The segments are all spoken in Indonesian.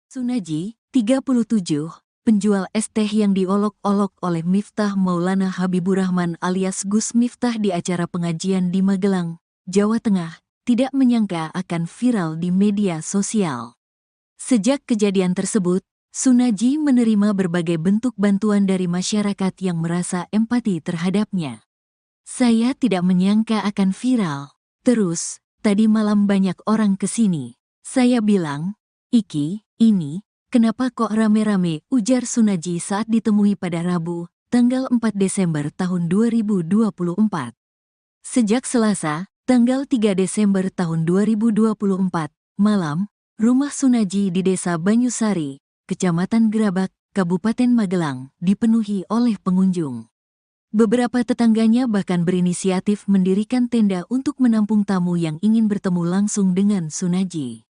Sunaji, 37, penjual es teh yang diolok-olok oleh Miftah Maulana Habiburrahman alias Gus Miftah di acara pengajian di Magelang, Jawa Tengah, tidak menyangka akan viral di media sosial. Sejak kejadian tersebut, Sunaji menerima berbagai bentuk bantuan dari masyarakat yang merasa empati terhadapnya. Saya tidak menyangka akan viral. Terus, tadi malam banyak orang kesini. Saya bilang, "Iki, ini, kenapa kok rame-rame?" ujar Sunaji saat ditemui pada Rabu, tanggal 4 Desember tahun 2024. Sejak Selasa, tanggal 3 Desember tahun 2024, malam, rumah Sunaji di Desa Banyusari, Kecamatan Gerabak, Kabupaten Magelang, dipenuhi oleh pengunjung. Beberapa tetangganya bahkan berinisiatif mendirikan tenda untuk menampung tamu yang ingin bertemu langsung dengan Sunaji.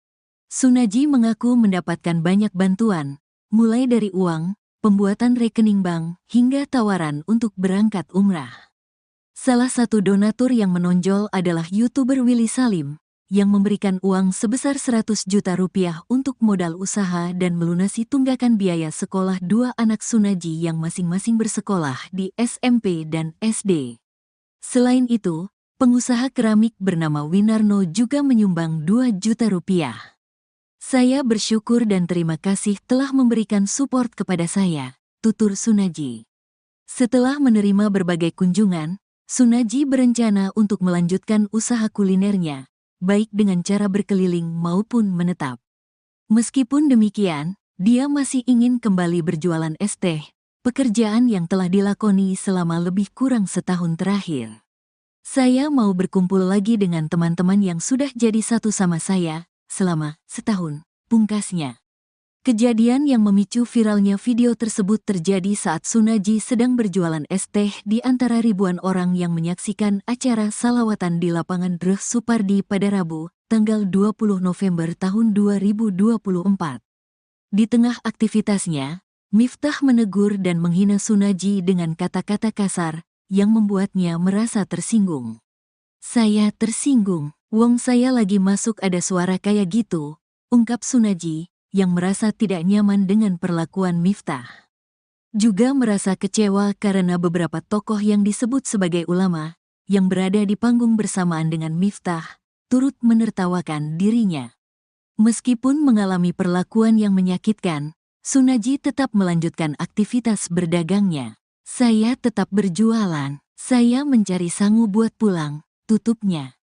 Sunaji mengaku mendapatkan banyak bantuan, mulai dari uang, pembuatan rekening bank, hingga tawaran untuk berangkat umrah. Salah satu donatur yang menonjol adalah YouTuber Willy Salim, yang memberikan uang sebesar 100 juta rupiah untuk modal usaha dan melunasi tunggakan biaya sekolah dua anak Sunaji yang masing-masing bersekolah di SMP dan SD. Selain itu, pengusaha keramik bernama Winarno juga menyumbang 2 juta rupiah. "Saya bersyukur dan terima kasih telah memberikan support kepada saya," tutur Sunaji. Setelah menerima berbagai kunjungan, Sunaji berencana untuk melanjutkan usaha kulinernya, baik dengan cara berkeliling maupun menetap. Meskipun demikian, dia masih ingin kembali berjualan es teh, pekerjaan yang telah dilakoni selama lebih kurang setahun terakhir. "Saya mau berkumpul lagi dengan teman-teman yang sudah jadi satu sama saya selama setahun," pungkasnya. Kejadian yang memicu viralnya video tersebut terjadi saat Sunaji sedang berjualan es teh di antara ribuan orang yang menyaksikan acara salawatan di lapangan Dreh Supardi pada Rabu, tanggal 20 November tahun 2024. Di tengah aktivitasnya, Miftah menegur dan menghina Sunaji dengan kata-kata kasar yang membuatnya merasa tersinggung. "Saya tersinggung, wong saya lagi masuk ada suara kayak gitu," ungkap Sunaji, yang merasa tidak nyaman dengan perlakuan Miftah. Juga merasa kecewa karena beberapa tokoh yang disebut sebagai ulama, yang berada di panggung bersamaan dengan Miftah, turut menertawakan dirinya. Meskipun mengalami perlakuan yang menyakitkan, Sunaji tetap melanjutkan aktivitas berdagangnya. "Saya tetap berjualan, saya mencari sangu buat pulang," tutupnya.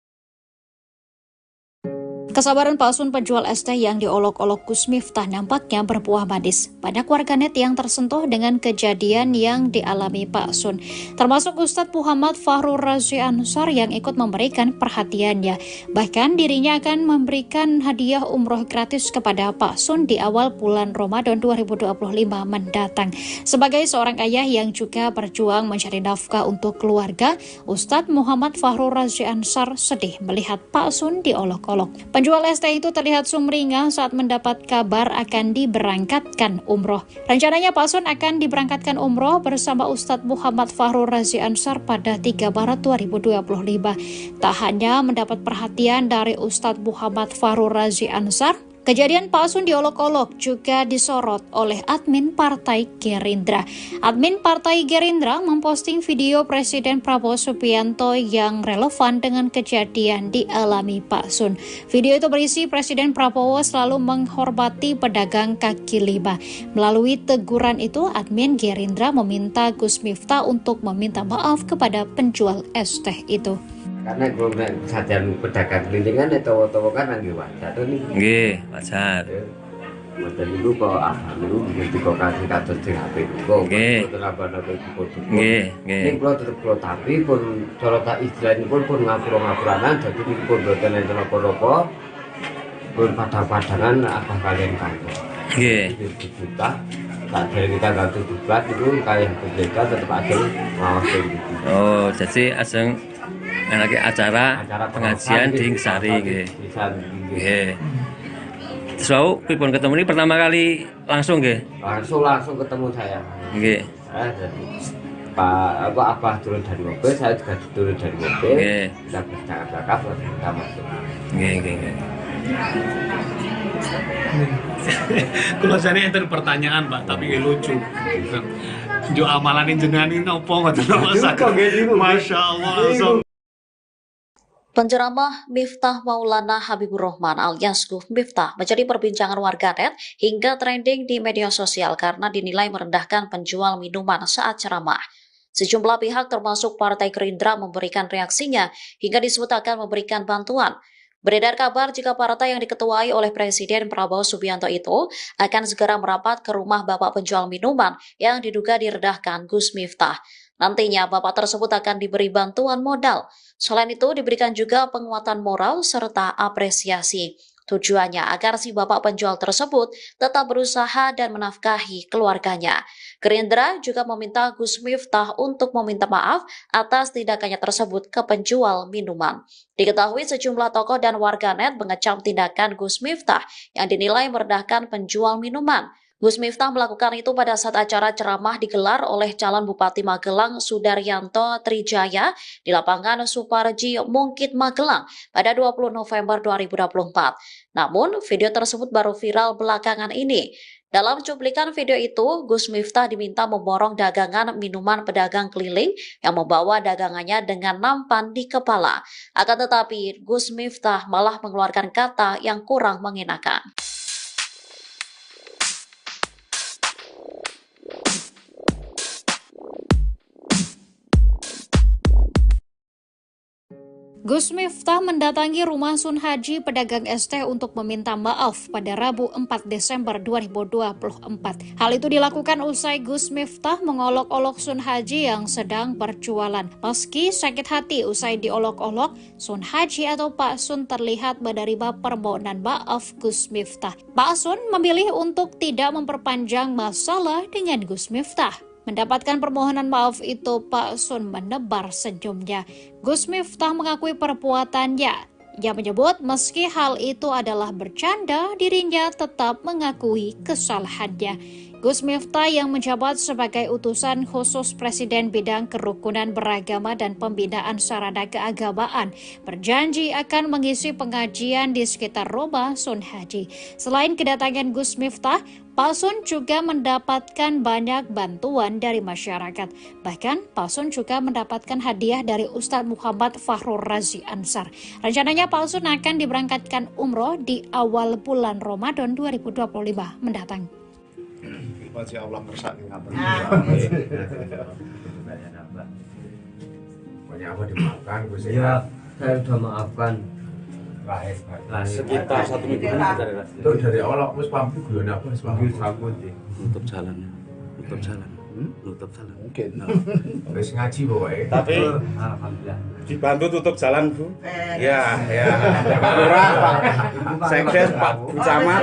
Kesabaran palsun penjual es teh yang diolok-olok Gus Miftah nampaknya berbuah manis. Banyak warganet yang tersentuh dengan kejadian yang dialami Pak Sun, termasuk Ustadz Muhammad Fahru Razi Ansar yang ikut memberikan perhatiannya. Bahkan dirinya akan memberikan hadiah umroh gratis kepada Pak Sun di awal bulan Ramadan 2025 mendatang. Sebagai seorang ayah yang juga berjuang mencari nafkah untuk keluarga, Ustadz Muhammad Fahru Razi Ansar sedih melihat Pak Sun diolok-olok. Penjual es teh itu terlihat sumringah saat mendapat kabar akan diberangkatkan umroh. Rencananya Pak Sun akan diberangkatkan umroh bersama Ustadz Muhammad Fahru Razi Ansar pada 3 Maret 2025. Tak hanya mendapat perhatian dari Ustadz Muhammad Fahru Razi Ansar, kejadian Pak Sun diolok-olok juga disorot oleh admin Partai Gerindra. Admin Partai Gerindra memposting video Presiden Prabowo Subianto yang relevan dengan kejadian dialami Pak Sun. Video itu berisi Presiden Prabowo selalu menghormati pedagang kaki lima. Melalui teguran itu, admin Gerindra meminta Gus Miftah untuk meminta maaf kepada penjual es teh itu. Karena gue saja pedagang kelintingan atau kan lagi wajar tuh nih. Nggih, wajar. Wajar dulu kok dulu begitu kok kasih kados di HP kok. Nggih. Nggih, nggih. Ini kalau tetep kalau tapi pun cara tak istilahnya pun ngapura-ngapuranan jadi pun boten enten apa-apa. Pun padang-padangan apa kalian kantor. Nggih. Juta. Tak dari kita nggak 17 itu kayak berbeda tetap aja ngawasin gitu. Oh, jadi aseng lagi acara pengajian di Sari nggih. Nggih. So, pripun ketemu ini pertama kali langsung nggih? Langsung ketemu saya. Nggih. Jadi Pak Abah turun dari mobil, saya juga turun dari mobil. Nggih. Kita bercakap-cakap langsung kita masuk. Nggih. Kalau saya enten pertanyaan Pak, tapi lucu. Jo amalan jenengan ini opo ngoten Masya Allah. Penceramah Miftah Maulana Habibur Rahman alias Gus Miftah menjadi perbincangan warganet hingga trending di media sosial karena dinilai merendahkan penjual minuman saat ceramah. Sejumlah pihak termasuk Partai Gerindra memberikan reaksinya hingga disebut akan memberikan bantuan. Beredar kabar jika partai yang diketuai oleh Presiden Prabowo Subianto itu akan segera merapat ke rumah bapak penjual minuman yang diduga direndahkan Gus Miftah. Nantinya bapak tersebut akan diberi bantuan modal. Selain itu diberikan juga penguatan moral serta apresiasi. Tujuannya agar si bapak penjual tersebut tetap berusaha dan menafkahi keluarganya. Gerindra juga meminta Gus Miftah untuk meminta maaf atas tindakannya tersebut ke penjual minuman. Diketahui sejumlah tokoh dan warganet mengecam tindakan Gus Miftah yang dinilai merendahkan penjual minuman. Gus Miftah melakukan itu pada saat acara ceramah digelar oleh calon Bupati Magelang Sudaryanto Trijaya di lapangan Suparji Mungkit Magelang pada 20 November 2024. Namun, video tersebut baru viral belakangan ini. Dalam cuplikan video itu, Gus Miftah diminta memborong dagangan minuman pedagang keliling yang membawa dagangannya dengan nampan di kepala. Akan tetapi, Gus Miftah malah mengeluarkan kata yang kurang mengenakan. Gus Miftah mendatangi rumah Sun Haji pedagang ST untuk meminta maaf pada Rabu 4 Desember 2024. Hal itu dilakukan usai Gus Miftah mengolok-olok Sun Haji yang sedang berjualan. Meski sakit hati usai diolok-olok, Sun Haji atau Pak Sun terlihat menerima permohonan maaf Gus Miftah. Pak Sun memilih untuk tidak memperpanjang masalah dengan Gus Miftah. Mendapatkan permohonan maaf itu, Pak Sun menebar senyumnya. Gus Miftah mengakui perbuatannya. Ia menyebut meski hal itu adalah bercanda, dirinya tetap mengakui kesalahannya. Gus Miftah yang menjabat sebagai utusan khusus Presiden bidang kerukunan beragama dan pembinaan sarana keagamaan berjanji akan mengisi pengajian di sekitar rumah Sun Haji. Selain kedatangan Gus Miftah, Pak Sun juga mendapatkan banyak bantuan dari masyarakat. Bahkan Pak Sun juga mendapatkan hadiah dari Ustadz Muhammad Fahrur Razi Ansar. Rencananya Pak Sun akan diberangkatkan umroh di awal bulan Ramadan 2025 mendatang. Masya Allah kersane ngaten. Pokoknya apa dimaafkan Gus ya. Saya sudah maafkan. Sekitar 1 minggu itu dari awal wis pamit guyon apa wis pamit sambut nutup jalan. Nutup jalan. Nutup jalan. Mungkin. wis ngaji pokoke. Tapi alhamdulillah dibantu tutup jalan Bu. Ya. Pak Lurah, Pak Sekdes, Pak Camat.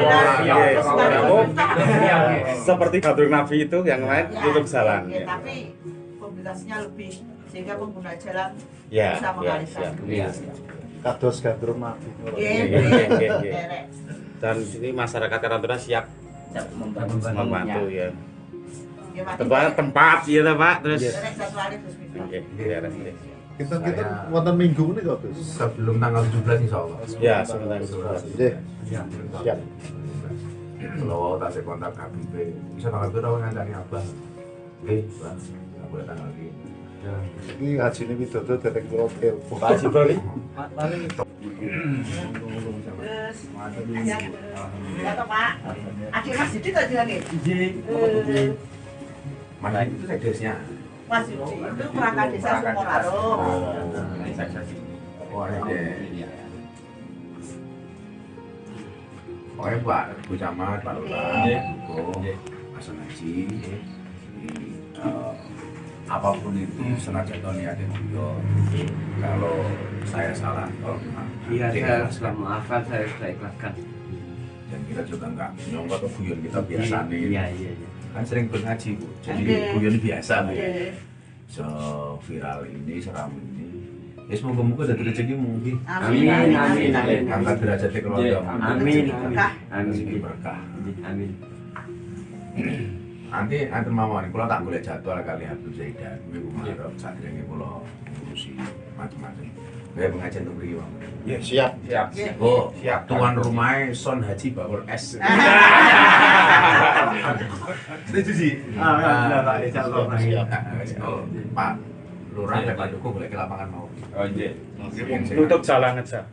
Seperti Gadung Nabi itu yang lain tutup jalan. Tapi mobilitasnya lebih sehingga pengguna jalan Ya, bisa mengalihkan. Kados gandrung nabi. Dan sini masyarakat Karantuna siap membantu ya. Tempat ya Pak, terus. Kita wonten minggu ini kok, Gus. sebelum tanggal 17 insyaallah. Ya, sebentar. Nggih. Siap. Kalau tak saya kontak KBP, bisa tanggal berapa ngancani Abah? Oke, Bang. Nggak boleh tanggal ini. Ini haji ini widodo derek kula telepon. Pak Haji Broli. Ya toh Pak. Adik Mas Didi tadi kan nih. Mana itu sekdesnya? Mas Didi itu perangkat desa Sumolarang. Oh, ada. Pokoknya Pak Bu Camat, Pak Lurah, Mas Haji, apapun itu senajan niatnya beliau. Kalau saya salah, Iya, saya sudah maafkan, saya sudah ikhlaskan. Dan kita juga enggak nyongkot guyon kita biasa nih. Iya. Kan sering berngaji Bu, jadi guyon biasa Bu. So viral ini, seram ini. Ya semoga-moga ada rezeki mungkin. Amin. Angkat derajat keluarga. Amin. Rezeki berkah. Amin. Nanti mawon kula tak golek jadwal kali Habib Zaidan minggu Maret sadurunge kula ngurusi macam-macam. Kayak pengajian untuk beri Bang. Ya, siap. Siap. Oh, siap. Tuan rumahnya Son Haji Bawor S. Setuju sih. Alhamdulillah Pak, insyaallah. Siap. Oh, Pak Lurah dan Pak Duku boleh ke lapangan mau. Oh iya. Tutup jalan aja.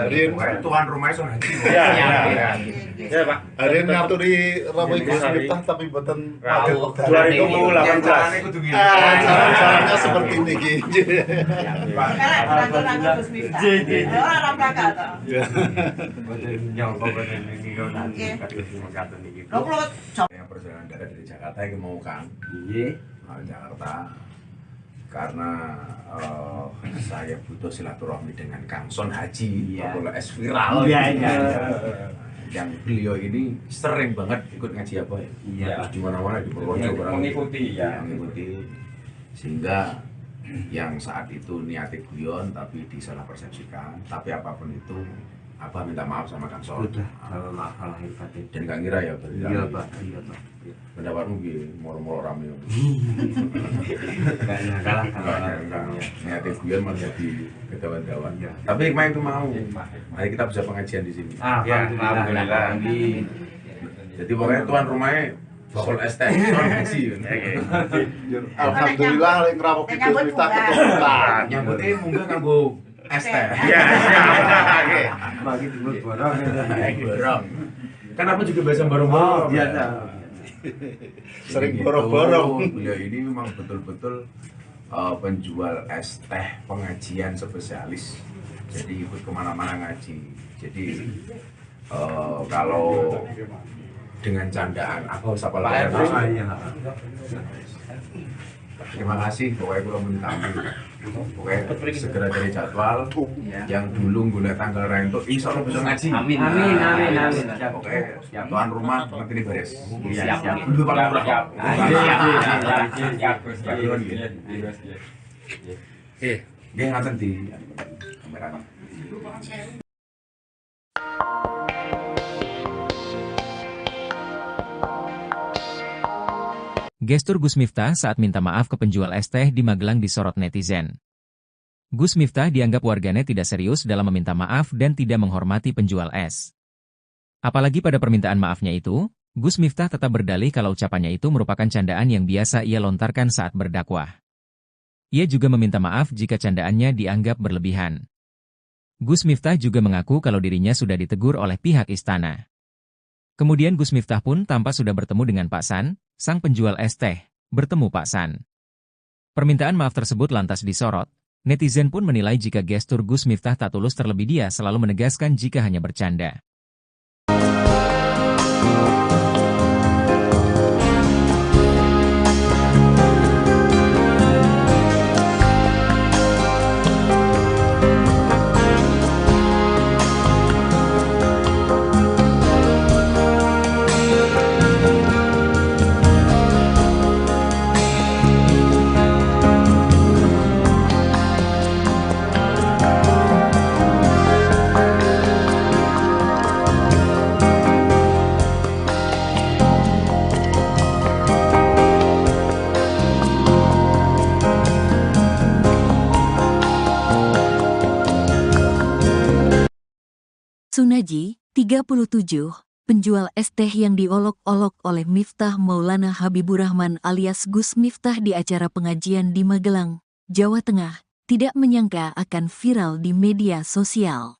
Rin, Tuan rumahnya Son Haji. Ya, ya Pak. hari ini ngaturi Ramu Gus Miftah tapi boten padet. 2018. Caranya seperti ini Ki. Karena Gus Miftah. Orang Praga toh. Yang perjalanan darat dari Jakarta yang mau Kang. Jakarta. Karena saya butuh silaturahmi dengan Kang Son Haji, kalau S viral. Yang beliau ini sering banget ikut ngaji apa ya? Terus di mana-mana di Purworejo mengikuti ya. Mengikuti sehingga yang saat itu niatnya guyon tapi disalah persepsikan. Tapi apapun itu, Abah minta maaf sama Kang Son. Maaf lahir batin. Dan gak ngira ya berarti. Iya Pak, iya Pak. Pendapatmu gini, moro-moro rame. Kalah Niatnya guyon malah jadi kedawan-dawan. Tapi hikmah itu mau. Mari kita bisa pengajian di sini. Alhamdulillah. Jadi pokoknya tuan rumahnya bakul es teh, Son Haji. Alhamdulillah lek ngrawuh Gus Miftah keturunan. Nyambutnya munggah nganggo es teh. Iya, bagi dulu borong. Borong. Kan aku juga biasa borong-borong. Biasa. Sering borong-borong. Beliau ini memang betul-betul penjual es teh pengajian spesialis. Jadi ikut kemana-mana ngaji. Jadi kalau dengan candaan aku sapa lah. Terima kasih, pokoknya kalau minta ampun. Pokoknya segera cari jadwal yang dulu guna tanggal rento, insya Allah bisa ngaji. Amin. Pokoknya tuan rumah nanti ini beres. Siap. Dulu Pak Lurah. Dia ngaten di kamera. Gestur Gus Miftah saat minta maaf ke penjual es teh di Magelang disorot netizen. Gus Miftah dianggap warganet tidak serius dalam meminta maaf dan tidak menghormati penjual es. Apalagi pada permintaan maafnya itu, Gus Miftah tetap berdalih kalau ucapannya itu merupakan candaan yang biasa ia lontarkan saat berdakwah. Ia juga meminta maaf jika candaannya dianggap berlebihan. Gus Miftah juga mengaku kalau dirinya sudah ditegur oleh pihak istana. Kemudian Gus Miftah pun tampak sudah bertemu dengan Pak San, sang penjual es teh, bertemu Pak San. Permintaan maaf tersebut lantas disorot. Netizen pun menilai jika gestur Gus Miftah tak tulus, terlebih dia selalu menegaskan jika hanya bercanda. Sunaji, 37, penjual es teh yang diolok-olok oleh Miftah Maulana Habibur Rahman alias Gus Miftah di acara pengajian di Magelang, Jawa Tengah, tidak menyangka akan viral di media sosial.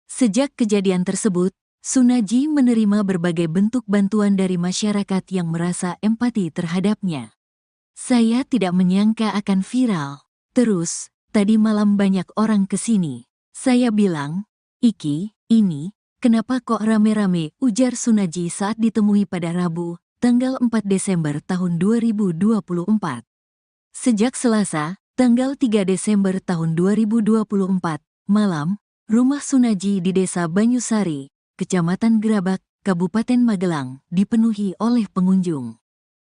Sejak kejadian tersebut, Sunaji menerima berbagai bentuk bantuan dari masyarakat yang merasa empati terhadapnya. Saya tidak menyangka akan viral. Terus, tadi malam banyak orang kesini. Saya bilang, "Iki, ini, kenapa kok rame-rame?" ujar Sunaji saat ditemui pada Rabu, tanggal 4 Desember tahun 2024. Sejak Selasa, tanggal 3 Desember tahun 2024, malam, rumah Sunaji di Desa Banyusari, Kecamatan Gerabak, Kabupaten Magelang, dipenuhi oleh pengunjung.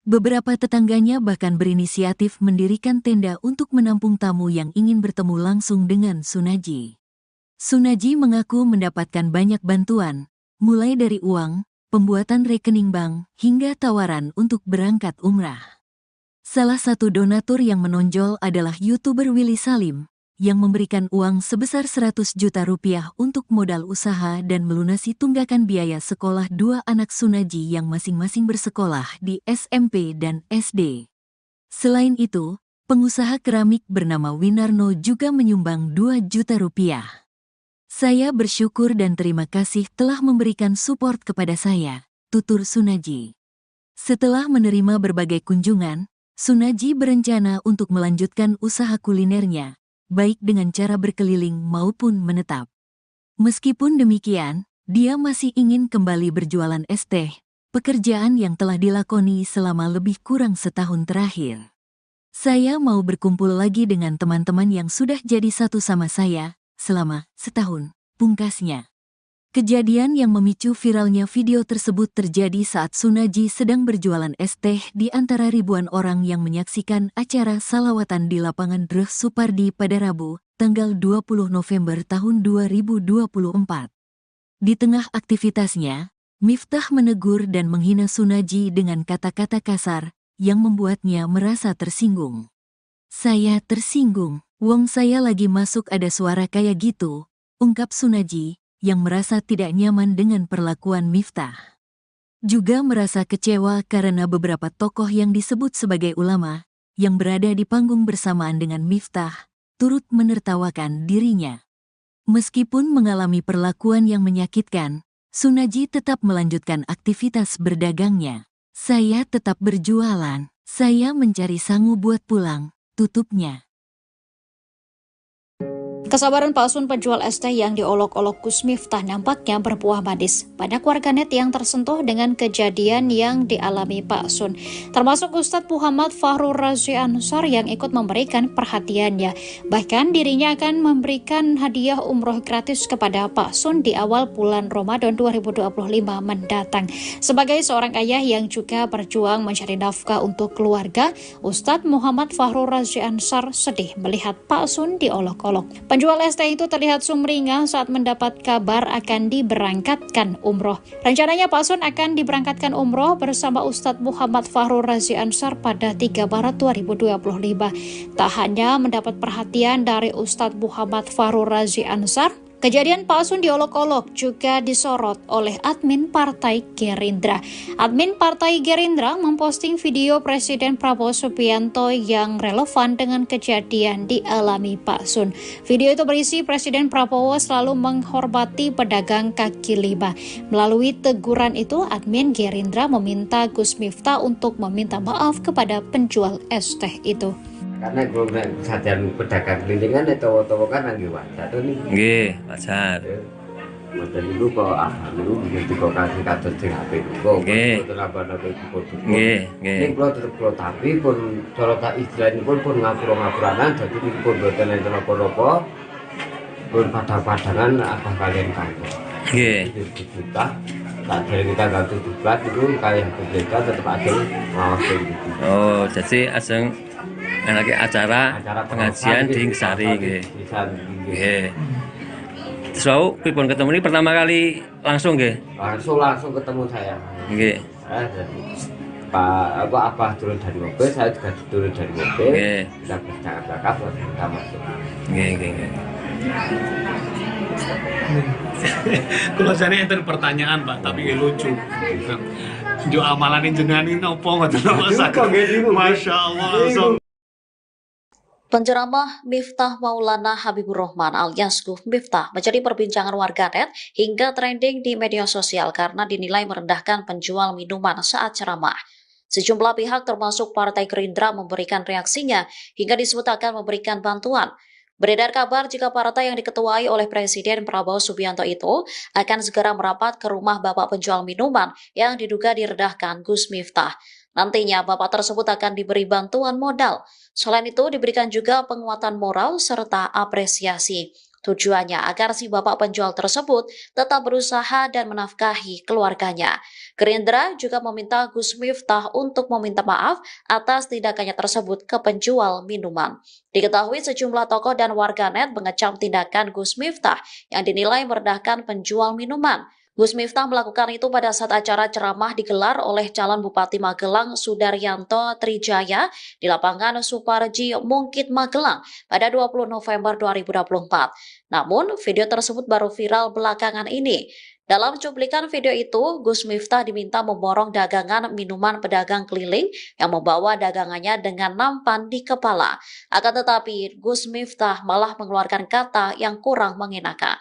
Beberapa tetangganya bahkan berinisiatif mendirikan tenda untuk menampung tamu yang ingin bertemu langsung dengan Sunaji. Sunaji mengaku mendapatkan banyak bantuan, mulai dari uang, pembuatan rekening bank, hingga tawaran untuk berangkat umrah. Salah satu donatur yang menonjol adalah YouTuber Willy Salim, yang memberikan uang sebesar 100 juta rupiah untuk modal usaha dan melunasi tunggakan biaya sekolah dua anak Sunaji yang masing-masing bersekolah di SMP dan SD. Selain itu, pengusaha keramik bernama Winarno juga menyumbang 2 juta rupiah. Saya bersyukur dan terima kasih telah memberikan support kepada saya, tutur Sunaji. Setelah menerima berbagai kunjungan, Sunaji berencana untuk melanjutkan usaha kulinernya, baik dengan cara berkeliling maupun menetap. Meskipun demikian, dia masih ingin kembali berjualan es teh, pekerjaan yang telah dilakoni selama lebih kurang setahun terakhir. Saya mau berkumpul lagi dengan teman-teman yang sudah jadi satu sama saya selama setahun, pungkasnya. Kejadian yang memicu viralnya video tersebut terjadi saat Sunaji sedang berjualan es teh di antara ribuan orang yang menyaksikan acara salawatan di lapangan Dreh Supardi pada Rabu, tanggal 20 November tahun 2024. Di tengah aktivitasnya, Miftah menegur dan menghina Sunaji dengan kata-kata kasar yang membuatnya merasa tersinggung. "Saya tersinggung, wong saya lagi masuk ada suara kayak gitu," ungkap Sunaji, yang merasa tidak nyaman dengan perlakuan Miftah. Juga merasa kecewa karena beberapa tokoh yang disebut sebagai ulama, yang berada di panggung bersamaan dengan Miftah, turut menertawakan dirinya. Meskipun mengalami perlakuan yang menyakitkan, Sunaji tetap melanjutkan aktivitas berdagangnya. "Saya tetap berjualan, saya mencari sangu buat pulang," tutupnya. Kesabaran palsun penjual es teh yang diolok-olok Gus Miftah nampaknya berbuah manis. Banyak warganet yang tersentuh dengan kejadian yang dialami Pak Sun, termasuk Ustadz Muhammad Fahrur Razi Ansar yang ikut memberikan perhatiannya. Bahkan dirinya akan memberikan hadiah umroh gratis kepada Pak Sun di awal bulan Ramadan 2025 mendatang. Sebagai seorang ayah yang juga berjuang mencari nafkah untuk keluarga, Ustadz Muhammad Fahrur Razi Ansar sedih melihat Pak Sun diolok-olok. Penjual es teh itu terlihat sumringah saat mendapat kabar akan diberangkatkan umroh. Rencananya Pak Sun akan diberangkatkan umroh bersama Ustadz Muhammad Fahrur Razi Ansar pada 3 Maret 2025. Tak hanya mendapat perhatian dari Ustadz Muhammad Fahrur Razi Ansar, kejadian Pak Sun diolok-olok juga disorot oleh admin Partai Gerindra. Admin Partai Gerindra memposting video Presiden Prabowo Subianto yang relevan dengan kejadian dialami Pak Sun. Video itu berisi Presiden Prabowo selalu menghormati pedagang kaki lima. Melalui teguran itu, admin Gerindra meminta Gus Miftah untuk meminta maaf kepada penjual es teh itu. Karena gue kesadaran pedagang kelintingan itu kan lagi wajar nih. Nggih, wajar. Model itu kok dulu begitu kok kasih kados sing HP kok. Nggih. Nambah-nambah foto. Nggih, nggih. Ning kula tetep kula tapi pun cara tak istilahipun pun ngapura-ngapuranan dadi pun boten enten apa-apa. Pun padang-padangan apa kalian kantor. Nggih. Kita tak dari kita ganti diklat itu kayak mereka tetap ada ngawasin gitu. Oh, jadi ajeng enake acara pengajian di Ngesari nggih. Nggih. So, pripun ketemu ini pertama kali langsung nggih? Langsung ketemu saya. Nggih. Pak apa turun dari mobil, saya juga turun dari mobil. Nggih. Kita bercakap kita masuk. Nggih, nggih, nggih. Kalau saya enten pertanyaan Pak, tapi lucu. Jo amalan jenengan ini opo ngoten Masya Allah. Penceramah Miftah Maulana Habibur Rahman alias Gus Miftah menjadi perbincangan warganet hingga trending di media sosial karena dinilai merendahkan penjual minuman saat ceramah. Sejumlah pihak termasuk Partai Gerindra memberikan reaksinya hingga disebut akan memberikan bantuan. Beredar kabar jika partai yang diketuai oleh Presiden Prabowo Subianto itu akan segera merapat ke rumah bapak penjual minuman yang diduga direndahkan Gus Miftah. Nantinya bapak tersebut akan diberi bantuan modal. Selain itu diberikan juga penguatan moral serta apresiasi. Tujuannya agar si bapak penjual tersebut tetap berusaha dan menafkahi keluarganya. Gerindra juga meminta Gus Miftah untuk meminta maaf atas tindakannya tersebut ke penjual minuman. Diketahui sejumlah tokoh dan warganet mengecam tindakan Gus Miftah yang dinilai merendahkan penjual minuman. Gus Miftah melakukan itu pada saat acara ceramah digelar oleh calon Bupati Magelang Sudaryanto Trijaya di lapangan Suparji Mungkit Magelang pada 20 November 2024. Namun, video tersebut baru viral belakangan ini. Dalam cuplikan video itu, Gus Miftah diminta memborong dagangan minuman pedagang keliling yang membawa dagangannya dengan nampan di kepala. Akan tetapi, Gus Miftah malah mengeluarkan kata yang kurang mengenakan.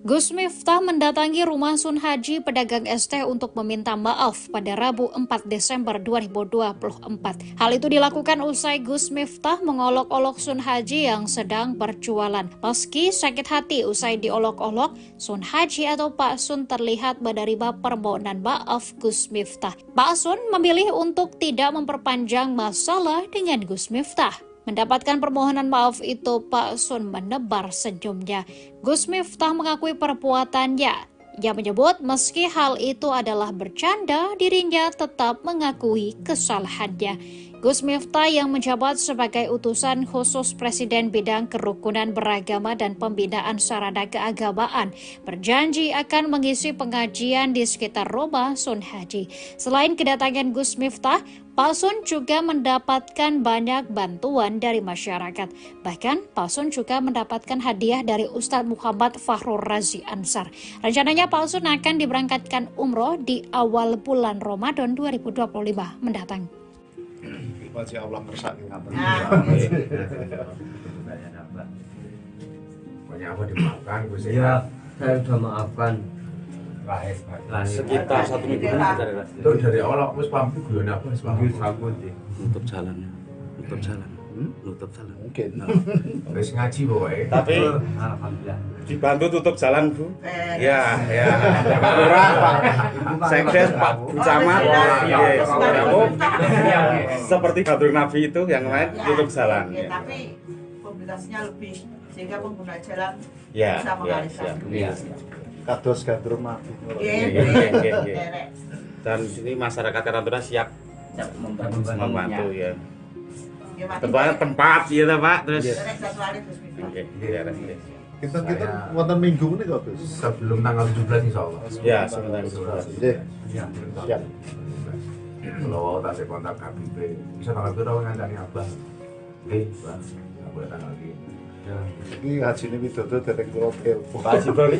Gus Miftah mendatangi rumah Sun Haji pedagang es teh untuk meminta maaf pada Rabu 4 Desember 2024. Hal itu dilakukan usai Gus Miftah mengolok-olok Sun Haji yang sedang berjualan. Meski sakit hati usai diolok-olok, Sun Haji atau Pak Sun terlihat menerima permohonan maaf Gus Miftah. Pak Sun memilih untuk tidak memperpanjang masalah dengan Gus Miftah. Mendapatkan permohonan maaf itu, Pak Sun menebar senyumnya. Gus Miftah mengakui perbuatannya. Ia menyebut meski hal itu adalah bercanda, dirinya tetap mengakui kesalahannya. Gus Miftah yang menjabat sebagai utusan khusus Presiden bidang kerukunan beragama dan pembinaan sarana keagamaan berjanji akan mengisi pengajian di sekitar rumah Sun Haji. Selain kedatangan Gus Miftah, Pak Sun juga mendapatkan banyak bantuan dari masyarakat. Bahkan Pak Sun juga mendapatkan hadiah dari Ustadz Muhammad Fahrur Razi Ansar. Rencananya Pak Sun akan diberangkatkan umroh di awal bulan Ramadan 2025 mendatang. Masih Allah kersake ngaten. Pokoknya apa dimaafkan Gus Ya, saya sudah maafkan. Sekitar 1 minggu itu dari Allah wis paham guyon apa wis paham. nutup jalan. Nutup jalan. Mungkin. Wis ngaji pokoke. Tapi Alhamdulillah. dibantu tutup jalan, Bu. Ya. Pak Lurah, Pak Sekdes, Pak Camat. Seperti Badur Nabi itu yang lain tutup jalan. Tapi mobilitasnya lebih sehingga pengguna jalan Ya, bisa mengalihkan. Kados gandrung mati. Dan ini masyarakat Karantuna siap membantu ya. Tempat ya Pak, terus. Oke, Kita wonten minggu ini kok Gus. sebelum tanggal 17 insyaallah. Ya, sebentar. Nggih. Siap. Kalau tak saya kontak Habib, bisa tanggal berapa ngancani Abah? Nggih, Bang. Enggak boleh tanggal ini. Iki hajine Widodo dereng kula telepon. Pak Haji Bali.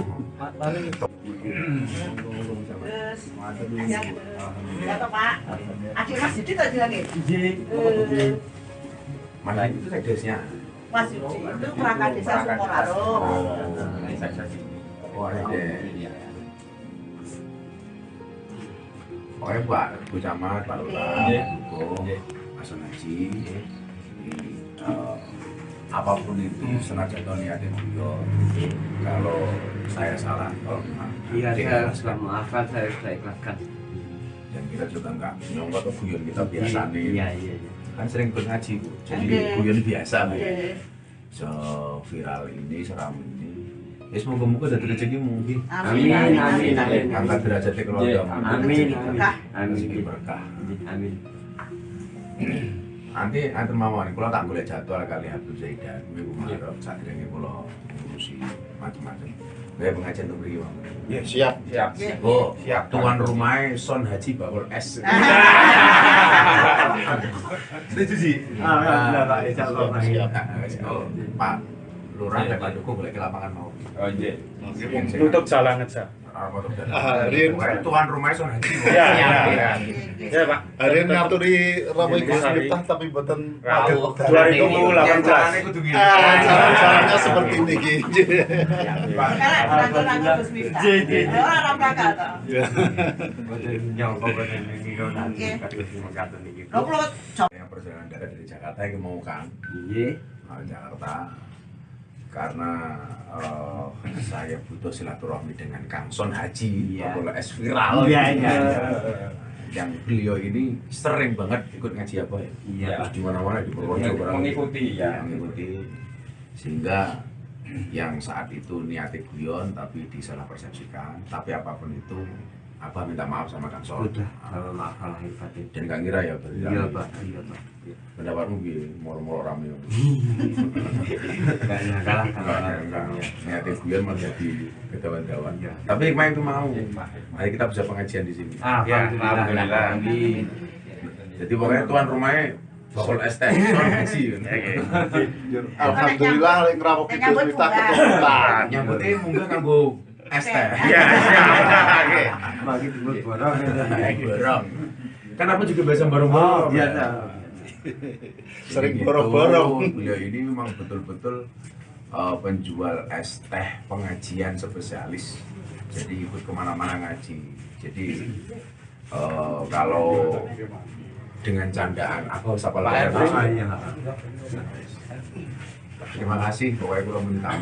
Terus, ya toh Pak. Akhir Mas Didi tadi lagi. Mas itu sekdesnya. Mas Didi itu perangkat desa Sukoraro. Oh, iya. Pokoknya Pak Bu Camat, Pak Lurah, Pak Sun Haji, apapun itu senajan niatnya guyon. Kalau saya salah, Iya, saya sudah maafkan, saya sudah ikhlaskan. dan kita juga enggak nyongkot ke guyon kita biasa nih. Iya. Kan sering ngaji Bu, jadi guyon biasa Bu. So viral ini, seram ini. Ya semoga-moga dari rezeki mungkin. Amin. Angkat derajat keluarga. Amin. Rezeki berkah. Amin. Nanti mawon kula tak golek jadwal kali Abdul Zaidan minggu Maret sadurunge kula ngurusi macam-macam. Gaya pengajian untuk beri mawon. Ya, siap. Oh, siap. Tuan rumahnya Sun Haji bakul es. Setuju sih. Alhamdulillah Pak, insyaallah Pak. Siap. Pak Lurah dan Pak Joko boleh ke lapangan mau. Oh iya. Tutup jalan aja. Tuan rumahnya Sun Haji. Ya, Pak. Hari ini ngaturi ramai Gus Miftah tapi mboten pagel. 2018. Jalan-jalannya seperti ini gitu. Sekarang rangka Gus Miftah. Orang rangka toh. Yang perjalanan darat dari Jakarta yang mau kan? Iya. Jakarta. Karena saya butuh silaturahmi dengan Kang Sun Haji, kalau es viral. Yang beliau ini sering banget ikut ngaji apa ya? Iya. Terus di mana-mana di Purworejo Mengikuti ya. Mengikuti. Sehingga yang saat itu niatnya guyon tapi disalah persepsikan. Tapi apapun itu Abah minta maaf sama Kang Son. Udah, kalau maaf lahir batin. Dan Kang Ira ya berarti. Iya Pak, iya Pak. Pendapatmu piye? Moro-moro rame. Enggak nyangkalah kalau niatnya guyon malah jadi kedawan-dawan. Tapi hikmah itu mau. Mari kita bisa pengajian di sini. Alhamdulillah. Jadi pokoknya tuan rumahnya bakul es teh, soal haji kan. Alhamdulillah lek ngrawuh Gus Miftah keturunan. Nyambutnya munggah kanggo es teh. Iya, Oke. Bagi dulu borong. Borong. Kan aku juga biasa borong-borong. Biasa. Sering borong-borong. Beliau ini memang betul-betul penjual es teh pengajian spesialis. Jadi ikut kemana-mana ngaji. Jadi kalau dengan candaan aku sapa lagi. Terima kasih, pokoknya kalau minta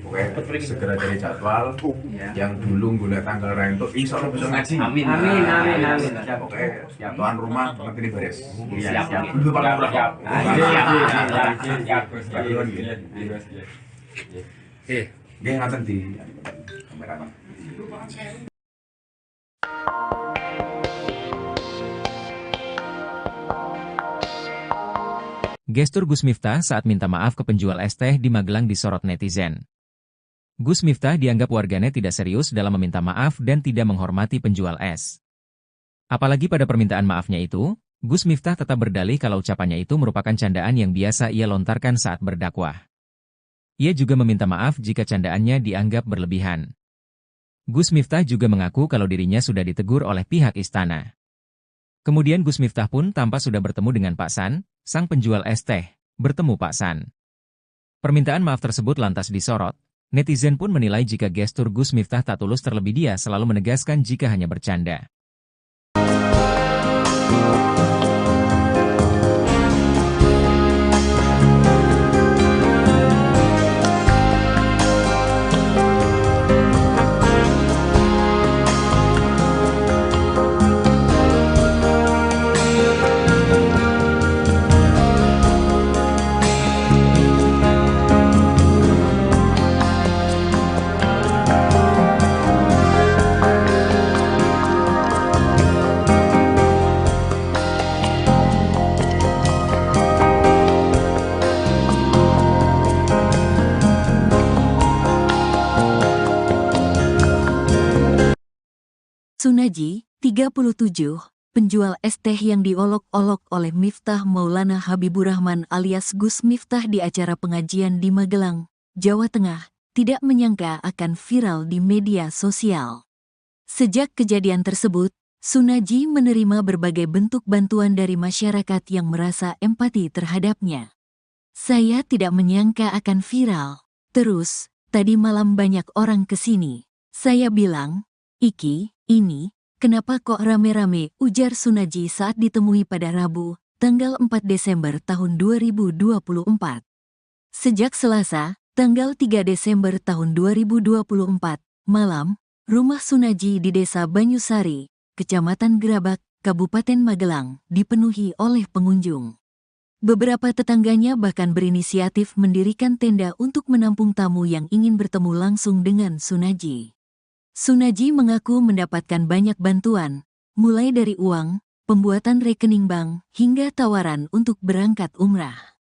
pokoknya segera cari jadwal yang dulu gue tanggal rento, insya Allah bisa ngaji. Amin. Pokoknya tuan rumah nanti ini beres. Siap. Dulu Pak Lurah. Dia ngaten di kamera. Gestur Gus Miftah saat minta maaf ke penjual es teh di Magelang disorot netizen. Gus Miftah dianggap warganet tidak serius dalam meminta maaf dan tidak menghormati penjual es. Apalagi pada permintaan maafnya itu, Gus Miftah tetap berdalih kalau ucapannya itu merupakan candaan yang biasa ia lontarkan saat berdakwah. Ia juga meminta maaf jika candaannya dianggap berlebihan. Gus Miftah juga mengaku kalau dirinya sudah ditegur oleh pihak istana. Kemudian Gus Miftah pun tampak sudah bertemu dengan Pak San, sang penjual es teh, bertemu Pak San. Permintaan maaf tersebut lantas disorot. Netizen pun menilai jika gestur Gus Miftah tak tulus, terlebih dia selalu menegaskan jika hanya bercanda. Sunaji, 37, penjual es teh yang diolok-olok oleh Miftah Maulana Habibur Rahman alias Gus Miftah di acara pengajian di Magelang, Jawa Tengah, tidak menyangka akan viral di media sosial. Sejak kejadian tersebut, Sunaji menerima berbagai bentuk bantuan dari masyarakat yang merasa empati terhadapnya. Saya tidak menyangka akan viral. Terus, tadi malam banyak orang kesini. Saya bilang, "Iki, ini, kenapa kok rame-rame?" ujar Sunaji saat ditemui pada Rabu, tanggal 4 Desember tahun 2024. Sejak Selasa, tanggal 3 Desember tahun 2024, malam, rumah Sunaji di Desa Banyusari, Kecamatan Gerabak, Kabupaten Magelang, dipenuhi oleh pengunjung. Beberapa tetangganya bahkan berinisiatif mendirikan tenda untuk menampung tamu yang ingin bertemu langsung dengan Sunaji. Sunaji mengaku mendapatkan banyak bantuan, mulai dari uang, pembuatan rekening bank, hingga tawaran untuk berangkat umrah.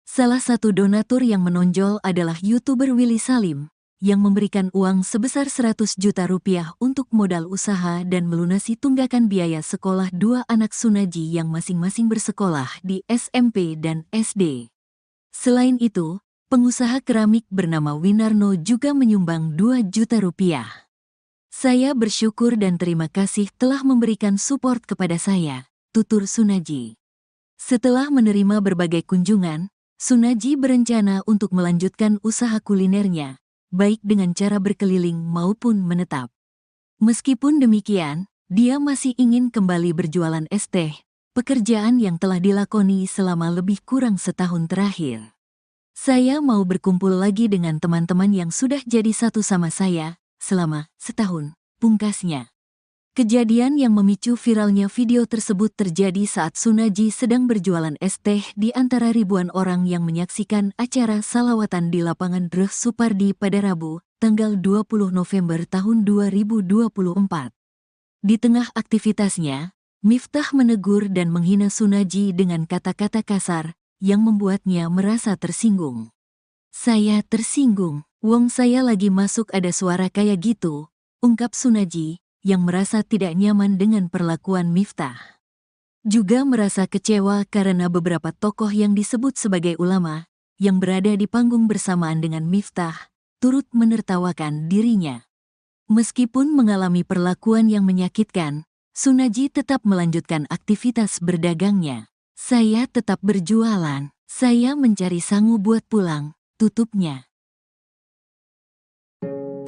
Salah satu donatur yang menonjol adalah YouTuber Willy Salim, yang memberikan uang sebesar 100 juta rupiah untuk modal usaha dan melunasi tunggakan biaya sekolah dua anak Sunaji yang masing-masing bersekolah di SMP dan SD. Selain itu, pengusaha keramik bernama Winarno juga menyumbang 2 juta rupiah. "Saya bersyukur dan terima kasih telah memberikan support kepada saya," tutur Sunaji. Setelah menerima berbagai kunjungan, Sunaji berencana untuk melanjutkan usaha kulinernya, baik dengan cara berkeliling maupun menetap. Meskipun demikian, dia masih ingin kembali berjualan es teh, pekerjaan yang telah dilakoni selama lebih kurang setahun terakhir. "Saya mau berkumpul lagi dengan teman-teman yang sudah jadi satu sama saya selama setahun," pungkasnya. Kejadian yang memicu viralnya video tersebut terjadi saat Sunaji sedang berjualan es teh di antara ribuan orang yang menyaksikan acara salawatan di lapangan Dreh Supardi pada Rabu, tanggal 20 November tahun 2024. Di tengah aktivitasnya, Miftah menegur dan menghina Sunaji dengan kata-kata kasar yang membuatnya merasa tersinggung. "Saya tersinggung, wong saya lagi masuk ada suara kayak gitu," ungkap Sunaji yang merasa tidak nyaman dengan perlakuan Miftah. Juga merasa kecewa karena beberapa tokoh yang disebut sebagai ulama yang berada di panggung bersamaan dengan Miftah turut menertawakan dirinya. Meskipun mengalami perlakuan yang menyakitkan, Sunaji tetap melanjutkan aktivitas berdagangnya. "Saya tetap berjualan, saya mencari sangu buat pulang," tutupnya.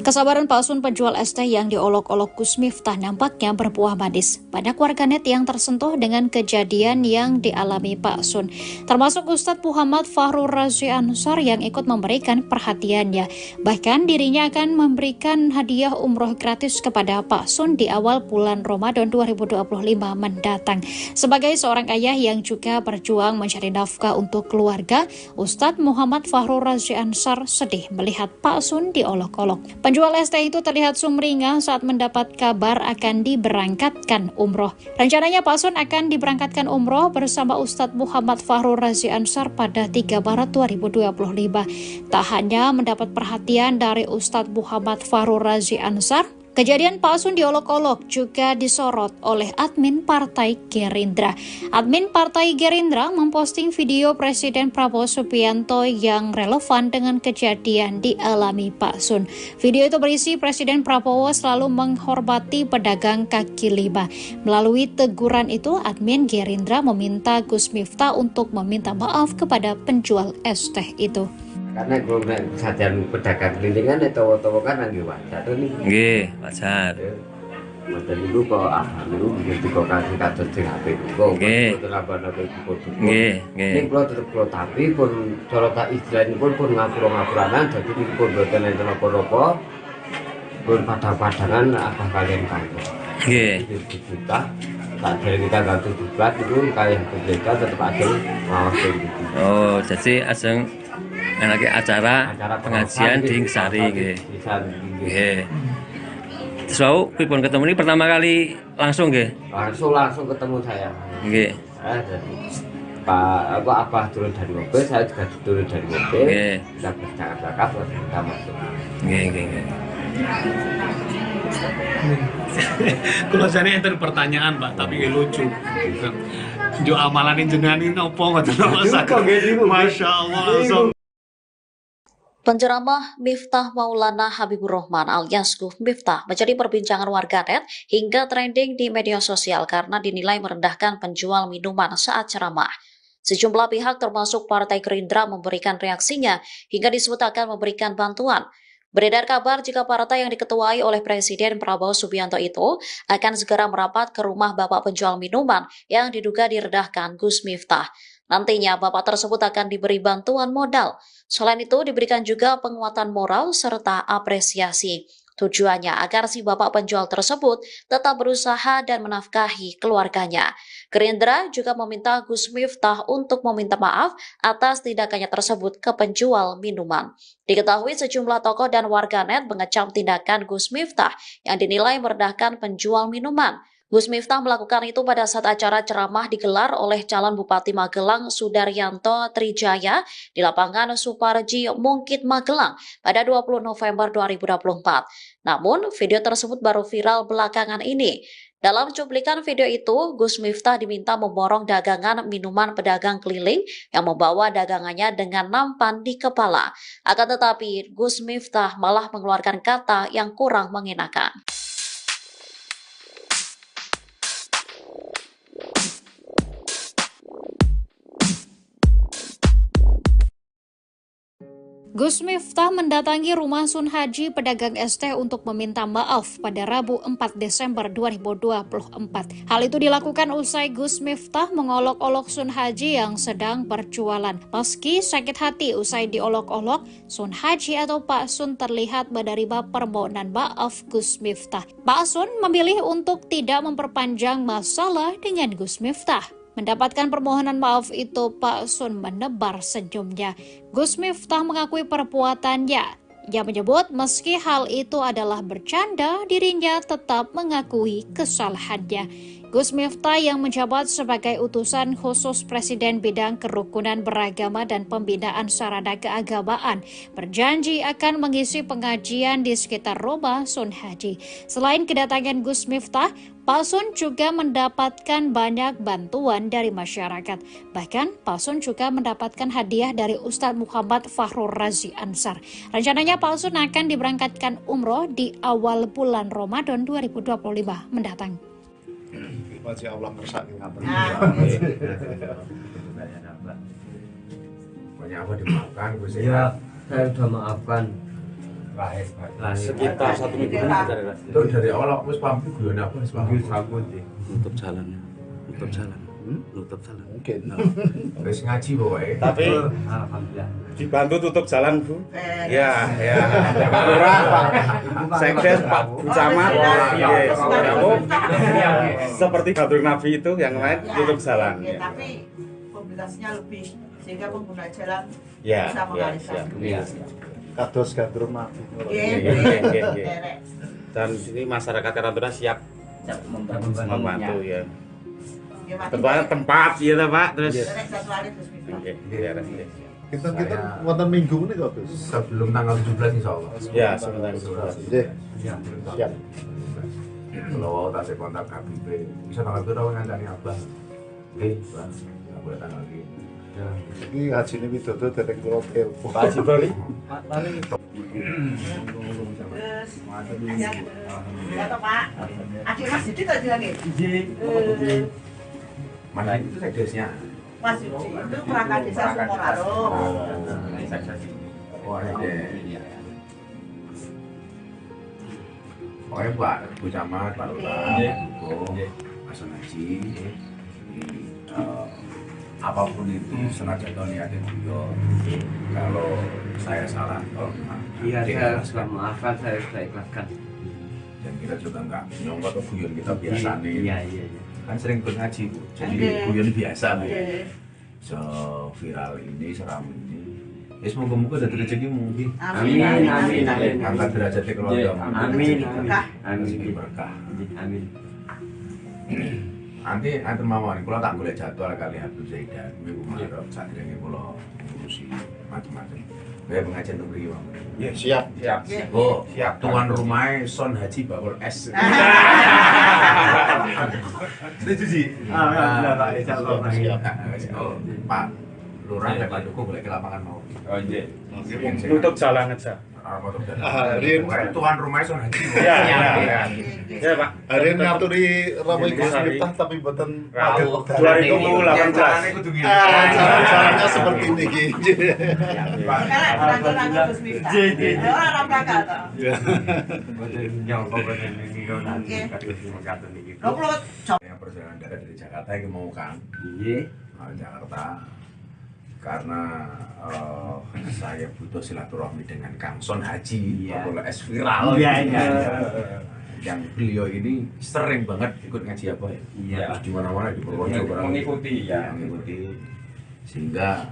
Kesabaran palsun penjual es teh yang diolok-olok Gus Miftah nampaknya berbuah manis. Banyak warganet yang tersentuh dengan kejadian yang dialami Pak Sun, termasuk Ustadz Muhammad Fahrur Razi Ansar yang ikut memberikan perhatiannya. Bahkan dirinya akan memberikan hadiah umroh gratis kepada Pak Sun di awal bulan Ramadan 2025 mendatang. Sebagai seorang ayah yang juga berjuang mencari nafkah untuk keluarga, Ustadz Muhammad Fahrur Razi Ansar sedih melihat Pak Sun diolok-olok. Penjual es teh itu terlihat sumringah saat mendapat kabar akan diberangkatkan umroh. Rencananya Pak Sun akan diberangkatkan umroh bersama Ustadz Muhammad Fahrur Razi Ansar pada 3 Maret 2025. Tak hanya mendapat perhatian dari Ustadz Muhammad Fahrur Razi Ansar, kejadian Pak Sun diolok-olok juga disorot oleh admin Partai Gerindra. Admin Partai Gerindra memposting video Presiden Prabowo Subianto yang relevan dengan kejadian dialami Pak Sun. Video itu berisi Presiden Prabowo selalu menghormati pedagang kaki lima. Melalui teguran itu, admin Gerindra meminta Gus Miftah untuk meminta maaf kepada penjual es teh itu. Karena kalau sajian pedagang kelilingan itu kan lagi wajar nih. Nggih, wajar. Wajar itu kok itu begitu kok kasih kados sing apik kok. Nggih. Nggih, nggih. Ning kula tetep kula tapi pun cara tak istilahipun pun ngapura-ngapuranan dadi pun boten enten apa-apa. Pun padha-padangan apa kalian kantor. Nggih. Kita tak dari kita ganti diblat itu kayak kita tetap ada mawas gitu. Oh, jadi aseng lagi acara pengajian di Sari nggih. Nggih. Terus pripun ketemu ini pertama kali langsung nggih? Langsung ketemu saya. Nggih. Jadi Pak Abah turun dari mobil, saya juga turun dari mobil. Nggih. Kita bercakap-cakap terus kita masuk. Nggih, nggih. Kalau saya enten pertanyaan Pak, tapi lucu. Jo amalan jenengan ini opo ngoten Masya Allah langsung. Penceramah Miftah Maulana Habibur Rahman alias Gus Miftah menjadi perbincangan warganet hingga trending di media sosial karena dinilai merendahkan penjual minuman saat ceramah. Sejumlah pihak termasuk Partai Gerindra memberikan reaksinya hingga disebut akan memberikan bantuan. Beredar kabar jika partai yang diketuai oleh Presiden Prabowo Subianto itu akan segera merapat ke rumah bapak penjual minuman yang diduga direndahkan Gus Miftah. Nantinya bapak tersebut akan diberi bantuan modal. Selain itu diberikan juga penguatan moral serta apresiasi. Tujuannya agar si bapak penjual tersebut tetap berusaha dan menafkahi keluarganya. Gerindra juga meminta Gus Miftah untuk meminta maaf atas tindakannya tersebut ke penjual minuman. Diketahui sejumlah tokoh dan warganet mengecam tindakan Gus Miftah yang dinilai merendahkan penjual minuman. Gus Miftah melakukan itu pada saat acara ceramah digelar oleh calon Bupati Magelang Sudaryanto Trijaya di lapangan Suparji Mungkit Magelang pada 20 November 2024. Namun, video tersebut baru viral belakangan ini. Dalam cuplikan video itu, Gus Miftah diminta memborong dagangan minuman pedagang keliling yang membawa dagangannya dengan nampan di kepala. Akan tetapi, Gus Miftah malah mengeluarkan kata yang kurang mengenakan. Gus Miftah mendatangi rumah Sun Haji pedagang es teh untuk meminta maaf pada Rabu 4 Desember 2024. Hal itu dilakukan usai Gus Miftah mengolok-olok Sun Haji yang sedang berjualan. Meski sakit hati usai diolok-olok, Sun Haji atau Pak Sun terlihat menerima permohonan maaf Gus Miftah. Pak Sun memilih untuk tidak memperpanjang masalah dengan Gus Miftah. Mendapatkan permohonan maaf itu, Pak Sun menebar senyumnya. Gus Miftah mengakui perbuatannya. Ia menyebut meski hal itu adalah bercanda, dirinya tetap mengakui kesalahannya. Gus Miftah yang menjabat sebagai utusan khusus Presiden bidang kerukunan beragama dan pembinaan sarana keagamaan berjanji akan mengisi pengajian di sekitar rumah Sun Haji. Selain kedatangan Gus Miftah, Pak Sun juga mendapatkan banyak bantuan dari masyarakat. Bahkan Pak Sun juga mendapatkan hadiah dari Ustadz Muhammad Fahrur Razi Ansar. Rencananya Pak Sun akan diberangkatkan umroh di awal bulan Ramadan 2025 mendatang. Masih Allah kersani ngaten. Banyak apa dimaafkan, Gus Ya, saya sudah maafkan. Sekitar 1 minggu itu dari awal aku paham itu gue apa nutup jalan, nutup jalan. Mungkin. Wis ngaji pokoknya. Tapi Alhamdulillah. dibantu tutup jalan, Bu. Ya. Pak Lurah, Pak Sekdes, Pak Camat. Seperti Batur Nabi itu yang lain tutup jalan. Tapi mobilitasnya lebih sehingga pengguna jalan Ya, bisa mengalihkan. Kados gandrung mati. Dan ini masyarakat Karantuna siap membantu ya. Tempat ya Pak, terus Kita wonten minggu ini kok, Gus. Sebelum tanggal 17 insyaallah. Ya, sebelum tanggal 17. Nggih. Siap. Kalau tak kontak KBP, bisa tanggal itu rawan ngancani Abah. Oke, Bang. Aku tanggal ini. Iki hajine Widodo dereng kula telepon. Pak Haji Bali. Ya toh Pak. Adik Mas Didi tadi lagi. Mana itu sekdesnya? Mas Didi itu perangkat desa Sumoraro. Oh, ada. Pokoknya Pak, Bu Camat, Pak Lurah, Pak Sun Haji, apapun itu senajan niatnya beliau. Kalau saya salah, tolong maaf. Iya, saya sudah maafkan, saya sudah ikhlaskan. Dan kita juga nggak nyongkot ke guyon kita biasa nih. Iya. Kan sering ngaji, Bu. Jadi guyon biasa Bu. So viral ini, seram ini. Ya semoga-moga ada rezekimu. Amin. Angkat derajatnya keluarga. Amin. Berkah. Amin. Nanti antar mawon, kalau tak boleh jadwal kali Habib Zaidan, minggu Maret, saat ini kalau ngurusi macam-macam. Kayak pengajian untuk beri Bang. Ya, siap. Oh, siap. Tuan rumahnya Son Haji Bakul S. Setuju sih. Alhamdulillah, insyaallah. Oh, Pak Lurah dan Pak Duku boleh ke lapangan mau. Oh iya. Tutup jalan aja. Tuan rumahnya Son Haji. Ya Pak. Hari ini ngaturi ramai Gus Miftah tapi mboten paget. 2018. Jalan-jalannya seperti ini iki. Yang perjalanan dari Jakarta yang mau kan? Jakarta. Karena saya butuh silaturahmi dengan Kang Son Haji, Bakul S viral. Yang beliau ini sering banget ikut ngaji apa ya? Terus di mana-mana di Purworejo mengikuti sehingga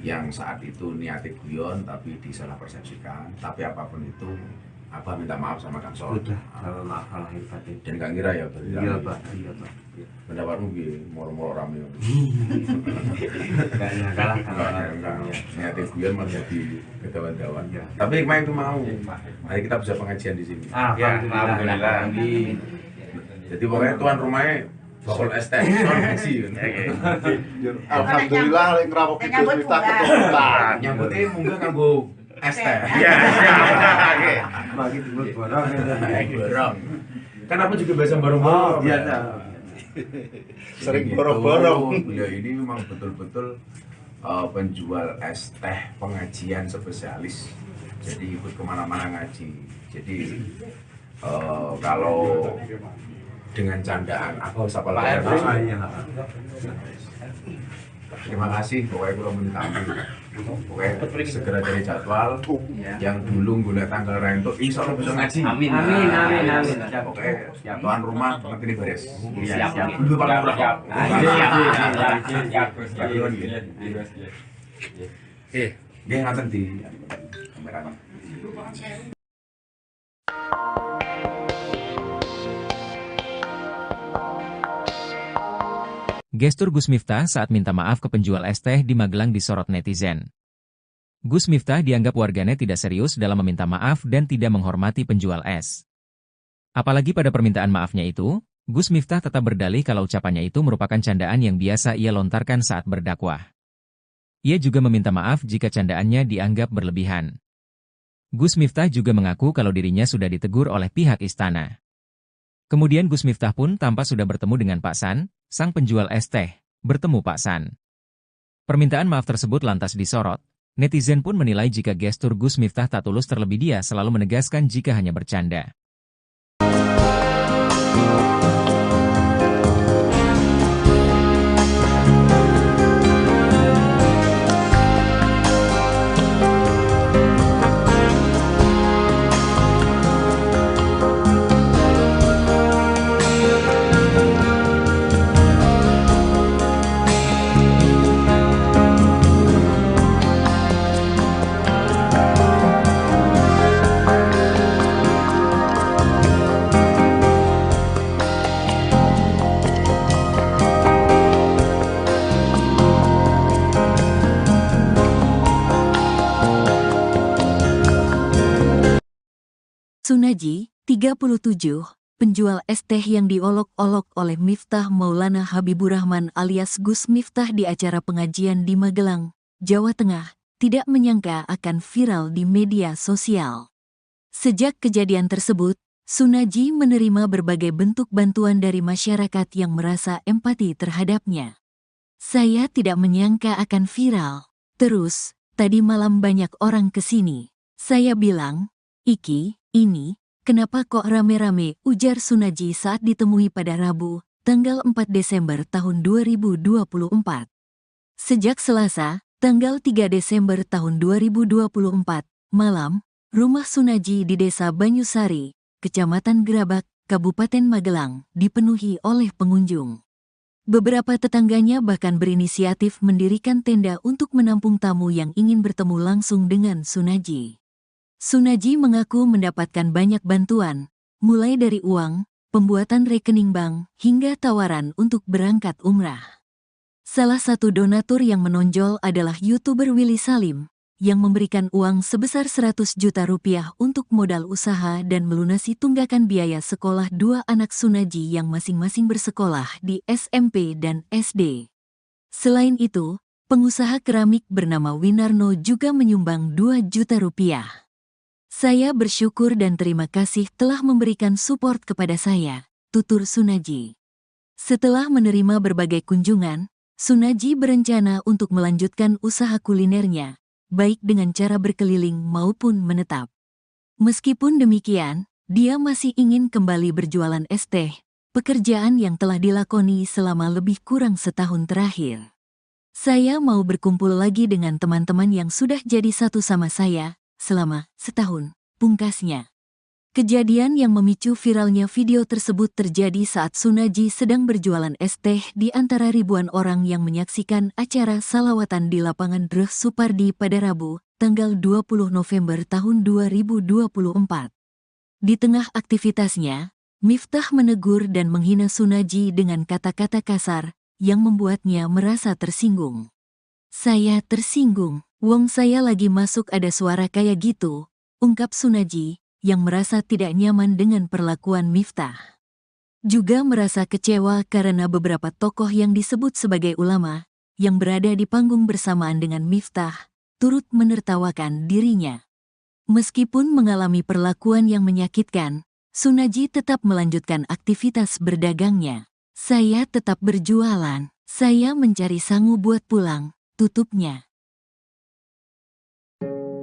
yang saat itu niatnya guyon tapi disalah persepsikan. Tapi apapun itu, Abah minta maaf sama Kang Son. Sudah, kalau maaf lahir batin. Dan gak ngira ya, Iya Pak. pendapatmu gini, moro-moro rame. Kayaknya kalah kalau niatnya guyon malah jadi kedawan-dawan. Tapi main itu mau. Mari kita bisa pengajian di sini. Alhamdulillah. Jadi pokoknya tuan rumahnya Bakul ST Son Haji. Alhamdulillah lek ngrawuhi Gus Miftah keturunan. Nyambutnya munggah kanggo ST. Iya. Bagi dulu borong. Borong. Kan aku juga biasa borong-borong. Biasa. Sering borong-borong. Beliau ini memang betul-betul penjual es teh pengajian spesialis. Jadi ikut kemana-mana ngaji. Jadi kalau dengan candaan aku siapa lagi? Terima kasih, pokoknya kalau menitamu. Pokoknya segera cari jadwal. Yang dulu gula tanggal rentuk, insya Allah bisa ngaji. Amin. Pokoknya tuan rumah nanti ini beres. Siap. Dulu paling murah. Siap. Dia ngaten di gambaran. Gestur Gus Miftah saat minta maaf ke penjual es teh di Magelang disorot netizen. Gus Miftah dianggap warganet tidak serius dalam meminta maaf dan tidak menghormati penjual es. Apalagi pada permintaan maafnya itu, Gus Miftah tetap berdalih kalau ucapannya itu merupakan candaan yang biasa ia lontarkan saat berdakwah. Ia juga meminta maaf jika candaannya dianggap berlebihan. Gus Miftah juga mengaku kalau dirinya sudah ditegur oleh pihak istana. Kemudian Gus Miftah pun tampak sudah bertemu dengan Pak San, sang penjual es teh, bertemu Pak San. Permintaan maaf tersebut lantas disorot. Netizen pun menilai jika gestur Gus Miftah tak tulus, terlebih dia selalu menegaskan jika hanya bercanda. Sunaji, 37, penjual es teh yang diolok-olok oleh Miftah Maulana Habiburrahman alias Gus Miftah di acara pengajian di Magelang, Jawa Tengah, tidak menyangka akan viral di media sosial. Sejak kejadian tersebut, Sunaji menerima berbagai bentuk bantuan dari masyarakat yang merasa empati terhadapnya. Saya tidak menyangka akan viral. Terus, tadi malam banyak orang kesini. Saya bilang, "Iki, ini, kenapa kok rame-rame?" ujar Sunaji saat ditemui pada Rabu, tanggal 4 Desember tahun 2024. Sejak Selasa, tanggal 3 Desember tahun 2024, malam, rumah Sunaji di Desa Banyusari, Kecamatan Gerabak, Kabupaten Magelang, dipenuhi oleh pengunjung. Beberapa tetangganya bahkan berinisiatif mendirikan tenda untuk menampung tamu yang ingin bertemu langsung dengan Sunaji. Sunaji mengaku mendapatkan banyak bantuan, mulai dari uang, pembuatan rekening bank, hingga tawaran untuk berangkat umrah. Salah satu donatur yang menonjol adalah YouTuber Willy Salim, yang memberikan uang sebesar 100 juta rupiah untuk modal usaha dan melunasi tunggakan biaya sekolah dua anak Sunaji yang masing-masing bersekolah di SMP dan SD. Selain itu, pengusaha keramik bernama Winarno juga menyumbang 2 juta rupiah. "Saya bersyukur dan terima kasih telah memberikan support kepada saya," tutur Sunaji. Setelah menerima berbagai kunjungan, Sunaji berencana untuk melanjutkan usaha kulinernya, baik dengan cara berkeliling maupun menetap. Meskipun demikian, dia masih ingin kembali berjualan es teh, pekerjaan yang telah dilakoni selama lebih kurang setahun terakhir. "Saya mau berkumpul lagi dengan teman-teman yang sudah jadi satu sama saya selama setahun," pungkasnya. Kejadian yang memicu viralnya video tersebut terjadi saat Sunaji sedang berjualan es teh di antara ribuan orang yang menyaksikan acara salawatan di lapangan Dreh Supardi pada Rabu, tanggal 20 November tahun 2024. Di tengah aktivitasnya, Miftah menegur dan menghina Sunaji dengan kata-kata kasar yang membuatnya merasa tersinggung. "Saya tersinggung, wong saya lagi masuk ada suara kayak gitu," ungkap Sunaji, yang merasa tidak nyaman dengan perlakuan Miftah. Juga merasa kecewa karena beberapa tokoh yang disebut sebagai ulama, yang berada di panggung bersamaan dengan Miftah, turut menertawakan dirinya. Meskipun mengalami perlakuan yang menyakitkan, Sunaji tetap melanjutkan aktivitas berdagangnya. "Saya tetap berjualan, saya mencari sangu buat pulang," tutupnya.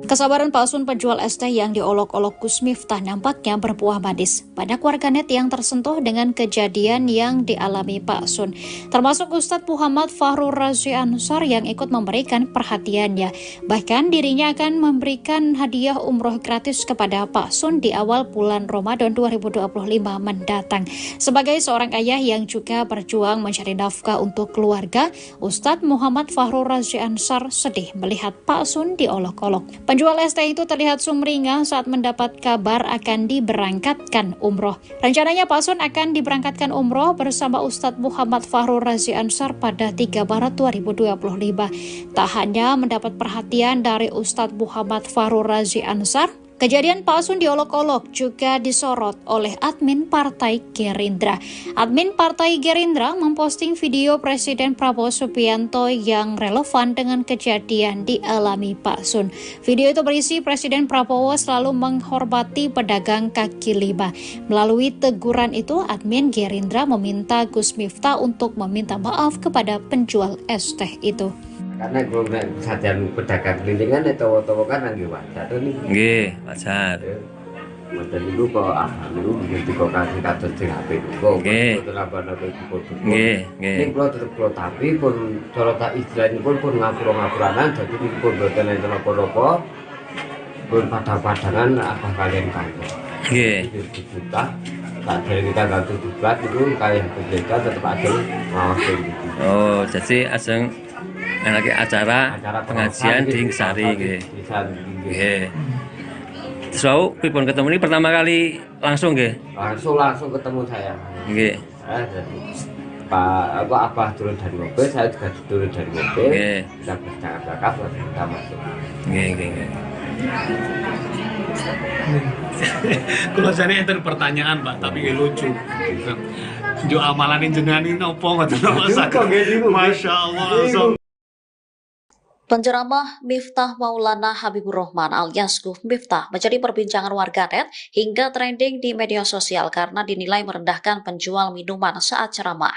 Kesabaran palsun penjual es teh yang diolok-olok Gus Miftah nampaknya berbuah manis. Banyak warganet yang tersentuh dengan kejadian yang dialami Pak Sun, termasuk Ustadz Muhammad Fahrur Razi Ansor yang ikut memberikan perhatiannya. Bahkan dirinya akan memberikan hadiah umroh gratis kepada Pak Sun di awal bulan Ramadan 2025 mendatang. Sebagai seorang ayah yang juga berjuang mencari nafkah untuk keluarga, Ustadz Muhammad Fahrur Razi Ansor sedih melihat Pak Sun diolok-olok. Penjual es teh itu terlihat sumringah saat mendapat kabar akan diberangkatkan umroh. Rencananya Pak Sun akan diberangkatkan umroh bersama Ustadz Muhammad Fahrur Razi Ansar pada 3 Maret 2025. Tak hanya mendapat perhatian dari Ustadz Muhammad Fahrur Razi Ansar, kejadian Pak Sun diolok-olok juga disorot oleh admin Partai Gerindra. Admin Partai Gerindra memposting video Presiden Prabowo Subianto yang relevan dengan kejadian dialami Pak Sun. Video itu berisi Presiden Prabowo selalu menghormati pedagang kaki lima. Melalui teguran itu, admin Gerindra meminta Gus Miftah untuk meminta maaf kepada penjual es teh itu. Karena gue sajian pedagang kelilingan itu kan lagi wajar nih. Nggih, wajar. Wajar itu kok dulu begitu kok kasih kados di HP kok. Nggih. Nggih, nggih. Ini kalau tetap kalau tapi pun kalau tak istilahnya pun ngapura-ngapuranan jadi pun boten enten apa-apa. Pun pada-padangan apa kalian kantor. Nggih. Juta tak dari kita tanggal 17 itu kayak berbeda tetap ada ngawasin gitu. Oh, jadi ajeng lagi acara pengajian di Sari nggih. Nggih. So, pripun ketemu ini pertama kali langsung nggih? Langsung ketemu saya. Nggih. Pak Abah turun dari mobil, saya juga turun dari mobil. Nggih. Kita bercakap-cakap lalu kita masuk. Nggih, nggih. Kalau saya enten pertanyaan Pak, tapi lucu. Jo amalan jenengan ini opo ngoten Masya Allah. Penceramah Miftah Maulana Habibur Rahman alias Gus Miftah menjadi perbincangan warganet hingga trending di media sosial karena dinilai merendahkan penjual minuman saat ceramah.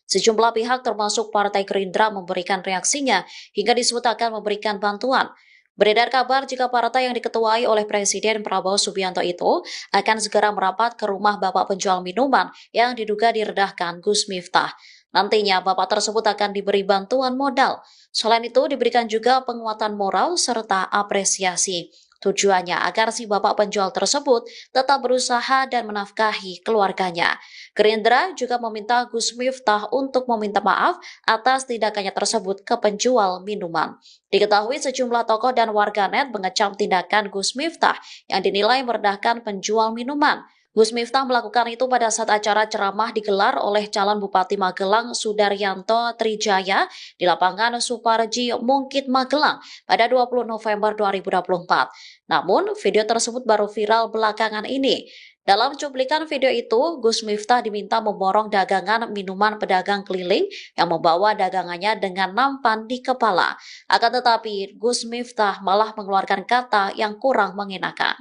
Sejumlah pihak termasuk Partai Gerindra memberikan reaksinya hingga disebut akan memberikan bantuan. Beredar kabar jika partai yang diketuai oleh Presiden Prabowo Subianto itu akan segera merapat ke rumah bapak penjual minuman yang diduga direndahkan Gus Miftah. Nantinya bapak tersebut akan diberi bantuan modal. Selain itu diberikan juga penguatan moral serta apresiasi. Tujuannya agar si bapak penjual tersebut tetap berusaha dan menafkahi keluarganya. Gerindra juga meminta Gus Miftah untuk meminta maaf atas tindakannya tersebut ke penjual minuman. Diketahui sejumlah tokoh dan warganet mengecam tindakan Gus Miftah yang dinilai merendahkan penjual minuman. Gus Miftah melakukan itu pada saat acara ceramah digelar oleh calon Bupati Magelang Sudaryanto Trijaya di lapangan Suparji Mungkit Magelang pada 20 November 2024. Namun, video tersebut baru viral belakangan ini. Dalam cuplikan video itu, Gus Miftah diminta memborong dagangan minuman pedagang keliling yang membawa dagangannya dengan nampan di kepala. Akan tetapi, Gus Miftah malah mengeluarkan kata yang kurang mengenakan.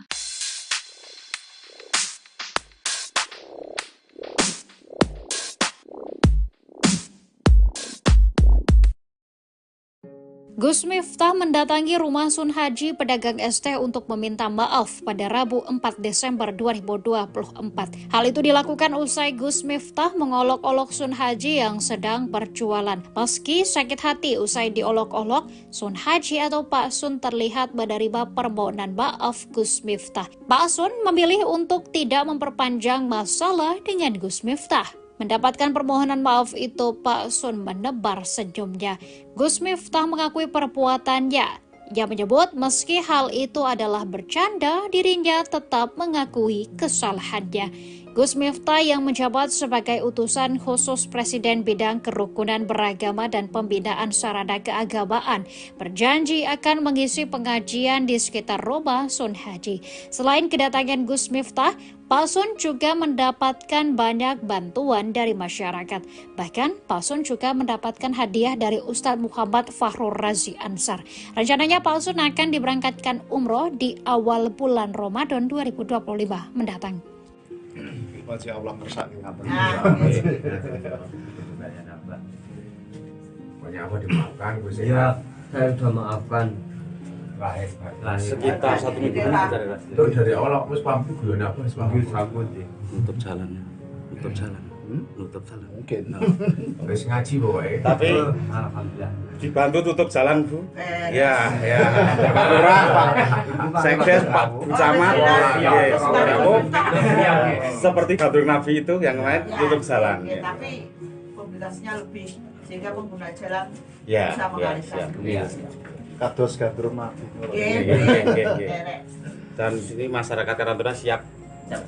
Gus Miftah mendatangi rumah Sun Haji pedagang es teh untuk meminta maaf pada Rabu 4 Desember 2024. Hal itu dilakukan usai Gus Miftah mengolok-olok Sun Haji yang sedang berjualan. Meski sakit hati usai diolok-olok, Sun Haji atau Pak Sun terlihat menerima permohonan maaf Gus Miftah. Pak Sun memilih untuk tidak memperpanjang masalah dengan Gus Miftah. Mendapatkan permohonan maaf itu, Pak Sun menebar senyumnya. Gus Miftah mengakui perbuatannya. Ia menyebut meski hal itu adalah bercanda, dirinya tetap mengakui kesalahannya. Gus Miftah yang menjabat sebagai utusan khusus Presiden bidang kerukunan beragama dan pembinaan sarana keagamaan berjanji akan mengisi pengajian di sekitar rumah Sun Haji. Selain kedatangan Gus Miftah, Pak Sun juga mendapatkan banyak bantuan dari masyarakat. Bahkan Pak Sun juga mendapatkan hadiah dari Ustadz Muhammad Fahrur Razi Ansar. Rencananya Pak Sun akan diberangkatkan umroh di awal bulan Ramadan 2025 mendatang. Masya Allah kersake ngaten. Pokoknya apa dimaafkan Gus ya. Iya, saya sudah maafkan. Sekitar 1 minggu Itu dari awal wis pamit guyon apa wis pamit. Sambut nutup jalan. Nutup jalan. Nutup jalan. Mungkin. Wis ngaji pokoke. Tapi Alhamdulillah. dibantu tutup jalan Bu. Ya. Lurah Pak. Sekdes Pak Camat. Seperti Gadur Nabi itu yang lain tutup jalan. Tapi mobilitasnya lebih sehingga pengguna jalan Ya, bisa mengalihkan. ya. kados gandrung nabi. Dan ini masyarakat Karantuna siap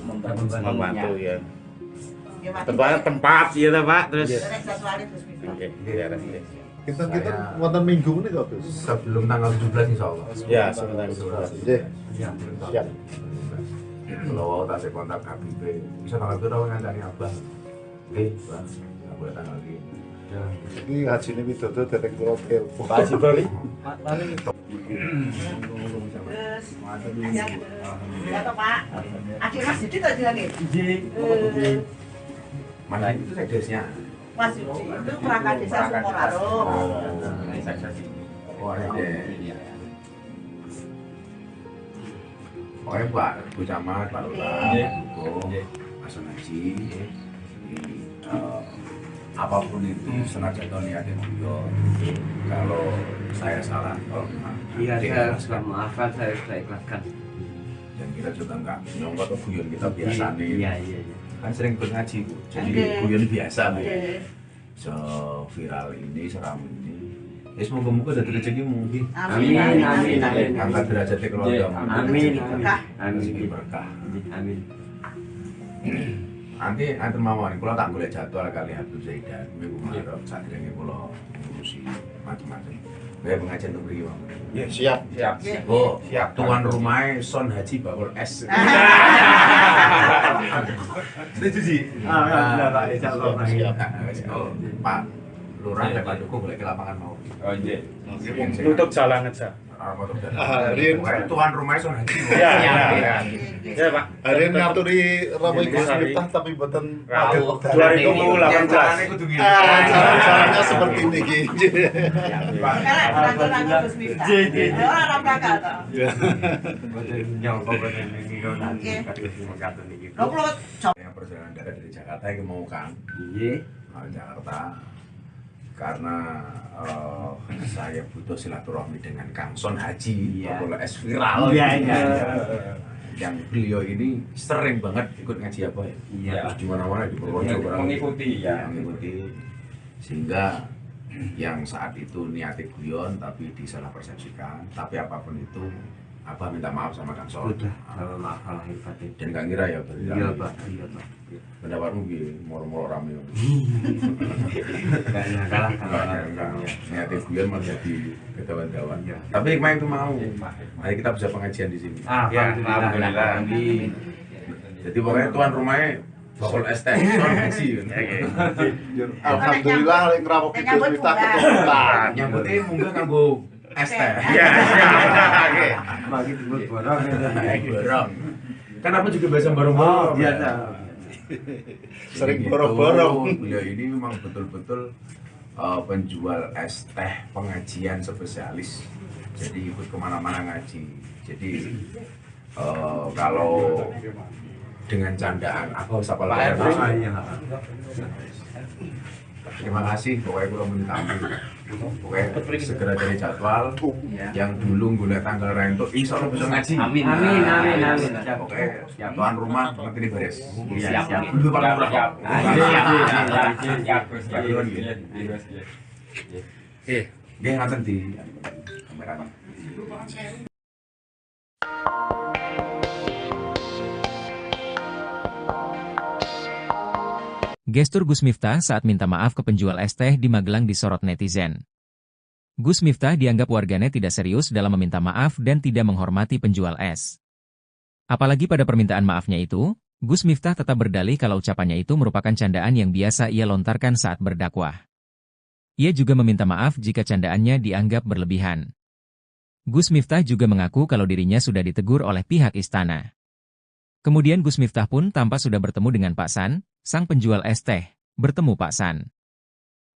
membantu ya. Tempat ya Pak, terus oke, Kita wonten minggu ini kok, Gus. Sebelum tanggal 17 insyaallah. Ya, sebelum tanggal 17. Nggih. Siap. Kalau tak saya kontak KBP, bisa tanggal berapa ngancani Abah? Oke, Bang. Nggak boleh tanggal ini. Ini haji ini widodo derek kula telepon. Pak Haji Bali. Ya toh Pak. Akhir Mas Didi tadi lagi. Mana itu sekdesnya? Mas Didi itu perangkat desa Sukolaro. Oh, ada. Pokoknya Pak Bu Camat, Pak Lurah, Mas Haji, apapun itu senajan niatnya guyon. Kalau saya salah, Iya, saya sudah maafkan, saya sudah ikhlaskan. Dan kita juga nggak nyongkot ke guyon kita biasa nih. Iya. Kan sering ngaji Bu, jadi guyon biasa Bu. So viral ini, seram ini. Ya semoga-moga dari rezekimu. Amin. Angkat derajat keluarga. Amin. Rezeki berkah. Amin. Nanti mawon kalau tak boleh jadwal kali Habib Zaidan, minggu Maret saat ini kalau ngurusi macam-macam. Kayak pengajian untuk beri Bang. Ya, siap. Oh, siap. Tuan rumahnya Son Haji Bakul S. Setuju sih. Pak, insyaallah. Siap. Pak Lurah dan Pak Duku boleh ke lapangan mau. Oh iya. Tutup jalan aja. Tuan rumahnya Son Haji. Ya Pak. Hari ini ngaturi Ramai Gus Miftah tapi mboten pagel wekdal. 2018. Caranya seperti ini iki. Yang perjalanan dari Jakarta yang mau Kang. Jakarta. Karena saya butuh silaturahmi dengan Kang Son Haji, Bakul S viral. Yang beliau ini sering banget ikut ngaji apa ya? Iya. Di mana-mana di Purworejo mengikuti ya. Mengikuti sehingga yang saat itu niatnya guyon tapi disalah persepsikan. Tapi apapun itu, Abah minta maaf sama Kang Son. Sudah, maaf lahir batin. Dan Kang Ira ya berarti. Iya Pak. Pendapatmu gini, moro-moro rame. Kayaknya kalah Niatnya guyon malah jadi ketahuan-tahuan. Tapi hikmah itu mau. Mari kita bisa pengajian di sini. Alhamdulillah. Jadi pokoknya tuan rumahnya Bakul ST Son Haji. Alhamdulillah lek ngrawuhi Gus Miftah keturunan. Nyambutnya mungkin nganggo ST. Iya, oke. Bagi disebut borong. Borong. Kan aku juga biasa borong-borong. Biasa. Sering borong-borong. Beliau ini memang betul-betul penjual es teh pengajian spesialis. Jadi ikut kemana-mana ngaji. Jadi kalau dengan candaan aku siapa lahir. Terima kasih, pokoknya gue minta ampun. Pokoknya segera dari jadwal yang dulu gue tanggal rento, insya Allah bisa ngaji. Amin. Pokoknya tuan rumah ngerti ini beres. Siap. Dulu Pak Lurah. Dia ngaten di kamera. Gestur Gus Miftah saat minta maaf ke penjual es teh di Magelang disorot netizen. Gus Miftah dianggap warganet tidak serius dalam meminta maaf dan tidak menghormati penjual es. Apalagi pada permintaan maafnya itu, Gus Miftah tetap berdalih kalau ucapannya itu merupakan candaan yang biasa ia lontarkan saat berdakwah. Ia juga meminta maaf jika candaannya dianggap berlebihan. Gus Miftah juga mengaku kalau dirinya sudah ditegur oleh pihak istana. Kemudian Gus Miftah pun tampak sudah bertemu dengan Pak San, sang penjual es teh, bertemu Pak San.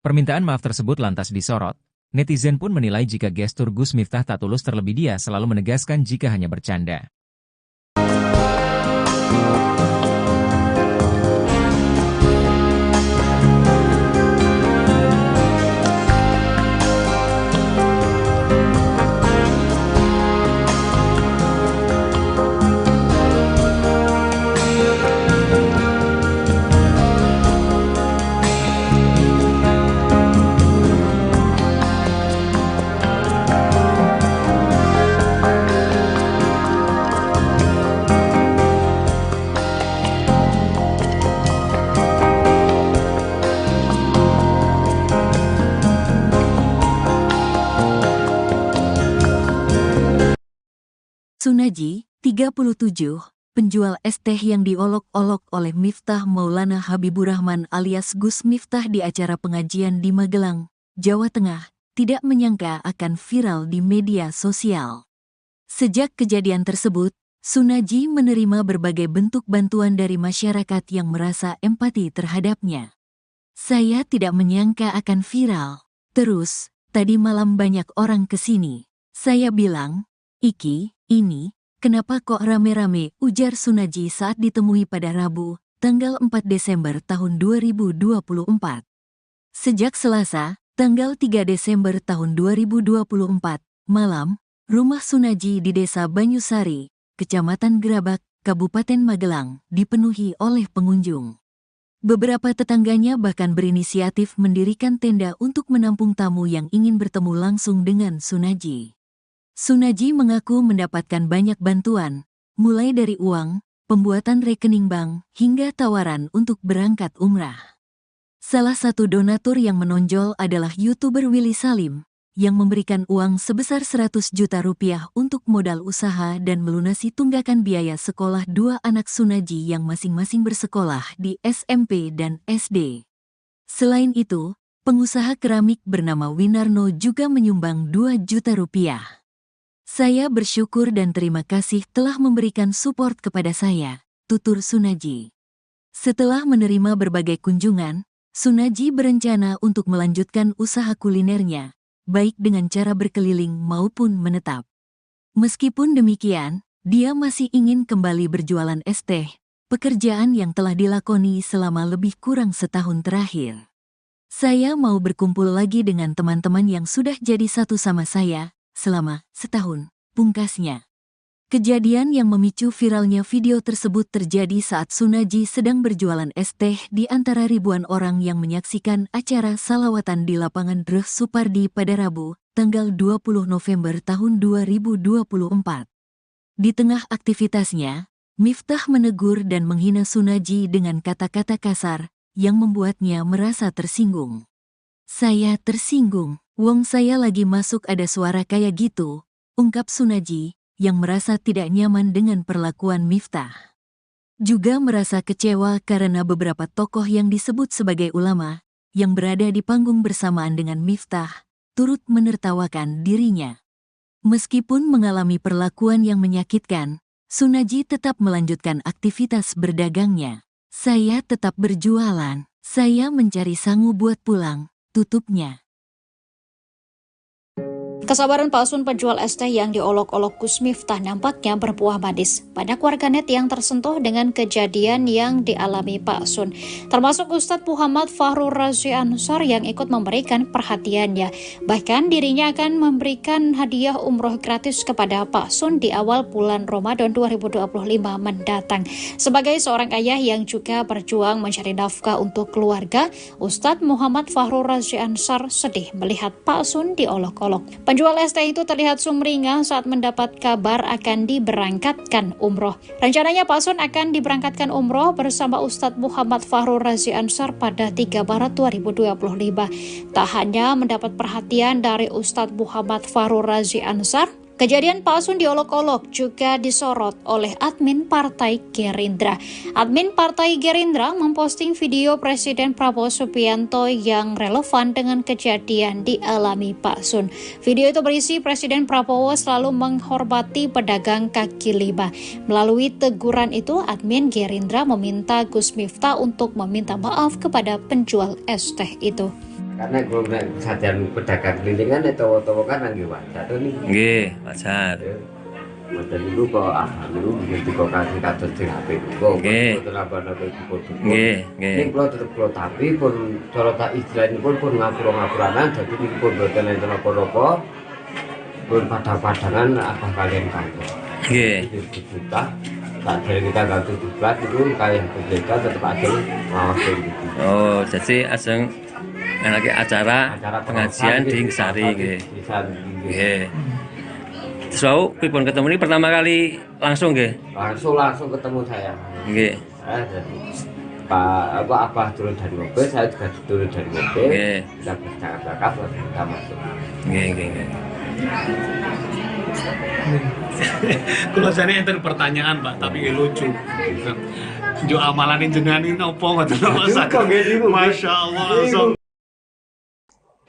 Permintaan maaf tersebut lantas disorot. Netizen pun menilai jika gestur Gus Miftah tak tulus, terlebih dia selalu menegaskan jika hanya bercanda. Sunaji, 37, penjual es teh yang diolok-olok oleh Miftah Maulana Habibur Rahman alias Gus Miftah di acara pengajian di Magelang, Jawa Tengah, tidak menyangka akan viral di media sosial. Sejak kejadian tersebut, Sunaji menerima berbagai bentuk bantuan dari masyarakat yang merasa empati terhadapnya. Saya tidak menyangka akan viral. Terus, tadi malam banyak orang kesini. Saya bilang, "Iki, ini, kenapa kok rame-rame?" ujar Sunaji saat ditemui pada Rabu, tanggal 4 Desember tahun 2024. Sejak Selasa, tanggal 3 Desember tahun 2024, malam, rumah Sunaji di Desa Banyusari, Kecamatan Gerabak, Kabupaten Magelang, dipenuhi oleh pengunjung. Beberapa tetangganya bahkan berinisiatif mendirikan tenda untuk menampung tamu yang ingin bertemu langsung dengan Sunaji. Sunaji mengaku mendapatkan banyak bantuan, mulai dari uang, pembuatan rekening bank, hingga tawaran untuk berangkat umrah. Salah satu donatur yang menonjol adalah YouTuber Willy Salim, yang memberikan uang sebesar 100 juta rupiah untuk modal usaha dan melunasi tunggakan biaya sekolah dua anak Sunaji yang masing-masing bersekolah di SMP dan SD. Selain itu, pengusaha keramik bernama Winarno juga menyumbang 2 juta rupiah. "Saya bersyukur dan terima kasih telah memberikan support kepada saya," tutur Sunaji. Setelah menerima berbagai kunjungan, Sunaji berencana untuk melanjutkan usaha kulinernya, baik dengan cara berkeliling maupun menetap. Meskipun demikian, dia masih ingin kembali berjualan es teh, pekerjaan yang telah dilakoni selama lebih kurang setahun terakhir. "Saya mau berkumpul lagi dengan teman-teman yang sudah jadi satu sama saya selama setahun," pungkasnya. Kejadian yang memicu viralnya video tersebut terjadi saat Sunaji sedang berjualan es teh di antara ribuan orang yang menyaksikan acara salawatan di lapangan Dreh Supardi pada Rabu, tanggal 20 November tahun 2024. Di tengah aktivitasnya, Miftah menegur dan menghina Sunaji dengan kata-kata kasar yang membuatnya merasa tersinggung. "Saya tersinggung, wong saya lagi masuk ada suara kayak gitu," ungkap Sunaji, yang merasa tidak nyaman dengan perlakuan Miftah. Juga merasa kecewa karena beberapa tokoh yang disebut sebagai ulama, yang berada di panggung bersamaan dengan Miftah, turut menertawakan dirinya. Meskipun mengalami perlakuan yang menyakitkan, Sunaji tetap melanjutkan aktivitas berdagangnya. "Saya tetap berjualan, saya mencari sangu buat pulang," tutupnya. Kesabaran palsun penjual es teh yang diolok-olok Gus Miftah nampaknya berbuah manis. Banyak warganet yang tersentuh dengan kejadian yang dialami Pak Sun, termasuk Ustadz Muhammad Fahrur Razi Ansar yang ikut memberikan perhatiannya. Bahkan dirinya akan memberikan hadiah umroh gratis kepada Pak Sun di awal bulan Ramadan 2025 mendatang. Sebagai seorang ayah yang juga berjuang mencari nafkah untuk keluarga, Ustadz Muhammad Fahrur Razi Ansar sedih melihat Pak Sun diolok-olok. Penjual es teh itu terlihat sumringah saat mendapat kabar akan diberangkatkan umroh. Rencananya Pak Sun akan diberangkatkan umroh bersama Ustadz Muhammad Fahrur Razi Ansar pada 3 Maret 2025. Tak hanya mendapat perhatian dari Ustadz Muhammad Fahrur Razi Ansar, kejadian Pak Sun diolok-olok juga disorot oleh admin Partai Gerindra. Admin Partai Gerindra memposting video Presiden Prabowo Subianto yang relevan dengan kejadian dialami Pak Sun. Video itu berisi Presiden Prabowo selalu menghormati pedagang kaki lima. Melalui teguran itu, admin Gerindra meminta Gus Miftah untuk meminta maaf kepada penjual es teh itu. Karena kalau sajian pedagang kelilingan itu kan lagi wajar nih. Nggih, wajar. Model itu kok dulu begitu kok kasih kados sing HP kok. Nggih. Nggih, nggih. Ning kula tetep kula tapi pun cara tak istilahnya pun ngapura-ngapuranan dadi niki pun boten enten apa-apa. Pun padha-padangan apa kalian kantor. Nggih. Kita tak dari kita ganti diklat itu kayak berbeda tetap ada ngawasi gitu. Oh, jadi aseng lagi acara pengajian di Sari nggih. Nggih. Terus pripun ketemu ini pertama kali langsung nggih? Langsung ketemu saya. Nggih. Jadi Pak Abah turun dari mobil, saya juga turun dari mobil. Nggih. Kita bercakap-cakap kita masuk. Nggih. Kalau saya enten pertanyaan Pak, tapi lucu. Jo amalan jenengan ini opo ngoten Masya Allah.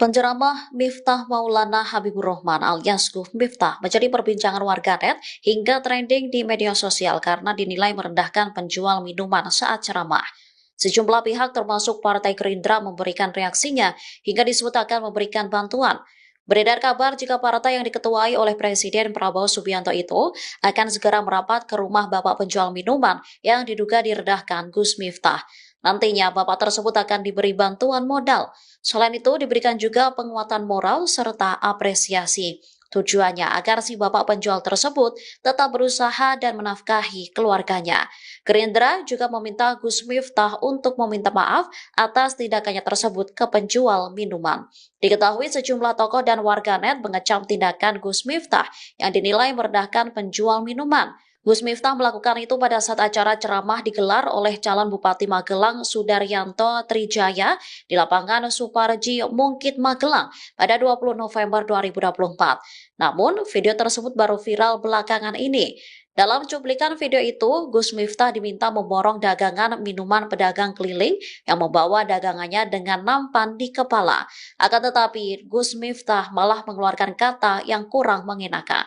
Penceramah Miftah Maulana Habibur Rahman alias Gus Miftah menjadi perbincangan warganet hingga trending di media sosial karena dinilai merendahkan penjual minuman saat ceramah. Sejumlah pihak termasuk Partai Gerindra memberikan reaksinya hingga disebut akan memberikan bantuan. Beredar kabar jika partai yang diketuai oleh Presiden Prabowo Subianto itu akan segera merapat ke rumah bapak penjual minuman yang diduga direndahkan Gus Miftah. Nantinya bapak tersebut akan diberi bantuan modal. Selain itu diberikan juga penguatan moral serta apresiasi. Tujuannya agar si bapak penjual tersebut tetap berusaha dan menafkahi keluarganya. Gerindra juga meminta Gus Miftah untuk meminta maaf atas tindakannya tersebut ke penjual minuman. Diketahui sejumlah tokoh dan warganet mengecam tindakan Gus Miftah yang dinilai merendahkan penjual minuman. Gus Miftah melakukan itu pada saat acara ceramah digelar oleh calon Bupati Magelang Sudaryanto Trijaya di lapangan Suparji Mungkit Magelang pada 20 November 2024. Namun, video tersebut baru viral belakangan ini. Dalam cuplikan video itu, Gus Miftah diminta memborong dagangan minuman pedagang keliling yang membawa dagangannya dengan nampan di kepala. Akan tetapi, Gus Miftah malah mengeluarkan kata yang kurang mengenakan.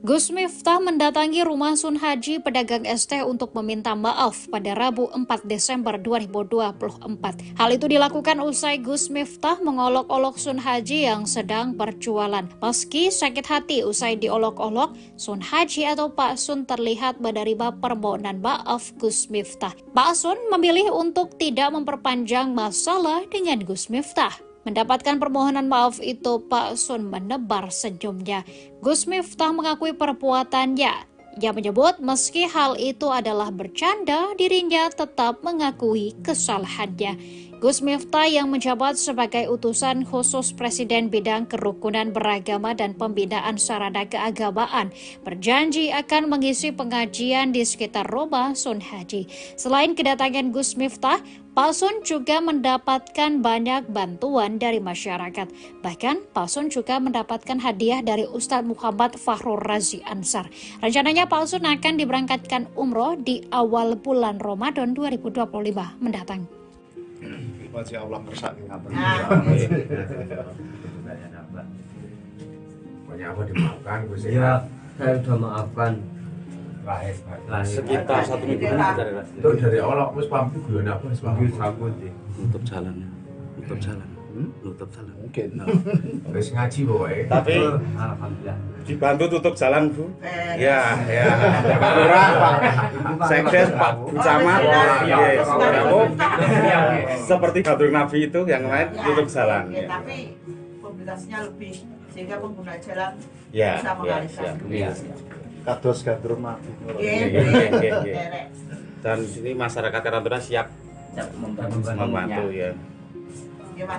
Gus Miftah mendatangi rumah Sun Haji pedagang es teh untuk meminta maaf pada Rabu 4 Desember 2024. Hal itu dilakukan usai Gus Miftah mengolok-olok Sun Haji yang sedang berjualan. Meski sakit hati usai diolok-olok, Sun Haji atau Pak Sun terlihat menerima permohonan maaf Gus Miftah. Pak Sun memilih untuk tidak memperpanjang masalah dengan Gus Miftah. Mendapatkan permohonan maaf itu, Pak Sun menebar senyumnya. Gus Miftah mengakui perbuatannya. Ia menyebut meski hal itu adalah bercanda, dirinya tetap mengakui kesalahannya. Gus Miftah yang menjabat sebagai utusan khusus Presiden bidang kerukunan beragama dan pembinaan sarana keagamaan berjanji akan mengisi pengajian di sekitar rumah Sun Haji. Selain kedatangan Gus Miftah, Pak Sun juga mendapatkan banyak bantuan dari masyarakat. Bahkan Pak Sun juga mendapatkan hadiah dari Ustadz Muhammad Fahrur Razi Ansar. Rencananya Pak Sun akan diberangkatkan umroh di awal bulan Ramadan 2025 mendatang. Masya Allah kersani ngaten. Pokoknya apa dimaafkan Gus Ya, saya sudah maafkan. Sekitar 1 minggu Itu dari awal aku pamit guyon apa wis pamit rambut nutup jalan. Mungkin. Wis ngaji pokoke. Tapi Alhamdulillah. dibantu tutup jalan Bu. Ya. Lurah, Pak. Sekdes Pak Camat. Seperti Gatur Nabi itu yang lain tutup jalan. Tapi mobilitasnya lebih sehingga pengguna jalan Ya, bisa mengalihkan. Kados gandrung mati. Dan di sini masyarakat Karantina siap membantu ya.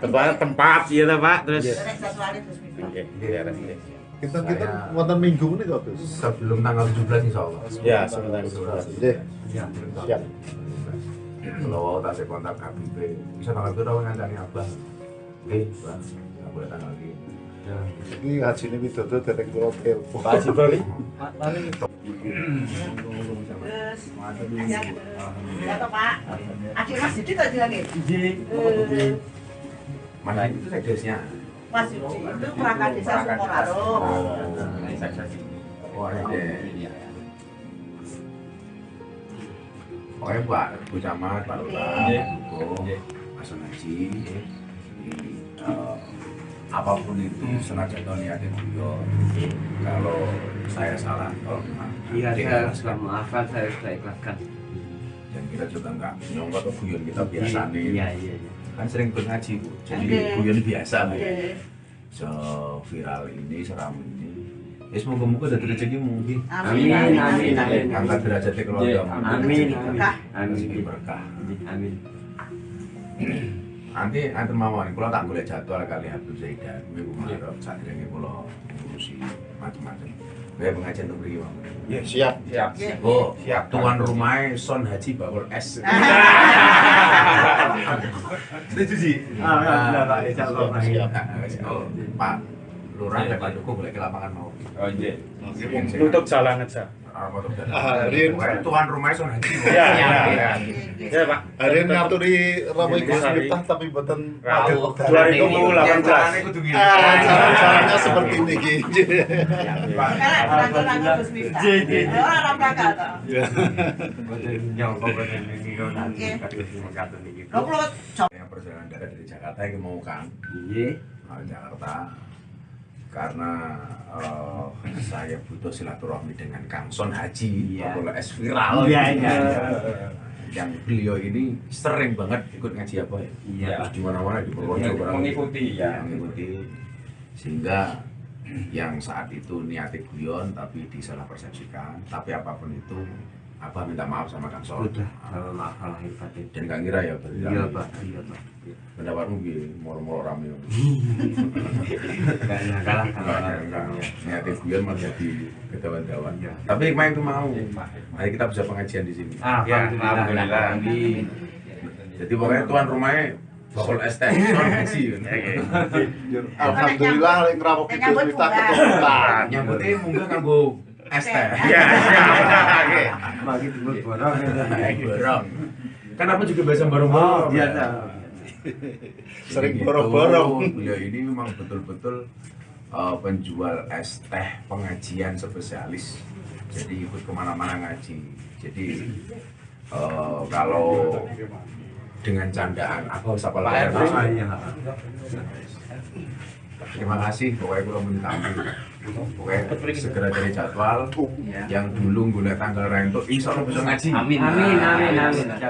Tempat ya Pak. Terus oke, Kita wonten minggu ini kok Gus. Sebelum tanggal 17 insyaallah. Ya, sebentar. Nggih. Siap. Kalau tak kontak Habib, bisa tanggal itu rawan ngancani Abah. Nggih, Pak. Enggak boleh tanggal ini. Ini hajine widodo dereng kula telepon. Pak Haji Bali. Ya toh Pak. Adik Mas Didi tadi lagi. Mana itu sekdesnya? Mas Didi itu perangkat desa Sukoraro. Oh, Oke, Pak, Bu Camat, Pak Lurah, Pak Sun Haji, apapun itu senajan niatnya beliau. Kalau saya salah, kalau Iya, saya sudah maafkan, saya sudah ikhlaskan. Dan kita juga nggak nyongkot ke guyon kita biasa nih. Iya. Kan sering ngaji Bu, jadi guyon biasa Bu. Viral ini, seram ini. Ya semoga-moga ada rezekimu. Amin. Angkat derajatnya keluarga. Amin. Rezeki berkah. Amin. Nanti mawon kula tak golek jadwal kali Habib Zaidan minggu ngarep sadurunge kula ngurusi macam-macam. Kayak pengajian untuk beri Bang. Ya, siap. Siap. Oh, siap. Tuan rumahnya Son Haji Bakul S. Setuju sih. Pak, insyaallah. Siap. Oh, Pak Lurah dan Pak Dukuh boleh ke lapangan mau. Oh iya. Tutup jalan aja. Hari Tuan rumahnya Son Haji. Ya, ya Pak. hari ini ngaturi Ramai Gus Miftah tapi boten Tahu. padet. 2018. Jalan-jalannya seperti ini gitu. Karena orang Gus Miftah. Orang berangkat. Yang perjalanan darat dari Jakarta yang mau Kang. Jakarta. Karena saya butuh silaturahmi dengan Kang Son Haji, Bakul S viral. Yang beliau ini sering banget ikut ngaji apa ya? Terus di mana-mana di Purworejo Mengikuti ya. mengikuti, sehingga yang saat itu niatnya guyon tapi disalah persepsikan. Tapi apapun itu, Abah minta maaf sama Kang Son. Maaf lahir batin. Dan Kang Ira ya berarti. Iya Pak, iya Pak. Pendapatmu gini, moro-moro rame. Enggak nyangka lah kalau Niatnya guyon malah jadi ketahuan-tahuan. Tapi hikmah itu mau. Mari kita bisa pengajian di sini. Alhamdulillah. Jadi pokoknya tuan rumahnya Bakul S Son Haji. Alhamdulillah lek ngrawuh Gus Miftah keturunan. Nyambutnya munggah kanggo es teh. Ya, bagi dulu borong. Borong. Kan aku juga biasa borong-borong. Biasa. Sering borong-borong. Beliau ini memang betul-betul penjual es teh pengajian spesialis. Jadi ikut kemana-mana ngaji. Jadi kalau dengan candaan aku sapa layar. Terima kasih, pokoknya aku mau tampil. Pokoknya segera cari jadwal. Yang dulu gula tanggal rento, insya Allah bisa ngaji. Amin.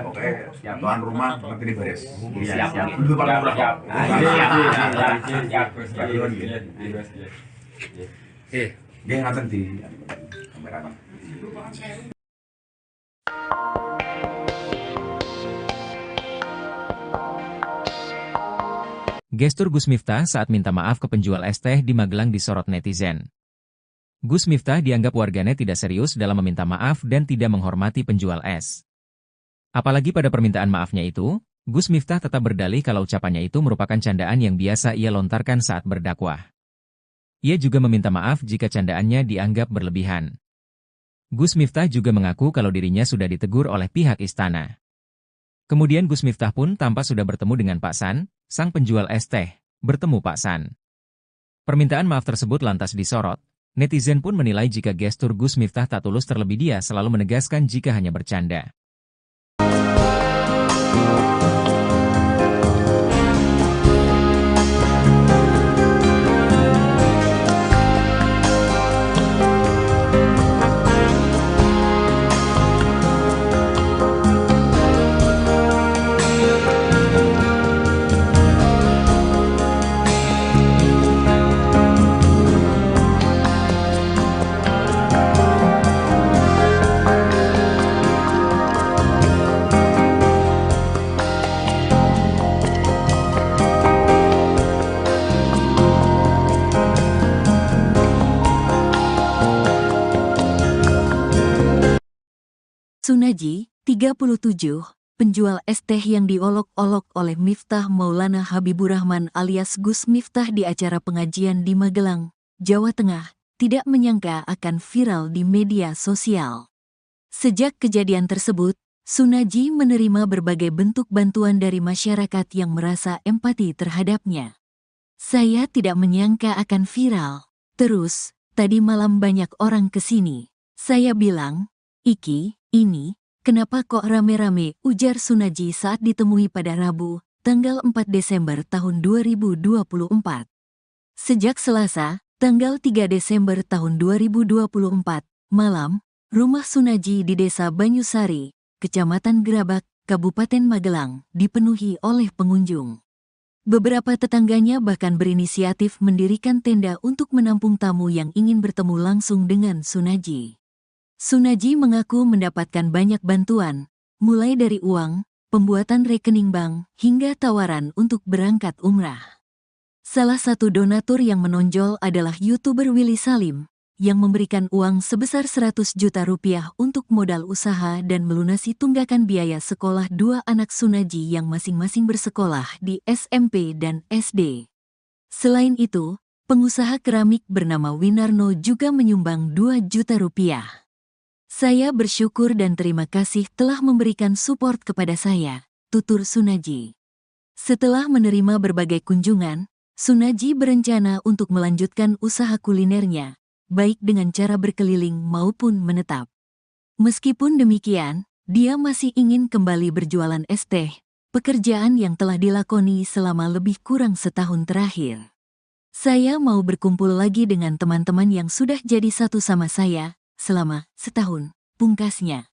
Pokoknya tuan rumah nanti ini beres. Siap. Dulu paling murah. Dia ngaten di kamera. Gestur Gus Miftah saat minta maaf ke penjual es teh di Magelang disorot netizen. Gus Miftah dianggap warganet tidak serius dalam meminta maaf dan tidak menghormati penjual es. Apalagi pada permintaan maafnya itu, Gus Miftah tetap berdalih kalau ucapannya itu merupakan candaan yang biasa ia lontarkan saat berdakwah. Ia juga meminta maaf jika candaannya dianggap berlebihan. Gus Miftah juga mengaku kalau dirinya sudah ditegur oleh pihak istana. Kemudian Gus Miftah pun tampak sudah bertemu dengan Pak San, sang penjual es teh, bertemu Pak San. Permintaan maaf tersebut lantas disorot. Netizen pun menilai jika gestur Gus Miftah tak tulus, terlebih dia selalu menegaskan jika hanya bercanda. Sunaji, 37, penjual es teh yang diolok-olok oleh Miftah Maulana Habibur Rahman alias Gus Miftah di acara pengajian di Magelang, Jawa Tengah, tidak menyangka akan viral di media sosial. Sejak kejadian tersebut, Sunaji menerima berbagai bentuk bantuan dari masyarakat yang merasa empati terhadapnya. Saya tidak menyangka akan viral. Terus, tadi malam banyak orang kesini. Saya bilang, "Iki, ini, kenapa kok rame-rame?" ujar Sunaji saat ditemui pada Rabu, tanggal 4 Desember tahun 2024. Sejak Selasa, tanggal 3 Desember tahun 2024, malam, rumah Sunaji di Desa Banyusari, Kecamatan Gerabak, Kabupaten Magelang, dipenuhi oleh pengunjung. Beberapa tetangganya bahkan berinisiatif mendirikan tenda untuk menampung tamu yang ingin bertemu langsung dengan Sunaji. Sunaji mengaku mendapatkan banyak bantuan, mulai dari uang, pembuatan rekening bank, hingga tawaran untuk berangkat umrah. Salah satu donatur yang menonjol adalah YouTuber Willy Salim, yang memberikan uang sebesar 100 juta rupiah untuk modal usaha dan melunasi tunggakan biaya sekolah dua anak Sunaji yang masing-masing bersekolah di SMP dan SD. Selain itu, pengusaha keramik bernama Winarno juga menyumbang 2 juta rupiah. Saya bersyukur dan terima kasih telah memberikan support kepada saya, tutur Sunaji. Setelah menerima berbagai kunjungan, Sunaji berencana untuk melanjutkan usaha kulinernya, baik dengan cara berkeliling maupun menetap. Meskipun demikian, dia masih ingin kembali berjualan es teh, pekerjaan yang telah dilakoni selama lebih kurang setahun terakhir. Saya mau berkumpul lagi dengan teman-teman yang sudah jadi satu sama saya selama setahun, pungkasnya.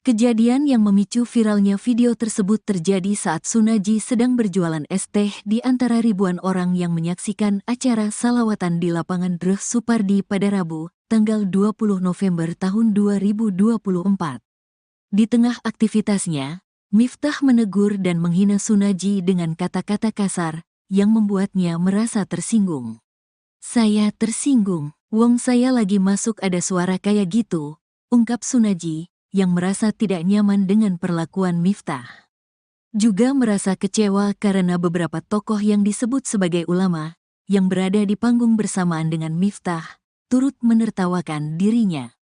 Kejadian yang memicu viralnya video tersebut terjadi saat Sunaji sedang berjualan es teh di antara ribuan orang yang menyaksikan acara salawatan di lapangan Dreh Supardi pada Rabu, tanggal 20 November tahun 2024. Di tengah aktivitasnya, Miftah menegur dan menghina Sunaji dengan kata-kata kasar yang membuatnya merasa tersinggung. "Saya tersinggung, wong saya lagi masuk ada suara kayak gitu," ungkap Sunaji, yang merasa tidak nyaman dengan perlakuan Miftah. Juga merasa kecewa karena beberapa tokoh yang disebut sebagai ulama, yang berada di panggung bersamaan dengan Miftah, turut menertawakan dirinya.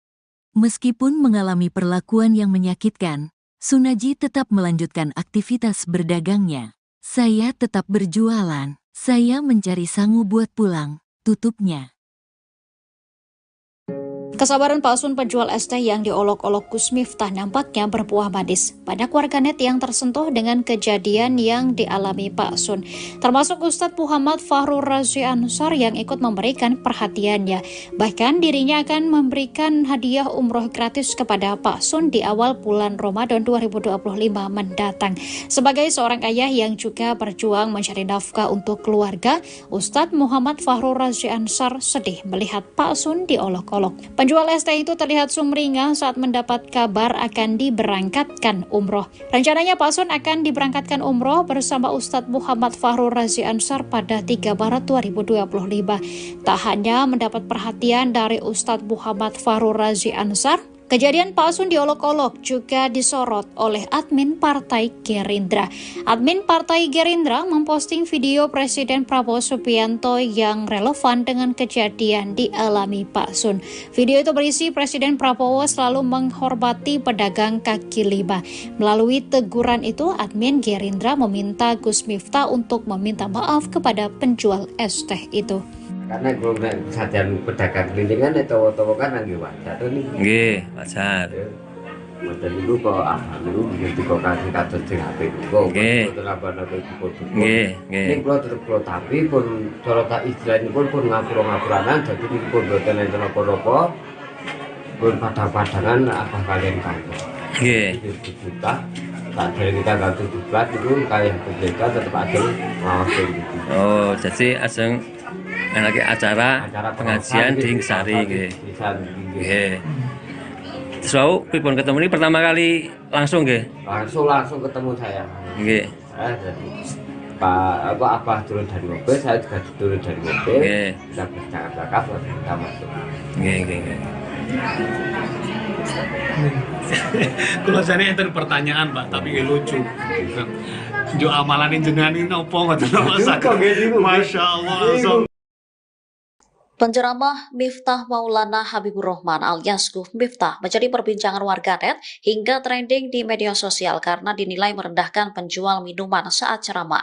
Meskipun mengalami perlakuan yang menyakitkan, Sunaji tetap melanjutkan aktivitas berdagangnya. "Saya tetap berjualan, saya mencari sangu buat pulang," tutupnya. Kesabaran palsun penjual es teh yang diolok-olok Gus Miftah nampaknya berbuah manis. Banyak warganet yang tersentuh dengan kejadian yang dialami Pak Sun, termasuk Ustadz Muhammad Fahrur Razi Ansar yang ikut memberikan perhatiannya. Bahkan dirinya akan memberikan hadiah umroh gratis kepada Pak Sun di awal bulan Ramadan 2025 mendatang. Sebagai seorang ayah yang juga berjuang mencari nafkah untuk keluarga, Ustadz Muhammad Fahrur Razi Ansar sedih melihat Pak Sun diolok-olok. Penjual es teh itu terlihat sumringah saat mendapat kabar akan diberangkatkan umroh. Rencananya Pak Sun akan diberangkatkan umroh bersama Ustadz Muhammad Fahrur Razi Ansar pada 3 Maret 2025. Tak hanya mendapat perhatian dari Ustadz Muhammad Fahrur Razi Ansar, kejadian Pak Sun diolok-olok juga disorot oleh admin Partai Gerindra. Admin Partai Gerindra memposting video Presiden Prabowo Subianto yang relevan dengan kejadian dialami Pak Sun. Video itu berisi Presiden Prabowo selalu menghormati pedagang kaki lima. Melalui teguran itu, admin Gerindra meminta Gus Miftah untuk meminta maaf kepada penjual es teh itu. Karena kalau sajian pedagang kelilingan itu kan lagi wajar tuh nih. Nggih, wajar. Wajar itu kok dulu begitu kok kasih kados sing apik kok. Nggih. Nggih, nggih. Ini kalau tetep kalau tapi pun cara tak istilahnya pun ngapura-ngapuranan jadi pun boten enten apa-apa. Pun padang-padangan apa kalian kangen. Nggih. Juta. Tak dari kita nggak 17 itu kayak berbeda tetap ada ngawasin gitu. Oh, jadi aseng lagi acara pengajian di Sari nggih. Nggih. Terus pripun ketemu ini pertama kali langsung nggih? Langsung ketemu saya. Nggih. Pak Abah turun dari mobil, saya juga turun dari mobil. Nggih. Kita bercakap-cakap lalu kita masuk. Nggih, nggih. Kalau saya enten pertanyaan Pak, tapi lucu. Jo amalan jenengan ini opo ngoten Masya Allah. Penceramah Miftah Maulana Habibur Rahman alias Gus Miftah menjadi perbincangan warganet hingga trending di media sosial karena dinilai merendahkan penjual minuman saat ceramah.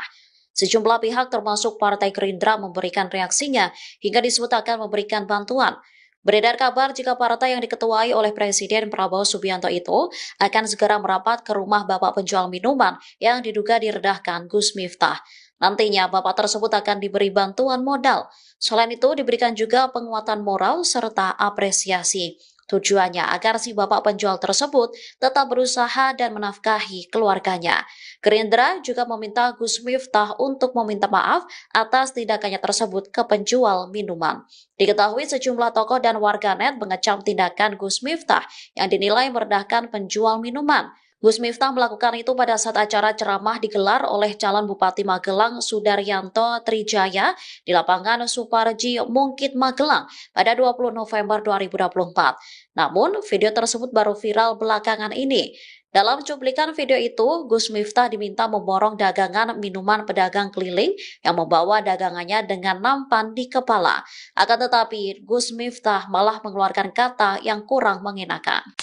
Sejumlah pihak termasuk Partai Gerindra memberikan reaksinya hingga disebut akan memberikan bantuan. Beredar kabar jika partai yang diketuai oleh Presiden Prabowo Subianto itu akan segera merapat ke rumah bapak penjual minuman yang diduga direndahkan Gus Miftah. Nantinya bapak tersebut akan diberi bantuan modal. Selain itu diberikan juga penguatan moral serta apresiasi. Tujuannya agar si bapak penjual tersebut tetap berusaha dan menafkahi keluarganya. Gerindra juga meminta Gus Miftah untuk meminta maaf atas tindakannya tersebut ke penjual minuman. Diketahui sejumlah tokoh dan warganet mengecam tindakan Gus Miftah yang dinilai merendahkan penjual minuman. Gus Miftah melakukan itu pada saat acara ceramah digelar oleh calon Bupati Magelang Sudaryanto Trijaya di lapangan Suparji Mungkit Magelang pada 20 November 2024. Namun, video tersebut baru viral belakangan ini. Dalam cuplikan video itu, Gus Miftah diminta memborong dagangan minuman pedagang keliling yang membawa dagangannya dengan nampan di kepala. Akan tetapi, Gus Miftah malah mengeluarkan kata yang kurang mengenakan.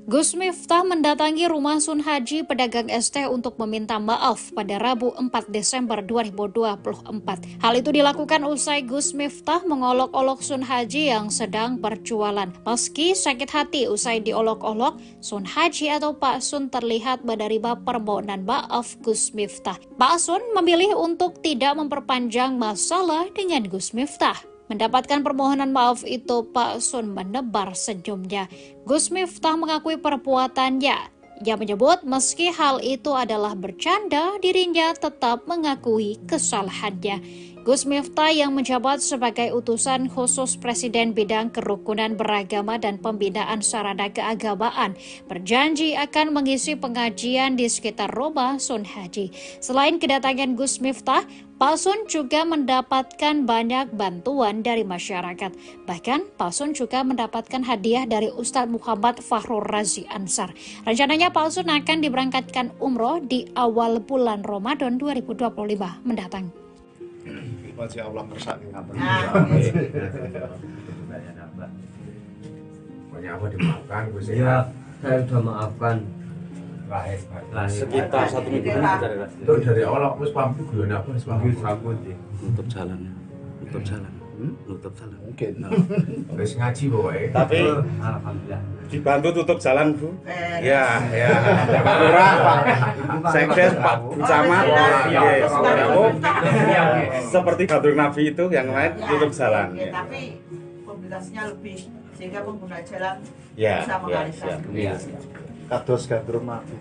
Gus Miftah mendatangi rumah Sun Haji pedagang ST untuk meminta maaf pada Rabu 4 Desember 2024. Hal itu dilakukan usai Gus Miftah mengolok-olok Sun Haji yang sedang berjualan. Meski sakit hati usai diolok-olok, Sun Haji atau Pak Sun terlihat menerima permohonan maaf Gus Miftah. Pak Sun memilih untuk tidak memperpanjang masalah dengan Gus Miftah. Mendapatkan permohonan maaf itu, Pak Sun menebar senyumnya. Gus Miftah mengakui perbuatannya. Ia menyebut meski hal itu adalah bercanda, dirinya tetap mengakui kesalahannya. Gus Miftah yang menjabat sebagai utusan khusus Presiden bidang kerukunan beragama dan pembinaan sarana keagamaan berjanji akan mengisi pengajian di sekitar rumah Sun Haji. Selain kedatangan Gus Miftah, Pak Sun juga mendapatkan banyak bantuan dari masyarakat. Bahkan Pak Sun juga mendapatkan hadiah dari Ustadz Muhammad Fahrur Razi Ansar. Rencananya Pak Sun akan diberangkatkan umroh di awal bulan Ramadan 2025 mendatang. Masih Allah kersani ngaten. Pokoknya apa dimaafkan, Gus Ya, saya sudah maafkan. Sekitar 1 minggu itu dari awal aku paham guyon apa wis paham. rambut ya. Nutup jalan. Nutup jalan. Nutup jalan. Mungkin. Wis ngaji pokoke. Tapi Alhamdullah. dibantu tutup jalan, Bu. Ya, ya. Pak Lurah, Pak Sekdes, Pak Camat. Seperti Gatur Nabi itu yang lain tutup jalan. Tapi mobilitasnya lebih sehingga pengguna jalan Ya, bisa mengalihkan. Kados gandrung mati.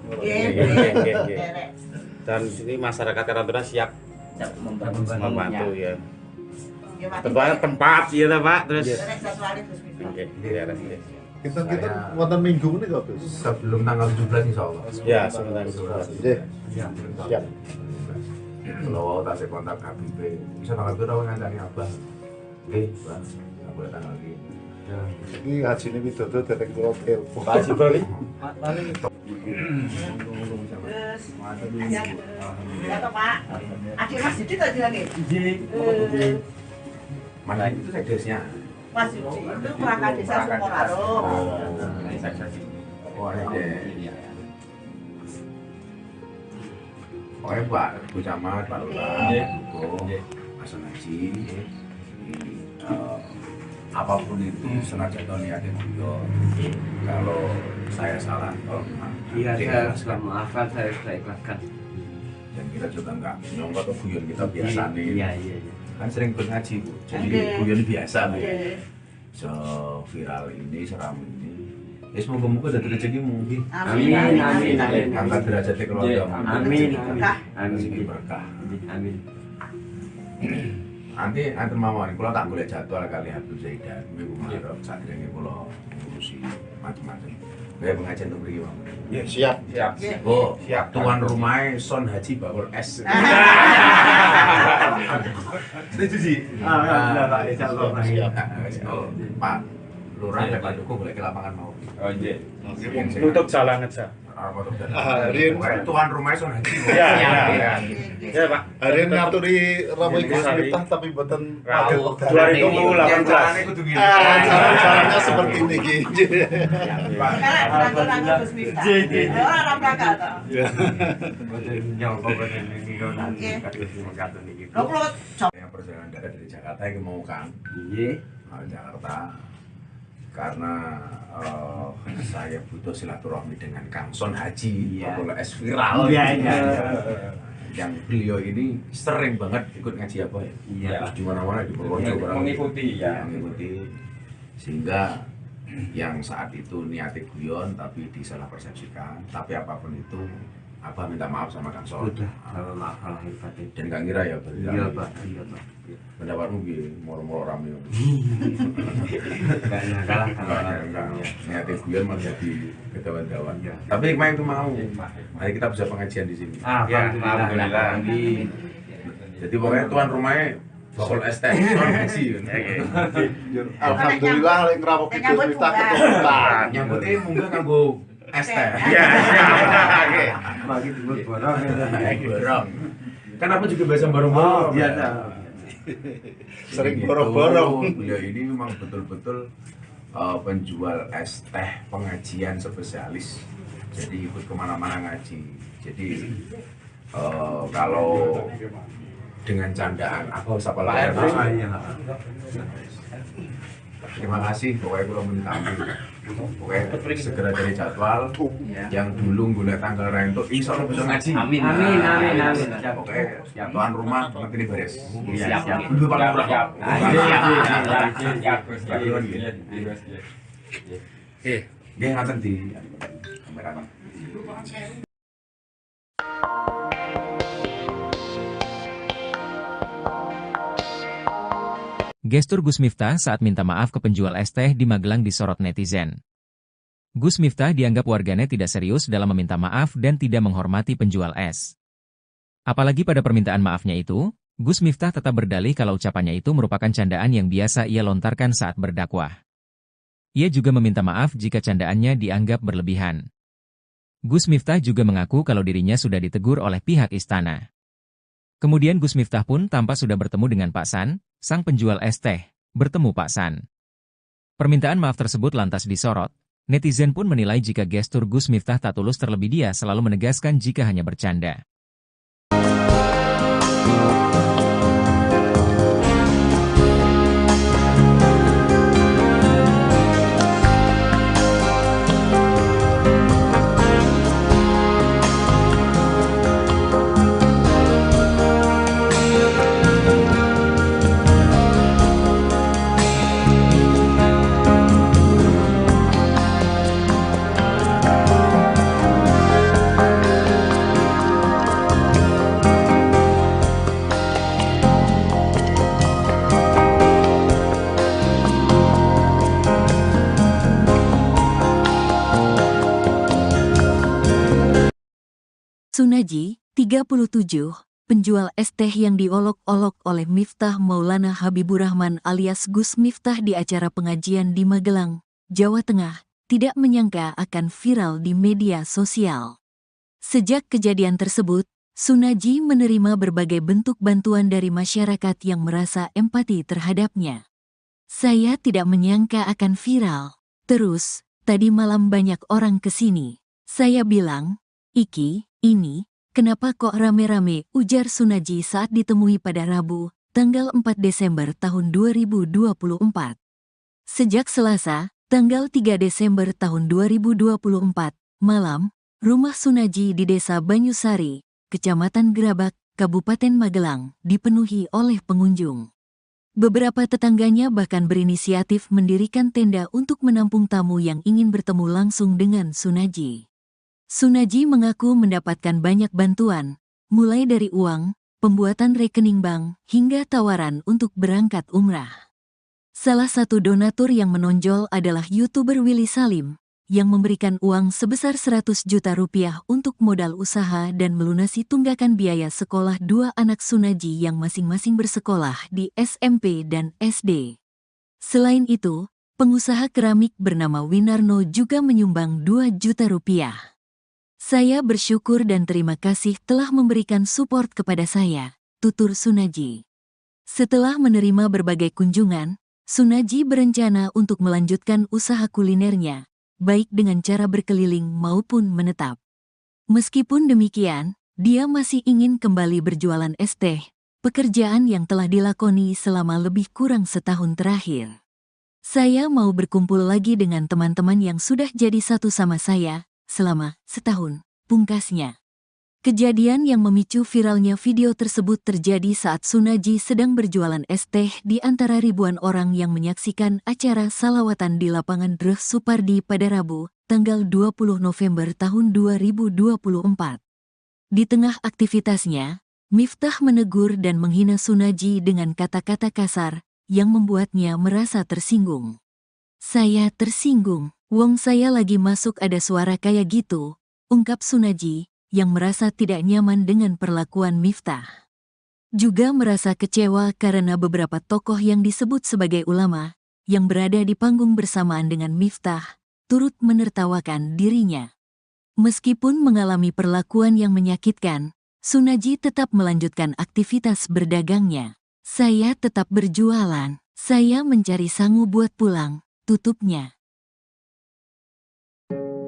Dan sini masyarakat Karantuna siap membantu ya. Tentunya Tentunya tempat ya Pak, terus Oke, Kita wonten minggu ini kok, Gus. sebelum tanggal 17 insyaallah. ya sebentar. Nggih. Siap. Kalau tak saya kontak HBP, bisa tanggal berapa ngancani Abah? Oke, Bang. Nggak boleh tanggal ini. Iki hajine Widodo dereng kula telepon. Pak Haji Bali. Ya toh Pak. Akhir Mas Didi tadi lagi. Mana itu sekdesnya? Mas Didi itu perangkat desa Sukoraro. Oh, ada. Pokoknya Pak Bu Camat, Pak Lurah, Pak Sun Haji, apapun itu senajan niatnya guyon. Kalau saya salah, Iya, saya sudah maafkan, saya sudah ikhlaskan. dan kita juga nggak nyongkok atau guyon kita biasa nih. Iya. Kan sering ngaji Bu, jadi guyon biasa Bu. So viral ini, seram ini. Ya semoga-moga dari rezeki mungkin. Amin. Angkat derajatnya keluarga. Amin. Rezeki berkah. Amin. Nanti mawon, kalau tak boleh jadwal kali Habib Zaidan, minggu Maret, saat ini kalau ngurusi macam-macam. Kayak pengajian untuk beri Bang. Ya, siap. Oh, siap. Tuan rumahnya Son Haji Bakul S. Setuju sih. Alhamdulillah Pak, insyaallah. Oh, Pak Lurah dan Pak Joko boleh ke lapangan mau. Oh iya. Tutup jalan aja. Tuan rumahnya Son Haji. Ya Pak. Hari ini ngaturi Romo Gus Miftah tapi mboten padet. 2018. Caranya seperti ini iki. Yang perjalanan darat dari Jakarta yang mau Kang. Jakarta. Karena saya butuh silaturahmi dengan Kang Son Haji, kalau es viral. Yang beliau ini sering banget ikut ngaji apa ya? Terus di mana-mana di Purworejo mengikuti ya. Mengikuti, sehingga yang saat itu niatnya guyon tapi disalah persepsikan. Tapi apapun itu Abah minta maaf sama Kang Son. Sudah, kalau maaf lahir batin. Dan gak ngira ya berarti. Iya Pak, iya Pak. Pendapatmu gini, moro-moro rame. Gak nyangka lah kalau niatnya guyon malah jadi kedawan-dawan. Tapi hikmah itu mau. Mari kita bisa pengajian di sini. Alhamdulillah. Jadi pokoknya tuan rumahnya bakul es teh, soal ngaji. Alhamdulillah lek ngrawuh Gus Miftah keturunan. Nyambutnya munggah kanggo es teh. Iya, bagi dulu borong. Borong. Kan aku juga biasa borong-borong. Biasa. Sering borong-borong. Beliau ini memang betul-betul penjual es teh pengajian spesialis. Jadi ikut kemana-mana ngaji. Jadi kalau dengan candaan aku sapa lahir. Terima kasih, pokoknya kalau minta ampun. Pokoknya segera cari jadwal yang dulu golek tanggal rentuk iso bisa ngaji. Amin. Pokoknya tuan rumah nanti ini beres. Siap. Dulu Pak Lurah. Siap. Nggih ngaten di kamera. Gestur Gus Miftah saat minta maaf ke penjual es teh di Magelang disorot netizen. Gus Miftah dianggap warganet tidak serius dalam meminta maaf dan tidak menghormati penjual es. Apalagi pada permintaan maafnya itu, Gus Miftah tetap berdalih kalau ucapannya itu merupakan candaan yang biasa ia lontarkan saat berdakwah. Ia juga meminta maaf jika candaannya dianggap berlebihan. Gus Miftah juga mengaku kalau dirinya sudah ditegur oleh pihak istana. Kemudian Gus Miftah pun tampak sudah bertemu dengan Pak San, sang penjual es teh, bertemu Pak San. Permintaan maaf tersebut lantas disorot. Netizen pun menilai jika gestur Gus Miftah tak tulus, terlebih dia selalu menegaskan jika hanya bercanda. Sunaji, 37, penjual es teh yang diolok-olok oleh Miftah Maulana Habibur Rahman alias Gus Miftah di acara pengajian di Magelang, Jawa Tengah, tidak menyangka akan viral di media sosial. Sejak kejadian tersebut, Sunaji menerima berbagai bentuk bantuan dari masyarakat yang merasa empati terhadapnya. Saya tidak menyangka akan viral. Terus, tadi malam banyak orang kesini. Saya bilang, "Iki, ini, kenapa kok rame-rame?" ujar Sunaji saat ditemui pada Rabu, tanggal 4 Desember tahun 2024. Sejak Selasa, tanggal 3 Desember tahun 2024, malam, rumah Sunaji di Desa Banyusari, Kecamatan Gerabak, Kabupaten Magelang, dipenuhi oleh pengunjung. Beberapa tetangganya bahkan berinisiatif mendirikan tenda untuk menampung tamu yang ingin bertemu langsung dengan Sunaji. Sunaji mengaku mendapatkan banyak bantuan, mulai dari uang, pembuatan rekening bank, hingga tawaran untuk berangkat umrah. Salah satu donatur yang menonjol adalah YouTuber Willy Salim, yang memberikan uang sebesar 100 juta rupiah untuk modal usaha dan melunasi tunggakan biaya sekolah dua anak Sunaji yang masing-masing bersekolah di SMP dan SD. Selain itu, pengusaha keramik bernama Winarno juga menyumbang 2 juta rupiah. "Saya bersyukur dan terima kasih telah memberikan support kepada saya," tutur Sunaji. Setelah menerima berbagai kunjungan, Sunaji berencana untuk melanjutkan usaha kulinernya, baik dengan cara berkeliling maupun menetap. Meskipun demikian, dia masih ingin kembali berjualan es teh, pekerjaan yang telah dilakoni selama lebih kurang setahun terakhir. "Saya mau berkumpul lagi dengan teman-teman yang sudah jadi satu sama saya selama setahun," pungkasnya. Kejadian yang memicu viralnya video tersebut terjadi saat Sunaji sedang berjualan es teh di antara ribuan orang yang menyaksikan acara salawatan di lapangan Dreh Supardi pada Rabu, tanggal 20 November tahun 2024. Di tengah aktivitasnya, Miftah menegur dan menghina Sunaji dengan kata-kata kasar yang membuatnya merasa tersinggung. "Saya tersinggung, wong saya lagi masuk ada suara kayak gitu," ungkap Sunaji yang merasa tidak nyaman dengan perlakuan Miftah. Juga merasa kecewa karena beberapa tokoh yang disebut sebagai ulama yang berada di panggung bersamaan dengan Miftah turut menertawakan dirinya. Meskipun mengalami perlakuan yang menyakitkan, Sunaji tetap melanjutkan aktivitas berdagangnya. "Saya tetap berjualan, saya mencari sangu buat pulang," tutupnya.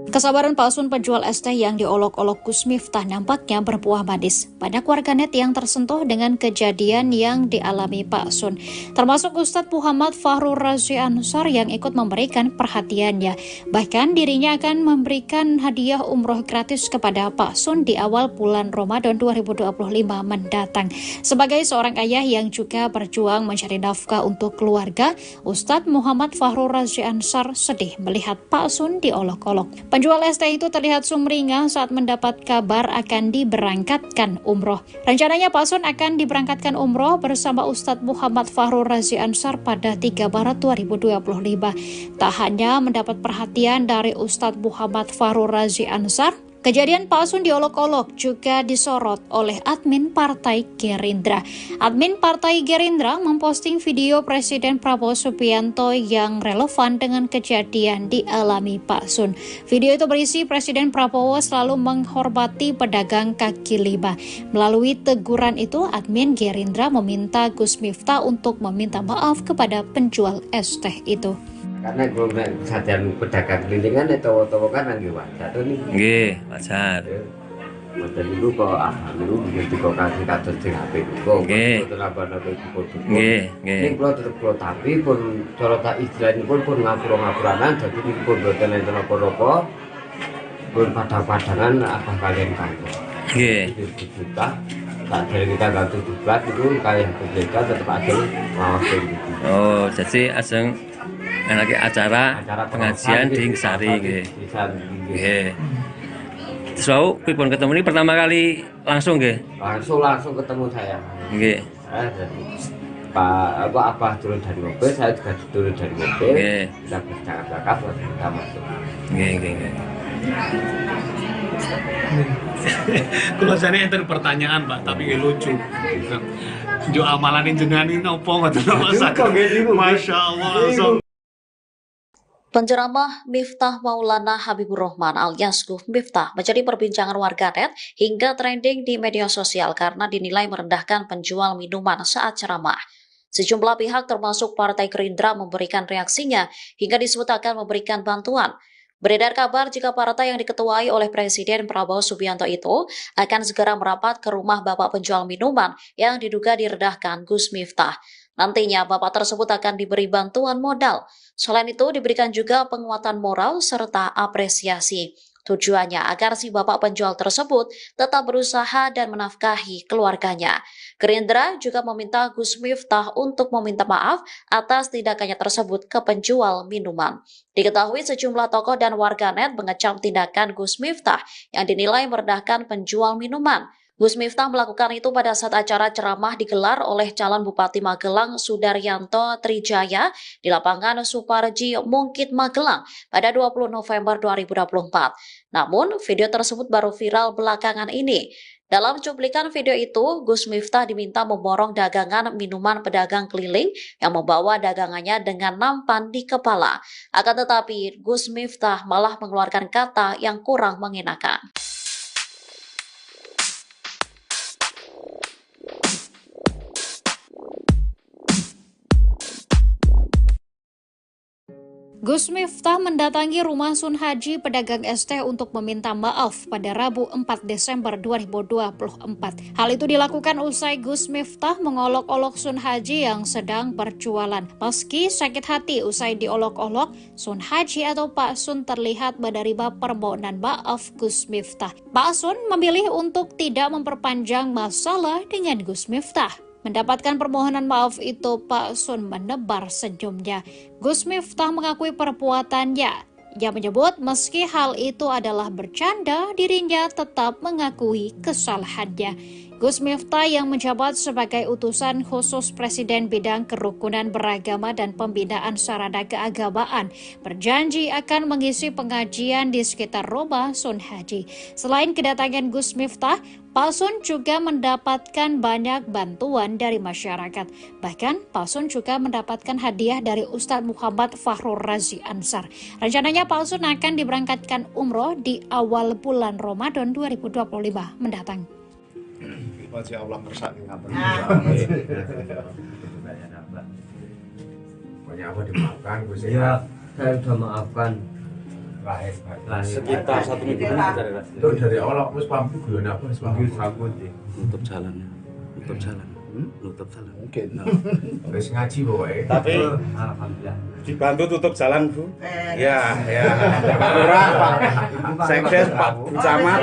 Kesabaran palsun penjual es teh yang diolok-olok Gus Miftah nampaknya berbuah manis. Banyak warganet yang tersentuh dengan kejadian yang dialami Pak Sun, termasuk Ustadz Muhammad Fahrur Razi Ansar yang ikut memberikan perhatiannya. Bahkan dirinya akan memberikan hadiah umroh gratis kepada Pak Sun di awal bulan Ramadan 2025 mendatang. Sebagai seorang ayah yang juga berjuang mencari nafkah untuk keluarga, Ustadz Muhammad Fahrur Razi Ansar sedih melihat Pak Sun diolok-olok. Penjual es teh itu terlihat sumringah saat mendapat kabar akan diberangkatkan umroh. Rencananya Pak Sun akan diberangkatkan umroh bersama Ustadz Muhammad Fahrur Razi Ansar pada 3 Maret 2025. Tak hanya mendapat perhatian dari Ustadz Muhammad Fahrur Razi Ansar, kejadian Pak Sun diolok-olok juga disorot oleh admin Partai Gerindra. Admin Partai Gerindra memposting video Presiden Prabowo Subianto yang relevan dengan kejadian dialami Pak Sun. Video itu berisi Presiden Prabowo selalu menghormati pedagang kaki lima. Melalui teguran itu, admin Gerindra meminta Gus Miftah untuk meminta maaf kepada penjual es teh itu. Karena gue kesadaran pedagang kelilingan itu kan lagi wajar tuh nih. Nggih, wajar. Model itu kok dulu begitu kok kasih kados sing apik kok. Nggih. Nggih, nggih. Ning kula tetep kula tapi pun cara tak istilahnya pun ngapura-ngapuranan dadi niku pun boten enten apa-apa. Pun padang-padangan apa kalian kantor. Nggih. Kita tak dari kita ganti diblat itu kayak berbeda tetap ada maafin gitu. Oh, jadi ajeng lagi acara pengajian di Ngesari nggih. Nggih. Terus pripun ketemu ini pertama kali langsung nggih? Langsung ketemu saya. Nggih. Jadi Pak Abah turun dari mobil, saya juga turun dari mobil. Nggih. Kita bercakap-cakap kita masuk. Nggih, nggih. Kalau saya enten pertanyaan Pak, tapi lucu. Jo amalan jenengan ini opo ngoten Masya Allah. Penceramah Miftah Maulana Habibur Rahman alias Gus Miftah menjadi perbincangan warganet hingga trending di media sosial karena dinilai merendahkan penjual minuman saat ceramah. Sejumlah pihak termasuk Partai Gerindra memberikan reaksinya hingga disebut akan memberikan bantuan. Beredar kabar jika partai yang diketuai oleh Presiden Prabowo Subianto itu akan segera merapat ke rumah bapak penjual minuman yang diduga direndahkan Gus Miftah. Nantinya bapak tersebut akan diberi bantuan modal. Selain itu diberikan juga penguatan moral serta apresiasi. Tujuannya agar si bapak penjual tersebut tetap berusaha dan menafkahi keluarganya. Gerindra juga meminta Gus Miftah untuk meminta maaf atas tindakannya tersebut ke penjual minuman. Diketahui sejumlah tokoh dan warganet mengecam tindakan Gus Miftah yang dinilai merendahkan penjual minuman. Gus Miftah melakukan itu pada saat acara ceramah digelar oleh calon Bupati Magelang Sudaryanto Trijaya di lapangan Suparji Mungkit Magelang pada 20 November 2024. Namun, video tersebut baru viral belakangan ini. Dalam cuplikan video itu, Gus Miftah diminta memborong dagangan minuman pedagang keliling yang membawa dagangannya dengan nampan di kepala. Akan tetapi, Gus Miftah malah mengeluarkan kata yang kurang mengenakan. Gus Miftah mendatangi rumah Sun Haji pedagang es teh untuk meminta maaf pada Rabu 4 Desember 2024. Hal itu dilakukan usai Gus Miftah mengolok-olok Sun Haji yang sedang berjualan. Meski sakit hati usai diolok-olok, Sun Haji atau Pak Sun terlihat menerima permohonan maaf Gus Miftah. Pak Sun memilih untuk tidak memperpanjang masalah dengan Gus Miftah. Mendapatkan permohonan maaf itu, Pak Sun menebar senyumnya. Gus Miftah mengakui perbuatannya Ia menyebut meski hal itu adalah bercanda, dirinya tetap mengakui kesalahannya. Gus Miftah yang menjabat sebagai utusan khusus Presiden bidang kerukunan beragama dan pembinaan sarana keagamaan berjanji akan mengisi pengajian di sekitar rumah Sun Haji. Selain kedatangan Gus Miftah, Pak Sun juga mendapatkan banyak bantuan dari masyarakat. Bahkan Pak Sun juga mendapatkan hadiah dari Ustadz Muhammad Fahrur Razi Ansar. Rencananya Pak Sun akan diberangkatkan umroh di awal bulan Ramadan 2025 mendatang. Masya Allah kersani ngapain? Pokoknya apa dimaafkan, Gus Ya, saya sudah maafkan. Lahir. Sekitar 1 minggu Itu dari awal aku paham itu guyon apa wis paham. nutup jalan. Nutup jalan. Mungkin. Wis ngaji pokoknya. Tapi Alhamdulillah. dibantu tutup jalan, Bu. Ya. Pak Lurah, Pak Sekdes, Pak Camat.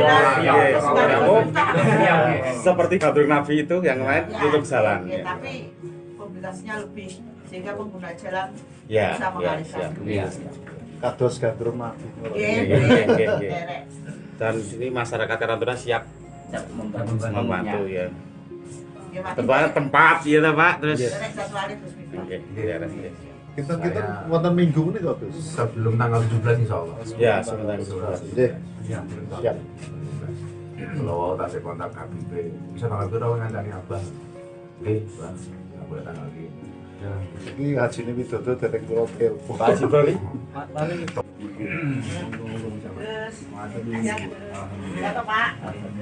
Seperti Gadur Nabi itu yang lain tutup jalan. Tapi mobilitasnya lebih sehingga pengguna jalan Ya, bisa mengalihkan. Kados gandrum mati. Dan sini masyarakat Karantina siap membantu ya. Tempat ya Pak, terus oke, Kita wonten minggu ini kok, Gus. Sebelum tanggal 17 insyaallah. Ya, sebentar. Nggih. Siap. Kalau tak kontak Habib, bisa tanggal berapa ngancani Abah? Bang, nggak boleh tanggal ini. Iki hajine widodo dereng kula telepon. Pak Jibril. Ya toh Pak.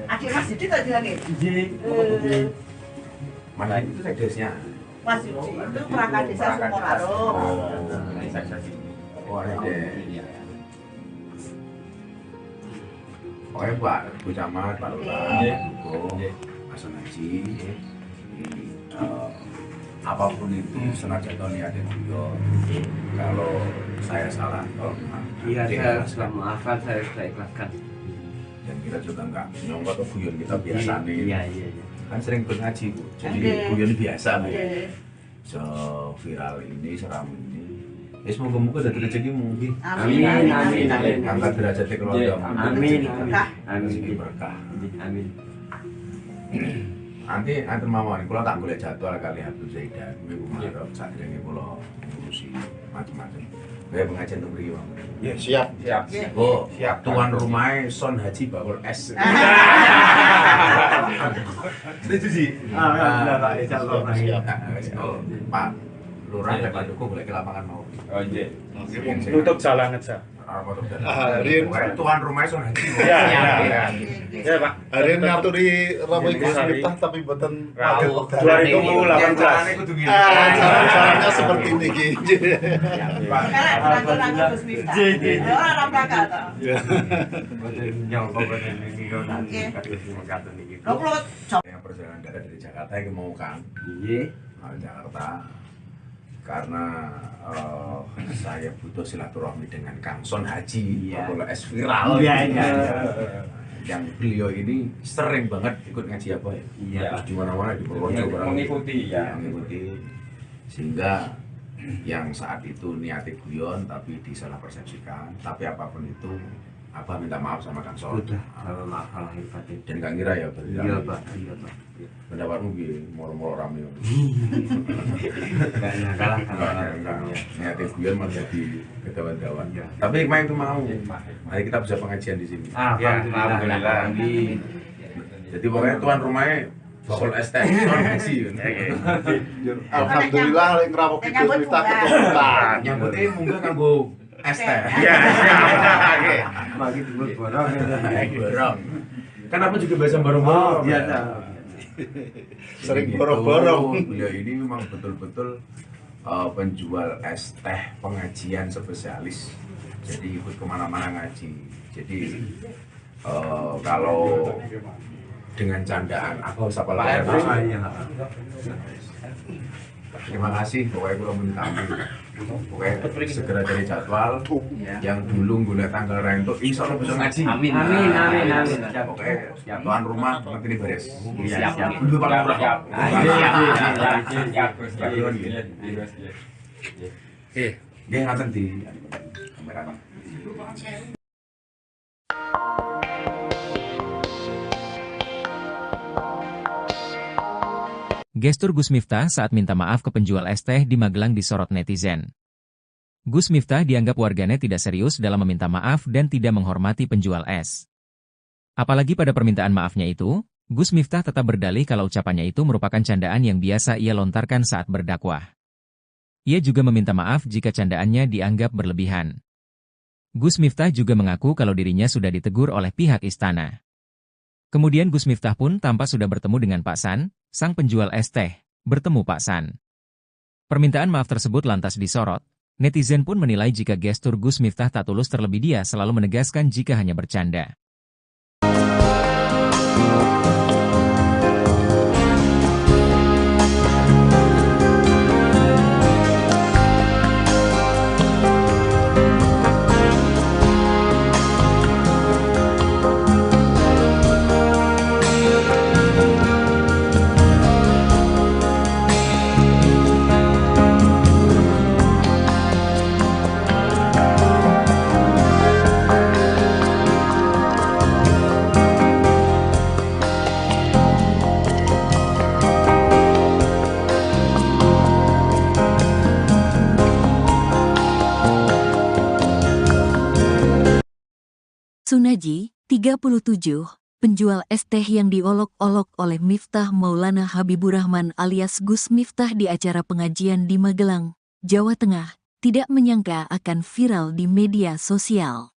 Adik Mas Didi tadi lagi. Mana itu sekdesnya? Mas Didi itu perangkat desa Sukoraro. Oh, ada. Pokoknya Pak Bu Camat, Pak Lurah, Pak Sun Haji, apapun itu senajan niatnya beliau. Kalau saya salah, tolong maaf. Iya, saya sudah maafkan, saya sudah ikhlaskan. Dan kita juga enggak nyongkot ke guyon kita biasa nih. Iya. Kan sering ikut ngaji, Bu. Jadi guyon biasa, Bu. Viral ini, seram ini. Ya semoga-moga dari rezekimu. Amin. Angkat derajatnya keluarga. Amin. Rezeki berkah. Amin. Nanti mawon kula tak golek jadwal kali Habib Zaidan minggu Maret sadurunge kula ngurusi macam-macam. Kayak pengajian untuk mriki, Bang. Ya, siap. Oh, siap. Tuan rumahnya Son Haji bakul S. Setuju sih. Alhamdulillah, Pak. Insyaallah. Oh, Pak Lurah dan Pak Dukuh boleh ke lapangan mau. Oh, iya. Tutup jalan aja. Tuan rumahnya Son Haji. Ya, Pak. Hari ini ngaturi ramai Gus Miftah tapi mboten Tahu. 2018. Caranya seperti ini gitu. Yang perjalanan dari Jakarta yang mau kan? Jakarta. Karena saya butuh silaturahmi dengan Kang Son Haji, kalau es viral. Yang beliau ini sering banget ikut ngaji apa ya? Terus di mana-mana di Purworejo mengikuti ya. Mengikuti sehingga yang saat itu niatnya guyon tapi disalah persepsikan. Tapi apapun itu, Abah minta maaf sama Kang Son. Sudah, maaf lahir batin. Dan Kang Gira ya, Iya, Pak. pendapatmu gini, moro-moro rame. Enggak nyangka lah Niatnya guyon malah jadi kedawan-dawan. Tapi hikmah itu mau. Mari kita bisa pengajian di sini. Alhamdulillah. Jadi pokoknya tuan rumahnya bakul ST Son Haji. Alhamdulillah lek ngrawuh Gus Miftah keturunan. Nyambutnya mungkin kanggo ST. Iya, oke. Bagi dulu borong. Borong. Kan aku juga biasa borong-borong. Biasa. Sering borong-borong. Beliau ini memang betul-betul penjual es teh pengajian spesialis. Jadi ikut kemana-mana ngaji. Jadi kalau dengan candaan aku sapa layar. Terima kasih, pokoknya gue mau tamu. Pokoknya segera cari jadwal. Yang dulu gue tanggal rento, insya Allah bisa ngaji. Amin. Pokoknya tuan rumah nanti ini beres. Siap. Dulu Pak Lurah. Siap. Dia ngatain di kamera. Gestur Gus Miftah saat minta maaf ke penjual es teh di Magelang disorot netizen. Gus Miftah dianggap warganet tidak serius dalam meminta maaf dan tidak menghormati penjual es. Apalagi pada permintaan maafnya itu, Gus Miftah tetap berdalih kalau ucapannya itu merupakan candaan yang biasa ia lontarkan saat berdakwah. Ia juga meminta maaf jika candaannya dianggap berlebihan. Gus Miftah juga mengaku kalau dirinya sudah ditegur oleh pihak istana. Kemudian Gus Miftah pun tampak sudah bertemu dengan Pak San, sang penjual es teh, bertemu Pak San. Permintaan maaf tersebut lantas disorot. Netizen pun menilai jika gestur Gus Miftah tak tulus, terlebih dia selalu menegaskan jika hanya bercanda. Sunaji, 37, penjual es teh yang diolok-olok oleh Miftah Maulana Habibur Rahman alias Gus Miftah di acara pengajian di Magelang, Jawa Tengah, tidak menyangka akan viral di media sosial.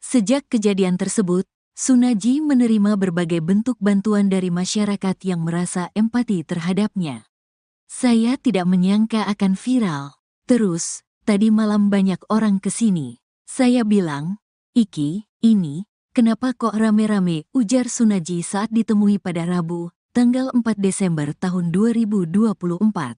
Sejak kejadian tersebut, Sunaji menerima berbagai bentuk bantuan dari masyarakat yang merasa empati terhadapnya. Saya tidak menyangka akan viral. Terus, tadi malam banyak orang kesini. Saya bilang, "Iki, ini, kenapa kok rame-rame?" ujar Sunaji saat ditemui pada Rabu, tanggal 4 Desember tahun 2024.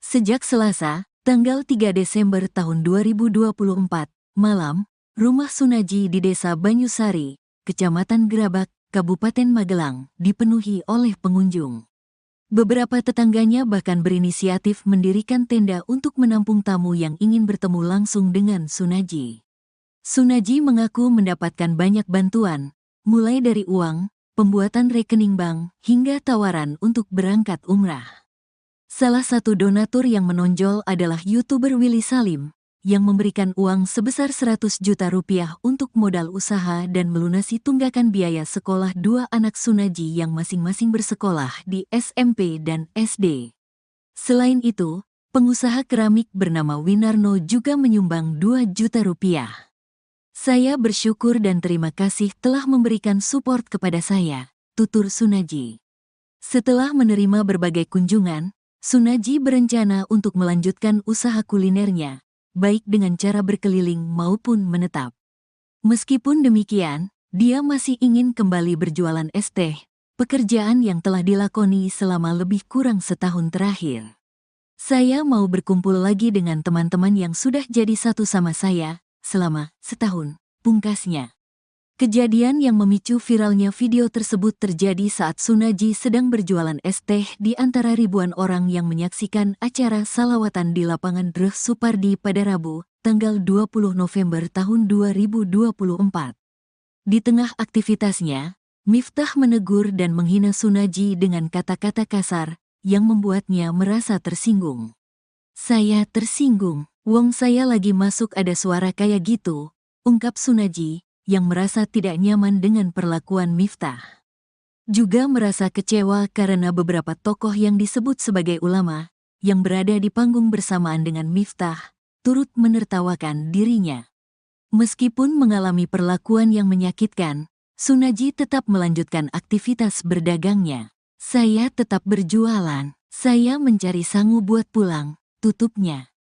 Sejak Selasa, tanggal 3 Desember tahun 2024, malam, rumah Sunaji di Desa Banyusari, Kecamatan Gerabak, Kabupaten Magelang, dipenuhi oleh pengunjung. Beberapa tetangganya bahkan berinisiatif mendirikan tenda untuk menampung tamu yang ingin bertemu langsung dengan Sunaji. Sunaji mengaku mendapatkan banyak bantuan, mulai dari uang, pembuatan rekening bank, hingga tawaran untuk berangkat umrah. Salah satu donatur yang menonjol adalah YouTuber Willy Salim, yang memberikan uang sebesar 100 juta rupiah untuk modal usaha dan melunasi tunggakan biaya sekolah dua anak Sunaji yang masing-masing bersekolah di SMP dan SD. Selain itu, pengusaha keramik bernama Winarno juga menyumbang 2 juta rupiah. "Saya bersyukur dan terima kasih telah memberikan support kepada saya," tutur Sunaji. Setelah menerima berbagai kunjungan, Sunaji berencana untuk melanjutkan usaha kulinernya, baik dengan cara berkeliling maupun menetap. Meskipun demikian, dia masih ingin kembali berjualan es teh, pekerjaan yang telah dilakoni selama lebih kurang setahun terakhir. "Saya mau berkumpul lagi dengan teman-teman yang sudah jadi satu sama saya selama setahun," pungkasnya. Kejadian yang memicu viralnya video tersebut terjadi saat Sunaji sedang berjualan es teh di antara ribuan orang yang menyaksikan acara salawatan di lapangan Dreh Supardi pada Rabu, tanggal 20 November tahun 2024. Di tengah aktivitasnya, Miftah menegur dan menghina Sunaji dengan kata-kata kasar yang membuatnya merasa tersinggung. "Saya tersinggung, wong saya lagi masuk ada suara kayak gitu," ungkap Sunaji, yang merasa tidak nyaman dengan perlakuan Miftah. Juga merasa kecewa karena beberapa tokoh yang disebut sebagai ulama, yang berada di panggung bersamaan dengan Miftah, turut menertawakan dirinya. Meskipun mengalami perlakuan yang menyakitkan, Sunaji tetap melanjutkan aktivitas berdagangnya. "Saya tetap berjualan, saya mencari sangu buat pulang," tutupnya.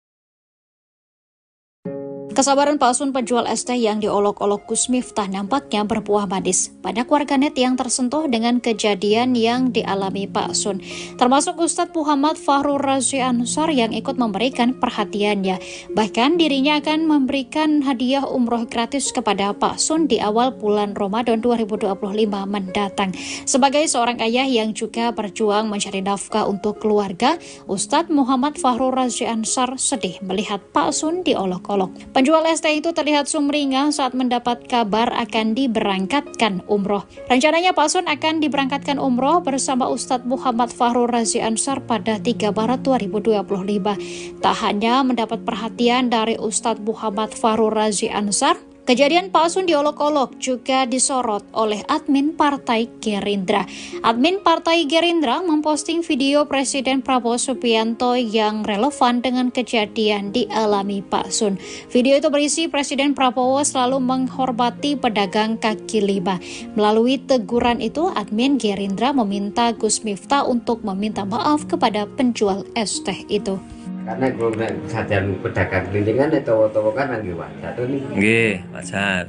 Kesabaran palsun penjual es teh yang diolok-olok Gus Miftah nampaknya berbuah manis. Banyak warganet yang tersentuh dengan kejadian yang dialami Pak Sun, termasuk Ustadz Muhammad Fahrur Razi Ansar yang ikut memberikan perhatiannya. Bahkan dirinya akan memberikan hadiah umroh gratis kepada Pak Sun di awal bulan Ramadan 2025 mendatang. Sebagai seorang ayah yang juga berjuang mencari nafkah untuk keluarga, Ustadz Muhammad Fahrur Razi Ansar sedih melihat Pak Sun diolok-olok. Penjual es teh itu terlihat sumringah saat mendapat kabar akan diberangkatkan umroh. Rencananya Pak Sun akan diberangkatkan umroh bersama Ustadz Muhammad Fahrur Razi Ansar pada 3 Maret 2025. Tak hanya mendapat perhatian dari Ustadz Muhammad Fahrur Razi Ansar, kejadian Pak Sun diolok-olok juga disorot oleh admin Partai Gerindra. Admin Partai Gerindra memposting video Presiden Prabowo Subianto yang relevan dengan kejadian dialami Pak Sun. Video itu berisi Presiden Prabowo selalu menghormati pedagang kaki lima. Melalui teguran itu, admin Gerindra meminta Gus Miftah untuk meminta maaf kepada penjual es teh itu. Karena kalau sajian pedagang kelincingan itu kan lagi wajar tuh nih. Nggih, wajar.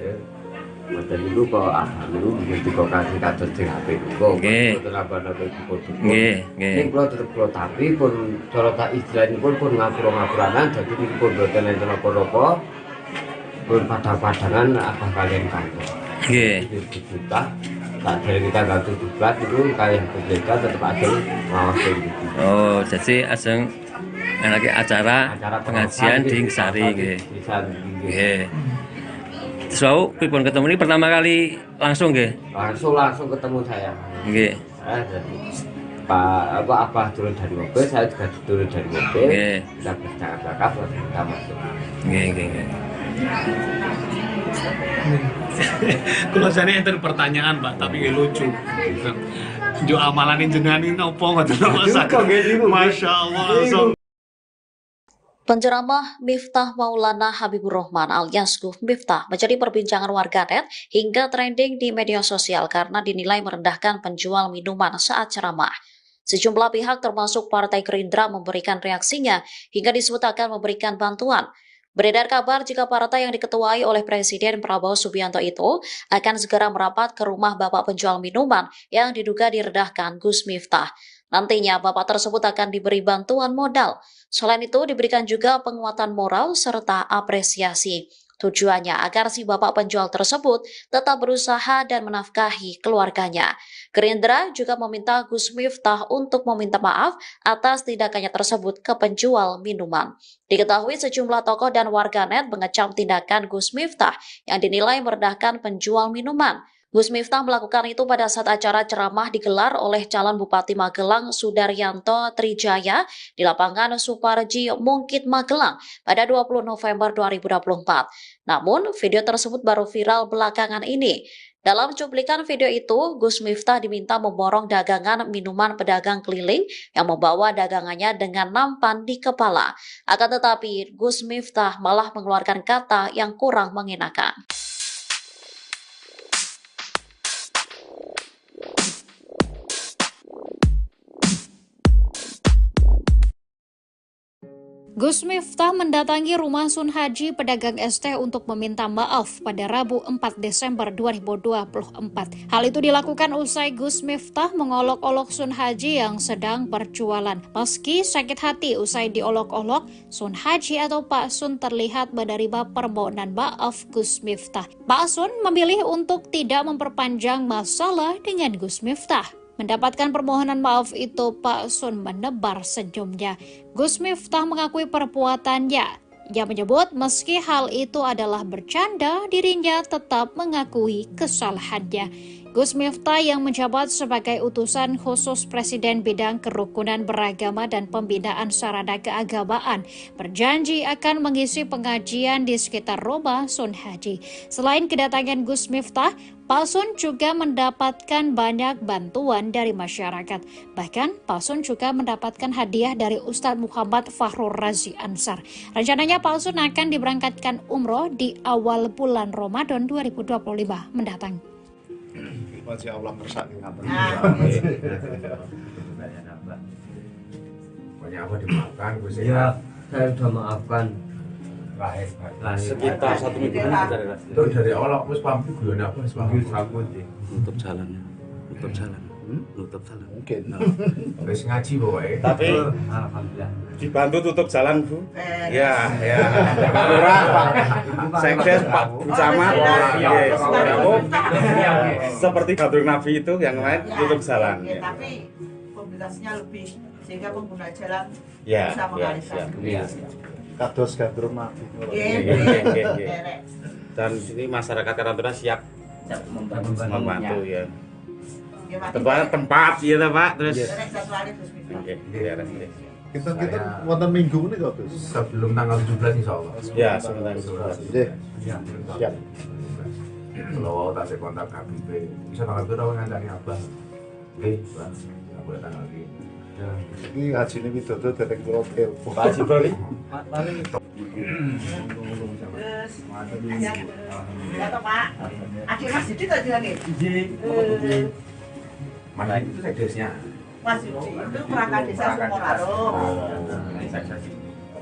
Wajar dulu kok dulu begitu kok kasih kados di HP kok. Nggih. Nggih, nggih. Ning kula tetep kula tapi pun cara tak istilahipun pun ngapura-ngapuranan dadi niki pun boten enten apa-apa. Pun padang-padangan apa kalian kantor. Nggih. Kita tak dari kita gak tutup itu kayak berbeda tetap ada ngawas gitu. Oh, jadi ajeng lagi acara pengajian di Sari nggih. Nggih. So, pripun ketemu ini pertama kali langsung nggih? Langsung ketemu saya. Nggih. Pak Abah turun dari mobil, saya juga turun dari mobil. Nggih. Kita bercakap-cakap lalu kita masuk. Nggih, nggih. Kalau saya enten pertanyaan Pak, tapi lucu. Jo amalan jenengan ini opo ngoten Masya Allah. Penceramah Miftah Maulana Habibur Rahman alias Gus Miftah menjadi perbincangan warganet hingga trending di media sosial karena dinilai merendahkan penjual minuman saat ceramah. Sejumlah pihak termasuk Partai Gerindra memberikan reaksinya hingga disebut akan memberikan bantuan. Beredar kabar jika partai yang diketuai oleh Presiden Prabowo Subianto itu akan segera merapat ke rumah bapak penjual minuman yang diduga direndahkan Gus Miftah. Nantinya bapak tersebut akan diberi bantuan modal. Selain itu diberikan juga penguatan moral serta apresiasi. Tujuannya agar si bapak penjual tersebut tetap berusaha dan menafkahi keluarganya. Gerindra juga meminta Gus Miftah untuk meminta maaf atas tindakannya tersebut ke penjual minuman. Diketahui sejumlah tokoh dan warganet mengecam tindakan Gus Miftah yang dinilai merendahkan penjual minuman. Gus Miftah melakukan itu pada saat acara ceramah digelar oleh calon Bupati Magelang Sudaryanto Trijaya di lapangan Suparji Mungkit Magelang pada 20 November 2024. Namun, video tersebut baru viral belakangan ini. Dalam cuplikan video itu, Gus Miftah diminta memborong dagangan minuman pedagang keliling yang membawa dagangannya dengan nampan di kepala. Akan tetapi, Gus Miftah malah mengeluarkan kata yang kurang mengenakan. Gus Miftah mendatangi rumah Sun Haji pedagang es teh untuk meminta maaf pada Rabu 4 Desember 2024. Hal itu dilakukan usai Gus Miftah mengolok-olok Sun Haji yang sedang berjualan. Meski sakit hati usai diolok-olok, Sun Haji atau Pak Sun terlihat menerima permohonan maaf Gus Miftah. Pak Sun memilih untuk tidak memperpanjang masalah dengan Gus Miftah. Mendapatkan permohonan maaf itu, Pak Sun menebar senyumnya. Gus Miftah mengakui perbuatannya. Ia menyebut meski hal itu adalah bercanda, dirinya tetap mengakui kesalahannya. Gus Miftah yang menjabat sebagai utusan khusus Presiden bidang kerukunan beragama dan pembinaan sarana keagamaan berjanji akan mengisi pengajian di sekitar rumah Sun Haji. Selain kedatangan Gus Miftah, Pak Sun juga mendapatkan banyak bantuan dari masyarakat. Bahkan Pak Sun juga mendapatkan hadiah dari Ustadz Muhammad Fahrur Razi Ansar. Rencananya Pak Sun akan diberangkatkan umroh di awal bulan Ramadan 2025 mendatang. Masya Allah kersane ngaten. Pokoknya apa dimaafkan Gus Ya, saya sudah maafkan. Sekitar 1 minggu itu dari awal wis pamit guyon apa wis pamit rambut ya, nutup jalan. Nutup jalan. Mungkin. wis ngaji pokoke. Tapi Alhamdulillah. Dibantu tutup jalan Bu. Ya. Lurah Pak Sekdes Pak Camat. Seperti Gatung Nabi itu yang lain tutup jalan. Tapi komunitasnya lebih sehingga pengguna jalan Ya, bisa mengalihkan. ya. kados gandrung nabi. Dan sini masyarakat Karantuna siap membantu ya. Tempat ya Pak, terus. Oke, Kita wonten minggu ini kok, Gus. Sebelum tanggal 17 insyaallah. Ya, sebelum tanggal 17. Nggih. Siap. Kalau tak saya kontak HBP, bisa tanggal berapa ngancani Abah? Oke, Bang. Nggak boleh tanggal ini. Ini haji ini widodo dari Pulau Telepon. Pak Haji Bro nih. Ya toh Pak. Akhir Mas Didi tadi lagi. Mana itu sekdesnya? Mas Didi itu perangkat desa Sukolaro.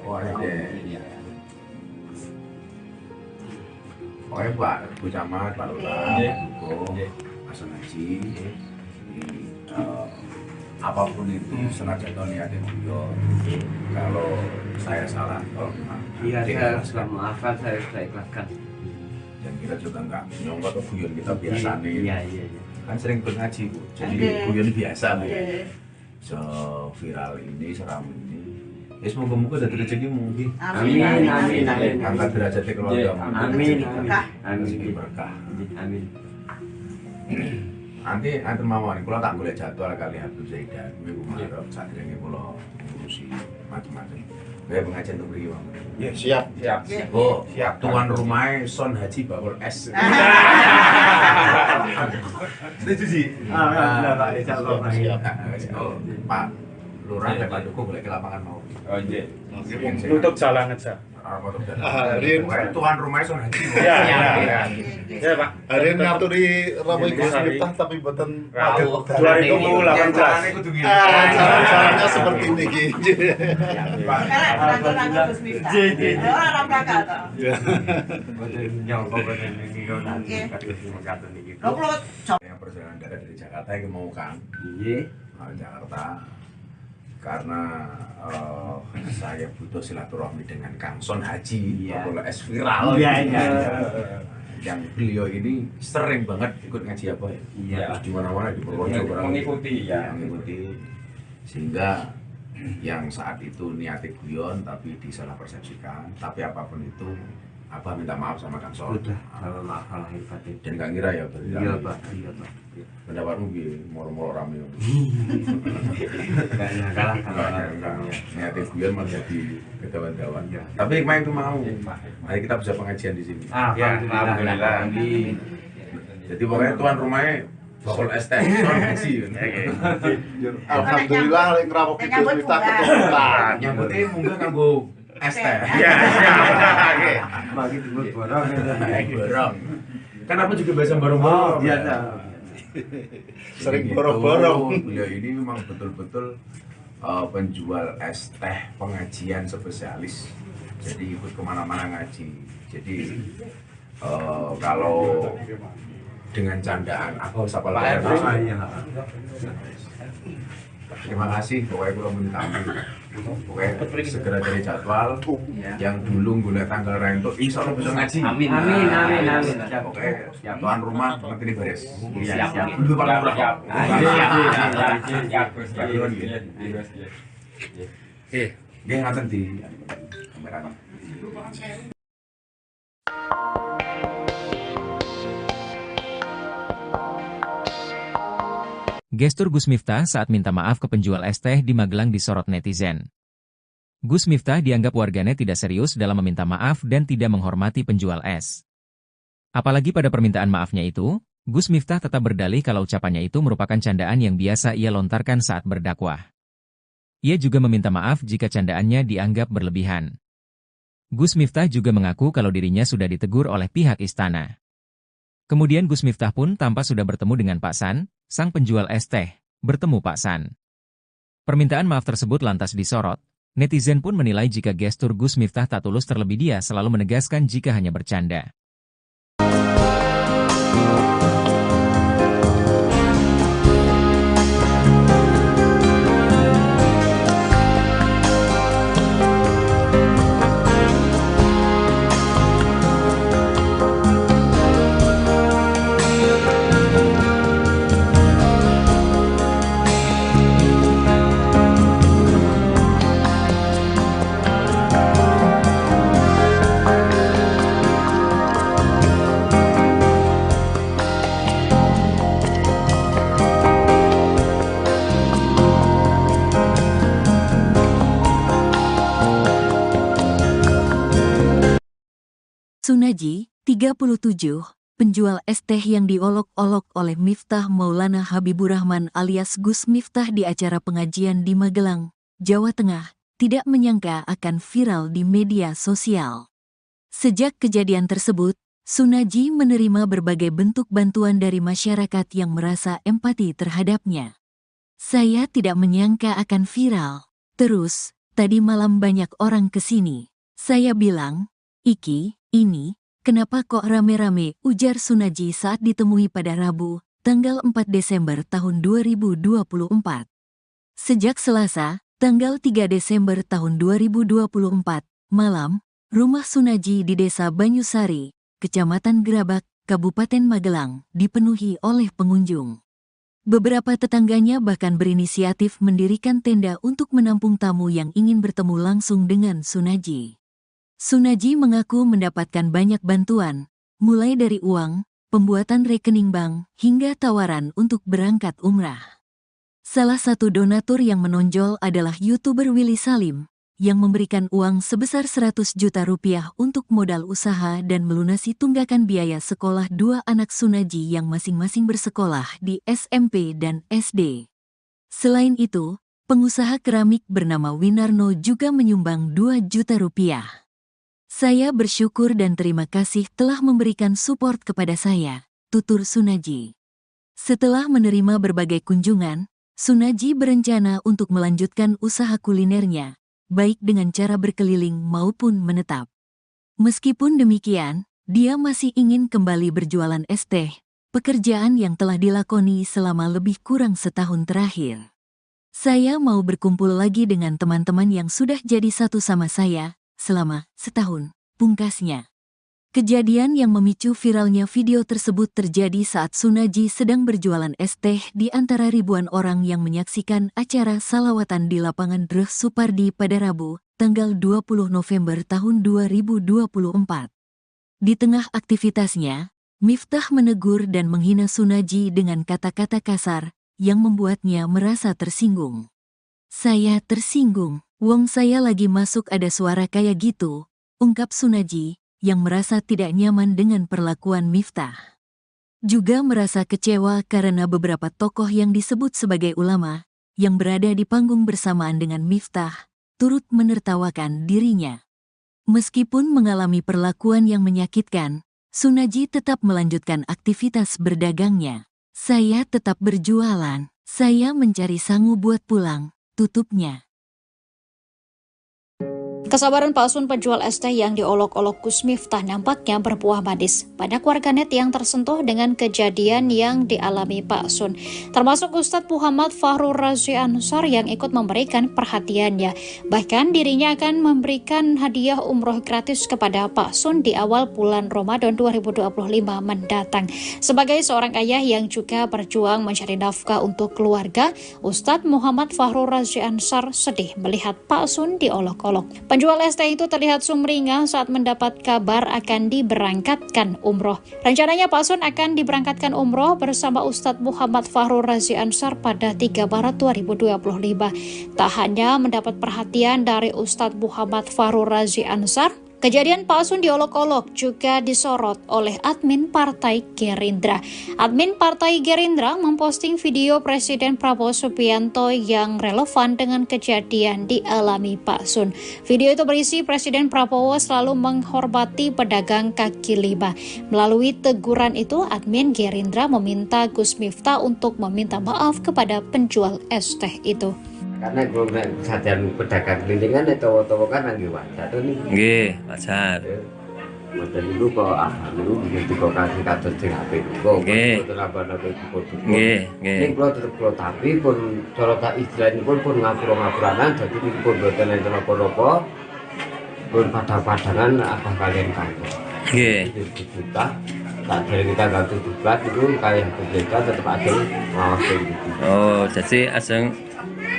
Oh, ada. Pokoknya Pak Bu Camat, Pak Lurah, Buko, Mas Haji, apapun itu senajan niatnya beliau. Kalau saya salah, tolong Iya, saya sudah maafkan, saya sudah ikhlaskan. Dan kita juga nggak nyongkot ke guyon kita biasa nih. Iya. Kan sering berngaji Bu, jadi guyon biasa Bu. So viral ini, seram ini. Ya semoga-moga dari rezeki mungkin. Amin. Angkat derajat keluarga. Amin. Rezeki berkah. Amin. Nanti mawon kula tak golek jadwal kali Habib Zaidan minggu Maret sadurunge kula ngurusi macam-macam. Kayak pengajian untuk beri Bang. Ya, siap. Oh, siap. Tuan rumahnya Son Haji Bakul S. Setuju sih. Benar Pak, insyaallah. Oh, Pak Lurah dan Pak Dukuh boleh ke lapangan mau. Oh iya. Tutup jalan aja. Tuan rumahnya Son Haji. Iya. Ya Pak. Hari ini ngaturi Ramu Gus Miftah tapi mboten padet. 2018. Jalan-jalannya seperti ini gitu. Yang perjalanan dari Jakarta yang mau Kang. Jakarta. Karena saya butuh silaturahmi dengan Kang Son Haji, Bakul S viral. Yang beliau ini sering banget ikut ngaji apa ya? Terus di mana-mana di Purworejo mengikuti ya. Mengikuti sehingga yang saat itu niatnya guyon tapi disalah persepsikan. Tapi apapun itu, Abah minta maaf sama Kang Son. Sudah, kalau maaf kalau hebatnya. Dan gak ngira ya berarti. Iya Pak. Pendapatmu gini, moro-moro rame. Kalah kalau niatnya guyon malah jadi kedawan-dawan. Tapi hikmah itu mau. Mari kita bisa pengajian di sini. Alhamdulillah. Jadi pokoknya tuan rumahnya Bakul S Son Haji. Alhamdulillah lek ngrawuh Gus Miftah keturunan. Nyambutnya munggah kanggo ST. Iya, oke. bagi dulu borong. Borong. Kan aku juga biasa borong-borong. Biasa. Sering borong-borong. Beliau ini memang betul-betul penjual es teh pengajian spesialis. Jadi ikut kemana-mana ngaji. Jadi kalau dengan candaan aku sapa lagi. Terima kasih, pokoknya kalau minta pokoknya segera cari jadwal yang dulu gula tanggal rento insya Allah bisa ngaji. Amin. Pokoknya tuan rumah nanti ini beres. Siap. Dulu Pak Lurah. Oke, ngaten di kamera. Gestur Gus Miftah saat minta maaf ke penjual es teh di Magelang disorot netizen. Gus Miftah dianggap warganet tidak serius dalam meminta maaf dan tidak menghormati penjual es. Apalagi pada permintaan maafnya itu, Gus Miftah tetap berdalih kalau ucapannya itu merupakan candaan yang biasa ia lontarkan saat berdakwah. Ia juga meminta maaf jika candaannya dianggap berlebihan. Gus Miftah juga mengaku kalau dirinya sudah ditegur oleh pihak istana. Kemudian Gus Miftah pun tampak sudah bertemu dengan Pak San, sang penjual es teh, bertemu Pak San. Permintaan maaf tersebut lantas disorot. Netizen pun menilai jika gestur Gus Miftah tak tulus, terlebih dia selalu menegaskan jika hanya bercanda. Sunaji, 37, penjual es teh yang diolok-olok oleh Miftah Maulana Habiburrahman alias Gus Miftah di acara pengajian di Magelang, Jawa Tengah, tidak menyangka akan viral di media sosial. Sejak kejadian tersebut, Sunaji menerima berbagai bentuk bantuan dari masyarakat yang merasa empati terhadapnya. Saya tidak menyangka akan viral. Terus, tadi malam banyak orang kesini. Saya bilang, "Iki, ini, kenapa kok rame-rame?" ujar Sunaji saat ditemui pada Rabu, tanggal 4 Desember tahun 2024. Sejak Selasa, tanggal 3 Desember tahun 2024, malam, rumah Sunaji di Desa Banyusari, Kecamatan Gerabak, Kabupaten Magelang, dipenuhi oleh pengunjung. Beberapa tetangganya bahkan berinisiatif mendirikan tenda untuk menampung tamu yang ingin bertemu langsung dengan Sunaji. Sunaji mengaku mendapatkan banyak bantuan, mulai dari uang, pembuatan rekening bank, hingga tawaran untuk berangkat umrah. Salah satu donatur yang menonjol adalah YouTuber Willy Salim, yang memberikan uang sebesar 100 juta rupiah untuk modal usaha dan melunasi tunggakan biaya sekolah dua anak Sunaji yang masing-masing bersekolah di SMP dan SD. Selain itu, pengusaha keramik bernama Winarno juga menyumbang 2 juta rupiah. Saya bersyukur dan terima kasih telah memberikan support kepada saya, tutur Sunaji. Setelah menerima berbagai kunjungan, Sunaji berencana untuk melanjutkan usaha kulinernya, baik dengan cara berkeliling maupun menetap. Meskipun demikian, dia masih ingin kembali berjualan es teh, pekerjaan yang telah dilakoni selama lebih kurang setahun terakhir. Saya mau berkumpul lagi dengan teman-teman yang sudah jadi satu sama saya selama setahun, pungkasnya. Kejadian yang memicu viralnya video tersebut terjadi saat Sunaji sedang berjualan es teh di antara ribuan orang yang menyaksikan acara salawatan di lapangan Dreh Supardi pada Rabu, tanggal 20 November tahun 2024. Di tengah aktivitasnya, Miftah menegur dan menghina Sunaji dengan kata-kata kasar yang membuatnya merasa tersinggung. "Saya tersinggung, wong saya lagi masuk ada suara kayak gitu," ungkap Sunaji, yang merasa tidak nyaman dengan perlakuan Miftah. Juga merasa kecewa karena beberapa tokoh yang disebut sebagai ulama, yang berada di panggung bersamaan dengan Miftah, turut menertawakan dirinya. Meskipun mengalami perlakuan yang menyakitkan, Sunaji tetap melanjutkan aktivitas berdagangnya. "Saya tetap berjualan, saya mencari sangu buat pulang," tutupnya. Kesabaran palsun penjual es teh yang diolok-olok Gus Miftah nampaknya berbuah manis. Banyak warganet yang tersentuh dengan kejadian yang dialami Pak Sun, termasuk Ustadz Muhammad Fahrur Razi Ansor yang ikut memberikan perhatiannya. Bahkan dirinya akan memberikan hadiah umroh gratis kepada Pak Sun di awal bulan Ramadan 2025 mendatang. Sebagai seorang ayah yang juga berjuang mencari nafkah untuk keluarga, Ustadz Muhammad Fahrur Razi Ansor sedih melihat Pak Sun diolok-olok. Penjual es teh itu terlihat sumringah saat mendapat kabar akan diberangkatkan umroh. Rencananya Pak Sun akan diberangkatkan umroh bersama Ustadz Muhammad Fahrur Razi Ansor pada 3 Maret 2025. Tak hanya mendapat perhatian dari Ustadz Muhammad Fahrur Razi Ansor, kejadian Pak Sun diolok-olok juga disorot oleh admin Partai Gerindra. Admin Partai Gerindra memposting video Presiden Prabowo Subianto yang relevan dengan kejadian dialami Pak Sun. Video itu berisi Presiden Prabowo selalu menghormati pedagang kaki lima. Melalui teguran itu, admin Gerindra meminta Gus Miftah untuk meminta maaf kepada penjual es teh itu. Karena gue kesadaran pedagang kelilingan itu kan lagi wajar nih. Nggih, wajar. Model itu kok dulu begitu kok kasih kados di HP kok. Nggih. Nggih, nggih. Ning kula tetep kula tapi pun cara tak istilahipun pun ngapura-ngapuranan dadi pun boten enten apa-apa. Pun padha-padangan abah kalian kantor. Nggih. Kita tak dari kita ganti diblat itu kayak kita tetap ada ngawasin gitu. Oh, jadi ajeng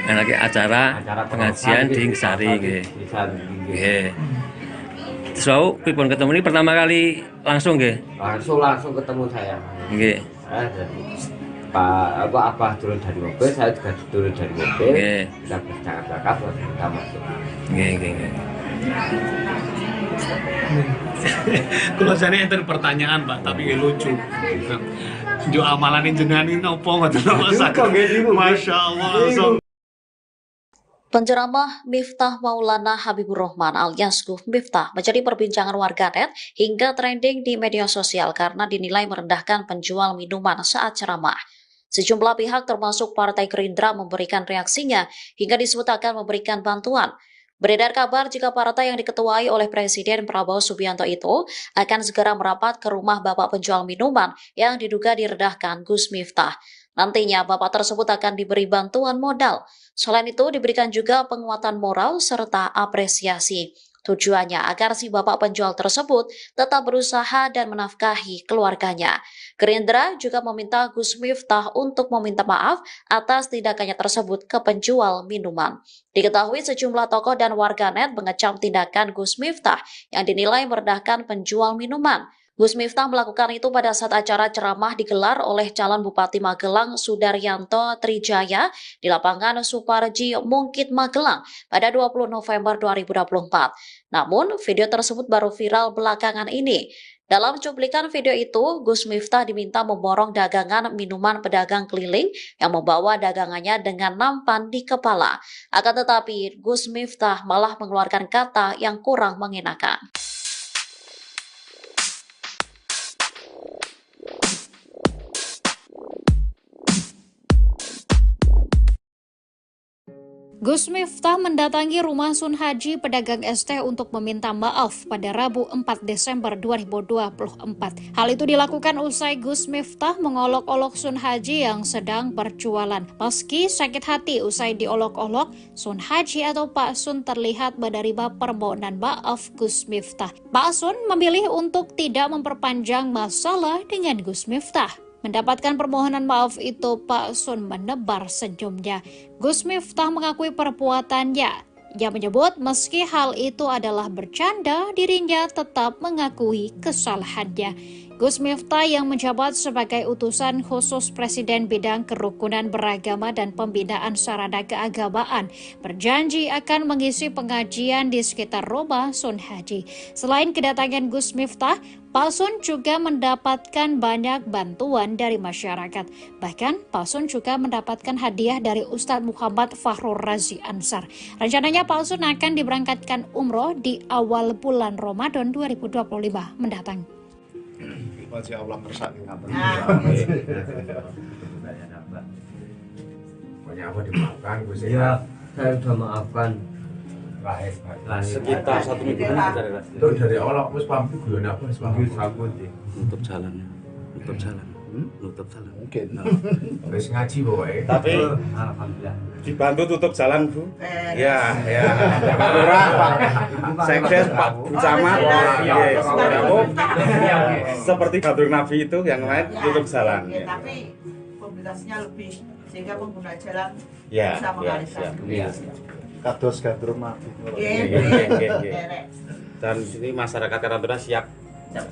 lagi acara pengajian di Sari nggih. Nggih. So, pripun ketemu ini pertama kali langsung nggih? Langsung ketemu saya. Nggih. Pak Abah turun dari mobil, saya juga turun dari mobil. Nggih. Kita bercakap-cakap kita masuk. Nggih, nggih, nggih. Kalau saya enten pertanyaan Pak, tapi nggak lucu. Jo amalan jenengan ini opo ngoten Masya Allah. Penceramah Miftah Maulana Habibur Rahman alias Gus Miftah menjadi perbincangan warganet hingga trending di media sosial karena dinilai merendahkan penjual minuman saat ceramah. Sejumlah pihak termasuk Partai Gerindra memberikan reaksinya hingga disebut akan memberikan bantuan. Beredar kabar jika partai yang diketuai oleh Presiden Prabowo Subianto itu akan segera merapat ke rumah bapak penjual minuman yang diduga direndahkan Gus Miftah. Nantinya bapak tersebut akan diberi bantuan modal. Selain itu diberikan juga penguatan moral serta apresiasi. Tujuannya agar si bapak penjual tersebut tetap berusaha dan menafkahi keluarganya. Gerindra juga meminta Gus Miftah untuk meminta maaf atas tindakannya tersebut ke penjual minuman. Diketahui sejumlah tokoh dan warganet mengecam tindakan Gus Miftah yang dinilai merendahkan penjual minuman. Gus Miftah melakukan itu pada saat acara ceramah digelar oleh calon Bupati Magelang Sudaryanto Trijaya di lapangan Suparji Mungkit Magelang pada 20 November 2024. Namun, video tersebut baru viral belakangan ini. Dalam cuplikan video itu, Gus Miftah diminta memborong dagangan minuman pedagang keliling yang membawa dagangannya dengan nampan di kepala. Akan tetapi, Gus Miftah malah mengeluarkan kata yang kurang mengenakan. Gus Miftah mendatangi rumah Sun Haji pedagang es teh untuk meminta maaf pada Rabu 4 Desember 2024. Hal itu dilakukan usai Gus Miftah mengolok-olok Sun Haji yang sedang berjualan. Meski sakit hati usai diolok-olok, Sun Haji atau Pak Sun terlihat menerima permohonan maaf Gus Miftah. Pak Sun memilih untuk tidak memperpanjang masalah dengan Gus Miftah. Mendapatkan permohonan maaf itu, Pak Sun menebar senyumnya. Gus Miftah mengakui perbuatannya. Ia menyebut meski hal itu adalah bercanda, dirinya tetap mengakui kesalahannya. Gus Miftah yang menjabat sebagai utusan khusus Presiden bidang kerukunan beragama dan pembinaan sarana keagamaan berjanji akan mengisi pengajian di sekitar rumah Sun Haji. Selain kedatangan Gus Miftah, Pak Sun juga mendapatkan banyak bantuan dari masyarakat. Bahkan Pak Sun juga mendapatkan hadiah dari Ustadz Muhammad Fahrur Razi Ansar. Rencananya Pak Sun akan diberangkatkan umroh di awal bulan Ramadan 2025 mendatang. Masih Allah kersake ngaten. Pokoknya apa dimaafkan Gus Ya, saya sudah maafkan. Sekitar 1 minggu Itu dari awal aku wis paham itu guyon apa wis paham. nutup jalan. Nutup jalan. Nutup jalan. Mungkin. Wis ngaji pokoknya. Tapi Alhamdulillah. dibantu tutup jalan, Bu. Ya. Pak Lurah, Pak Sekdes, Pak Camat. Seperti Badrun Nabi itu yang lain tutup jalan. Tapi komunikasinya lebih sehingga pengguna jalan Ya, bisa mengalihkan. Kados gandrung mati. Dan di sini masyarakat Karantina siap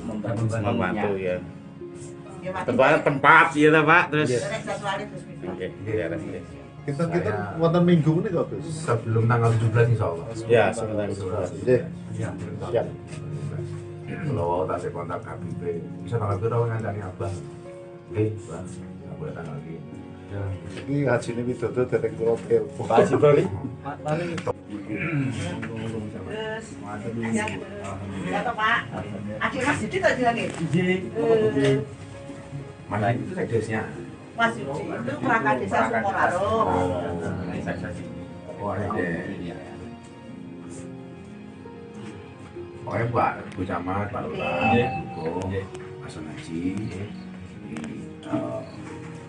membantu ya. Tempat ya Pak, terus. Oke, Kita wonten minggu ini kok, Gus. Sebelum tanggal 17 insyaallah. Ya, sebentar. Nggih. Siap. Kalau tak saya kontak Habib, bisa tanggal berapa ngancani Abah? Bang, nggak boleh tanggal gini. Ini haji ini widodo dereng kula telepon. Pak Haji Bali. Terus, ya toh Pak. Akhir Mas Didi tadi lagi. Mana itu sekdesnya? Mas Didi itu perangkat desa Sukoraro. Oh, ada. Pokoknya Pak Bu Camat, Pak Lurah, Pak Sun Haji,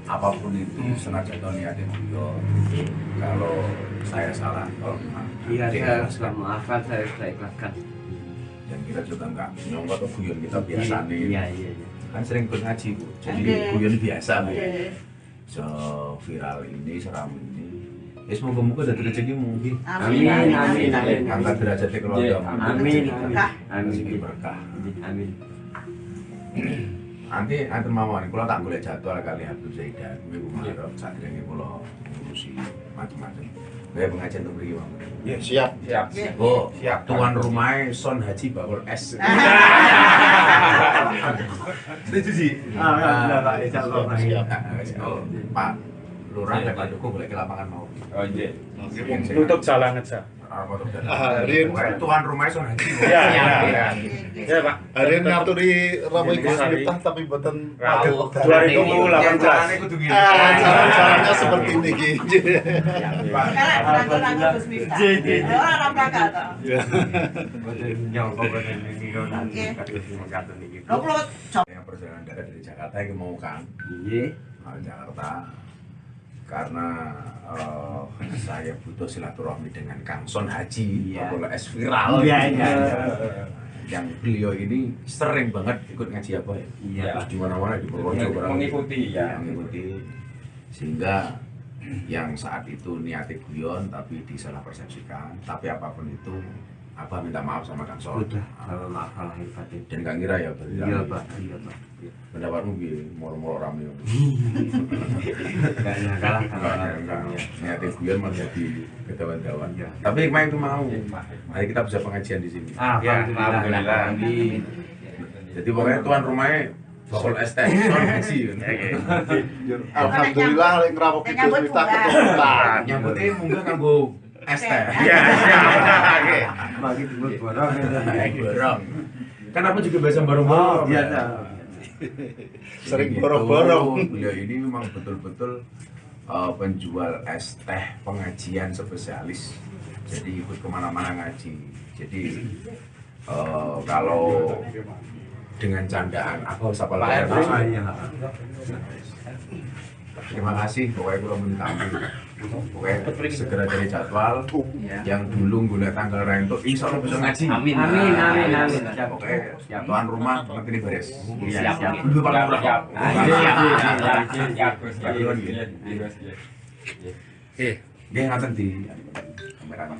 apapun itu senajan niatnya beliau. Kalau saya salah, Iya, saya sudah maafkan, saya sudah ikhlaskan. dan kita juga nggak nyongkot atau guyon kita biasa nih. Iya. Kan sering ngaji Bu, jadi guyon biasa Bu. So viral ini, seram ini. Ya semoga-moga dari rezeki mungkin. Amin. Angkat derajatnya keluarga. Amin. Rezeki berkah. Amin. Nanti mawon kula tak golek jadwal kali Habib Zaidan kuwi kemarin saderenge kula ngurusi macam-macam. Kayak pengajian tuh beri, Bang. Ya, siap. Siap. Oh, siap. Tuan rumahnya Son Haji Bakul S. Setuju sih. Pak, insyaallah. Siap. Oh, Pak Lurah dan Pak Joko boleh ke lapangan mau. Oh iya. Tutup jalan aja. Harin Tuan rumahnya Son Haji. Iya, iya. Ya, Pak. Harin ngaturi ramai Gus Miftah tapi boten padet wekdal. 2018. Jalan-jalannya seperti ini gitu. Yang perjalanan darat dari Jakarta yang mau kan? Mau Jakarta. Karena saya butuh silaturahmi dengan Kang Son Haji, Bakul S viral. Yang beliau ini sering banget ikut ngaji apa ya? Iya. Di mana-mana di Purworejo Mengikuti ya. Mengikuti. Sehingga yang saat itu niatnya guyon tapi disalah persepsikan. Tapi apapun itu, Abah minta maaf sama Kang Son. Udah, kalau maaf lahir batin. Dan Kang Ira ya berarti. Iya, Pak. Iya, Pak. Pendapatmu bi moro-moro rame. Enggak nyangka lah Enggak. Niatnya guyon malah jadi ketahuan-tahuan. Tapi hikmah itu mau. Mari kita bisa pengajian di sini. Alhamdulillah. Jadi pokoknya tuan rumahnya Bakul S Son Haji. Alhamdulillah lek ngrawuh Gus Miftah keturunan. Nyambutnya munggah kanggo es teh. Iya, siap. bagi timur borong. Borong. Kan aku juga biasa borong-borong. Biasa. Sering borong-borong. Beliau ini memang betul-betul penjual es teh pengajian spesialis. Jadi ikut kemana-mana ngaji. Jadi kalau dengan candaan aku sapa lagi. Terima kasih, pokoknya kalau minta pokoknya segera dari jadwal yang dulu gue tanggal rento, insya Allah bisa ngaji. Amin. Pokoknya tuan rumah nanti ini beres. Siap. Dulu paling murah. Dia ngatain di kamera.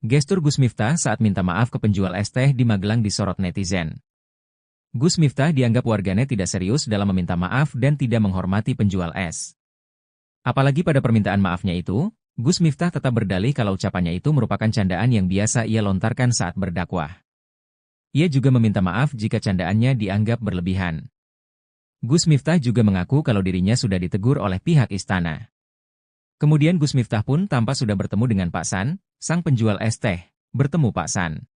Gestur Gus Miftah saat minta maaf ke penjual es teh di Magelang disorot netizen. Gus Miftah dianggap warganet tidak serius dalam meminta maaf dan tidak menghormati penjual es. Apalagi pada permintaan maafnya itu, Gus Miftah tetap berdalih kalau ucapannya itu merupakan candaan yang biasa ia lontarkan saat berdakwah. Ia juga meminta maaf jika candaannya dianggap berlebihan. Gus Miftah juga mengaku kalau dirinya sudah ditegur oleh pihak istana. Kemudian Gus Miftah pun tampak sudah bertemu dengan Pak San, sang penjual es teh, bertemu Pak San.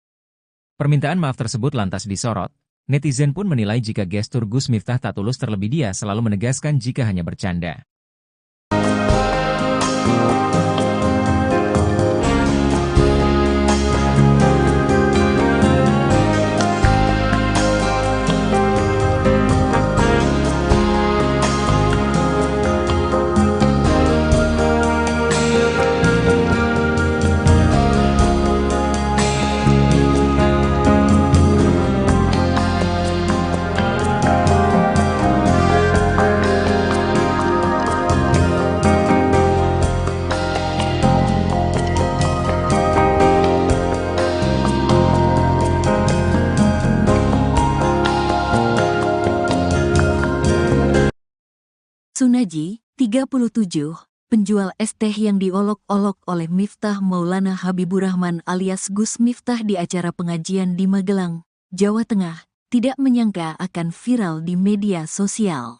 Permintaan maaf tersebut lantas disorot, netizen pun menilai jika gestur Gus Miftah tak tulus terlebih dia selalu menegaskan jika hanya bercanda. Sunaji, 37, penjual es teh yang diolok-olok oleh Miftah Maulana Habibur Rahman alias Gus Miftah di acara pengajian di Magelang, Jawa Tengah, tidak menyangka akan viral di media sosial.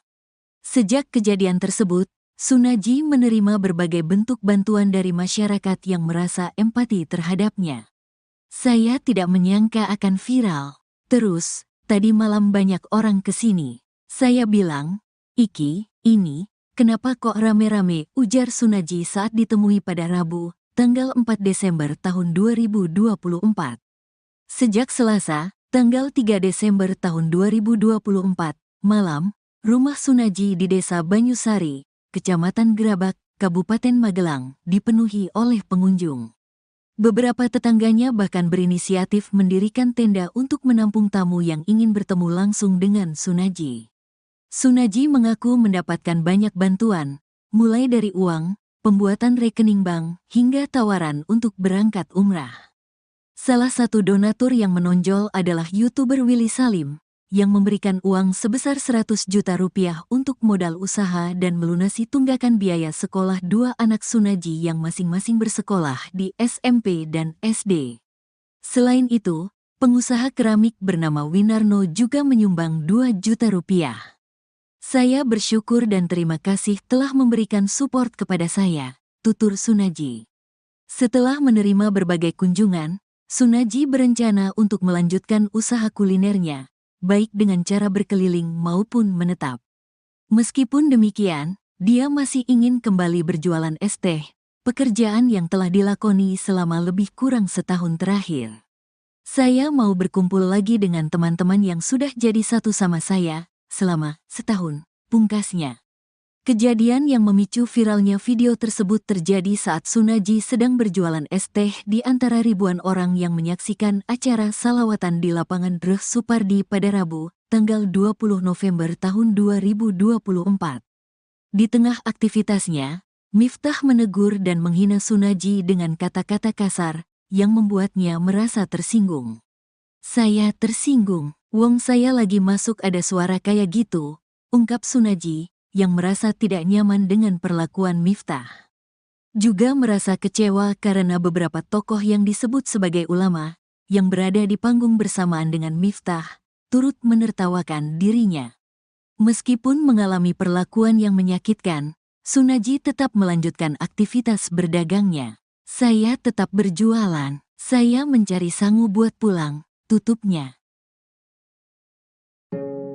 Sejak kejadian tersebut, Sunaji menerima berbagai bentuk bantuan dari masyarakat yang merasa empati terhadapnya. Saya tidak menyangka akan viral. Terus, tadi malam banyak orang kesini. Saya bilang, "Iki, ini, kenapa kok rame-rame?" ujar Sunaji saat ditemui pada Rabu, tanggal 4 Desember tahun 2024. Sejak Selasa, tanggal 3 Desember tahun 2024, malam, rumah Sunaji di Desa Banyusari, Kecamatan Gerabak, Kabupaten Magelang, dipenuhi oleh pengunjung. Beberapa tetangganya bahkan berinisiatif mendirikan tenda untuk menampung tamu yang ingin bertemu langsung dengan Sunaji. Sunaji mengaku mendapatkan banyak bantuan, mulai dari uang, pembuatan rekening bank, hingga tawaran untuk berangkat umrah. Salah satu donatur yang menonjol adalah YouTuber Willy Salim, yang memberikan uang sebesar 100 juta rupiah untuk modal usaha dan melunasi tunggakan biaya sekolah dua anak Sunaji yang masing-masing bersekolah di SMP dan SD. Selain itu, pengusaha keramik bernama Winarno juga menyumbang 2 juta rupiah. Saya bersyukur dan terima kasih telah memberikan support kepada saya, tutur Sunaji. Setelah menerima berbagai kunjungan, Sunaji berencana untuk melanjutkan usaha kulinernya, baik dengan cara berkeliling maupun menetap. Meskipun demikian, dia masih ingin kembali berjualan es teh, pekerjaan yang telah dilakoni selama lebih kurang setahun terakhir. Saya mau berkumpul lagi dengan teman-teman yang sudah jadi satu sama saya selama setahun, pungkasnya. Kejadian yang memicu viralnya video tersebut terjadi saat Sunaji sedang berjualan es teh di antara ribuan orang yang menyaksikan acara salawatan di lapangan Dreh Supardi pada Rabu, tanggal 20 November tahun 2024. Di tengah aktivitasnya, Miftah menegur dan menghina Sunaji dengan kata-kata kasar yang membuatnya merasa tersinggung. "Saya tersinggung, wong saya lagi masuk ada suara kayak gitu," ungkap Sunaji, yang merasa tidak nyaman dengan perlakuan Miftah. Juga merasa kecewa karena beberapa tokoh yang disebut sebagai ulama, yang berada di panggung bersamaan dengan Miftah, turut menertawakan dirinya. Meskipun mengalami perlakuan yang menyakitkan, Sunaji tetap melanjutkan aktivitas berdagangnya. "Saya tetap berjualan, saya mencari sangu buat pulang," tutupnya.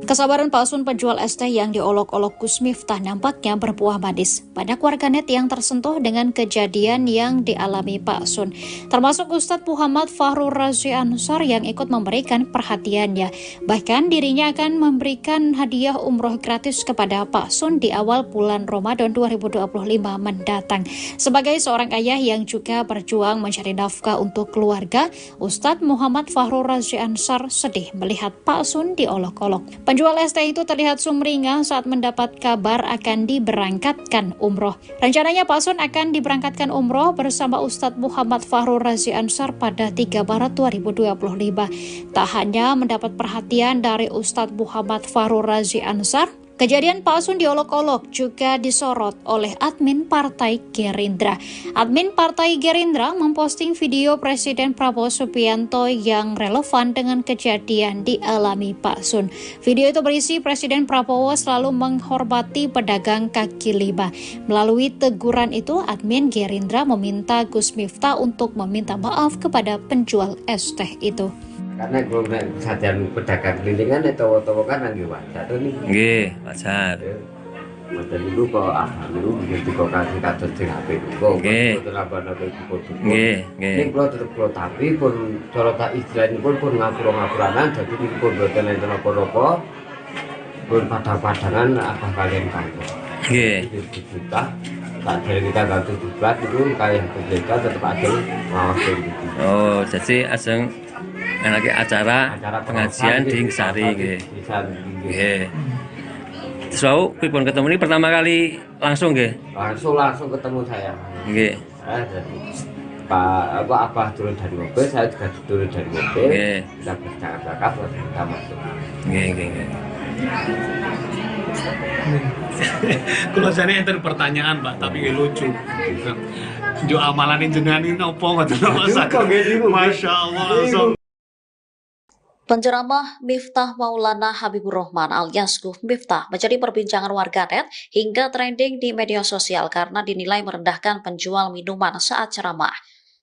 Kesabaran palsun penjual es teh yang diolok-olok Gus Miftah nampaknya berbuah manis. Banyak warganet yang tersentuh dengan kejadian yang dialami Pak Sun, termasuk Ustadz Muhammad Fahrur Razi Ansar yang ikut memberikan perhatiannya. Bahkan dirinya akan memberikan hadiah umroh gratis kepada Pak Sun di awal bulan Ramadan 2025 mendatang. Sebagai seorang ayah yang juga berjuang mencari nafkah untuk keluarga, Ustadz Muhammad Fahrur Razi Ansar sedih melihat Pak Sun diolok-olok. Penjual es teh itu terlihat sumringah saat mendapat kabar akan diberangkatkan umroh. Rencananya Pak Sun akan diberangkatkan umroh bersama Ustadz Muhammad Fahrur Razi Ansar pada 3 Maret 2025. Tak hanya mendapat perhatian dari Ustadz Muhammad Fahrur Razi Ansar, kejadian Pak Sun diolok-olok juga disorot oleh admin Partai Gerindra. Admin Partai Gerindra memposting video Presiden Prabowo Subianto yang relevan dengan kejadian dialami Pak Sun. Video itu berisi Presiden Prabowo selalu menghormati pedagang kaki lima. Melalui teguran itu, admin Gerindra meminta Gus Miftah untuk meminta maaf kepada penjual es teh itu. Karena kalau sajian pedagang kelilingan itu kan lagi wajar nih. Nggih, wajar. Wajar dulu kok dulu begitu kok kasih kados sing apik kok. Nggih. Nggih, nggih. Ning kula tetep kula tapi pun cara tak istilahipun pun ngapura-ngapuranan dadi pun boten enten apa-apa. Pun padha-padangan abah kalian kantor. Nggih. Kita tak dari kita ganti diblat itu kayak kita tetap ada maaf gitu. Oh, jadi aseng lagi acara pengajian di Sari nggih. Nggih. Terus pripun ketemu ini pertama kali langsung nggih? Langsung ketemu saya. Nggih. Jadi Pak Abah turun dari mobil, saya juga turun dari mobil. Nggih. Kita bercakap-cakap terus kita masuk. Nggih, nggih, nggih. Kalau saya enten pertanyaan Pak, tapi lucu. Jo amalan jenengan ini opo ngoten Masya Allah langsung. Penceramah Miftah Maulana Habibur Rahman alias Gus Miftah menjadi perbincangan warganet hingga trending di media sosial karena dinilai merendahkan penjual minuman saat ceramah.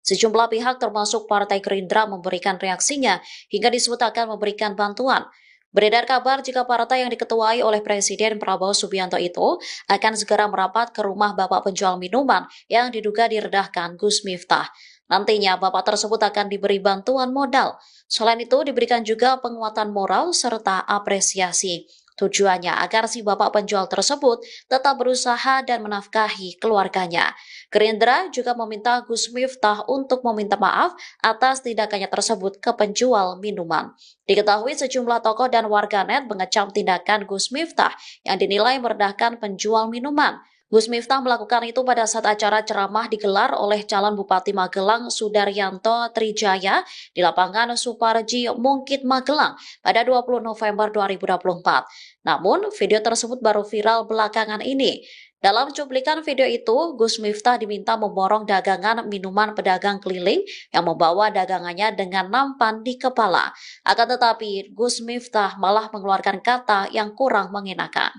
Sejumlah pihak termasuk Partai Gerindra memberikan reaksinya hingga disebut akan memberikan bantuan. Beredar kabar jika partai yang diketuai oleh Presiden Prabowo Subianto itu akan segera merapat ke rumah bapak penjual minuman yang diduga direndahkan Gus Miftah. Nantinya bapak tersebut akan diberi bantuan modal. Selain itu diberikan juga penguatan moral serta apresiasi. Tujuannya agar si bapak penjual tersebut tetap berusaha dan menafkahi keluarganya. Gerindra juga meminta Gus Miftah untuk meminta maaf atas tindakannya tersebut ke penjual minuman. Diketahui sejumlah tokoh dan warganet mengecam tindakan Gus Miftah yang dinilai merendahkan penjual minuman. Gus Miftah melakukan itu pada saat acara ceramah digelar oleh calon Bupati Magelang Sudaryanto Trijaya di lapangan Suparji Mungkit Magelang pada 20 November 2024. Namun, video tersebut baru viral belakangan ini. Dalam cuplikan video itu, Gus Miftah diminta memborong dagangan minuman pedagang keliling yang membawa dagangannya dengan nampan di kepala. Akan tetapi, Gus Miftah malah mengeluarkan kata yang kurang mengenakan.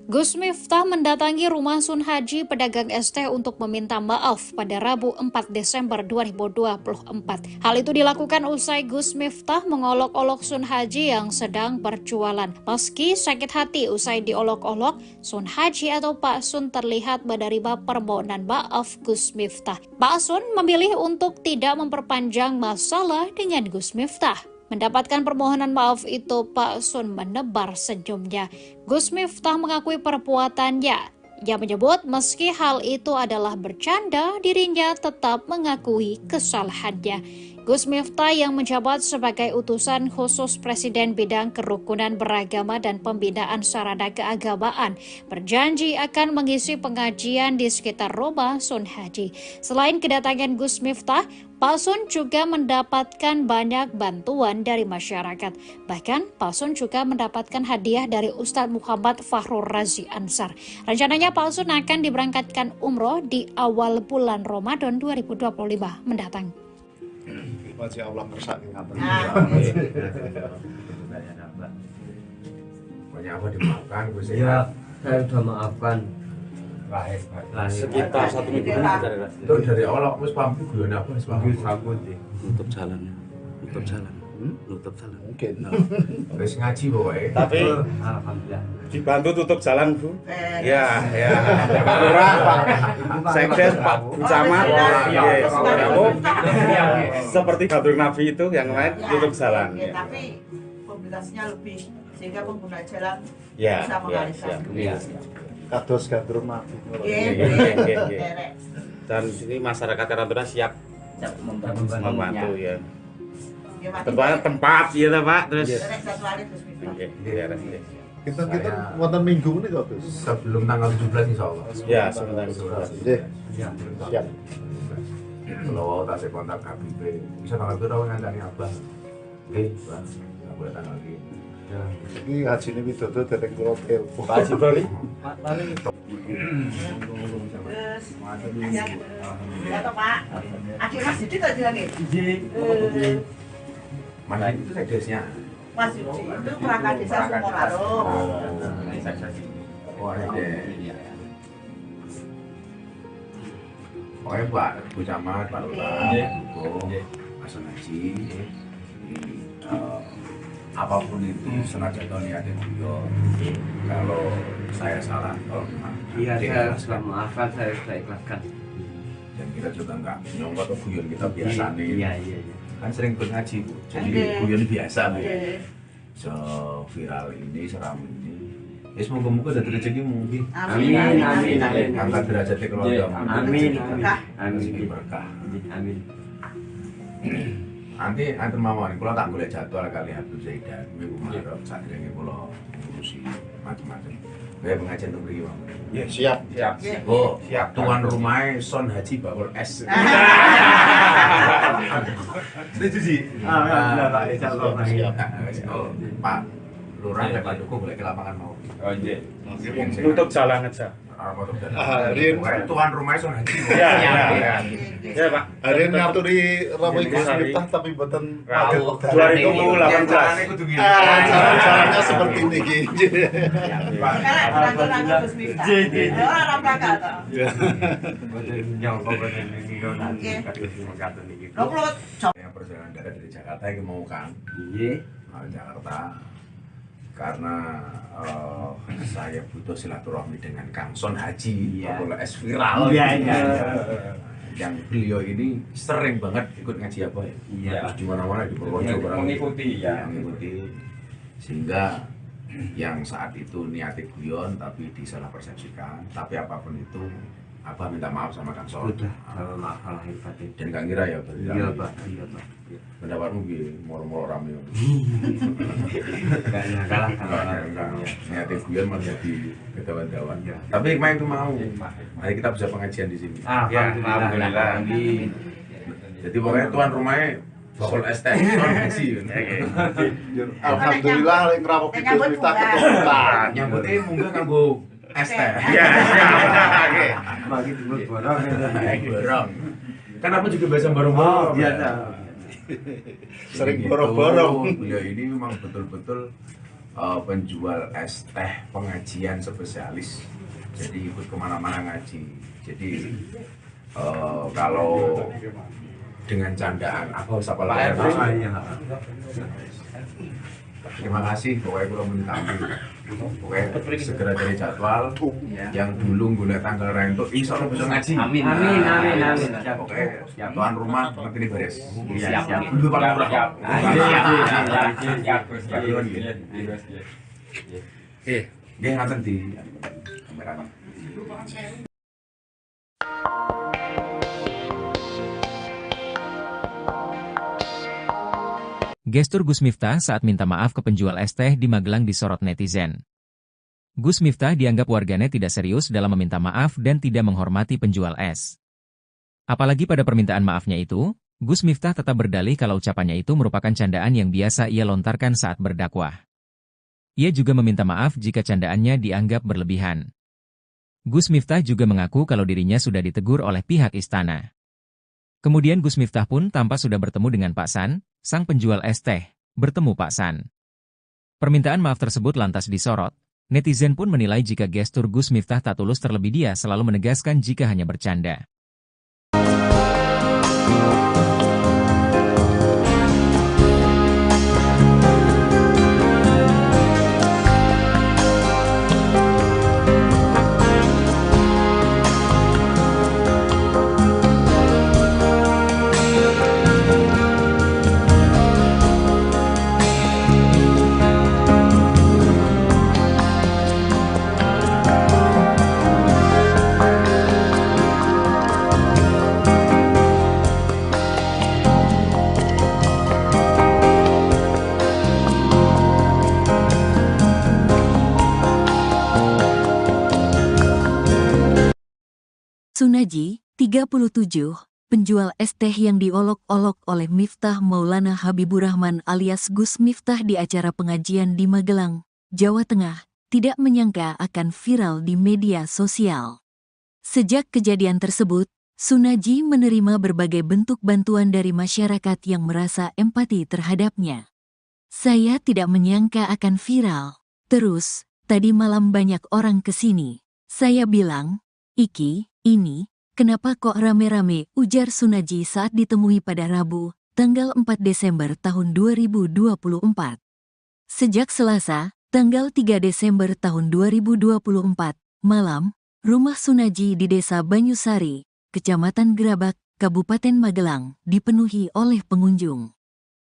Gus Miftah mendatangi rumah Sun Haji pedagang es teh untuk meminta maaf pada Rabu 4 Desember 2024. Hal itu dilakukan usai Gus Miftah mengolok-olok Sun Haji yang sedang berjualan. Meski sakit hati usai diolok-olok, Sun Haji atau Pak Sun terlihat menerima permohonan maaf Gus Miftah. Pak Sun memilih untuk tidak memperpanjang masalah dengan Gus Miftah. Mendapatkan permohonan maaf itu, Pak Sun menebar senyumnya. Gus Miftah mengakui perbuatannya. Ia menyebut meski hal itu adalah bercanda, dirinya tetap mengakui kesalahannya. Gus Miftah yang menjabat sebagai utusan khusus Presiden bidang kerukunan beragama dan pembinaan sarana keagamaan berjanji akan mengisi pengajian di sekitar rumah Sun Haji. Selain kedatangan Gus Miftah, Pak Sun juga mendapatkan banyak bantuan dari masyarakat. Bahkan Pak Sun juga mendapatkan hadiah dari Ustadz Muhammad Fahrur Razi Ansar. Rencananya Pak Sun akan diberangkatkan umroh di awal bulan Ramadan 2025 mendatang. Masya Allah kersani ngaten. Banyak apa dimaafkan, Gus? Ya, saya sudah maafkan. Sekitar 1 minggu itu dari awal aku paham itu gue apa rambut nutup jalan, nutup jalan. Mungkin. Wis ngaji pokoknya. Tapi Alhamdulillah. dibantu tutup jalan, Bu. Ya. Pak Lurah, Pak Sekdes, Pak Camat, seperti Batur Nabi itu yang lain tutup jalan. Tapi mobilitasnya lebih sehingga pengguna jalan Ya, bisa mengalihkan. Kados gandrung mati. Dan ini masyarakat Karantuna siap membantu ya. Tempat ya Pak, terus Kita wonten minggu ini kok, Gus. Sebelum tanggal 17 insyaallah. Ya, sebelum tanggal 17. Nggih. Siap. Kalau tak kontak KBP, bisa tanggal berapa ngancani Abah? Oke, Pak. Enggak boleh tanggal ini. Iki hajine Widodo dereng kula telepon. Pak Haji Bali. Ya toh Pak. Adik Mas Didi tadi lagi. Mana itu sekdesnya? Mas Didi itu perangkat desa Sumoraro. Oh, ada. Pokoknya Pak, Bu Camat, Pak Lurah, Pak Sun Haji, apapun itu senajan niatnya beliau. Kalau saya salah, kalau memang Iya, saya sudah maafkan, saya sudah ikhlaskan. dan kita juga nggak nyongkot ke guyon kita biasa nih. Iya. Kan sering ngaji, Bu. Jadi guyon biasa Bu. So viral ini, seram ini. Ya semoga-moga ada rezeki mungkin. Amin. Angkat derajatnya keluarga. Amin. Rezeki berkah. Amin. Nanti antar mawon, kalau tak boleh jadwal kali Habib Zaidan, minggu Maret, saat ini kalau ngurusi macam-macam. Kayak pengajian untuk beri Bang. Ya, siap. Oh, tuan rumahnya Sun Haji Bakul S. Setuju sih. Alhamdulillah Pak, insyaallah. Oh, Pak Lurah dan Pak Dukuh boleh ke lapangan mau. Oh iya. Tutup jalan aja. Tuan rumahnya Sun Haji. Ya, Pak. Hari ini ngaturi ramai Gus Miftah tapi mboten paget. 2018. Jalan-jalannya seperti ini iki. Yang perjalanan dari Jakarta yang mau kan? Jakarta. Karena saya butuh silaturahmi dengan Kang Sun Haji, Bakul S viral. Yang beliau ini sering banget ikut ngaji apa ya? Terus di mana-mana di Purworejo mengikuti ya. Mengikuti. Sehingga yang saat itu niatnya guyon tapi disalah persepsikan. Tapi apapun itu Abah minta maaf sama Kang Son. Sudah, kalau maaf lahir batin. Dan Kang Ira ya, berarti. Iya Pak, iya Pak. Pendapatmu gini, moro-moro rame. Enggak kalah kalau niatnya Guyon malah jadi kedawan-dawan. Tapi kemarin itu mau, mari kita bisa pengajian di sini. Alhamdulillah. Jadi pokoknya tuan rumahnya bakal ST, Son ngaji. Alhamdulillah lek ngrawuh Gus Miftah keturunan. Nyambutnya munggah kanggo ST. Iya, oke. Bagi dulu borong. Borong. Kan aku juga biasa borong-borong. Biasa. Sering borong-borong. Ya ini memang betul-betul penjual es teh pengajian spesialis. Jadi ikut kemana-mana ngaji. Jadi kalau dengan candaan apa usah apa terima kasih pokoknya kalau mau ditampil pokoknya segera cari jadwal yang dulu gula tanggal rentuk insya Allah bisa ngaji Amin. pokoknya tuan rumah nanti ini beres Siap. dulu paling murah dia ngaten di kamera. Gestur Gus Miftah saat minta maaf ke penjual es teh di Magelang disorot netizen. Gus Miftah dianggap warganet tidak serius dalam meminta maaf dan tidak menghormati penjual es. Apalagi pada permintaan maafnya itu, Gus Miftah tetap berdalih kalau ucapannya itu merupakan candaan yang biasa ia lontarkan saat berdakwah. Ia juga meminta maaf jika candaannya dianggap berlebihan. Gus Miftah juga mengaku kalau dirinya sudah ditegur oleh pihak istana. Kemudian Gus Miftah pun tampak sudah bertemu dengan Pak San, sang penjual es teh, bertemu Pak San. Permintaan maaf tersebut lantas disorot. Netizen pun menilai jika gestur Gus Miftah tak tulus terlebih dia selalu menegaskan jika hanya bercanda. Sunaji, 37, penjual es teh yang diolok-olok oleh Miftah Maulana Habibur Rahman alias Gus Miftah di acara pengajian di Magelang, Jawa Tengah, tidak menyangka akan viral di media sosial. Sejak kejadian tersebut, Sunaji menerima berbagai bentuk bantuan dari masyarakat yang merasa empati terhadapnya. Saya tidak menyangka akan viral. Terus, tadi malam banyak orang kesini. Saya bilang, "Iki, ini, kenapa kok rame-rame?" ujar Sunaji saat ditemui pada Rabu, tanggal 4 Desember tahun 2024. Sejak Selasa, tanggal 3 Desember tahun 2024, malam, rumah Sunaji di Desa Banyusari, Kecamatan Gerabak, Kabupaten Magelang, dipenuhi oleh pengunjung.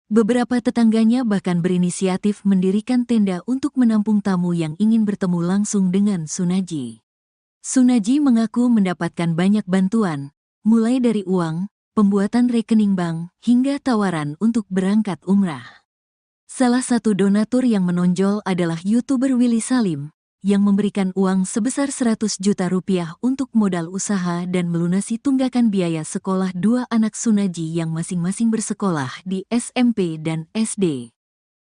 Beberapa tetangganya bahkan berinisiatif mendirikan tenda untuk menampung tamu yang ingin bertemu langsung dengan Sunaji. Sunaji mengaku mendapatkan banyak bantuan, mulai dari uang, pembuatan rekening bank, hingga tawaran untuk berangkat umrah. Salah satu donatur yang menonjol adalah YouTuber Willy Salim, yang memberikan uang sebesar 100 juta rupiah untuk modal usaha dan melunasi tunggakan biaya sekolah dua anak Sunaji yang masing-masing bersekolah di SMP dan SD.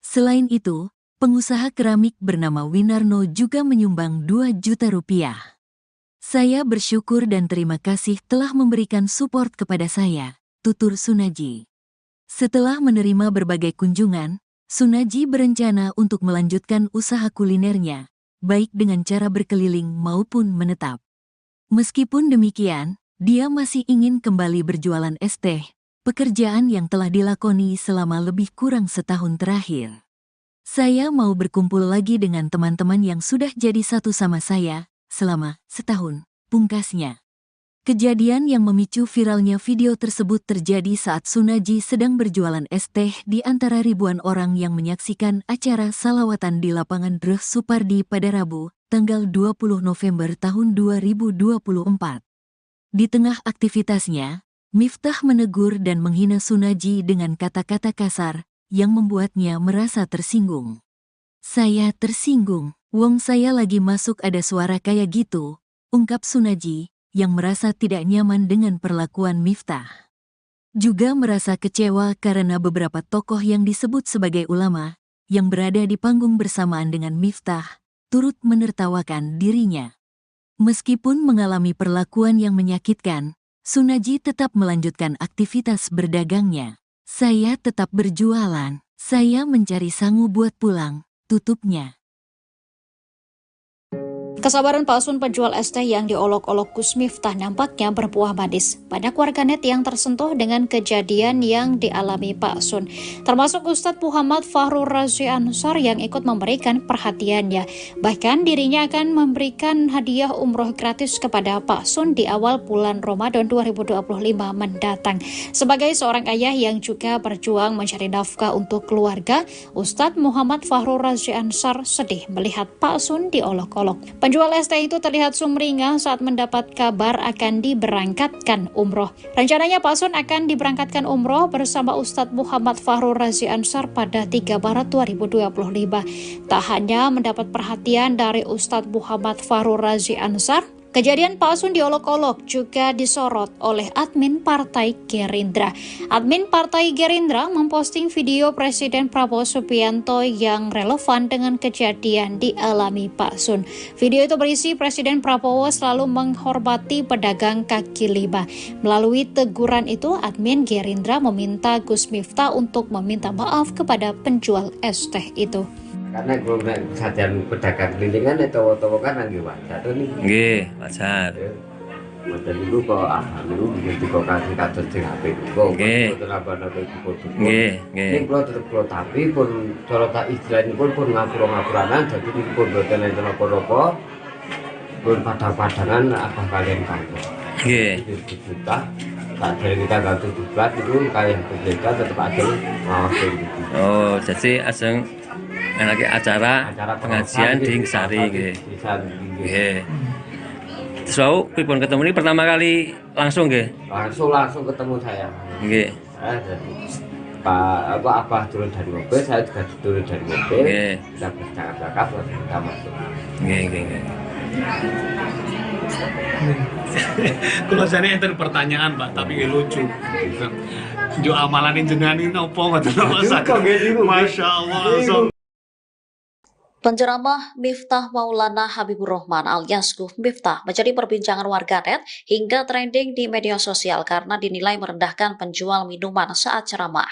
Selain itu, pengusaha keramik bernama Winarno juga menyumbang 2 juta rupiah. "Saya bersyukur dan terima kasih telah memberikan support kepada saya," tutur Sunaji. Setelah menerima berbagai kunjungan, Sunaji berencana untuk melanjutkan usaha kulinernya, baik dengan cara berkeliling maupun menetap. Meskipun demikian, dia masih ingin kembali berjualan es teh, pekerjaan yang telah dilakoni selama lebih kurang setahun terakhir. "Saya mau berkumpul lagi dengan teman-teman yang sudah jadi satu sama saya selama setahun," pungkasnya. Kejadian yang memicu viralnya video tersebut terjadi saat Sunaji sedang berjualan es teh di antara ribuan orang yang menyaksikan acara salawatan di lapangan Dreh Supardi pada Rabu, tanggal 20 November tahun 2024. Di tengah aktivitasnya, Miftah menegur dan menghina Sunaji dengan kata-kata kasar yang membuatnya merasa tersinggung. "Saya tersinggung, wong saya lagi masuk ada suara kayak gitu," ungkap Sunaji yang merasa tidak nyaman dengan perlakuan Miftah. Juga merasa kecewa karena beberapa tokoh yang disebut sebagai ulama yang berada di panggung bersamaan dengan Miftah turut menertawakan dirinya. Meskipun mengalami perlakuan yang menyakitkan, Sunaji tetap melanjutkan aktivitas berdagangnya. "Saya tetap berjualan, saya mencari sangu buat pulang," tutupnya. Kesabaran palsun penjual es teh yang diolok-olok Gus Miftah nampaknya berbuah manis. Banyak warganet yang tersentuh dengan kejadian yang dialami Pak Sun, termasuk Ustadz Muhammad Fahrur Razi Ansar yang ikut memberikan perhatiannya. Bahkan dirinya akan memberikan hadiah umroh gratis kepada Pak Sun di awal bulan Ramadan 2025 mendatang. Sebagai seorang ayah yang juga berjuang mencari nafkah untuk keluarga, Ustadz Muhammad Fahrur Razi Ansar sedih melihat Pak Sun diolok-olok. Penjual es teh itu terlihat sumringah saat mendapat kabar akan diberangkatkan umroh. Rencananya Pak Sun akan diberangkatkan umroh bersama Ustadz Muhammad Fahrur Razi Ansar pada 3 Maret 2025. Tak hanya mendapat perhatian dari Ustadz Muhammad Fahrur Razi Ansar, kejadian Pak Sun diolok-olok juga disorot oleh admin Partai Gerindra. Admin Partai Gerindra memposting video Presiden Prabowo Subianto yang relevan dengan kejadian dialami Pak Sun. Video itu berisi Presiden Prabowo selalu menghormati pedagang kaki lima. Melalui teguran itu, admin Gerindra meminta Gus Miftah untuk meminta maaf kepada penjual es teh itu. Karena kalau sajian pedagang kelilingan itu kan lagi wajar tuh nih. Nggih, wajar. Model itu kok dulu begitu kok kasih kados sing apik kok. Nggih. Nambah-nambah foto. Nggih, nggih. Ning kula tetep kula tapi pun cara tak istilahipun pun ngapura-ngapuranan dadi pun boten enten apa-apa. Pun padang-padangan apa kalian kantor. Nggih. Kita tak dari kita ganti diblat itu kayak berbeda tetap ada ngawasin gitu. Oh, jadi ajeng lagi acara pengajian di Sari nggih. Nggih. Terus pripun ketemu ini pertama kali langsung nggih? Langsung ketemu saya. Nggih. Jadi Pak Abah turun dari mobil, saya juga turun dari mobil. Nggih. Kita bercakap-cakap lalu kita masuk. Nggih, nggih, nggih. Kalau saya enten pertanyaan Pak, tapi lucu. Jo amalan jenengan ini opo ngoten Masya Allah. Penceramah Miftah Maulana Habibur Rahman alias Gus Miftah menjadi perbincangan warganet hingga trending di media sosial karena dinilai merendahkan penjual minuman saat ceramah.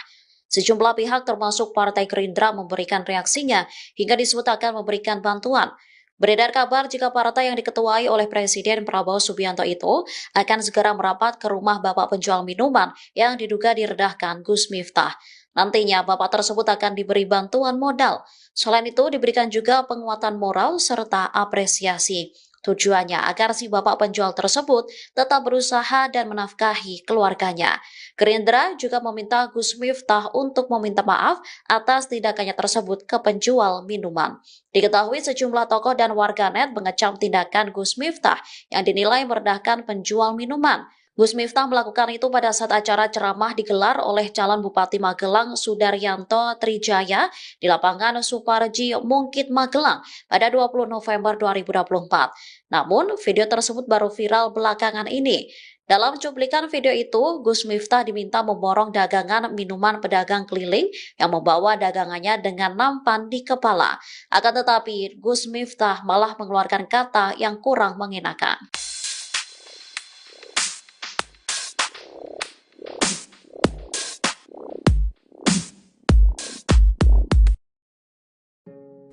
Sejumlah pihak termasuk Partai Gerindra memberikan reaksinya hingga disebut akan memberikan bantuan. Beredar kabar jika partai yang diketuai oleh Presiden Prabowo Subianto itu akan segera merapat ke rumah bapak penjual minuman yang diduga direndahkan Gus Miftah. Nantinya bapak tersebut akan diberi bantuan modal. Selain itu diberikan juga penguatan moral serta apresiasi. Tujuannya agar si bapak penjual tersebut tetap berusaha dan menafkahi keluarganya. Gerindra juga meminta Gus Miftah untuk meminta maaf atas tindakannya tersebut ke penjual minuman. Diketahui sejumlah tokoh dan warganet mengecam tindakan Gus Miftah yang dinilai merendahkan penjual minuman. Gus Miftah melakukan itu pada saat acara ceramah digelar oleh calon Bupati Magelang Sudaryanto Trijaya di lapangan Suparji Mungkit Magelang pada 20 November 2024. Namun, video tersebut baru viral belakangan ini. Dalam cuplikan video itu, Gus Miftah diminta memborong dagangan minuman pedagang keliling yang membawa dagangannya dengan nampan di kepala. Akan tetapi, Gus Miftah malah mengeluarkan kata yang kurang mengenakan.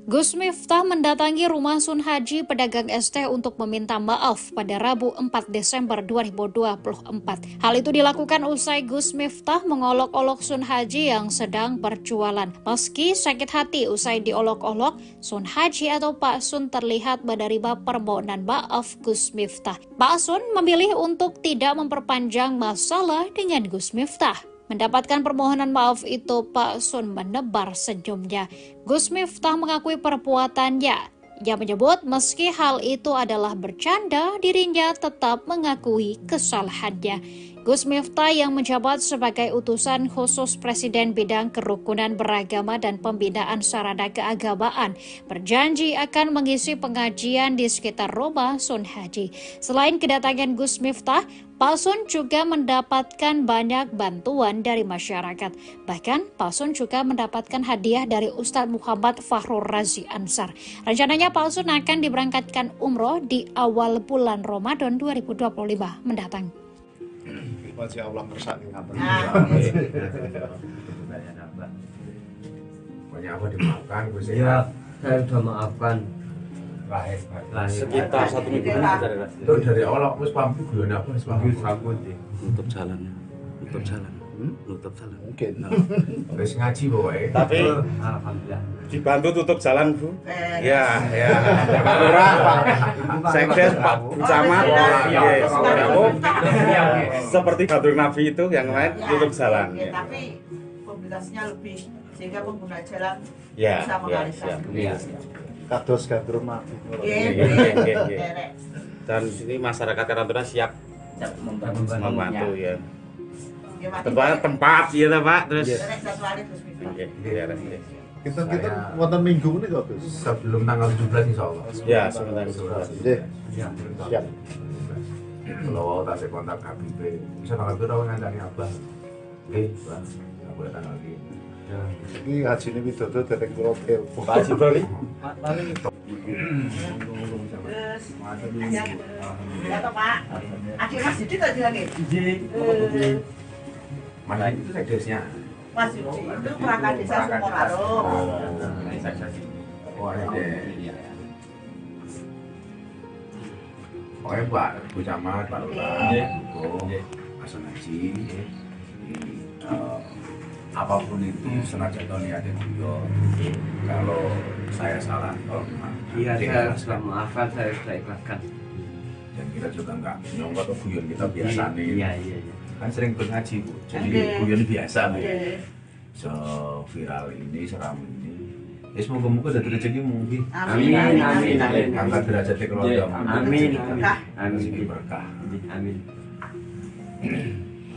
Gus Miftah mendatangi rumah Sun Haji pedagang es teh untuk meminta maaf pada Rabu 4 Desember 2024. Hal itu dilakukan usai Gus Miftah mengolok-olok Sun Haji yang sedang berjualan. Meski sakit hati usai diolok-olok, Sun Haji atau Pak Sun terlihat menerima permohonan maaf Gus Miftah. Pak Sun memilih untuk tidak memperpanjang masalah dengan Gus Miftah. Mendapatkan permohonan maaf itu, Pak Sun menebar senyumnya. Gus Miftah mengakui perbuatannya. Ia menyebut meski hal itu adalah bercanda, dirinya tetap mengakui kesalahannya. Gus Miftah yang menjabat sebagai utusan khusus Presiden bidang kerukunan beragama dan pembinaan sarana keagamaan berjanji akan mengisi pengajian di sekitar rumah Sun Haji. Selain kedatangan Gus Miftah, Pak Sun juga mendapatkan banyak bantuan dari masyarakat. Bahkan Pak Sun juga mendapatkan hadiah dari Ustadz Muhammad Fahrur Razi Ansar. Rencananya Pak Sun akan diberangkatkan umroh di awal bulan Ramadan 2025 mendatang. Masih Allah kersani ngaten. Pokoknya apa dimaafkan Gus Ya, saya sudah maafkan. Lahir. Sekitar 1 minggu Itu dari awal aku wis paham guyon apa wis paham. nutup jalan. Nutup jalan. Mungkin. Wis ngaji pokoknya. Tapi Alhamdulillah. dibantu tutup jalan, Bu. Ya. Pak Lurah, Pak Sekdes, Pak Camat, seperti Badur Nabi itu yang lain tutup jalan. Ya, tapi mobilitasnya lebih sehingga pengguna jalan Ya, bisa mengalihkan. Kados gandrung mati. Derek. Dan sini masyarakat Karantina siap membantu ya. Ya, mati. Tempatnya tempat ya Pak, terus Derek jadwalnya Gus Miftah. Kita wonten minggu ini kok Gus. Sebelum tanggal 17 insyaallah. Ya, sebentar. Nggih. Siap. Kalau tak saya kontak Habib, bisa tanggal berapa ngancani Abah? Oke, Bang. Nggak boleh tanggal ini. Ini haji ini widodo dereng kula telepon. Pak Haji Bali. Terus, ya toh Pak. Akhir Mas Didi tadi lagi. Mana itu sekdesnya? Mas Didi itu perangkat desa Sumorarum. Oh, ada. Pokoknya Pak Bu Camat, Pak Lurah, Pak Sun Haji, apapun itu senajan niatnya guyon. Kalau saya salah, tolong Iya, saya sudah maafkan, saya sudah ikhlaskan. Dan kita juga nggak nyongkot atau guyon kita biasa nih. Iya. Kan sering ngaji Bu, jadi guyon biasa Bu. Viral ini, seram ini. Ya semoga-moga dari rezeki mungkin. Amin. Angkat derajatnya keluarga. Amin. Rezeki berkah. Amin.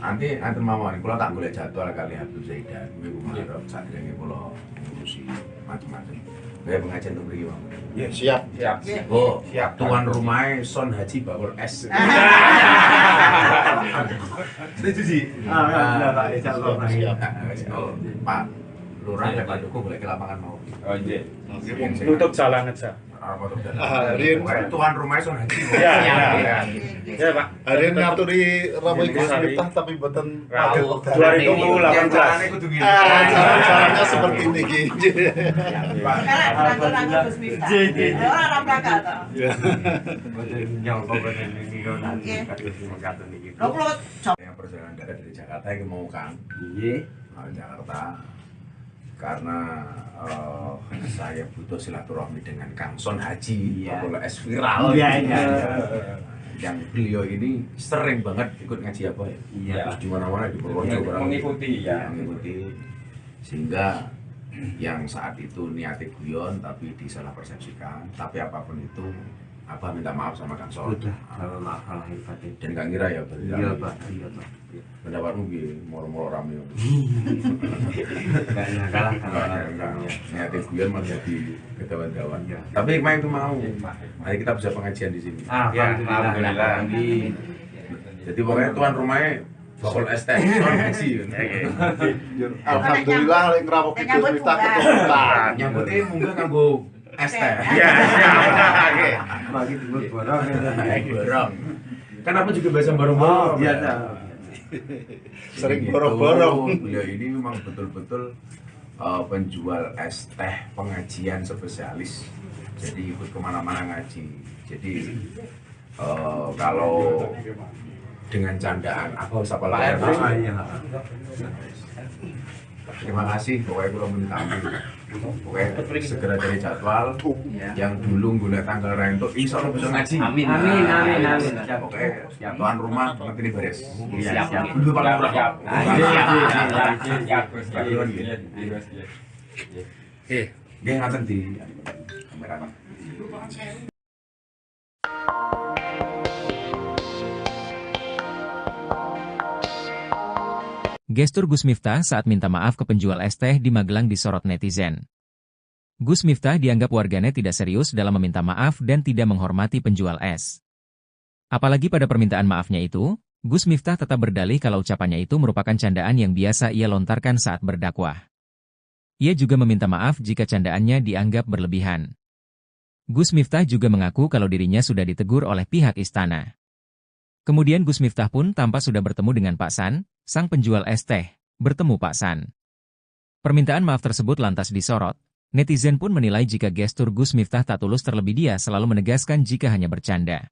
Nanti mawon kula tak golek jadwal kali Habib Zaidan minggu Maret sadurunge kula ngurusi macam-macam. Kayak pengajian untuk mriki mawon. Ya, siap. Oh, tuan rumahnya Son Haji Bakul S. Setuju sih. Alhamdulillah Pak, insyaallah. Siap. Pak Lurah dan Pak Joko boleh ke lapangan mau. Oh iya. Tutup jalan aja. Tuan rumahnya Son Haji. Ya Pak. Hari ini ngaturi ramai Gus Miftah tapi mboten 2018. Caranya seperti ini gitu. Sekarang rangka Gus Miftah. Orang rangka toh. Yang perjalanan darat dari Jakarta yang mau Kang. Mau Jakarta. Karena saya butuh silaturahmi dengan Kang Son Haji, Bakul S viral. Yang beliau ini sering banget ikut ngaji apa ya? Terus di mana-mana di Purworejo Mengikuti ya. Mengikuti. Sehingga yang saat itu niatnya guyon tapi disalah persepsikan. Tapi apapun itu, Abah minta maaf sama Kang Son. Maaf kalau hebat. Dan Kang Ira ya Iya Pak. pendapatmu gini, moro-moro rame. Enggak kalah Niatnya guyon malah jadi kedawan-dawan. Tapi hikmah itu mau. Mari kita bisa pengajian di sini. Alhamdulillah. Jadi pokoknya tuan rumahnya Bakul ST Son Haji. Alhamdulillah lek ngrawuh Gus Miftah keturunan. Nyambutnya munggah kanggo ST. Iya. Bagi timbul borong. Borong. Kan aku juga biasa borong-borong. Biasa. Sering borong-borong. Beliau ini memang betul-betul penjual es teh pengajian spesialis. Jadi ikut kemana-mana ngaji. Jadi kalau dengan candaan aku sapa lagi. Terima kasih, pokoknya kalau minta pokoknya segera dari jadwal yang dulu gue tanggal rento, insya Allah bisa ngaji. Amin. Pokoknya tuan rumah banget ini beres. Siap. Dulu paling murah. Siap. Dia ngatain di kameranya. Gestur Gus Miftah saat minta maaf ke penjual es teh di Magelang disorot netizen. Gus Miftah dianggap warganet tidak serius dalam meminta maaf dan tidak menghormati penjual es. Apalagi pada permintaan maafnya itu, Gus Miftah tetap berdalih kalau ucapannya itu merupakan candaan yang biasa ia lontarkan saat berdakwah. Ia juga meminta maaf jika candaannya dianggap berlebihan. Gus Miftah juga mengaku kalau dirinya sudah ditegur oleh pihak istana. Kemudian Gus Miftah pun tampak sudah bertemu dengan Pak San, sang penjual es teh, bertemu Pak San. Permintaan maaf tersebut lantas disorot. Netizen pun menilai jika gestur Gus Miftah tak tulus, terlebih dia selalu menegaskan jika hanya bercanda.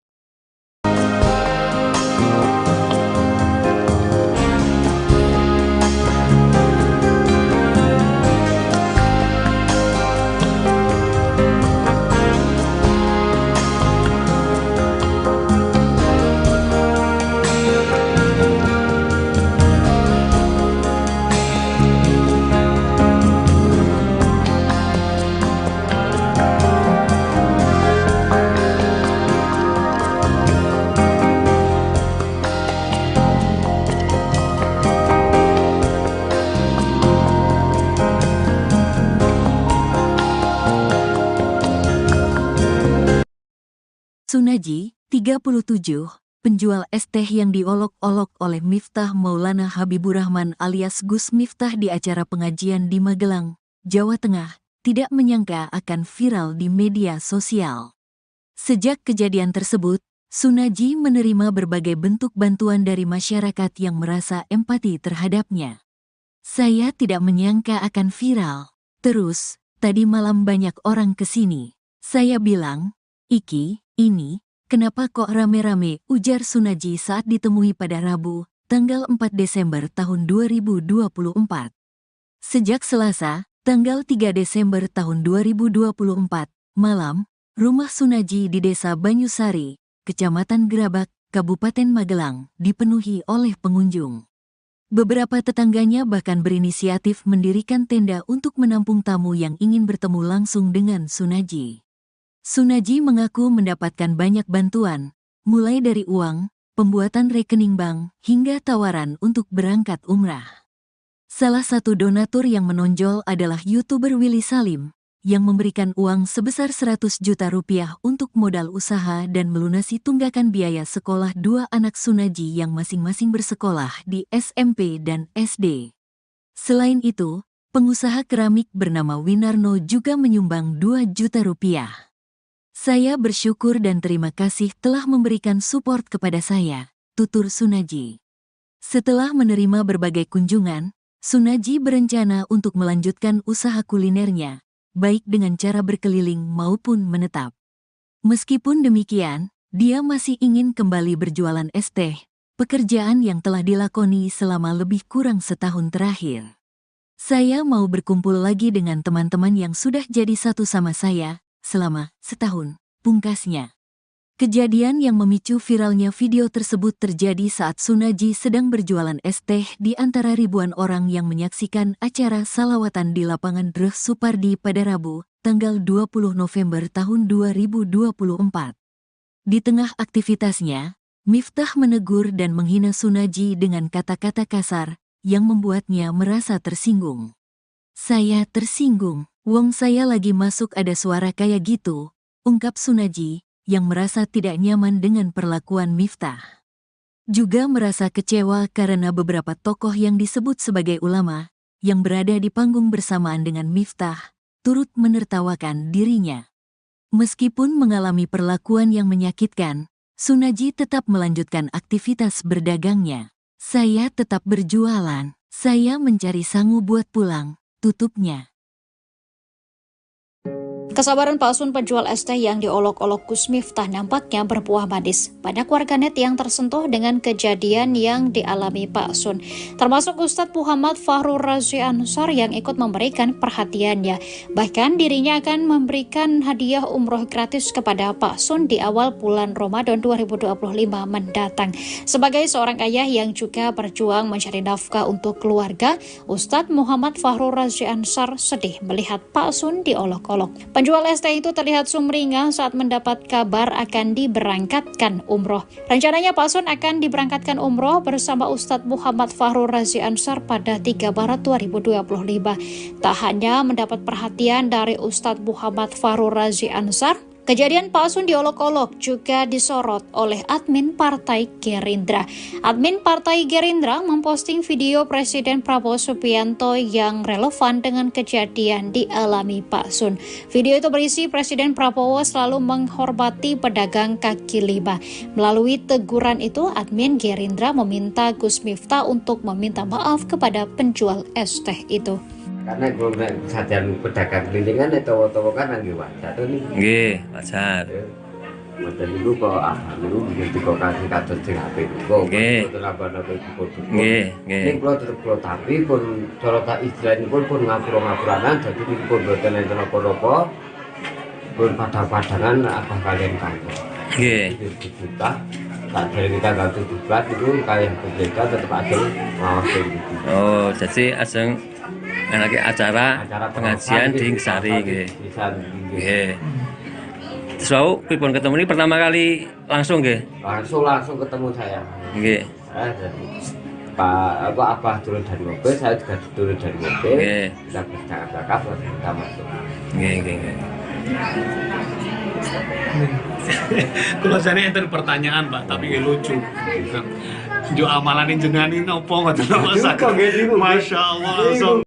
Sunaji, 37, penjual es teh yang diolok-olok oleh Miftah Maulana Habiburrahman alias Gus Miftah di acara pengajian di Magelang, Jawa Tengah, tidak menyangka akan viral di media sosial. Sejak kejadian tersebut, Sunaji menerima berbagai bentuk bantuan dari masyarakat yang merasa empati terhadapnya. Saya tidak menyangka akan viral. Terus, tadi malam banyak orang kesini. Saya bilang, "Iki, ini, kenapa kok rame-rame?" ujar Sunaji saat ditemui pada Rabu, tanggal 4 Desember tahun 2024. Sejak Selasa, tanggal 3 Desember tahun 2024, malam, rumah Sunaji di Desa Banyusari, Kecamatan Gerabak, Kabupaten Magelang, dipenuhi oleh pengunjung. Beberapa tetangganya bahkan berinisiatif mendirikan tenda untuk menampung tamu yang ingin bertemu langsung dengan Sunaji. Sunaji mengaku mendapatkan banyak bantuan, mulai dari uang, pembuatan rekening bank, hingga tawaran untuk berangkat umrah. Salah satu donatur yang menonjol adalah YouTuber Willy Salim, yang memberikan uang sebesar 100 juta rupiah untuk modal usaha dan melunasi tunggakan biaya sekolah dua anak Sunaji yang masing-masing bersekolah di SMP dan SD. Selain itu, pengusaha keramik bernama Winarno juga menyumbang 2 juta rupiah. "Saya bersyukur dan terima kasih telah memberikan support kepada saya," tutur Sunaji. Setelah menerima berbagai kunjungan, Sunaji berencana untuk melanjutkan usaha kulinernya, baik dengan cara berkeliling maupun menetap. Meskipun demikian, dia masih ingin kembali berjualan es teh, pekerjaan yang telah dilakoni selama lebih kurang setahun terakhir. "Saya mau berkumpul lagi dengan teman-teman yang sudah jadi satu sama saya selama setahun," pungkasnya. Kejadian yang memicu viralnya video tersebut terjadi saat Sunaji sedang berjualan es teh di antara ribuan orang yang menyaksikan acara salawatan di lapangan Dreh Supardi pada Rabu, tanggal 20 November tahun 2024. Di tengah aktivitasnya, Miftah menegur dan menghina Sunaji dengan kata-kata kasar yang membuatnya merasa tersinggung. "Saya tersinggung, wong saya lagi masuk ada suara kayak gitu," ungkap Sunaji, yang merasa tidak nyaman dengan perlakuan Miftah. Juga merasa kecewa karena beberapa tokoh yang disebut sebagai ulama, yang berada di panggung bersamaan dengan Miftah, turut menertawakan dirinya. Meskipun mengalami perlakuan yang menyakitkan, Sunaji tetap melanjutkan aktivitas berdagangnya. "Saya tetap berjualan, saya mencari sangu buat pulang," tutupnya. Kesabaran palsun penjual es teh yang diolok-olok Gus Miftah nampaknya berbuah manis. Banyak warganet yang tersentuh dengan kejadian yang dialami Pak Sun, termasuk Ustadz Muhammad Fahrur Razi Ansar yang ikut memberikan perhatiannya. Bahkan dirinya akan memberikan hadiah umroh gratis kepada Pak Sun di awal bulan Ramadan 2025 mendatang. Sebagai seorang ayah yang juga berjuang mencari nafkah untuk keluarga, Ustadz Muhammad Fahrur Razi Ansar sedih melihat Pak Sun diolok-olok. Penjual es teh itu terlihat sumringah saat mendapat kabar akan diberangkatkan umroh. Rencananya Pak Sun akan diberangkatkan umroh bersama Ustadz Muhammad Fahrur Razi Ansar pada 3 Maret 2025. Tak hanya mendapat perhatian dari Ustadz Muhammad Fahrur Razi Ansar, kejadian Pak Sun diolok-olok juga disorot oleh admin Partai Gerindra. Admin Partai Gerindra memposting video Presiden Prabowo Subianto yang relevan dengan kejadian dialami Pak Sun. Video itu berisi Presiden Prabowo selalu menghormati pedagang kaki lima. Melalui teguran itu, admin Gerindra meminta Gus Miftah untuk meminta maaf kepada penjual es teh itu. Karena gue sajian pedagang kelilingan itu kan lagi wajar nih. Nggih, wajar. Wajar itu kok dulu bikin tiga kali kados sing apik kok. Nggih. Nggih, nggih. Ning kula tetep kula tapi pun cara tak istilahipun pun ngapura-ngapuranan dadi pun boten enten apa-apa. Pun padha-padangan apa kalian kantor. Nggih. Kita tak dari kita ganti diblat itu kayak kita tetap ada maafin gitu. Oh, jadi aseng lagi acara pengajian di Sari nggih. Nggih. Terus pripun ketemu ini pertama kali langsung nggih? Langsung ketemu saya. Nggih. Jadi Pak Abah turun dari mobil, saya juga turun dari mobil. Nggih. Kita bercakap-cakap kita masuk. Nggih, nggih, nggih. Kalau saya enten pertanyaan Pak, tapi lucu. Jo amalan jenengan ini opo ngoten Masya Allah.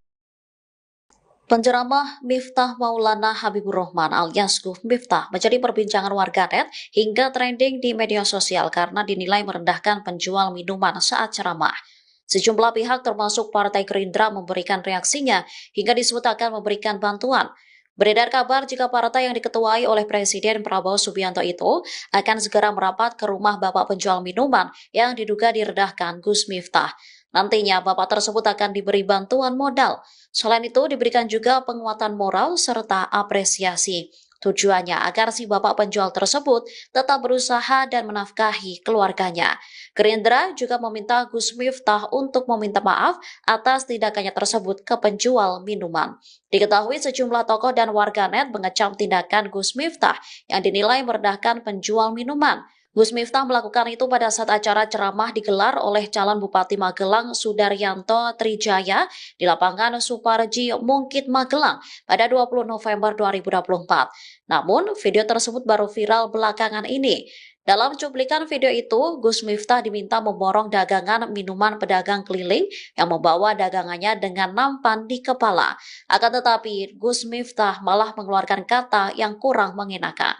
Penceramah Miftah Maulana Habibur Rahman alias Gus Miftah menjadi perbincangan warganet hingga trending di media sosial karena dinilai merendahkan penjual minuman saat ceramah. Sejumlah pihak termasuk Partai Gerindra memberikan reaksinya hingga disebut akan memberikan bantuan. Beredar kabar jika partai yang diketuai oleh Presiden Prabowo Subianto itu akan segera merapat ke rumah bapak penjual minuman yang diduga direndahkan Gus Miftah. Nantinya bapak tersebut akan diberi bantuan modal. Selain itu diberikan juga penguatan moral serta apresiasi. Tujuannya agar si bapak penjual tersebut tetap berusaha dan menafkahi keluarganya. Gerindra juga meminta Gus Miftah untuk meminta maaf atas tindakannya tersebut ke penjual minuman. Diketahui sejumlah tokoh dan warganet mengecam tindakan Gus Miftah yang dinilai merendahkan penjual minuman. Gus Miftah melakukan itu pada saat acara ceramah digelar oleh calon Bupati Magelang Sudaryanto Trijaya di lapangan Suparji Mungkit Magelang pada 20 November 2024. Namun, video tersebut baru viral belakangan ini. Dalam cuplikan video itu, Gus Miftah diminta memborong dagangan minuman pedagang keliling yang membawa dagangannya dengan nampan di kepala. Akan tetapi, Gus Miftah malah mengeluarkan kata yang kurang mengenakan.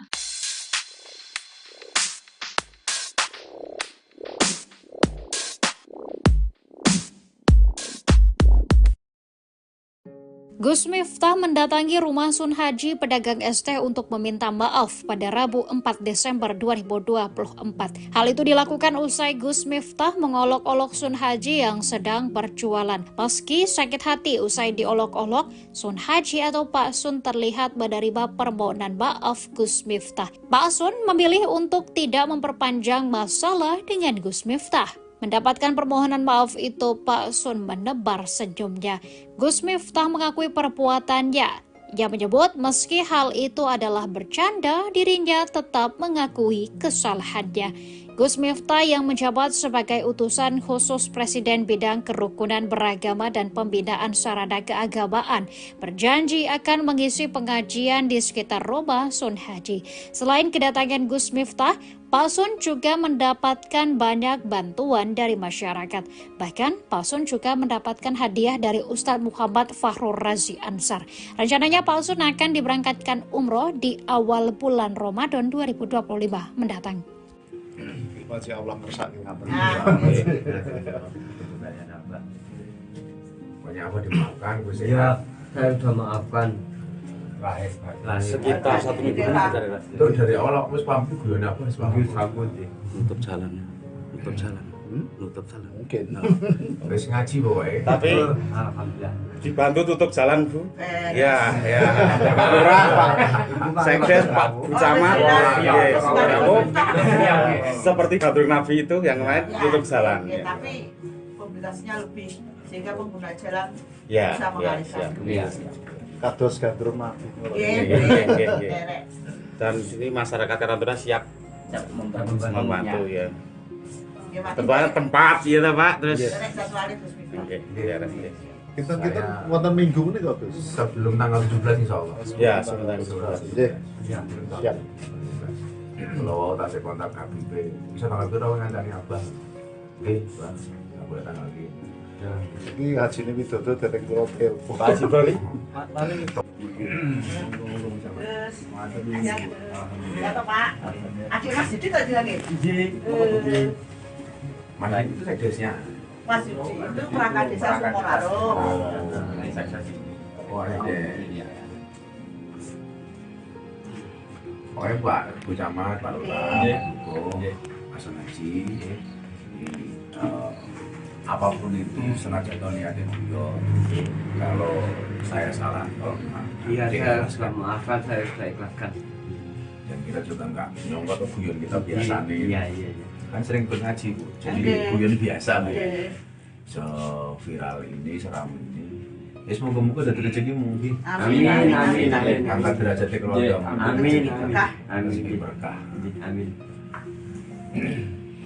Gus Miftah mendatangi rumah Sun Haji pedagang es teh untuk meminta maaf pada Rabu 4 Desember 2024. Hal itu dilakukan usai Gus Miftah mengolok-olok Sun Haji yang sedang berjualan. Meski sakit hati usai diolok-olok, Sun Haji atau Pak Sun terlihat menerima permohonan maaf Gus Miftah. Pak Sun memilih untuk tidak memperpanjang masalah dengan Gus Miftah. Mendapatkan permohonan maaf itu, Pak Sun menebar senyumnya. Gus Miftah mengakui perbuatannya. Ia menyebut meski hal itu adalah bercanda, dirinya tetap mengakui kesalahannya. Gus Miftah yang menjabat sebagai utusan khusus Presiden bidang kerukunan beragama dan pembinaan sarana keagamaan berjanji akan mengisi pengajian di sekitar rumah Sun Haji. Selain kedatangan Gus Miftah, Pak Sun juga mendapatkan banyak bantuan dari masyarakat. Bahkan Pak Sun juga mendapatkan hadiah dari Ustadz Muhammad Fahrur Razi Ansar. Rencananya Pak Sun akan diberangkatkan umroh di awal bulan Ramadan 2025 mendatang. Masya Allah kersani ngapain? Pokoknya apa dimaafkan, Gus Ya, saya sudah maafkan. Sekitar 1 minggu itu dari awal aku pamit gue apa rambut nutup jalan. Nutup jalan. Mungkin. wis ngaji pokoknya. Tapi Alhamdulillah. dibantu tutup jalan, Bu. Ya. Pak Lurah, Pak Sekdes, Pak Camat. Seperti Batur Nabi itu yang lain tutup jalan. Tapi komunikasinya lebih sehingga pengguna jalan Ya, bisa mengalihkan. ya. kados gandrung nabi. Dan ini masyarakat Karangtaruna siap membantu ya. Tempat ya Pak, terus Kita wonten minggu ini kok Gus. Sebelum tanggal 17 insya Allah. ya sebentar. Siap. Kalau tak kontak KBP, bisa tanggal itu rawan ngancani abah. Oke, bang, nggak boleh tanggal ini. Ini haji ini widodo dari kula telepon. Pak Haji Bali. Terus, ya toh Pak. Adik Mas Didi tadi lagi. Mana itu seksesnya? Mas Didi itu perangkat desa Sukoraro. Oh, ada. Pokoknya Pak, Bu Camat, Pak Lurah, Bu Hasan Haji, apapun itu senajan niatnya beliau. Kalau saya salah, kalau Iya, saya sudah maafkan, saya sudah ikhlaskan. Dan kita juga nggak nyongkot ke guyon kita biasa nih. Iya. Kan sering ikut ngaji Bu, jadi guyon biasa Bu. Viral ini, seram ini. Ya semoga-moga ada rezekimu. Amin. Angkat derajatnya keluarga. Amin. Berkah. Amin.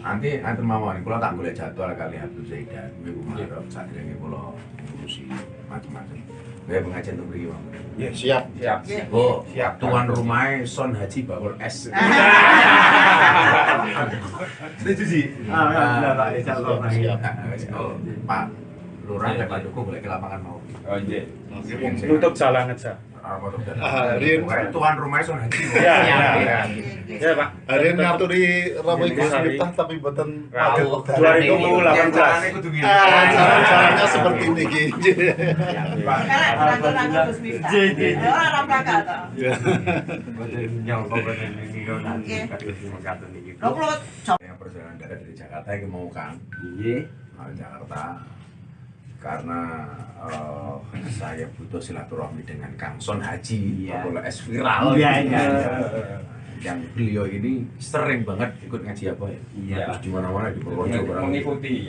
Nanti mawon kula tak golek jadwal kali Abdul Zaidan minggu Maret sadurunge kula ngurusi macam-macam. Kayak pengajian untuk mriki Bang. Ya, siap. Oh, siap. Tuan rumahnya Son Haji Bakul S. Setuju sih. Alhamdulillah, insyaallah. Oh, Pak Lurah dan Pak Dukuh boleh ke lapangan mau. Oh iya. Tutup jalan aja. Tuan rumahnya Son Haji. Ya Pak. Hari ini ngaturi ramai Gus Miftah tapi mboten paget. 2008. Caranya seperti ini iki. Yang perjalanan dari Jakarta yang mau kan? Jakarta. Karena saya butuh silaturahmi dengan Kang Son Haji, Bakul S viral. Yang beliau ini sering banget ikut ngaji apa ya? Terus di mana-mana di Purworejo mengikuti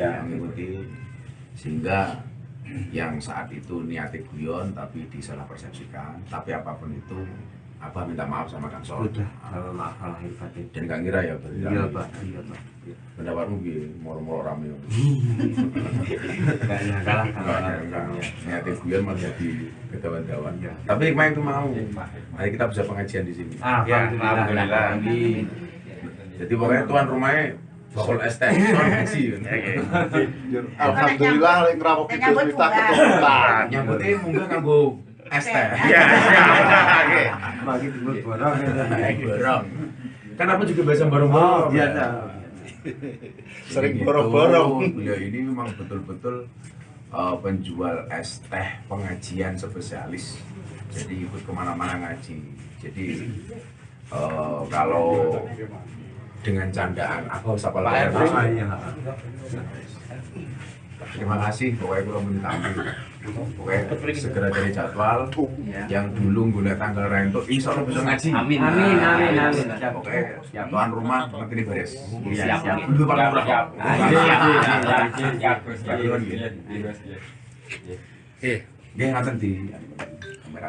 sehingga yang saat itu niatnya guyon tapi disalah persepsikan. Tapi apapun itu, Abah minta maaf sama Kang Son. Sudah, maaf lahir batin. Dan gak ngira ya berarti. Iya Pak. Pendapatmu gini, moro-moro rame. Gak nyangka lah Niatnya guyon malah jadi kedawan-dawan. Tapi main itu mau. Mari kita bisa pengajian di sini. Alhamdulillah. Jadi pokoknya tuan rumahnya Bakul ST Son Haji. Alhamdulillah lek ngrawuh Gus Miftah keturunan. Nyambutnya munggah kanggo ST. Iya. Bagi dulu borong. Borong. Kan apa juga biasa borong-borong. Biasa. Sering borong-borong. Beliau ini memang betul-betul penjual es teh pengajian spesialis. Jadi ikut kemana-mana ngaji. Jadi kalau dengan candaan aku sapa layar. Terima kasih, pokoknya gue mau ditampil. Pokoknya segera cari jadwal. Yang dulu gue tanggal rento, insya Allah bisa ngaji. Amin. Pokoknya tuan rumah nanti ini beres. Siap. Dulu paling murah. Dia ngaten di kamera.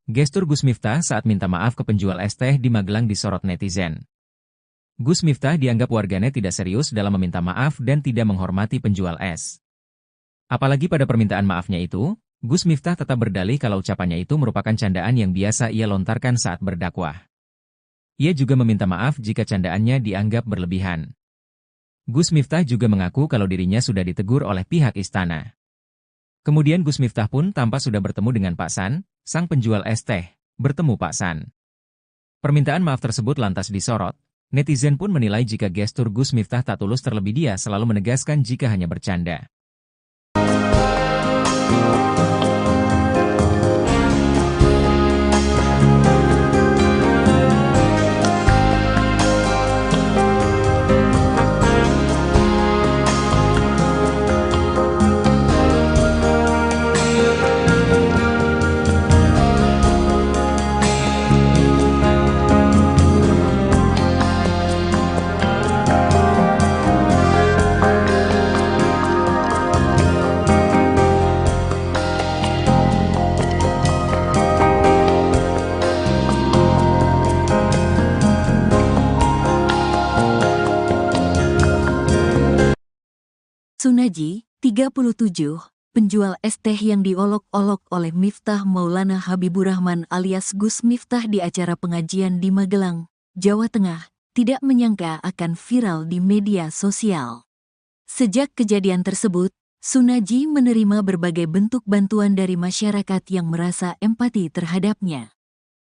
Gestur Gus Miftah saat minta maaf ke penjual es teh di Magelang disorot netizen. Gus Miftah dianggap warganet tidak serius dalam meminta maaf dan tidak menghormati penjual es. Apalagi pada permintaan maafnya itu, Gus Miftah tetap berdalih kalau ucapannya itu merupakan candaan yang biasa ia lontarkan saat berdakwah. Ia juga meminta maaf jika candaannya dianggap berlebihan. Gus Miftah juga mengaku kalau dirinya sudah ditegur oleh pihak istana. Kemudian Gus Miftah pun tampak sudah bertemu dengan Pak San, sang penjual es teh, bertemu Pak San. Permintaan maaf tersebut lantas disorot. Netizen pun menilai jika gestur Gus Miftah tak tulus, terlebih dia selalu menegaskan jika hanya bercanda. Sunaji, 37, penjual es teh yang diolok-olok oleh Miftah Maulana Habiburrahman alias Gus Miftah di acara pengajian di Magelang, Jawa Tengah, tidak menyangka akan viral di media sosial. Sejak kejadian tersebut, Sunaji menerima berbagai bentuk bantuan dari masyarakat yang merasa empati terhadapnya.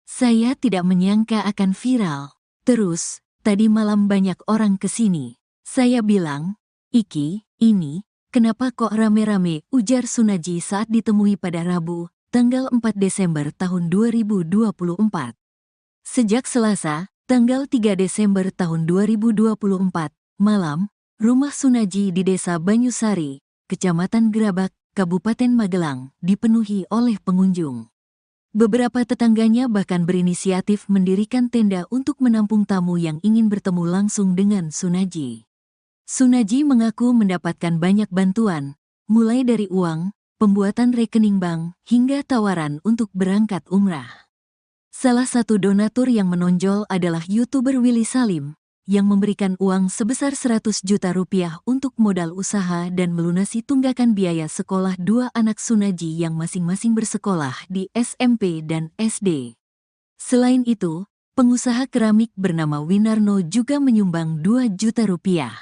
Saya tidak menyangka akan viral. Terus, tadi malam banyak orang kesini. Saya bilang, "Iki, ini, kenapa kok rame-rame?" ujar Sunaji saat ditemui pada Rabu, tanggal 4 Desember tahun 2024. Sejak Selasa, tanggal 3 Desember tahun 2024, malam, rumah Sunaji di Desa Banyusari, Kecamatan Gerabak, Kabupaten Magelang, dipenuhi oleh pengunjung. Beberapa tetangganya bahkan berinisiatif mendirikan tenda untuk menampung tamu yang ingin bertemu langsung dengan Sunaji. Sunaji mengaku mendapatkan banyak bantuan, mulai dari uang, pembuatan rekening bank, hingga tawaran untuk berangkat umrah. Salah satu donatur yang menonjol adalah YouTuber Willy Salim, yang memberikan uang sebesar 100 juta rupiah untuk modal usaha dan melunasi tunggakan biaya sekolah dua anak Sunaji yang masing-masing bersekolah di SMP dan SD. Selain itu, pengusaha keramik bernama Winarno juga menyumbang 2 juta rupiah.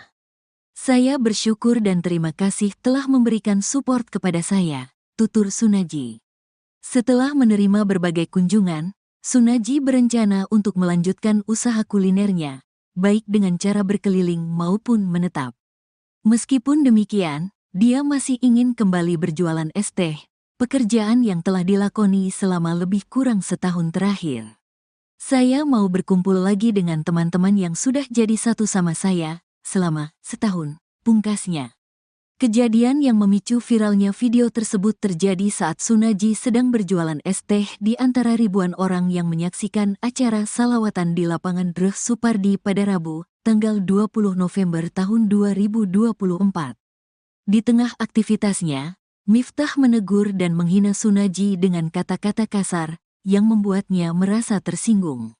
"Saya bersyukur dan terima kasih telah memberikan support kepada saya," tutur Sunaji. Setelah menerima berbagai kunjungan, Sunaji berencana untuk melanjutkan usaha kulinernya, baik dengan cara berkeliling maupun menetap. Meskipun demikian, dia masih ingin kembali berjualan es teh, pekerjaan yang telah dilakoni selama lebih kurang setahun terakhir. "Saya mau berkumpul lagi dengan teman-teman yang sudah jadi satu sama saya selama setahun," pungkasnya. Kejadian yang memicu viralnya video tersebut terjadi saat Sunaji sedang berjualan es teh di antara ribuan orang yang menyaksikan acara salawatan di lapangan Dreh Supardi pada Rabu, tanggal 20 November tahun 2024. Di tengah aktivitasnya, Miftah menegur dan menghina Sunaji dengan kata-kata kasar yang membuatnya merasa tersinggung.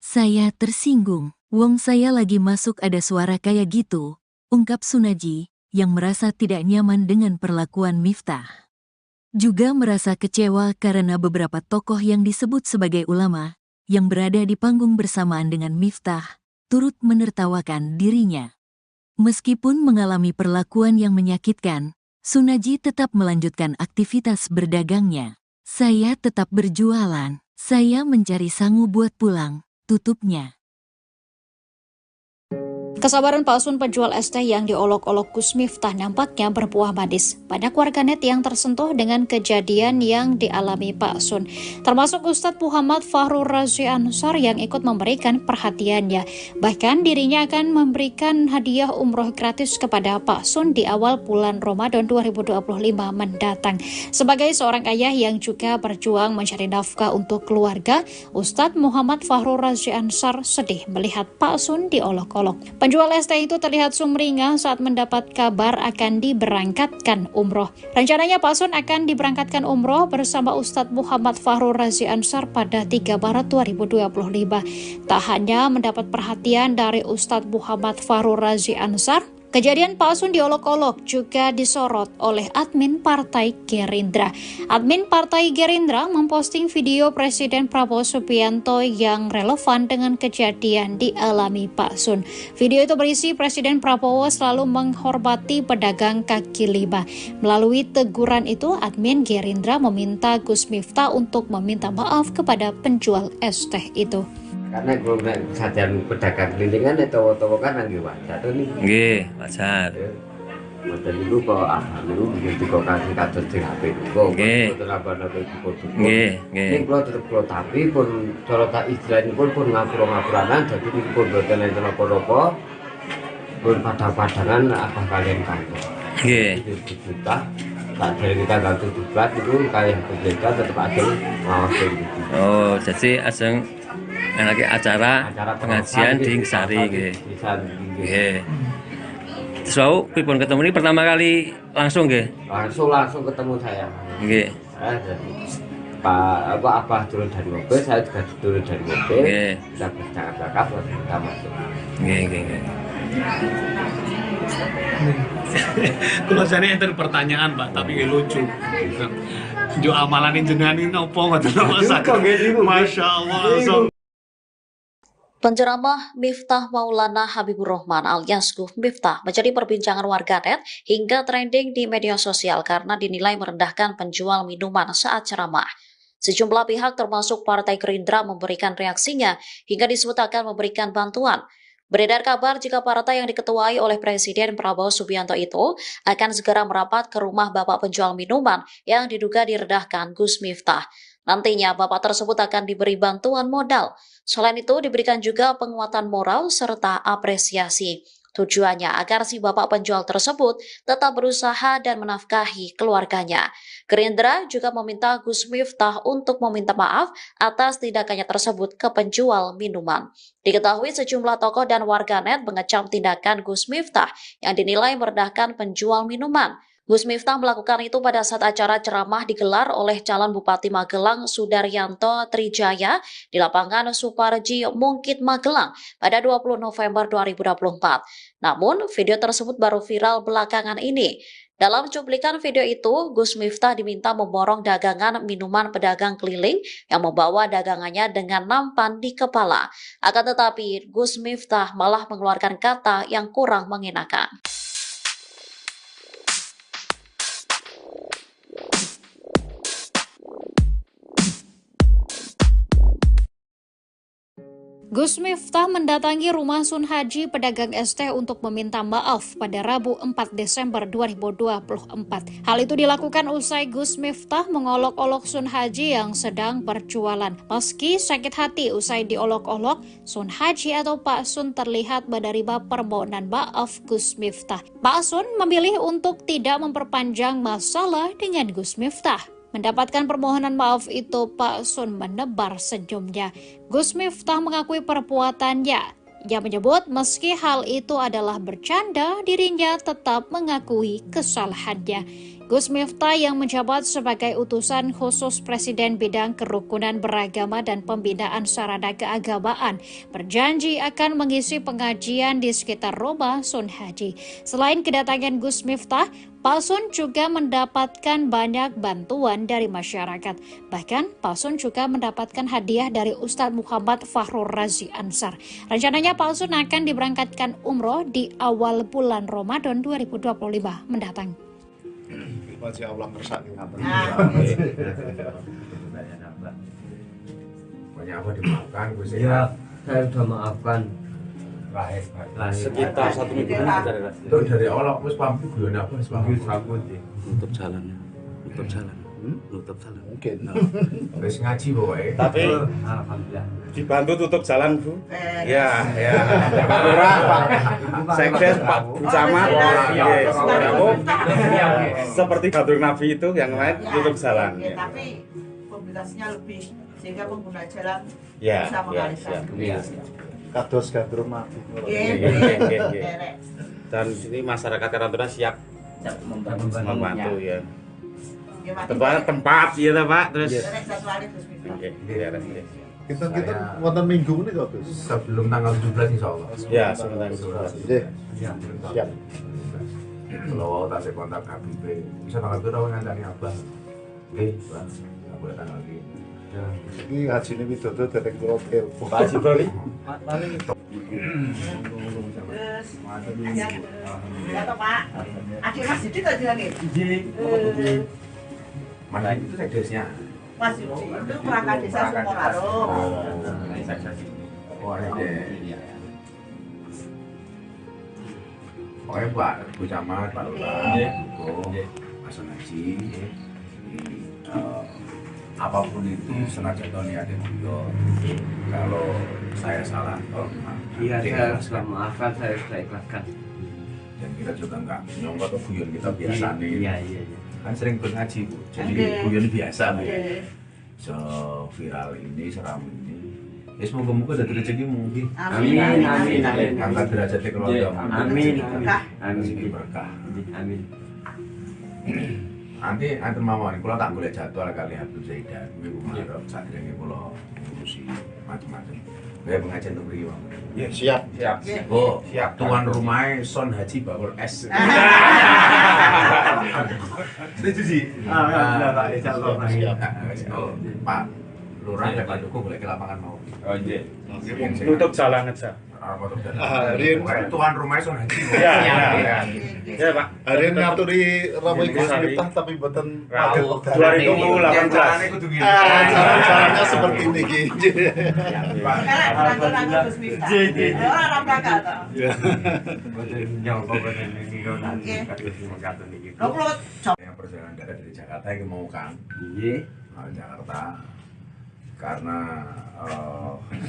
"Saya tersinggung, wong saya lagi masuk ada suara kayak gitu," ungkap Sunaji, yang merasa tidak nyaman dengan perlakuan Miftah. Juga merasa kecewa karena beberapa tokoh yang disebut sebagai ulama, yang berada di panggung bersamaan dengan Miftah, turut menertawakan dirinya. Meskipun mengalami perlakuan yang menyakitkan, Sunaji tetap melanjutkan aktivitas berdagangnya. "Saya tetap berjualan, saya mencari sangu buat pulang," tutupnya. Kesabaran Pak Sun penjual es teh yang diolok-olok Gus Miftah nampaknya berbuah manis. Banyak warganet yang tersentuh dengan kejadian yang dialami Pak Sun, termasuk Ustadz Muhammad Fahrur Razi Ansar yang ikut memberikan perhatiannya. Bahkan dirinya akan memberikan hadiah umroh gratis kepada Pak Sun di awal bulan Ramadan 2025 mendatang. Sebagai seorang ayah yang juga berjuang mencari nafkah untuk keluarga, Ustadz Muhammad Fahrur Razi Ansar sedih melihat Pak Sun diolok-olok. Penjual es teh itu terlihat sumringah saat mendapat kabar akan diberangkatkan umroh. Rencananya Pak Sun akan diberangkatkan umroh bersama Ustadz Muhammad Fahrur Razi Ansar pada 3 Maret 2025. Tak hanya mendapat perhatian dari Ustadz Muhammad Fahrur Razi Ansar, kejadian Pak Sun diolok-olok juga disorot oleh admin Partai Gerindra. Admin Partai Gerindra memposting video Presiden Prabowo Subianto yang relevan dengan kejadian dialami Pak Sun. Video itu berisi Presiden Prabowo selalu menghormati pedagang kaki lima. Melalui teguran itu, admin Gerindra meminta Gus Miftah untuk meminta maaf kepada penjual es teh itu. Karena kalau sajian pedagang kelilingan itu kan lagi wajar tuh nih. Nggih, wajar. Wajar itu kok dulu begitu kok kasih kados di HP kok. Nggih. Nggih, nggih. Ning kula tetep kula tapi pun cara tak istilahipun pun ngapura-ngapuranan dadi pun boten enten apa-apa. Pun padha-padangan apa kalian kantor. Nggih. Juta tak dari kita tanggal 17 itu kalian berbeda tetap ada ngawasin gitu. Oh, jadi ajeng lagi acara pengajian di Sari nggih. Nggih. So, pripun ketemu ini pertama kali langsung nggih? Langsung ketemu saya. Nggih. Pak Abah turun dari mobil, saya juga turun dari mobil. Nggih. Kita bercakap-cakap langsung kita masuk. Nggih, nggih, nggih. Kalau saya enten pertanyaan Pak, tapi lucu. Jo amalan jenengan ini opo ngoten Masya Allah. Penceramah Miftah Maulana Habibur Rahman alias Gus Miftah menjadi perbincangan warganet hingga trending di media sosial karena dinilai merendahkan penjual minuman saat ceramah. Sejumlah pihak termasuk Partai Gerindra memberikan reaksinya hingga disebut akan memberikan bantuan. Beredar kabar jika partai yang diketuai oleh Presiden Prabowo Subianto itu akan segera merapat ke rumah bapak penjual minuman yang diduga direndahkan Gus Miftah. Nantinya bapak tersebut akan diberi bantuan modal. Selain itu diberikan juga penguatan moral serta apresiasi. Tujuannya agar si bapak penjual tersebut tetap berusaha dan menafkahi keluarganya. Gerindra juga meminta Gus Miftah untuk meminta maaf atas tindakannya tersebut ke penjual minuman. Diketahui sejumlah tokoh dan warganet mengecam tindakan Gus Miftah yang dinilai merendahkan penjual minuman. Gus Miftah melakukan itu pada saat acara ceramah digelar oleh calon Bupati Magelang Sudaryanto Trijaya di lapangan Suparji Mungkit Magelang pada 20 November 2024. Namun, video tersebut baru viral belakangan ini. Dalam cuplikan video itu, Gus Miftah diminta memborong dagangan minuman pedagang keliling yang membawa dagangannya dengan nampan di kepala. Akan tetapi, Gus Miftah malah mengeluarkan kata yang kurang mengenakan. Gus Miftah mendatangi rumah Sun Haji pedagang es teh untuk meminta maaf pada Rabu 4 Desember 2024. Hal itu dilakukan usai Gus Miftah mengolok-olok Sun Haji yang sedang berjualan. Meski sakit hati usai diolok-olok, Sun Haji atau Pak Sun terlihat menerima permohonan maaf Gus Miftah. Pak Sun memilih untuk tidak memperpanjang masalah dengan Gus Miftah. Mendapatkan permohonan maaf itu, Pak Sun menebar senyumnya. Gus Miftah mengakui perbuatannya. Ia menyebut meski hal itu adalah bercanda, dirinya tetap mengakui kesalahannya. Gus Miftah yang menjabat sebagai utusan khusus Presiden bidang kerukunan beragama dan pembinaan sarana keagamaan berjanji akan mengisi pengajian di sekitar rumah Sun Haji. Selain kedatangan Gus Miftah, Pak Sun juga mendapatkan banyak bantuan dari masyarakat. Bahkan Pak Sun juga mendapatkan hadiah dari Ustadz Muhammad Fakhrul Razi Ansar. Rencananya Pak Sun akan diberangkatkan umroh di awal bulan Ramadan 2025 mendatang. Masya Allah ngersani Banyak apa dimaafkan Gus ya? Saya sudah maafkan. Sekitar 1 minggu itu dari Allah wis pamit guyon apa wis pamit nutup jalan. mungkin. Wis ngaji pokoke. Tapi Alhamdulillah dibantu tutup jalan Bu. Ya. Lurah Pak. Sekdes Pak Camat. Seperti Batur Nabi itu yang lain tutup jalan. Tapi mobilitasnya lebih sehingga pengguna jalan Ya. bisa mengalihkan. Kados gandrung nabi. Dan sini masyarakat Karantuna siap membantu ya. Tempat ya Pak. Terus Kita wonten minggu ini kok Gus. Sebelum tanggal 17 insyaallah. Ya, sebelum tanggal 17. Nggih. Siap. Kalau tak saya kontak HBP, bisa tanggal berapa ngandani Abah? Oke, Pak. Enggak boleh tanggal ini. Ini hajine Widodo dereng kula telepon. Pak Jibril. Ya toh Pak. Adik Mas Didi tadi lagi. Mana itu sekdesnya? Mas Didi itu perangkat desa Sumokaru. Oh, ada. Pokoknya Pak Bu Camat, Pak Lurah, Mas Haji, apapun itu senajan niatnya beliau. Kalau saya salah, iya saya sudah maafkan, saya sudah ikhlaskan. Dan kita juga enggak nyongkok ke guyon kita biasa nih. Iya. Kan sering berngaji Bu, jadi guyon biasa Bu. So viral ini, seram ini. Ya semoga-moga dari rezekimu. Amin. Angkat derajat keluarga. Amin. Berkah. Amin. Nanti antar mawon, kalau tak boleh jadwal kali Habib Zaidan, minggu Maret, saat ini kalau ngurusi macam-macam. Kayak pengajian tuh beri, Bang. Ya, siap. Oh, tuan rumahnya Son Haji Bakul S. Setuju sih. Oh, Pak Lurah dan Pak Duku boleh ke lapangan mau. Oh iya. Tutup jalan aja. Harian tuan rumahnya Son Haji. Ya, ya Pak. Harian ngaturi Ramai Gus Miftah tapi boten 2018. Cara-caranya seperti ini gitu. Yang perjalanan darat dari Jakarta yang mau Kang. Jakarta. Karena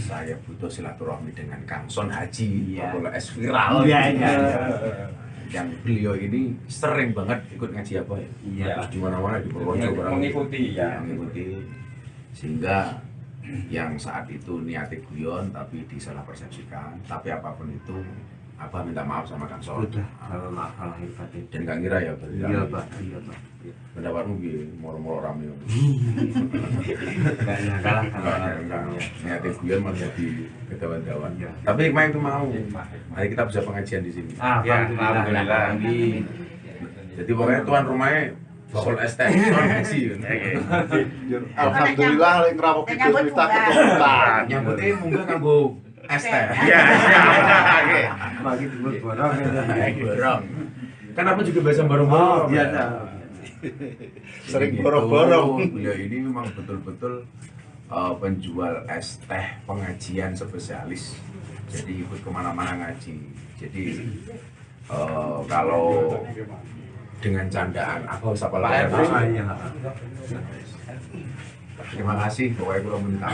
saya butuh silaturahmi dengan Kang Son Haji, Bakul S viral. Yang beliau ini sering banget ikut ngaji apa ya? Di mana-mana di Purworejo mengikuti. Sehingga yang saat itu niatnya guyon tapi disalah persepsikan. Tapi apapun itu, Abah minta maaf sama Kang Son. Dan Kang Ira ya berarti. Iya Pak. Pendapatmu gini, moro-moro rame. Enggak niatnya guyon malah jadi kegawan-gawan. Tapi hikmah itu mau. Mari kita bisa pengajian di sini. Alhamdulillah. Jadi pokoknya tuan rumahnya Bakul ST Son Haji. Alhamdulillah lek ngrawuh Gus Miftah keturunan. Nyambutnya munggah kanggo ST. Iya, siap. Bagi borong. Kan aku juga biasa borong-borong. Biasa. Sering borong-borong. Beliau ini memang betul-betul penjual es teh pengajian spesialis. Jadi ikut kemana-mana ngaji. Jadi kalau dengan candaan aku siapa lagi? Terima kasih, pokoknya kalau minta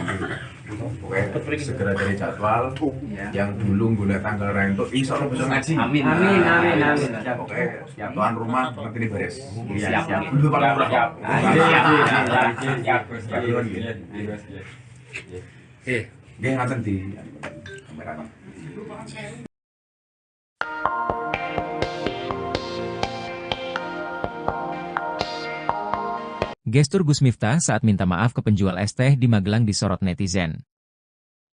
pokoknya segera dari jadwal yang dulu gula tanggal rento insya Allah bisa ngaji. Amin. Pokoknya tuan rumah ngerti ini beres. Siap. Dulu Pak Lurah. Nggih ngaten di kameranya. Gestur Gus Miftah saat minta maaf ke penjual es teh di Magelang disorot netizen.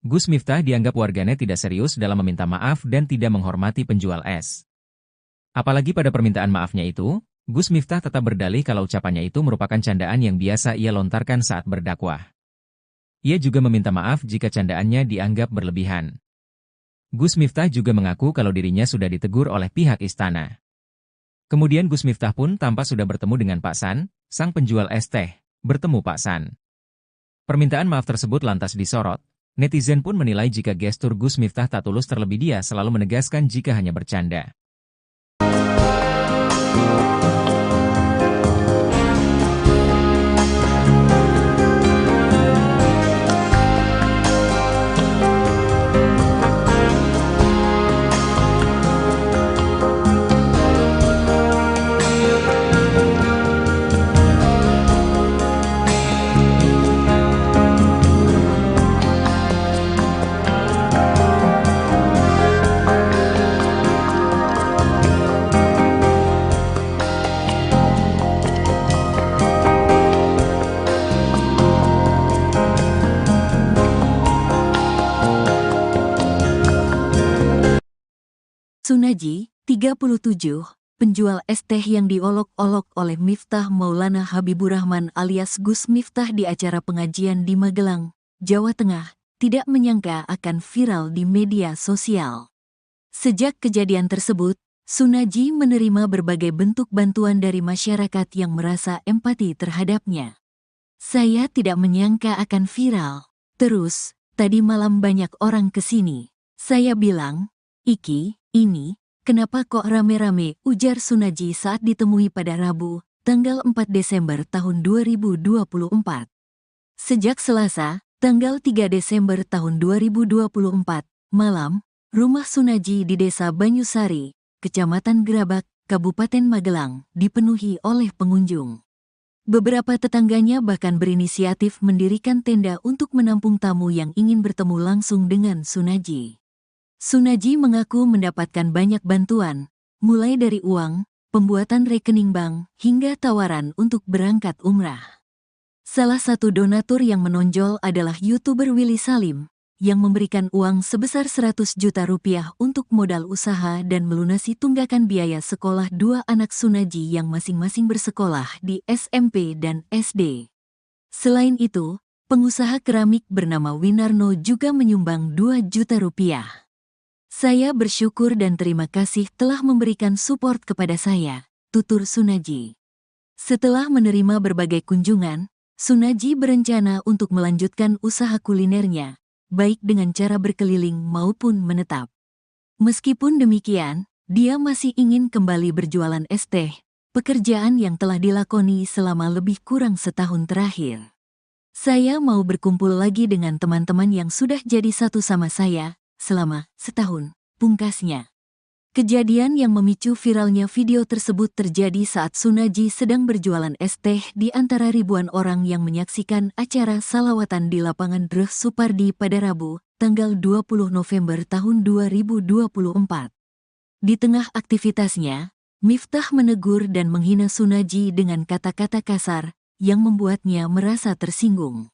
Gus Miftah dianggap warganet tidak serius dalam meminta maaf dan tidak menghormati penjual es. Apalagi pada permintaan maafnya itu, Gus Miftah tetap berdalih kalau ucapannya itu merupakan candaan yang biasa ia lontarkan saat berdakwah. Ia juga meminta maaf jika candaannya dianggap berlebihan. Gus Miftah juga mengaku kalau dirinya sudah ditegur oleh pihak istana. Kemudian Gus Miftah pun tampak sudah bertemu dengan Pak San, sang penjual es teh, bertemu Pak San. Permintaan maaf tersebut lantas disorot. Netizen pun menilai jika gestur Gus Miftah tak tulus, terlebih dia selalu menegaskan jika hanya bercanda. Sunaji, 37, penjual es teh yang diolok-olok oleh Miftah Maulana Habibur Rahman alias Gus Miftah di acara pengajian di Magelang, Jawa Tengah, tidak menyangka akan viral di media sosial. Sejak kejadian tersebut, Sunaji menerima berbagai bentuk bantuan dari masyarakat yang merasa empati terhadapnya. Saya tidak menyangka akan viral. Terus, tadi malam banyak orang kesini. Saya bilang, "Iki, ini, kenapa kok rame-rame?" ujar Sunaji saat ditemui pada Rabu, tanggal 4 Desember tahun 2024. Sejak Selasa, tanggal 3 Desember tahun 2024, malam, rumah Sunaji di Desa Banyusari, Kecamatan Gerabak, Kabupaten Magelang, dipenuhi oleh pengunjung. Beberapa tetangganya bahkan berinisiatif mendirikan tenda untuk menampung tamu yang ingin bertemu langsung dengan Sunaji. Sunaji mengaku mendapatkan banyak bantuan, mulai dari uang, pembuatan rekening bank, hingga tawaran untuk berangkat umrah. Salah satu donatur yang menonjol adalah YouTuber Willy Salim, yang memberikan uang sebesar 100 juta rupiah untuk modal usaha dan melunasi tunggakan biaya sekolah dua anak Sunaji yang masing-masing bersekolah di SMP dan SD. Selain itu, pengusaha keramik bernama Winarno juga menyumbang 2 juta rupiah. Saya bersyukur dan terima kasih telah memberikan support kepada saya, tutur Sunaji. Setelah menerima berbagai kunjungan, Sunaji berencana untuk melanjutkan usaha kulinernya, baik dengan cara berkeliling maupun menetap. Meskipun demikian, dia masih ingin kembali berjualan es teh, pekerjaan yang telah dilakoni selama lebih kurang setahun terakhir. Saya mau berkumpul lagi dengan teman-teman yang sudah jadi satu sama saya selama setahun, pungkasnya. Kejadian yang memicu viralnya video tersebut terjadi saat Sunaji sedang berjualan es teh di antara ribuan orang yang menyaksikan acara salawatan di lapangan Dreh Supardi pada Rabu, tanggal 20 November tahun 2024. Di tengah aktivitasnya, Miftah menegur dan menghina Sunaji dengan kata-kata kasar yang membuatnya merasa tersinggung.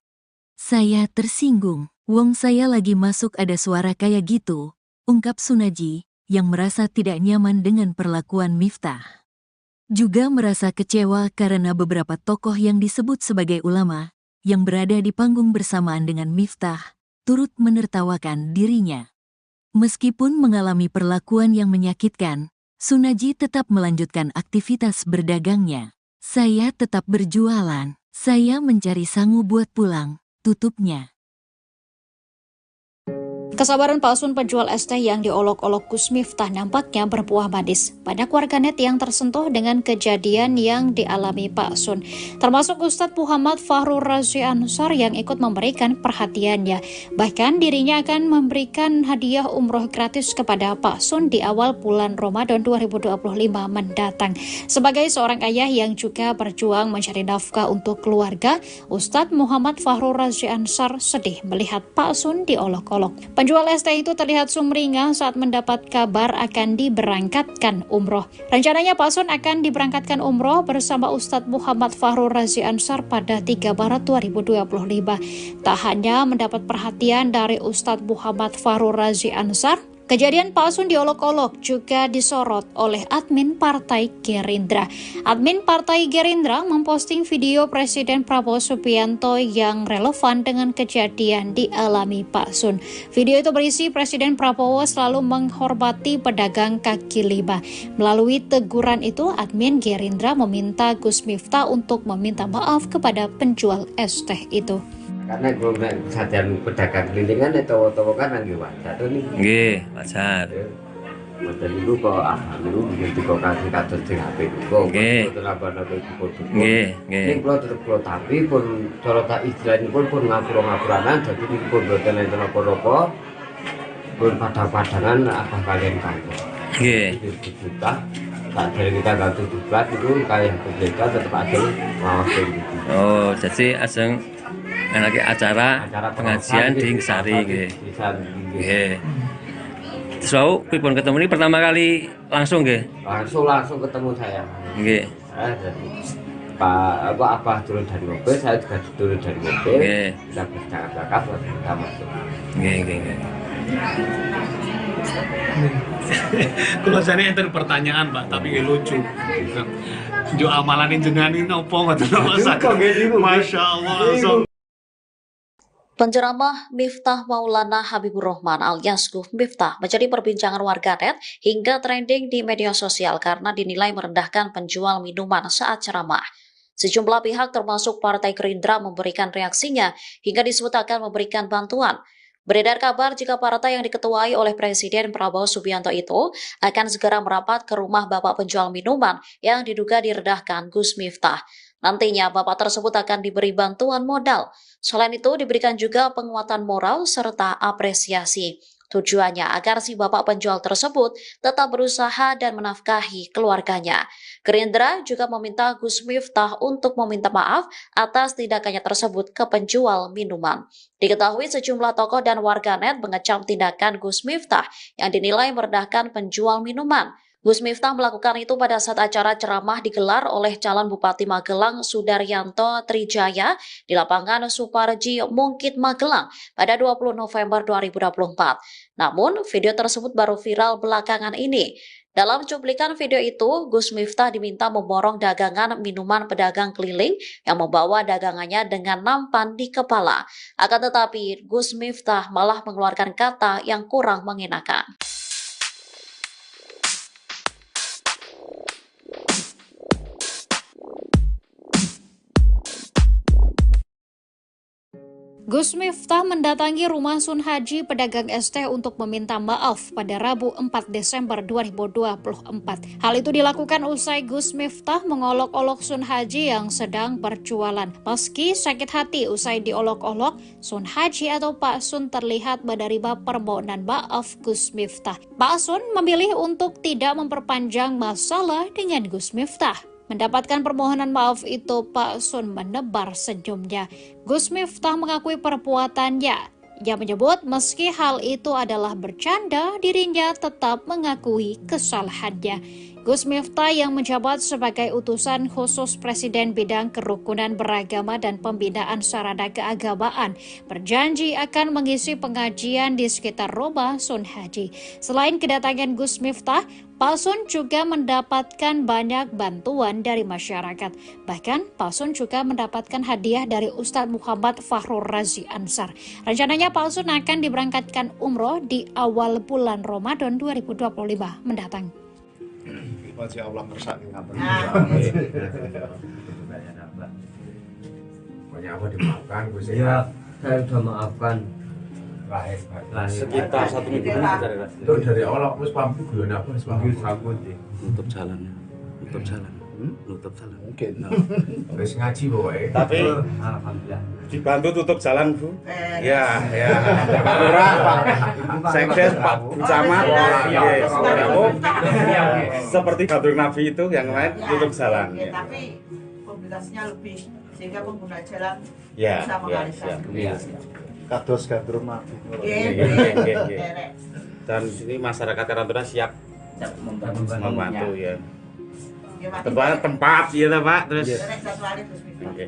"Saya tersinggung, wong saya lagi masuk ada suara kayak gitu," ungkap Sunaji, yang merasa tidak nyaman dengan perlakuan Miftah. Juga merasa kecewa karena beberapa tokoh yang disebut sebagai ulama, yang berada di panggung bersamaan dengan Miftah, turut menertawakan dirinya. Meskipun mengalami perlakuan yang menyakitkan, Sunaji tetap melanjutkan aktivitas berdagangnya. "Saya tetap berjualan, saya mencari sangu buat pulang," tutupnya. Kesabaran palsun penjual es teh yang diolok-olok Gus Miftah nampaknya berbuah manis. Banyak warganet yang tersentuh dengan kejadian yang dialami Pak Sun, termasuk Ustadz Muhammad Fahrur Razi Ansar yang ikut memberikan perhatiannya. Bahkan dirinya akan memberikan hadiah umroh gratis kepada Pak Sun di awal bulan Ramadan 2025 mendatang. Sebagai seorang ayah yang juga berjuang mencari nafkah untuk keluarga, Ustadz Muhammad Fahrur Razi Ansar sedih melihat Pak Sun diolok-olok. Penjual es teh itu terlihat sumringah saat mendapat kabar akan diberangkatkan umroh. Rencananya Pak Sun akan diberangkatkan umroh bersama Ustadz Muhammad Fahrur Razi Ansar pada 3 Maret 2025. Tak hanya mendapat perhatian dari Ustadz Muhammad Fahrur Razi Ansar, kejadian Pak Sun diolok-olok juga disorot oleh admin Partai Gerindra. Admin Partai Gerindra memposting video Presiden Prabowo Subianto yang relevan dengan kejadian dialami Pak Sun. Video itu berisi Presiden Prabowo selalu menghormati pedagang kaki lima. Melalui teguran itu, admin Gerindra meminta Gus Miftah untuk meminta maaf kepada penjual es teh itu. Karena gue kesadaran pedagang kelilingan itu kan lagi wajar tuh nih. Nggih, wajar. Model itu kok itu begitu kok kasih kados sing HP itu. Nggih. Nggih, nggih. Ini kalau tetep kalau tapi pun cara tak istilahnya pun ngapura-ngapuranan jadi ini pun boten enten apa-apa. Pun pada-padangan apa kalian kantor. Nggih. Kita tak dari kita ganti diklat itu kayak berbeda tetap ada ngawasi gitu. Oh, jadi aseng lagi acara pengajian di Ngesari nggih. Nggih. Terus pripun ketemu ini pertama kali langsung nggih? Langsung ketemu saya. Nggih. Jadi Abah turun dari mobil, saya juga turun dari mobil. Nggih. Kita bercakap-cakap kita masuk. Nggih, nggih. Kalau saya enten pertanyaan Pak, tapi lucu. Jo amalan jenengan ini opo ngoten Masya Allah. Penceramah Miftah Maulana Habibur Rahman alias Gus Miftah menjadi perbincangan warganet hingga trending di media sosial karena dinilai merendahkan penjual minuman saat ceramah. Sejumlah pihak termasuk Partai Gerindra memberikan reaksinya hingga disebut akan memberikan bantuan. Beredar kabar jika partai yang diketuai oleh Presiden Prabowo Subianto itu akan segera merapat ke rumah bapak penjual minuman yang diduga direndahkan Gus Miftah. Nantinya bapak tersebut akan diberi bantuan modal. Selain itu diberikan juga penguatan moral serta apresiasi. Tujuannya agar si bapak penjual tersebut tetap berusaha dan menafkahi keluarganya. Gerindra juga meminta Gus Miftah untuk meminta maaf atas tindakannya tersebut ke penjual minuman. Diketahui sejumlah tokoh dan warganet mengecam tindakan Gus Miftah yang dinilai merendahkan penjual minuman. Gus Miftah melakukan itu pada saat acara ceramah digelar oleh calon Bupati Magelang Sudaryanto Trijaya di lapangan Suparji Mungkit Magelang pada 20 November 2024. Namun, video tersebut baru viral belakangan ini. Dalam cuplikan video itu, Gus Miftah diminta memborong dagangan minuman pedagang keliling yang membawa dagangannya dengan nampan di kepala. Akan tetapi, Gus Miftah malah mengeluarkan kata yang kurang mengenakan. Gus Miftah mendatangi rumah Sun Haji pedagang es teh untuk meminta maaf pada Rabu 4 Desember 2024. Hal itu dilakukan usai Gus Miftah mengolok-olok Sun Haji yang sedang berjualan. Meski sakit hati usai diolok-olok, Sun Haji atau Pak Sun terlihat menerima permohonan maaf Gus Miftah. Pak Sun memilih untuk tidak memperpanjang masalah dengan Gus Miftah. Mendapatkan permohonan maaf itu, Pak Sun menebar senyumnya. Gus Miftah mengakui perbuatannya. Ia menyebut meski hal itu adalah bercanda, dirinya tetap mengakui kesalahannya. Gus Miftah yang menjabat sebagai utusan khusus Presiden bidang kerukunan beragama dan pembinaan sarana keagamaan berjanji akan mengisi pengajian di sekitar rumah Sun Haji. Selain kedatangan Gus Miftah, Pak Sun juga mendapatkan banyak bantuan dari masyarakat. Bahkan Pak Sun juga mendapatkan hadiah dari Ustadz Muhammad Fahrur Razi Ansar. Rencananya Pak Sun akan diberangkatkan umroh di awal bulan Ramadan 2025 mendatang. Masya Allah ngersani ngapain. Pokoknya apa dimaafkan, Gus Ya, saya sudah maafkan. Lahir. Sekitar 1 minggu Itu dari awal aku pampu guyon apa wis pampu sambut Nutup jalan. Nutup jalan. Nutup jalan. Mungkin. Wis ngaji pokoke. Tapi alhamdulillah. dibantu tutup jalan, Bu. Ya, ya. Pak Lurah, Pak Sekdes, Pak Camat. Seperti Gadur Nabi itu yang lain tutup jalan. Tapi mobilitasnya lebih sehingga pengguna jalan Ya, bisa mengalihkan. Kados gandrum mati. Dan sini masyarakat Karantuna siap membantu ya. Tempat ya Pak, terus. Oke,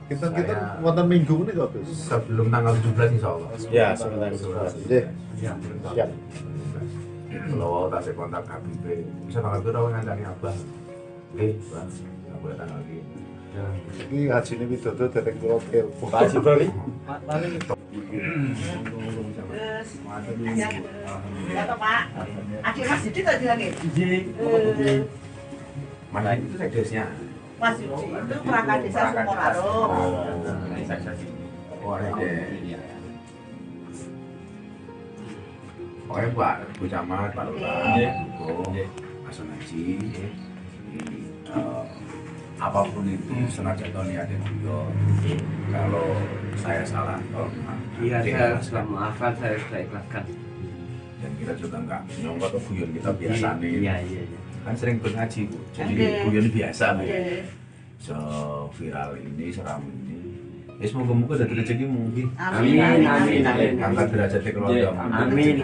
Kita wonten minggu ini kok, Gus. Sebelum tanggal 17 insyaallah. Ya, sebentar. Nggih. Siap. Kalau tak kontak Habib, bisa tanggal berapa ngancani Abah? Bang, aku tanggal ini. Iki hajine widodo dereng kula telepon. Pak Haji Bali. Terus, ya toh Pak. Adik Mas Didi tadi lagi. Mana itu sekdesnya? Mas Didi itu perangkat desa Sukoraro. Oh, ada. Pokoknya Pak Bu Camat, Pak Lurah, Pak Sun Haji, apapun itu senajan niatnya beliau. Kalau saya salah, Iya, saya sudah maafkan, saya sudah ikhlaskan. Dan kita juga enggak nyongkot ke guyon kita biasa nih. Iya. Kan sering ikut ngaji, Bu. Jadi guyon biasa nih. Viral ini, seram ini. Ya semoga-moga dari rezekimu. Amin. Angkat derajatnya keluarga. Amin.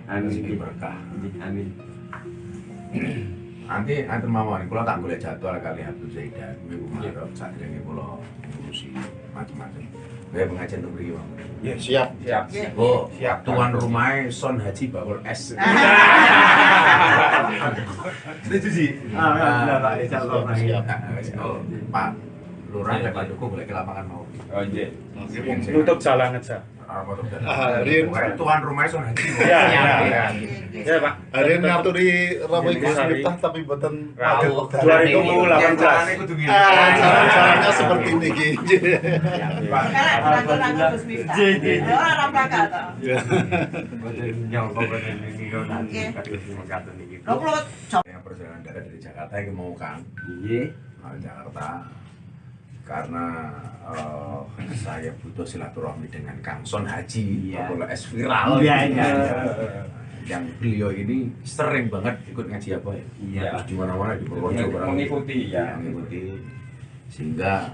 Rezeki berkah. Amin. Nanti mawon kula tak golek jadwal kali Habib Zaidan minggu ngarep sadurunge kula ngurusi macam-macam. Kayak pengajian untuk mriki, Bang. Ya, siap. Oh, siap. Tuan rumahnya Son Haji bakul es. Setuju sih. Alhamdulillah, Pak. Insyaallah. Oh, Pak Lurah dan Pak Dukuh boleh ke lapangan mau. Oh, iya. Nutup jalan aja. Tuan rumahnya Son Haji. Ya, Pak. Hari ini ngaturi ramai Gus Miftah tapi mboten Rabu pagel. 2018. Caranya seperti ini iki. Yang perjalanan dari Jakarta yang mau Kang. Iya. Jakarta. Karena saya butuh silaturahmi dengan Kang Son Haji, kalau es viral. Yang beliau ini sering banget ikut ngaji apa ya? Iya. Terus di mana-mana di Purworejo mengikuti ya. Mengikuti. Sehingga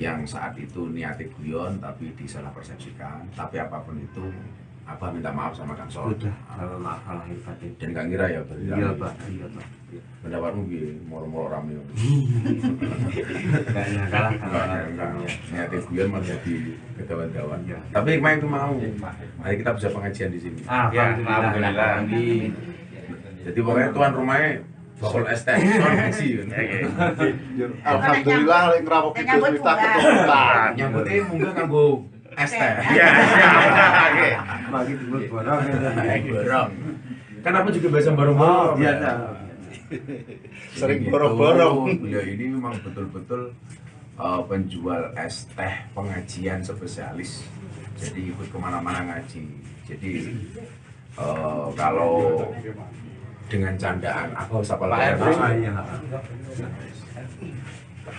yang saat itu niatnya guyon tapi disalah persepsikan. Tapi apapun itu Abah minta maaf sama Kang Sol. Udah, kalau maaf kalau batin. Dan Kang Ira ya berarti. Iya Pak, iya Pak. Pendapatmu gini, moro-moro rame. Enggak nyangka lah Enggak. Niatnya Guyon malah jadi kedawan-dawan. Tapi kemarin itu mau. Mari kita bisa pengajian di sini. Alhamdulillah. Jadi pokoknya tuan rumahnya bakul es teh, tuan ngaji. Alhamdulillah lek ngrawuh Gus Miftah keturunan. Nyambutnya munggah kanggo es teh. Iya, Oke. bagi dulu borong. Borong. Kan aku juga biasa borong-borong. Biasa. Sering Gitu. borong-borong. Ya ini memang betul-betul penjual es teh pengajian spesialis. Jadi ikut kemana-mana ngaji. Jadi kalau dengan candaan aku sapa Pak lagi. iya.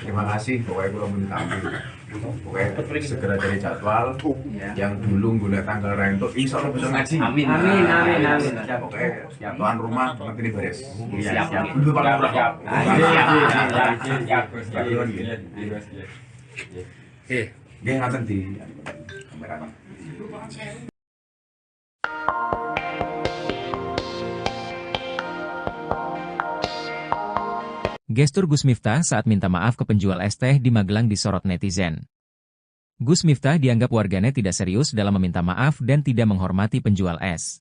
Terima kasih pokoknya kalau mau ditampil. Pokoknya segera cari jadwal yang dulu gula tanggal rento insya Allah bisa ngaji. Amin. Pokoknya tuan rumah nanti ini beres. Siap. Dulu Pak Lurah. Dia ngaten di kamera. Gestur Gus Miftah saat minta maaf ke penjual es teh di Magelang disorot netizen. Gus Miftah dianggap warganet tidak serius dalam meminta maaf dan tidak menghormati penjual es.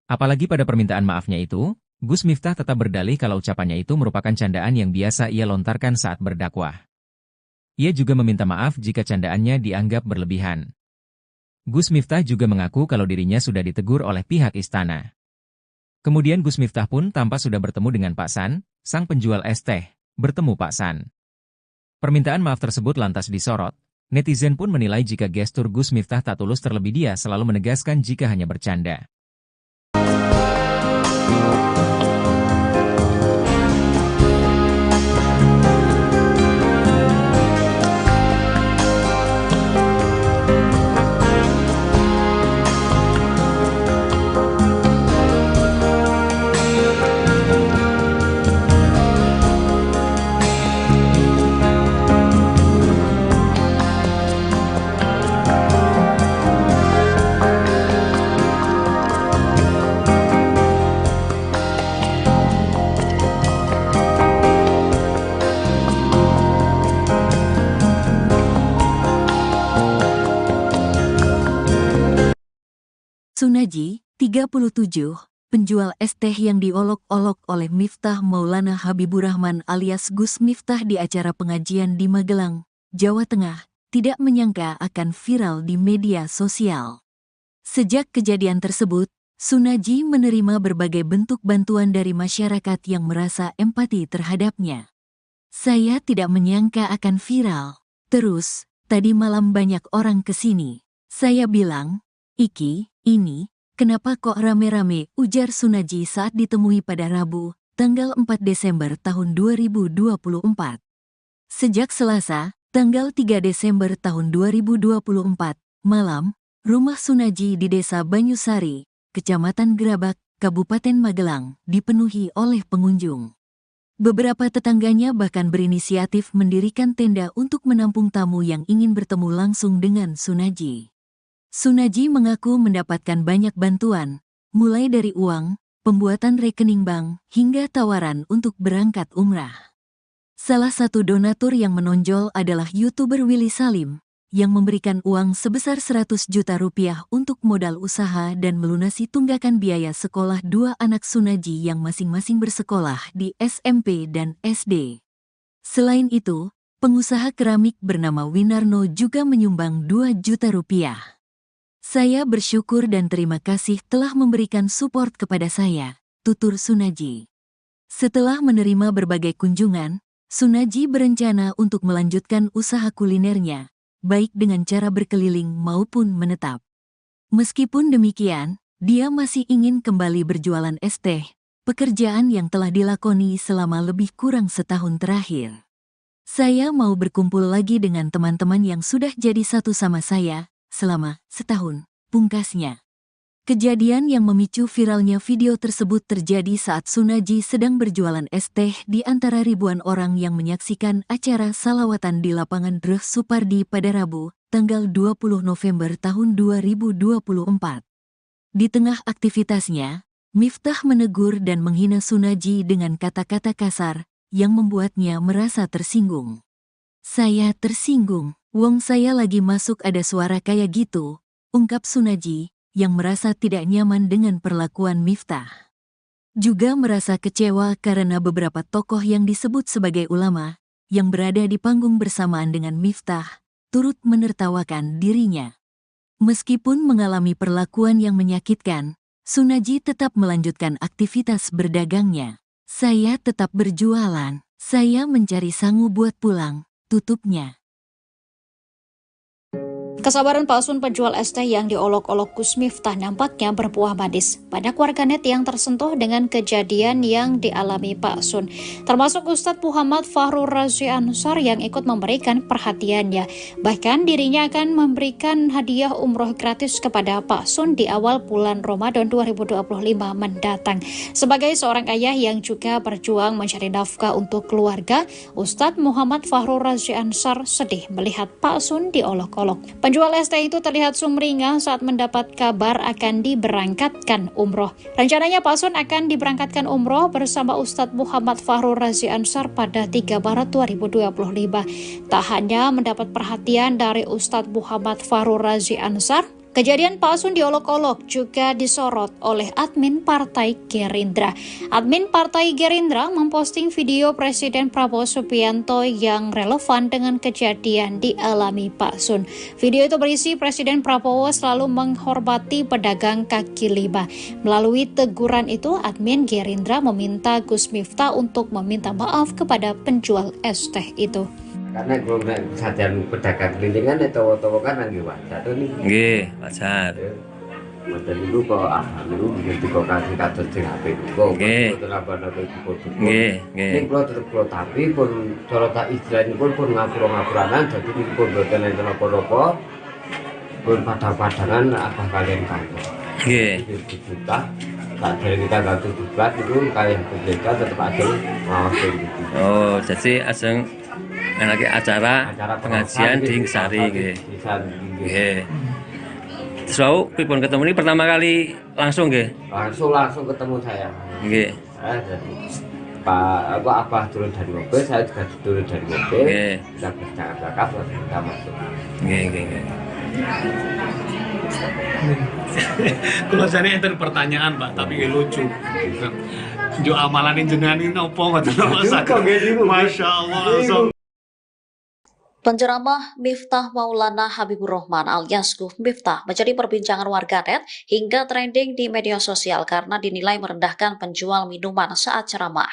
Apalagi pada permintaan maafnya itu, Gus Miftah tetap berdalih kalau ucapannya itu merupakan candaan yang biasa ia lontarkan saat berdakwah. Ia juga meminta maaf jika candaannya dianggap berlebihan. Gus Miftah juga mengaku kalau dirinya sudah ditegur oleh pihak istana. Kemudian Gus Miftah pun tampak sudah bertemu dengan Pak San, sang penjual es teh, bertemu Pak San. Permintaan maaf tersebut lantas disorot. Netizen pun menilai jika gestur Gus Miftah tak tulus, terlebih dia selalu menegaskan jika hanya bercanda. Sunaji, 37, penjual es teh yang diolok-olok oleh Miftah Maulana Habibur Rahman alias Gus Miftah di acara pengajian di Magelang, Jawa Tengah, tidak menyangka akan viral di media sosial. Sejak kejadian tersebut, Sunaji menerima berbagai bentuk bantuan dari masyarakat yang merasa empati terhadapnya. Saya tidak menyangka akan viral. Terus, tadi malam banyak orang kesini. Saya bilang, "Iki, ini, kenapa kok rame-rame?" ujar Sunaji saat ditemui pada Rabu, tanggal 4 Desember tahun 2024. Sejak Selasa, tanggal 3 Desember tahun 2024, malam, rumah Sunaji di Desa Banyusari, Kecamatan Gerabak, Kabupaten Magelang, dipenuhi oleh pengunjung. Beberapa tetangganya bahkan berinisiatif mendirikan tenda untuk menampung tamu yang ingin bertemu langsung dengan Sunaji. Sunaji mengaku mendapatkan banyak bantuan, mulai dari uang, pembuatan rekening bank, hingga tawaran untuk berangkat umrah. Salah satu donatur yang menonjol adalah YouTuber Willy Salim, yang memberikan uang sebesar 100 juta rupiah untuk modal usaha dan melunasi tunggakan biaya sekolah dua anak Sunaji yang masing-masing bersekolah di SMP dan SD. Selain itu, pengusaha keramik bernama Winarno juga menyumbang 2 juta rupiah. "Saya bersyukur dan terima kasih telah memberikan support kepada saya," tutur Sunaji. Setelah menerima berbagai kunjungan, Sunaji berencana untuk melanjutkan usaha kulinernya, baik dengan cara berkeliling maupun menetap. Meskipun demikian, dia masih ingin kembali berjualan es teh, pekerjaan yang telah dilakoni selama lebih kurang setahun terakhir. "Saya mau berkumpul lagi dengan teman-teman yang sudah jadi satu sama saya selama setahun," pungkasnya. Kejadian yang memicu viralnya video tersebut terjadi saat Sunaji sedang berjualan es teh di antara ribuan orang yang menyaksikan acara salawatan di lapangan Dreh Supardi pada Rabu, tanggal 20 November tahun 2024. Di tengah aktivitasnya, Miftah menegur dan menghina Sunarji dengan kata-kata kasar yang membuatnya merasa tersinggung. "Saya tersinggung, wong saya lagi masuk ada suara kayak gitu," ungkap Sunarji yang merasa tidak nyaman dengan perlakuan Miftah. Juga merasa kecewa karena beberapa tokoh yang disebut sebagai ulama yang berada di panggung bersamaan dengan Miftah turut menertawakan dirinya. Meskipun mengalami perlakuan yang menyakitkan, Sunarji tetap melanjutkan aktivitas berdagangnya. "Saya tetap berjualan, saya mencari sangu buat pulang," tutupnya. Kesabaran palsun penjual es teh yang diolok-olok Gus Miftah nampaknya berbuah manis. Banyak warganet yang tersentuh dengan kejadian yang dialami Pak Sun, termasuk Ustadz Muhammad Fahrur Razi Ansar yang ikut memberikan perhatiannya. Bahkan dirinya akan memberikan hadiah umroh gratis kepada Pak Sun di awal bulan Ramadan 2025 mendatang. Sebagai seorang ayah yang juga berjuang mencari nafkah untuk keluarga, Ustadz Muhammad Fahrur Razi Ansar sedih melihat Pak Sun diolok-olok. Penjual es teh itu terlihat sumringah saat mendapat kabar akan diberangkatkan umroh. Rencananya Pak Sun akan diberangkatkan umroh bersama Ustadz Muhammad Fahrur Razi Ansar pada 3 Maret 2025. Tak hanya mendapat perhatian dari Ustadz Muhammad Fahrur Razi Ansar, kejadian Pak Sun diolok-olok juga disorot oleh admin Partai Gerindra. Admin Partai Gerindra memposting video Presiden Prabowo Subianto yang relevan dengan kejadian dialami Pak Sun. Video itu berisi Presiden Prabowo selalu menghormati pedagang kaki lima. Melalui teguran itu, admin Gerindra meminta Gus Miftah untuk meminta maaf kepada penjual es teh itu. Karena kalau sajian pedagang kelintingan itu kan lagi wajar tuh nih. Nggih, wajar. Wajar dulu kok dulu begitu kok kasih kados sing apik kok. Nggih. Nggih, Nggih. Ning kula tetep kula tapi pun cara tak istilahipun pun ngapura-ngapuranan dadi pun boten enten apa-apa. Pun padang-padangan apa kalian kantor. Nggih. Kita tak dari kita gak tutup itu kayak berbeda tetap aja ngawas gitu. Oh, jadi ajeng lagi acara pengajian di Sari nggih. Nggih. Terus pripun ketemu ini pertama kali langsung nggih? Langsung ketemu saya. Nggih. Jadi Pak Abah turun dari mobil, saya juga turun dari mobil. Nggih. Kita bercakap langsung kita masuk. Nggih. Kalau saya enten pertanyaan Pak, tapi lucu. Jo amalan jenengan ini opo ngoten Masya Allah. Penceramah Miftah Maulana Habibur Rahman alias Gus Miftah menjadi perbincangan warganet hingga trending di media sosial karena dinilai merendahkan penjual minuman saat ceramah.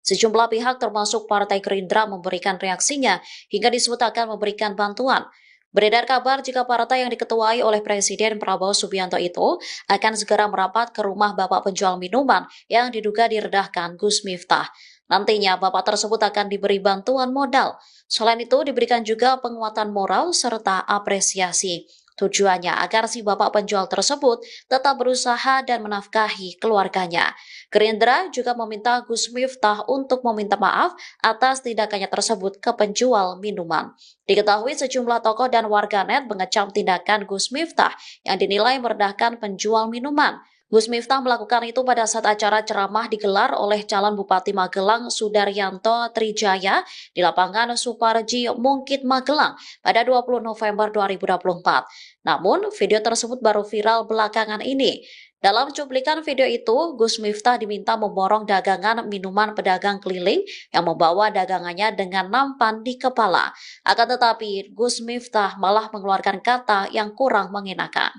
Sejumlah pihak termasuk Partai Gerindra memberikan reaksinya hingga disebut akan memberikan bantuan. Beredar kabar jika partai yang diketuai oleh Presiden Prabowo Subianto itu akan segera merapat ke rumah bapak penjual minuman yang diduga direndahkan Gus Miftah. Nantinya bapak tersebut akan diberi bantuan modal. Selain itu diberikan juga penguatan moral serta apresiasi. Tujuannya agar si bapak penjual tersebut tetap berusaha dan menafkahi keluarganya. Gerindra juga meminta Gus Miftah untuk meminta maaf atas tindakannya tersebut ke penjual minuman. Diketahui sejumlah tokoh dan warganet mengecam tindakan Gus Miftah yang dinilai merendahkan penjual minuman. Gus Miftah melakukan itu pada saat acara ceramah digelar oleh calon Bupati Magelang Sudaryanto Trijaya di lapangan Suparji Mungkit Magelang pada 20 November 2024. Namun, video tersebut baru viral belakangan ini. Dalam cuplikan video itu, Gus Miftah diminta memborong dagangan minuman pedagang keliling yang membawa dagangannya dengan nampan di kepala. Akan tetapi, Gus Miftah malah mengeluarkan kata yang kurang mengenakan.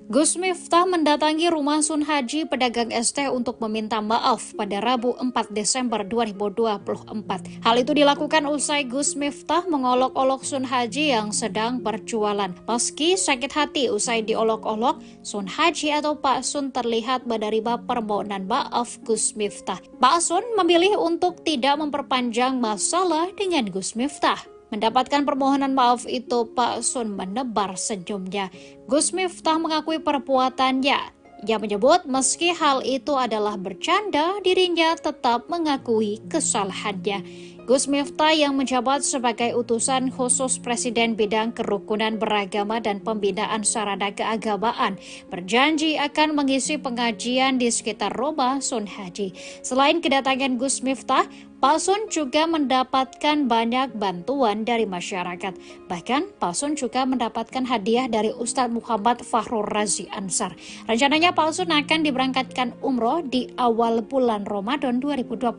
Gus Miftah mendatangi rumah Sun Haji pedagang es teh untuk meminta maaf pada Rabu 4 Desember 2024. Hal itu dilakukan usai Gus Miftah mengolok-olok Sun Haji yang sedang berjualan. Meski sakit hati usai diolok-olok, Sun Haji atau Pak Sun terlihat menerima permohonan maaf Gus Miftah. Pak Sun memilih untuk tidak memperpanjang masalah dengan Gus Miftah. Mendapatkan permohonan maaf itu, Pak Sun menebar senyumnya. Gus Miftah mengakui perbuatannya. Ia menyebut meski hal itu adalah bercanda, dirinya tetap mengakui kesalahannya. Gus Miftah yang menjabat sebagai utusan khusus Presiden bidang kerukunan beragama dan pembinaan sarana keagamaan berjanji akan mengisi pengajian di sekitar rumah Sun Haji. Selain kedatangan Gus Miftah, Pak Sun juga mendapatkan banyak bantuan dari masyarakat. Bahkan Pak Sun juga mendapatkan hadiah dari Ustadz Muhammad Fahrur Razi Ansar. Rencananya Pak Sun akan diberangkatkan umroh di awal bulan Ramadan 2025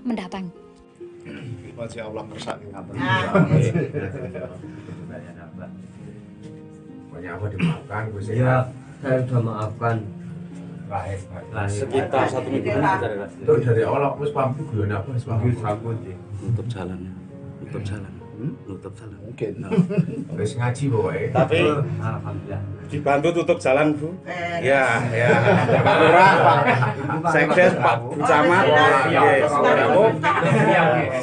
mendatang. Masya Allah kersane ngaten. Banyak apa dimaafkan Gus Ya, saya sudah maafkan. Sekitar 1 minggu Itu dari awal wis pamit guyon apa wis pamit. nutup jalan. Nutup jalan. Nutup jalan. Mungkin. Wis ngaji pokoke. Tapi Alhamdulillah. dibantu tutup jalan, Bu. Ya, ya. Pak Lurah, Pak Sekdes, Pak Camat.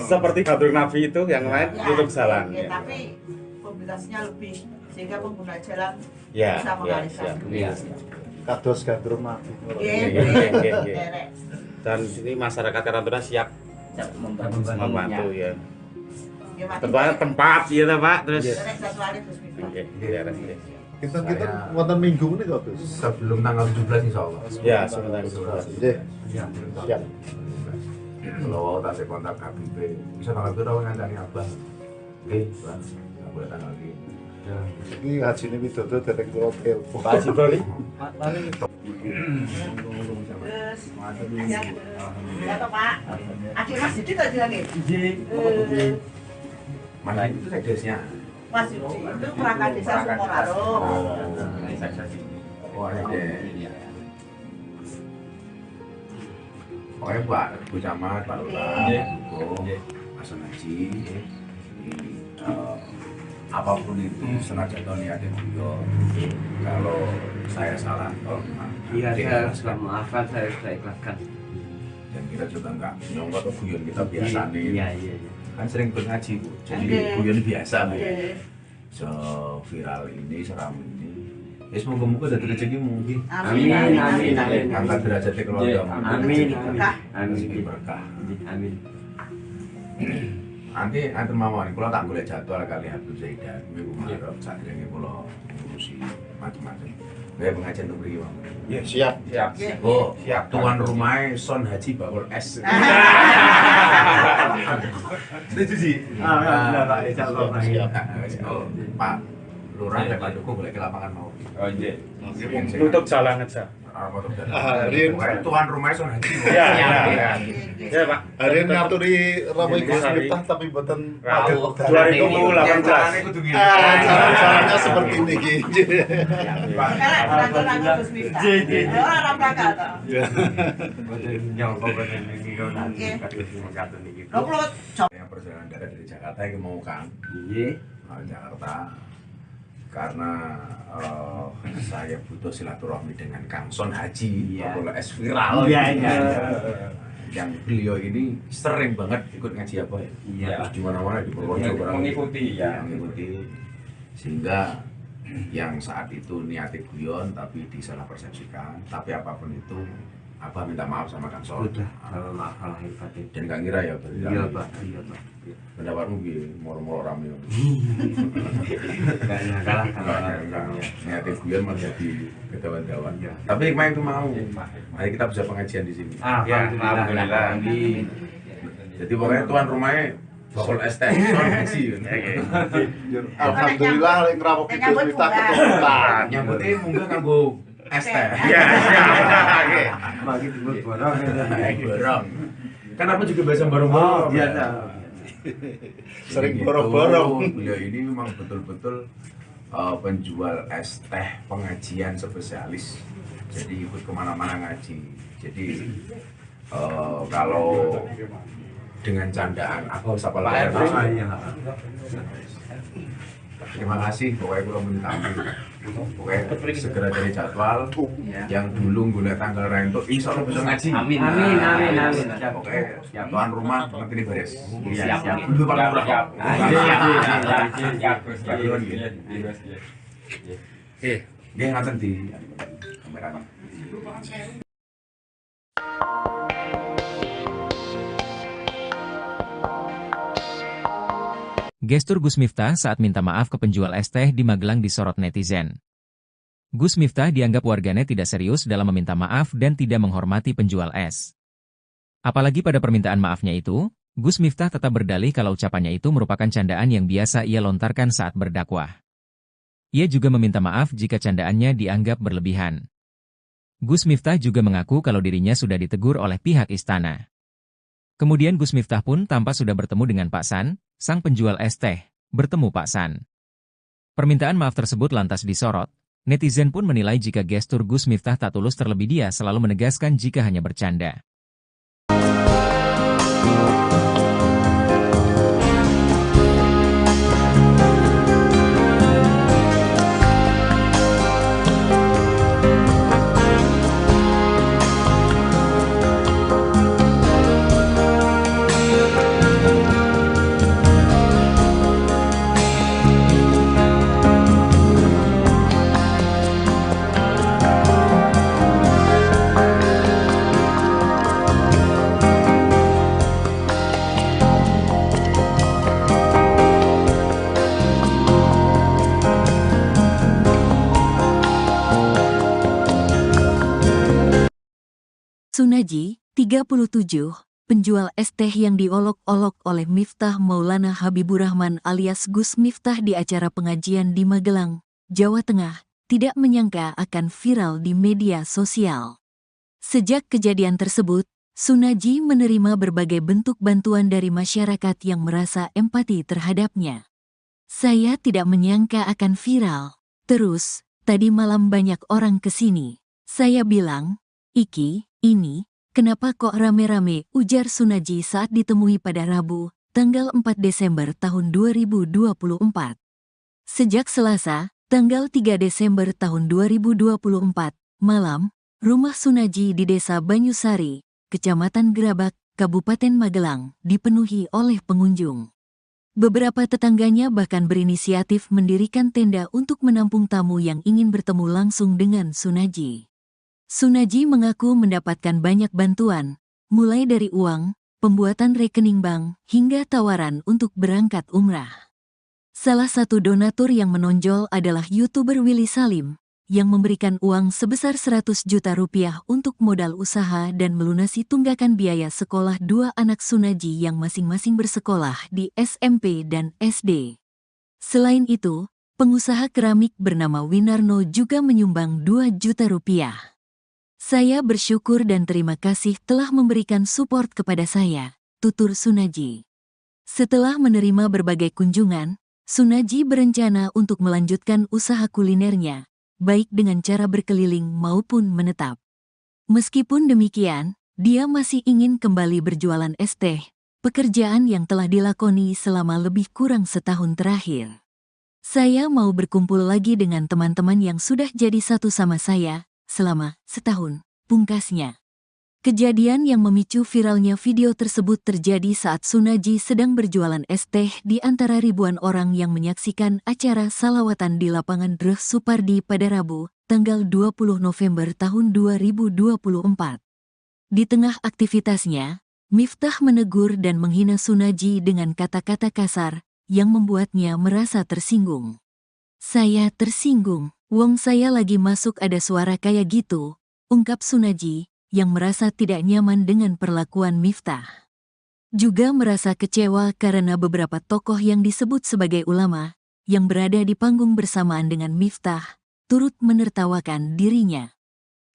Seperti Badur Nabi itu yang lain tutup jalan. Tapi mobilitasnya lebih sehingga pengguna jalan Ya, bisa mengalihkan. Kados gandrung nabi. Dan sini masyarakat Karantuna siap membantu ya. Tempat ya Pak, terus Kita wonten minggu ini kok Gus. Sebelum tanggal 17 insyaallah. Ya, sebentar. Nggih. Siap. Kalau tak saya kontak KBP, bisa tanggal berapa ngancani Abah? Oke, Bang. Nggak boleh tanggal ini. Ini hajine widodo derek kula telepon. Pak Jibril nih. Terus, ya toh Pak. Akhir Mas Didi tadi lagi. Mana itu sekdesnya? Mas Didi itu perangkat desa Sumorarum. Oh, ada. Pokoknya Pak Bu Camat, Pak Lurah, Mas Haji, apapun itu senajan niatnya beliau. Kalau saya salah, Iya, saya sudah maafkan, saya sudah ikhlaskan. dan kita juga nggak nyongkok ke guyon kita biasa nih. Iya. Kan sering ngaji Bu, jadi guyon biasa Bu. So viral ini, seram ini. Ya semoga-moga dari rezekimu. Amin. Angkat derajat keluarga. Amin. Rezeki berkah. Amin. Nanti mawon kalau tak boleh jadwal kali Habib Zaidan minggu Maret saat ini kalau ngurusi macam-macam. Kayak pengajian untuk beri Bang. Ya, siap. Oh, tuan rumahnya Son Haji Bakul S. Setuju sih. Alhamdulillah Pak, insyaallah Pak. Oh, Pak Lurah dan Pak Duku boleh ke lapangan mau. Oh iya. Tutup jalan aja. Tuan rumahnya Son Haji. Ya Pak. Hari ini ngaturi ramai Gus Miftah tapi mboten Rabu pada 2018. Jalannya seperti ini gitu. Yang perjalanan dari Jakarta yang mau Kang. Jakarta. Karena saya butuh silaturahmi dengan Kang Son Haji, kalau es viral. Yang beliau ini sering banget ikut ngaji apa ya? Iya. Di mana-mana di Purworejo Mengikuti ya. Mengikuti. Sehingga yang saat itu niatnya guyon tapi disalah persepsikan. Tapi apapun itu, Abah minta maaf sama Kang Son. Sudah, maaf lahir batin. Dan Kang Ira ya. Iya Pak. Pendapatmu gini, moro-moro rame. Enggak kalah kalau Niatnya guyon malah jadi kedawan-dawan. Tapi hikmah itu mau. Mari kita bisa pengajian di sini. Alhamdulillah. Jadi pokoknya tuan rumahnya bakul es teh Son Haji. Alhamdulillah lek ngrawuhi Gus Miftah keturunan. Nyambutnya mungkin kanggo es teh. Ya, siap. Bagi timur borong. Borong. Kan aku juga biasa borong-borong. Iya. Sering borong-borong. Beliau ini memang betul-betul penjual es teh pengajian spesialis. Jadi ikut kemana-mana ngaji. Jadi kalau dengan candaan aku siapa lahir. Terima kasih, pokoknya kalau minta pokoknya segera dari jadwal yang dulu gue tanggal rento insya Allah bisa ngaji. Amin. Pokoknya tuan rumah nanti ini beres. Siap. Dulu Pak Lurah. Siap. Dia ngaten di kamera. Gestur Gus Miftah saat minta maaf ke penjual es teh di Magelang disorot netizen. Gus Miftah dianggap warganet tidak serius dalam meminta maaf dan tidak menghormati penjual es. Apalagi pada permintaan maafnya itu, Gus Miftah tetap berdalih kalau ucapannya itu merupakan candaan yang biasa ia lontarkan saat berdakwah. Ia juga meminta maaf jika candaannya dianggap berlebihan. Gus Miftah juga mengaku kalau dirinya sudah ditegur oleh pihak istana. Kemudian Gus Miftah pun tampak sudah bertemu dengan Pak San, sang penjual es teh, bertemu Pak San. Permintaan maaf tersebut lantas disorot, netizen pun menilai jika gestur Gus Miftah tak tulus terlebih dia selalu menegaskan jika hanya bercanda. Sunaji, 37, penjual es teh yang diolok-olok oleh Miftah Maulana Habibur Rahman alias Gus Miftah di acara pengajian di Magelang, Jawa Tengah, tidak menyangka akan viral di media sosial. Sejak kejadian tersebut, Sunaji menerima berbagai bentuk bantuan dari masyarakat yang merasa empati terhadapnya. Saya tidak menyangka akan viral. Terus, tadi malam banyak orang kesini. Saya bilang, "Iki, ini, kenapa kok rame-rame?" ujar Sunaji saat ditemui pada Rabu, tanggal 4 Desember tahun 2024. Sejak Selasa, tanggal 3 Desember tahun 2024, malam, rumah Sunaji di Desa Banyusari, Kecamatan Gerabak, Kabupaten Magelang, dipenuhi oleh pengunjung. Beberapa tetangganya bahkan berinisiatif mendirikan tenda untuk menampung tamu yang ingin bertemu langsung dengan Sunaji. Sunaji mengaku mendapatkan banyak bantuan, mulai dari uang, pembuatan rekening bank, hingga tawaran untuk berangkat umrah. Salah satu donatur yang menonjol adalah YouTuber Willy Salim, yang memberikan uang sebesar 100 juta rupiah untuk modal usaha dan melunasi tunggakan biaya sekolah dua anak Sunaji yang masing-masing bersekolah di SMP dan SD. Selain itu, pengusaha keramik bernama Winarno juga menyumbang 2 juta rupiah. "Saya bersyukur dan terima kasih telah memberikan support kepada saya," tutur Sunaji. Setelah menerima berbagai kunjungan, Sunaji berencana untuk melanjutkan usaha kulinernya, baik dengan cara berkeliling maupun menetap. Meskipun demikian, dia masih ingin kembali berjualan es teh, pekerjaan yang telah dilakoni selama lebih kurang setahun terakhir. "Saya mau berkumpul lagi dengan teman-teman yang sudah jadi satu sama saya selama setahun," pungkasnya. Kejadian yang memicu viralnya video tersebut terjadi saat Sunaji sedang berjualan es teh di antara ribuan orang yang menyaksikan acara salawatan di lapangan Dreh Supardi pada Rabu, tanggal 20 November tahun 2024. Di tengah aktivitasnya, Miftah menegur dan menghina Sunaji dengan kata-kata kasar yang membuatnya merasa tersinggung. "Saya tersinggung, wong saya lagi masuk ada suara kayak gitu," ungkap Sunaji, yang merasa tidak nyaman dengan perlakuan Miftah. Juga merasa kecewa karena beberapa tokoh yang disebut sebagai ulama, yang berada di panggung bersamaan dengan Miftah, turut menertawakan dirinya.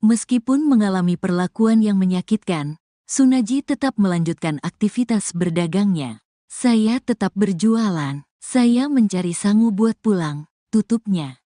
Meskipun mengalami perlakuan yang menyakitkan, Sunaji tetap melanjutkan aktivitas berdagangnya. "Saya tetap berjualan, saya mencari sangu buat pulang," tutupnya.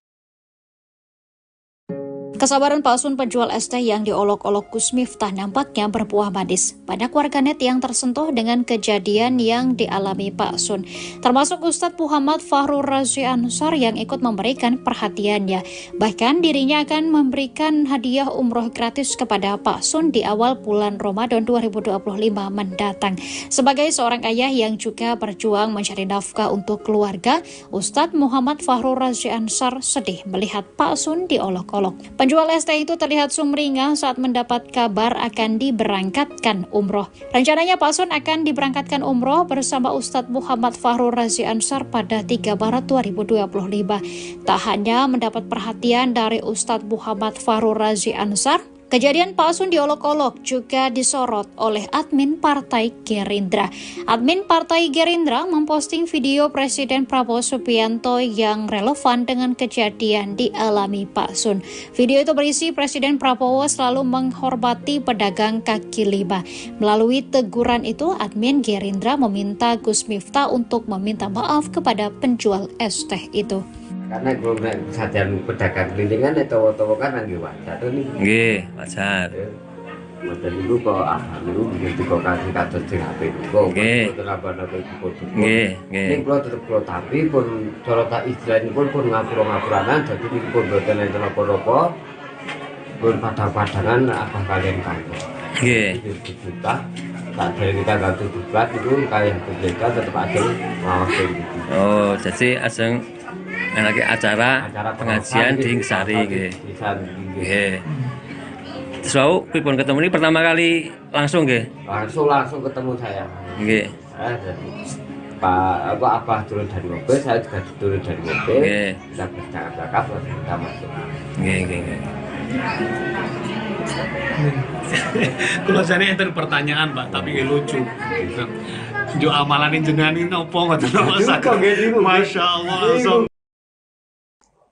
Kesabaran palsun penjual es teh yang diolok-olok Gus Miftah nampaknya berbuah manis. Banyak warganet yang tersentuh dengan kejadian yang dialami Pak Sun, termasuk Ustadz Muhammad Fahrur Razi Ansar yang ikut memberikan perhatiannya. Bahkan dirinya akan memberikan hadiah umroh gratis kepada Pak Sun di awal bulan Ramadan 2025 mendatang. Sebagai seorang ayah yang juga berjuang mencari nafkah untuk keluarga, Ustadz Muhammad Fahrur Razi Ansar sedih melihat Pak Sun diolok-olok. Penjual Penjual es teh itu terlihat sumringah saat mendapat kabar akan diberangkatkan umroh. Rencananya Pak Sun akan diberangkatkan umroh bersama Ustadz Muhammad Fahrur Razi Ansar pada 3 Maret 2025. Tak hanya mendapat perhatian dari Ustadz Muhammad Fahrur Razi Ansar, kejadian Pak Sun diolok-olok juga disorot oleh admin Partai Gerindra. Admin Partai Gerindra memposting video Presiden Prabowo Subianto yang relevan dengan kejadian dialami Pak Sun. Video itu berisi Presiden Prabowo selalu menghormati pedagang kaki lima. Melalui teguran itu, admin Gerindra meminta Gus Miftah untuk meminta maaf kepada penjual es teh itu. Karena kalau sajian pedagang kelilingan itu kan lagi wajar tuh nih. Nggih, wajar. Model itu kok itu begitu kok kasih kados sing HP kok. Nggih. Nambah-nambah foto. Nggih, nggih. Ning kula tetep kula tapi pun cara tak istilahipun pun ngapura-ngapuranan dadi niku pun boten enten apa-apa. Pun padang-padangan apa kalian kantor. Nggih. Kita tak dari kita ganti buat itu kayak kita tetap ada ngawasi gitu. Oh, jadi aseng lagi acara pengajian di Sari nggih. Nggih. Terus wau pripun ketemu ini pertama kali langsung nggih? Langsung ketemu saya. Nggih. Jadi Pak Abah turun dari mobil, saya juga turun dari mobil. Nggih. Kita bercakap-cakap lalu kita masuk. Nggih, nggih. Kalau saya enten pertanyaan Pak, tapi lucu. Jo amalan jenengan ini opo ngoten Masya Allah.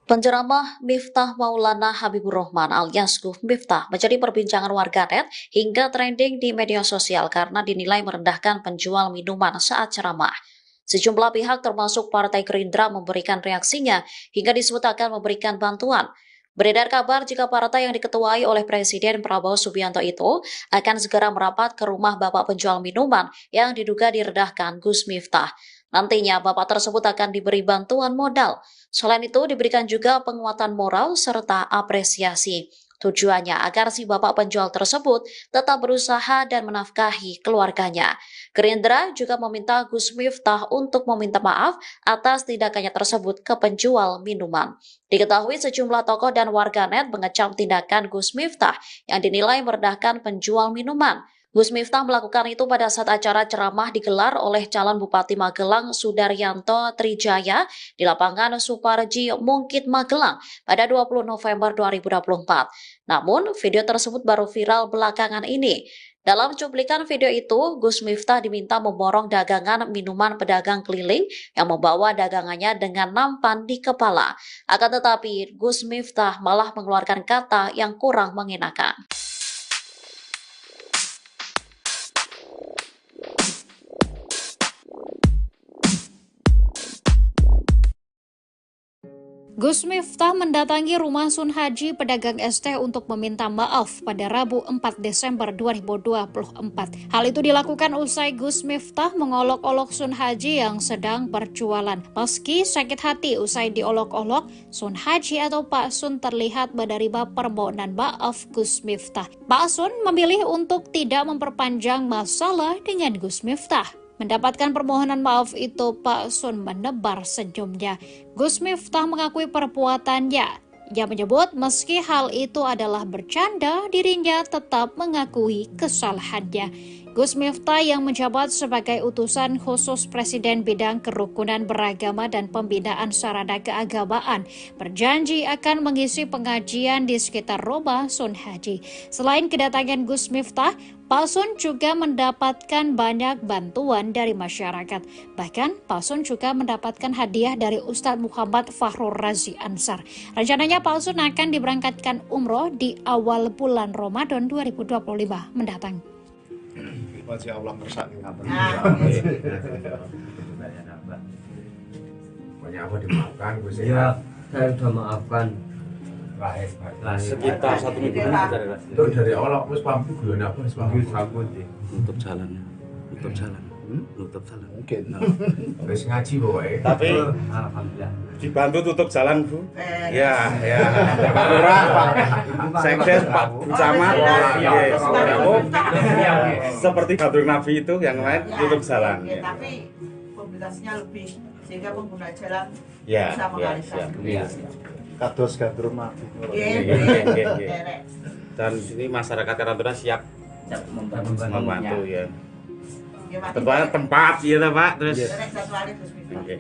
Penceramah Miftah Maulana Habibur Rahman alias Gus Miftah menjadi perbincangan warganet hingga trending di media sosial karena dinilai merendahkan penjual minuman saat ceramah. Sejumlah pihak termasuk Partai Gerindra memberikan reaksinya hingga disebut akan memberikan bantuan. Beredar kabar jika partai yang diketuai oleh Presiden Prabowo Subianto itu akan segera merapat ke rumah bapak penjual minuman yang diduga direndahkan Gus Miftah. Nantinya bapak tersebut akan diberi bantuan modal. Selain itu diberikan juga penguatan moral serta apresiasi. Tujuannya agar si bapak penjual tersebut tetap berusaha dan menafkahi keluarganya. Gerindra juga meminta Gus Miftah untuk meminta maaf atas tindakannya tersebut ke penjual minuman. Diketahui sejumlah tokoh dan warganet mengecam tindakan Gus Miftah yang dinilai merendahkan penjual minuman. Gus Miftah melakukan itu pada saat acara ceramah digelar oleh calon Bupati Magelang Sudaryanto Trijaya di lapangan Suparji Mungkit Magelang pada 20 November 2024. Namun, video tersebut baru viral belakangan ini. Dalam cuplikan video itu, Gus Miftah diminta memborong dagangan minuman pedagang keliling yang membawa dagangannya dengan nampan di kepala. Akan tetapi, Gus Miftah malah mengeluarkan kata yang kurang mengenakan. Gus Miftah mendatangi rumah Sun Haji pedagang es teh untuk meminta maaf pada Rabu 4 Desember 2024. Hal itu dilakukan usai Gus Miftah mengolok-olok Sun Haji yang sedang berjualan. Meski sakit hati usai diolok-olok, Sun Haji atau Pak Sun terlihat menerima permohonan maaf Gus Miftah. Pak Sun memilih untuk tidak memperpanjang masalah dengan Gus Miftah. Mendapatkan permohonan maaf itu, Pak Sun menebar senyumnya. Gus Miftah mengakui perbuatannya. Ia menyebut meski hal itu adalah bercanda, dirinya tetap mengakui kesalahannya. Gus Miftah yang menjabat sebagai utusan khusus Presiden bidang kerukunan beragama dan pembinaan sarana keagamaan berjanji akan mengisi pengajian di sekitar rumah Sun Haji. Selain kedatangan Gus Miftah, Pak Sun juga mendapatkan banyak bantuan dari masyarakat. Bahkan Pak Sun juga mendapatkan hadiah dari Ustadz Muhammad Fahrur Razi Ansar. Rencananya Pak Sun akan diberangkatkan umroh di awal bulan Ramadan 2025 mendatang. Masya Allah kersane ngaten. Banyak apa dimaafkan Gus Ya, saya sudah maafkan. Sekitar 1 minggu itu dari awal aku wis paham guyone apa wis paham. nutup jalan. Mungkin. Wis ngaji pokoke. Tapi Alhamdulillah. dibantu tutup jalan Bu. Ya. Pak Lurah, Pak Sekdes, Pak Camat. Seperti Gabril Nabi itu yang lain tutup jalan. Tapi komunikasinya lebih sehingga pengguna jalan Ya, bisa mengalihkan. ya. kados gandrung mati. Dan sini masyarakat Karangtaruna siap membantu ya. Tempat ya Pak, terus oke,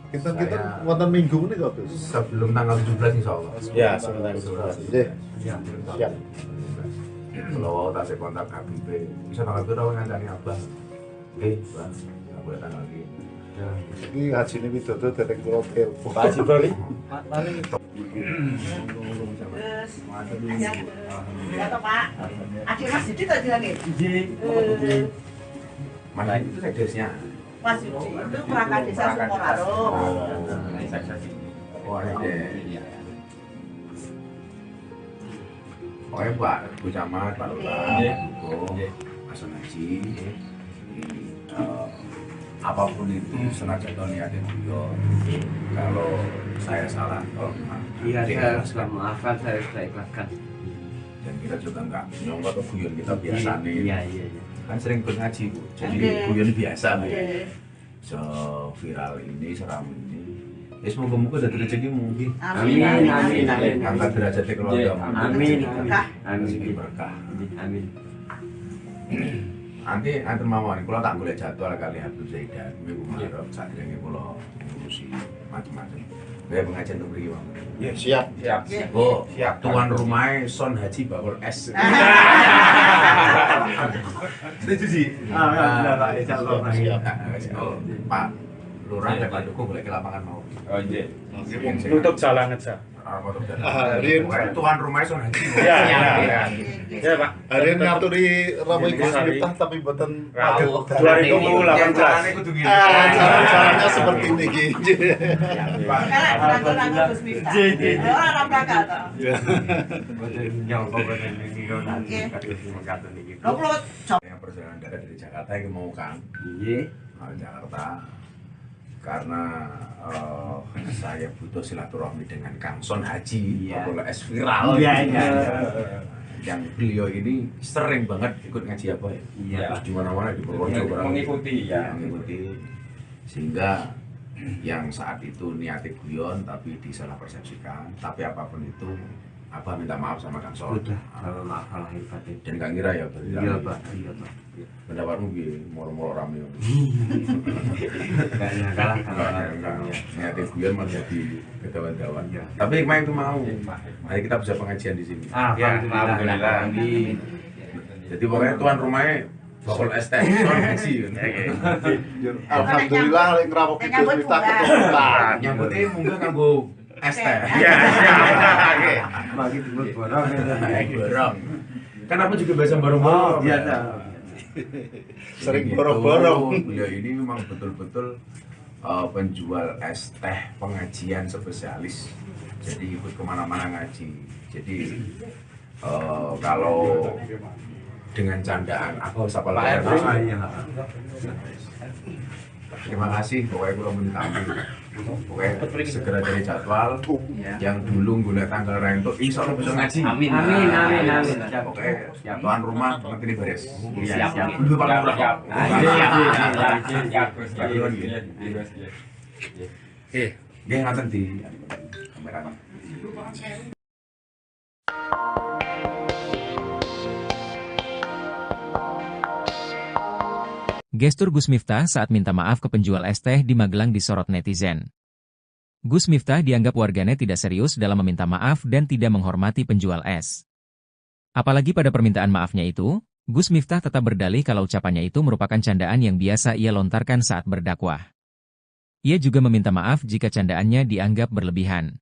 Kita wonten minggu ini kok, Gus. Sebelum tanggal 17 insyaallah. ya sebentar sebentar. Siap. Kalau tak kontak Habib, bisa tanggal berapa ngancani Abah? Bang, aku datang lagi. Ini haji ini widodo dereng kula telepon. Pak Haji Bali. Ya toh Pak. Adik Mas Didi tadi lagi. Mana itu sekdesnya? Mas Didi itu perangkat desa Sukoraro. Oh, ada. Pokoknya Pak Camat, Pak Lurah, Mas Haji, apapun itu senajan niatnya beliau. Kalau saya salah, kalau Iya, saya sudah maafkan, saya sudah ikhlaskan. Dan kita juga nggak nyongkot ke guyon kita biasa nih. Iya. Kan sering ikut ngaji Bu, jadi guyon biasa nih. Viral ini, seram ini. Ya semoga-moga dari rezekimu. Amin. Angkat derajatnya keluargamu. Amin. Rezeki berkah. Amin. Nanti mawon kula tak golek jadwal kali Habib Zaidan minggu Maret sadurunge kula ngurusi macam-macam. Gaya pengajian untuk mriki, Bang. Ya, siap. Oh, siap. Tuan rumahnya Son Haji Bakul S. Setuju sih. Alhamdulillah, insyaallah. Siap. Pak Lurah dan Pak Dukuh boleh ke lapangan mau. Oh iya. Tutup jalan aja. Tuan rumahnya Son Haji. Ya Pak. Hari ini ngaturi ramai Gus Miftah tapi mboten Tahu. 2018. Jalannya seperti ini gitu. Yang perjalanan dari Jakarta yang mau Kang. Jakarta. Karena saya butuh silaturahmi dengan Kang Son Haji, Bakul S viral. Yang beliau ini sering banget ikut ngaji apa ya? Terus di mana-mana di Purworejo mengikuti sehingga yang saat itu niatnya guyon tapi disalah persepsikan. Tapi apapun itu, Abah minta maaf sama Kang Son. Maaf lahir batin. Dan Kang Gira ya, Iya Pak. pendapatmu gini, moro-moro rame. Enggak nyangka lah Niatnya guyon malah jadi kedawan-dawan. Tapi hikmah itu mau. Mari kita bisa pengajian di sini. Alhamdulillah. Jadi pokoknya tuan rumahnya Bakul S Son Haji. Alhamdulillah lek ngrawuh Gus Miftah ketemu. Nyambutnya mungkin kanggo ST. Iya. Bagi dulu borong. Kan aku juga biasa bareng-bareng. Biasa. Sering borong-borong. Beliau ini memang betul-betul penjual es teh pengajian spesialis. Jadi ikut kemana-mana ngaji. Jadi kalau dengan candaan aku sapa layar. Terima kasih pokoknya kalau mentampi. Pokoknya segera dari jadwal yang dulu gula tanggal rento insya Allah bisa ngaji. Amin. Pokoknya tuan rumah nanti ini beres. Siap. Dulu Pak Lurah. Dia ngaten di kamera. Gestur Gus Miftah saat minta maaf ke penjual es teh di Magelang disorot netizen. Gus Miftah dianggap warganet tidak serius dalam meminta maaf dan tidak menghormati penjual es. Apalagi pada permintaan maafnya itu, Gus Miftah tetap berdalih kalau ucapannya itu merupakan candaan yang biasa ia lontarkan saat berdakwah. Ia juga meminta maaf jika candaannya dianggap berlebihan.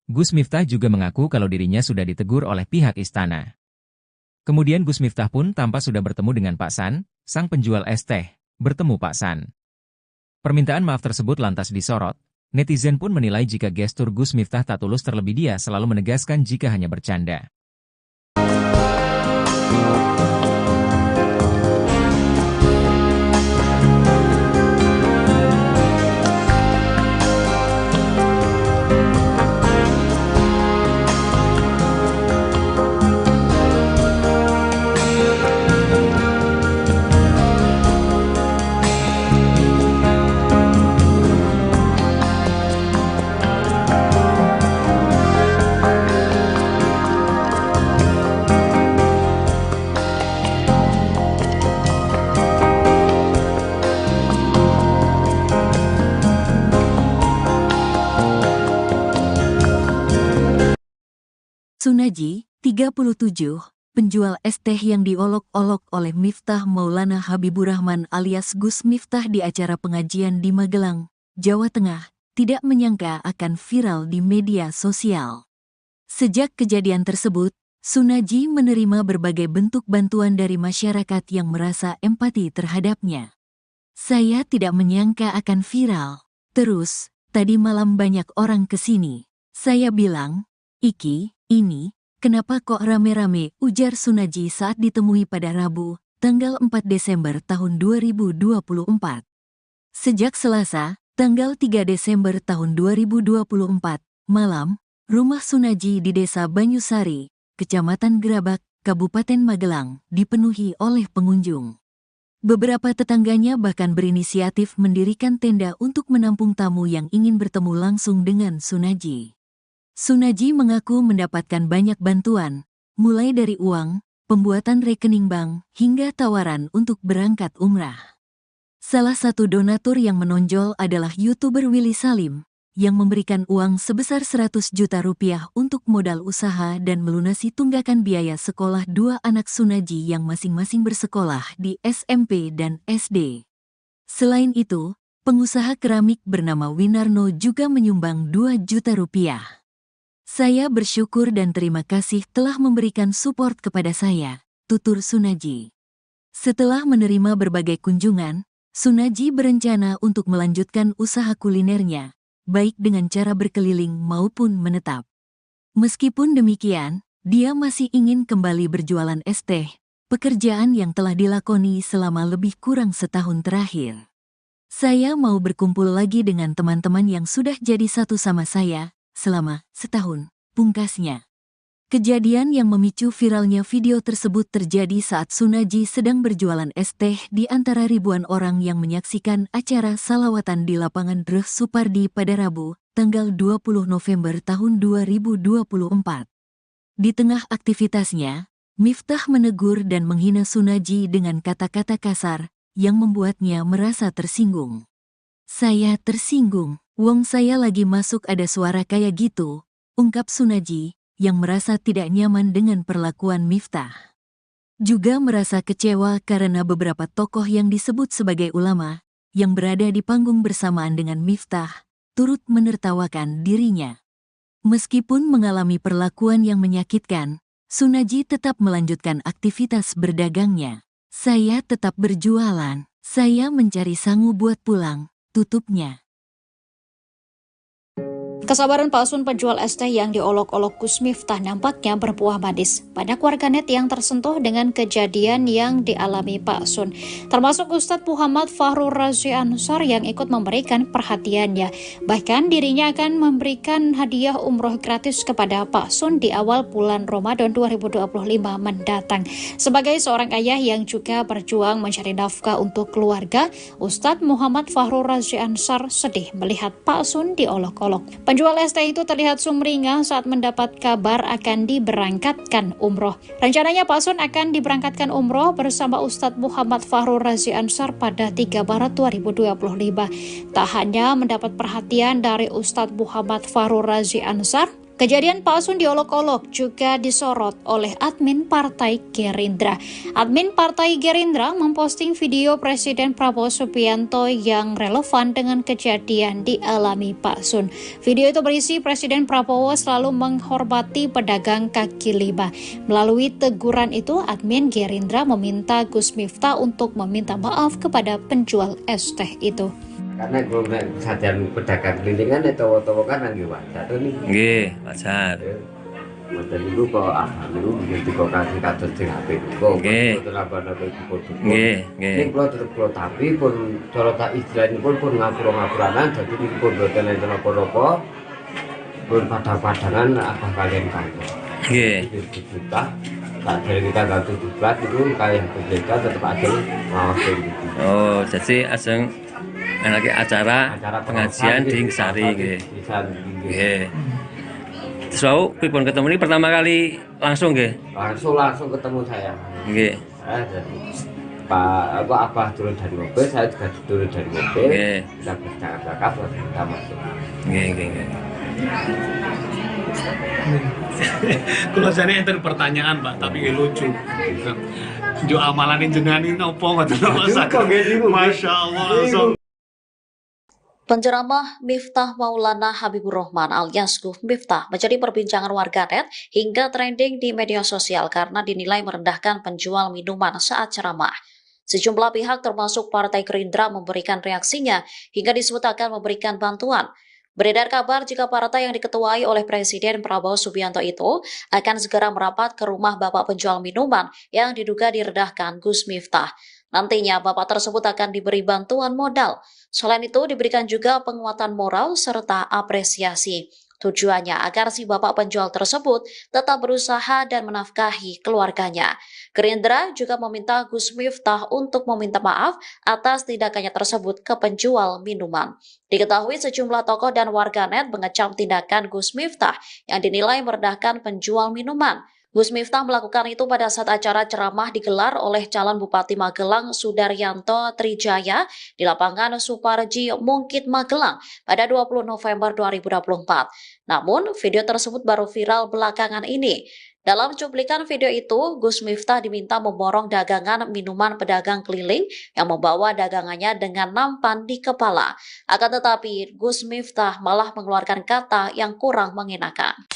Gus Miftah juga mengaku kalau dirinya sudah ditegur oleh pihak istana. Kemudian Gus Miftah pun tampak sudah bertemu dengan Pak San, sang penjual es teh, bertemu Pak San. Permintaan maaf tersebut lantas disorot. Netizen pun menilai jika gestur Gus Miftah tak tulus, terlebih dia selalu menegaskan jika hanya bercanda. Sunaji, 37, penjual es teh yang diolok-olok oleh Miftah Maulana Habiburrahman alias Gus Miftah di acara pengajian di Magelang, Jawa Tengah, tidak menyangka akan viral di media sosial. Sejak kejadian tersebut, Sunaji menerima berbagai bentuk bantuan dari masyarakat yang merasa empati terhadapnya. Saya tidak menyangka akan viral. Terus, tadi malam banyak orang kesini. Saya bilang, "Iki, ini, kenapa kok rame-rame?" ujar Sunaji saat ditemui pada Rabu, tanggal 4 Desember tahun 2024. Sejak Selasa, tanggal 3 Desember tahun 2024, malam, rumah Sunaji di Desa Banyusari, Kecamatan Gerabak, Kabupaten Magelang, dipenuhi oleh pengunjung. Beberapa tetangganya bahkan berinisiatif mendirikan tenda untuk menampung tamu yang ingin bertemu langsung dengan Sunaji. Sunaji mengaku mendapatkan banyak bantuan, mulai dari uang, pembuatan rekening bank, hingga tawaran untuk berangkat umrah. Salah satu donatur yang menonjol adalah YouTuber Willy Salim, yang memberikan uang sebesar 100 juta rupiah untuk modal usaha dan melunasi tunggakan biaya sekolah dua anak Sunaji yang masing-masing bersekolah di SMP dan SD. Selain itu, pengusaha keramik bernama Winarno juga menyumbang 2 juta rupiah. "Saya bersyukur dan terima kasih telah memberikan support kepada saya," tutur Sunaji. Setelah menerima berbagai kunjungan, Sunaji berencana untuk melanjutkan usaha kulinernya, baik dengan cara berkeliling maupun menetap. Meskipun demikian, dia masih ingin kembali berjualan es teh, pekerjaan yang telah dilakoni selama lebih kurang setahun terakhir. "Saya mau berkumpul lagi dengan teman-teman yang sudah jadi satu sama saya selama setahun," pungkasnya. Kejadian yang memicu viralnya video tersebut terjadi saat Sunaji sedang berjualan es teh di antara ribuan orang yang menyaksikan acara salawatan di lapangan Dreh Supardi pada Rabu, tanggal 20 November tahun 2024. Di tengah aktivitasnya, Miftah menegur dan menghina Sunaji dengan kata-kata kasar yang membuatnya merasa tersinggung. "Saya tersinggung, wong saya lagi masuk ada suara kayak gitu," ungkap Sunaji, yang merasa tidak nyaman dengan perlakuan Miftah. Juga merasa kecewa karena beberapa tokoh yang disebut sebagai ulama, yang berada di panggung bersamaan dengan Miftah, turut menertawakan dirinya. Meskipun mengalami perlakuan yang menyakitkan, Sunaji tetap melanjutkan aktivitas berdagangnya. "Saya tetap berjualan, saya mencari sangu buat pulang," tutupnya. Kesabaran Pak Sun penjual es teh yang diolok-olok Gus Miftah nampaknya berbuah manis. Banyak warganet yang tersentuh dengan kejadian yang dialami Pak Sun, termasuk Ustadz Muhammad Fahrur Razi Ansar yang ikut memberikan perhatiannya. Bahkan dirinya akan memberikan hadiah umroh gratis kepada Pak Sun di awal bulan Ramadan 2025 mendatang. Sebagai seorang ayah yang juga berjuang mencari nafkah untuk keluarga, Ustadz Muhammad Fahrur Razi Ansar sedih melihat Pak Sun diolok-olok. Penjual es teh itu terlihat sumringah saat mendapat kabar akan diberangkatkan umroh. Rencananya Pak Sun akan diberangkatkan umroh bersama Ustadz Muhammad Fahrur Razi Ansar pada 3 Maret 2025. Tak hanya mendapat perhatian dari Ustadz Muhammad Fahrur Razi Ansar, kejadian Pak Sun diolok-olok juga disorot oleh admin Partai Gerindra. Admin Partai Gerindra memposting video Presiden Prabowo Subianto yang relevan dengan kejadian dialami Pak Sun. Video itu berisi Presiden Prabowo selalu menghormati pedagang kaki lima. Melalui teguran itu, admin Gerindra meminta Gus Miftah untuk meminta maaf kepada penjual es teh itu. Karena gue sajian pedagang kelilingan itu kan nggih wajar to niki. Nggih, wajar. Mboten niku kok niku nggih kok kasih kados sing apik. Kok nambah-nambah foto. Nggih, nggih. Ning kula tetep kula tapi pun cara tak istilahipun pun ngapura-ngapuranan dadi niku pun mboten enten apa-apa. Pun padang-padangan abah kalian kantor. Nggih. Kita tak dari kita tanggal 17 itu kayak berbeda tetap aja ngawas gitu. Oh, jadi aseng lagi acara pengajian di Sari nggih. Nggih. Terus wau pripun ketemu ini pertama kali langsung nggih? Langsung ketemu saya. Nggih. Pak Abah turun dari mobil, saya juga turun dari mobil. Nggih. Kita bercakap-cakap terus kita masuk. Nggih, nggih, nggih. Kalau jane enten pertanyaan Pak, tapi lucu. Jo amalan jenengan ini opo ngoten Masya Allah langsung. Penceramah Miftah Maulana Habibur Rahman alias Gus Miftah menjadi perbincangan warganet hingga trending di media sosial karena dinilai merendahkan penjual minuman saat ceramah. Sejumlah pihak termasuk Partai Gerindra memberikan reaksinya hingga disebut akan memberikan bantuan. Beredar kabar jika partai yang diketuai oleh Presiden Prabowo Subianto itu akan segera merapat ke rumah bapak penjual minuman yang diduga direndahkan Gus Miftah. Nantinya bapak tersebut akan diberi bantuan modal. Selain itu diberikan juga penguatan moral serta apresiasi. Tujuannya agar si bapak penjual tersebut tetap berusaha dan menafkahi keluarganya. Gerindra juga meminta Gus Miftah untuk meminta maaf atas tindakannya tersebut ke penjual minuman. Diketahui sejumlah tokoh dan warganet mengecam tindakan Gus Miftah yang dinilai merendahkan penjual minuman. Gus Miftah melakukan itu pada saat acara ceramah digelar oleh calon Bupati Magelang Sudaryanto Trijaya di lapangan Suparji Mungkit Magelang pada 20 November 2024. Namun, video tersebut baru viral belakangan ini. Dalam cuplikan video itu, Gus Miftah diminta memborong dagangan minuman pedagang keliling yang membawa dagangannya dengan nampan di kepala. Akan tetapi, Gus Miftah malah mengeluarkan kata yang kurang mengenakan.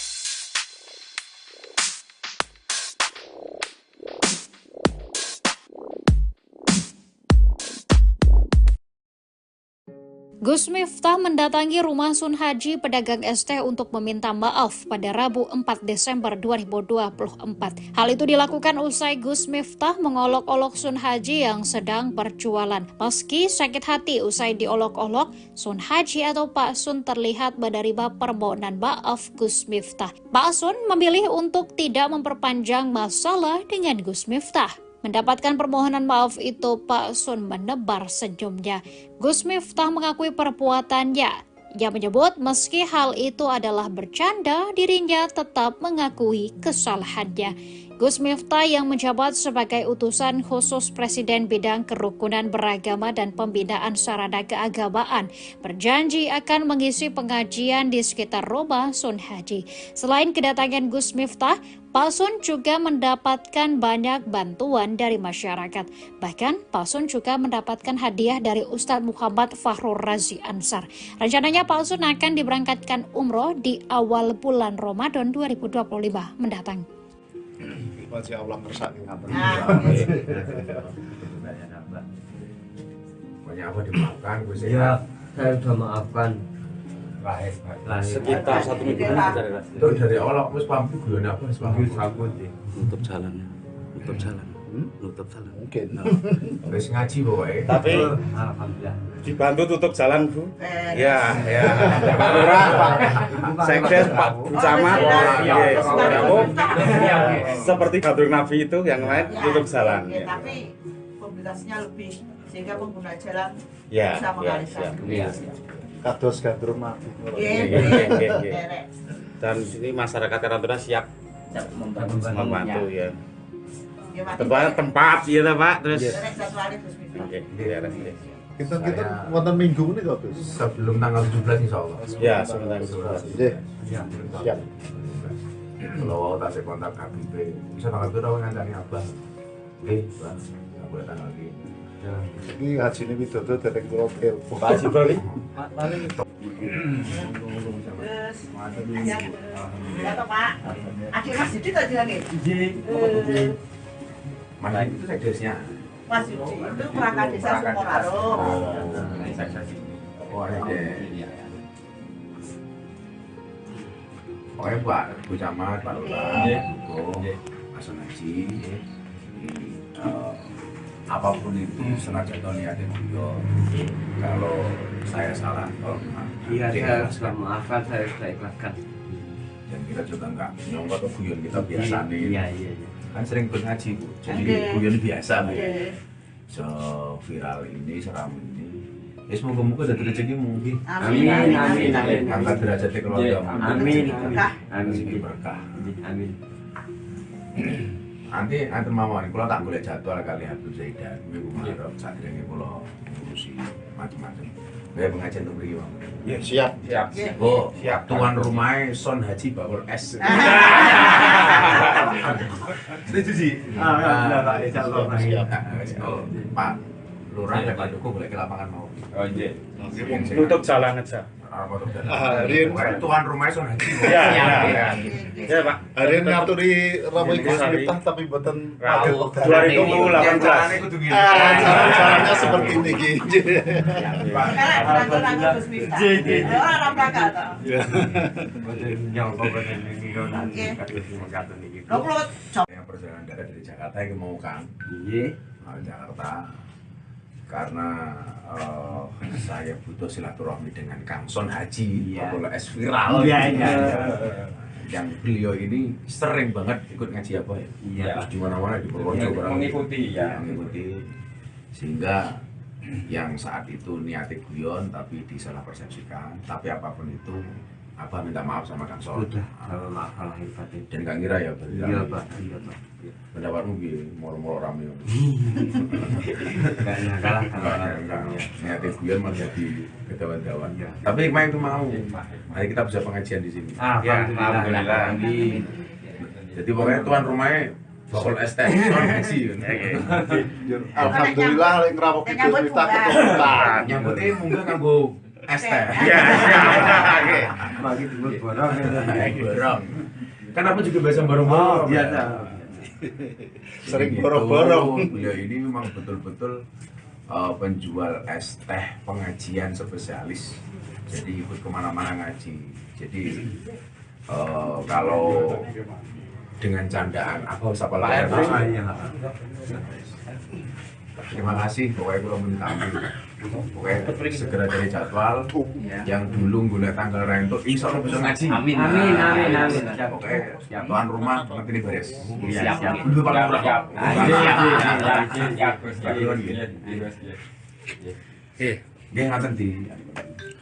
Gus Miftah mendatangi rumah Sun Haji pedagang ST untuk meminta maaf pada Rabu 4 Desember 2024. Hal itu dilakukan usai Gus Miftah mengolok-olok Sun Haji yang sedang berjualan. Meski sakit hati usai diolok-olok, Sun Haji atau Pak Sun terlihat menerima permohonan maaf Gus Miftah. Pak Sun memilih untuk tidak memperpanjang masalah dengan Gus Miftah. Mendapatkan permohonan maaf itu, Pak Sun menebar senyumnya. Gus Miftah mengakui perbuatannya. Ia menyebut meski hal itu adalah bercanda, dirinya tetap mengakui kesalahannya. Gus Miftah yang menjabat sebagai utusan khusus Presiden bidang kerukunan beragama dan pembinaan sarana keagamaan berjanji akan mengisi pengajian di sekitar rumah Sun Haji. Selain kedatangan Gus Miftah, Pak Sun juga mendapatkan banyak bantuan dari masyarakat. Bahkan Pak Sun juga mendapatkan hadiah dari Ustadz Muhammad Fahrur Razi Ansar. Rencananya Pak Sun akan diberangkatkan umroh di awal bulan Ramadan 2025 mendatang. Masih Allah kersake ngaten. Pokoknya apa dimaafkan Gus Ya, saya sudah maafkan. Sekitar 1 minggu itu dari awal wis pamit guyon apa wis pamit sambut nutup jalan. Nutup jalan. Mungkin. wis ngaji pokoke. Tapi Alhamdulillah. dibantu tutup jalan, Bu. Ya. Pak Lurah, Pak Sekdes, Pak Camat. Seperti Gatung Nabi itu yang lain tutup jalan. Tapi mobilitasnya lebih sehingga pengguna jalan Ya, bisa mengalihkan. Kados gandrung mati. Dan sini masyarakat Karantuna siap membantu ya. Tempat Tempat ya Pak, terus Oke. Kita wonten minggu ini kok, Gus. Sebelum tanggal 17 insyaallah. Ya, sebentar. Nggih. Siap. Kalau tak saya kontak KBP, bisa tanggal berapa ngancani Abah? Oke, Bang. Aku tanggal ini. Ini hajine Widodo dereng kula telepon. Pak Haji Bro. Ya toh Pak. Akhir Mas Yudi tadi lagi. Mana itu sekdesnya? Mas Yudi itu perangkat desa Sukoraro. Oh, ada. Pokoknya Pak Bu Camat, Pak Lurah, Pak Sun Haji, apapun itu senajan niatnya beliau. Kalau saya salah, Iya, saya sudah maafkan, saya sudah ikhlaskan. dan kita juga enggak nyongkot guyon kita biasa nih. Iya. Kan sering ngaji Bu, jadi guyon biasa Bu. So viral ini, seram ini. Ya semoga-moga ada rezeki mungkin. Amin. Angkat derajat keluarga. Amin. Rezeki berkah. Amin. Nanti mawon kula tak golek jadwal kali Habib Zaidan minggu Maret sadurunge kula ngurusi macam-macam. Kayak pengajian tuh beri bang. Ya, siap. Oh, siap. Tuan rumahnya Son Haji Bawol S. Setuju sih. Alhamdulillah Pak, insyaallah. Siap. Oh, Pak Lurah dan Pak Joko boleh ke lapangan mau. Oh iya. Tutup jalan aja. Rian tuan rumahnya Son Haji. Ya Pak. Rian ngaturi Rabu Gus Miftah tapi boten pageh. 2018. Caranya seperti ini gitu. Yang perjalanan darat dari Jakarta yang mau Kang. Iya. Jakarta. Karena saya butuh silaturahmi dengan Kang Son Haji, Bawol S viral. Yang beliau ini sering banget ikut ngaji apa ya? Terus di mana-mana di Purworejo mengikuti ya. Mengikuti sehingga yang saat itu niatnya guyon tapi disalah persepsikan. Tapi apapun itu, Abah minta maaf sama Kang Son. Maaf hebat. Dan gak ngira ya, Iya Pak. pendapatmu gini, moro-moro rame. Enggak kalah Niatnya guyon malah jadi kedawan-dawan. Tapi hikmah itu mau. Mari kita bisa pengajian di sini. Alhamdulillah. Jadi pokoknya tuan rumahnya Bawol S Son Haji. Alhamdulillah lek ngrawuh Gus Miftah keturunan. Nyambutnya munggah kanggo ST. Iya, oke. Bagi dulu borong. Borong. Kan aku juga biasa borong-borong. Biasa. Sering borong-borong. Beliau ini memang betul-betul penjual es teh pengajian spesialis. Jadi ikut kemana-mana ngaji. Jadi kalau dengan candaan aku sapa lah. Terima kasih, pokoknya kalau minta ampun. Pokoknya segera cari jadwal yang dulu guna tanggal rento insya Allah bisa ngaji. Amin. Pokoknya tuan rumah nanti ini beres. Siap. Dulu Pak Lurah. Dia ngaten di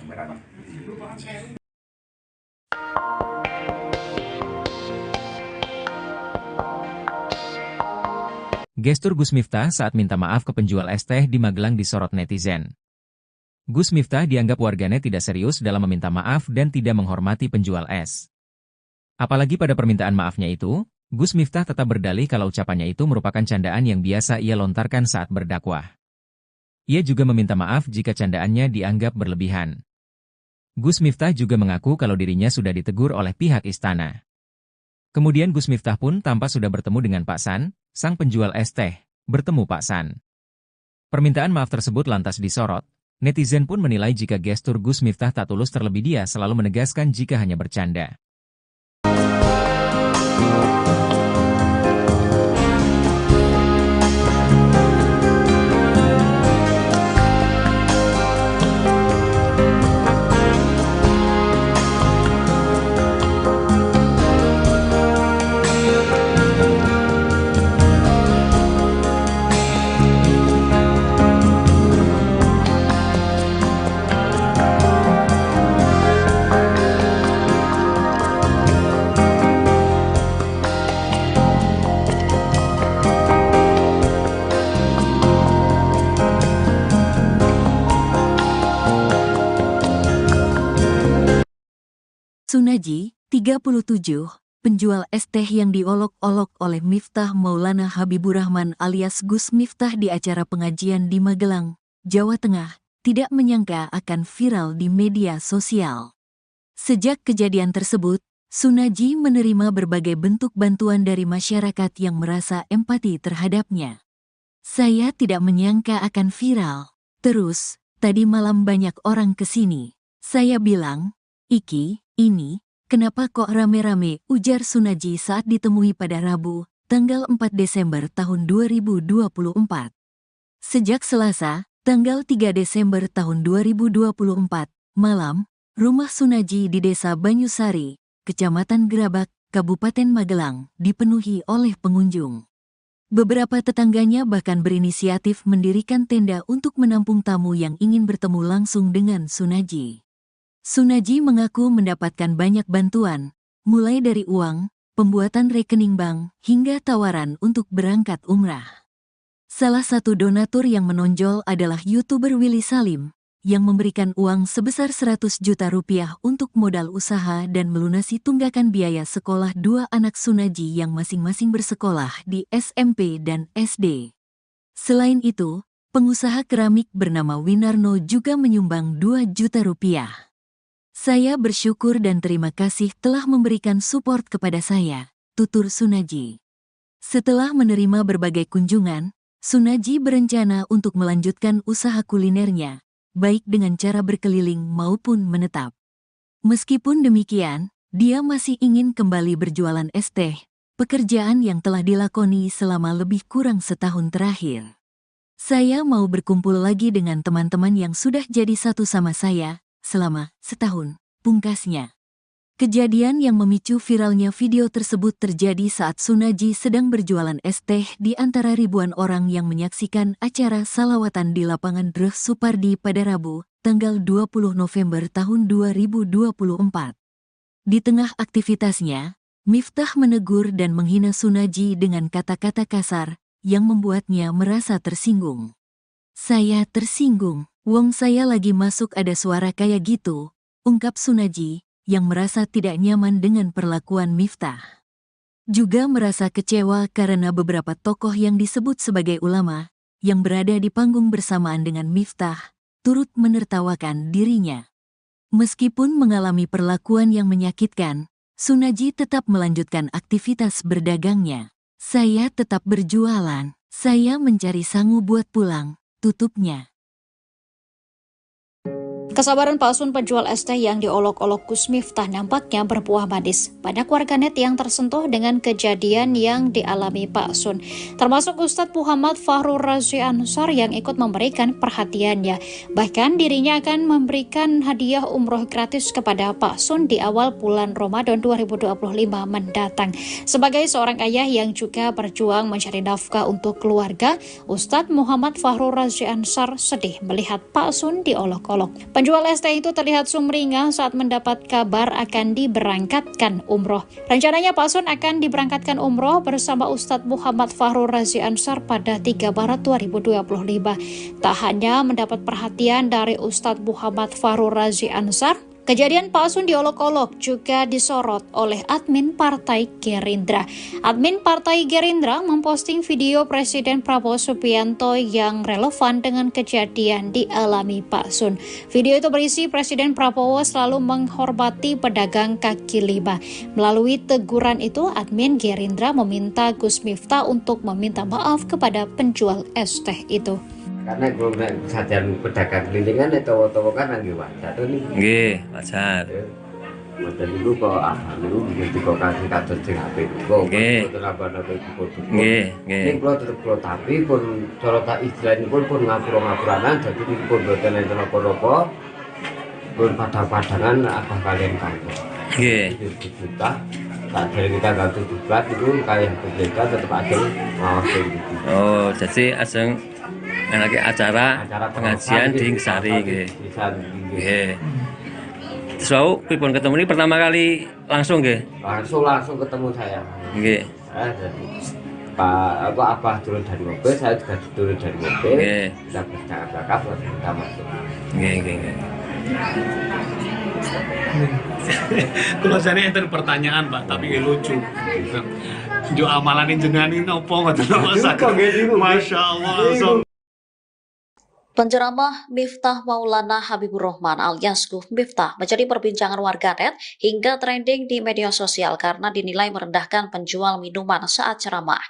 kamera. Gestur Gus Miftah saat minta maaf ke penjual es teh di Magelang disorot netizen. Gus Miftah dianggap warganet tidak serius dalam meminta maaf dan tidak menghormati penjual es. Apalagi pada permintaan maafnya itu, Gus Miftah tetap berdalih kalau ucapannya itu merupakan candaan yang biasa ia lontarkan saat berdakwah. Ia juga meminta maaf jika candaannya dianggap berlebihan. Gus Miftah juga mengaku kalau dirinya sudah ditegur oleh pihak istana. Kemudian Gus Miftah pun tampak sudah bertemu dengan Pak San, sang penjual es teh, bertemu Pak San. Permintaan maaf tersebut lantas disorot. Netizen pun menilai jika gestur Gus Miftah tak tulus, terlebih dia selalu menegaskan jika hanya bercanda. Sunaji, 37, penjual es teh yang diolok-olok oleh Miftah Maulana Habibur Rahman alias Gus Miftah di acara pengajian di Magelang, Jawa Tengah, tidak menyangka akan viral di media sosial. Sejak kejadian tersebut, Sunaji menerima berbagai bentuk bantuan dari masyarakat yang merasa empati terhadapnya. Saya tidak menyangka akan viral. Terus, tadi malam banyak orang kesini. Saya bilang, "Iki, ini, kenapa kok rame-rame?" ujar Sunaji saat ditemui pada Rabu, tanggal 4 Desember tahun 2024. Sejak Selasa, tanggal 3 Desember tahun 2024, malam, rumah Sunaji di Desa Banyusari, Kecamatan Gerabak, Kabupaten Magelang, dipenuhi oleh pengunjung. Beberapa tetangganya bahkan berinisiatif mendirikan tenda untuk menampung tamu yang ingin bertemu langsung dengan Sunaji. Sunaji mengaku mendapatkan banyak bantuan, mulai dari uang, pembuatan rekening bank, hingga tawaran untuk berangkat umrah. Salah satu donatur yang menonjol adalah YouTuber Willy Salim, yang memberikan uang sebesar 100 juta rupiah untuk modal usaha dan melunasi tunggakan biaya sekolah dua anak Sunaji yang masing-masing bersekolah di SMP dan SD. Selain itu, pengusaha keramik bernama Winarno juga menyumbang 2 juta rupiah. Saya bersyukur dan terima kasih telah memberikan support kepada saya, tutur Sunaji. Setelah menerima berbagai kunjungan, Sunaji berencana untuk melanjutkan usaha kulinernya, baik dengan cara berkeliling maupun menetap. Meskipun demikian, dia masih ingin kembali berjualan es teh, pekerjaan yang telah dilakoni selama lebih kurang setahun terakhir. Saya mau berkumpul lagi dengan teman-teman yang sudah jadi satu sama saya selama setahun, pungkasnya. Kejadian yang memicu viralnya video tersebut terjadi saat Sunaji sedang berjualan es teh di antara ribuan orang yang menyaksikan acara salawatan di lapangan Dreh Supardi pada Rabu, tanggal 20 November tahun 2024. Di tengah aktivitasnya, Miftah menegur dan menghina Sunaji dengan kata-kata kasar yang membuatnya merasa tersinggung. "Saya tersinggung, wong saya lagi masuk ada suara kayak gitu," ungkap Sunaji, yang merasa tidak nyaman dengan perlakuan Miftah. Juga merasa kecewa karena beberapa tokoh yang disebut sebagai ulama, yang berada di panggung bersamaan dengan Miftah, turut menertawakan dirinya. Meskipun mengalami perlakuan yang menyakitkan, Sunaji tetap melanjutkan aktivitas berdagangnya. "Saya tetap berjualan, saya mencari sangu buat pulang," tutupnya. Kesabaran palsun penjual es teh yang diolok-olok Gus Miftah nampaknya berbuah manis. Banyak warganet yang tersentuh dengan kejadian yang dialami Pak Sun, termasuk Ustadz Muhammad Fahrur Razi Ansar yang ikut memberikan perhatiannya. Bahkan dirinya akan memberikan hadiah umroh gratis kepada Pak Sun di awal bulan Ramadan 2025 mendatang. Sebagai seorang ayah yang juga berjuang mencari nafkah untuk keluarga, Ustadz Muhammad Fahrur Razi Ansar sedih melihat Pak Sun diolok-olok. Penjual es teh itu terlihat sumringah saat mendapat kabar akan diberangkatkan umroh. Rencananya Pak Sun akan diberangkatkan umroh bersama Ustadz Muhammad Fahrur Razi Ansar pada 3 Maret 2025. Tak hanya mendapat perhatian dari Ustadz Muhammad Fahrur Razi Ansar, kejadian Pak Sun diolok-olok juga disorot oleh admin Partai Gerindra. Admin Partai Gerindra memposting video Presiden Prabowo Subianto yang relevan dengan kejadian dialami Pak Sun. Video itu berisi Presiden Prabowo selalu menghormati pedagang kaki lima. Melalui teguran itu, admin Gerindra meminta Gus Miftah untuk meminta maaf kepada penjual es teh itu. Karena kalau sajian pedagang kelilingan itu kan lagi wajar nih. Nggih, wajar. Model itu kok dulu begitu kok kasih kados sing apik. Nggih. Nggih, nggih. Ning kula tetep kula tapi pun cara tak istilahipun pun ngapura-ngapuranan dadi pun boten enten apa-apa. Pun padang-padangan abah kalian kantor. Nggih. Kita dari kita ganti diblat itu kayak berbeda tetap ada ngawasin gitu. Oh, jadi ajeng enake acara pengajian di Sari nggih. Nggih. So, pripun ketemu ini pertama kali langsung nggih? Langsung ketemu saya. Nggih. Pak Abah turun dari mobil, saya juga turun dari mobil. Nggih. Kita bercakap langsung kita masuk. Nggih, nggih, nggih. Kalau saya enten pertanyaan Pak, tapi lucu. Jo amalan jenengan ini opo ngoten Masya Allah. Penceramah Miftah Maulana Habibur Rahman alias Gus Miftah menjadi perbincangan warganet hingga trending di media sosial karena dinilai merendahkan penjual minuman saat ceramah.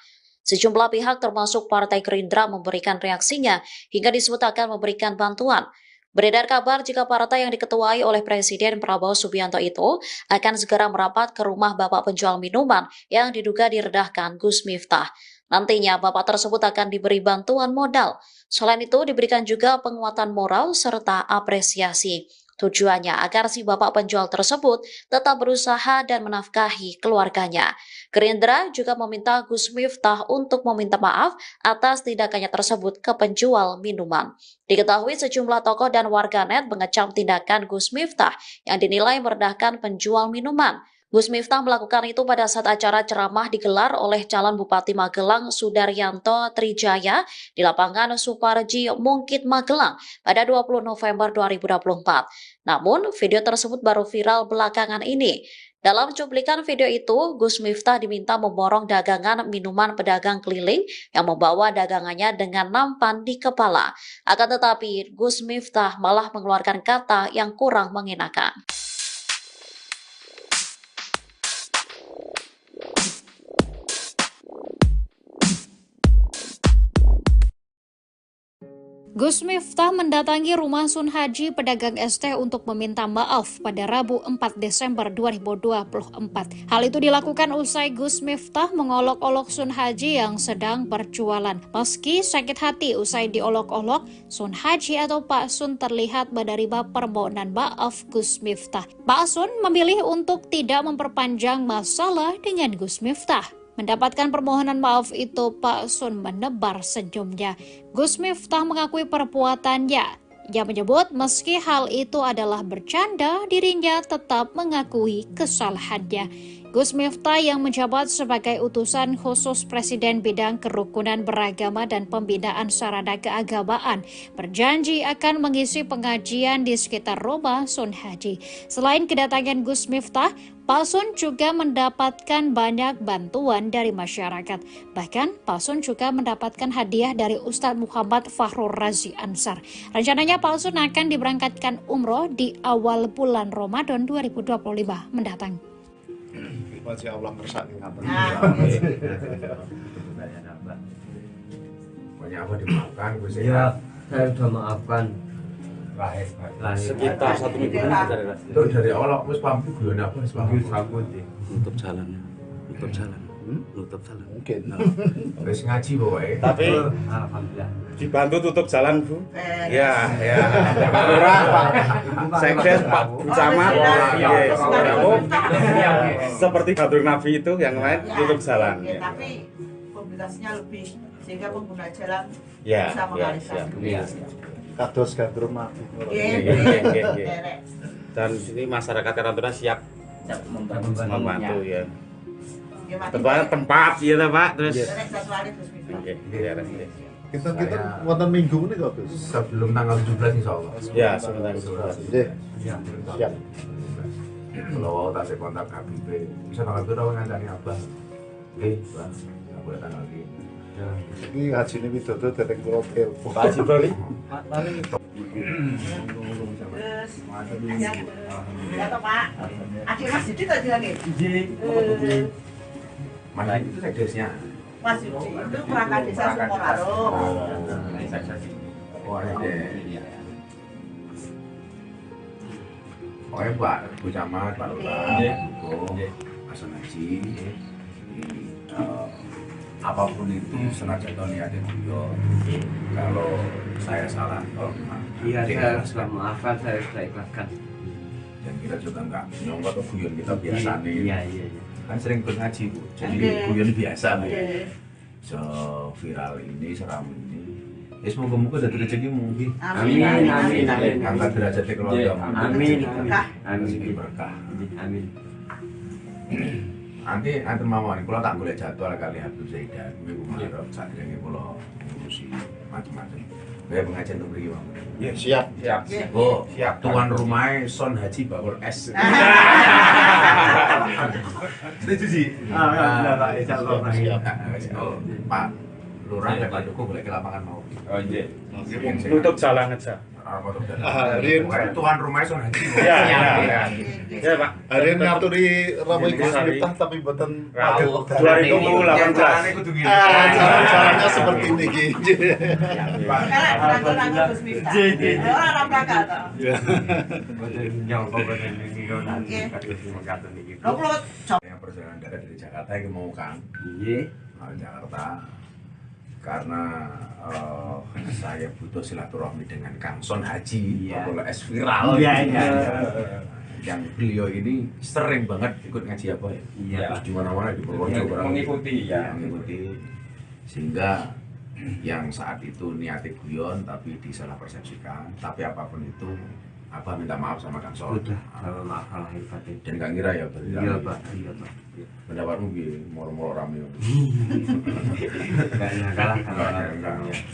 Sejumlah pihak termasuk Partai Gerindra memberikan reaksinya hingga disebut akan memberikan bantuan. Beredar kabar jika partai yang diketuai oleh Presiden Prabowo Subianto itu akan segera merapat ke rumah bapak penjual minuman yang diduga direndahkan Gus Miftah. Nantinya bapak tersebut akan diberi bantuan modal. Selain itu diberikan juga penguatan moral serta apresiasi. Tujuannya agar si bapak penjual tersebut tetap berusaha dan menafkahi keluarganya. Gerindra juga meminta Gus Miftah untuk meminta maaf atas tindakannya tersebut ke penjual minuman. Diketahui sejumlah tokoh dan warganet mengecam tindakan Gus Miftah yang dinilai merendahkan penjual minuman. Gus Miftah melakukan itu pada saat acara ceramah digelar oleh calon Bupati Magelang Sudaryanto Trijaya di lapangan Suparji Mungkit Magelang pada 20 November 2024. Namun, video tersebut baru viral belakangan ini. Dalam cuplikan video itu, Gus Miftah diminta memborong dagangan minuman pedagang keliling yang membawa dagangannya dengan nampan di kepala. Akan tetapi, Gus Miftah malah mengeluarkan kata yang kurang mengenakan. Gus Miftah mendatangi rumah Sun Haji pedagang es teh untuk meminta maaf pada Rabu 4 Desember 2024. Hal itu dilakukan usai Gus Miftah mengolok-olok Sun Haji yang sedang berjualan. Meski sakit hati usai diolok-olok, Sun Haji atau Pak Sun terlihat menerima permohonan maaf Gus Miftah. Pak Sun memilih untuk tidak memperpanjang masalah dengan Gus Miftah. Mendapatkan permohonan maaf itu, Pak Sun menebar senyumnya. Gus Miftah mengakui perbuatannya. Ia menyebut meski hal itu adalah bercanda, dirinya tetap mengakui kesalahannya. Gus Miftah yang menjabat sebagai utusan khusus Presiden bidang kerukunan beragama dan pembinaan sarana keagamaan berjanji akan mengisi pengajian di sekitar rumah Sun Haji. Selain kedatangan Gus Miftah, Pak Sun juga mendapatkan banyak bantuan dari masyarakat. Bahkan Pak Sun juga mendapatkan hadiah dari Ustadz Muhammad Fahrur Razi Ansar. Rencananya Pak Sun akan diberangkatkan umroh di awal bulan Ramadan 2025 mendatang. Masih Allah kersani ngaten. Pokoknya apa dimaafkan Gus Ya, saya sudah maafkan. Sekitar 1 minggu itu dari Allah wis pamit guyon apa wis pamit nutup jalan. Nutup jalan. Mungkin. Wis ngaji pokoknya. Tapi Alhamdulillah. dibantu tutup jalan, Bu. Ya. Pak Lurah, Pak Sekdes, Pak Camat, seperti Badur Nabi itu yang lain tutup jalan. Ya, tapi mobilitasnya lebih sehingga pengguna jalan Ya, bisa mengalihkan. Kados gandrung mati. Derek. Dan sini masyarakat Karantina siap membantu ya. Ya, mati. Tempat ya Pak, terus Derek satu hari terus bisa. Kita wonten minggu ini kok, Gus. sebelum tanggal 17 insyaallah. Ya, sebentar. Nggih. Siap. Kalau tak saya kontak Habib, bisa tanggal berapa ngancani Abah? Nggih, Bang. Enggak boleh tanggal ini. Iki hajine Widodo dereng kula telepon. Pak Haji Bali. Terus, ya toh Pak. Akhir Mas Didi tadi lagi. Mas itu sekdesnya. Mas Didi itu perangkat desa Sukoharjo. Oh, ada. Pokoknya Pak Bu Camat, Pak Lurah, Pak Sun Haji, apapun itu senajan niatnya guyon. Kalau saya salah, Iya, saya sudah maafkan, saya sudah ikhlaskan. dan kita juga nggak nyongkot atau guyon kita biasa nih. Iya. Kan sering ngaji Bu, jadi guyon biasa Bu. Viral ini, seram ini. Ya semoga-moga dari rezeki mungkin. Amin. Angkat derajatnya keluarga. Amin. Rezeki berkah. Amin. Nanti mawon kula tak golek jadwal kali Habib Zaidan minggu Maret sadurunge kula ngurusi macam-macam. Kayak pengajian untuk mriki mawon. Ya, siap. Oh, siap. Tuan rumahnya Sun Haji Bakul S. Setuju sih. Pak, insyaallah. Siap. Pak Lurah dan Pak Joko boleh ke lapangan mau. Oh, iya. Tutup jalan aja. Rian Tuan rumahnya Sun Haji. Ya Pak. hari ini ngaturi ramai Gus Miftah tapi mboten Rabu 2018. Caranya seperti ini gitu. Rangkul-rangkul Gus Miftah. Orang belakang toh. Yang perjalanan darat dari Jakarta yang mau Kang. Iya. Jakarta karena saya butuh silaturahmi dengan Kang Sun Haji, Bakul S viral. Yang beliau ini sering banget ikut ngaji apa ya? Iya. Terus di mana-mana di Purworejo Mengikuti ya. mengikuti sehingga yang saat itu niatnya guyon tapi disalah persepsikan. Tapi apapun itu Abah minta maaf sama Kang Sol. Udah, kalau maaf lahir batin. Dan Kang Ira ya berarti. Iya Pak, iya Pak. Pendapatmu gini, moro-moro rame. Enggak kalah kalau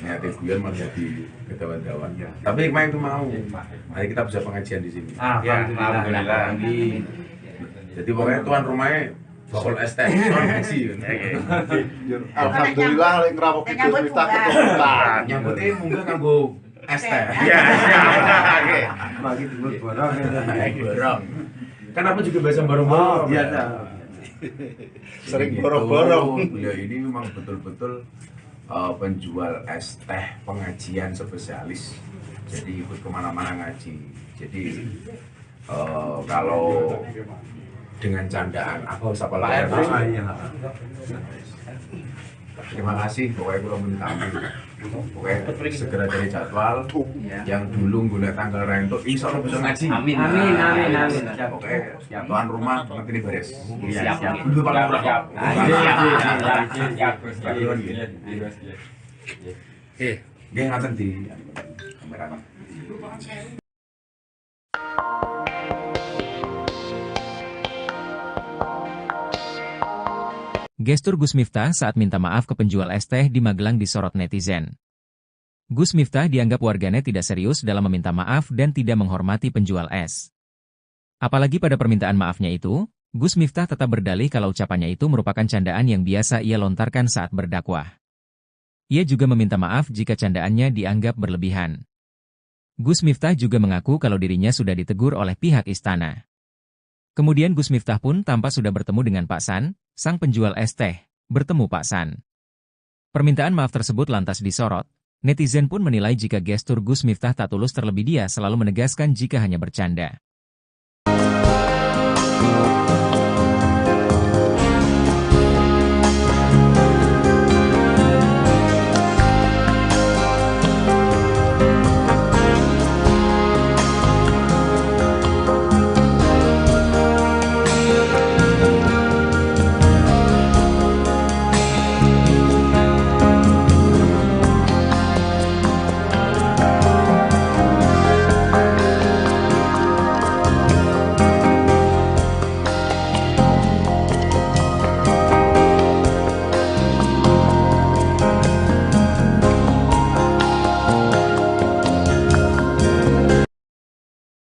Niatnya guyon malah jadi ketahuan-tahuan. Tapi hikmah itu mau. Mari kita bisa pengajian di sini. Alhamdulillah. Jadi pokoknya tuan rumahnya bakul es teh, soal ngaji. Alhamdulillah lek ngrawuh Gus Miftah keturunan. Nyambutnya munggah nganggo es teh. Iya, oke. Bagi dulu borong. Borong. Kan aku juga biasa borong-borong. Biasa. Sering Gitu. borong-borong. Beliau ini memang betul-betul penjual es teh pengajian spesialis. Jadi ikut kemana-mana ngaji. Jadi kalau dengan candaan aku sapa lagi. Terima kasih, pokoknya kalau minta pokoknya segera dari jadwal yang dulu gue tanggal rento, insya Allah bisa ngaji. Amin. Pokoknya tuan rumah nanti ini beres. Siap. Dulu paling murah. Siap. Dia ngatain di kamera. Gestur Gus Miftah saat minta maaf ke penjual es teh di Magelang disorot netizen. Gus Miftah dianggap warganet tidak serius dalam meminta maaf dan tidak menghormati penjual es. Apalagi pada permintaan maafnya itu, Gus Miftah tetap berdalih kalau ucapannya itu merupakan candaan yang biasa ia lontarkan saat berdakwah. Ia juga meminta maaf jika candaannya dianggap berlebihan. Gus Miftah juga mengaku kalau dirinya sudah ditegur oleh pihak istana. Kemudian Gus Miftah pun tampak sudah bertemu dengan Pak San, sang penjual es teh, bertemu Pak San. Permintaan maaf tersebut lantas disorot. Netizen pun menilai jika gestur Gus Miftah tak tulus, terlebih dia selalu menegaskan jika hanya bercanda.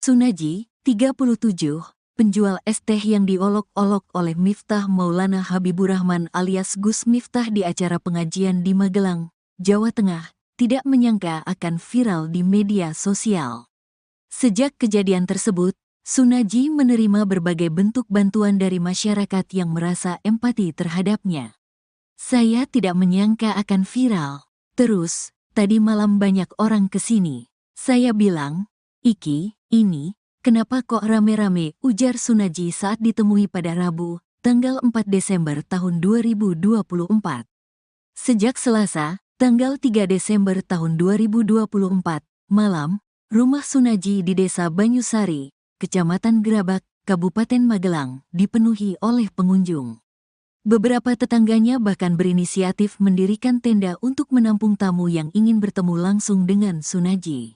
Sunaji, 37, penjual es teh yang diolok-olok oleh Miftah Maulana Habibur Rahman alias Gus Miftah di acara pengajian di Magelang, Jawa Tengah, tidak menyangka akan viral di media sosial. Sejak kejadian tersebut, Sunaji menerima berbagai bentuk bantuan dari masyarakat yang merasa empati terhadapnya. Saya tidak menyangka akan viral. Terus, tadi malam banyak orang kesini. Saya bilang, "Iki, ini, kenapa kok rame-rame?" ujar Sunaji saat ditemui pada Rabu, tanggal 4 Desember tahun 2024. Sejak Selasa, tanggal 3 Desember tahun 2024, malam, rumah Sunaji di Desa Banyusari, Kecamatan Gerabak, Kabupaten Magelang, dipenuhi oleh pengunjung. Beberapa tetangganya bahkan berinisiatif mendirikan tenda untuk menampung tamu yang ingin bertemu langsung dengan Sunaji.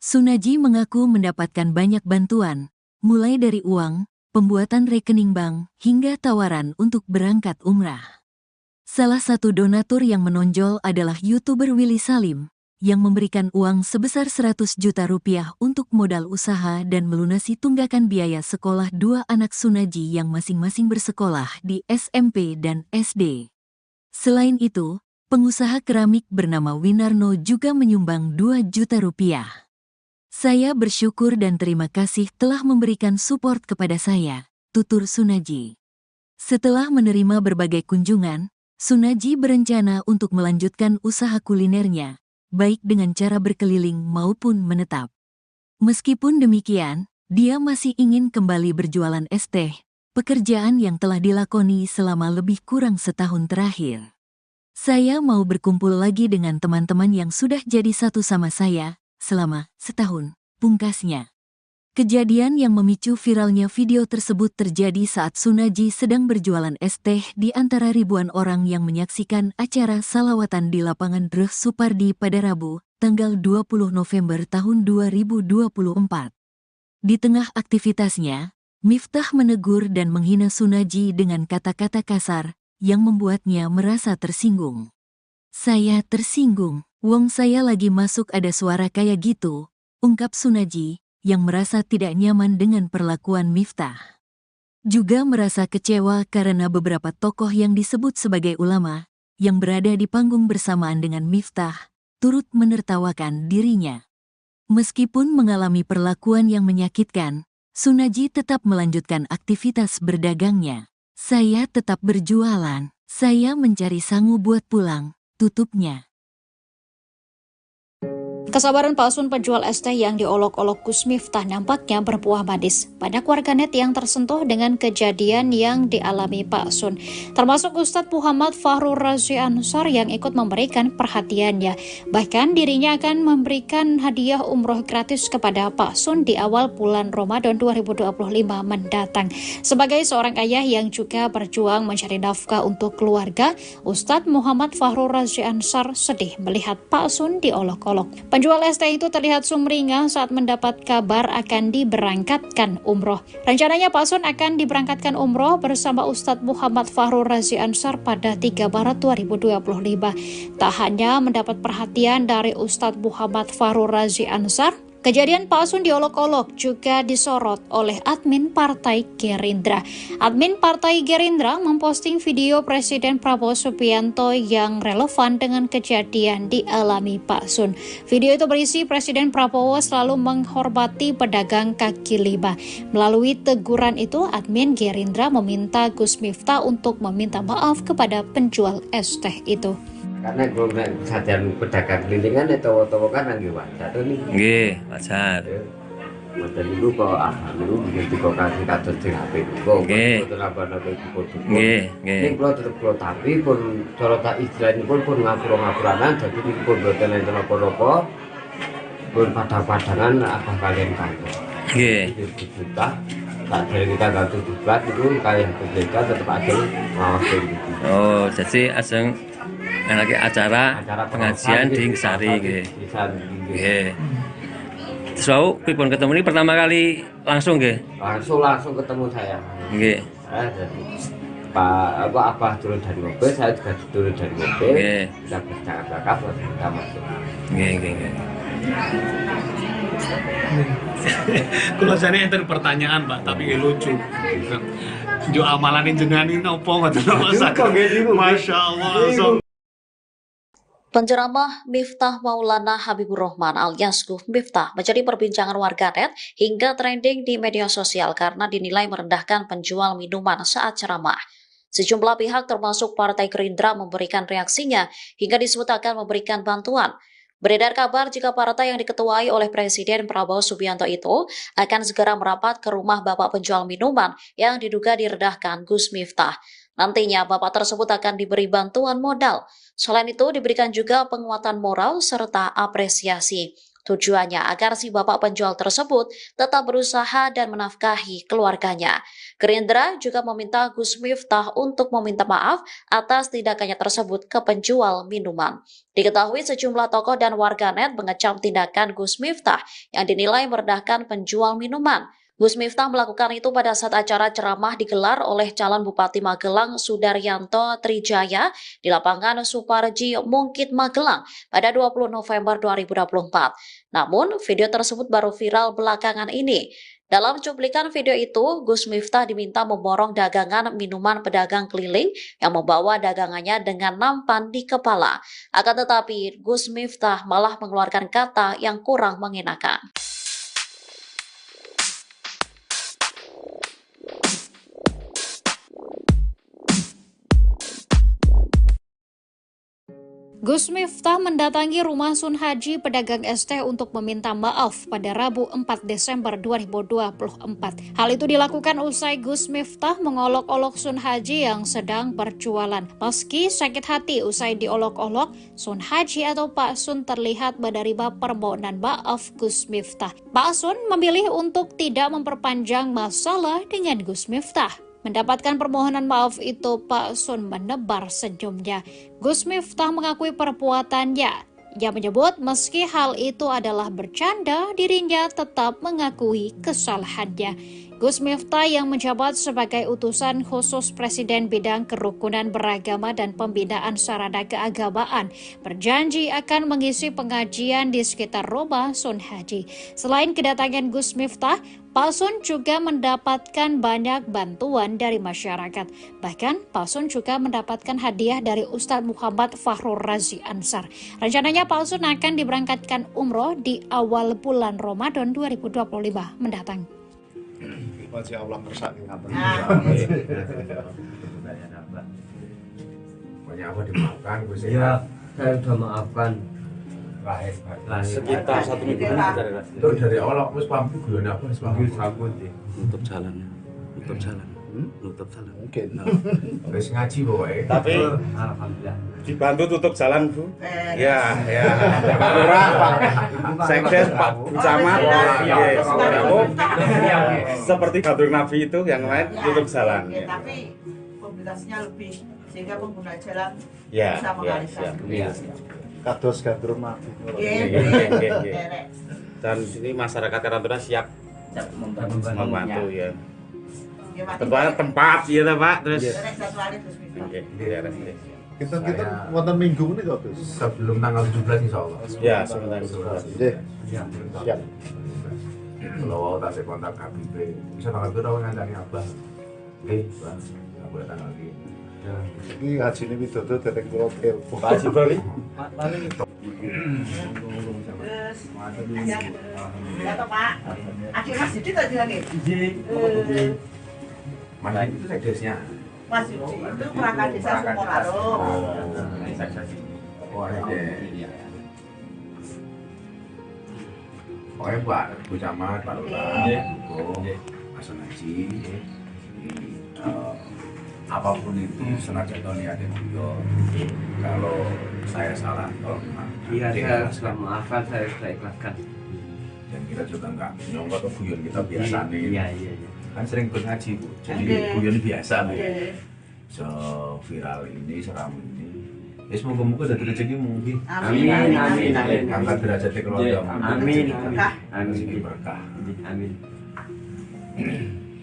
Sunaji mengaku mendapatkan banyak bantuan, mulai dari uang, pembuatan rekening bank, hingga tawaran untuk berangkat umrah. Salah satu donatur yang menonjol adalah YouTuber Willy Salim, yang memberikan uang sebesar 100 juta rupiah untuk modal usaha dan melunasi tunggakan biaya sekolah dua anak Sunaji yang masing-masing bersekolah di SMP dan SD. Selain itu, pengusaha keramik bernama Winarno juga menyumbang 2 juta rupiah. "Saya bersyukur dan terima kasih telah memberikan support kepada saya," tutur Sunaji. Setelah menerima berbagai kunjungan, Sunaji berencana untuk melanjutkan usaha kulinernya, baik dengan cara berkeliling maupun menetap. Meskipun demikian, dia masih ingin kembali berjualan es teh, pekerjaan yang telah dilakoni selama lebih kurang setahun terakhir. "Saya mau berkumpul lagi dengan teman-teman yang sudah jadi satu sama saya selama setahun," pungkasnya. Kejadian yang memicu viralnya video tersebut terjadi saat Sunaji sedang berjualan es teh di antara ribuan orang yang menyaksikan acara salawatan di lapangan Dreh Supardi pada Rabu, tanggal 20 November tahun 2024. Di tengah aktivitasnya, Miftah menegur dan menghina Sunaji dengan kata-kata kasar yang membuatnya merasa tersinggung. "Saya tersinggung, wong saya lagi masuk ada suara kayak gitu," ungkap Sunaji yang merasa tidak nyaman dengan perlakuan Miftah. Juga merasa kecewa karena beberapa tokoh yang disebut sebagai ulama yang berada di panggung bersamaan dengan Miftah turut menertawakan dirinya. Meskipun mengalami perlakuan yang menyakitkan, Sunaji tetap melanjutkan aktivitas berdagangnya. "Saya tetap berjualan, saya mencari sangu buat pulang," tutupnya. Kesabaran palsun penjual es teh yang diolok-olok Gus Miftah nampaknya berbuah manis. Banyak warganet yang tersentuh dengan kejadian yang dialami Pak Sun, termasuk Ustadz Muhammad Fahrur Razi Ansar yang ikut memberikan perhatiannya. Bahkan dirinya akan memberikan hadiah umroh gratis kepada Pak Sun di awal bulan Ramadan 2025 mendatang. Sebagai seorang ayah yang juga berjuang mencari nafkah untuk keluarga, Ustadz Muhammad Fahrur Razi Ansar sedih melihat Pak Sun diolok-olok. Penjual es teh itu terlihat sumringah saat mendapat kabar akan diberangkatkan umroh. Rencananya Pak Sun akan diberangkatkan umroh bersama Ustadz Muhammad Fahrur Razi Ansar pada 3 Maret 2025. Tak hanya mendapat perhatian dari Ustadz Muhammad Fahrur Razi Ansar, kejadian Pak Sun diolok-olok juga disorot oleh admin Partai Gerindra. Admin Partai Gerindra memposting video Presiden Prabowo Subianto yang relevan dengan kejadian dialami Pak Sun. Video itu berisi Presiden Prabowo selalu menghormati pedagang kaki lima. Melalui teguran itu, admin Gerindra meminta Gus Miftah untuk meminta maaf kepada penjual es teh itu. Karena gue sajian pedagang kelilingan itu kan nggih wajar to niki. Nggih, wajar. Model niku kok dulu bikin kasih kados sing apik kok. Nggih. Nggih, nggih. Ning kula tetep kula tapi pun cara tak istilahipun pun ngapura-ngapuranan dadi niku pun boten enten apa-apa. Pun padang-padangan abah kalian kantor. Nggih. Kita tak dari kita tanggal 17 itu kayak berbeda tetap ada ngawas gitu. Oh, jadi aseng lagi acara pengajian di Sari nggih. Nggih. Terus pripun ketemu ini pertama kali langsung nggih? Langsung ketemu saya. Nggih. Jadi Pak Abah turun dari mobil, saya juga turun dari mobil. Nggih. Kita bercakap-cakap terus kita masuk. Nggih, nggih, nggih. Kalau saya enten pertanyaan Pak, tapi lucu. Jo amalan jenengan ini opo ngoten Masya Allah. Penceramah Miftah Maulana Habibur Rahman alias Gus Miftah menjadi perbincangan warganet hingga trending di media sosial karena dinilai merendahkan penjual minuman saat ceramah. Sejumlah pihak termasuk Partai Gerindra memberikan reaksinya hingga disebut akan memberikan bantuan. Beredar kabar jika partai yang diketuai oleh Presiden Prabowo Subianto itu akan segera merapat ke rumah bapak penjual minuman yang diduga direndahkan Gus Miftah. Nantinya bapak tersebut akan diberi bantuan modal. Selain itu diberikan juga penguatan moral serta apresiasi. Tujuannya agar si bapak penjual tersebut tetap berusaha dan menafkahi keluarganya. Gerindra juga meminta Gus Miftah untuk meminta maaf atas tindakannya tersebut ke penjual minuman. Diketahui sejumlah tokoh dan warganet mengecam tindakan Gus Miftah yang dinilai merendahkan penjual minuman. Gus Miftah melakukan itu pada saat acara ceramah digelar oleh calon Bupati Magelang Sudaryanto Trijaya di lapangan Suparji Mungkit Magelang pada 20 November 2024. Namun, video tersebut baru viral belakangan ini. Dalam cuplikan video itu, Gus Miftah diminta memborong dagangan minuman pedagang keliling yang membawa dagangannya dengan nampan di kepala. Akan tetapi, Gus Miftah malah mengeluarkan kata yang kurang mengenakan. Gus Miftah mendatangi rumah Sun Haji pedagang es teh untuk meminta maaf pada Rabu 4 Desember 2024. Hal itu dilakukan usai Gus Miftah mengolok-olok Sun Haji yang sedang berjualan. Meski sakit hati usai diolok-olok, Sun Haji atau Pak Sun terlihat menerima permohonan maaf Gus Miftah. Pak Sun memilih untuk tidak memperpanjang masalah dengan Gus Miftah. Mendapatkan permohonan maaf itu, Pak Sun menebar senyumnya. Gus Miftah mengakui perbuatannya. Ia menyebut meski hal itu adalah bercanda, dirinya tetap mengakui kesalahannya. Gus Miftah yang menjabat sebagai utusan khusus Presiden bidang kerukunan beragama dan pembinaan sarana keagamaan berjanji akan mengisi pengajian di sekitar rumah Sun Haji. Selain kedatangan Gus Miftah, Pak Sun juga mendapatkan banyak bantuan dari masyarakat. Bahkan Pak Sun juga mendapatkan hadiah dari Ustadz Muhammad Fahrur Razi Ansar. Rencananya Pak Sun akan diberangkatkan umroh di awal bulan Ramadan 2025 mendatang. Masih Allah kersake ngaten. Pokoknya apa dimaafkan Gus Ya, saya sudah maafkan. Sekitar 1 minggu itu dari awal wis paham guyon apa wis paham. Sabut ya. Nutup jalan. Nutup jalan. Nutup jalan. Mungkin. Wis ngaji pokoke. Tapi Alhamdulillah. dibantu tutup jalan, Bu. Ya. Pak Lurah, Pak Sekdes, Pak Camat, seperti Gatur Nabi itu yang lain tutup jalan. Ya, tapi mobilitasnya lebih sehingga pengguna jalan Ya, bisa mengalihkan. Kados gandrung mati. Dan sini masyarakat Karantuna siap membantu ya. Tempat Tempat ya Pak, terus. Kita wonten minggu ini kok, Gus. Sebelum tanggal 17 insyaallah. Ya, sebentar. Nggih. Siap. Kalau tak saya kontak Habib, bisa tanggal berapa ngancani Abah? Oke, Bang. Nggak boleh tanggal ini. Ini haji ini widodo dereng kula telepon. Pak Haji Bali. Ya toh Pak. Akhir Mas Didi tadi lagi. Mana itu sekdesnya? Mas Didi itu perangkat desa Sukolaro. Oh, ada. Pokoknya Pak Bu Camat, Pak Lurah, Mas Haji, apapun itu senajan niatnya beliau. Kalau saya salah, tolong Iya, saya sudah maafkan, saya sudah ikhlaskan. Dan kita juga nggak nyongkot guyon kita biasa nih. Iya. Kan sering ikut ngaji Bu, jadi guyon biasa Bu. So viral ini, seram ini. Ya semoga-moga dari rezeki mungkin. Amin. Angkat derajatnya keluarga. Amin. Rezeki berkah. Amin.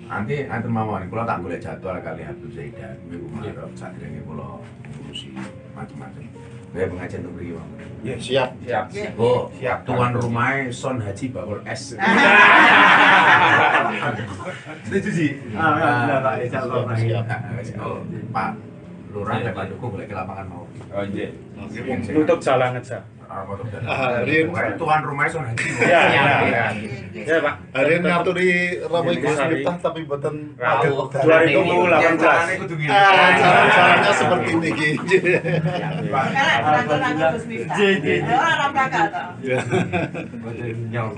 Nanti mawon kula tak golek jadwal kali Habib Zaidan minggu Maret sadurunge kula ngurusi macam-macam. Kayak pengajian untuk mriki, Bang. Ya, siap. Oh, siap. Tuan rumahnya Son Haji Bakul S. Setuju sih? Alhamdulillah Pak, insyaallah. Oh, Pak Lurah dan Pak Dukung boleh ke lapangan mau. Oh iya. Tutup jalan aja. Tuan rumahnya Son Haji. Ya Pak. Hari ini ngaturi Romo Gus Miftah tapi mboten padet. 2018. Caranya seperti ini iki. Yang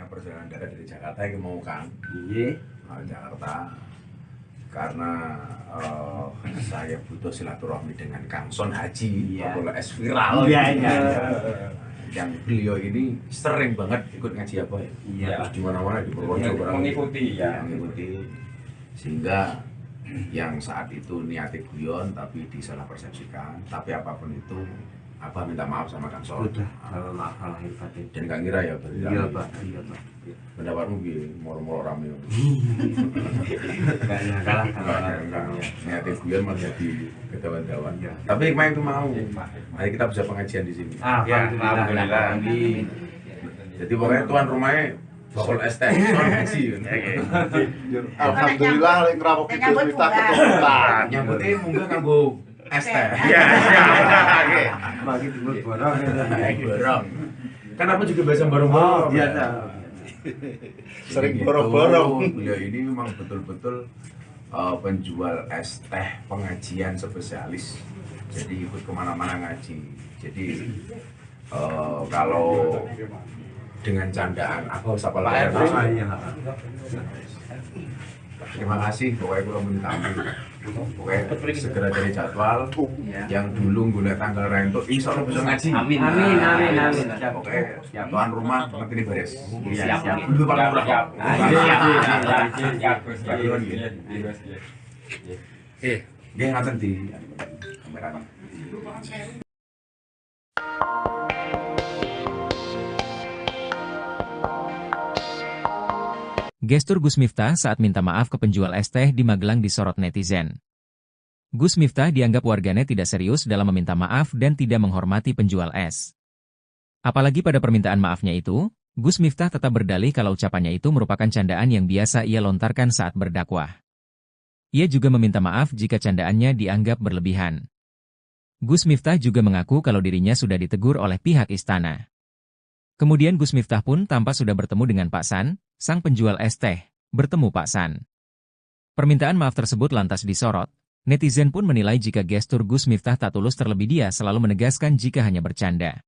perjalanan darat dari Jakarta yang mau Kang. Jakarta. Karena saya butuh silaturahmi dengan Kang Son Haji, Bakul S viral. Yang beliau ini sering banget ikut ngaji apa ya? Terus di mana-mana di Purworejo mengikuti mengikuti sehingga yang saat itu niatnya guyon tapi disalah persepsikan. Tapi apapun itu, Abah minta maaf sama Kang Son. Maaf lahir batin. Dan Kang Ira ya berarti. Iya Pak. Pendapatmu gini, moro-moro rame. Kalah. Niatnya guyon malah jadi kedawan-dawan. Tapi hikmah itu mau. Mari kita bisa pengajian di sini. Alhamdulillah. Jadi pokoknya tuan rumahnya Bakul ST Son Haji. Alhamdulillah lek ngrawuh Gus Miftah keturunan. Nyambutnya munggah kanggo ST. Iya, siap. Bagi dulu borong. Borong. Kan aku juga biasa borong-borong. Biasa. Sering borong-borong. Beliau ini memang betul-betul penjual es teh pengajian spesialis. Jadi ikut kemana-mana ngaji. Jadi kalau dengan candaan aku sapa lah. Terima kasih, pokoknya kalau minta ampun. Pokoknya segera cari jadwal yang dulu guna tanggal rento insya Allah bisa ngaji. Amin. Pokoknya tuan rumah nanti ini beres. Siap. Dulu Pak Lurah. Nggih ngaten di kameranya. Gestur Gus Miftah saat minta maaf ke penjual es teh di Magelang disorot netizen. Gus Miftah dianggap warganet tidak serius dalam meminta maaf dan tidak menghormati penjual es. Apalagi pada permintaan maafnya itu, Gus Miftah tetap berdalih kalau ucapannya itu merupakan candaan yang biasa ia lontarkan saat berdakwah. Ia juga meminta maaf jika candaannya dianggap berlebihan. Gus Miftah juga mengaku kalau dirinya sudah ditegur oleh pihak istana. Kemudian Gus Miftah pun tampak sudah bertemu dengan Pak San, sang penjual es teh, bertemu Pak San. Permintaan maaf tersebut lantas disorot. Netizen pun menilai jika gestur Gus Miftah tak tulus, terlebih dia selalu menegaskan jika hanya bercanda.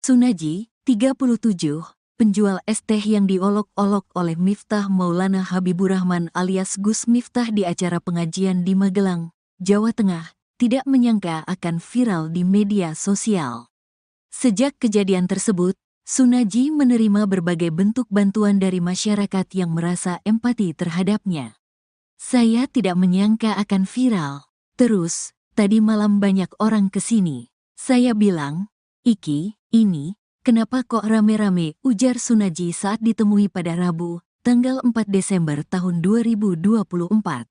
Sunaji, 37, penjual es teh yang diolok-olok oleh Miftah Maulana Habibur Rahman alias Gus Miftah di acara pengajian di Magelang, Jawa Tengah, tidak menyangka akan viral di media sosial. Sejak kejadian tersebut, Sunaji menerima berbagai bentuk bantuan dari masyarakat yang merasa empati terhadapnya. Saya tidak menyangka akan viral. Terus, tadi malam banyak orang kesini. Saya bilang, "Iki, ini, kenapa kok rame-rame?" ujar Sunaji saat ditemui pada Rabu, tanggal 4 Desember tahun 2024.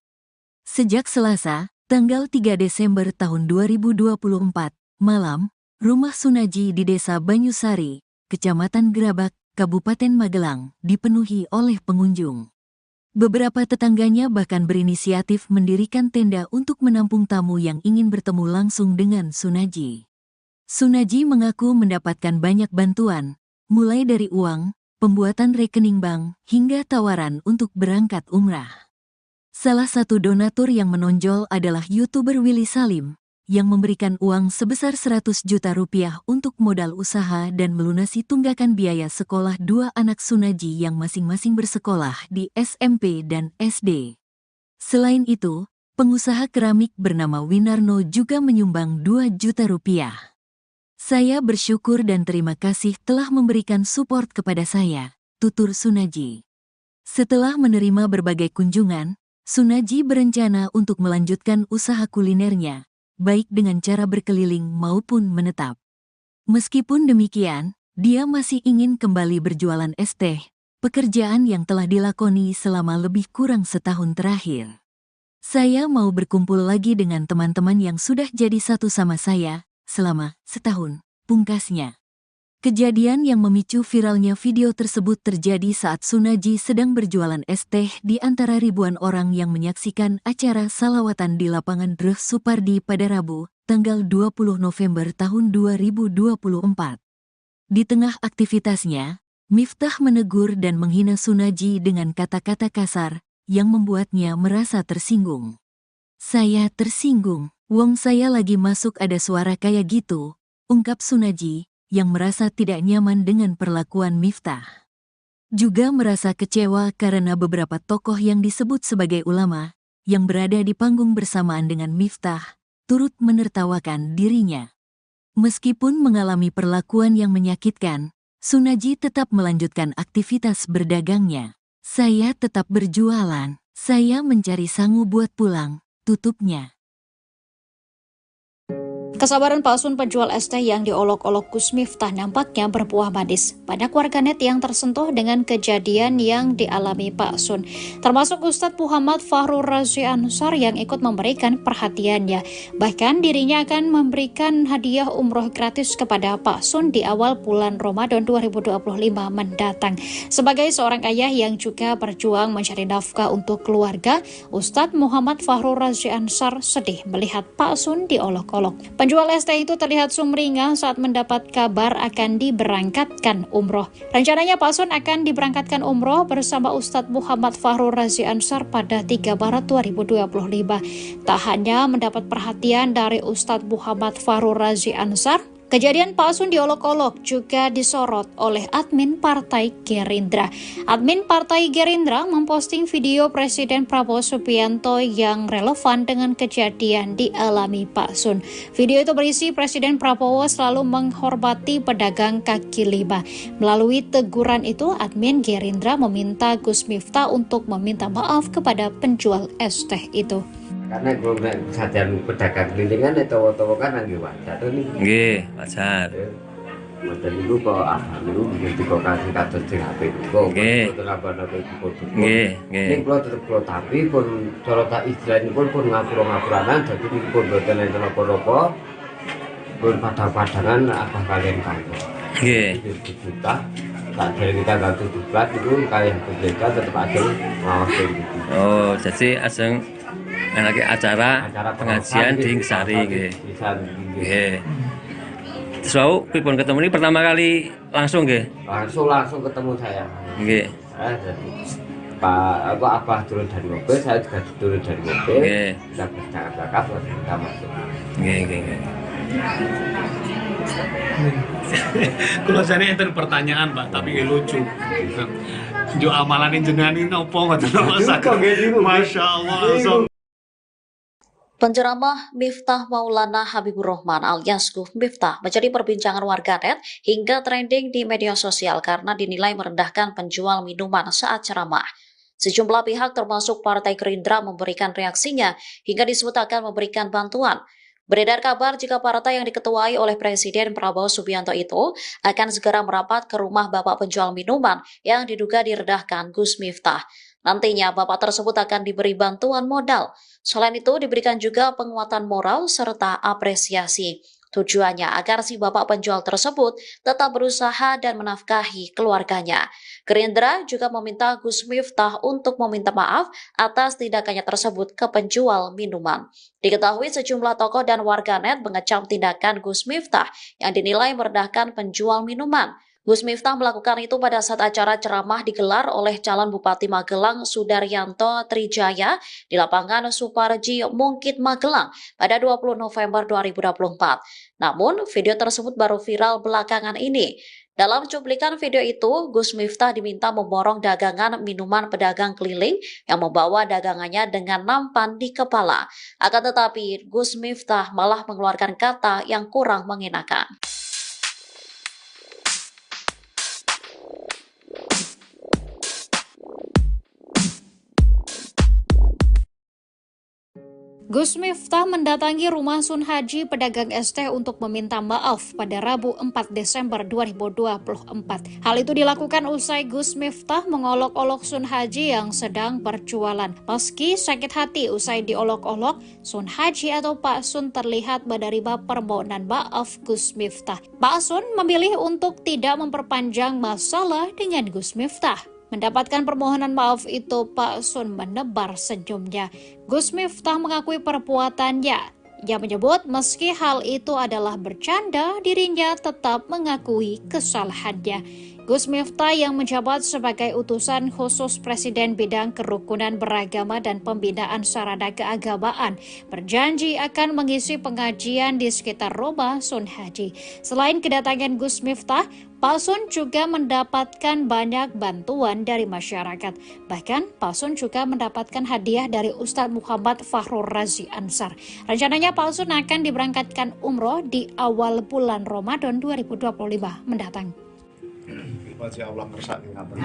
Sejak Selasa, tanggal 3 Desember tahun 2024, malam, rumah Sunaji di Desa Banyusari, Kecamatan Gerabak, Kabupaten Magelang, dipenuhi oleh pengunjung. Beberapa tetangganya bahkan berinisiatif mendirikan tenda untuk menampung tamu yang ingin bertemu langsung dengan Sunaji. Sunaji mengaku mendapatkan banyak bantuan, mulai dari uang, pembuatan rekening bank, hingga tawaran untuk berangkat umrah. Salah satu donatur yang menonjol adalah YouTuber Willy Salim, yang memberikan uang sebesar 100 juta rupiah untuk modal usaha dan melunasi tunggakan biaya sekolah dua anak Sunaji yang masing-masing bersekolah di SMP dan SD. Selain itu, pengusaha keramik bernama Winarno juga menyumbang 2 juta rupiah. "Saya bersyukur dan terima kasih telah memberikan support kepada saya," tutur Sunaji. Setelah menerima berbagai kunjungan, Sunaji berencana untuk melanjutkan usaha kulinernya, baik dengan cara berkeliling maupun menetap. Meskipun demikian, dia masih ingin kembali berjualan es teh, pekerjaan yang telah dilakoni selama lebih kurang setahun terakhir. "Saya mau berkumpul lagi dengan teman-teman yang sudah jadi satu sama saya selama setahun," pungkasnya. Kejadian yang memicu viralnya video tersebut terjadi saat Sunaji sedang berjualan es teh di antara ribuan orang yang menyaksikan acara salawatan di lapangan Dreh Supardi pada Rabu, tanggal 20 November tahun 2024. Di tengah aktivitasnya, Miftah menegur dan menghina Sunaji dengan kata-kata kasar yang membuatnya merasa tersinggung. "Saya tersinggung, wong saya lagi masuk ada suara kayak gitu," ungkap Sunaji, yang merasa tidak nyaman dengan perlakuan Miftah. Juga merasa kecewa karena beberapa tokoh yang disebut sebagai ulama, yang berada di panggung bersamaan dengan Miftah, turut menertawakan dirinya. Meskipun mengalami perlakuan yang menyakitkan, Sunaji tetap melanjutkan aktivitas berdagangnya. "Saya tetap berjualan, saya mencari sangu buat pulang," tutupnya. Kesabaran palsun penjual es teh yang diolok-olok Gus Miftah nampaknya berbuah manis. Banyak warganet yang tersentuh dengan kejadian yang dialami Pak Sun, termasuk Ustadz Muhammad Fahrur Razi Ansar yang ikut memberikan perhatiannya. Bahkan dirinya akan memberikan hadiah umroh gratis kepada Pak Sun di awal bulan Ramadan 2025 mendatang. Sebagai seorang ayah yang juga berjuang mencari nafkah untuk keluarga, Ustadz Muhammad Fahrur Razi Ansar sedih melihat Pak Sun diolok-olok. Penjual es teh itu terlihat sumringah saat mendapat kabar akan diberangkatkan umroh. Rencananya Pak Sun akan diberangkatkan umroh bersama Ustadz Muhammad Fahrur Razi Ansar pada 3 Maret 2025. Tak hanya mendapat perhatian dari Ustadz Muhammad Fahrur Razi Ansar, kejadian Pak Sun diolok-olok juga disorot oleh admin Partai Gerindra. Admin Partai Gerindra memposting video Presiden Prabowo Subianto yang relevan dengan kejadian dialami Pak Sun. Video itu berisi Presiden Prabowo selalu menghormati pedagang kaki lima. Melalui teguran itu, admin Gerindra meminta Gus Miftah untuk meminta maaf kepada penjual es teh itu. Karena gue sajian pedagang kelilingan itu kan lagi wajar nih. Nggih, wajar. Model itu kok dulu begitu kok kasih kados di HP kok. Nggih. Nggih, nggih. Ning kula tetep kula tapi pun cara tak istilahnya pun ngapura-ngapuranan dadi pun boten enten apa-apa. Pun padang-padangan apa kalian kantor. Nggih. Kita tak dari kita ganti diklat itu kayak berbeda tetap ada ngawasin gitu. Oh, jadi ajeng anake acara pengajian di Sari nggih. Nggih. Terus pripun ketemu ini pertama kali langsung nggih? Langsung ketemu saya. Nggih. Jadi Pak Abah turun dari mobil, saya juga turun dari mobil. Nggih. Kita bercakap kita masuk. Nggih, nggih, nggih. Kalau saya enten pertanyaan Pak, tapi lucu. Jo amalan jenengan ini opo ngoten Masya Allah. Penceramah Miftah Maulana Habibur Rahman alias Gus Miftah menjadi perbincangan warganet hingga trending di media sosial karena dinilai merendahkan penjual minuman saat ceramah. Sejumlah pihak termasuk Partai Gerindra memberikan reaksinya hingga disebut akan memberikan bantuan. Beredar kabar jika partai yang diketuai oleh Presiden Prabowo Subianto itu akan segera merapat ke rumah bapak penjual minuman yang diduga direndahkan Gus Miftah. Nantinya bapak tersebut akan diberi bantuan modal. Selain itu diberikan juga penguatan moral serta apresiasi. Tujuannya agar si bapak penjual tersebut tetap berusaha dan menafkahi keluarganya. Gerindra juga meminta Gus Miftah untuk meminta maaf atas tindakannya tersebut ke penjual minuman. Diketahui sejumlah tokoh dan warganet mengecam tindakan Gus Miftah yang dinilai merendahkan penjual minuman. Gus Miftah melakukan itu pada saat acara ceramah digelar oleh calon Bupati Magelang Sudaryanto Trijaya di lapangan Suparji Mungkit Magelang pada 20 November 2024. Namun, video tersebut baru viral belakangan ini. Dalam cuplikan video itu, Gus Miftah diminta memborong dagangan minuman pedagang keliling yang membawa dagangannya dengan nampan di kepala. Akan tetapi, Gus Miftah malah mengeluarkan kata yang kurang mengenakan. Gus Miftah mendatangi rumah Sun Haji pedagang es teh untuk meminta maaf pada Rabu 4 Desember 2024. Hal itu dilakukan usai Gus Miftah mengolok-olok Sun Haji yang sedang berjualan. Meski sakit hati usai diolok-olok, Sun Haji atau Pak Sun terlihat menerima permohonan maaf Gus Miftah. Pak Sun memilih untuk tidak memperpanjang masalah dengan Gus Miftah. Mendapatkan permohonan maaf itu, Pak Sun menebar senyumnya. Gus Miftah mengakui perbuatannya. Ia menyebut meski hal itu adalah bercanda, dirinya tetap mengakui kesalahannya. Gus Miftah yang menjabat sebagai utusan khusus Presiden bidang kerukunan beragama dan pembinaan sarana keagamaan berjanji akan mengisi pengajian di sekitar rumah Sun Haji. Selain kedatangan Gus Miftah, Pak Sun juga mendapatkan banyak bantuan dari masyarakat. Bahkan Pak Sun juga mendapatkan hadiah dari Ustadz Muhammad Fahrur Razi Ansar. Rencananya Pak Sun akan diberangkatkan umroh di awal bulan Ramadan 2025 mendatang. Masya Allah kersake ngaten.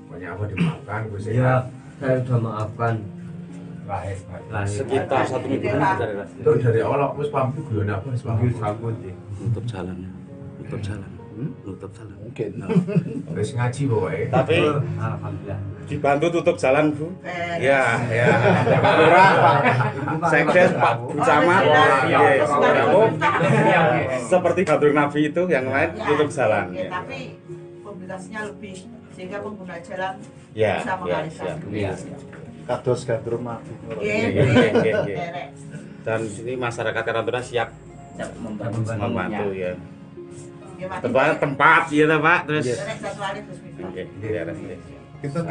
Pokoknya apa dimaafkan Gus ya. Saya sudah maafkan. Sekitar 1 minggu Itu dari awal aku wis paham itu guyone apa wis paham. nutup jalan. Nutup jalan. Nutup jalan. Mungkin. Wis ngaji pokoknya. Tapi Alhamdulillah. dibantu tutup jalan, Bu. Ya, ya. Pak Lurah, Pak Sekdes, Pak Camat, seperti Badrun Nabi itu yang lain tutup jalan. Tapi mobilitasnya lebih sehingga pengguna jalan Ya, bisa ya, mengalihkan. ya. Kados gandrum mati. Dan sini masyarakat Karantuna siap membantu ya. Tempat ya Pak, terus oke, di daerah sini. Kita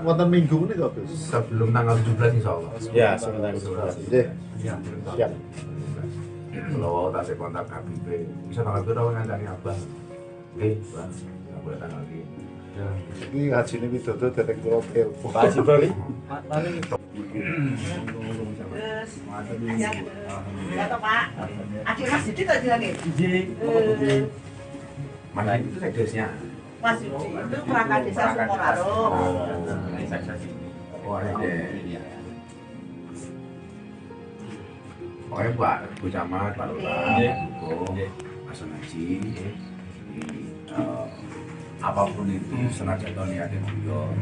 wonten minggu ini kok, Gus. Sebelum tanggal 17 insyaallah. Ya, sebentar. Nggih. Siap. Kalau tak saya kontak HBP, bisa tanggal berapa ngancani Abah? Oke, Bang. Nggak boleh tanggal ini. Iki hajine Widodo dereng kula telepon. Pak Haji Bali. Terus, ya toh Pak. Akhir Mas Didi tadi lagi. Mana itu sekdesnya? Mas Didi itu perangkat desa Sukoraro. Oh, ada. Pokoknya Pak Bu Camat, Pak Lurah, Hukum, Mas Haji, apapun itu senajan niatnya guyon.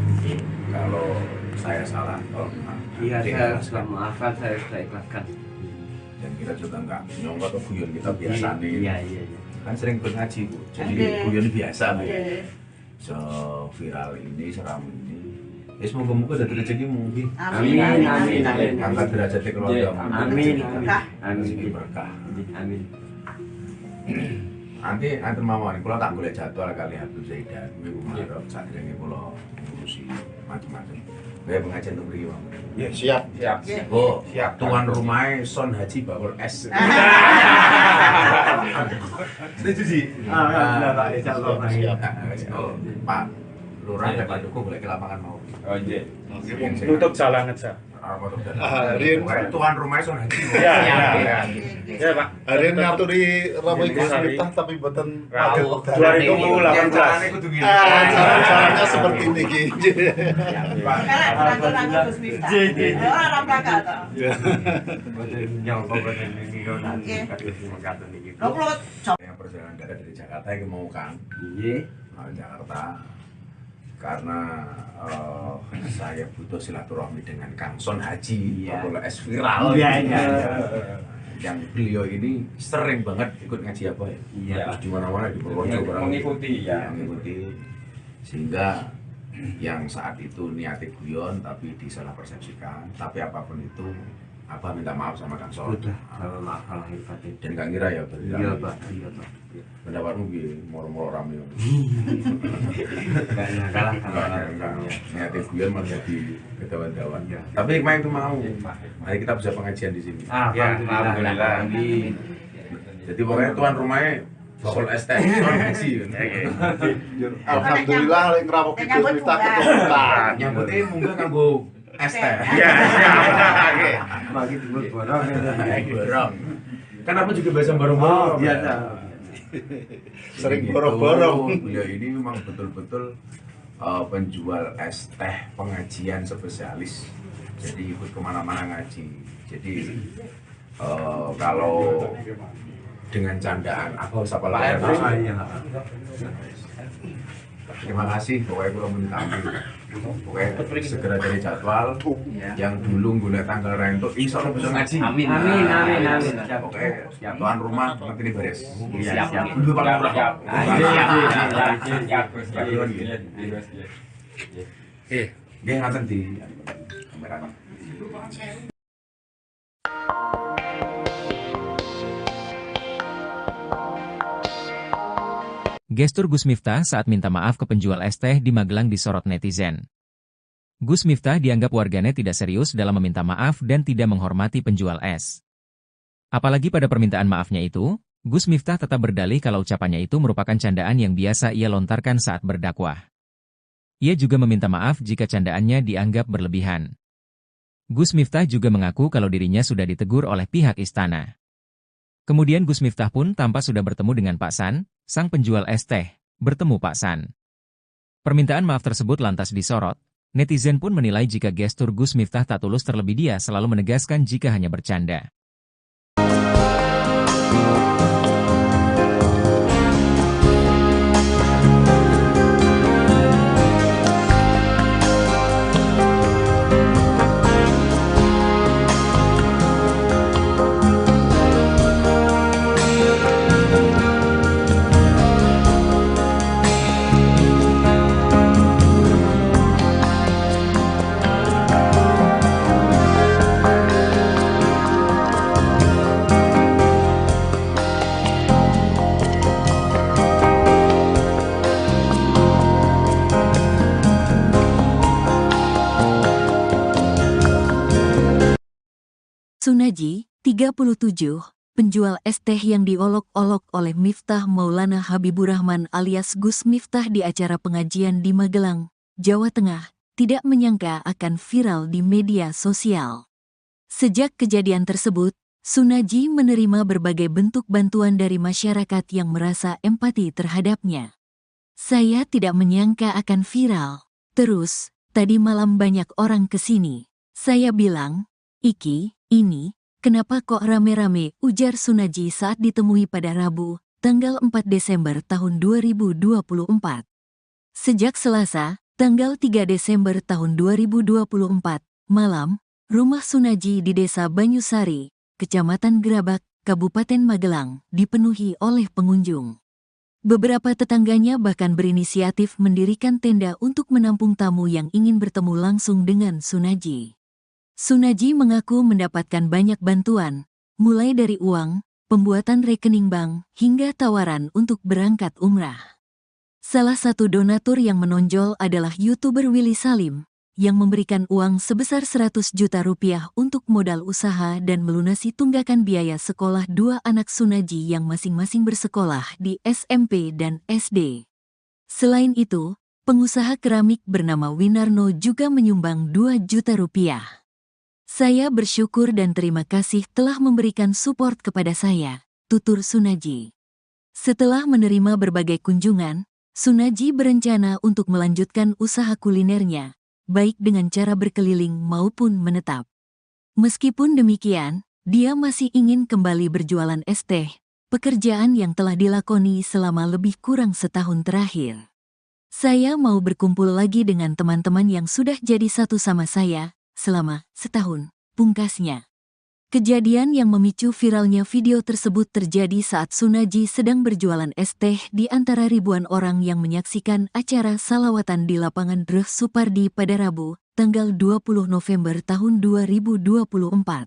Kalau saya salah, Iya, saya sudah maafkan, saya sudah ikhlaskan. dan kita juga nggak nyongkot atau guyon kita biasa nih. Iya. Kan sering ngaji Bu, jadi guyon biasa Bu. Viral ini, seram ini. Ya semoga-moga dari rezeki mungkin. Amin. Angkat derajatnya keluarga. Amin. Rezeki berkah. Amin. Nanti mawon kula tak golek jadwal kali Habib Zaidan minggu Maret sadurunge kula ngurusi macam-macam. Kayak pengajian untuk mriki, Bang. Ya, siap. Oh, siap. Tuan rumahnya Son Haji Bakul S. Setuju sih. Alhamdulillah Pak, insyaallah Pak. Siap. Oh, Pak Lurah dan Pak Dukuh boleh ke lapangan mau. Oh iya. Tutup jalan aja. Rian Tuan rumahnya Son Haji. Ya, ya Pak. Hari ini ngaturi Ramai Gus Miftah tapi mboten Tahu. 2018. Caranya seperti ini gitu. Yang perjalanan darat dari Jakarta yang mau Kang. Iya. Jakarta. Karena saya butuh silaturahmi dengan Kang Son Haji, Bakul S viral. Iya. Yang beliau ini sering banget ikut ngaji apa ya? Iya. Terus di mana-mana di Purworejo Mengikuti ya. Mengikuti. Sehingga yang saat itu niatnya guyon tapi disalah persepsikan. Tapi apapun itu, Abah minta maaf sama Kang Son. Sudah, maaf kalau hebat. Dan Kang Gira ya Iya Pak. pendapatmu piye moro-moro rame. Enggak kalah Niatnya guyon malah jadi kedawan-dawan. Tapi hikmah itu mau. Mari kita bisa pengajian di sini. Alhamdulillah. Jadi pokoknya tuan rumahnya Bakul ST Son Haji. Alhamdulillah lek ngrawuh Gus Miftah keturunan. Nyambutnya munggah kanggo ST. Iya, oke. Bagi timbul borong. Borong. Kan aku juga biasa borong-borong. Biasa. Sering borong-borong. Beliau ini memang betul-betul penjual es teh pengajian spesialis. Jadi ikut kemana-mana ngaji. Jadi kalau dengan candaan aku sapa lagi. Terima kasih pokoknya kalau menitamu. Pokoknya segera dari jadwal yang dulu gula tanggal rento insya Allah bisa ngaji. Amin. Pokoknya tuan rumah nanti ini beres. Siap. Dulu Pak Lurah. Dia ngaten di kamera. Gestur Gus Miftah saat minta maaf ke penjual es teh di Magelang disorot netizen. Gus Miftah dianggap warganet tidak serius dalam meminta maaf dan tidak menghormati penjual es. Apalagi pada permintaan maafnya itu, Gus Miftah tetap berdalih kalau ucapannya itu merupakan candaan yang biasa ia lontarkan saat berdakwah. Ia juga meminta maaf jika candaannya dianggap berlebihan. Gus Miftah juga mengaku kalau dirinya sudah ditegur oleh pihak istana. Kemudian Gus Miftah pun tampak sudah bertemu dengan Pak San, sang penjual es teh, bertemu Pak San. Permintaan maaf tersebut lantas disorot, Netizen pun menilai jika gestur Gus Miftah tak tulus, terlebih dia selalu menegaskan jika hanya bercanda. Sunaji, 37, penjual es teh yang diolok-olok oleh Miftah Maulana Habiburrahman alias Gus Miftah di acara pengajian di Magelang, Jawa Tengah, tidak menyangka akan viral di media sosial. Sejak kejadian tersebut, Sunaji menerima berbagai bentuk bantuan dari masyarakat yang merasa empati terhadapnya. Saya tidak menyangka akan viral. Terus, tadi malam banyak orang kesini. Saya bilang, "Iki, ini, kenapa kok rame-rame?" ujar Sunaji saat ditemui pada Rabu, tanggal 4 Desember tahun 2024. Sejak Selasa, tanggal 3 Desember tahun 2024, malam, rumah Sunaji di Desa Banyusari, Kecamatan Gerabak, Kabupaten Magelang, dipenuhi oleh pengunjung. Beberapa tetangganya bahkan berinisiatif mendirikan tenda untuk menampung tamu yang ingin bertemu langsung dengan Sunaji. Sunaji mengaku mendapatkan banyak bantuan, mulai dari uang, pembuatan rekening bank, hingga tawaran untuk berangkat umrah. Salah satu donatur yang menonjol adalah YouTuber Willy Salim, yang memberikan uang sebesar 100 juta rupiah untuk modal usaha dan melunasi tunggakan biaya sekolah dua anak Sunaji yang masing-masing bersekolah di SMP dan SD. Selain itu, pengusaha keramik bernama Winarno juga menyumbang 2 juta rupiah. "Saya bersyukur dan terima kasih telah memberikan support kepada saya," tutur Sunaji. Setelah menerima berbagai kunjungan, Sunaji berencana untuk melanjutkan usaha kulinernya, baik dengan cara berkeliling maupun menetap. Meskipun demikian, dia masih ingin kembali berjualan es teh, pekerjaan yang telah dilakoni selama lebih kurang setahun terakhir. "Saya mau berkumpul lagi dengan teman-teman yang sudah jadi satu sama saya selama setahun," pungkasnya. Kejadian yang memicu viralnya video tersebut terjadi saat Sunaji sedang berjualan es teh di antara ribuan orang yang menyaksikan acara salawatan di lapangan Dreh Supardi pada Rabu, tanggal 20 November tahun 2024.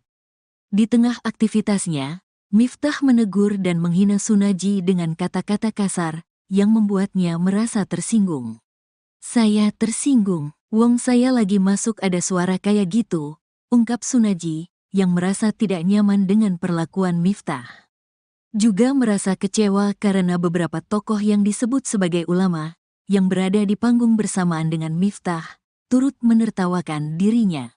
Di tengah aktivitasnya, Miftah menegur dan menghina Sunaji dengan kata-kata kasar yang membuatnya merasa tersinggung. "Saya tersinggung, wong saya lagi masuk ada suara kayak gitu," ungkap Sunaji, yang merasa tidak nyaman dengan perlakuan Miftah. Juga merasa kecewa karena beberapa tokoh yang disebut sebagai ulama, yang berada di panggung bersamaan dengan Miftah, turut menertawakan dirinya.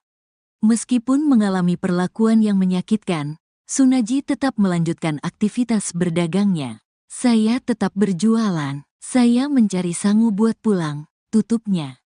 Meskipun mengalami perlakuan yang menyakitkan, Sunaji tetap melanjutkan aktivitas berdagangnya. "Saya tetap berjualan, saya mencari sangu buat pulang," tutupnya.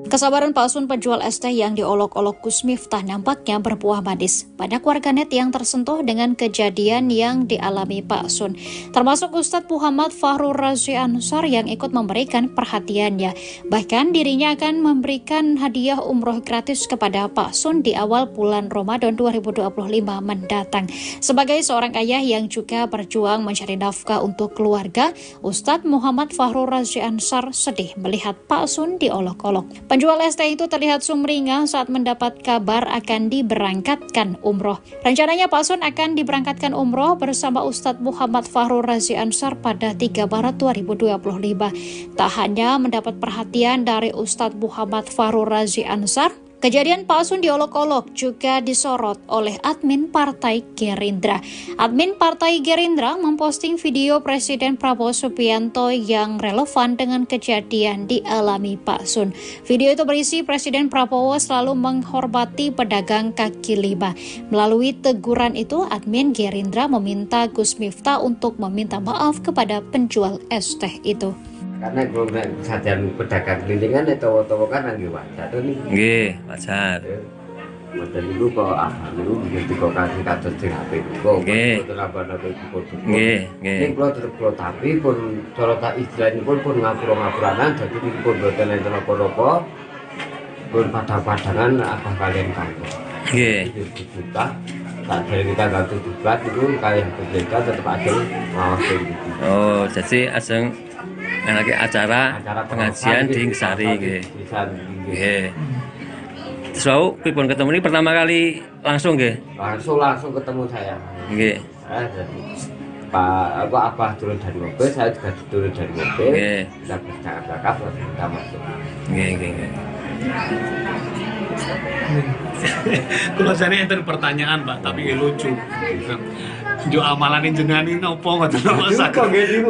Kesabaran Pak Sun penjual es teh yang diolok-olok Gus Miftah nampaknya berbuah manis. Banyak warganet yang tersentuh dengan kejadian yang dialami Pak Sun, termasuk Ustadz Muhammad Fahrur Razi Ansar yang ikut memberikan perhatiannya. Bahkan dirinya akan memberikan hadiah umroh gratis kepada Pak Sun di awal bulan Ramadan 2025 mendatang. Sebagai seorang ayah yang juga berjuang mencari nafkah untuk keluarga, Ustadz Muhammad Fahrur Razi Ansar sedih melihat Pak Sun diolok-olok. Penjual es teh itu terlihat sumringah saat mendapat kabar akan diberangkatkan umroh. Rencananya Pak Sun akan diberangkatkan umroh bersama Ustadz Muhammad Fahrur Razi Ansar pada 3 Maret 2025. Tak hanya mendapat perhatian dari Ustadz Muhammad Fahrur Razi Ansar, kejadian Pak Sun diolok-olok juga disorot oleh admin Partai Gerindra. Admin Partai Gerindra memposting video Presiden Prabowo Subianto yang relevan dengan kejadian dialami Pak Sun. Video itu berisi Presiden Prabowo selalu menghormati pedagang kaki lima. Melalui teguran itu, admin Gerindra meminta Gus Miftah untuk meminta maaf kepada penjual es teh itu. Karena kalau sajian pedagang kelilingan itu kan nggih wajar to niki. Nggih, wajar. Mboten niku kok niku bikin tiga kali kados sing HP niku. Nggih. Mboten napa-napa iku. Nggih, nggih. Ning kula tetep kula tapi pun cara tak istilahipun pun ngapura-ngapuranan dadi niku pun mboten enten apa-apa. Pun padang-padangan apa kalian kantor. Nggih. Kita tak dari kita ganti tugas itu kalian kerja tetap ada ngawasi gitu. Oh, jadi ajeng lagi acara pengajian di Sari nggih. Nggih. Terus pripun ketemu ini pertama kali langsung nggih? Langsung ketemu saya. Nggih. Jadi Pak Abah turun dari mobil, saya juga turun dari mobil. Nggih. Kita bercakap-cakap terus kita masuk. Nggih, nggih, nggih. Kalau saya enten pertanyaan Pak, tapi lucu. Jo amalan jenengan ini nopo ngoten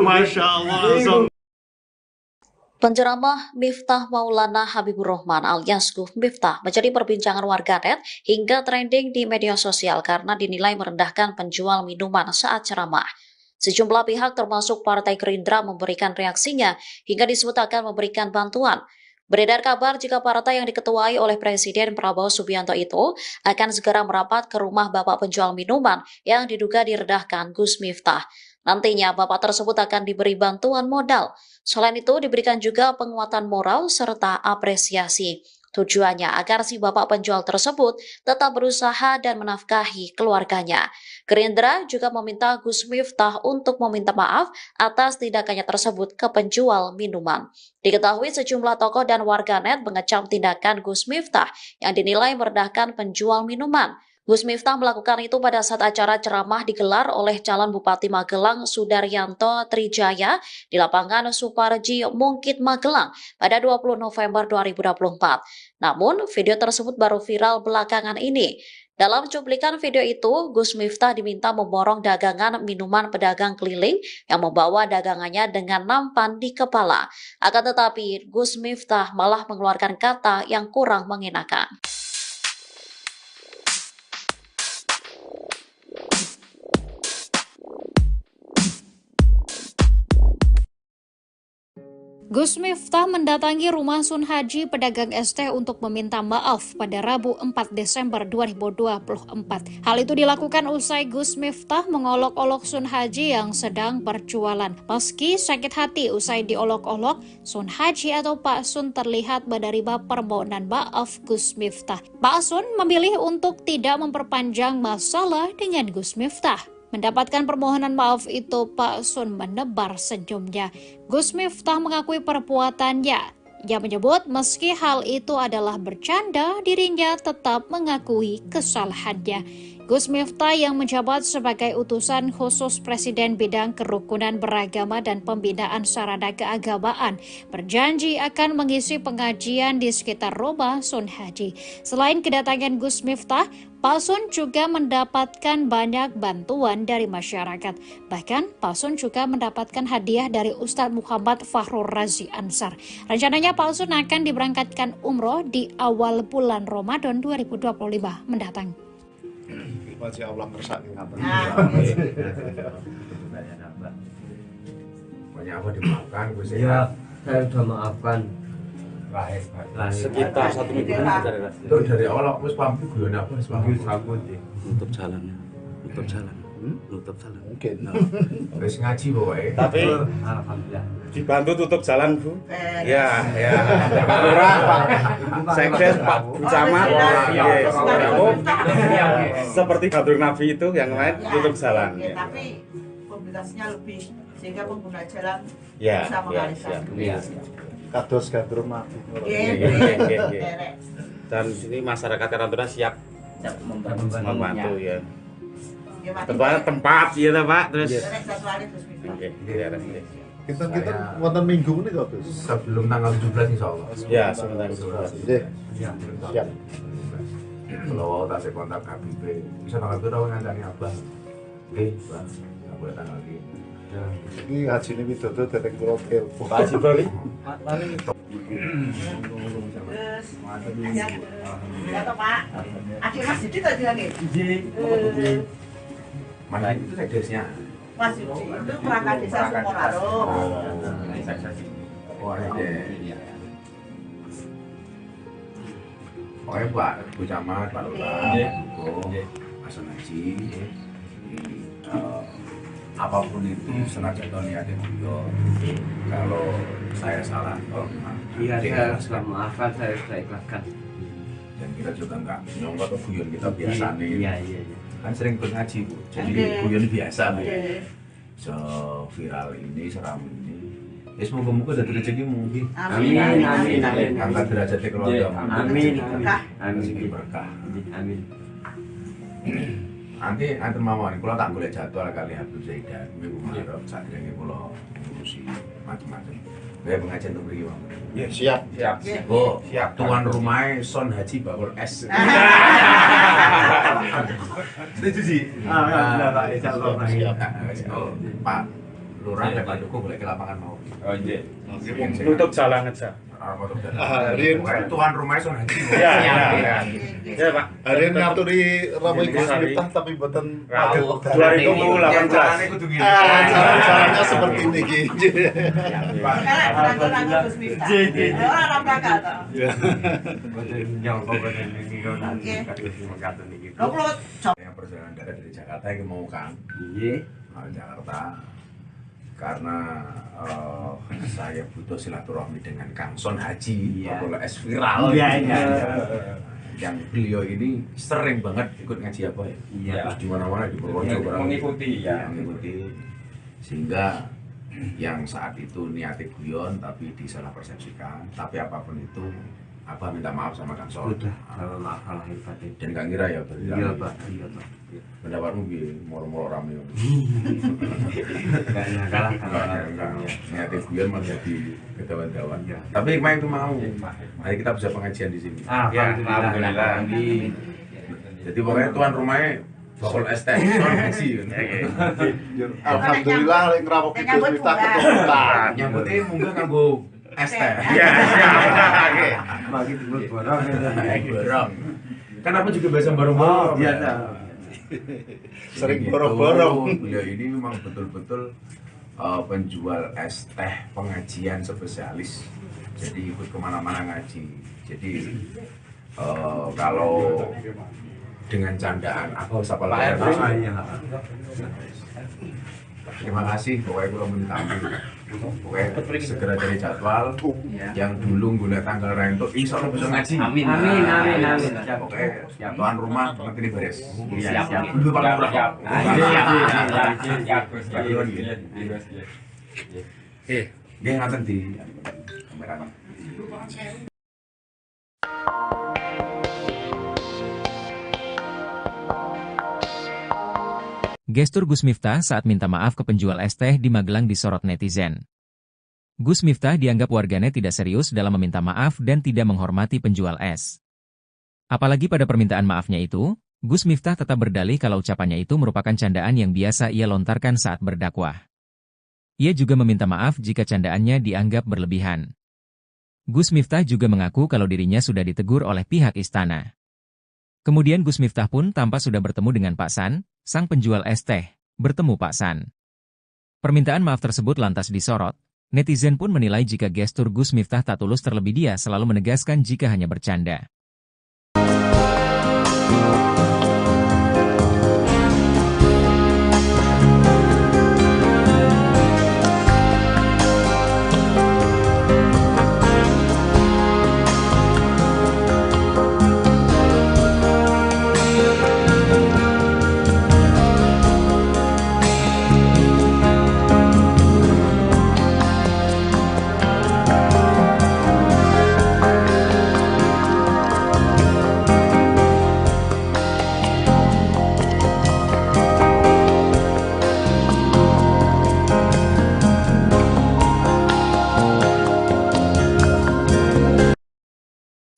Masya Allah. Penceramah Miftah Maulana Habibur Rahman alias Gus Miftah menjadi perbincangan warganet hingga trending di media sosial karena dinilai merendahkan penjual minuman saat ceramah. Sejumlah pihak termasuk Partai Gerindra memberikan reaksinya hingga disebut akan memberikan bantuan. Beredar kabar jika partai yang diketuai oleh Presiden Prabowo Subianto itu akan segera merapat ke rumah bapak penjual minuman yang diduga direndahkan Gus Miftah. Nantinya bapak tersebut akan diberi bantuan modal. Selain itu diberikan juga penguatan moral serta apresiasi. Tujuannya agar si bapak penjual tersebut tetap berusaha dan menafkahi keluarganya. Gerindra juga meminta Gus Miftah untuk meminta maaf atas tindakannya tersebut ke penjual minuman. Diketahui sejumlah tokoh dan warganet mengecam tindakan Gus Miftah yang dinilai merendahkan penjual minuman. Gus Miftah melakukan itu pada saat acara ceramah digelar oleh calon Bupati Magelang Sudaryanto Trijaya di lapangan Suparji Mungkit Magelang pada 20 November 2024. Namun, video tersebut baru viral belakangan ini. Dalam cuplikan video itu, Gus Miftah diminta memborong dagangan minuman pedagang keliling yang membawa dagangannya dengan nampan di kepala. Akan tetapi, Gus Miftah malah mengeluarkan kata yang kurang mengenakan. Gus Miftah mendatangi rumah Sun Haji pedagang es teh untuk meminta maaf pada Rabu 4 Desember 2024. Hal itu dilakukan usai Gus Miftah mengolok-olok Sun Haji yang sedang berjualan. Meski sakit hati usai diolok-olok, Sun Haji atau Pak Sun terlihat menerima permohonan maaf Gus Miftah. Pak Sun memilih untuk tidak memperpanjang masalah dengan Gus Miftah. Mendapatkan permohonan maaf itu, Pak Sun menebar senyumnya. Gus Miftah mengakui perbuatannya. Ia menyebut meski hal itu adalah bercanda, dirinya tetap mengakui kesalahannya. Gus Miftah yang menjabat sebagai utusan khusus Presiden bidang kerukunan beragama dan pembinaan sarana keagamaan berjanji akan mengisi pengajian di sekitar rumah Sun Haji. Selain kedatangan Gus Miftah, Pak Sun juga mendapatkan banyak bantuan dari masyarakat. Bahkan Pak Sun juga mendapatkan hadiah dari Ustadz Muhammad Fahrur Razi Ansar. Rencananya Pak Sun akan diberangkatkan umroh di awal bulan Ramadan 2025 mendatang. Masya Allah kersani ngaten. Banyak apa dimaafkan Gus Ya, saya sudah maafkan. Sekitar 1 minggu itu dari awal aku pamit gue apa rambut nutup jalan. Mungkin. wis ngaji pokoknya. Tapi Alhamdulillah. dibantu tutup jalan Bu. Ya. Pak Lurah, Pak Sekdes, Pak Camat. Seperti Batur Nabi itu yang lain tutup jalan. Tapi mobilitasnya lebih sehingga pengguna jalan Ya, bisa mengalihkan. Kados gandrung mati. Dan sini masyarakat Karantuna siap membantu ya. Tempat ya Pak, terus. Kita wonten minggu ini kok Gus. Sebelum tanggal 17 insyaallah. Ya, sebentar. Nggih. Siap. Kalau tak kontak KBP, bisa tanggal itu tahu ngandani Abah. Oke, Pak. Aku tanggal ini. Ini haji ini widodo dari kula telepon. Pak Haji Bali. Ya toh Pak. Adik Mas Didi tadi lagi. Mana itu sekdesnya? Mas Didi itu perangkat desa Sukoraro. Pokoknya Bu Camat, Pak Lurah, Pak Sonaji, apapun itu senajan niatnya beliau. Kalau saya salah, tolong Iya, saya sudah maafkan, saya sudah ikhlaskan. Dan kita juga nggak nyongkot ke guyon kita biasa nih. Iya. Kan sering ngaji Bu, jadi guyon biasa Bu. Viral ini, seram ini. Ya semoga-moga dari rezekimu. Amin. Angkat derajatnya keluarga. Amin. Rezeki berkah. Amin. Nanti mawon kula tak golek jadwal kali Habib Zaidan minggu Maret sadurunge kula ngurusi macam-macam. Kayak pengajian untuk mriki, Bang. Ya, siap. Oh, siap. Tuan rumahnya Son Haji Bakul S. Setuju sih. Pak, insyaallah. Pak Lurah dan Pak Dukuh boleh ke lapangan mau. Oh iya. Tutup jalan aja. Tuan rumahnya Son Haji. Ya Pak. Hari ini ngaturi ramai Gus Miftah tapi boten 2018. Caranya seperti ini gitu. Yang perjalanan dari Jakarta yang mau kan? Jakarta. Karena saya butuh silaturahmi dengan Kang Son Haji, Bakul S viral. Yang beliau ini sering banget ikut ngaji apa ya? Terus di mana-mana di Purworejo mengikuti. Sehingga yang saat itu niatnya guyon tapi disalah persepsikan. Tapi apapun itu, Abah minta maaf sama Kang Son. Kalau maaf lahir batin. Dan gak ngira ya berarti. Iya Pak. Pendapatmu gini, moro-moro rame. Kalah. Niatnya guyon malah jadi kedawan-dawan. Tapi main itu mau. Mari kita bisa pengajian di sini. Alhamdulillah. Jadi pokoknya tuan rumahnya Bakul ST, Son Haji. Alhamdulillah lek ngrawuh Gus Miftah keturunan. Nyambutnya munggah kanggo ST. Iya, siap. Bagi borong. Kan apa juga biasa borong-borong. Biasa. Sering borong-borong. Beliau ini memang betul-betul penjual es teh pengajian spesialis. Jadi ikut kemana-mana ngaji. Jadi kalau dengan candaan aku sapa layar. Terima kasih, pokoknya gue mau ditampil. Pokoknya segera cari jadwal. Yang dulu gula tanggal rentuk, insya Allah bisa ngaji. Amin. Pokoknya tuan rumah nanti ini beres. Siap. Dulu paling murah. Dia ngaten di kamera. Gestur Gus Miftah saat minta maaf ke penjual es teh di Magelang disorot netizen. Gus Miftah dianggap warganet tidak serius dalam meminta maaf dan tidak menghormati penjual es. Apalagi pada permintaan maafnya itu, Gus Miftah tetap berdalih kalau ucapannya itu merupakan candaan yang biasa ia lontarkan saat berdakwah. Ia juga meminta maaf jika candaannya dianggap berlebihan. Gus Miftah juga mengaku kalau dirinya sudah ditegur oleh pihak istana. Kemudian Gus Miftah pun tampak sudah bertemu dengan Pak San, sang penjual es teh, bertemu Pak San. Permintaan maaf tersebut lantas disorot. Netizen pun menilai jika gestur Gus Miftah tak tulus, terlebih dia selalu menegaskan jika hanya bercanda.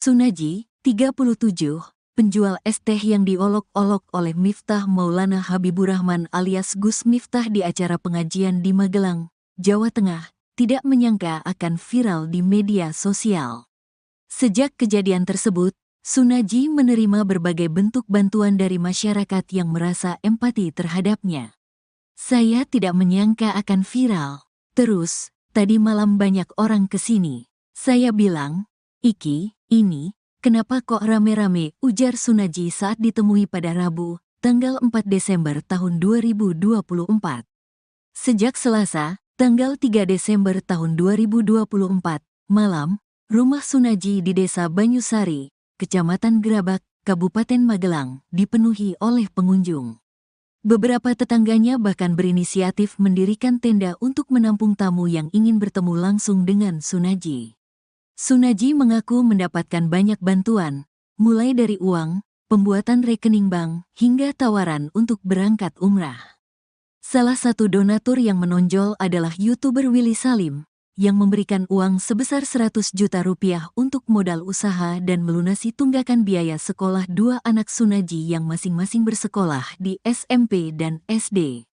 Sunaji, 37, penjual es teh yang diolok-olok oleh Miftah Maulana Habibur Rahman alias Gus Miftah di acara pengajian di Magelang, Jawa Tengah, tidak menyangka akan viral di media sosial. Sejak kejadian tersebut, Sunaji menerima berbagai bentuk bantuan dari masyarakat yang merasa empati terhadapnya. Saya tidak menyangka akan viral, terus, tadi malam banyak orang kesini. Saya bilang, Iki, ini, kenapa kok rame-rame, ujar Sunaji saat ditemui pada Rabu, tanggal 4 Desember tahun 2024. Sejak Selasa, tanggal 3 Desember tahun 2024, malam, rumah Sunaji di Desa Banyusari, Kecamatan Gerabak, Kabupaten Magelang, dipenuhi oleh pengunjung. Beberapa tetangganya bahkan berinisiatif mendirikan tenda untuk menampung tamu yang ingin bertemu langsung dengan Sunaji. Sunaji mengaku mendapatkan banyak bantuan, mulai dari uang, pembuatan rekening bank, hingga tawaran untuk berangkat umrah. Salah satu donatur yang menonjol adalah YouTuber Willy Salim, yang memberikan uang sebesar 100 juta rupiah untuk modal usaha dan melunasi tunggakan biaya sekolah dua anak Sunaji yang masing-masing bersekolah di SMP dan SD.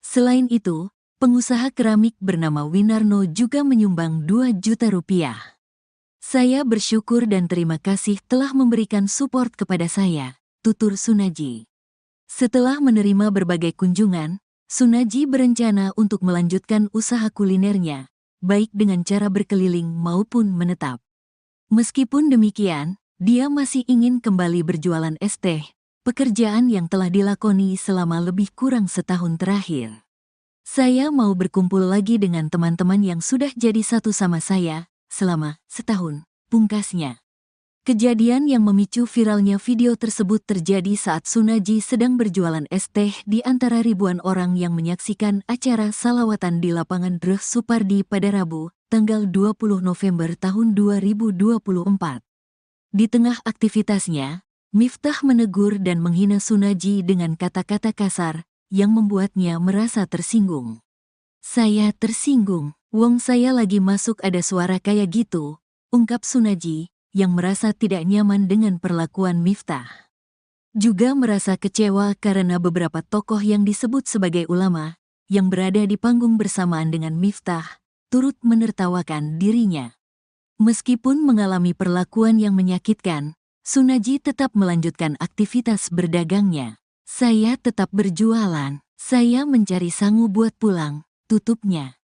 Selain itu, pengusaha keramik bernama Winarno juga menyumbang 2 juta rupiah. Saya bersyukur dan terima kasih telah memberikan support kepada saya, tutur Sunaji. Setelah menerima berbagai kunjungan, Sunaji berencana untuk melanjutkan usaha kulinernya, baik dengan cara berkeliling maupun menetap. Meskipun demikian, dia masih ingin kembali berjualan es teh, pekerjaan yang telah dilakoni selama lebih kurang setahun terakhir. Saya mau berkumpul lagi dengan teman-teman yang sudah jadi satu sama saya selama setahun, pungkasnya. Kejadian yang memicu viralnya video tersebut terjadi saat Sunaji sedang berjualan es teh di antara ribuan orang yang menyaksikan acara salawatan di lapangan Dreh Supardi pada Rabu, tanggal 20 November tahun 2024. Di tengah aktivitasnya, Miftah menegur dan menghina Sunaji dengan kata-kata kasar yang membuatnya merasa tersinggung. Saya tersinggung, wong saya lagi masuk ada suara kayak gitu, ungkap Sunaji, yang merasa tidak nyaman dengan perlakuan Miftah. Juga merasa kecewa karena beberapa tokoh yang disebut sebagai ulama, yang berada di panggung bersamaan dengan Miftah, turut menertawakan dirinya. Meskipun mengalami perlakuan yang menyakitkan, Sunaji tetap melanjutkan aktivitas berdagangnya. Saya tetap berjualan, saya mencari sangu buat pulang, tutupnya.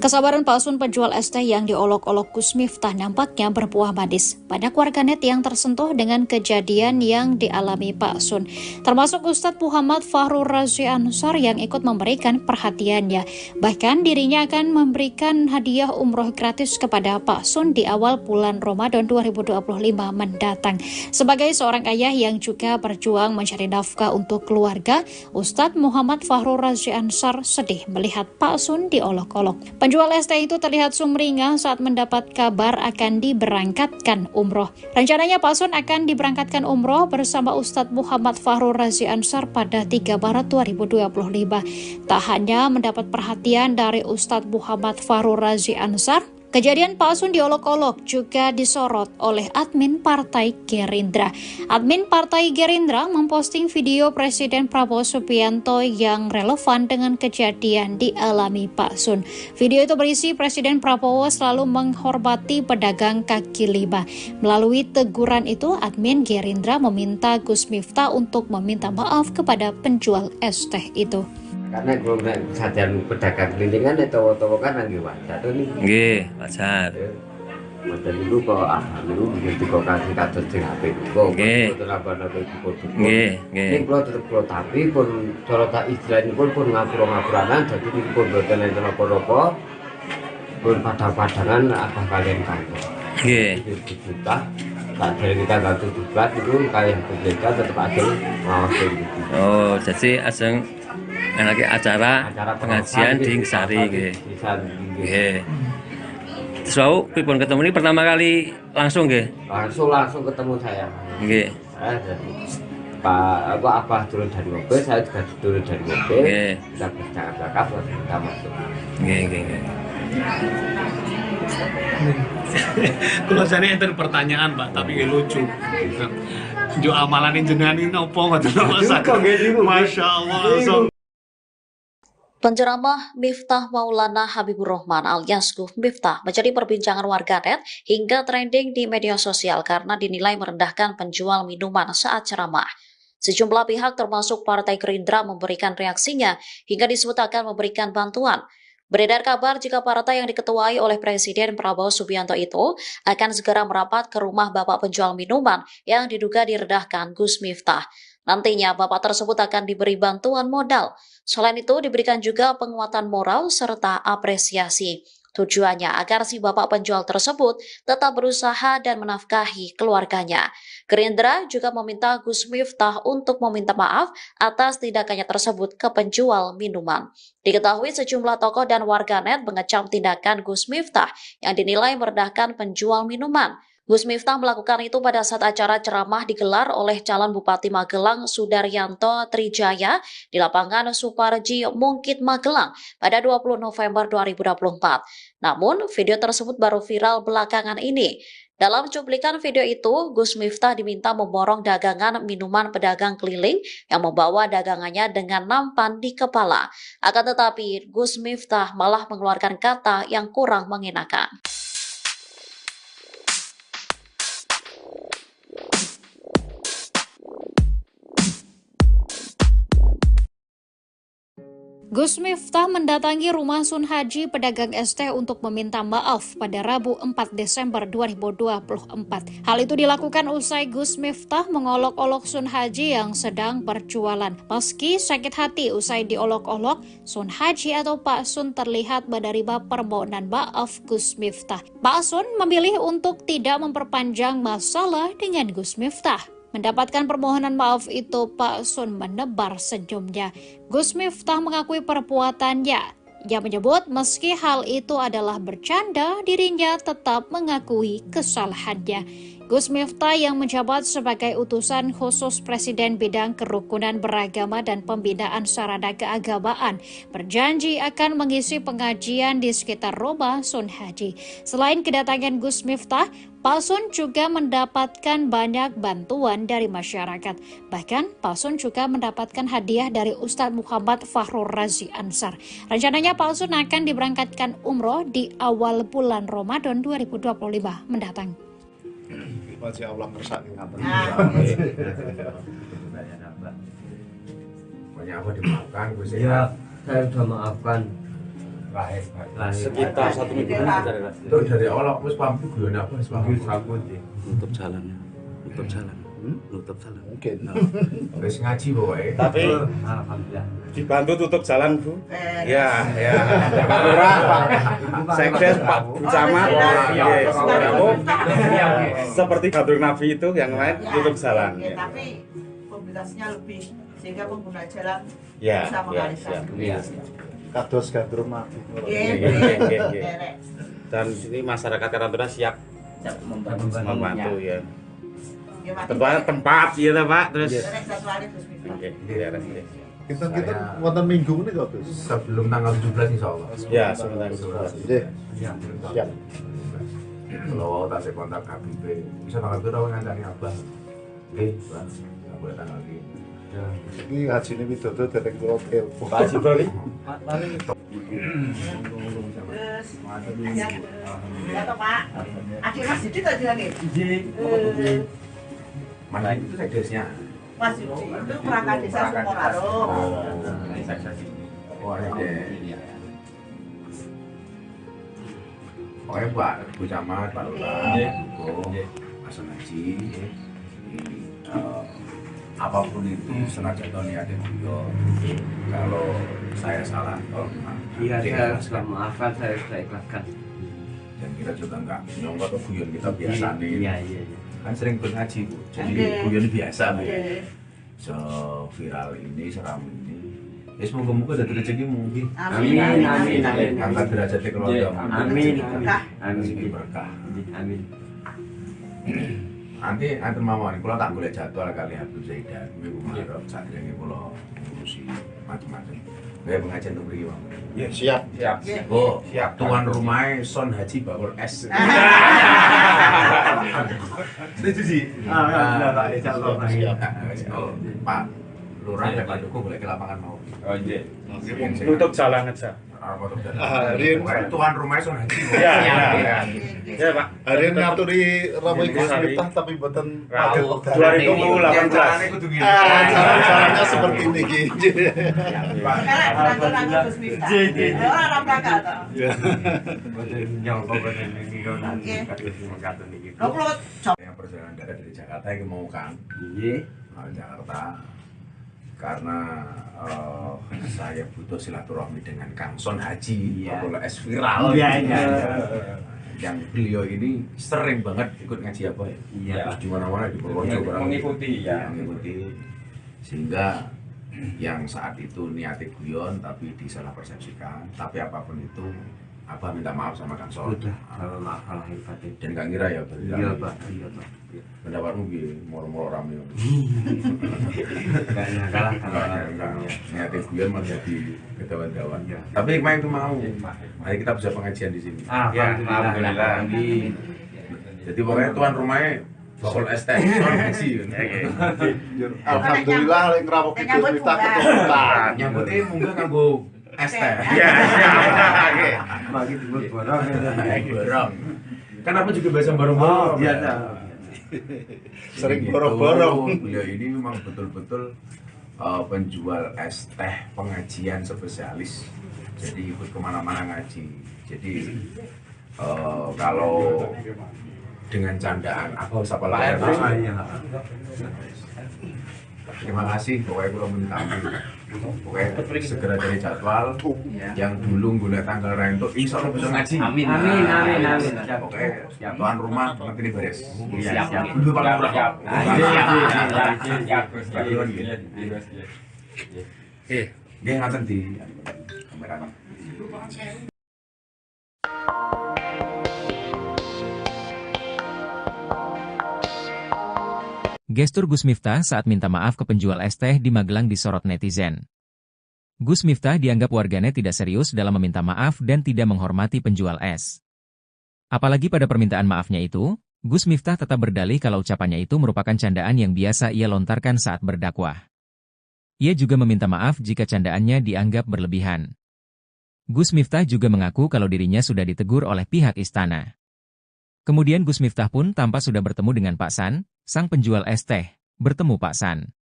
Kesabaran palsun penjual es teh yang diolok-olok Gus Miftah nampaknya berbuah manis. Banyak warganet yang tersentuh dengan kejadian yang dialami Pak Sun, termasuk Ustadz Muhammad Fahrur Razi Ansor yang ikut memberikan perhatiannya. Bahkan dirinya akan memberikan hadiah umroh gratis kepada Pak Sun di awal bulan Ramadan 2025 mendatang. Sebagai seorang ayah yang juga berjuang mencari nafkah untuk keluarga, Ustadz Muhammad Fahrur Razi Ansor sedih melihat Pak Sun diolok-olok. Penjual es teh itu terlihat sumringah saat mendapat kabar akan diberangkatkan umroh. Rencananya Pak Sun akan diberangkatkan umroh bersama Ustadz Muhammad Fahrur Razi Ansor pada 3 Maret 2025. Tak hanya mendapat perhatian dari Ustadz Muhammad Fahrur Razi Ansor, kejadian Pak Sun diolok-olok juga disorot oleh admin Partai Gerindra. Admin Partai Gerindra memposting video Presiden Prabowo Subianto yang relevan dengan kejadian dialami Pak Sun. Video itu berisi Presiden Prabowo selalu menghormati pedagang kaki lima. Melalui teguran itu, admin Gerindra meminta Gus Miftah untuk meminta maaf kepada penjual es teh itu. Karena kalau sajian pedagang kelintingan itu kan lagi wajar tuh nih. Nggih, wajar. Wajar dulu kok dulu begitu kok kasih kados sing apik kok. Nggih. Nggih, nggih. Ning kula tetep kula tapi pun cara tak istilahipun pun ngapura-ngapuranan dadi pun boten enten apa-apa. Pun padang-padangan apa kalian kantor. Nggih. Juta tak dari kita gak 17 itu kalian berbeda tetap ada ngawas gitu. Oh, jadi ajeng lagi acara pengajian di Ngesari nggih. Nggih. So, pripun ketemu ini pertama kali langsung nggih? Langsung ketemu saya. Nggih. Pak Abah turun dari mobil, saya juga turun dari mobil. Nggih. Kita bercakap-cakap lalu kita masuk. Nggih, nggih, nggih. Kalau saya enten pertanyaan Pak, tapi lucu. Jo amalan jenengan ini opo ngoten Masya Allah. Penceramah Miftah Maulana Habibur Rahman alias Gus Miftah menjadi perbincangan warganet hingga trending di media sosial karena dinilai merendahkan penjual minuman saat ceramah. Sejumlah pihak termasuk Partai Gerindra memberikan reaksinya hingga disebut akan memberikan bantuan. Beredar kabar jika partai yang diketuai oleh Presiden Prabowo Subianto itu akan segera merapat ke rumah bapak penjual minuman yang diduga direndahkan Gus Miftah. Nantinya bapak tersebut akan diberi bantuan modal. Selain itu diberikan juga penguatan moral serta apresiasi. Tujuannya agar si bapak penjual tersebut tetap berusaha dan menafkahi keluarganya. Gerindra juga meminta Gus Miftah untuk meminta maaf atas tindakannya tersebut ke penjual minuman. Diketahui sejumlah tokoh dan warganet mengecam tindakan Gus Miftah yang dinilai merendahkan penjual minuman. Gus Miftah melakukan itu pada saat acara ceramah digelar oleh calon Bupati Magelang Sudaryanto Trijaya di lapangan Suparji Mungkit Magelang pada 20 November 2024. Namun, video tersebut baru viral belakangan ini. Dalam cuplikan video itu, Gus Miftah diminta memborong dagangan minuman pedagang keliling yang membawa dagangannya dengan nampan di kepala. Akan tetapi, Gus Miftah malah mengeluarkan kata yang kurang mengenakan. Gus Miftah mendatangi rumah Sun Haji pedagang es teh untuk meminta maaf pada Rabu 4 Desember 2024. Hal itu dilakukan usai Gus Miftah mengolok-olok Sun Haji yang sedang berjualan. Meski sakit hati usai diolok-olok, Sun Haji atau Pak Sun terlihat menerima permohonan maaf Gus Miftah. Pak Sun memilih untuk tidak memperpanjang masalah dengan Gus Miftah. Mendapatkan permohonan maaf itu, Pak Sun menebar senyumnya. Gus Miftah mengakui perbuatannya. Ia menyebut meski hal itu adalah bercanda, dirinya tetap mengakui kesalahannya. Gus Miftah yang menjabat sebagai utusan khusus Presiden bidang kerukunan beragama dan pembinaan sarana keagamaan berjanji akan mengisi pengajian di sekitar rumah Sun Haji. Selain kedatangan Gus Miftah, Pak Sun juga mendapatkan banyak bantuan dari masyarakat. Bahkan Pak Sun juga mendapatkan hadiah dari Ustadz Muhammad Fahrur Razi Ansar. Rencananya Pak Sun akan diberangkatkan umroh di awal bulan Ramadan 2025 mendatang. Masya Allah kersane ngaten. Banyak apa dimaafkan Gus Ya, saya sudah maafkan. Sekitar 1 minggu itu dari Allah wis pamit guyon apa wis pamit nutup jalan. Nutup jalan. Nutup jalan. Mungkin. Wis ngaji pokoke. Tapi Alhamdulillah. dibantu tutup jalan, Bu. Ya, ya. Pak Lurah, Pak Sekdes, Pak Camat. Seperti Gadur Nabi itu yang lain tutup jalan. Tapi mobilitasnya lebih sehingga pengguna jalan Ya, bisa mengalihkan. Kados gandrum mati. Dan ini masyarakat Karantuna siap membantu ya. Tempat ya Pak, terus. Oke, Kita wonten minggu ini kok, Gus. Sebelum tanggal 17 insyaallah. Ya, sebelum tanggal 17. Nggih. Siap. Kalau tak saya kontak KBP, bisa tanggal berapa ngancani Abah? Oke, Pak. Enggak boleh tanggal ini. Ini hajine Widodo dereng kula telepon. Pak Haji Bro nih. Terus, ya toh Pak. Akhir Mas Didi tadi lagi. Mana itu sekdesnya? Mas Didi itu perangkat desa Sukoharjo. Oh, iya. Pokoknya Pak Bu Camat, Pak Lurah, Mas Haji, apapun itu senajan niatnya beliau. Kalau saya salah, Iya, saya sudah maafkan, saya sudah ikhlaskan. dan kita juga enggak nyongkok ke guyon kita biasa nih. Iya. Kan sering ngaji Bu, jadi guyon biasa Bu. So viral ini, seram ini. Ya semoga-moga dari rezeki mungkin. Amin. Angkat derajat keluarga. Amin. Rezeki berkah. Amin. Nanti mawon kula tak golek jadwal kali Habib Zaidan kuwi Muharram sadurunge kula ngurusi macam-macam. Kayak pengajian untuk beri Bang. Ya, siap. Oh, siap. Tuan rumahnya Son Haji Bakul S. Itu sih. Alhamdulillah Pak, insyaallah. Oh, Pak Lurah dan Pak Duku boleh ke lapangan mau. Oh iya. Tutup jalan aja. apa tuh? Rian Tuan rumahnya Sun Haji. Iya, ya Pak. Rian ngaturi Rabu Gus Miftah tapi boten pagel wekdal. 2018. Caranya seperti ini gitu. Sekarang berangkat Gus Miftah. Orang berangkat toh. Yang perjalanan darat dari Jakarta yang mau Kang. Jakarta. Karena saya butuh silaturahmi dengan Kang Son Haji, Bapak S viral. Yang beliau ini sering banget ikut ngaji apa ya? Di mana-mana di Purworejo mengikuti. Sehingga yang saat itu niatnya guyon tapi disalah persepsikan. Tapi apapun itu, Abah minta maaf sama Kang Son. Maaf batin. Dan Kang Ira ya berarti. Iya Pak. Pendapatmu gini, moro-moro rame. Enggak kalah Niatnya guyon malah jadi kedawan-dawan. Tapi hikmah itu mau. Mari kita bisa pengajian di sini. Alhamdulillah. Jadi pokoknya tuan rumahnya Sol ST, Sol Haji. Alhamdulillah lek ngrawuh Gus Miftah keturunan. Nyambutnya munggah kanggo ST. Iya, siap. Bagi disebut borong. Borong. Kan aku juga biasa borong-borong. Iya, Sering borong-borong. Beliau ini memang betul-betul penjual es teh pengajian spesialis. Jadi ikut kemana-mana ngaji. Jadi kalau dengan candaan aku siapa lahir. Terima kasih, pokoknya gue minta ampun. Pokoknya segera dari jadwal yang dulu gue tanggal rento, insya Allah bisa ngaji. Amin. Pokoknya tuan rumah ngerti nih beres. Siap. Dulu pakai murah. Dia ngaten di kameranya. Gestur Gus Miftah saat minta maaf ke penjual es teh di Magelang disorot netizen. Gus Miftah dianggap warganet tidak serius dalam meminta maaf dan tidak menghormati penjual es. Apalagi pada permintaan maafnya itu, Gus Miftah tetap berdalih kalau ucapannya itu merupakan candaan yang biasa ia lontarkan saat berdakwah. Ia juga meminta maaf jika candaannya dianggap berlebihan. Gus Miftah juga mengaku kalau dirinya sudah ditegur oleh pihak istana. Kemudian Gus Miftah pun tampak sudah bertemu dengan Pak San, sang penjual es teh, bertemu Pak San.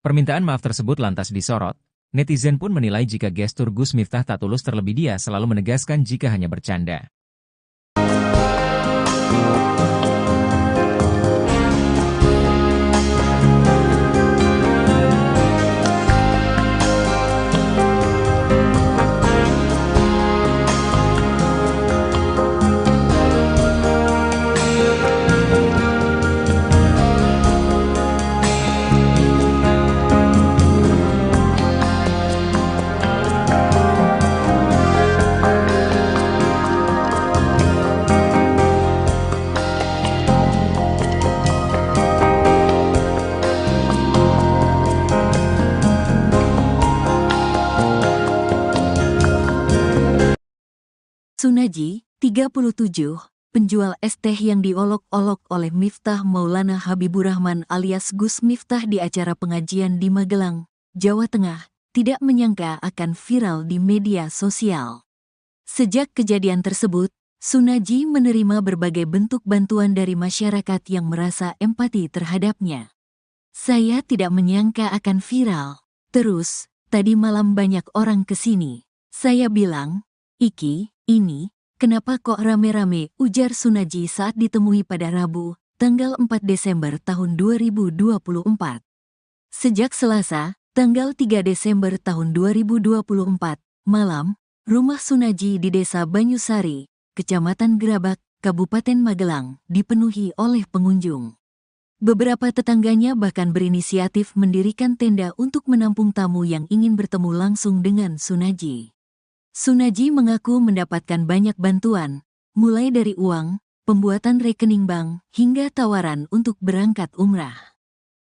Permintaan maaf tersebut lantas disorot, netizen pun menilai jika gestur Gus Miftah tak tulus terlebih dia selalu menegaskan jika hanya bercanda. Sunaji, 37, penjual es teh yang diolok-olok oleh Miftah Maulana Habibur Rahman alias Gus Miftah di acara pengajian di Magelang, Jawa Tengah, tidak menyangka akan viral di media sosial. Sejak kejadian tersebut, Sunaji menerima berbagai bentuk bantuan dari masyarakat yang merasa empati terhadapnya. Saya tidak menyangka akan viral. Terus, tadi malam banyak orang kesini. Saya bilang, "Iki, ini, kenapa kok rame-rame?" ujar Sunaji saat ditemui pada Rabu, tanggal 4 Desember tahun 2024. Sejak Selasa, tanggal 3 Desember tahun 2024, malam, rumah Sunaji di Desa Banyusari, Kecamatan Gerabak, Kabupaten Magelang, dipenuhi oleh pengunjung. Beberapa tetangganya bahkan berinisiatif mendirikan tenda untuk menampung tamu yang ingin bertemu langsung dengan Sunaji. Sunaji mengaku mendapatkan banyak bantuan, mulai dari uang, pembuatan rekening bank, hingga tawaran untuk berangkat umrah.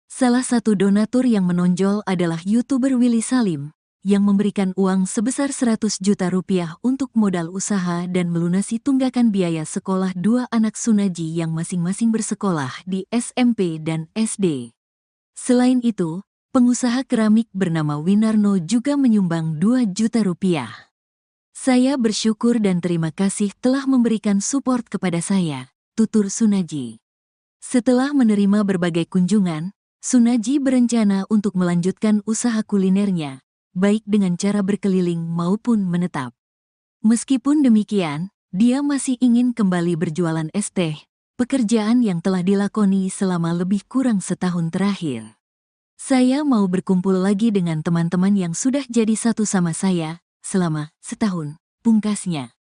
Salah satu donatur yang menonjol adalah YouTuber Willy Salim, yang memberikan uang sebesar 100 juta rupiah untuk modal usaha dan melunasi tunggakan biaya sekolah dua anak Sunaji yang masing-masing bersekolah di SMP dan SD. Selain itu, pengusaha keramik bernama Winarno juga menyumbang 2 juta rupiah. Saya bersyukur dan terima kasih telah memberikan support kepada saya, tutur Sunaji. Setelah menerima berbagai kunjungan, Sunaji berencana untuk melanjutkan usaha kulinernya, baik dengan cara berkeliling maupun menetap. Meskipun demikian, dia masih ingin kembali berjualan es teh, pekerjaan yang telah dilakoni selama lebih kurang setahun terakhir. Saya mau berkumpul lagi dengan teman-teman yang sudah jadi satu sama saya selama setahun, pungkasnya.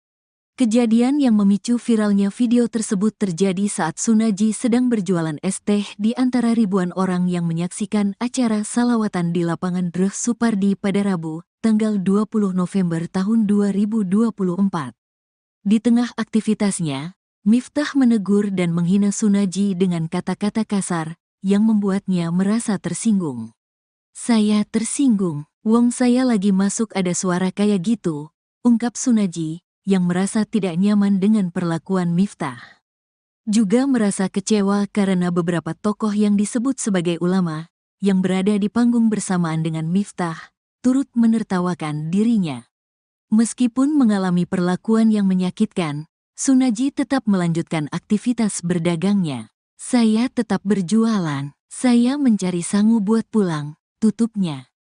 Kejadian yang memicu viralnya video tersebut terjadi saat Sunaji sedang berjualan es teh di antara ribuan orang yang menyaksikan acara salawatan di lapangan Dreh Supardi pada Rabu, tanggal 20 November tahun 2024. Di tengah aktivitasnya, Miftah menegur dan menghina Sunaji dengan kata-kata kasar yang membuatnya merasa tersinggung. "Saya tersinggung, wong saya lagi masuk ada suara kayak gitu," ungkap Sunaji, yang merasa tidak nyaman dengan perlakuan Miftah. Juga merasa kecewa karena beberapa tokoh yang disebut sebagai ulama, yang berada di panggung bersamaan dengan Miftah, turut menertawakan dirinya. Meskipun mengalami perlakuan yang menyakitkan, Sunaji tetap melanjutkan aktivitas berdagangnya. "Saya tetap berjualan, saya mencari sangu buat pulang," tutupnya.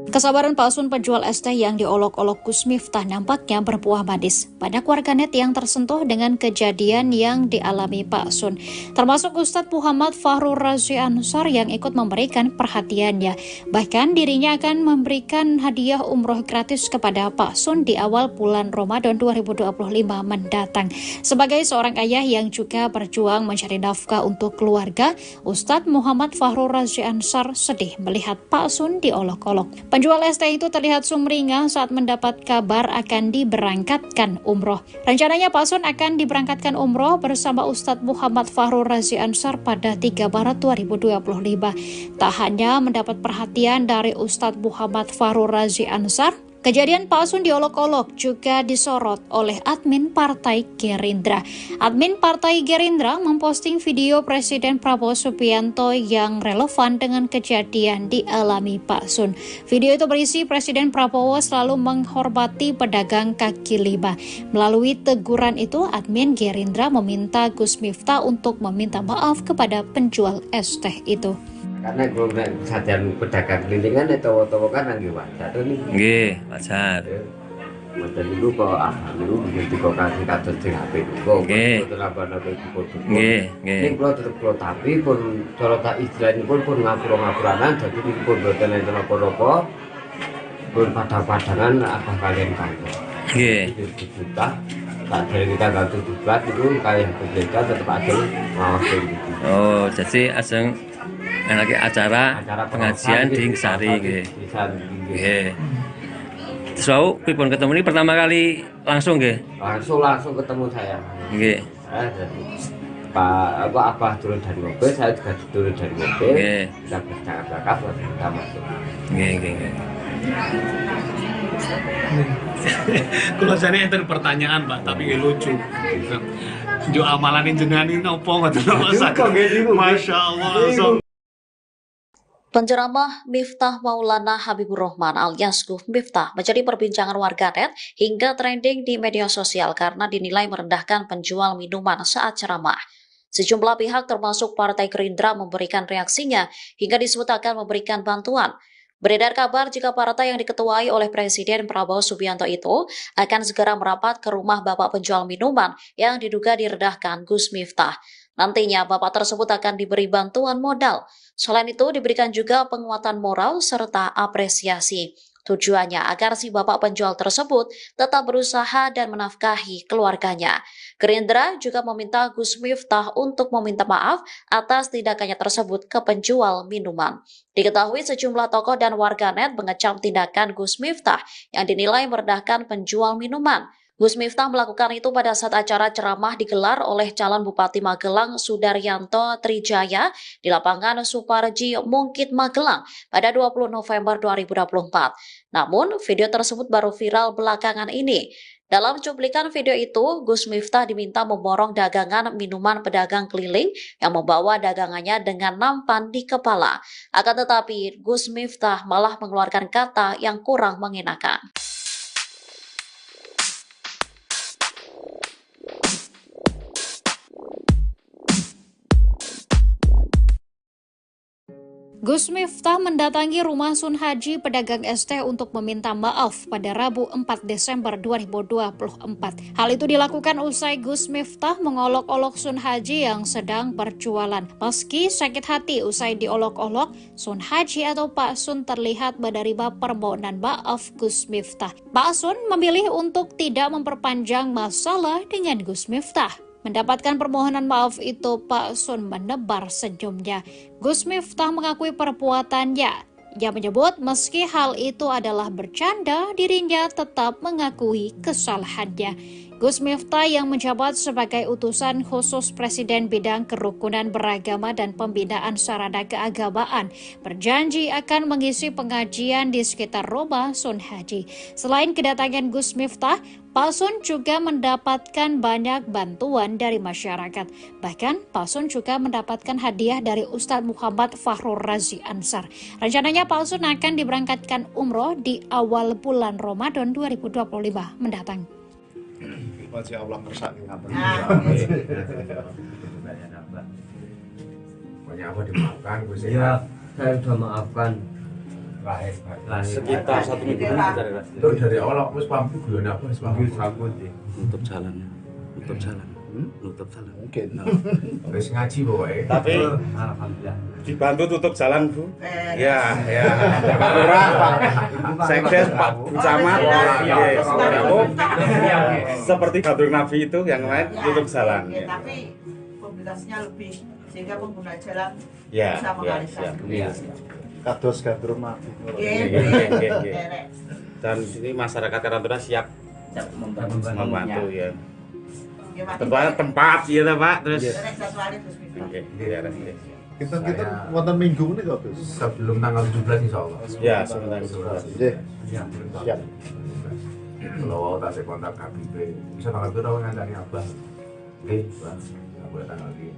Kesabaran palsun penjual es teh yang diolok-olok Gus Miftah nampaknya berbuah manis. Banyak warganet yang tersentuh dengan kejadian yang dialami Pak Sun, termasuk Ustadz Muhammad Fahrur Razi Ansar yang ikut memberikan perhatiannya. Bahkan dirinya akan memberikan hadiah umroh gratis kepada Pak Sun di awal bulan Ramadan 2025 mendatang. Sebagai seorang ayah yang juga berjuang mencari nafkah untuk keluarga, Ustadz Muhammad Fahrur Razi Ansar sedih melihat Pak Sun diolok-olok. Penjual es teh itu terlihat sumringah saat mendapat kabar akan diberangkatkan umroh. Rencananya Pak Sun akan diberangkatkan umroh bersama Ustadz Muhammad Fahrur Razi Ansar pada 3 Maret 2025. Tak hanya mendapat perhatian dari Ustadz Muhammad Fahrur Razi Ansar, kejadian Pak Sun diolok-olok juga disorot oleh admin Partai Gerindra. Admin Partai Gerindra memposting video Presiden Prabowo Subianto yang relevan dengan kejadian dialami Pak Sun. Video itu berisi Presiden Prabowo selalu menghormati pedagang kaki lima. Melalui teguran itu, admin Gerindra meminta Gus Miftah untuk meminta maaf kepada penjual es teh itu. Karena kalau sajian pedagang kelilingan itu kan nggih wajar nih. Nggih, wajar. Mboten niku kok niku ngerti kok kasih kados sing apik kok. Nggih. Mboten apa-apa iku. Nggih, nggih. Ning kula tetep kula tapi pun cara tak istilahipun pun ngapura-ngapuranan dadi niku pun mboten enten apa-apa. Pun padha-padangan apa kalian kangen. Nggih. Kita tak dari kita ganti tugas itu kayak kita tetap ada ngawasi gitu. Oh, jadi aseng lagi acara pengajian di Sari nggih. Nggih. Terus pripun ketemu ini pertama kali langsung nggih? Langsung ketemu saya. Nggih. Pak Abah turun dari mobil, saya juga turun dari mobil. Nggih. Kita bercakap-cakap kita masuk. Nggih, nggih. Kalau saya enten pertanyaan Pak, tapi lucu. Jo amalan jenengan ini opo ngoten Masya Allah langsung. Penceramah Miftah Maulana Habibur Rahman alias Gus Miftah menjadi perbincangan warganet hingga trending di media sosial karena dinilai merendahkan penjual minuman saat ceramah. Sejumlah pihak termasuk Partai Gerindra memberikan reaksinya hingga disebut akan memberikan bantuan. Beredar kabar jika partai yang diketuai oleh Presiden Prabowo Subianto itu akan segera merapat ke rumah bapak penjual minuman yang diduga direndahkan Gus Miftah. Nantinya bapak tersebut akan diberi bantuan modal. Selain itu diberikan juga penguatan moral serta apresiasi. Tujuannya agar si bapak penjual tersebut tetap berusaha dan menafkahi keluarganya. Gerindra juga meminta Gus Miftah untuk meminta maaf atas tindakannya tersebut ke penjual minuman. Diketahui sejumlah tokoh dan warganet mengecam tindakan Gus Miftah yang dinilai merendahkan penjual minuman. Gus Miftah melakukan itu pada saat acara ceramah digelar oleh calon Bupati Magelang Sudaryanto Trijaya di lapangan Suparji Mungkit Magelang pada 20 November 2024. Namun, video tersebut baru viral belakangan ini. Dalam cuplikan video itu, Gus Miftah diminta memborong dagangan minuman pedagang keliling yang membawa dagangannya dengan nampan di kepala. Akan tetapi, Gus Miftah malah mengeluarkan kata yang kurang mengenakan. Gus Miftah mendatangi rumah Sun Haji pedagang es teh untuk meminta maaf pada Rabu 4 Desember 2024. Hal itu dilakukan usai Gus Miftah mengolok-olok Sun Haji yang sedang berjualan. Meski sakit hati usai diolok-olok, Sun Haji atau Pak Sun terlihat menerima permohonan maaf Gus Miftah. Pak Sun memilih untuk tidak memperpanjang masalah dengan Gus Miftah. Mendapatkan permohonan maaf itu, Pak Sun menebar senyumnya. Gus Miftah mengakui perbuatannya. Ia menyebut meski hal itu adalah bercanda, dirinya tetap mengakui kesalahannya. Gus Miftah yang menjabat sebagai utusan khusus Presiden bidang kerukunan beragama dan pembinaan sarana keagamaan berjanji akan mengisi pengajian di sekitar rumah Sun Haji. Selain kedatangan Gus Miftah, Pak Sun juga mendapatkan banyak bantuan dari masyarakat. Bahkan Pak Sun juga mendapatkan hadiah dari Ustadz Muhammad Fahrur Razi Ansar. Rencananya Pak Sun akan diberangkatkan umroh di awal bulan Ramadan 2025 mendatang. Masya Allah kersani ngaten. Pokoknya apa dimaafkan, Gus Ya, saya sudah maafkan. Sekitar 1 minggu itu dari awal aku paham itu apa nutup jalan. Mungkin. wis ngaji pokoknya. Tapi Alhamdulillah. dibantu tutup jalan, Bu. Ya, Pak Lurah, Pak Sekdes, Pak Camat, seperti Badrun Nabi itu yang lain tutup jalan. Tapi mobilitasnya lebih sehingga pengguna jalan Ya, bisa mengalihkan. Kados gandrung mati. Dan ini masyarakat Karantuna siap membantu ya. Tempat ya Pak, terus Kita wonten minggu ini kok, Gus. sebelum tanggal 17 insyaallah. ya sebentar. Nggih. Siap. Kalau tak kontak KBP, bisa tanggal itu rawan ngandani Abah. Oke, Bang. Aku tanggal ini.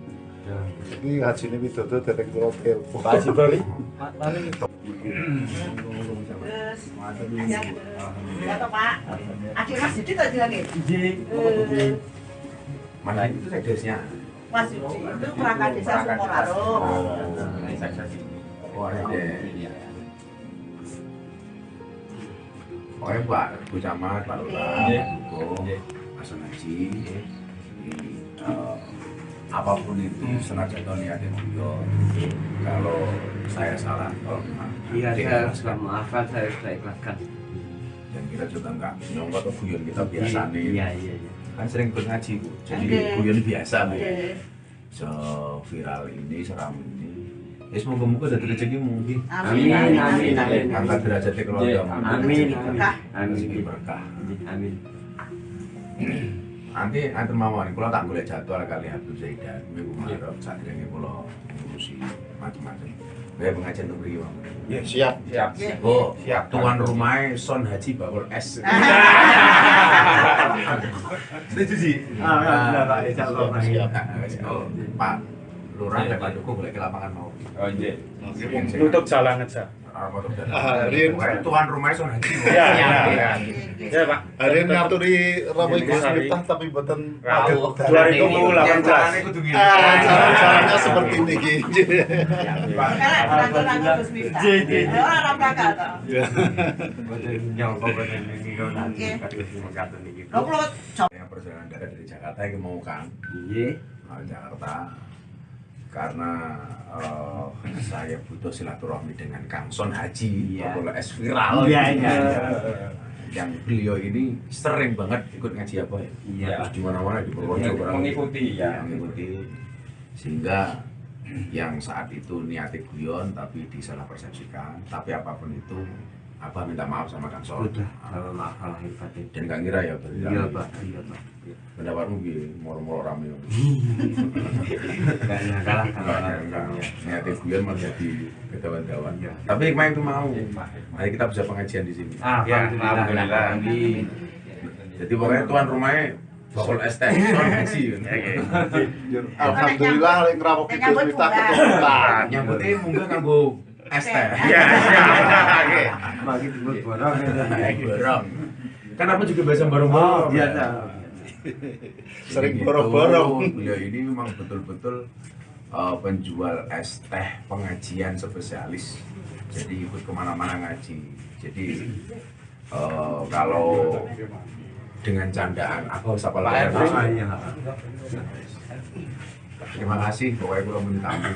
Iki hajine widodo dereng kula telepon. Pak Haji Bali. Terus, ya toh Pak. Adik Mas Didi tadi lagi. Mana itu sekdesnya? Mas Didi itu perangkat desa Sukoraro. Oh, ada. Pokoknya Pak Bu Camat, Pak Lurah, Pak Sun Haji, apapun itu senajan niatnya beliau. Kalau saya salah, kalau Iya, saya sudah maafkan, saya sudah ikhlaskan. dan kita juga enggak nyongkot ke guyon kita biasa nih. Iya. Kan sering ngaji Bu, jadi guyon biasa Bu. So viral ini, seram ini. Ya semoga-moga ada rezeki mungkin. Amin. Angkat derajatnya keluarga. Amin. Rezeki berkah. Amin. Nanti mawon kula tak golek jadwal kali Habib Zaidan minggu Maret sadurunge kula ngurusi macam-macam. Kayak pengajian nomor 2. Ya, siap. Oh, tuan rumahnya Sun Haji Bawol S. Setuju sih. Alhamdulillah, insyaallah. Oh, Pak Lurah dan Pak Dukuh boleh ke lapangan mau. Oh iya. Tutup jalan aja. Tuan rumahnya Sun Haji. Ya Pak. Hari ini ngaturi ramai Gus Miftah tapi mboten 2018. Jalan-jalannya seperti ini iki. Yang perjalanan dari Jakarta yang mau kan? Jakarta. Karena saya butuh silaturahmi dengan Kang Sun Haji, Bawol S viral. Yang beliau ini sering banget ikut ngaji apa ya? Terus di mana-mana di Purworejo Mengikuti ya. Mengikuti. Sehingga yang saat itu niatnya guyon tapi disalah persepsikan. Tapi apapun itu, Abah minta maaf sama Kang Sun. Kalau maaf lahir batin. Dan gak ngira ya berarti. Iya Pak. Pendapatmu gini, moro-moro rame. Gak nyangka lah kalau Niatnya guyon malah jadi kedawan-dawan. Tapi hikmah itu mau. Mari kita bisa pengajian di sini. Alhamdulillah. Jadi pokoknya tuan rumahnya Bawol S teh Sun Haji. Alhamdulillah lek ngrawuhi Gus Miftah keturunan. Nyambutnya munggah kanggo es teh. Iya. Bagi borong. Borong. Kan apa juga biasa borong-borong. Biasa. Sering borong-borong. Beliau ini memang betul-betul penjual es teh pengajian spesialis, jadi ikut kemana-mana ngaji. Jadi kalau dengan candaan aku sapa lagi. Terima kasih, pokoknya kalau menitamu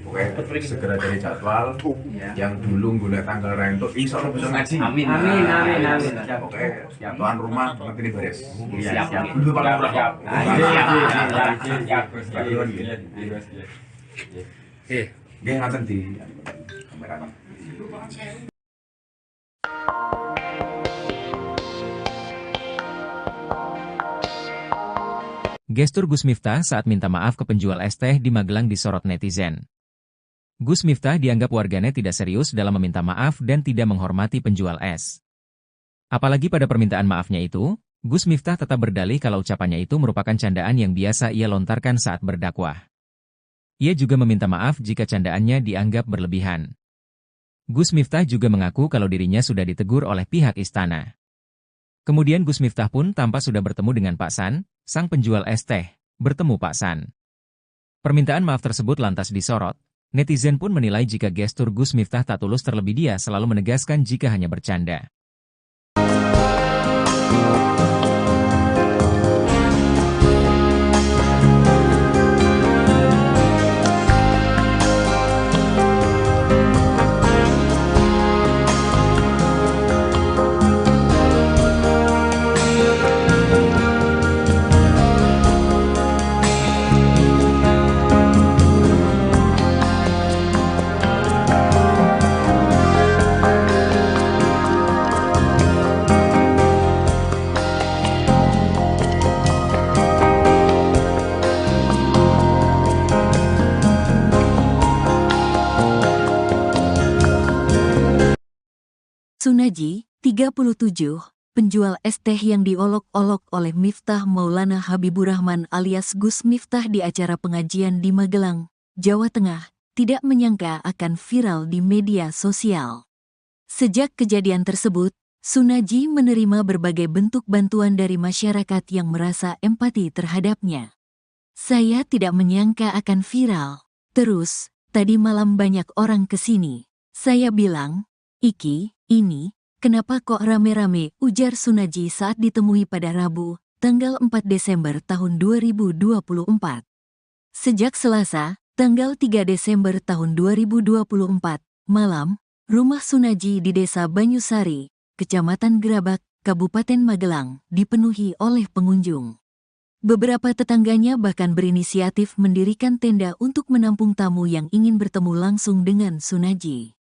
pokoknya segera dari jadwal yang dulu gue tanggal rento insya Allah bisa ngaji. Amin. Pokoknya tuan rumah nanti ini beres. Siap. Dulu paling murah. Oke, ngaten di kameranya. Gestur Gus Miftah saat minta maaf ke penjual es teh di Magelang disorot netizen. Gus Miftah dianggap warganet tidak serius dalam meminta maaf dan tidak menghormati penjual es. Apalagi pada permintaan maafnya itu, Gus Miftah tetap berdalih kalau ucapannya itu merupakan candaan yang biasa ia lontarkan saat berdakwah. Ia juga meminta maaf jika candaannya dianggap berlebihan. Gus Miftah juga mengaku kalau dirinya sudah ditegur oleh pihak istana. Kemudian Gus Miftah pun tampak sudah bertemu dengan Pak San, sang penjual es teh, bertemu Pak San. Permintaan maaf tersebut lantas disorot. Netizen pun menilai jika gestur Gus Miftah tak tulus, terlebih dia selalu menegaskan jika hanya bercanda. Sunaji, 37, penjual es teh yang diolok-olok oleh Miftah Maulana Habibur Rahman alias Gus Miftah di acara pengajian di Magelang, Jawa Tengah, tidak menyangka akan viral di media sosial. Sejak kejadian tersebut, Sunaji menerima berbagai bentuk bantuan dari masyarakat yang merasa empati terhadapnya. Saya tidak menyangka akan viral. Terus, tadi malam banyak orang kesini. Saya bilang, "Iki, ini, kenapa kok rame-rame?" ujar Sunaji saat ditemui pada Rabu, tanggal 4 Desember tahun 2024. Sejak Selasa, tanggal 3 Desember tahun 2024, malam, rumah Sunaji di Desa Banyusari, Kecamatan Gerabak, Kabupaten Magelang, dipenuhi oleh pengunjung. Beberapa tetangganya bahkan berinisiatif mendirikan tenda untuk menampung tamu yang ingin bertemu langsung dengan Sunaji.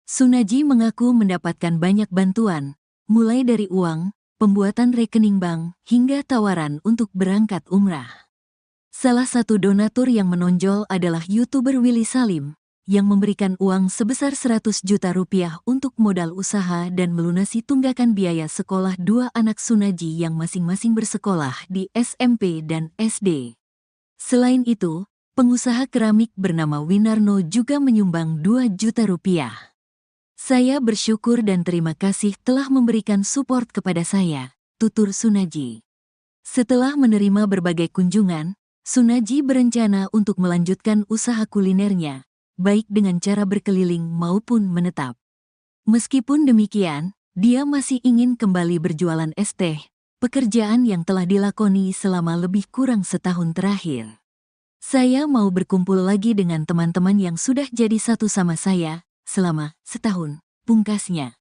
Sunaji mengaku mendapatkan banyak bantuan, mulai dari uang, pembuatan rekening bank, hingga tawaran untuk berangkat umrah. Salah satu donatur yang menonjol adalah YouTuber Willy Salim, yang memberikan uang sebesar 100 juta rupiah untuk modal usaha dan melunasi tunggakan biaya sekolah dua anak Sunaji yang masing-masing bersekolah di SMP dan SD. Selain itu, pengusaha keramik bernama Winarno juga menyumbang 2 juta rupiah. "Saya bersyukur dan terima kasih telah memberikan support kepada saya," tutur Sunaji. Setelah menerima berbagai kunjungan, Sunaji berencana untuk melanjutkan usaha kulinernya, baik dengan cara berkeliling maupun menetap. Meskipun demikian, dia masih ingin kembali berjualan es teh, pekerjaan yang telah dilakoni selama lebih kurang setahun terakhir. "Saya mau berkumpul lagi dengan teman-teman yang sudah jadi satu sama saya selama setahun," pungkasnya.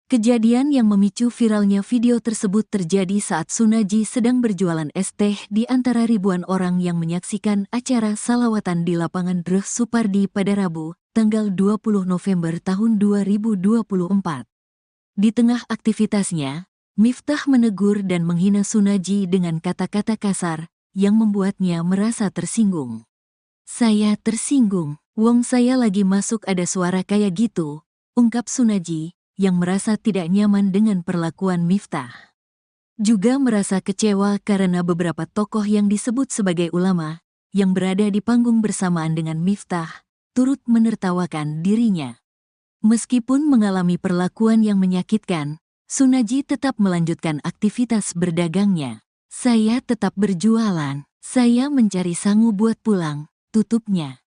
Kejadian yang memicu viralnya video tersebut terjadi saat Sunaji sedang berjualan es teh di antara ribuan orang yang menyaksikan acara salawatan di lapangan Dreh Supardi pada Rabu, tanggal 20 November tahun 2024. Di tengah aktivitasnya, Miftah menegur dan menghina Sunaji dengan kata-kata kasar yang membuatnya merasa tersinggung. "Saya tersinggung, wong saya lagi masuk ada suara kayak gitu," ungkap Sunaji, yang merasa tidak nyaman dengan perlakuan Miftah. Juga merasa kecewa karena beberapa tokoh yang disebut sebagai ulama, yang berada di panggung bersamaan dengan Miftah, turut menertawakan dirinya. Meskipun mengalami perlakuan yang menyakitkan, Sunaji tetap melanjutkan aktivitas berdagangnya. "Saya tetap berjualan, saya mencari sangu buat pulang," tutupnya.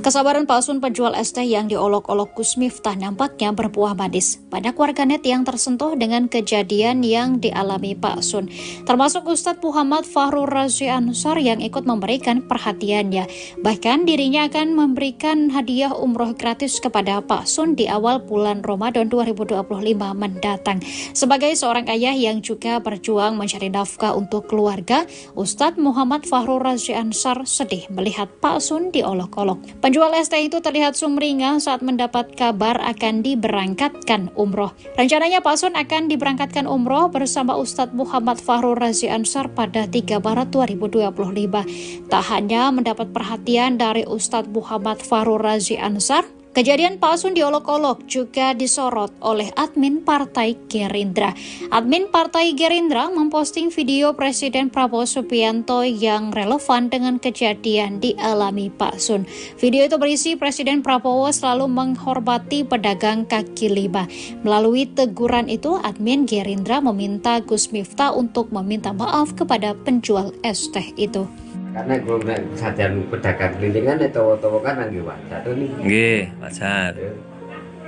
Kesabaran palsun penjual es teh yang diolok-olok Gus Miftah nampaknya berbuah manis. Banyak warganet yang tersentuh dengan kejadian yang dialami Pak Sun, termasuk Ustadz Muhammad Fahrur Razi Ansar yang ikut memberikan perhatiannya. Bahkan dirinya akan memberikan hadiah umroh gratis kepada Pak Sun di awal bulan Ramadan 2025 mendatang. Sebagai seorang ayah yang juga berjuang mencari nafkah untuk keluarga, Ustadz Muhammad Fahrur Razi Ansar sedih melihat Pak Sun diolok-olok. Penjual es teh itu terlihat sumringah saat mendapat kabar akan diberangkatkan umroh. Rencananya Pak Sun akan diberangkatkan umroh bersama Ustadz Muhammad Fahrur Razi Ansar pada 3 Maret 2025. Tak hanya mendapat perhatian dari Ustadz Muhammad Fahrur Razi Ansar, kejadian Pak Sun diolok-olok juga disorot oleh admin Partai Gerindra. Admin Partai Gerindra memposting video Presiden Prabowo Subianto yang relevan dengan kejadian dialami Pak Sun. Video itu berisi Presiden Prabowo selalu menghormati pedagang kaki lima. Melalui teguran itu, admin Gerindra meminta Gus Miftah untuk meminta maaf kepada penjual es teh itu. Karena gue sajian pedagang kelilingan itu kan lagi wajar tuh nih. Nggih, wajar.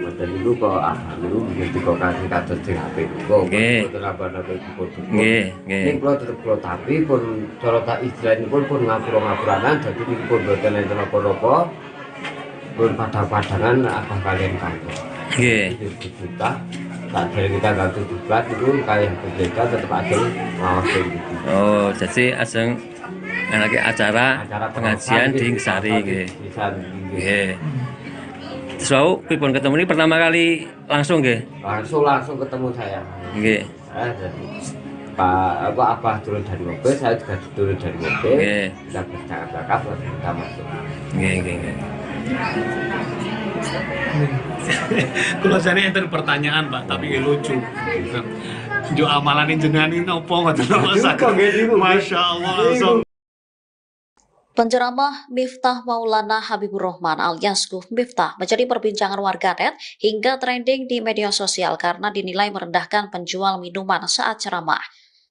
Wajar dulu kok dulu begitu kok kasih kados di HP kok. Nggih. Nggih, nggih. Ning kula tetep kula tapi pun cara tak istilahipun pun ngapura-ngapuranan dadi niku pun boten enten apa-apa. Pun padang-padangan apa kalian kantor. Nggih. Juta tak dari kita gak 17 itu kayak berbeda tetep aja ngawas gitu. Oh, jadi ajeng anake acara pengajian di Sari nggih. Nggih. So, pripun ketemu ini pertama kali langsung nggih? Langsung ketemu saya. Nggih. Pak Abah turun dari mobil, saya juga turun dari mobil. Nggih. Kita bercakap-cakap lalu kita masuk. Nggih, nggih, nggih. Kalau saya enten pertanyaan Pak, tapi lucu. Jo amalan jenengan ini opo ngoten Masya Allah. Penceramah Miftah Maulana Habibur Rahman alias Gus Miftah menjadi perbincangan warganet hingga trending di media sosial karena dinilai merendahkan penjual minuman saat ceramah.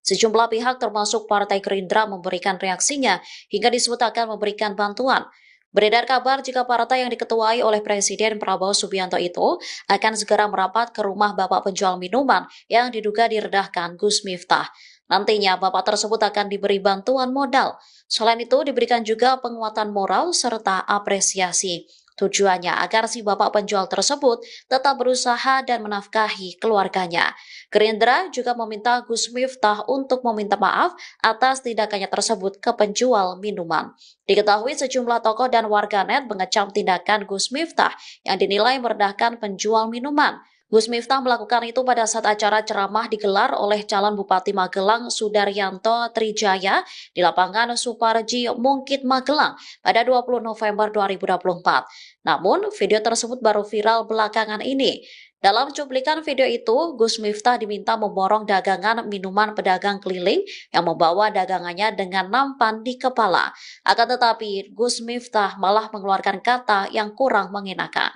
Sejumlah pihak termasuk Partai Gerindra memberikan reaksinya hingga disebut akan memberikan bantuan. Beredar kabar jika partai yang diketuai oleh Presiden Prabowo Subianto itu akan segera merapat ke rumah bapak penjual minuman yang diduga direndahkan Gus Miftah. Nantinya bapak tersebut akan diberi bantuan modal. Selain itu diberikan juga penguatan moral serta apresiasi. Tujuannya agar si bapak penjual tersebut tetap berusaha dan menafkahi keluarganya. Gerindra juga meminta Gus Miftah untuk meminta maaf atas tindakannya tersebut ke penjual minuman. Diketahui sejumlah tokoh dan warganet mengecam tindakan Gus Miftah yang dinilai merendahkan penjual minuman. Gus Miftah melakukan itu pada saat acara ceramah digelar oleh calon Bupati Magelang Sudaryanto Trijaya di lapangan Suparji Mungkit Magelang pada 20 November 2024. Namun, video tersebut baru viral belakangan ini. Dalam cuplikan video itu, Gus Miftah diminta memborong dagangan minuman pedagang keliling yang membawa dagangannya dengan nampan di kepala. Akan tetapi, Gus Miftah malah mengeluarkan kata yang kurang mengenakan.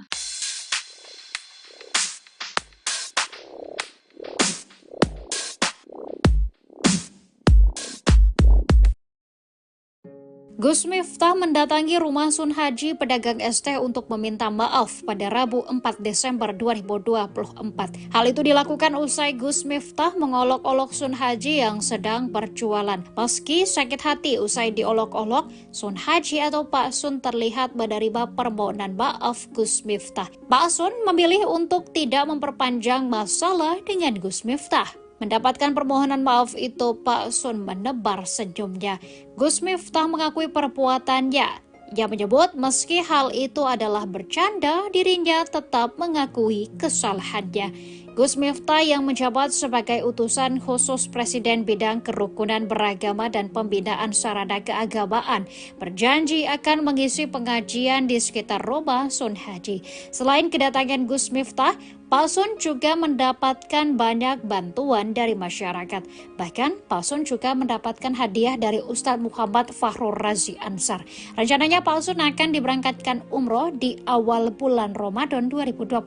Gus Miftah mendatangi rumah Sun Haji pedagang es teh untuk meminta maaf pada Rabu 4 Desember 2024. Hal itu dilakukan usai Gus Miftah mengolok-olok Sun Haji yang sedang berjualan. Meski sakit hati usai diolok-olok, Sun Haji atau Pak Sun terlihat menerima permohonan maaf Gus Miftah. Pak Sun memilih untuk tidak memperpanjang masalah dengan Gus Miftah. Mendapatkan permohonan maaf itu, Pak Sun menebar senyumnya. Gus Miftah mengakui perbuatannya. Ia menyebut meski hal itu adalah bercanda, dirinya tetap mengakui kesalahannya. Gus Miftah yang menjabat sebagai utusan khusus Presiden bidang kerukunan beragama dan pembinaan sarana keagamaan berjanji akan mengisi pengajian di sekitar rumah Sun Haji. Selain kedatangan Gus Miftah, Pak Sun juga mendapatkan banyak bantuan dari masyarakat. Bahkan Pak Sun juga mendapatkan hadiah dari Ustadz Muhammad Fahrur Razi Ansar. Rencananya Pak Sun akan diberangkatkan umroh di awal bulan Ramadan 2025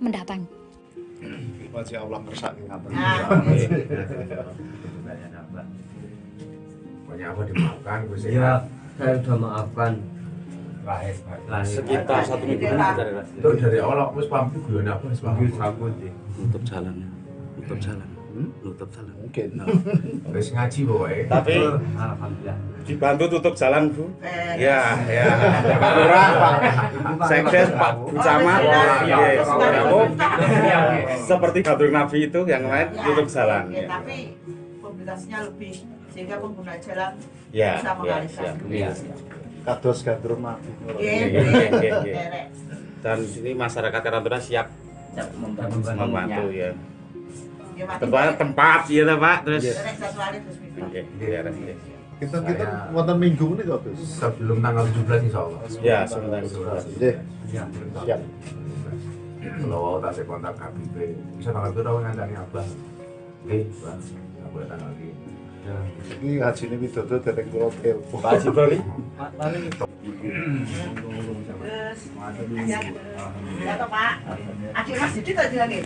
mendatang. Wajah Allah kersane ngaten. Banyak apa dimaafkan Gus ya. Saya sudah maafkan. Sekitar 1 minggu Itu dari awal aku wis paham guyon apa wis paham. Nutup jalan. Nutup jalan. Nutup jalan. Mungkin. Wis ngaji pokoke. Tapi Alhamdulillah. dibantu tutup jalan, Bu. Ya, ya. Pak Lurah, Pak Sekdes, Pak Camat. Seperti Gadur Nabi itu yang lain tutup jalan. Ya, tapi mobilitasnya lebih sehingga pengguna jalan Ya, bisa ya, mengalihkan. ya. Kados gandrum nabi. Dan sini masyarakat Karantuna siap membantu ya. Tempat ya Pak, terus. Oke, ya, Kita wonten minggu ini kok, Gus. Sebelum tanggal 17 insyaallah. Ya, sebentar. Nggih. Siap. Kalau tak saya kontak KBP, bisa tanggal itu tahu ngancani Abah. Oke, Bang. Nggak boleh tanggal ini. Ini haji ini widodo dari Pulau Telepon. Pak Haji Bali. Ya toh Pak. Akhir Mas Didi tadi lagi.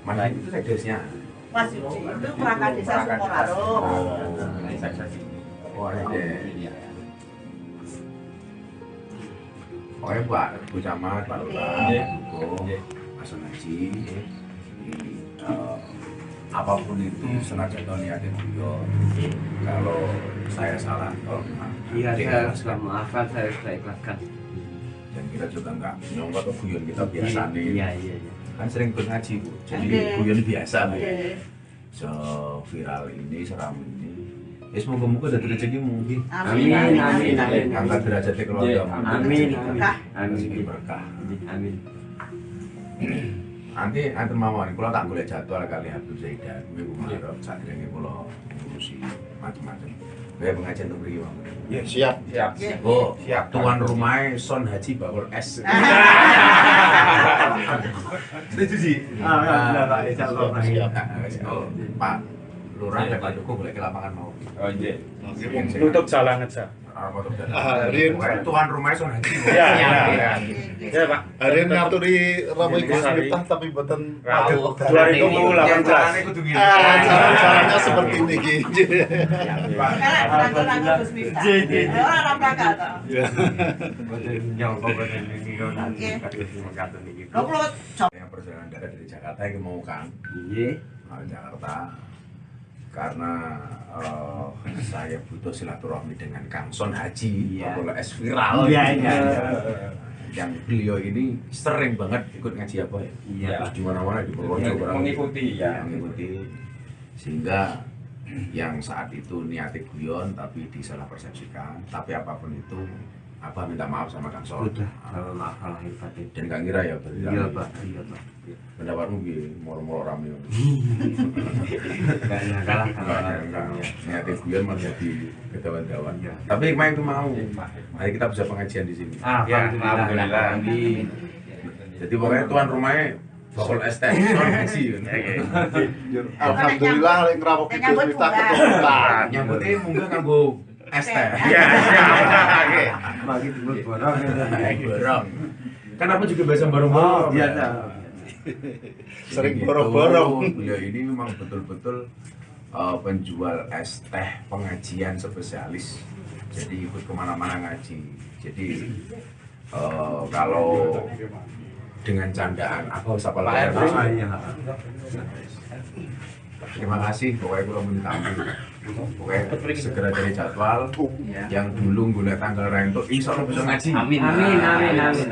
Mana itu sekdesnya? Mas Didi itu perangkat desa Sukoraro. Oh, ini. Pokoknya Pak Bu Camat, Pak Lurah, Mas Haji, apapun itu senajan niatnya beliau. Kalau saya salah, Iya, saya sudah maafkan, saya sudah ikhlaskan. dan kita juga nggak nyongkok ke guyon kita biasa nih. Iya. Kan sering ikut ngaji Bu, jadi guyon biasa Bu. Viral ini, seram ini. Ya semoga-moga dari rezeki mungkin. Amin. Angkat derajatnya keluarga. Amin. Rezeki berkah. Amin. Nanti mawon kalau tak boleh jadwal kali Habib Zaidan kuwi Muharram saat ini kula ngurusi macam-macam. Kayak pengajian untuk beri Bang. Ya, siap. Oh, tuan rumahnya Son Haji Bakul S. Setuju sih. Alhamdulillah Pak, insyaallah. Oh, Pak Lurah dan Pak Joko boleh ke lapangan mau. Oh, iya. Tutup jalan aja. Tuan rumahnya Son Haji. Ya, Pak. Hari ini ngaturi ramai Gus Miftah tapi buatan Rabu pagel 2018. Caranya seperti ini gitu. Yang perjalanan darat dari Jakarta yang mau Kang. Jakarta. Karena saya butuh silaturahmi dengan Kang Son Haji, Bakul S viral. Yang beliau ini sering banget ikut ngaji apa ya? Iya. Di mana-mana di Purworejo Mengikuti ya. Mengikuti. Sehingga yang saat itu niatnya guyon tapi disalah persepsikan. Tapi apapun itu, Abah minta maaf sama Kang Son. Sudah, maaf lahir batin. Dan Kang Ira ya berarti. Iya Pak. Pendapatmu gini, moro-moro rame. Enggak kalah sama Niatnya guyon malah jadi kedawan-dawan. Tapi hikmah itu mau. Mari kita bisa pengajian di sini. Alhamdulillah. Jadi pokoknya tuan rumahnya Bakul ST Son Haji. Alhamdulillah yang ngrawok Gus Miftah keturunan. Nyambutnya mungkin kanggo ST. Iya, oke. Bagi dulu borong. Borong. Kan aku juga biasa borong-borong. Iya, Sering borong-borong. Beliau ini memang betul-betul penjual es teh pengajian spesialis. Jadi ikut kemana-mana ngaji. Jadi kalau dengan candaan apa siapa lahir. Terima kasih, pokoknya kalau minta ampun. Pokoknya segera dari jadwal yang dulu gula tanggal rento insya Allah bisa ngaji. Amin.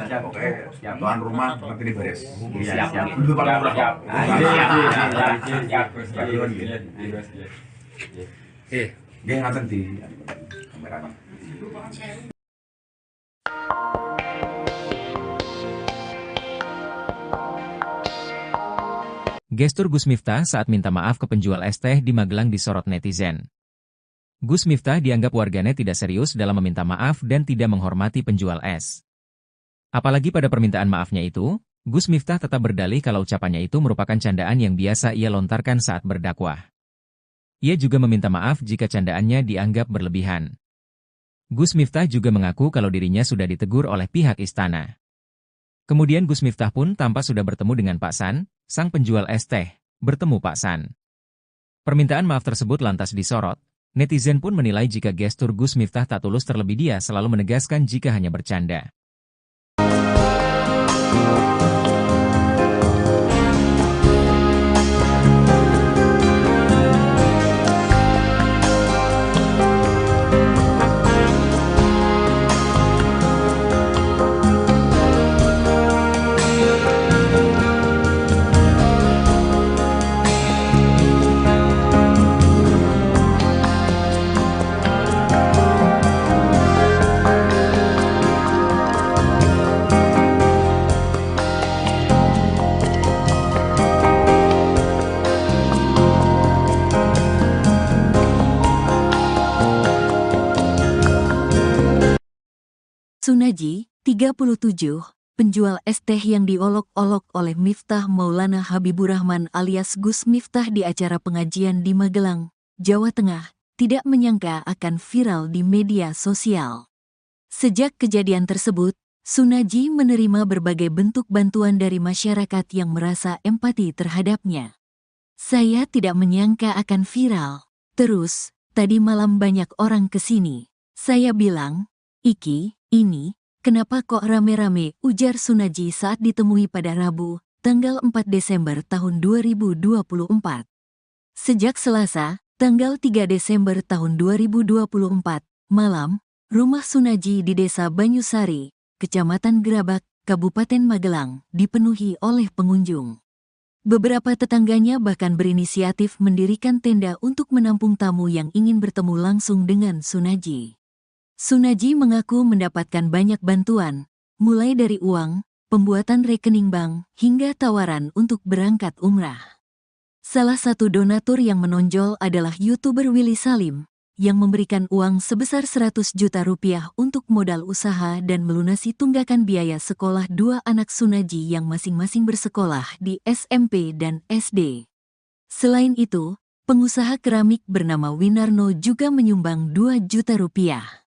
Pokoknya tuan rumah nanti ini beres. Siap. Dulu Pak Lurah. Nggih ngaten di kameranya. Gestur Gus Miftah saat minta maaf ke penjual es teh di Magelang disorot netizen. Gus Miftah dianggap warganet tidak serius dalam meminta maaf dan tidak menghormati penjual es. Apalagi pada permintaan maafnya itu, Gus Miftah tetap berdalih kalau ucapannya itu merupakan candaan yang biasa ia lontarkan saat berdakwah. Ia juga meminta maaf jika candaannya dianggap berlebihan. Gus Miftah juga mengaku kalau dirinya sudah ditegur oleh pihak istana. Kemudian Gus Miftah pun tampak sudah bertemu dengan Pak San, sang penjual es teh, bertemu Pak San. Permintaan maaf tersebut lantas disorot, Netizen pun menilai jika gestur Gus Miftah tak tulus, terlebih dia selalu menegaskan jika hanya bercanda. Sunaji, 37, penjual es teh yang diolok-olok oleh Miftah Maulana Habibur Rahman alias Gus Miftah di acara pengajian di Magelang, Jawa Tengah, tidak menyangka akan viral di media sosial. Sejak kejadian tersebut, Sunaji menerima berbagai bentuk bantuan dari masyarakat yang merasa empati terhadapnya. Saya tidak menyangka akan viral. Terus, tadi malam banyak orang kesini. Saya bilang, "Iki, ini, kenapa kok rame-rame?" ujar Sunaji saat ditemui pada Rabu, tanggal 4 Desember tahun 2024. Sejak Selasa, tanggal 3 Desember tahun 2024, malam, rumah Sunaji di Desa Banyusari, Kecamatan Gerabak, Kabupaten Magelang, dipenuhi oleh pengunjung. Beberapa tetangganya bahkan berinisiatif mendirikan tenda untuk menampung tamu yang ingin bertemu langsung dengan Sunaji. Sunaji mengaku mendapatkan banyak bantuan, mulai dari uang, pembuatan rekening bank, hingga tawaran untuk berangkat umrah. Salah satu donatur yang menonjol adalah YouTuber Willy Salim, yang memberikan uang sebesar 100 juta rupiah untuk modal usaha dan melunasi tunggakan biaya sekolah dua anak Sunaji yang masing-masing bersekolah di SMP dan SD. Selain itu, pengusaha keramik bernama Winarno juga menyumbang 2 juta rupiah.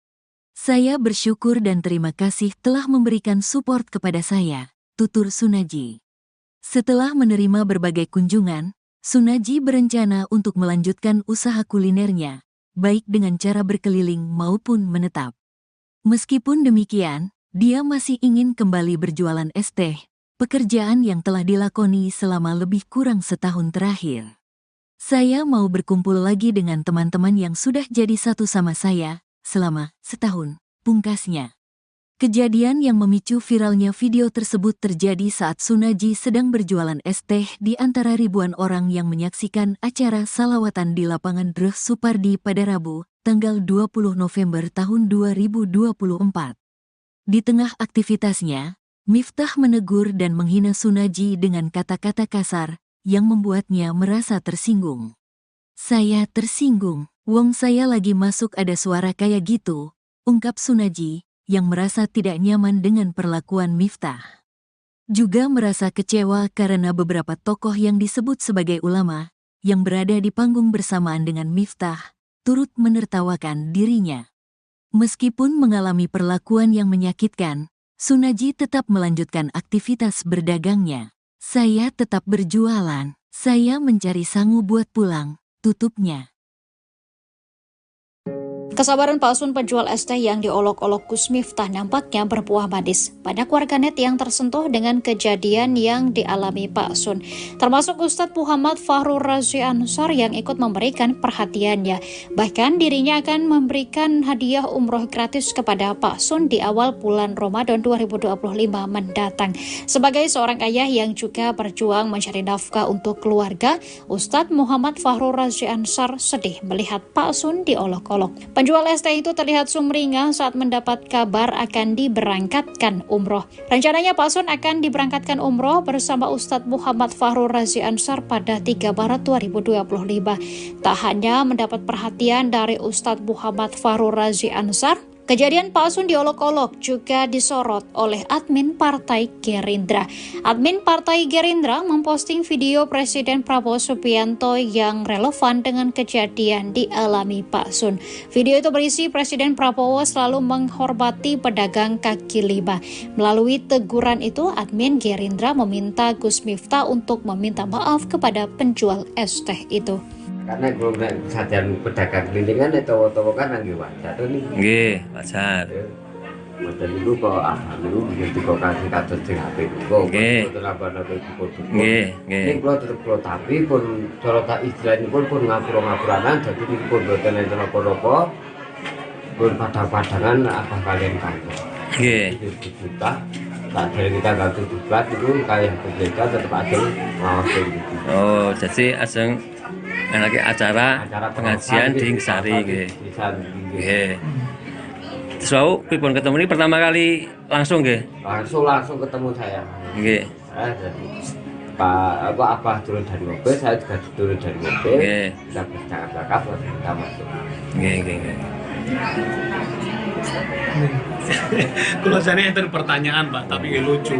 "Saya bersyukur dan terima kasih telah memberikan support kepada saya," tutur Sunaji. Setelah menerima berbagai kunjungan, Sunaji berencana untuk melanjutkan usaha kulinernya, baik dengan cara berkeliling maupun menetap. Meskipun demikian, dia masih ingin kembali berjualan es teh, pekerjaan yang telah dilakoni selama lebih kurang setahun terakhir. "Saya mau berkumpul lagi dengan teman-teman yang sudah jadi satu sama saya selama setahun," pungkasnya. Kejadian yang memicu viralnya video tersebut terjadi saat Sunaji sedang berjualan es teh di antara ribuan orang yang menyaksikan acara salawatan di lapangan Dreh Supardi pada Rabu, tanggal 20 November tahun 2024. Di tengah aktivitasnya, Miftah menegur dan menghina Sunaji dengan kata-kata kasar yang membuatnya merasa tersinggung. "Saya tersinggung, wong saya lagi masuk ada suara kayak gitu," ungkap Sunaji, yang merasa tidak nyaman dengan perlakuan Miftah. Juga merasa kecewa karena beberapa tokoh yang disebut sebagai ulama, yang berada di panggung bersamaan dengan Miftah, turut menertawakan dirinya. Meskipun mengalami perlakuan yang menyakitkan, Sunaji tetap melanjutkan aktivitas berdagangnya. "Saya tetap berjualan, saya mencari sangu buat pulang," tutupnya. Kesabaran palsun penjual es teh yang diolok-olok Gus Miftah nampaknya berbuah manis. Banyak warganet yang tersentuh dengan kejadian yang dialami Pak Sun, termasuk Ustadz Muhammad Fahrur Razi Ansar yang ikut memberikan perhatiannya. Bahkan dirinya akan memberikan hadiah umroh gratis kepada Pak Sun di awal bulan Ramadan 2025 mendatang. Sebagai seorang ayah yang juga berjuang mencari nafkah untuk keluarga, Ustadz Muhammad Fahrur Razi Ansar sedih melihat Pak Sun diolok-olok. Penjual es teh itu terlihat sumringah saat mendapat kabar akan diberangkatkan umroh. Rencananya Pak Sun akan diberangkatkan umroh bersama Ustadz Muhammad Fahrur Razi Ansar pada 3 Maret 2025. Tak hanya mendapat perhatian dari Ustadz Muhammad Fahrur Razi Ansar, kejadian Pak Sun diolok-olok juga disorot oleh admin Partai Gerindra. Admin Partai Gerindra memposting video Presiden Prabowo Subianto yang relevan dengan kejadian dialami Pak Sun. Video itu berisi Presiden Prabowo selalu menghormati pedagang kaki lima. Melalui teguran itu, admin Gerindra meminta Gus Miftah untuk meminta maaf kepada penjual es teh itu. Karena kalau sajian pedagang kelintingan itu kan lagi wajar nih. Nggih, wajar. Wajar itu kok itu begitu kok kasih kados sing HP kok. Nggih. Nggih, nggih. Ini kalau tetap kalau tapi pun cara tak istilahnya pun ngapura-ngapuranan jadi ini pun boten enten apa-apa. Pun padang-padangan apa kalian kantor. Nggih. Kita tak dari kita ganti buat itu kayak berbeda tetap ada ngawasi gitu. Oh, jadi ajeng lagi acara pengajian di Ngesari nggih. Nggih. Terus pripun ketemu ini pertama kali langsung nggih? Langsung ketemu saya. Nggih. Jadi Pak Abah turun dari mobil, saya juga turun dari mobil. Nggih. Kita bercakap-cakap lalu kita masuk. Nggih, nggih, nggih. Kalau saya enten pertanyaan Pak, tapi lucu.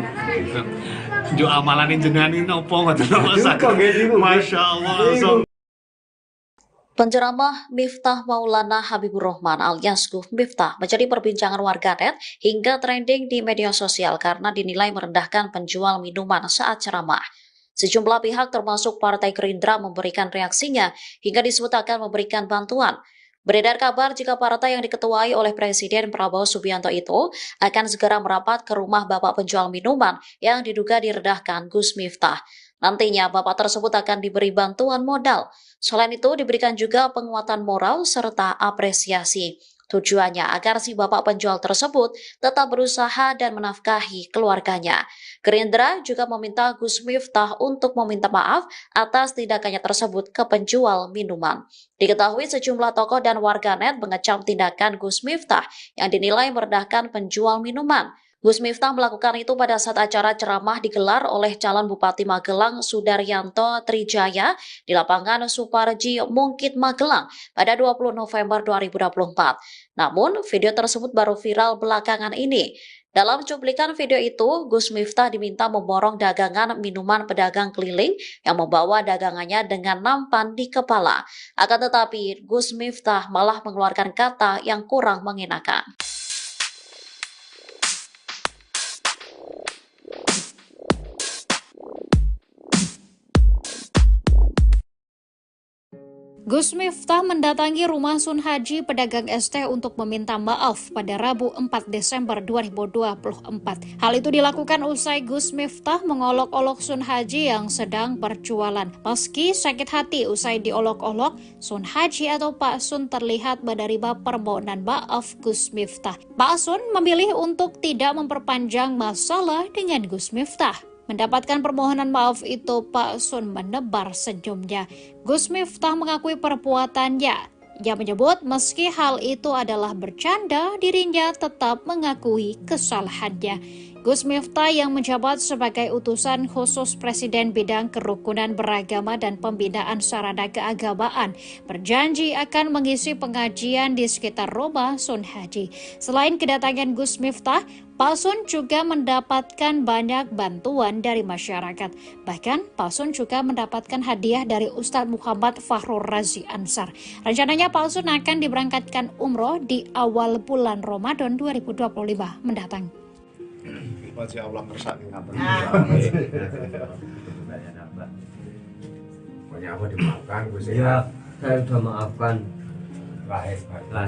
Jo amalan jenengan ini opo ngoten Masya Allah. Penceramah Miftah Maulana Habibur Rahman alias Gus Miftah menjadi perbincangan warganet hingga trending di media sosial karena dinilai merendahkan penjual minuman saat ceramah. Sejumlah pihak termasuk Partai Gerindra memberikan reaksinya hingga disebut akan memberikan bantuan. Beredar kabar jika partai yang diketuai oleh Presiden Prabowo Subianto itu akan segera merapat ke rumah bapak penjual minuman yang diduga direndahkan Gus Miftah. Nantinya bapak tersebut akan diberi bantuan modal. Selain itu diberikan juga penguatan moral serta apresiasi. Tujuannya agar si bapak penjual tersebut tetap berusaha dan menafkahi keluarganya. Gerindra juga meminta Gus Miftah untuk meminta maaf atas tindakannya tersebut ke penjual minuman. Diketahui sejumlah tokoh dan warganet mengecam tindakan Gus Miftah yang dinilai merendahkan penjual minuman. Gus Miftah melakukan itu pada saat acara ceramah digelar oleh calon Bupati Magelang Sudaryanto Trijaya di lapangan Suparji Mungkit Magelang pada 20 November 2024. Namun, video tersebut baru viral belakangan ini. Dalam cuplikan video itu, Gus Miftah diminta memborong dagangan minuman pedagang keliling yang membawa dagangannya dengan nampan di kepala. Akan tetapi, Gus Miftah malah mengeluarkan kata yang kurang mengenakan. Gus Miftah mendatangi rumah Sun Haji pedagang es teh untuk meminta maaf pada Rabu 4 Desember 2024. Hal itu dilakukan usai Gus Miftah mengolok-olok Sun Haji yang sedang berjualan. Meski sakit hati usai diolok-olok, Sun Haji atau Pak Sun terlihat menerima permohonan maaf Gus Miftah. Pak Sun memilih untuk tidak memperpanjang masalah dengan Gus Miftah. Mendapatkan permohonan maaf itu, Pak Sun menebar senyumnya. Gus Miftah mengakui perbuatannya. Ia menyebut meski hal itu adalah bercanda, dirinya tetap mengakui kesalahannya. Gus Miftah yang menjabat sebagai utusan khusus Presiden bidang kerukunan beragama dan pembinaan sarana keagamaan berjanji akan mengisi pengajian di sekitar rumah Sun Haji. Selain kedatangan Gus Miftah, Pak Sun juga mendapatkan banyak bantuan dari masyarakat. Bahkan Pak Sun juga mendapatkan hadiah dari Ustadz Muhammad Fahrur Razi Ansar. Rencananya Pak Sun akan diberangkatkan umroh di awal bulan Ramadan 2025 mendatang. Masih Allah ngersani ngaten. Pokoknya apa dimaafkan Gus Ya, saya sudah maafkan.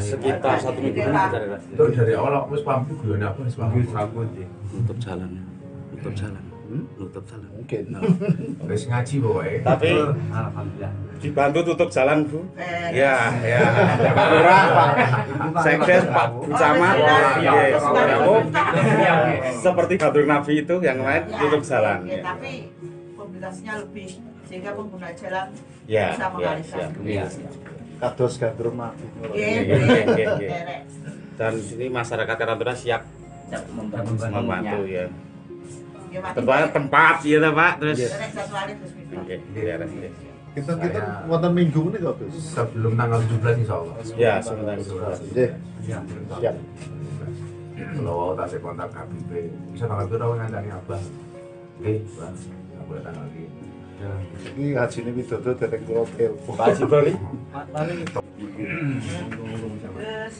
Sekitar 1 minggu itu dari awal aku pamit guyone apa wis pamit rambut ya. Nutup jalan. Nutup jalan. Mungkin. Wis ngaji pokoke. Tapi Alhamdulillah. dibantu tutup jalan Bu. Ya. Lurah Pak. Sekdes Pak Camat. Seperti Gatur Nabi itu yang lain tutup jalan. Tapi komunikasinya lebih sehingga pengguna jalan Ya, bisa mengalihkan. Kados gandrum mati. Dan sini masyarakat Karantina siap membantu ya. Tempat ya Pak. Terus oke, Kita wonten minggu ini kok Gus. Sebelum tanggal 17 insyaallah. Ya, sebentar. Nggih. Siap. Kalau tak kontak Habib, bisa tanggal berapa ngancani Abah? Nggih, Pak. Aku tanggal iki. Ini haji ini widodo dereng kula telepon. Pak Haji Bali. Terus,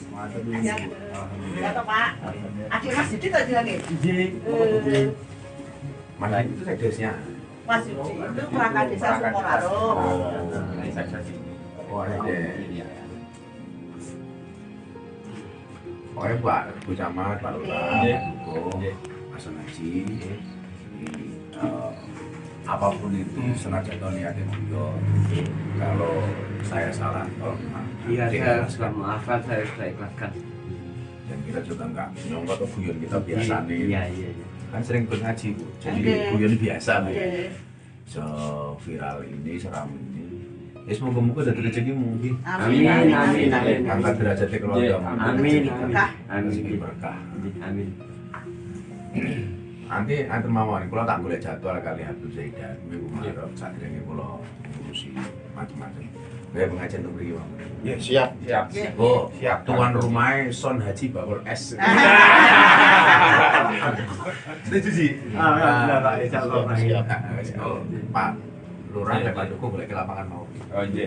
ya toh Pak. Adik Mas Didi tadi lagi. Mana itu sekdesnya? Mas Didi itu perangkat desa Sukoraro. Pokoknya Bu Camat, Pak Lurah, Pak Hasan Haji, apapun itu senajan niatnya beliau. Kalau saya salah, kalau iya saya sudah maafkan, saya sudah ikhlaskan. Dan kita juga nggak nyongkot ke guyon kita biasa nih. Iya. Kan sering ikut ngaji Bu, jadi guyon biasa Bu. Viral ini, seram ini. Ya semoga-moga dari rezekimu. Amin. Angkat derajatnya keluargamu. Amin. Berkah. Amin. Nanti mawon kula tak golek jadwal kali Habib Zaidan minggu Maret sadurunge kula ngurusi macam-macam. Kayak pengajian untuk mriki, Bang. Ya, siap. Oh, siap. Tuan rumahnya Son Haji Bakul S. Setuju sih. Alhamdulillah, insyaallah. Siap. Pak Lurah dan Pak Dukuh boleh ke lapangan mau. Oh iya.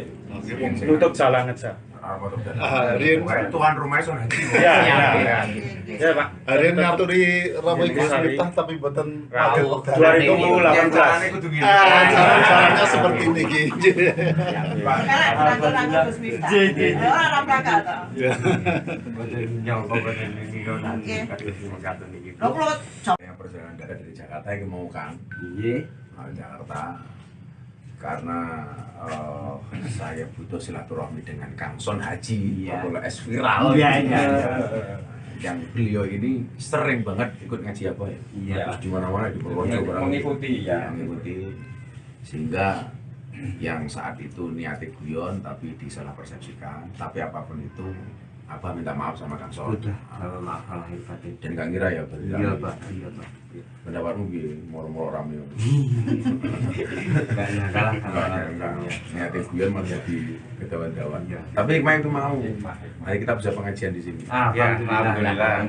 Nutup jalan aja. Tuan rumahnya Son Haji. Ya Pak. Hari ini ngaturi ramai Gus Miftah tapi buatan Rabu 2018. Caranya seperti ini gitu. Yang perjalanan darat dari Jakarta yang mau Kang. Jakarta. Karena saya butuh silaturahmi dengan Kang Son Haji, Bakul S viral. Yang beliau ini sering banget ikut ngaji apa ya? Terus di mana-mana di Purworejo mengikuti sehingga yang saat itu niatnya guyon tapi disalah persepsikan. Tapi apapun itu, Abah minta maaf sama Kang Son. Maaf lahir batin. Dan Kang Gira ya berarti. Iya Pak. Pendapatmu gini, moro-moro rame. Enggak nyangka lah. Niatnya guyon malah jadi ketahuan-tahuan. Tapi hikmah itu mau. Mari kita bisa pengajian di sini. Alhamdulillah.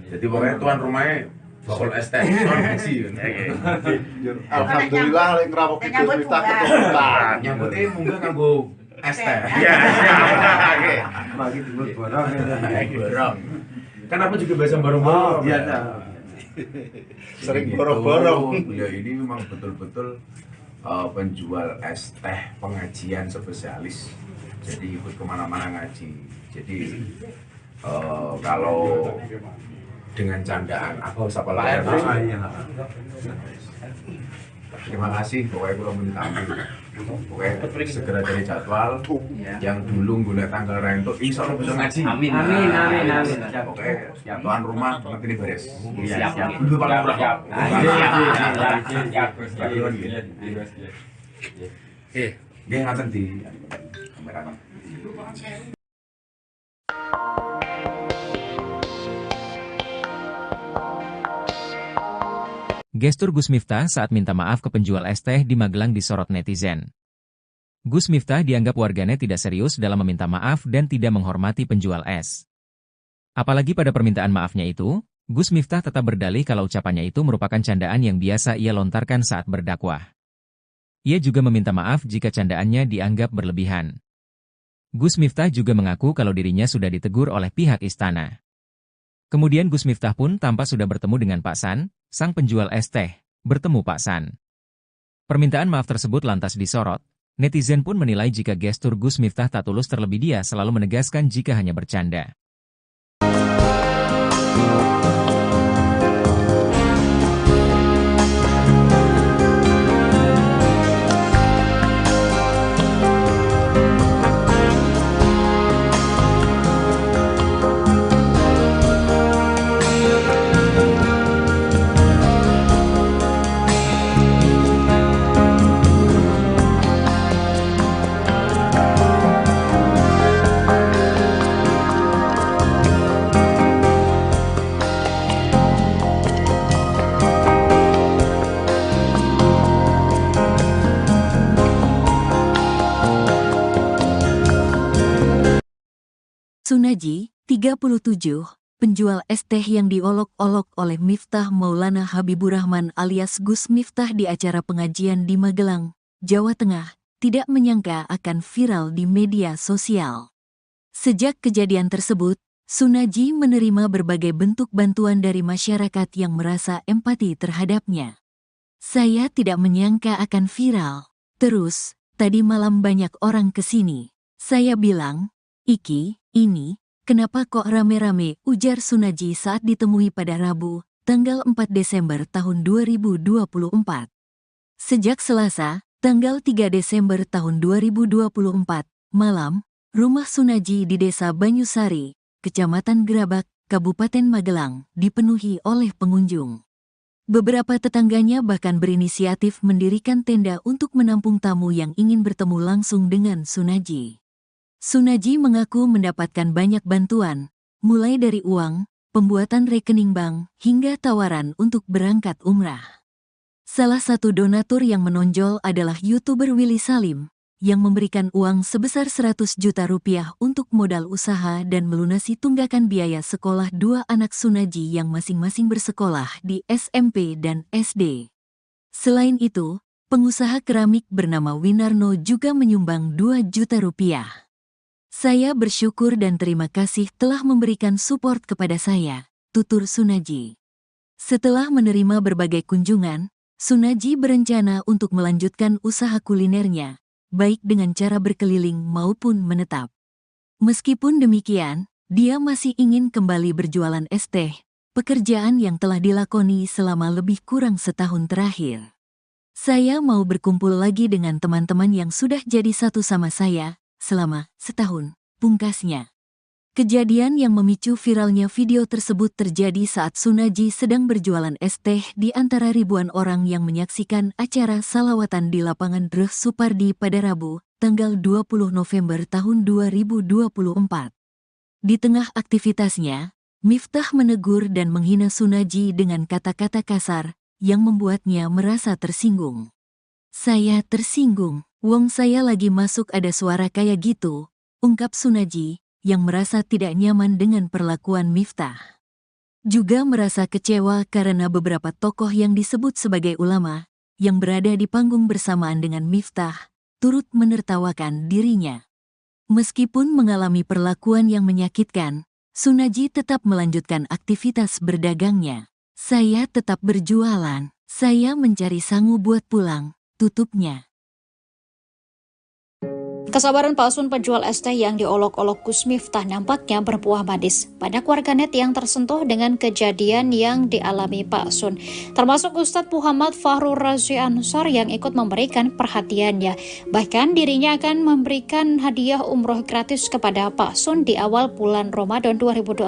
Jadi pokoknya tuan rumahnya Bakul S Son Haji. Alhamdulillah yang ngerawoki Gus Miftah keturunan. Nyambutnya munggah kanggo es teh. Iya. Bagi dulu borong. Kan aku juga biasa bareng-bareng. Biasa. Sering borong-borong. Beliau ini memang betul-betul penjual es teh pengajian spesialis. Jadi ikut kemana-mana ngaji. Jadi kalau dengan candaan aku sapa layar. Terima kasih, pokoknya aku mau ditampil. Pokoknya segera cari jadwal. Yang dulu gula tanggal rento, insya Allah bisa ngaji. Amin. Pokoknya tuan rumah banget ini beres. Siap. Dulu Pak Lurah. Dia ngaten di kamera. Gestur Gus Miftah saat minta maaf ke penjual es teh di Magelang disorot netizen. Gus Miftah dianggap warganet tidak serius dalam meminta maaf dan tidak menghormati penjual es. Apalagi pada permintaan maafnya itu, Gus Miftah tetap berdalih kalau ucapannya itu merupakan candaan yang biasa ia lontarkan saat berdakwah. Ia juga meminta maaf jika candaannya dianggap berlebihan. Gus Miftah juga mengaku kalau dirinya sudah ditegur oleh pihak istana. Kemudian Gus Miftah pun tampak sudah bertemu dengan Pak San, sang penjual es teh, bertemu Pak San. Permintaan maaf tersebut lantas disorot. Netizen pun menilai jika gestur Gus Miftah tak tulus, terlebih dia selalu menegaskan jika hanya bercanda. Sunaji, 37, penjual es teh yang diolok-olok oleh Miftah Maulana Habibur Rahman alias Gus Miftah di acara pengajian di Magelang, Jawa Tengah, tidak menyangka akan viral di media sosial. Sejak kejadian tersebut, Sunaji menerima berbagai bentuk bantuan dari masyarakat yang merasa empati terhadapnya. Saya tidak menyangka akan viral. Terus, tadi malam banyak orang kesini. Saya bilang, Iki, ini, kenapa kok rame-rame, ujar Sunaji saat ditemui pada Rabu, tanggal 4 Desember tahun 2024. Sejak Selasa, tanggal 3 Desember tahun 2024, malam, rumah Sunaji di Desa Banyusari, Kecamatan Gerabak, Kabupaten Magelang, dipenuhi oleh pengunjung. Beberapa tetangganya bahkan berinisiatif mendirikan tenda untuk menampung tamu yang ingin bertemu langsung dengan Sunaji. Sunaji mengaku mendapatkan banyak bantuan, mulai dari uang, pembuatan rekening bank, hingga tawaran untuk berangkat umrah. Salah satu donatur yang menonjol adalah YouTuber Willy Salim, yang memberikan uang sebesar 100 juta rupiah untuk modal usaha dan melunasi tunggakan biaya sekolah dua anak Sunaji yang masing-masing bersekolah di SMP dan SD. Selain itu, pengusaha keramik bernama Winarno juga menyumbang 2 juta rupiah. Saya bersyukur dan terima kasih telah memberikan support kepada saya, tutur Sunaji. Setelah menerima berbagai kunjungan, Sunaji berencana untuk melanjutkan usaha kulinernya, baik dengan cara berkeliling maupun menetap. Meskipun demikian, dia masih ingin kembali berjualan es teh, pekerjaan yang telah dilakoni selama lebih kurang setahun terakhir. Saya mau berkumpul lagi dengan teman-teman yang sudah jadi satu sama saya, selama setahun, pungkasnya. Kejadian yang memicu viralnya video tersebut terjadi saat Sunaji sedang berjualan es teh di antara ribuan orang yang menyaksikan acara salawatan di lapangan Dreh Supardi pada Rabu, tanggal 20 November tahun 2024. Di tengah aktivitasnya, Miftah menegur dan menghina Sunaji dengan kata-kata kasar yang membuatnya merasa tersinggung. Saya tersinggung, wong saya lagi masuk ada suara kayak gitu, ungkap Sunaji, yang merasa tidak nyaman dengan perlakuan Miftah. Juga merasa kecewa karena beberapa tokoh yang disebut sebagai ulama, yang berada di panggung bersamaan dengan Miftah, turut menertawakan dirinya. Meskipun mengalami perlakuan yang menyakitkan, Sunaji tetap melanjutkan aktivitas berdagangnya. Saya tetap berjualan, saya mencari sangu buat pulang, tutupnya. Kesabaran palsun penjual es teh yang diolok-olok Gus Miftah nampaknya berbuah manis. Banyak warganet yang tersentuh dengan kejadian yang dialami Pak Sun, termasuk Ustadz Muhammad Fahrur Razi Ansar yang ikut memberikan perhatiannya. Bahkan dirinya akan memberikan hadiah umroh gratis kepada Pak Sun di awal bulan Ramadan 2025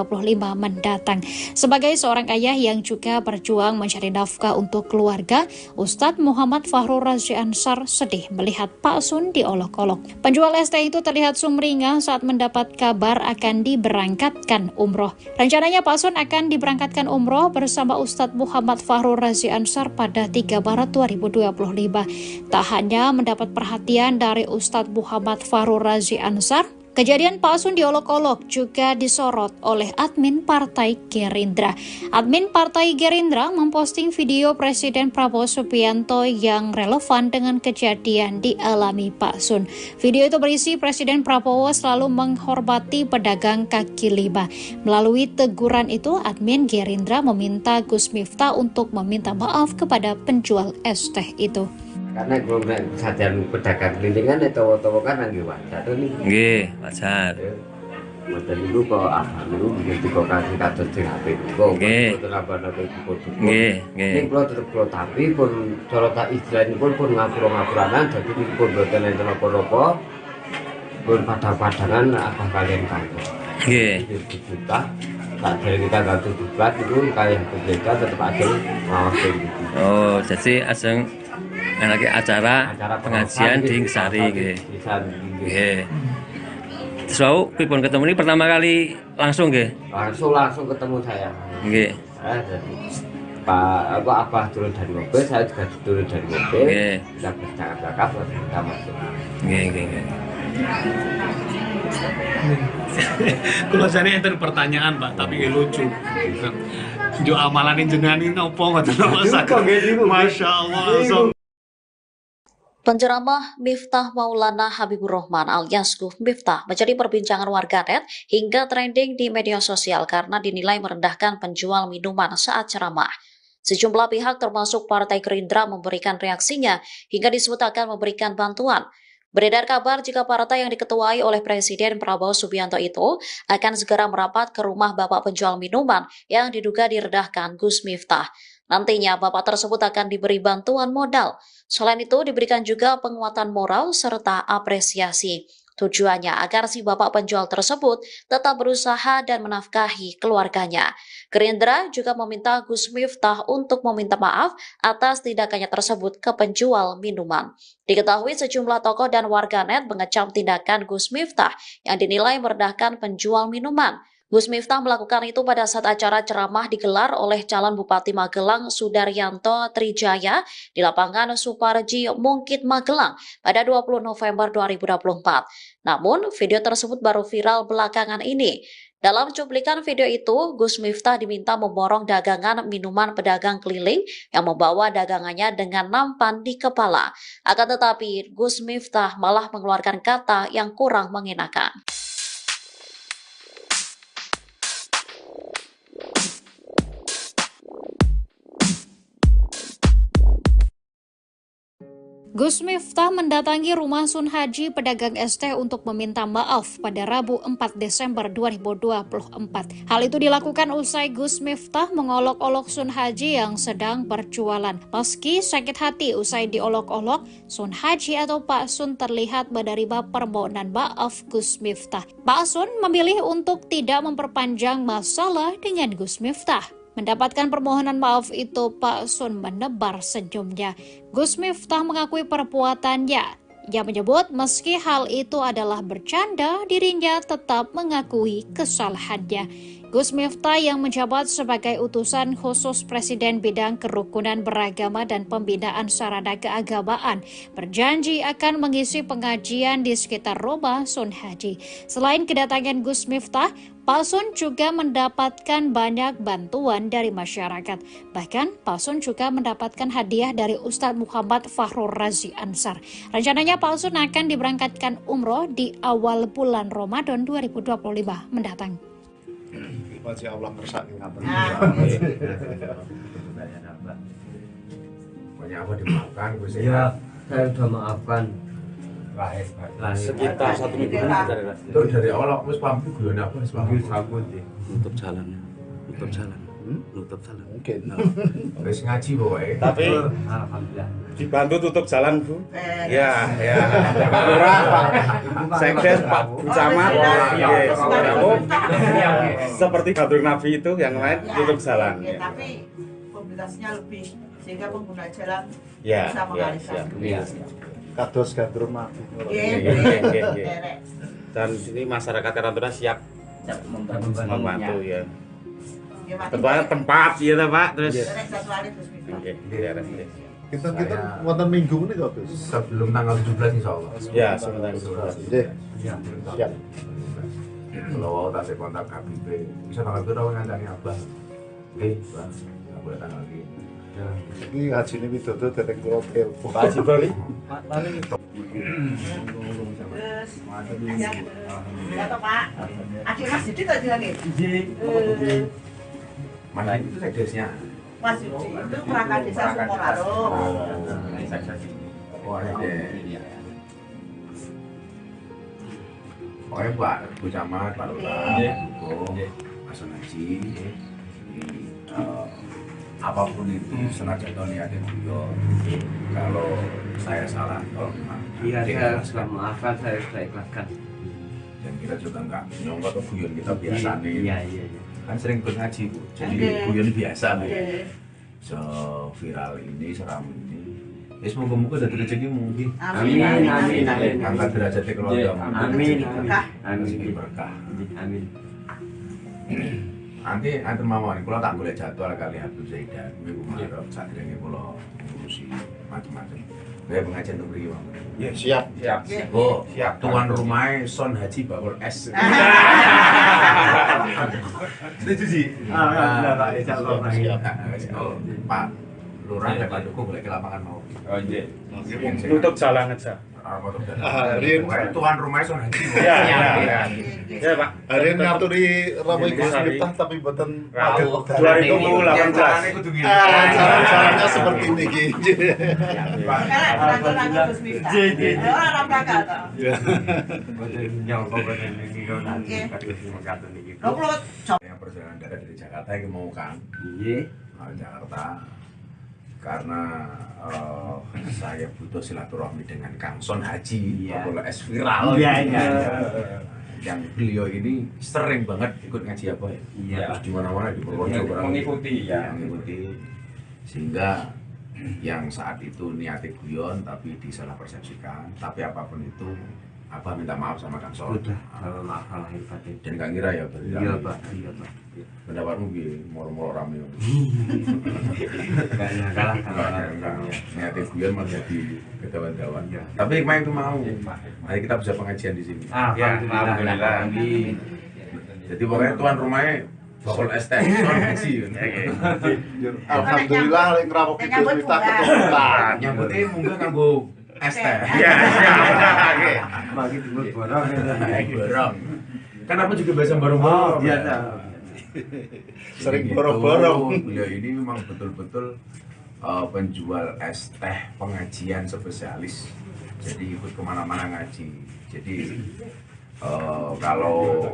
mendatang. Sebagai seorang ayah yang juga berjuang mencari nafkah untuk keluarga, Ustadz Muhammad Fahrur Razi Ansar sedih melihat Pak Sun diolok-olok. Penjual es teh itu terlihat sumringah saat mendapat kabar akan diberangkatkan umroh. Rencananya Pak Sun akan diberangkatkan umroh bersama Ustadz Muhammad Fahrur Razi Ansar pada 3 Maret 2025. Tak hanya mendapat perhatian dari Ustadz Muhammad Fahrur Razi Ansar, kejadian Pak Sun diolok-olok juga disorot oleh admin Partai Gerindra. Admin Partai Gerindra memposting video Presiden Prabowo Subianto yang relevan dengan kejadian dialami Pak Sun. Video itu berisi Presiden Prabowo selalu menghormati pedagang kaki lima. Melalui teguran itu, admin Gerindra meminta Gus Miftah untuk meminta maaf kepada penjual es teh itu. Karena kalau sajian pedagang kelilingan itu kan nggih wajar to niki. Nggih, wajar. Mboten niku kok dulu bikin kasih kados sing apik. Nggih. Nggih, nggih. Ning kula tetep kula tapi pun cara tak istilahipun pun ngapura-ngapuranan dadi niku pun mboten enten apa-apa. Pun padang-padangan apa kalian kantor. Nggih. Kita tak dari kita gak 17 itu kayak berbeda tetap aja ngawas gitu. Oh, jadi aseng lagi acara pengajian di Sari nggih. Nggih. So, pripun ketemu ini pertama kali langsung nggih? Langsung ketemu saya. Nggih. Pak Abah turun dari mobil, saya juga turun dari mobil. Nggih. Kita bercakap-cakap lalu kita masuk. Nggih, nggih. Kalau saya enten pertanyaan Pak, tapi lucu. Jo amalan jenengan ini opo ngoten Masya Allah. Penceramah Miftah Maulana Habibur Rahman alias Gus Miftah menjadi perbincangan warganet hingga trending di media sosial karena dinilai merendahkan penjual minuman saat ceramah. Sejumlah pihak termasuk Partai Gerindra memberikan reaksinya hingga disebut akan memberikan bantuan. Beredar kabar jika partai yang diketuai oleh Presiden Prabowo Subianto itu akan segera merapat ke rumah bapak penjual minuman yang diduga direndahkan Gus Miftah. Nantinya bapak tersebut akan diberi bantuan modal. Selain itu diberikan juga penguatan moral serta apresiasi. Tujuannya agar si bapak penjual tersebut tetap berusaha dan menafkahi keluarganya. Gerindra juga meminta Gus Miftah untuk meminta maaf atas tindakannya tersebut ke penjual minuman. Diketahui sejumlah tokoh dan warganet mengecam tindakan Gus Miftah yang dinilai merendahkan penjual minuman. Gus Miftah melakukan itu pada saat acara ceramah digelar oleh calon Bupati Magelang Sudaryanto Trijaya di lapangan Suparji Mungkit Magelang pada 20 November 2024. Namun, video tersebut baru viral belakangan ini. Dalam cuplikan video itu, Gus Miftah diminta memborong dagangan minuman pedagang keliling yang membawa dagangannya dengan nampan di kepala. Akan tetapi, Gus Miftah malah mengeluarkan kata yang kurang mengenakan. Gus Miftah mendatangi rumah Sun Haji pedagang ST untuk meminta maaf pada Rabu 4 Desember 2024. Hal itu dilakukan usai Gus Miftah mengolok-olok Sun Haji yang sedang berjualan. Meski sakit hati usai diolok-olok, Sun Haji atau Pak Sun terlihat menerima permohonan maaf Gus Miftah. Pak Sun memilih untuk tidak memperpanjang masalah dengan Gus Miftah. Mendapatkan permohonan maaf itu, Pak Sun menebar senyumnya. Gus Miftah mengakui perbuatannya. Ia menyebut meski hal itu adalah bercanda, dirinya tetap mengakui kesalahannya. Gus Miftah yang menjabat sebagai utusan khusus Presiden bidang kerukunan beragama dan pembinaan sarana keagamaan berjanji akan mengisi pengajian di sekitar rumah Sun Haji. Selain kedatangan Gus Miftah, Pak Sun juga mendapatkan banyak bantuan dari masyarakat. Bahkan Pak Sun juga mendapatkan hadiah dari Ustadz Muhammad Fahrur Razi Ansar. Rencananya Pak Sun akan diberangkatkan umroh di awal bulan Ramadan 2025 mendatang. Masih Allah kersake ngaten. Pokoknya apa dimaafkan Gus Ya, saya sudah maafkan. Sekitar 1 minggu itu dari awal wis pamit guyon apa wis pamit sambut nutup jalan. Nutup jalan. Nutup jalan. Mungkin. wis ngaji pokoke. Tapi Alhamdulillah. dibantu tutup jalan, Bu. Ya. Pak Lurah, Pak Sekdes, Pak Camat. Seperti Gatur Nabi itu yang lain tutup jalan. Tapi mobilitasnya lebih sehingga pengguna jalan Ya, bisa mengalihkan. Kados gandrung mati. Dan sini masyarakat Karantuna siap membantu ya. Tempat Tempat ya Pak, terus Kita wonten minggu ini kok, Gus. Sebelum tanggal 17 insyaallah. Ya, sebentar. Nggih. Siap. Kalau tak saya kontak KBP, bisa tanggal berapa ngancani Abah? Oke, Bang. Enggak boleh tanggal ini. Ini hajine Widodo dereng kula telepon. Pak Haji Bali. Ya toh Pak. Akhir Mas Didi tadi lagi. Mana itu sekdesnya? Mas Didi itu perangkat desa Sukolaro. Oh, ada. Pokoknya Pak Bu Camat, Pak Lurah, Pak Sun Haji, apapun itu senajan niatnya beliau. Kalau saya salah, tolong Iya, saya sudah maafkan, saya sudah ikhlaskan. Dan kita juga enggak nyongkot guyon kita biasa nih. Iya. Kan sering ikut ngaji Bu, jadi guyon biasa Bu. So viral ini, seram ini. Ya semoga-moga dari rezeki mungkin. Amin. Angkat derajat keluarga. Amin. Rezeki berkah. Amin. Nanti antar mawon, kalau tak boleh jadwal kali Habib Zaidan, minggu Maret, saat ini kalau ngurusi macam-macam. Kayak pengajian untuk beri Bang. Ya, siap. Oh, siap. Tuan rumahnya Son Haji Bakul S. Setuju sih? Alhamdulillah Pak, insyaallah. Oh, Pak Lurah dan Pak Dukuh boleh ke lapangan mau. Oh iya. Tutup jalan aja. Rian tuan rumahnya son haji. Ya Pak. Rian ngaturi Ramo Gus Miftah tapi boten padet. 2018. Caranya seperti ini gitu. Yang perjalanan darat dari Jakarta yang mau Kang. Jakarta. Karena saya butuh silaturahmi dengan Kang Son Haji, kalau es viral. Yang beliau ini sering banget ikut ngaji apa ya? Terus di mana-mana di Purworejo mengikuti. Sehingga yang saat itu niatnya guyon tapi disalah persepsikan. Tapi apapun itu, Abah minta maaf sama Kang Son. Dan gak ngira ya berarti. Iya Pak. Pendapatmu gini, moro-moro rame. Kalah. Niatnya guyon malah jadi kedawan-dawan. Tapi hikmah itu mau. Mari kita bisa pengajian di sini. Alhamdulillah. Jadi pokoknya tuan rumahnya bakul es teh, tuan haji. Alhamdulillah lek ngrawuh Gus Miftah keturunan. Nyambutnya munggah kanggo es teh. Iya, bagi dulu borong. Kan aku juga biasa borong-borong. Biasa. Sering borong-borong. Beliau ini memang betul-betul penjual es teh pengajian spesialis. Jadi ikut kemana-mana ngaji. Jadi kalau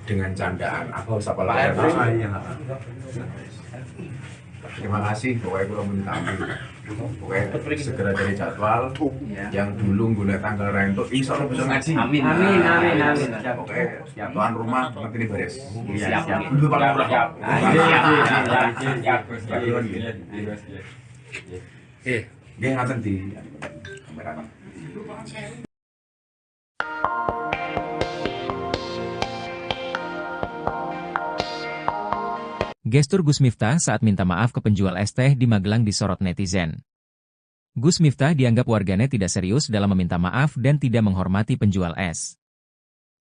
dengan candaan aku sapa lah. Terima kasih, pokoknya kalau minta ampun. Pokoknya segera dari jadwal yang dulu guna tanggal rento insya Allah bisa ngaji. Amin. Pokoknya tuan rumah nanti ini beres. Siap. Dulu paling murah. Dia ngaten di kamera. Gestur Gus Miftah saat minta maaf ke penjual es teh di Magelang disorot netizen. Gus Miftah dianggap warganet tidak serius dalam meminta maaf dan tidak menghormati penjual es.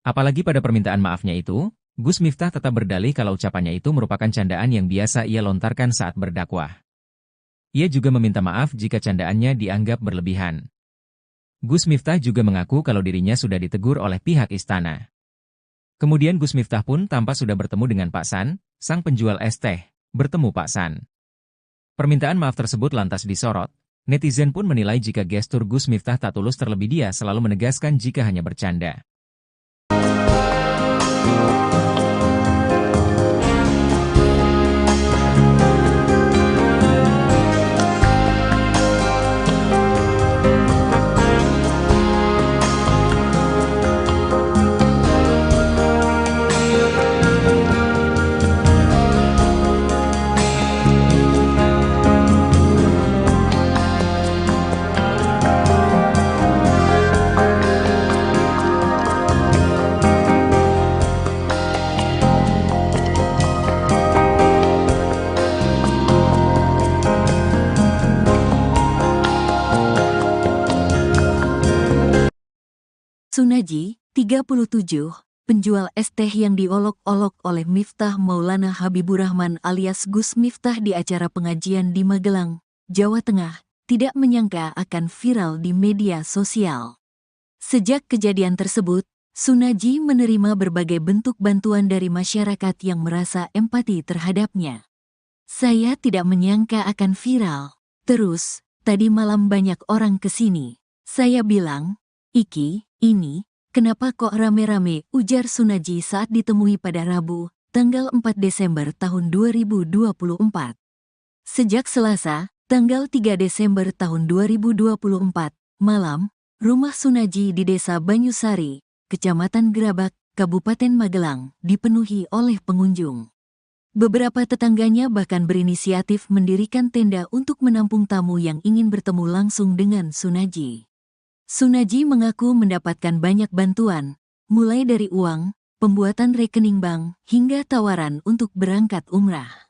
Apalagi pada permintaan maafnya itu, Gus Miftah tetap berdalih kalau ucapannya itu merupakan candaan yang biasa ia lontarkan saat berdakwah. Ia juga meminta maaf jika candaannya dianggap berlebihan. Gus Miftah juga mengaku kalau dirinya sudah ditegur oleh pihak istana. Kemudian Gus Miftah pun tampak sudah bertemu dengan Pak San, sang penjual es teh, bertemu Pak San. Permintaan maaf tersebut lantas disorot. Netizen pun menilai jika gestur Gus Miftah tak tulus, terlebih dia selalu menegaskan jika hanya bercanda. Sunaji, 37, penjual es teh yang diolok-olok oleh Miftah Maulana Habibur Rahman alias Gus Miftah di acara pengajian di Magelang, Jawa Tengah, tidak menyangka akan viral di media sosial. Sejak kejadian tersebut, Sunaji menerima berbagai bentuk bantuan dari masyarakat yang merasa empati terhadapnya. Saya tidak menyangka akan viral. Terus, tadi malam banyak orang kesini. Saya bilang, "Iki, ini, kenapa kok rame-rame?" ujar Sunaji saat ditemui pada Rabu, tanggal 4 Desember tahun 2024. Sejak Selasa, tanggal 3 Desember tahun 2024, malam, rumah Sunaji di Desa Banyusari, Kecamatan Gerabak, Kabupaten Magelang, dipenuhi oleh pengunjung. Beberapa tetangganya bahkan berinisiatif mendirikan tenda untuk menampung tamu yang ingin bertemu langsung dengan Sunaji. Sunaji mengaku mendapatkan banyak bantuan, mulai dari uang, pembuatan rekening bank, hingga tawaran untuk berangkat umrah.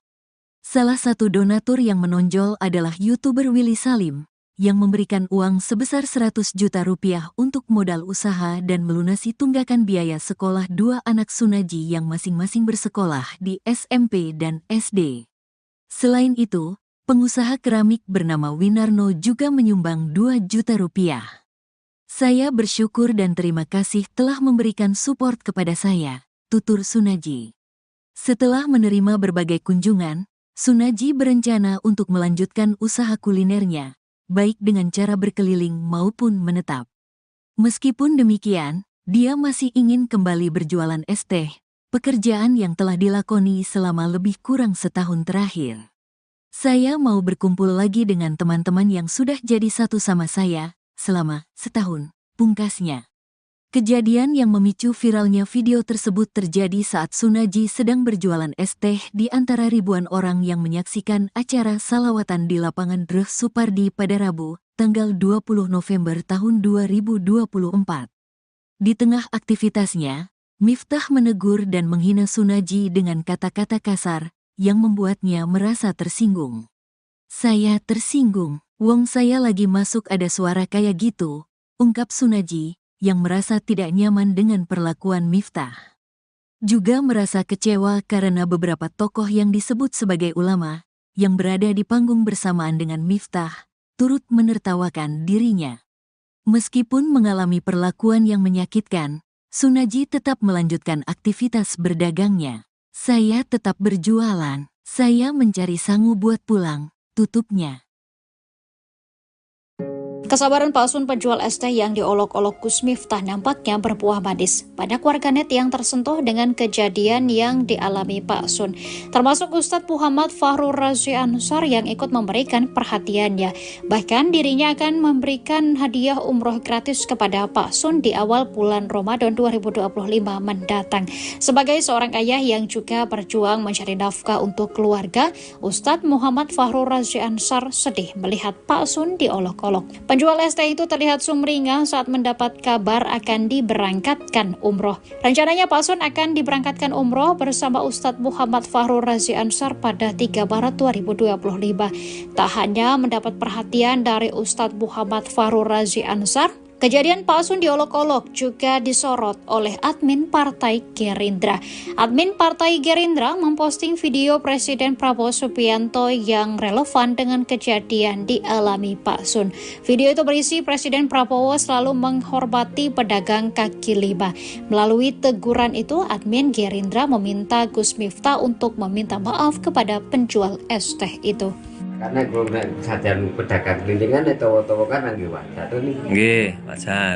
Salah satu donatur yang menonjol adalah YouTuber Willy Salim, yang memberikan uang sebesar 100 juta rupiah untuk modal usaha dan melunasi tunggakan biaya sekolah dua anak Sunaji yang masing-masing bersekolah di SMP dan SD. Selain itu, pengusaha keramik bernama Winarno juga menyumbang 2 juta rupiah. Saya bersyukur dan terima kasih telah memberikan support kepada saya, tutur Sunaji. Setelah menerima berbagai kunjungan, Sunaji berencana untuk melanjutkan usaha kulinernya, baik dengan cara berkeliling maupun menetap. Meskipun demikian, dia masih ingin kembali berjualan es teh, pekerjaan yang telah dilakoni selama lebih kurang setahun terakhir. Saya mau berkumpul lagi dengan teman-teman yang sudah jadi satu sama saya selama setahun, pungkasnya. Kejadian yang memicu viralnya video tersebut terjadi saat Sunaji sedang berjualan es teh di antara ribuan orang yang menyaksikan acara salawatan di lapangan Dreh Supardi pada Rabu, tanggal 20 November tahun 2024. Di tengah aktivitasnya, Miftah menegur dan menghina Sunaji dengan kata-kata kasar yang membuatnya merasa tersinggung. "Saya tersinggung, wong saya lagi masuk ada suara kayak gitu," ungkap Sunaji, yang merasa tidak nyaman dengan perlakuan Miftah. Juga merasa kecewa karena beberapa tokoh yang disebut sebagai ulama, yang berada di panggung bersamaan dengan Miftah, turut menertawakan dirinya. Meskipun mengalami perlakuan yang menyakitkan, Sunaji tetap melanjutkan aktivitas berdagangnya. "Saya tetap berjualan, saya mencari sangu buat pulang," tutupnya. Kesabaran palsun penjual es teh yang diolok-olok Gus Miftah nampaknya berbuah manis. Banyak warganet yang tersentuh dengan kejadian yang dialami Pak Sun, termasuk Ustadz Muhammad Fahrur Razi Ansar yang ikut memberikan perhatiannya. Bahkan dirinya akan memberikan hadiah umroh gratis kepada Pak Sun di awal bulan Ramadan 2025 mendatang. Sebagai seorang ayah yang juga berjuang mencari nafkah untuk keluarga, Ustadz Muhammad Fahrur Razi Ansar sedih melihat Pak Sun diolok-olok. Penjual es teh itu terlihat sumringah saat mendapat kabar akan diberangkatkan umroh. Rencananya Pak Sun akan diberangkatkan umroh bersama Ustadz Muhammad Fahrur Razi Ansar pada 3 Maret 2025. Tak hanya mendapat perhatian dari Ustadz Muhammad Fahrur Razi Ansar, kejadian Pak Sun diolok-olok juga disorot oleh admin Partai Gerindra. Admin Partai Gerindra memposting video Presiden Prabowo Subianto yang relevan dengan kejadian dialami Pak Sun. Video itu berisi Presiden Prabowo selalu menghormati pedagang kaki lima. Melalui teguran itu, admin Gerindra meminta Gus Miftah untuk meminta maaf kepada penjual es teh itu. Karena kalau sajian pedagang kelintingan itu kan lagi wajar tuh nih. Nggih, wajar.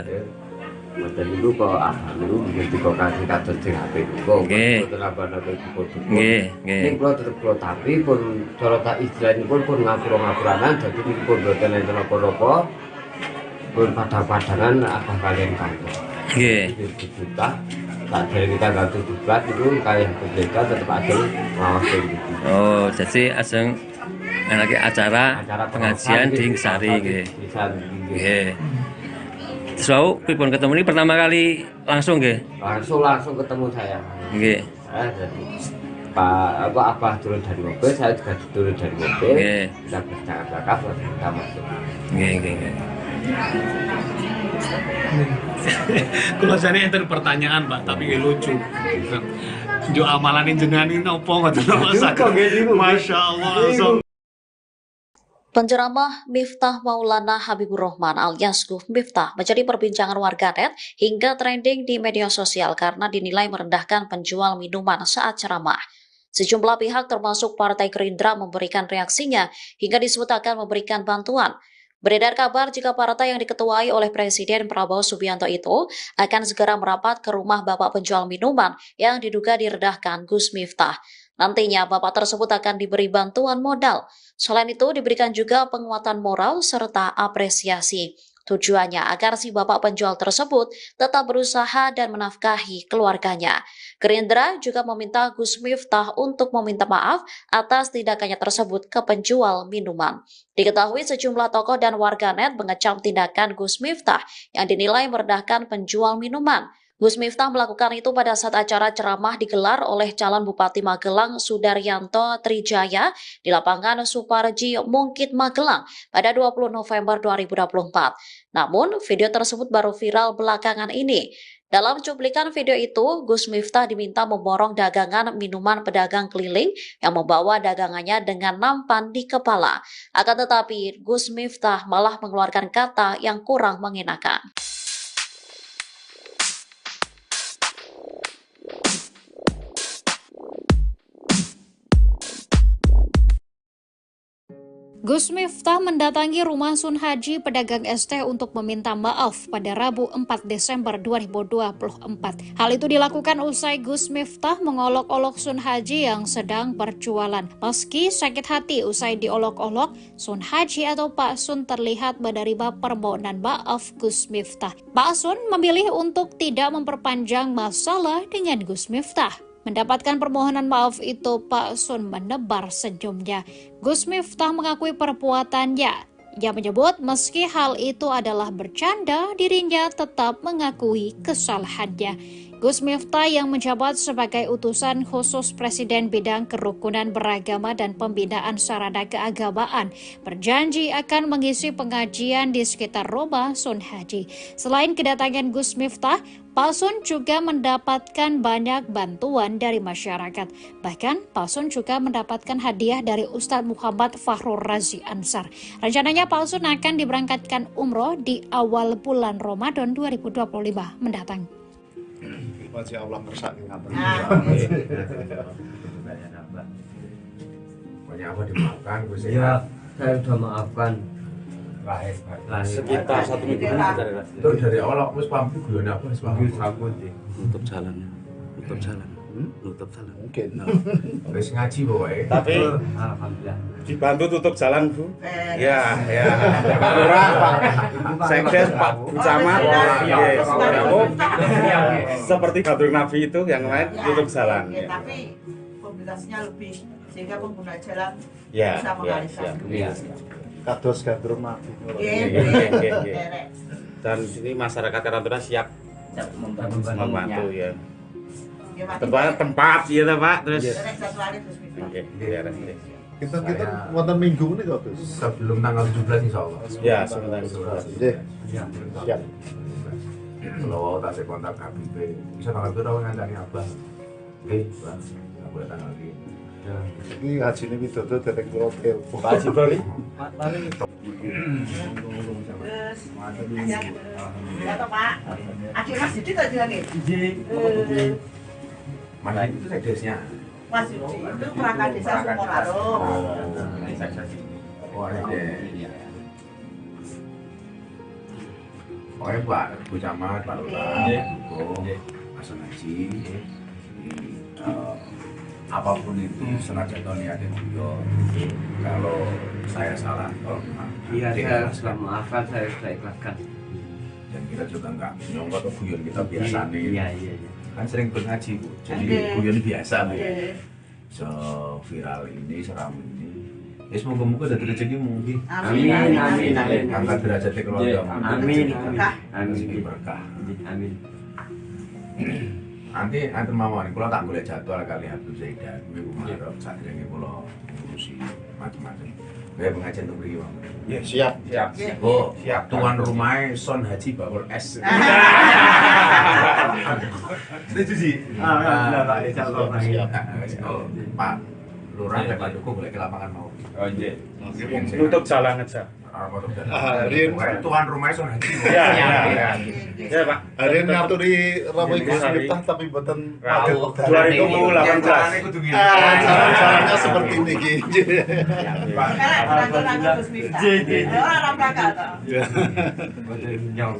Wajar itu kok dulu begitu kok kasih kader sing HP kok. Nggih. Nggih, nggih. Ning kula tetep kula tapi pun cara tak istilahnya pun ngapura-ngapuranan dadi niki pun boten enten apa-apa. Pun padha-padangan apa kalian kantor. Nggih. Kita tak dari kita ganti buat itu kayak berbeda tetap ada ngawasin gitu. Oh, jadi aseng lagi acara pengajian di Ngesari nggih. Nggih. Terus pripun ketemu ini pertama kali langsung nggih? Langsung ketemu saya. Nggih. Jadi Pak Abah turun dari mobil, saya juga turun dari mobil. Nggih. Kita bercakap-cakap lalu kita masuk. Nggih, nggih. Kalau saya enten pertanyaan Pak, tapi lucu. Jo amalan jenengan ini opo ngoten Masya Allah. Penceramah Miftah Maulana Habibur Rahman alias Gus Miftah menjadi perbincangan warganet hingga trending di media sosial karena dinilai merendahkan penjual minuman saat ceramah. Sejumlah pihak termasuk Partai Gerindra memberikan reaksinya hingga disebut akan memberikan bantuan. Beredar kabar jika partai yang diketuai oleh Presiden Prabowo Subianto itu akan segera merapat ke rumah bapak penjual minuman yang diduga direndahkan Gus Miftah. Nantinya bapak tersebut akan diberi bantuan modal. Selain itu diberikan juga penguatan moral serta apresiasi. Tujuannya agar si bapak penjual tersebut tetap berusaha dan menafkahi keluarganya. Gerindra juga meminta Gus Miftah untuk meminta maaf atas tindakannya tersebut ke penjual minuman. Diketahui sejumlah tokoh dan warganet mengecam tindakan Gus Miftah yang dinilai merendahkan penjual minuman. Gus Miftah melakukan itu pada saat acara ceramah digelar oleh calon Bupati Magelang Sudaryanto Trijaya di lapangan Suparji Mungkit Magelang pada 20 November 2024. Namun, video tersebut baru viral belakangan ini. Dalam cuplikan video itu, Gus Miftah diminta memborong dagangan minuman pedagang keliling yang membawa dagangannya dengan nampan di kepala. Akan tetapi, Gus Miftah malah mengeluarkan kata yang kurang mengenakan. Gus Miftah mendatangi rumah Sun Haji pedagang es teh untuk meminta maaf pada Rabu 4 Desember 2024. Hal itu dilakukan usai Gus Miftah mengolok-olok Sun Haji yang sedang berjualan. Meski sakit hati usai diolok-olok, Sun Haji atau Pak Sun terlihat menerima permohonan maaf Gus Miftah. Pak Sun memilih untuk tidak memperpanjang masalah dengan Gus Miftah. Mendapatkan permohonan maaf itu, Pak Sun menebar senyumnya. Gus Miftah mengakui perbuatannya. Ia menyebut meski hal itu adalah bercanda, dirinya tetap mengakui kesalahannya. Gus Miftah yang menjabat sebagai utusan khusus Presiden bidang kerukunan beragama dan pembinaan sarana keagamaan berjanji akan mengisi pengajian di sekitar rumah Sun Haji. Selain kedatangan Gus Miftah, Pak Sun juga mendapatkan banyak bantuan dari masyarakat. Bahkan Pak Sun juga mendapatkan hadiah dari Ustadz Muhammad Fahrur Razi Ansar. Rencananya Pak Sun akan diberangkatkan umroh di awal bulan Ramadan 2025 mendatang. Masya Allah kersani ngaten. Banyak apa dimaafkan, Gus Ya, saya sudah maafkan. Sekitar 1 minggu Itu dari awal aku paham itu guyon apa wis paham. Nutup jalan. Nutup jalan. Mungkin. Wis ngaji pokoke. Tapi Alhamdulillah. dibantu tutup jalan, Bu. Ya. Pak Lurah, Pak Sekdes, Pak Camat. Seperti Gatur Nabi itu yang lain tutup jalan. Tapi komunikasinya lebih sehingga pengguna jalan Ya, bisa mengalihkan. Kados gandrung mati. Dan sini masyarakat Karantuna siap membantu ya. Tempat ya Pak, terus. Oke, Kita wonten minggu ini kok, Gus. Sebelum tanggal 17 insyaallah. Ya, sebentar. Nggih. Siap. Kalau tak kontak Habib, bisa tanggal itu rawang ngancani Abah. Nggih, Bang. Aku tanggal ini. Ini haji ini widodo dereng kula telepon. Pak Haji Bali. Ya toh Pak. Adik Mas Didi tadi lagi. Mana itu sekdesnya? Mas Didi itu perangkat desa Sukoraro. Oh, Oke, Pak, Bu Camat, Pak Lurah, Pak Sun Haji, apapun itu senajan niatnya beliau. Kalau saya salah, tolong maaf. Iya, saya sudah maafkan, saya sudah ikhlaskan. Dan kita juga nggak nyongkot ke guyon kita biasa nih. Iya. Kan sering ngaji, Bu. Jadi guyon biasa, Bu. Viral ini, seram ini. Ya semoga-moga ada rezekimu. Amin. Angkat derajatnya keluarga. Amin. Berkah. Amin. Nanti mawon kula tak golek jadwal kali Habib Zaidan minggu Maret sadurunge kula ngurusi macam-macam. Kayak pengajian untuk mriki, Bang. Ya, siap. Oh, siap. Tuan rumahnya Sun Haji bakul es. Setuju sih. Alhamdulillah, Pak. Insyaallah. Pak Lurah dan Pak Joko boleh ke lapangan mau. Oh, iya. Tutup jalan aja. Tuan rumahnya Sun Haji. Ya, Pak. Hari ini ngaturi Ramai Gus Miftah tapi mboten 2018. Jalan-jalannya seperti ini gitu. Yang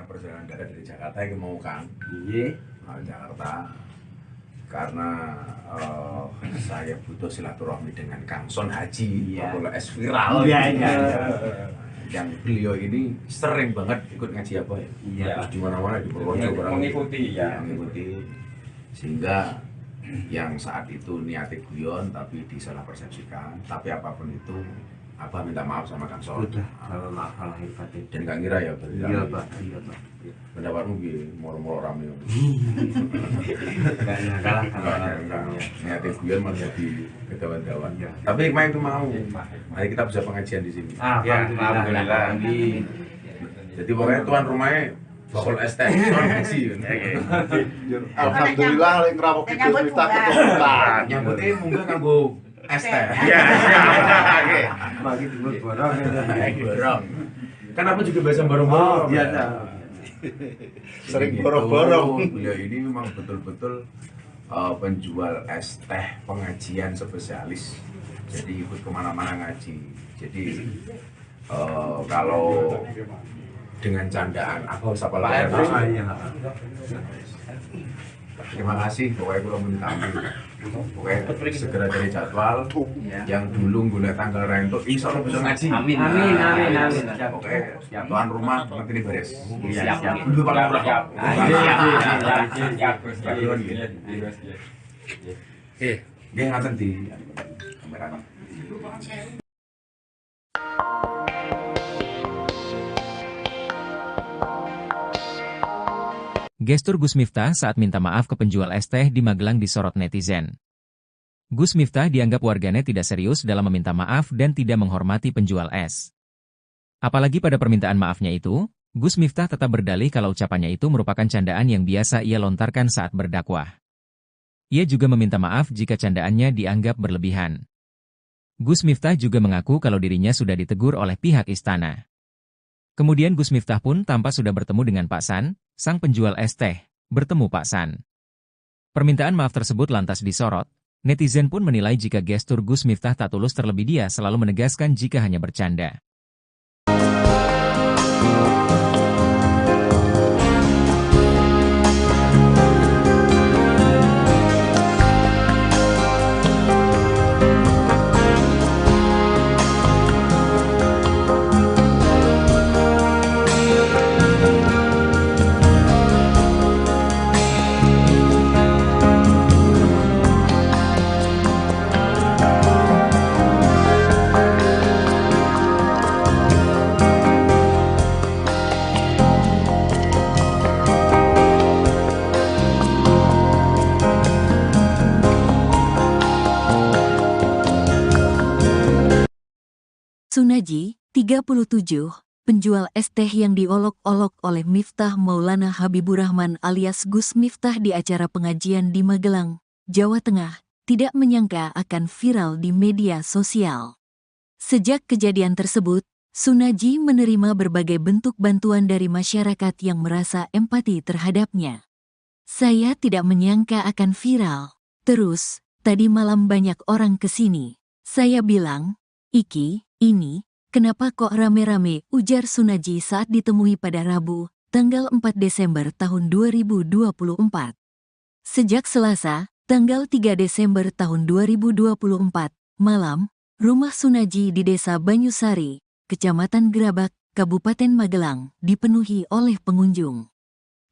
perjalanan dari Jakarta yang mau Kang. Jakarta. Karena saya butuh silaturahmi dengan Kang Sun Haji, kalau es viral. Yang beliau ini sering banget ikut ngaji apa ya? Terus di mana-mana di Purworejo mengikuti. Sehingga yang saat itu niatnya guyon tapi disalah persepsikan. Tapi apapun itu, Abah minta maaf sama Kang Sun. Kalau maaf salah batin. Dan Kang Ira ya berarti. Iya, Pak. Pendapatmu gini, moro-moro rame. Enggak nyangka lah. Niatnya guyon malah jadi kedawan-dawan. Tapi hikmah itu mau. Mari kita bisa pengajian di sini. Alhamdulillah. Jadi pokoknya tuan rumahnya bakul es teh, Sun Haji. Alhamdulillah lek ngrawuh Gus Miftah keturunan. Nyambutnya mungkin kanggo es teh. Iya. Bagi dulu borong. Borong. Kan aku juga biasa borong-borong. Biasa. Sering borong-borong. Beliau ini memang betul-betul penjual es teh pengajian spesialis. Jadi ikut kemana-mana ngaji. Jadi kalau dengan candaan aku siapa lagi? Terima kasih, pokoknya kalau minta pokoknya segera dari jadwal yang dulu gue tanggal rento, insya Allah bisa ngaji. Amin, amin, amin, amin. Pokoknya tuan rumah nanti ini beres. Siap, siap. Dulu paling berapa? Dia ngaten di kamera. Gestur Gus Miftah saat minta maaf ke penjual es teh di Magelang disorot netizen. Gus Miftah dianggap warganet tidak serius dalam meminta maaf dan tidak menghormati penjual es. Apalagi pada permintaan maafnya itu, Gus Miftah tetap berdalih kalau ucapannya itu merupakan candaan yang biasa ia lontarkan saat berdakwah. Ia juga meminta maaf jika candaannya dianggap berlebihan. Gus Miftah juga mengaku kalau dirinya sudah ditegur oleh pihak istana. Kemudian Gus Miftah pun tampak sudah bertemu dengan Pak San, sang penjual es teh, bertemu Pak San. Permintaan maaf tersebut lantas disorot, netizen pun menilai jika gestur Gus Miftah tak tulus terlebih dia selalu menegaskan jika hanya bercanda. Sunaji, 37, penjual es teh yang diolok-olok oleh Miftah Maulana Habibur Rahman alias Gus Miftah di acara pengajian di Magelang, Jawa Tengah, tidak menyangka akan viral di media sosial. Sejak kejadian tersebut, Sunaji menerima berbagai bentuk bantuan dari masyarakat yang merasa empati terhadapnya. Saya tidak menyangka akan viral. Terus, tadi malam banyak orang kesini. Saya bilang, "Iki, ini, kenapa kok rame-rame?" ujar Sunaji saat ditemui pada Rabu, tanggal 4 Desember tahun 2024. Sejak Selasa, tanggal 3 Desember tahun 2024, malam, rumah Sunaji di Desa Banyusari, Kecamatan Gerabak, Kabupaten Magelang, dipenuhi oleh pengunjung.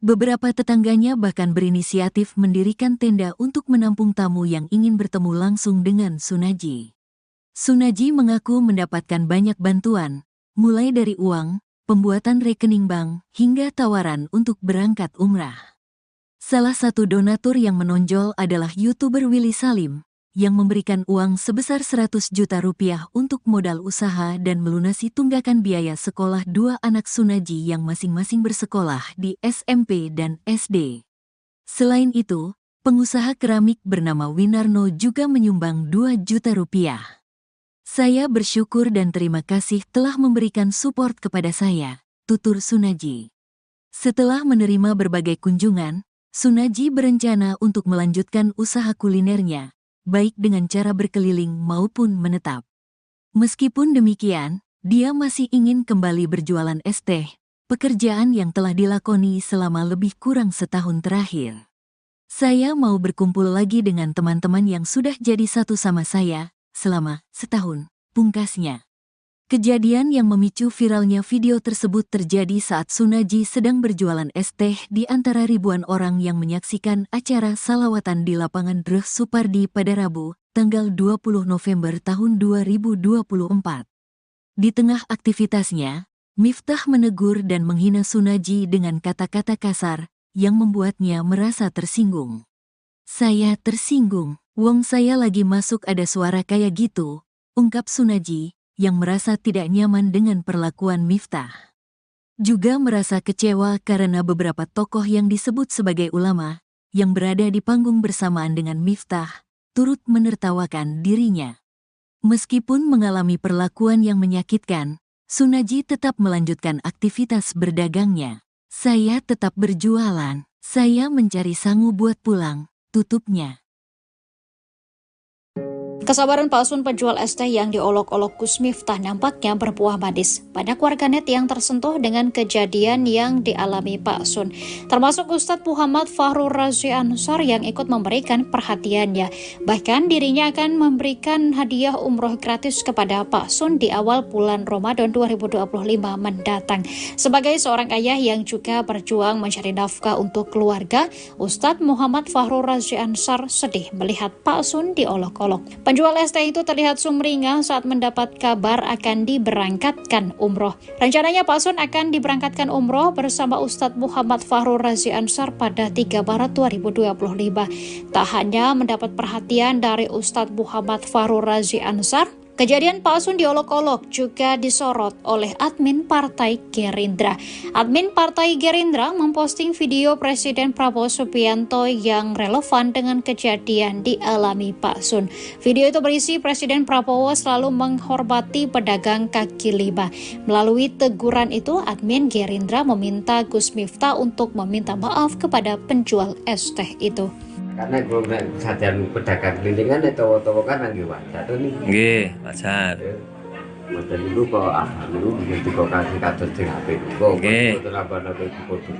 Beberapa tetangganya bahkan berinisiatif mendirikan tenda untuk menampung tamu yang ingin bertemu langsung dengan Sunaji. Sunaji mengaku mendapatkan banyak bantuan, mulai dari uang, pembuatan rekening bank, hingga tawaran untuk berangkat umrah. Salah satu donatur yang menonjol adalah YouTuber Willy Salim, yang memberikan uang sebesar 100 juta rupiah untuk modal usaha dan melunasi tunggakan biaya sekolah dua anak Sunaji yang masing-masing bersekolah di SMP dan SD. Selain itu, pengusaha keramik bernama Winarno juga menyumbang 2 juta rupiah. "Saya bersyukur dan terima kasih telah memberikan support kepada saya," tutur Sunaji. Setelah menerima berbagai kunjungan, Sunaji berencana untuk melanjutkan usaha kulinernya, baik dengan cara berkeliling maupun menetap. Meskipun demikian, dia masih ingin kembali berjualan es teh, pekerjaan yang telah dilakoni selama lebih kurang setahun terakhir. "Saya mau berkumpul lagi dengan teman-teman yang sudah jadi satu sama saya selama setahun," pungkasnya. Kejadian yang memicu viralnya video tersebut terjadi saat Sunaji sedang berjualan es teh di antara ribuan orang yang menyaksikan acara salawatan di lapangan Dreh Supardi pada Rabu, tanggal 20 November tahun 2024. Di tengah aktivitasnya, Miftah menegur dan menghina Sunaji dengan kata-kata kasar yang membuatnya merasa tersinggung. "Saya tersinggung, wong saya lagi masuk ada suara kayak gitu," ungkap Sunaji, yang merasa tidak nyaman dengan perlakuan Miftah. Juga merasa kecewa karena beberapa tokoh yang disebut sebagai ulama, yang berada di panggung bersamaan dengan Miftah, turut menertawakan dirinya. Meskipun mengalami perlakuan yang menyakitkan, Sunaji tetap melanjutkan aktivitas berdagangnya. "Saya tetap berjualan, saya mencari sangu buat pulang," tutupnya. Kesabaran palsun penjual es teh yang diolok-olok Gus Miftah nampaknya berbuah manis. Banyak warganet yang tersentuh dengan kejadian yang dialami Pak Sun, termasuk Ustadz Muhammad Fahrur Razi Ansar yang ikut memberikan perhatiannya. Bahkan dirinya akan memberikan hadiah umroh gratis kepada Pak Sun di awal bulan Ramadan 2025 mendatang. Sebagai seorang ayah yang juga berjuang mencari nafkah untuk keluarga, Ustadz Muhammad Fahrur Razi Ansar sedih melihat Pak Sun diolok-olok. Penjual es teh itu terlihat sumringah saat mendapat kabar akan diberangkatkan umroh. Rencananya Pak Sun akan diberangkatkan umroh bersama Ustadz Muhammad Fahrur Razi Ansar pada 3 Maret 2025. Tak hanya mendapat perhatian dari Ustadz Muhammad Fahrur Razi Ansar, kejadian Pak Sun diolok-olok juga disorot oleh admin Partai Gerindra. Admin Partai Gerindra memposting video Presiden Prabowo Subianto yang relevan dengan kejadian dialami Pak Sun. Video itu berisi Presiden Prabowo selalu menghormati pedagang kaki lima. Melalui teguran itu, admin Gerindra meminta Gus Miftah untuk meminta maaf kepada penjual es teh itu. Karena gue kesadaran pedagang kelilingan itu kan lagi wajar tuh nih. Nggih, wajar. Wajar dulu kok dulu begitu kok kasih kados di HP kok. Nggih.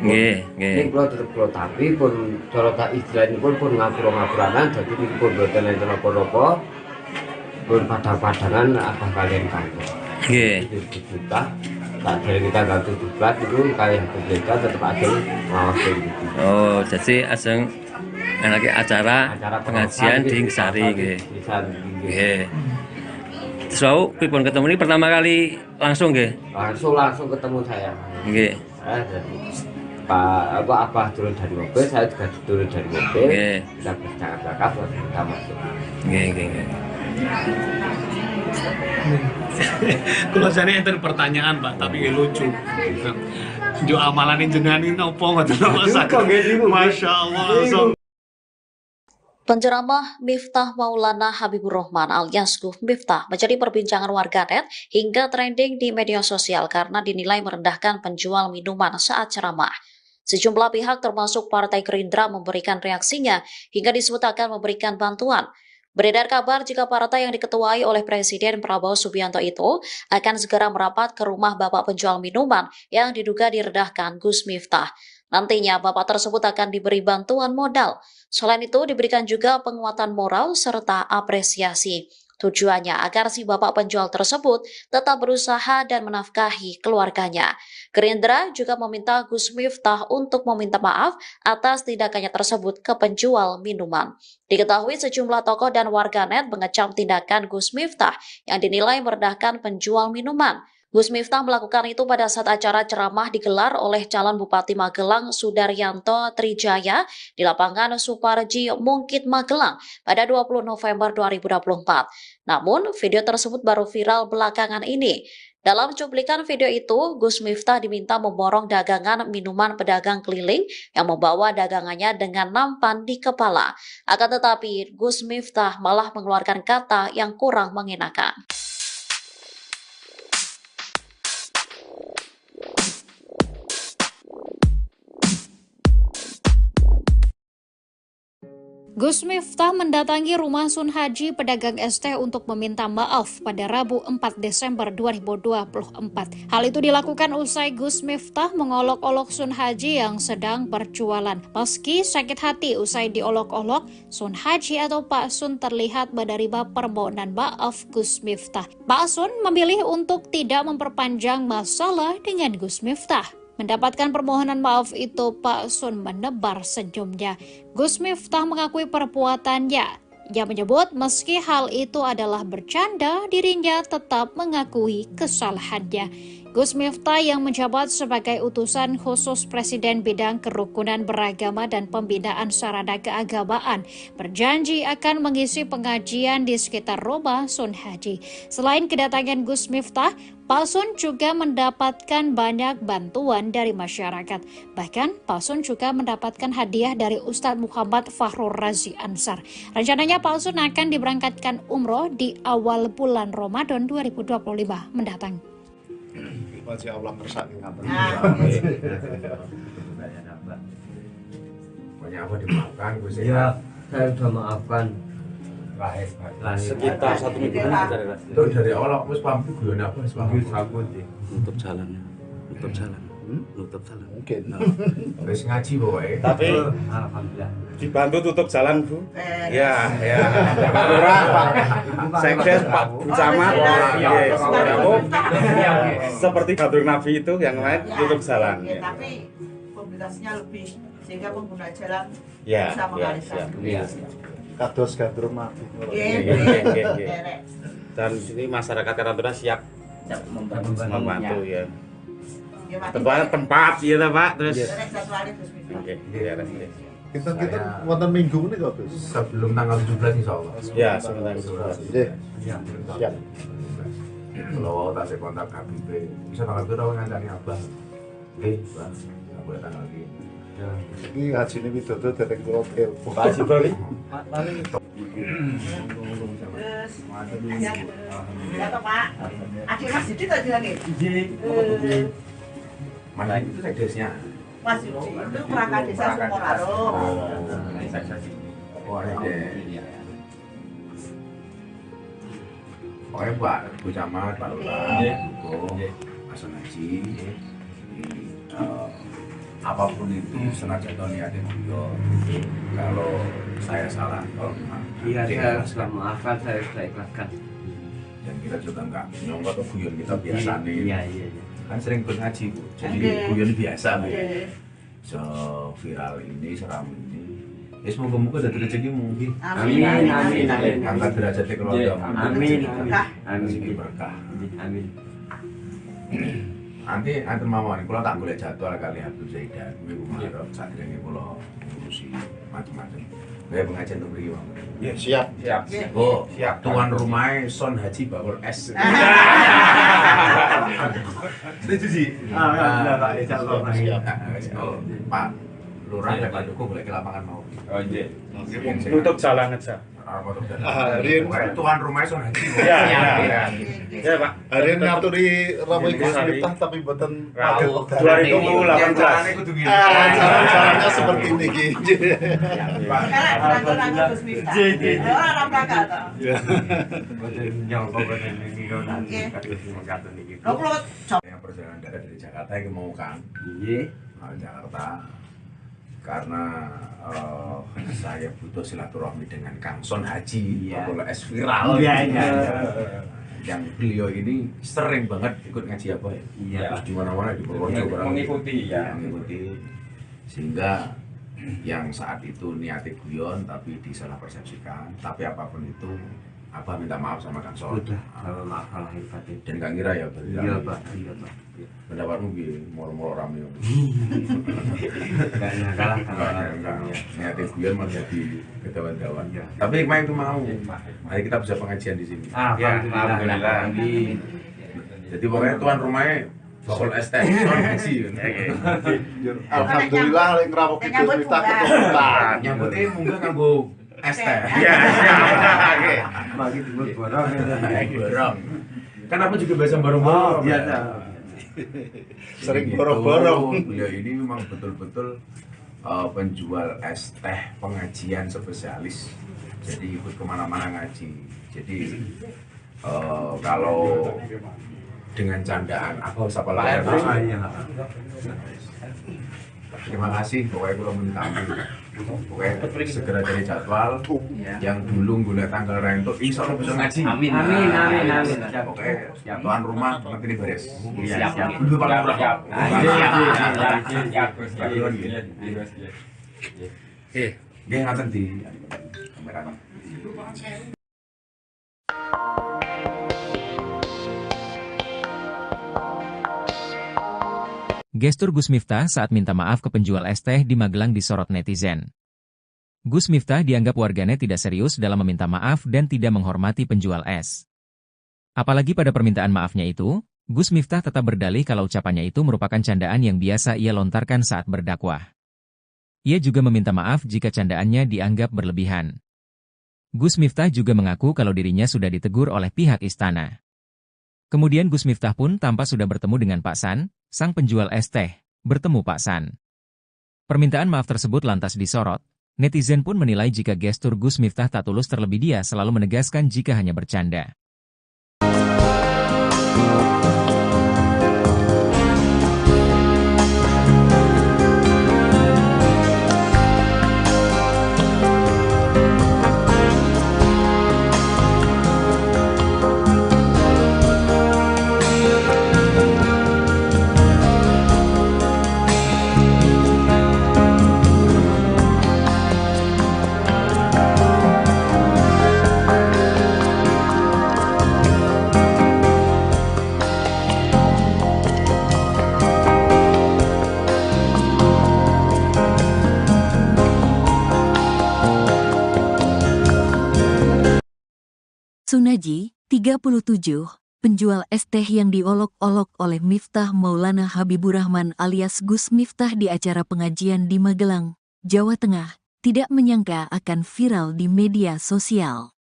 Nggih, nggih. Ini kalau tetap kalau tapi pun cara tak istilahnya pun ngapura-ngapuranan jadi pun boten enten apa-apa. Pun padang-padangan apa kalian kantor. Nggih. Juta. Tak dari kita ganti 17 itu kayak berbeda tetap ada ngawasin gitu. Oh, jadi aseng lagi acara pengajian di Ngesari nggih. Nggih. Terus pripun ketemu ini pertama kali langsung nggih? Langsung ketemu saya. Nggih. Pak Abah turun dari mobil, saya juga turun dari mobil. Nggih. Kita bercakap-cakap terus kita masuk. Nggih, nggih. Kalau saya enten pertanyaan Pak, tapi lucu. Jo amalan jenengan ini opo ngoten Masya Allah. Penceramah Miftah Maulana Habibur Rahman alias Gus Miftah menjadi perbincangan warganet hingga trending di media sosial karena dinilai merendahkan penjual minuman saat ceramah. Sejumlah pihak termasuk Partai Gerindra memberikan reaksinya hingga disebut akan memberikan bantuan. Beredar kabar jika partai yang diketuai oleh Presiden Prabowo Subianto itu akan segera merapat ke rumah bapak penjual minuman yang diduga direndahkan Gus Miftah. Nantinya bapak tersebut akan diberi bantuan modal. Selain itu diberikan juga penguatan moral serta apresiasi. Tujuannya agar si bapak penjual tersebut tetap berusaha dan menafkahi keluarganya. Gerindra juga meminta Gus Miftah untuk meminta maaf atas tindakannya tersebut ke penjual minuman. Diketahui sejumlah tokoh dan warganet mengecam tindakan Gus Miftah yang dinilai merendahkan penjual minuman. Gus Miftah melakukan itu pada saat acara ceramah digelar oleh calon Bupati Magelang Sudaryanto Trijaya di lapangan Suparji Mungkit Magelang pada 20 November 2024. Namun, video tersebut baru viral belakangan ini. Dalam cuplikan video itu, Gus Miftah diminta memborong dagangan minuman pedagang keliling yang membawa dagangannya dengan nampan di kepala. Akan tetapi, Gus Miftah malah mengeluarkan kata yang kurang mengenakan. Gus Miftah mendatangi rumah Sun Haji pedagang es teh untuk meminta maaf pada Rabu 4 Desember 2024. Hal itu dilakukan usai Gus Miftah mengolok-olok Sun Haji yang sedang berjualan. Meski sakit hati usai diolok-olok, Sun Haji atau Pak Sun terlihat menerima permohonan maaf Gus Miftah. Pak Sun memilih untuk tidak memperpanjang masalah dengan Gus Miftah. Mendapatkan permohonan maaf itu, Pak Sun menebar senyumnya. Gus Miftah mengakui perbuatannya. Ia menyebut meski hal itu adalah bercanda, dirinya tetap mengakui kesalahannya. Gus Miftah yang menjabat sebagai utusan khusus Presiden bidang kerukunan beragama dan pembinaan sarana keagamaan berjanji akan mengisi pengajian di sekitar rumah Sun Haji. Selain kedatangan Gus Miftah, Pak Sun juga mendapatkan banyak bantuan dari masyarakat. Bahkan Pak Sun juga mendapatkan hadiah dari Ustadz Muhammad Fahrur Razi Ansar. Rencananya Pak Sun akan diberangkatkan umroh di awal bulan Ramadan 2025 mendatang. Masya Allah kersake ngaten. Banyak apa dimaafkan Gus ya. saya sudah maafkan. Sekitar 1 minggu Itu dari awal aku wis paham guyon apa wis paham. nutup jalan. Nutup jalan. Mungkin. Wis ngaji pokoke. Tapi Alhamdulillah. dibantu tutup jalan, Bu. Ya. Ya. Pak Lurah, Pak Sekdes, Pak Camat. Seperti Gatur Nabi itu yang lain tutup jalan. Tapi komunikasinya lebih sehingga pengguna jalan Ya, bisa mengalihkan. Kados gandrung mati. Dan di sini masyarakat Karantuna siap membantu ya. Tempat Tempat ya Pak, terus. Oke. Kita wonten minggu ini kok, Gus. Sebelum tanggal 17 insyaallah. Ya, sebentar. Nggih. Siap. Kalau tak saya kontak Habib, bisa tanggal berapa ngancani Abah? Oke, Bang. Nggak boleh tanggal ini. Ini haji ini widodo dari kula telepon. Pak Haji Bali. Ya toh Pak. Akhir Mas Didi tadi lagi. Mana itu sekdesnya? Mas Didi itu perangkat desa Sukoraro. Oh, ada. Pokoknya Pak Bu Camat, Pak Lurah, Bu Mas Haji, apapun itu senajan niatnya beliau. Kalau saya salah, kalau Iya, saya sudah maafkan, saya sudah ikhlaskan. dan kita juga nggak nyongkot atau guyon kita biasa nih. Iya. Kan sering ikut ngaji Bu, jadi guyon biasa Bu. So viral ini, seram ini. Ya semoga-moga dari rezeki mungkin. Amin. Angkat derajatnya keluarga. Amin. Rezeki berkah. Amin. Nanti mawon kula tak golek jadwal kali Habib Zaidan minggu Maret sadurunge kula ngurusi macam-macam. Kayak pengajian untuk beri Bang. Ya, Siap. Oh, siap. Tuan rumahnya Son Haji Bakul S. Setuju sih. Alhamdulillah Pak, insyaallah. Oh, Pak Lurah dan Pak Joko boleh ke lapangan mau. Oh iya. Tutup jalan aja. Tuan rumahnya Son Haji. Ya, Pak. Hari ini ngaturi Romo Gus Miftah tapi mboten padet. 2018. Jalan-jalannya seperti ini Ki. Yang perjalanan darat dari Jakarta yang mau Kang. Jakarta. Karena saya butuh silaturahmi dengan Kang Son Haji, Bakul S viral. Yang beliau ini sering banget ikut ngaji apa ya? Terus di mana-mana di Purworejo Mengikuti ya. Mengikuti. Sehingga yang saat itu niatnya guyon tapi disalah persepsikan. Tapi apapun itu, Abah minta maaf sama Kang Son. Maaf lahir batin. Dan gak ngira ya berarti. Iya Pak. Pendapatmu gini, moro-moro rame. Kalah. Niatnya guyon malah jadi kedawan-dawan. Tapi hikmah itu mau. Mari kita bisa pengajian di sini. Alhamdulillah. Jadi pokoknya tuan rumahnya Bakul S Son Haji. Alhamdulillah lek ngrawuh Gus Miftah keturunan. Nyambutnya munggah kanggo ST. Iya, oke. Bagi dulu borong. Borong. Kan aku juga biasa borong-borong. Biasa. Sering borong-borong. Beliau ini memang betul-betul penjual es teh pengajian spesialis. Jadi ikut kemana-mana ngaji. Jadi kalau dengan candaan aku sapa layar. Terima kasih, pokoknya kalau minta ampun. Pokoknya segera cari jadwal yang dulu gula tanggal rento insya Allah bisa ngaji. Amin. Pokoknya tuan rumah nanti ini beres. Siap. Dulu Pak Lurah. Nggih ngaten di kameranya. Gestur Gus Miftah saat minta maaf ke penjual es teh di Magelang disorot netizen. Gus Miftah dianggap warganet tidak serius dalam meminta maaf dan tidak menghormati penjual es. Apalagi pada permintaan maafnya itu, Gus Miftah tetap berdalih kalau ucapannya itu merupakan candaan yang biasa ia lontarkan saat berdakwah. Ia juga meminta maaf jika candaannya dianggap berlebihan. Gus Miftah juga mengaku kalau dirinya sudah ditegur oleh pihak istana. Kemudian Gus Miftah pun tampak sudah bertemu dengan Pak San, sang penjual es teh, bertemu Pak San. Permintaan maaf tersebut lantas disorot, Netizen pun menilai jika gestur Gus Miftah tak tulus, terlebih dia selalu menegaskan jika hanya bercanda. Sunaji, 37, penjual es teh yang diolok-olok oleh Miftah Maulana Habiburrahman alias Gus Miftah di acara pengajian di Magelang, Jawa Tengah, tidak menyangka akan viral di media sosial.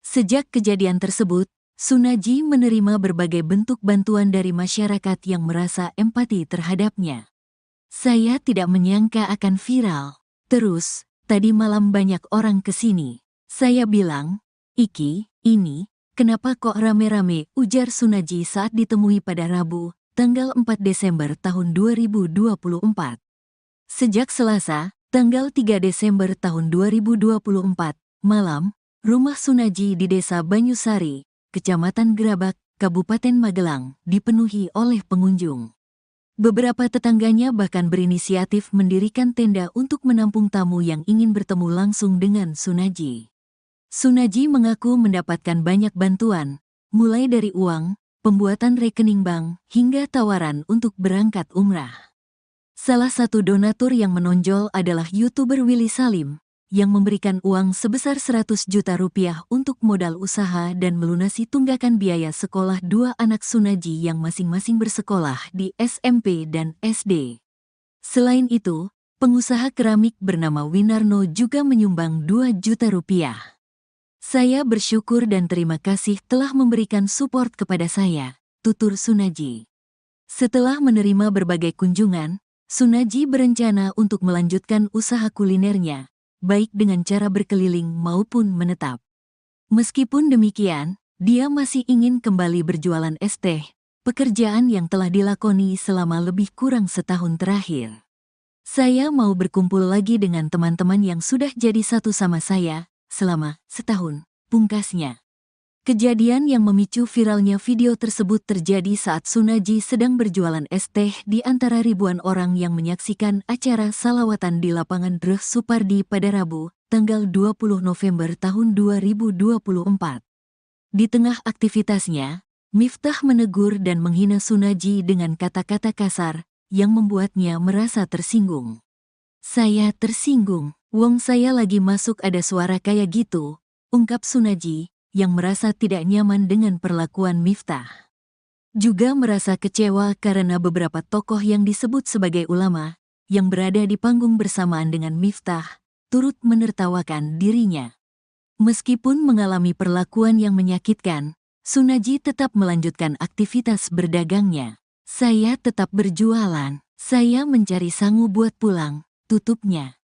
Sejak kejadian tersebut, Sunaji menerima berbagai bentuk bantuan dari masyarakat yang merasa empati terhadapnya. Saya tidak menyangka akan viral. Terus, tadi malam banyak orang kesini. Saya bilang, "Iki, ini, kenapa kok rame-rame?" ujar Sunaji saat ditemui pada Rabu, tanggal 4 Desember tahun 2024. Sejak Selasa, tanggal 3 Desember tahun 2024, malam, rumah Sunaji di Desa Banyusari, Kecamatan Gerabak, Kabupaten Magelang, dipenuhi oleh pengunjung. Beberapa tetangganya bahkan berinisiatif mendirikan tenda untuk menampung tamu yang ingin bertemu langsung dengan Sunaji. Sunaji mengaku mendapatkan banyak bantuan, mulai dari uang, pembuatan rekening bank, hingga tawaran untuk berangkat umrah. Salah satu donatur yang menonjol adalah YouTuber Willy Salim, yang memberikan uang sebesar 100 juta rupiah untuk modal usaha dan melunasi tunggakan biaya sekolah dua anak Sunaji yang masing-masing bersekolah di SMP dan SD. Selain itu, pengusaha keramik bernama Winarno juga menyumbang 2 juta rupiah. "Saya bersyukur dan terima kasih telah memberikan support kepada saya," tutur Sunaji. Setelah menerima berbagai kunjungan, Sunaji berencana untuk melanjutkan usaha kulinernya, baik dengan cara berkeliling maupun menetap. Meskipun demikian, dia masih ingin kembali berjualan es teh, pekerjaan yang telah dilakoni selama lebih kurang setahun terakhir. "Saya mau berkumpul lagi dengan teman-teman yang sudah jadi satu sama saya selama setahun," pungkasnya. Kejadian yang memicu viralnya video tersebut terjadi saat Sunaji sedang berjualan es teh di antara ribuan orang yang menyaksikan acara salawatan di lapangan Dreh Supardi pada Rabu, tanggal 20 November tahun 2024. Di tengah aktivitasnya, Miftah menegur dan menghina Sunaji dengan kata-kata kasar yang membuatnya merasa tersinggung. "Saya tersinggung, wong saya lagi masuk ada suara kayak gitu," ungkap Sunaji, yang merasa tidak nyaman dengan perlakuan Miftah. Juga merasa kecewa karena beberapa tokoh yang disebut sebagai ulama, yang berada di panggung bersamaan dengan Miftah, turut menertawakan dirinya. Meskipun mengalami perlakuan yang menyakitkan, Sunaji tetap melanjutkan aktivitas berdagangnya. "Saya tetap berjualan, saya mencari sangu buat pulang," tutupnya.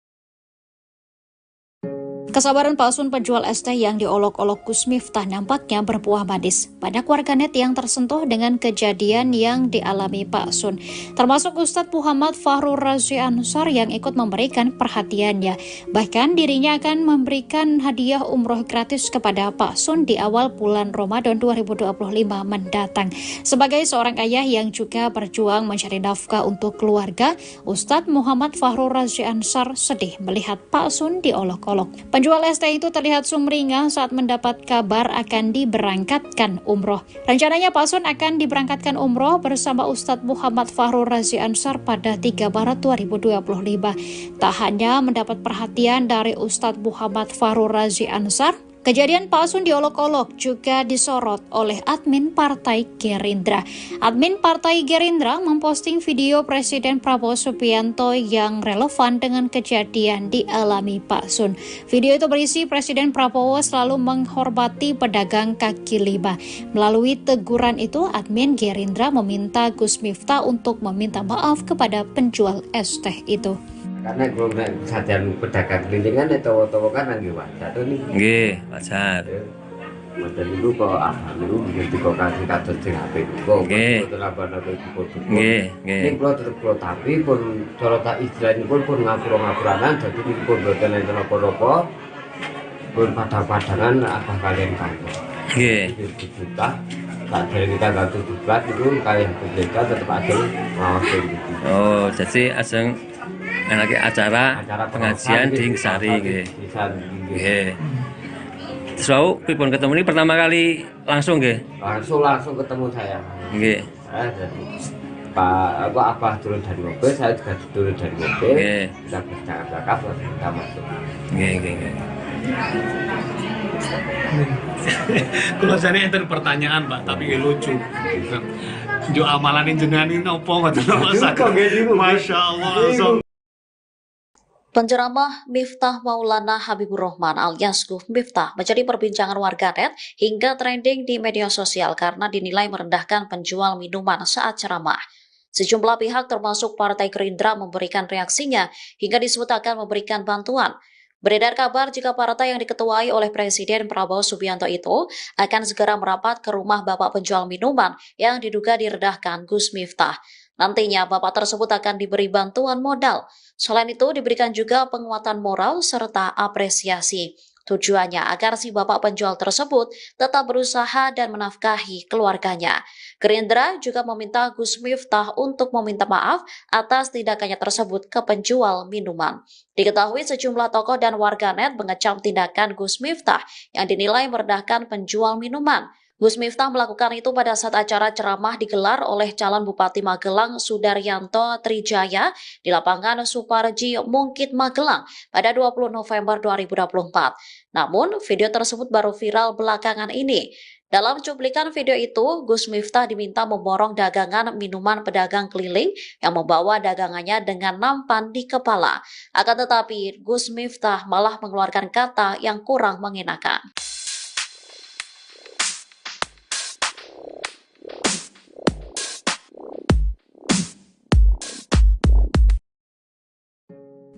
Kesabaran palsun penjual es teh yang diolok-olok Gus Miftah nampaknya berbuah manis. Banyak warganet yang tersentuh dengan kejadian yang dialami Pak Sun, termasuk Ustadz Muhammad Fahrur Razi Ansar yang ikut memberikan perhatiannya. Bahkan dirinya akan memberikan hadiah umroh gratis kepada Pak Sun di awal bulan Ramadan 2025 mendatang. Sebagai seorang ayah yang juga berjuang mencari nafkah untuk keluarga, Ustadz Muhammad Fahrur Razi Ansar sedih melihat Pak Sun diolok-olok. Penjual es teh itu terlihat sumringah saat mendapat kabar akan diberangkatkan umroh. Rencananya Pak Sun akan diberangkatkan umroh bersama Ustadz Muhammad Fahrur Razi Ansar pada 3 Maret 2025. Tak hanya mendapat perhatian dari Ustadz Muhammad Fahrur Razi Ansar, kejadian Pak Sun diolok-olok juga disorot oleh admin Partai Gerindra. Admin Partai Gerindra memposting video Presiden Prabowo Subianto yang relevan dengan kejadian dialami Pak Sun. Video itu berisi Presiden Prabowo selalu menghormati pedagang kaki lima. Melalui teguran itu, admin Gerindra meminta Gus Miftah untuk meminta maaf kepada penjual es teh itu. Karena kalau sajian pedagang kelincingan itu kan lagi wajar tuh nih. Nggih, wajar. Wajar itu kok itu begitu kok kasih kados sing apik kok. Nggih. Nggih, nggih. Ning kula tetep kula tapi pun cara tak istilahipun pun ngapura-ngapuranan dadi pun boten enten apa-apa. Pun padang-padangan abah kalian kantor. Nggih. Juta tak dari kita tanggal 17 itu kalian berbeda tetap ada ngawasin gitu. Oh, jadi ajeng anake acara pengajian di Sari nggih. Nggih. Terus wau pripun ketemu ini pertama kali langsung nggih? Langsung ketemu saya. Nggih. Jadi Pak Abah turun dari mobil, saya juga turun dari mobil. Nggih. Kita bercakap-cakap langsung kita masuk. Nggih, nggih, nggih. Kalau saya enten pertanyaan Pak, tapi lucu. Jo amalan jenengan ini opo ngoten Masya Allah. Penceramah Miftah Maulana Habibur Rahman alias Gus Miftah menjadi perbincangan warganet hingga trending di media sosial karena dinilai merendahkan penjual minuman saat ceramah. Sejumlah pihak termasuk Partai Gerindra memberikan reaksinya hingga disebut akan memberikan bantuan. Beredar kabar jika partai yang diketuai oleh Presiden Prabowo Subianto itu akan segera merapat ke rumah bapak penjual minuman yang diduga direndahkan Gus Miftah. Nantinya bapak tersebut akan diberi bantuan modal. Selain itu diberikan juga penguatan moral serta apresiasi. Tujuannya agar si bapak penjual tersebut tetap berusaha dan menafkahi keluarganya. Gerindra juga meminta Gus Miftah untuk meminta maaf atas tindakannya tersebut ke penjual minuman. Diketahui sejumlah tokoh dan warganet mengecam tindakan Gus Miftah yang dinilai merendahkan penjual minuman. Gus Miftah melakukan itu pada saat acara ceramah digelar oleh calon Bupati Magelang Sudaryanto Trijaya di lapangan Suparji Mungkit Magelang pada 20 November 2024. Namun, video tersebut baru viral belakangan ini. Dalam cuplikan video itu, Gus Miftah diminta memborong dagangan minuman pedagang keliling yang membawa dagangannya dengan nampan di kepala. Akan tetapi, Gus Miftah malah mengeluarkan kata yang kurang mengenakan.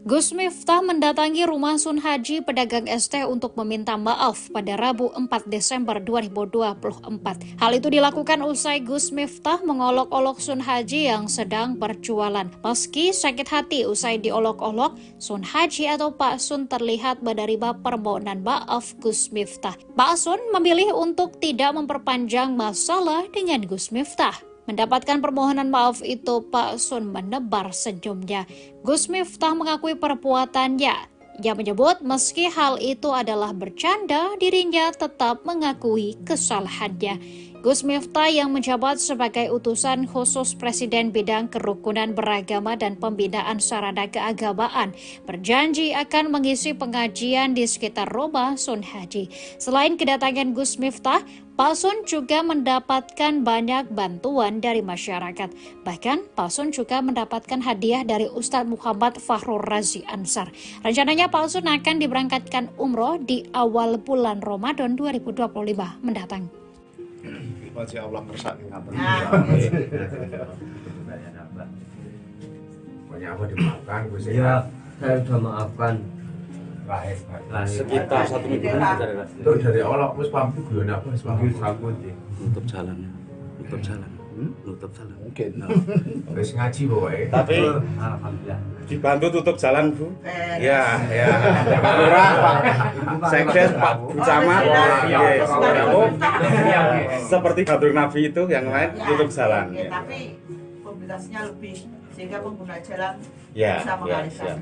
Gus Miftah mendatangi rumah Sun Haji pedagang ST untuk meminta maaf pada Rabu 4 Desember 2024. Hal itu dilakukan usai Gus Miftah mengolok-olok Sun Haji yang sedang berjualan. Meski sakit hati usai diolok-olok, Sun Haji atau Pak Sun terlihat menerima permohonan maaf Gus Miftah. Pak Sun memilih untuk tidak memperpanjang masalah dengan Gus Miftah. Mendapatkan permohonan maaf itu, Pak Sun menebar senyumnya. Gus Miftah mengakui perbuatannya. Ia menyebut meski hal itu adalah bercanda, dirinya tetap mengakui kesalahannya. Gus Miftah yang menjabat sebagai utusan khusus Presiden bidang kerukunan beragama dan pembinaan sarana keagamaan berjanji akan mengisi pengajian di sekitar rumah Sun Haji. Selain kedatangan Gus Miftah, Pak Sun juga mendapatkan banyak bantuan dari masyarakat. Bahkan Pak Sun juga mendapatkan hadiah dari Ustadz Muhammad Fahrur Razi Ansar. Rencananya Pak Sun akan diberangkatkan umroh di awal bulan Ramadan 2025 mendatang. Masya Allah kersane ngaten. Pokoknya apa dimaafkan Gus ya. Iya, saya sudah maafkan. Sekitar 1 minggu Itu dari Allah wis pamit guyon apa wis pamit. nutup jalan. Nutup jalan. Nutup jalan. Mungkin. Wis ngaji pokoke. Tapi Alhamdulillah. dibantu tutup jalan, Bu. Ya, ya. Pak Lurah, Pak Sekdes, Pak Camat. Seperti Gadur Nabi itu yang lain tutup jalan. Tapi mobilitasnya lebih sehingga pengguna jalan Ya, bisa mengalihkan.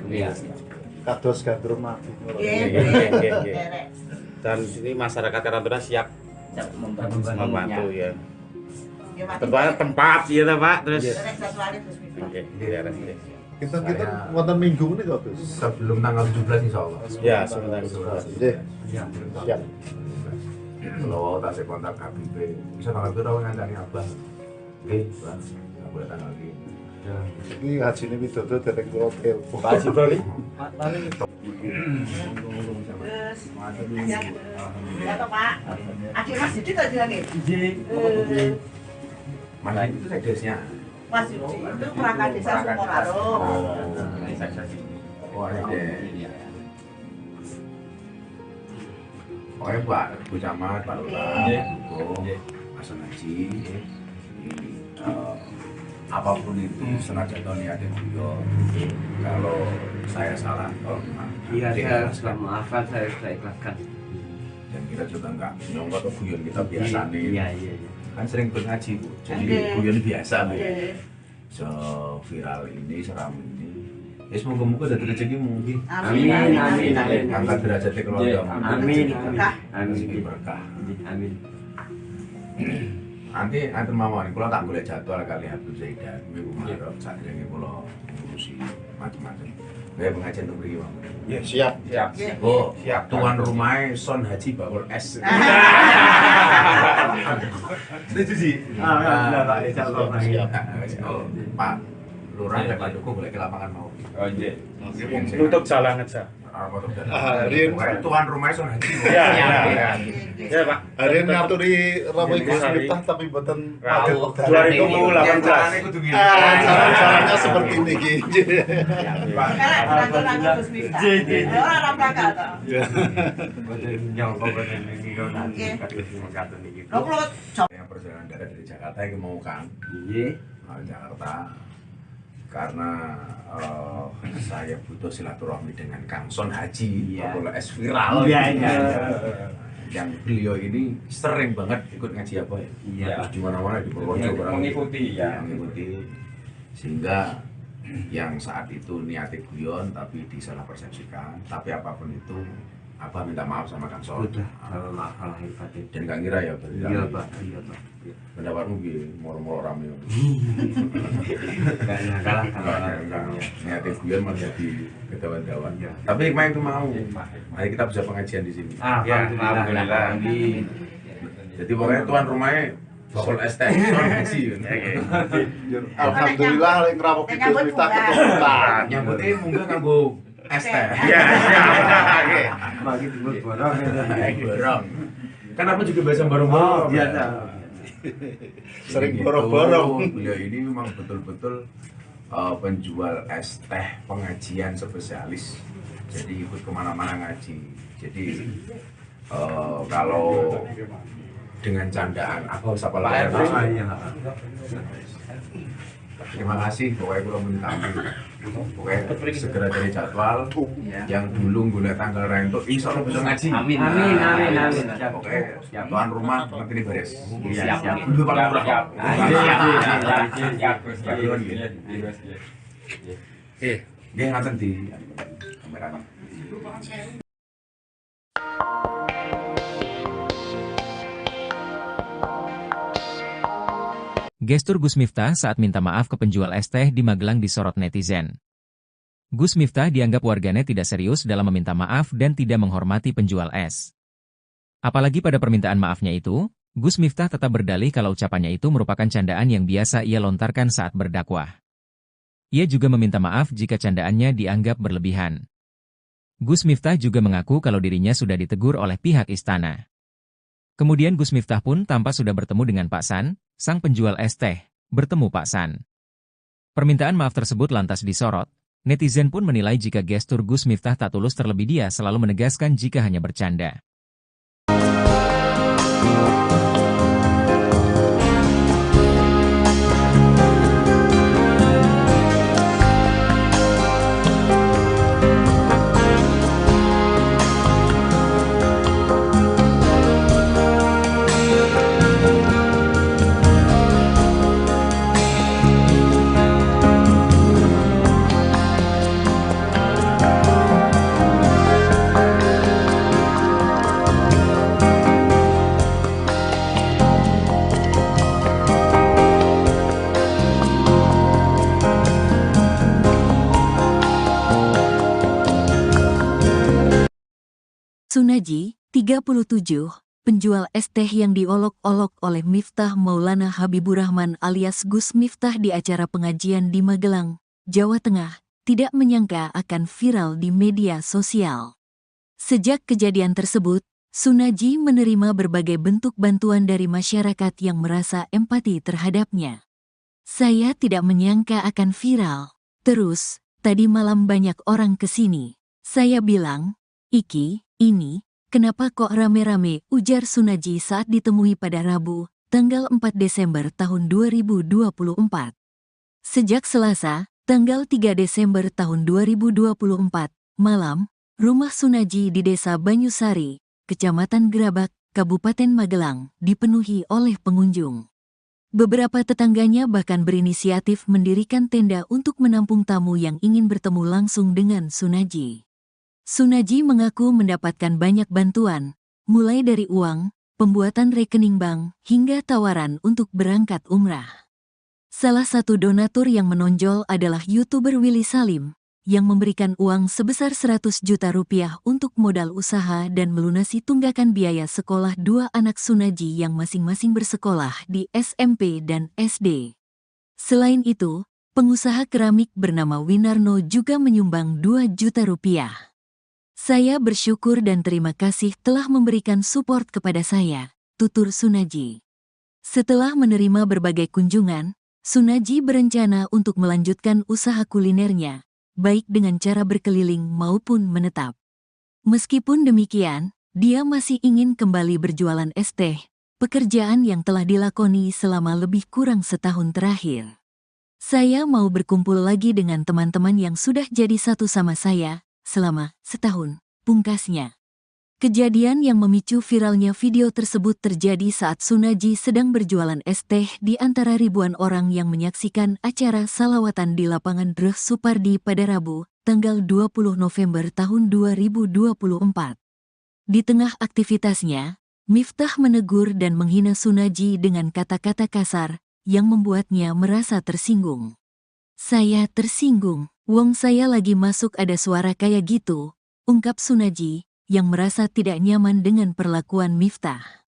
Kados gandrum mati. Dan sini masyarakat Karantuna siap membantu ya. Tentunya tempat ya Pak, terus oke, Kita wonten minggu ini kok Gus. Sebelum tanggal 17 insyaallah. ya sebentar. Nggih. Siap. Kalau tak saya kontak KBP, bisa tanggal berapa ngancani Abah? Oke, Pak. Nggak boleh tanggal ini. Ini hajine widodo derek kula telepon. Pak Haji Bro nih. Terus, ya toh Pak. Akhir Mas Didi tadi lagi. Mana itu sekdesnya? Mas Didi itu perangkat desa Sumokarum. Oh, SD. Pokoknya Pak Bu Camat, Pak Lurah, Hukum, Mas Haji, apapun itu senajan niatnya beliau. Kalau saya salah, iya saya sudah maafkan, saya sudah ikhlaskan. Dan kita juga nggak nyongkok ke guyon kita biasa nih. Iya. Kan sering ngaji Bu, jadi guyon biasa Bu. So viral ini, seram ini. Ya semoga-moga dari rezekimu. Amin. Angkat derajat keluarga. Amin. Berkah. Amin. Nanti mawon, kalau tak boleh jadwal kali Habib Zaidan, minggu Maret, saat ini kalau ngurusi macam-macam. Kayak pengajian untuk beri Bang. Ya, siap. Oh, tuan rumahnya Son Haji Bakul S. Setuju sih. Pak Lurah dan Pak Duku boleh ke lapangan mau. Oh iya. Tutup jalan aja. Tuan rumahnya Son Haji. Ya Pak. Hari ini ngaturi Ramai Gus Miftah tapi buatan 2018. Caranya seperti ini gitu. Yang perjalanan dari Jakarta yang mau Kang. Jakarta. Karena saya butuh silaturahmi dengan Kang Son Haji, Bakul S viral. Yang beliau ini sering banget ikut ngaji apa ya? Iya. Di mana-mana di Purworejo mengikuti mengikuti. Sehingga yang saat itu niatnya guyon tapi disalah persepsikan. Tapi apapun itu, Abah minta maaf sama Kang Son. Sudah, maaf lahir batin. Dan Kang Ira ya berarti. Iya Pak. Pendapatmu gini, moro-moro rame. Enggak kalah kalau niatnya guyon malah jadi kedawan-dawan. Tapi hikmah itu mau. Mari kita bisa pengajian di sini. Alhamdulillah. Jadi pokoknya tuan rumahnya Bakul ST Son Haji. Alhamdulillah yang ngerawak Gus Miftah keturunan. Nyambutnya munggah kanggo ST. Iya. bagi timbul borong. Borong. Kan aku juga biasa borong-borong. Iya. Sering borong-borong. Beliau ini memang betul-betul penjual es teh pengajian spesialis. Jadi ikut kemana-mana ngaji. Jadi kalau dengan candaan apa usah pelayan. Terima kasih, pokoknya kalau minta pokoknya segera dari jadwal yang dulu gula tanggal rento insya Allah bisa ngaji. Amin. Pokoknya tuan rumah nanti ini beres. Siap. Dulu Pak Lurah. Dia ngaten di kameranya. Gestur Gus Miftah saat minta maaf ke penjual es teh di Magelang disorot netizen. Gus Miftah dianggap warganet tidak serius dalam meminta maaf dan tidak menghormati penjual es. Apalagi pada permintaan maafnya itu, Gus Miftah tetap berdalih kalau ucapannya itu merupakan candaan yang biasa ia lontarkan saat berdakwah. Ia juga meminta maaf jika candaannya dianggap berlebihan. Gus Miftah juga mengaku kalau dirinya sudah ditegur oleh pihak istana. Kemudian Gus Miftah pun tampak sudah bertemu dengan Pak San, sang penjual es teh, bertemu Pak San. Permintaan maaf tersebut lantas disorot, netizen pun menilai jika gestur Gus Miftah tak tulus terlebih dia selalu menegaskan jika hanya bercanda. Sunaji, 37, penjual es teh yang diolok-olok oleh Miftah Maulana Habibur Rahman alias Gus Miftah di acara pengajian di Magelang, Jawa Tengah, tidak menyangka akan viral di media sosial. Sejak kejadian tersebut, Sunaji menerima berbagai bentuk bantuan dari masyarakat yang merasa empati terhadapnya. Saya tidak menyangka akan viral. Terus, tadi malam banyak orang kesini. Saya bilang, Iki, ini, kenapa kok rame-rame, ujar Sunaji saat ditemui pada Rabu, tanggal 4 Desember tahun 2024. Sejak Selasa, tanggal 3 Desember tahun 2024, malam, rumah Sunaji di Desa Banyusari, Kecamatan Gerabak, Kabupaten Magelang, dipenuhi oleh pengunjung. Beberapa tetangganya bahkan berinisiatif mendirikan tenda untuk menampung tamu yang ingin bertemu langsung dengan Sunaji. Sunaji mengaku mendapatkan banyak bantuan, mulai dari uang, pembuatan rekening bank, hingga tawaran untuk berangkat umrah. Salah satu donatur yang menonjol adalah YouTuber Willy Salim, yang memberikan uang sebesar 100 juta rupiah untuk modal usaha dan melunasi tunggakan biaya sekolah dua anak Sunaji yang masing-masing bersekolah di SMP dan SD. Selain itu, pengusaha keramik bernama Winarno juga menyumbang 2 juta rupiah. Saya bersyukur dan terima kasih telah memberikan support kepada saya, tutur Sunaji. Setelah menerima berbagai kunjungan, Sunaji berencana untuk melanjutkan usaha kulinernya, baik dengan cara berkeliling maupun menetap. Meskipun demikian, dia masih ingin kembali berjualan es teh, pekerjaan yang telah dilakoni selama lebih kurang setahun terakhir. Saya mau berkumpul lagi dengan teman-teman yang sudah jadi satu sama saya, selama setahun, pungkasnya. Kejadian yang memicu viralnya video tersebut terjadi saat Sunaji sedang berjualan es teh di antara ribuan orang yang menyaksikan acara salawatan di lapangan Dreh Supardi pada Rabu, tanggal 20 November tahun 2024. Di tengah aktivitasnya, Miftah menegur dan menghina Sunaji dengan kata-kata kasar yang membuatnya merasa tersinggung. Saya tersinggung, wong saya lagi masuk ada suara kayak gitu, ungkap Sunaji, yang merasa tidak nyaman dengan perlakuan Miftah.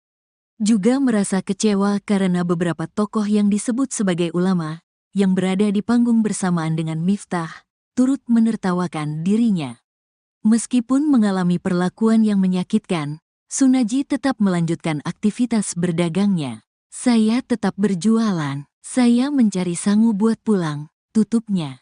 Juga merasa kecewa karena beberapa tokoh yang disebut sebagai ulama, yang berada di panggung bersamaan dengan Miftah, turut menertawakan dirinya. Meskipun mengalami perlakuan yang menyakitkan, Sunaji tetap melanjutkan aktivitas berdagangnya. Saya tetap berjualan, saya mencari sangu buat pulang, tutupnya.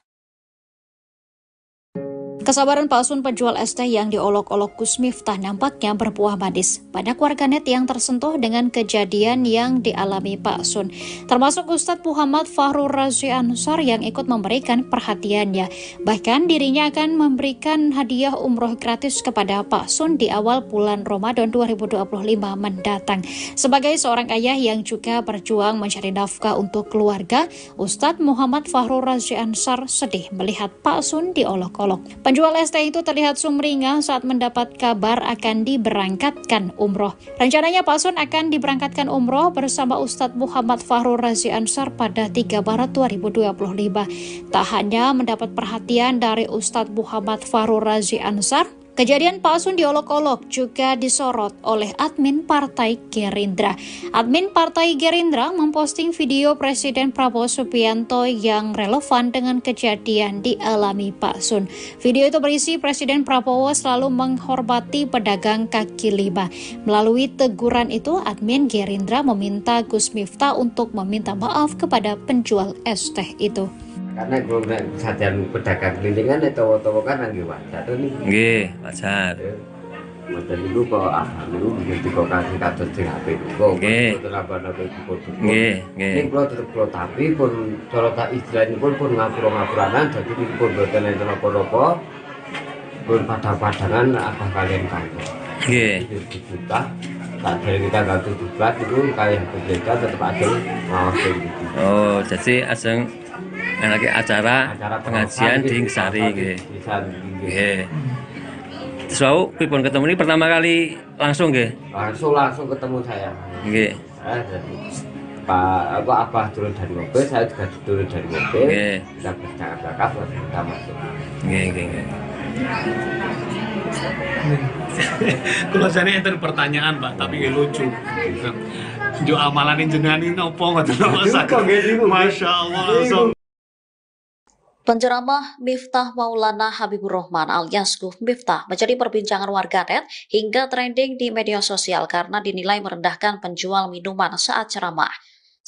Kesabaran palsun penjual es teh yang diolok-olok Gus Miftah nampaknya berbuah manis. Banyak warganet yang tersentuh dengan kejadian yang dialami Pak Sun, termasuk Ustadz Muhammad Fahrur Razi Ansar yang ikut memberikan perhatiannya. Bahkan dirinya akan memberikan hadiah umroh gratis kepada Pak Sun di awal bulan Ramadan 2025 mendatang. Sebagai seorang ayah yang juga berjuang mencari nafkah untuk keluarga, Ustadz Muhammad Fahrur Razi Ansar sedih melihat Pak Sun diolok-olok. Penjual es teh itu terlihat sumringah saat mendapat kabar akan diberangkatkan umroh. Rencananya Pak Sun akan diberangkatkan umroh bersama Ustadz Muhammad Fahrur Razi Ansar pada 3 Maret 2025. Tak hanya mendapat perhatian dari Ustadz Muhammad Fahrur Razi Ansar, kejadian Pak Sun diolok-olok juga disorot oleh admin Partai Gerindra. Admin Partai Gerindra memposting video Presiden Prabowo Subianto yang relevan dengan kejadian dialami Pak Sun. Video itu berisi Presiden Prabowo selalu menghormati pedagang kaki lima. Melalui teguran itu, admin Gerindra meminta Gus Miftah untuk meminta maaf kepada penjual es teh itu. Karena kalau sajian pedagang kelilingan itu kan nggih wajar nih. Nggih, wajar. Mboten niku kok niku ngerti kok kasih kados sing apik kok. Nggih. Mboten apa-apa iku. Nggih, nggih. Ning kula tetep kula tapi pun cara tak istilahipun pun ngapura-ngapuranan dadi niku pun mboten enten apa-apa. Pun padha-padangan apa kalian kangen. Nggih. Kita tak dari kita ganti tugas itu kayak kita tetap ada maaf gitu. Oh, jadi aseng lagi acara pengajian di Ngesari nggih. Nggih. Terus pripun ketemu ini pertama kali langsung nggih? Langsung ketemu saya. Nggih. Pak Abah turun dari mobil, saya juga turun dari mobil. Nggih. Kita bercakap-cakap kita masuk. Nggih, nggih. Kalau saya enten pertanyaan Pak, tapi lucu. Jo amalan jenengan ini opo ngoten Masya Allah langsung. Penceramah Miftah Maulana Habibur Rahman alias Gus Miftah menjadi perbincangan warganet hingga trending di media sosial karena dinilai merendahkan penjual minuman saat ceramah.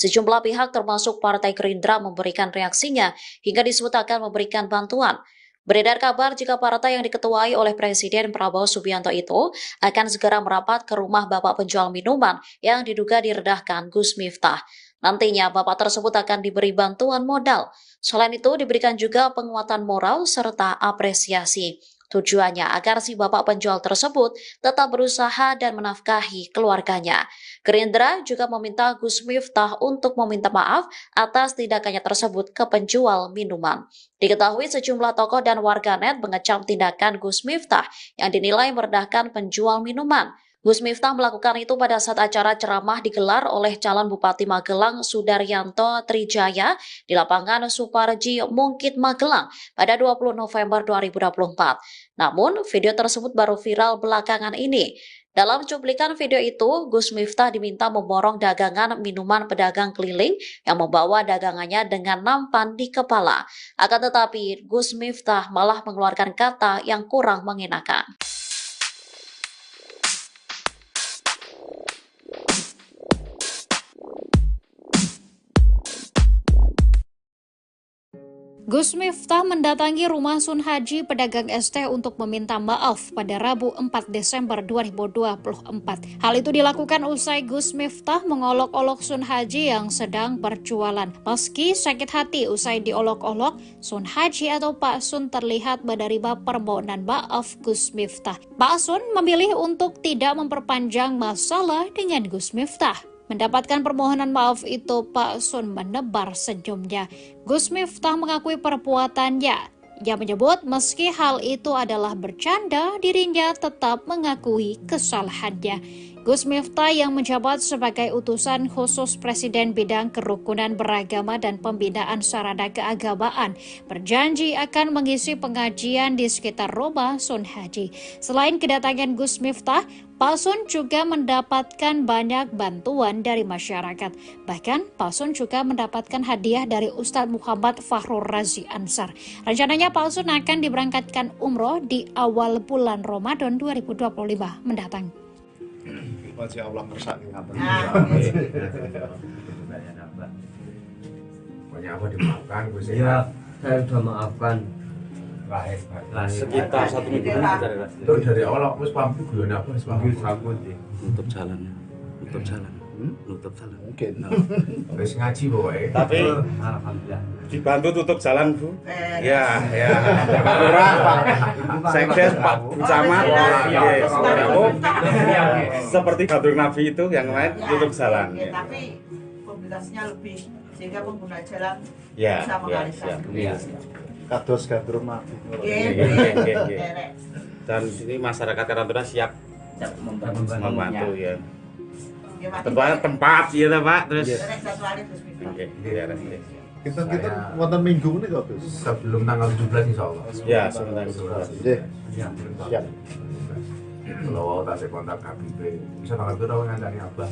Sejumlah pihak termasuk Partai Gerindra memberikan reaksinya hingga disebut akan memberikan bantuan. Beredar kabar jika partai yang diketuai oleh Presiden Prabowo Subianto itu akan segera merapat ke rumah bapak penjual minuman yang diduga direndahkan Gus Miftah. Nantinya bapak tersebut akan diberi bantuan modal. Selain itu diberikan juga penguatan moral serta apresiasi. Tujuannya agar si bapak penjual tersebut tetap berusaha dan menafkahi keluarganya. Gerindra juga meminta Gus Miftah untuk meminta maaf atas tindakannya tersebut ke penjual minuman. Diketahui sejumlah tokoh dan warganet mengecam tindakan Gus Miftah yang dinilai merendahkan penjual minuman. Gus Miftah melakukan itu pada saat acara ceramah digelar oleh calon Bupati Magelang Sudaryanto Trijaya di lapangan Suparji Mungkit Magelang pada 20 November 2024. Namun, video tersebut baru viral belakangan ini. Dalam cuplikan video itu, Gus Miftah diminta memborong dagangan minuman pedagang keliling yang membawa dagangannya dengan nampan di kepala. Akan tetapi, Gus Miftah malah mengeluarkan kata yang kurang mengenakan. Gus Miftah mendatangi rumah Sun Haji pedagang es teh untuk meminta maaf pada Rabu 4 Desember 2024. Hal itu dilakukan usai Gus Miftah mengolok-olok Sun Haji yang sedang berjualan. Meski sakit hati usai diolok-olok, Sun Haji atau Pak Sun terlihat menerima permohonan maaf Gus Miftah. Pak Sun memilih untuk tidak memperpanjang masalah dengan Gus Miftah. Mendapatkan permohonan maaf itu, Pak Sun menebar senyumnya. Gus Miftah mengakui perbuatannya. Ia menyebut meski hal itu adalah bercanda, dirinya tetap mengakui kesalahannya. Gus Miftah yang menjabat sebagai utusan khusus Presiden bidang kerukunan beragama dan pembinaan sarana keagamaan berjanji akan mengisi pengajian di sekitar rumah Sun Haji. Selain kedatangan Gus Miftah, Pak Sun juga mendapatkan banyak bantuan dari masyarakat. Bahkan Pak Sun juga mendapatkan hadiah dari Ustadz Muhammad Fahrur Razi Ansar. Rencananya Pak Sun akan diberangkatkan umroh di awal bulan Ramadan 2025 mendatang. Masya Allah kersani ngaten. Pokoknya apa dimaafkan Gus Ya, saya sudah maafkan. Sekitar 1 minggu itu dari awal aku paham itu guyonnya apa sih? nutup jalan. Mungkin. Wis ngaji pokoknya. Tapi Alhamdulillah. dibantu tutup jalan, Bu. Ya. Pak Lurah, Pak Sekdes, Pak Camat. Seperti Batur Nabi itu yang lain tutup jalan. Tapi komunitasnya lebih sehingga pengguna jalan Ya, bisa mengalihkan. Kados gandrung mati. Dan ini masyarakat Karantuna siap membantu ya. Tempat ya Pak, terus Kita wonten minggu ini kok Gus. Sebelum tanggal 17 insyaallah. Ya, sebelum tanggal 17. Siap. Kalau tak kontak KBP, bisa tanggal itu tahu ngandani Abah.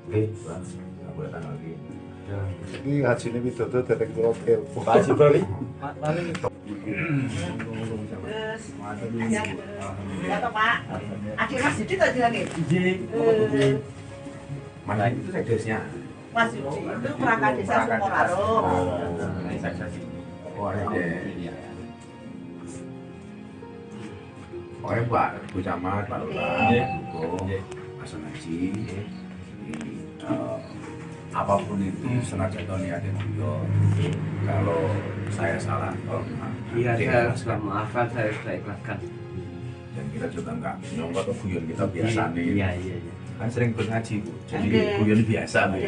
Oke, Bang. Aku tanggal ini. Ini haji ini widodo dari Pulau Telepon. Pak Haji Bali. Ya toh Pak. Adik Mas Yudi tadi lagi. Mana itu sekdesnya? Mas Yudi itu perangkat desa Sukoraro. Pokoknya Pak Bu Camat, Pak Lurah, Pak Sun Haji, apapun itu senajan niatnya beliau. Kalau saya salah, Iya, saya sudah maafkan, saya sudah ikhlaskan. dan kita juga enggak nyongkot ke guyon kita biasa nih. Iya. Kan sering ngaji Bu, jadi guyon biasa nih.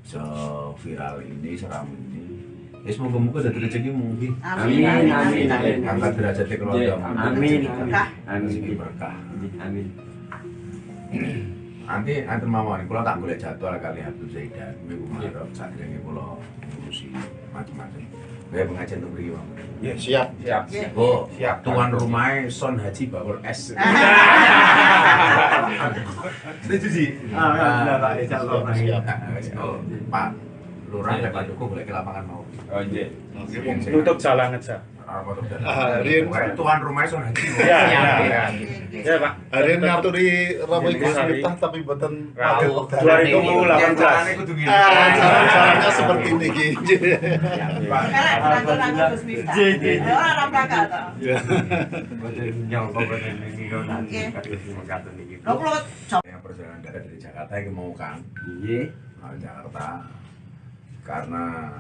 So viral ini, seram ini. Ya semoga-moga ada rezeki mungkin. Amin. Angkat derajat keluarga. Amin. Rezeki berkah. Amin. Nanti mawon kula tak golek jadwal kali Habib Zaidan minggu ngarep sadurunge kula ngurusi macam-macam. Kayak pengajian untuk beri Bang. Ya, siap. Oh, tuan rumahnya Sun Haji Bawul S. Setuju sih. Alhamdulillah Pak, insyaallah. Siap. Oh, Pak Lurah dan Pak Joko boleh ke lapangan mau. Oh iya. Tutup jalan aja. Rian tuan rumahnya Sun Haji. Iya, ya Pak. Rian ngaturi Romo Gus Miftah tapi boten paget. 2018. Caranya seperti ini gitu. Yang perjalanan darat dari Jakarta yang mau Kang. Jakarta karena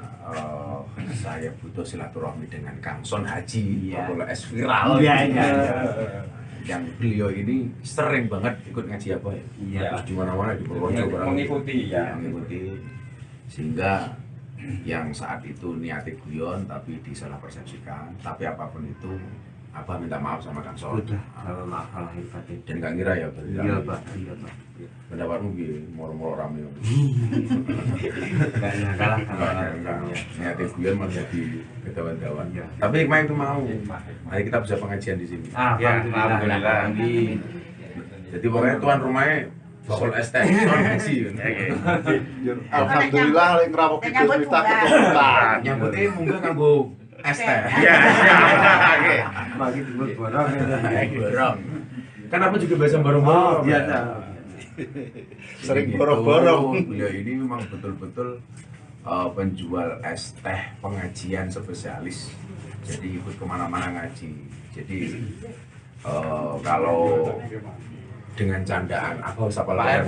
saya butuh silaturahmi dengan Kang Son Haji, Pokoknya es viral. Yang beliau ini sering banget ikut ngaji apa ya? Terus di mana-mana di Purworejo mengikuti. Sehingga yang saat itu niati guyon tapi disalah persepsikan. Tapi apapun itu, Abah minta maaf sama Kang Son. Kalau maaf lahir batin. Dan gak ngira ya berarti. Iya Pak. Pendapatmu gini, moro-moro rame. Kayaknya kalah kalau niati guyon malah jadi kedawan-dawan. Tapi hikmah itu mau. Mari kita bisa pengajian di sini. Alhamdulillah. Jadi pokoknya tuan rumahnya bakul es teh, Son Haji. Alhamdulillah lek ngrawuh Gus Miftah keturunan. Nyambutnya munggah kanggo es teh. Iya, oke. Bagi dulu borong. Borong. Kan apa juga biasa borong-borong. Biasa. Sering borong-borong. Beliau ini memang betul-betul penjual es teh pengajian spesialis. Jadi ikut kemana-mana ngaji. Jadi kalau dengan candaan aku sapa lah.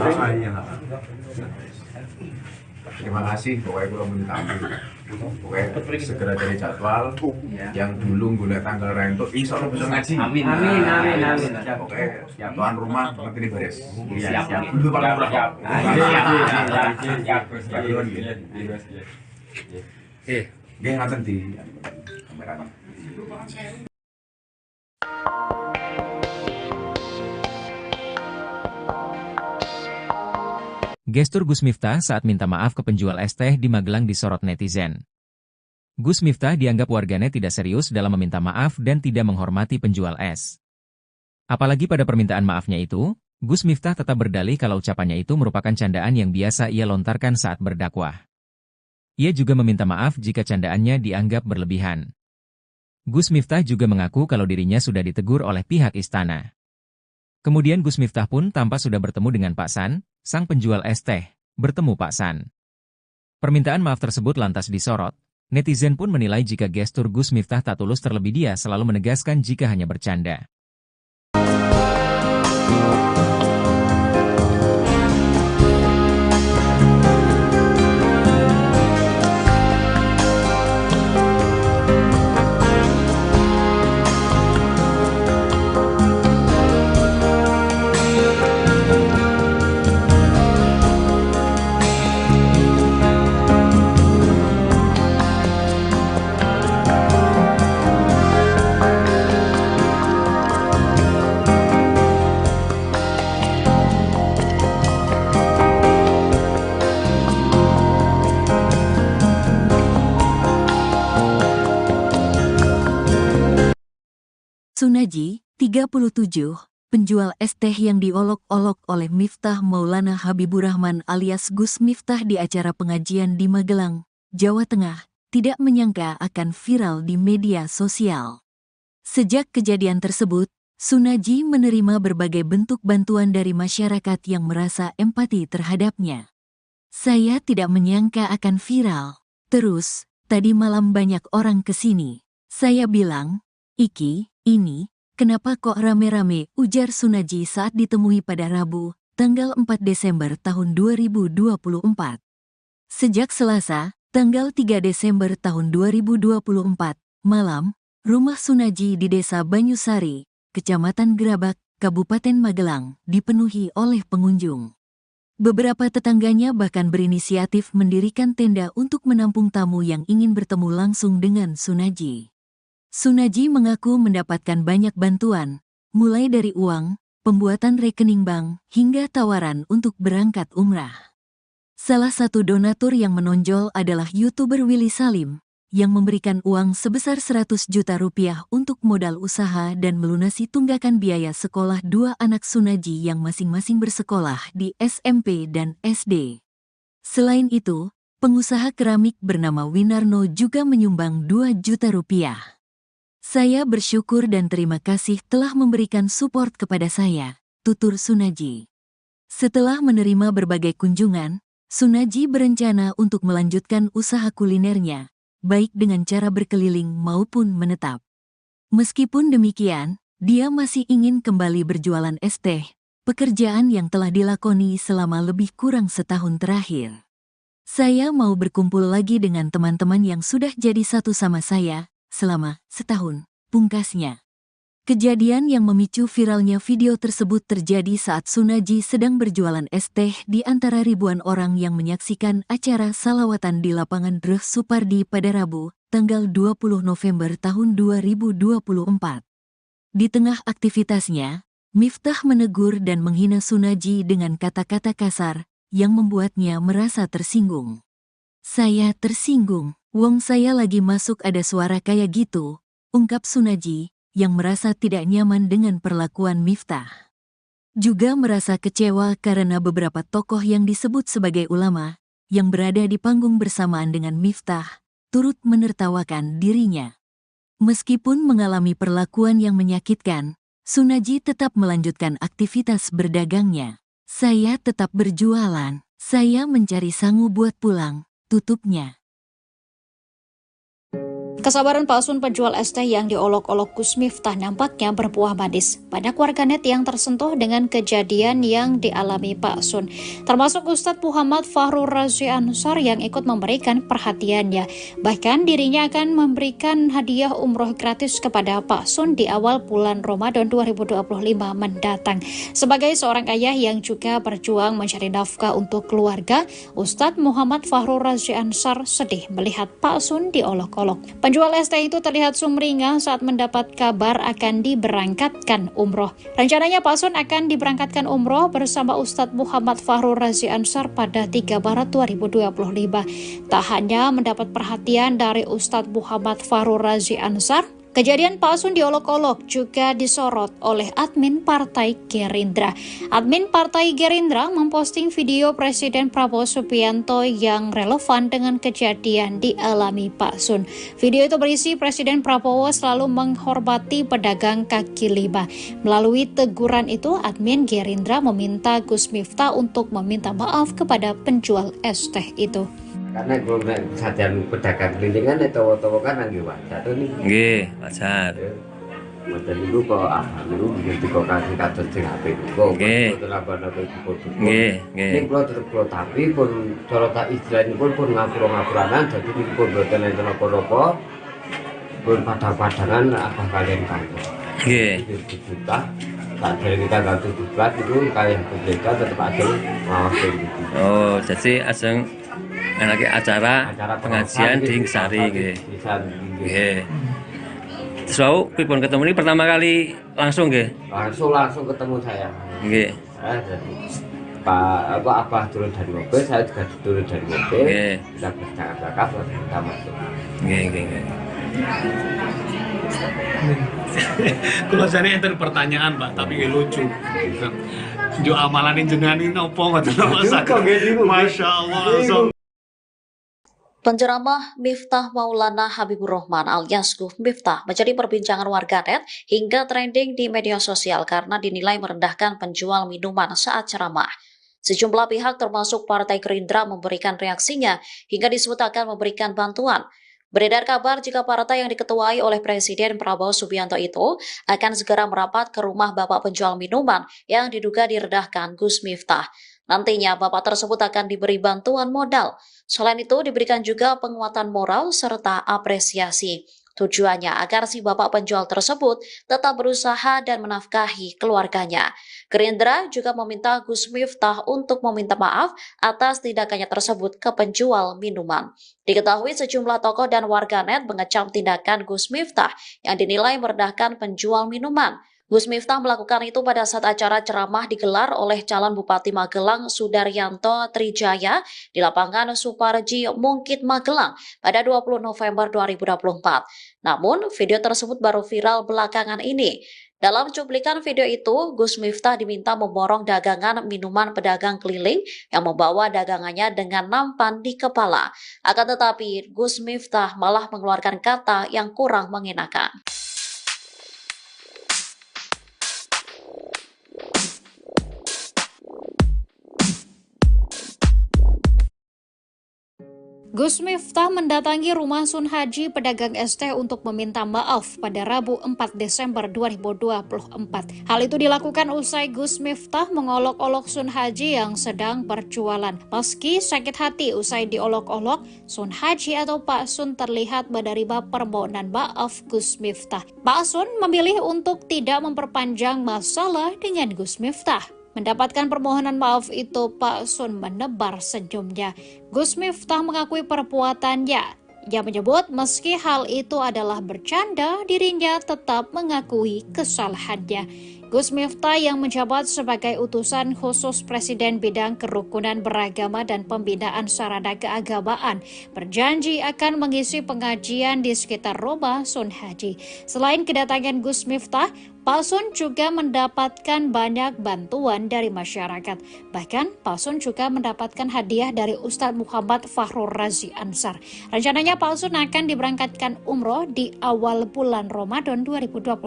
Terima kasih, pokoknya gue mau tamu. Pokoknya segera cari jadwal. Yang dulu gue tanggal rento, insya Allah bisa ngaji. Amin. Pokoknya tuan rumah nanti ini beres. Siap. Dulu paling murah. Dia ngaten di kameranya. Gestur Gus Miftah saat minta maaf ke penjual es teh di Magelang disorot netizen. Gus Miftah dianggap warganet tidak serius dalam meminta maaf dan tidak menghormati penjual es. Apalagi pada permintaan maafnya itu, Gus Miftah tetap berdalih kalau ucapannya itu merupakan candaan yang biasa ia lontarkan saat berdakwah. Ia juga meminta maaf jika candaannya dianggap berlebihan. Gus Miftah juga mengaku kalau dirinya sudah ditegur oleh pihak istana. Kemudian Gus Miftah pun tampak sudah bertemu dengan Pak San, sang penjual es teh, bertemu Pak San. Permintaan maaf tersebut lantas disorot. Netizen pun menilai jika gestur Gus Miftah tak tulus, terlebih dia selalu menegaskan jika hanya bercanda. Sunaji, 37, penjual es teh yang diolok-olok oleh Miftah Maulana Habibur Rahman alias Gus Miftah di acara pengajian di Magelang, Jawa Tengah, tidak menyangka akan viral di media sosial. Sejak kejadian tersebut, Sunaji menerima berbagai bentuk bantuan dari masyarakat yang merasa empati terhadapnya. Saya tidak menyangka akan viral. Terus, tadi malam banyak orang kesini. Saya bilang, "Iki, ini, kenapa kok rame-rame?" ujar Sunaji saat ditemui pada Rabu, tanggal 4 Desember tahun 2024. Sejak Selasa, tanggal 3 Desember tahun 2024, malam, rumah Sunaji di Desa Banyusari, Kecamatan Gerabak, Kabupaten Magelang, dipenuhi oleh pengunjung. Beberapa tetangganya bahkan berinisiatif mendirikan tenda untuk menampung tamu yang ingin bertemu langsung dengan Sunaji. Sunaji mengaku mendapatkan banyak bantuan, mulai dari uang, pembuatan rekening bank, hingga tawaran untuk berangkat umrah. Salah satu donatur yang menonjol adalah YouTuber Willy Salim, yang memberikan uang sebesar 100 juta rupiah untuk modal usaha dan melunasi tunggakan biaya sekolah dua anak Sunaji yang masing-masing bersekolah di SMP dan SD. Selain itu, pengusaha keramik bernama Winarno juga menyumbang 2 juta rupiah. Saya bersyukur dan terima kasih telah memberikan support kepada saya, tutur Sunaji. Setelah menerima berbagai kunjungan, Sunaji berencana untuk melanjutkan usaha kulinernya, baik dengan cara berkeliling maupun menetap. Meskipun demikian, dia masih ingin kembali berjualan es teh, pekerjaan yang telah dilakoni selama lebih kurang setahun terakhir. Saya mau berkumpul lagi dengan teman-teman yang sudah jadi satu sama saya selama setahun, pungkasnya. Kejadian yang memicu viralnya video tersebut terjadi saat Sunaji sedang berjualan es teh di antara ribuan orang yang menyaksikan acara salawatan di lapangan Dreh Supardi pada Rabu, tanggal 20 November tahun 2024. Di tengah aktivitasnya, Miftah menegur dan menghina Sunaji dengan kata-kata kasar yang membuatnya merasa tersinggung. "Saya tersinggung, wong saya lagi masuk ada suara kayak gitu," ungkap Sunaji, yang merasa tidak nyaman dengan perlakuan Miftah. Juga merasa kecewa karena beberapa tokoh yang disebut sebagai ulama, yang berada di panggung bersamaan dengan Miftah, turut menertawakan dirinya. Meskipun mengalami perlakuan yang menyakitkan, Sunaji tetap melanjutkan aktivitas berdagangnya. "Saya tetap berjualan, saya mencari sangu buat pulang," tutupnya. Kesabaran palsun penjual es teh yang diolok-olok Gus Miftah nampaknya berbuah manis. Banyak warganet yang tersentuh dengan kejadian yang dialami Pak Sun, termasuk Ustadz Muhammad Fahrur Razi Ansor yang ikut memberikan perhatiannya. Bahkan dirinya akan memberikan hadiah umroh gratis kepada Pak Sun di awal bulan Ramadan 2025 mendatang. Sebagai seorang ayah yang juga berjuang mencari nafkah untuk keluarga, Ustadz Muhammad Fahrur Razi Ansor sedih melihat Pak Sun diolok-olok. Penjual es teh itu terlihat sumringah saat mendapat kabar akan diberangkatkan umroh. Rencananya Pak Sun akan diberangkatkan umroh bersama Ustadz Muhammad Fahrur Razi Ansor pada 3 Maret 2025. Tak hanya mendapat perhatian dari Ustadz Muhammad Fahrur Razi Ansor, kejadian Pak Sun diolok-olok juga disorot oleh admin Partai Gerindra. Admin Partai Gerindra memposting video Presiden Prabowo Subianto yang relevan dengan kejadian dialami Pak Sun. Video itu berisi Presiden Prabowo selalu menghormati pedagang kaki lima. Melalui teguran itu, admin Gerindra meminta Gus Miftah untuk meminta maaf kepada penjual es teh itu. Karena kalau sajian pedagang kelilingan itu kan lagi wajar tuh nih. Nggih, wajar. Macam itu kok dulu begitu kok kasih kados sing apik kok. Nggih. Nggih, nggih. Ning kula tetep kula tapi pun cara tak istilahipun pun ngapura-ngapuranan dadi pun boten enten apa-apa. Pun padang-padangan apa kalian kantor. Nggih. Kita tak dari kita ganti dibuat itu kayak berbeda tetap ada ngawasin gitu. Oh, jadi ajeng anake acara pengajian di Sari nggih. Nggih. So, pripun ketemu ini pertama kali langsung nggih? Langsung ketemu saya. Nggih. Pak Abah turun dari mobil, saya juga turun dari mobil. Nggih. Kita bercakap-cakap lalu kita masuk. Nggih, nggih, nggih. Kalau saya enten pertanyaan Pak, tapi lucu. Jo amalan jenengan ini opo ngoten Masya Allah. Penceramah Miftah Maulana Habibur Rahman alias Gus Miftah menjadi perbincangan warganet hingga trending di media sosial karena dinilai merendahkan penjual minuman saat ceramah. Sejumlah pihak termasuk Partai Gerindra memberikan reaksinya hingga disebut akan memberikan bantuan. Beredar kabar jika partai yang diketuai oleh Presiden Prabowo Subianto itu akan segera merapat ke rumah bapak penjual minuman yang diduga direndahkan Gus Miftah. Nantinya bapak tersebut akan diberi bantuan modal. Selain itu diberikan juga penguatan moral serta apresiasi. Tujuannya agar si bapak penjual tersebut tetap berusaha dan menafkahi keluarganya. Gerindra juga meminta Gus Miftah untuk meminta maaf atas tindakannya tersebut ke penjual minuman. Diketahui sejumlah tokoh dan warganet mengecam tindakan Gus Miftah yang dinilai merendahkan penjual minuman. Gus Miftah melakukan itu pada saat acara ceramah digelar oleh calon Bupati Magelang Sudaryanto Trijaya di lapangan Suparji Mungkit Magelang pada 20 November 2024. Namun, video tersebut baru viral belakangan ini. Dalam cuplikan video itu, Gus Miftah diminta memborong dagangan minuman pedagang keliling yang membawa dagangannya dengan nampan di kepala. Akan tetapi, Gus Miftah malah mengeluarkan kata yang kurang mengenakan. Gus Miftah mendatangi rumah Sun Haji pedagang es teh untuk meminta maaf pada Rabu 4 Desember 2024. Hal itu dilakukan usai Gus Miftah mengolok-olok Sun Haji yang sedang berjualan. Meski sakit hati usai diolok-olok, Sun Haji atau Pak Sun terlihat menerima permohonan maaf Gus Miftah. Pak Sun memilih untuk tidak memperpanjang masalah dengan Gus Miftah. Mendapatkan permohonan maaf itu, Pak Sun menebar senyumnya. Gus Miftah mengakui perbuatannya. Ia menyebut meski hal itu adalah bercanda, dirinya tetap mengakui kesalahannya. Gus Miftah yang menjabat sebagai utusan khusus Presiden bidang kerukunan beragama dan pembinaan sarana keagamaan berjanji akan mengisi pengajian di sekitar rumah Sun Haji. Selain kedatangan Gus Miftah, Pak Sun juga mendapatkan banyak bantuan dari masyarakat. Bahkan Pak Sun juga mendapatkan hadiah dari Ustadz Muhammad Fahrur Razi Ansar. Rencananya Pak Sun akan diberangkatkan umroh di awal bulan Ramadan 2025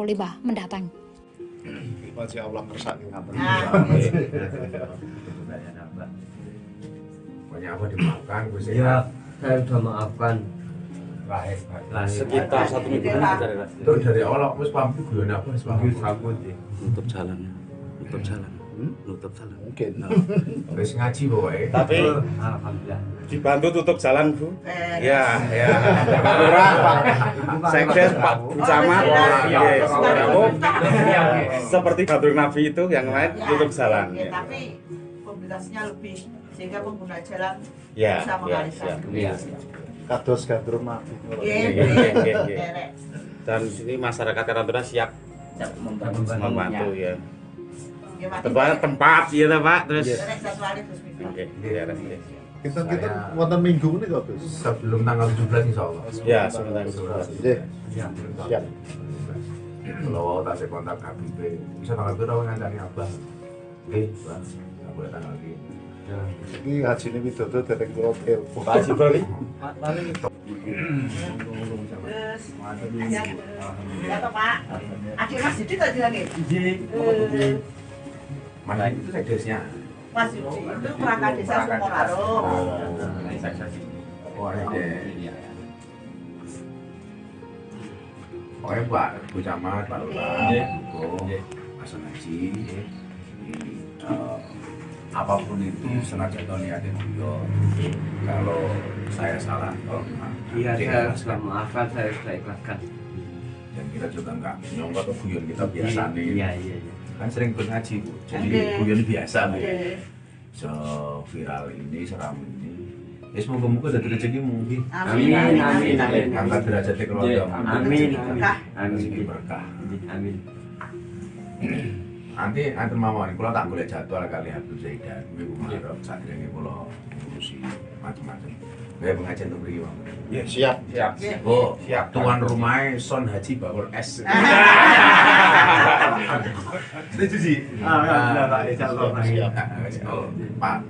mendatang. Masya Allah kersane ngaten. Banyak apa dimaafkan Gus Ya, saya sudah maafkan. Sekitar 1 minggu itu dari awal aku wis paham guyon apa wis paham. nutup jalan. Nutup jalan. Mungkin. Wis ngaji pokoknya. Tapi Alhamdulillah. dibantu tutup jalan, Bu. Ya. Sekdes Pak Camat. Seperti Batur Nabi itu yang lain tutup jalan. Tapi komunitasnya lebih sehingga pengguna jalan Ya, bisa mengalihkan. Kados gandrung nabi. Dan sini masyarakat Karantina siap membantu ya. Tempat ya Pak, terus oke, Kita wonten minggu ini kok Gus. Sebelum tanggal 17 insyaallah. Ya, sebentar. Nggih. Siap. Kalau tak saya kontak Habib, bisa tanggal berapa ngancani Abah? Oke, Bang. Enggak boleh tanggal ini. Ini haji ini widodo dereng kula telepon. Pak Haji Bali. Terus, ya toh Pak. Akhir Mas Didi tadi lagi. Mana itu sekdesnya? Mas Didi itu perangkat desa Sumoraro. Oh, ada. Pokoknya Pak Bu Camat, Pak Lurah, Pak Sun Haji, apapun itu senajan niatnya guyon. Kalau saya salah, Iya, saya sudah maafkan, saya sudah ikhlaskan. Dan kita juga nggak nyongkok ke guyon kita biasa nih. Iya. Kan sering ikut ngaji Bu, jadi guyon biasa Bu. Viral ini, seram ini. Ya semoga-moga dari rezeki mungkin. Amin. Angkat derajatnya keluarga. Amin. Rezeki berkah. Amin. Nanti mawon kula tak golek jadwal kali Habib Zaidan minggu Maret sadurunge kula ngurusi macam-macam. Gaya pengajian untuk beri mawon. Ya, siap. Oh, siap. Tuan rumahnya Sun Haji bakul es. Setuju sih. Alhamdulillah Pak, insyaallah Pak. Siap. Pak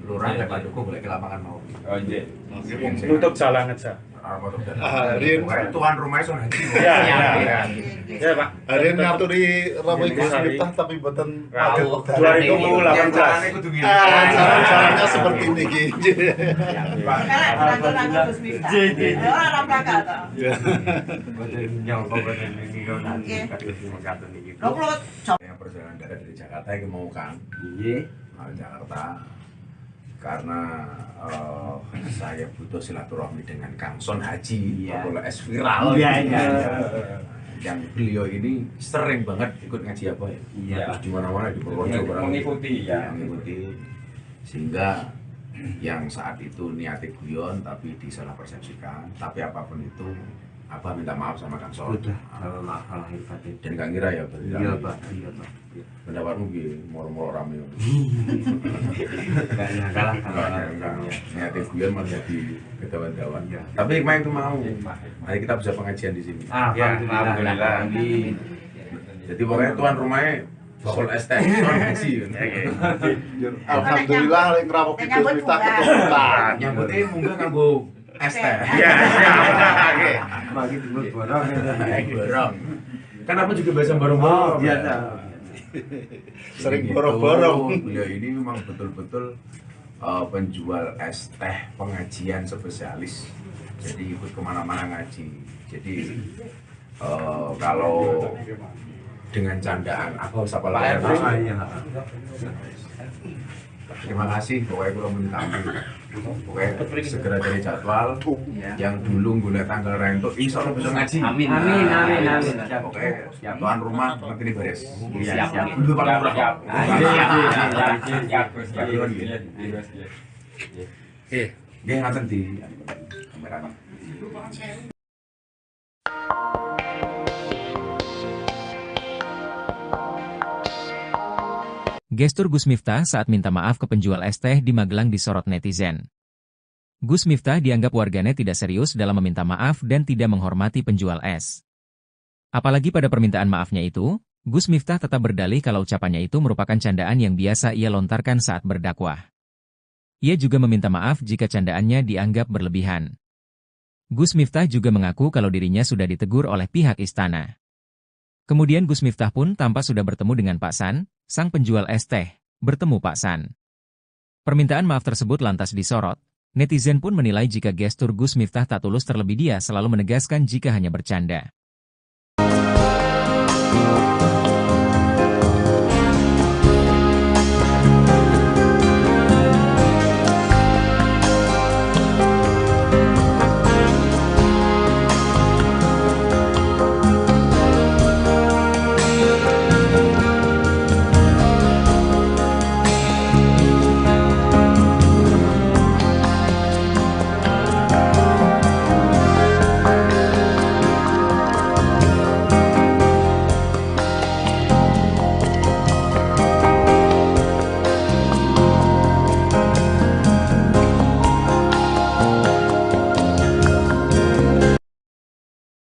Lurah dan Pak Joko boleh ke lapangan mau. Oh iya. Tutup jalan aja. Tuan rumahnya Sun Haji. Ya, Pak. Hari ini ngaturi Rabu Gus Miftah tapi mboten 2018. Jalan-jalannya seperti ini gitu. Yang perjalanan darat dari Jakarta yang mau Kang. Jakarta. Karena saya butuh silaturahmi dengan Kang Sun Haji, kalau es viral. Yang beliau ini sering banget ikut ngaji apa ya? Terus di mana-mana di Purworejo mengikuti ya. Mengikuti sehingga yang saat itu niatnya guyon tapi disalah persepsikan. Tapi apapun itu, Abah minta maaf sama Kang Sun. Maaf lahir batin. Dan Kang Ira ya berarti. Iya Pak. Pendapatmu gini, moro-moro rame. Enggak kalah kalau niatnya guyon malah jadi ketahuan-tahuan. Tapi hikmah itu mau. Mari kita bisa pengajian di sini. Alhamdulillah. Jadi pokoknya tuan rumahnya bakul es teh Sun Haji. Alhamdulillah lek ngrawuh Gus Miftah keturunan. Nyambutnya munggah kanggo es teh. Iya. Bagi dulu borong. Borong. Kan aku juga biasa borong-borong. Biasa. Sering borong-borong. Beliau ini memang betul-betul penjual es teh pengajian spesialis. Jadi ikut kemana-mana ngaji. Jadi kalau dengan candaan aku sapa terima kasih pokoknya kalau minta pokoknya segera dari jadwal yang dulu gue tanggal rento insya Allah bisa ngaji. Amin. Pokoknya tuan rumah nanti beres. Siap. Dulu Pak Lurah. Nggih ngaten di kameranya. Gestur Gus Miftah saat minta maaf ke penjual es teh di Magelang disorot netizen. Gus Miftah dianggap warganet tidak serius dalam meminta maaf dan tidak menghormati penjual es. Apalagi pada permintaan maafnya itu, Gus Miftah tetap berdalih kalau ucapannya itu merupakan candaan yang biasa ia lontarkan saat berdakwah. Ia juga meminta maaf jika candaannya dianggap berlebihan. Gus Miftah juga mengaku kalau dirinya sudah ditegur oleh pihak istana. Kemudian Gus Miftah pun tampak sudah bertemu dengan Pak San, sang penjual es teh, bertemu Pak San. Permintaan maaf tersebut lantas disorot. Netizen pun menilai jika gestur Gus Miftah tak tulus, terlebih dia selalu menegaskan jika hanya bercanda.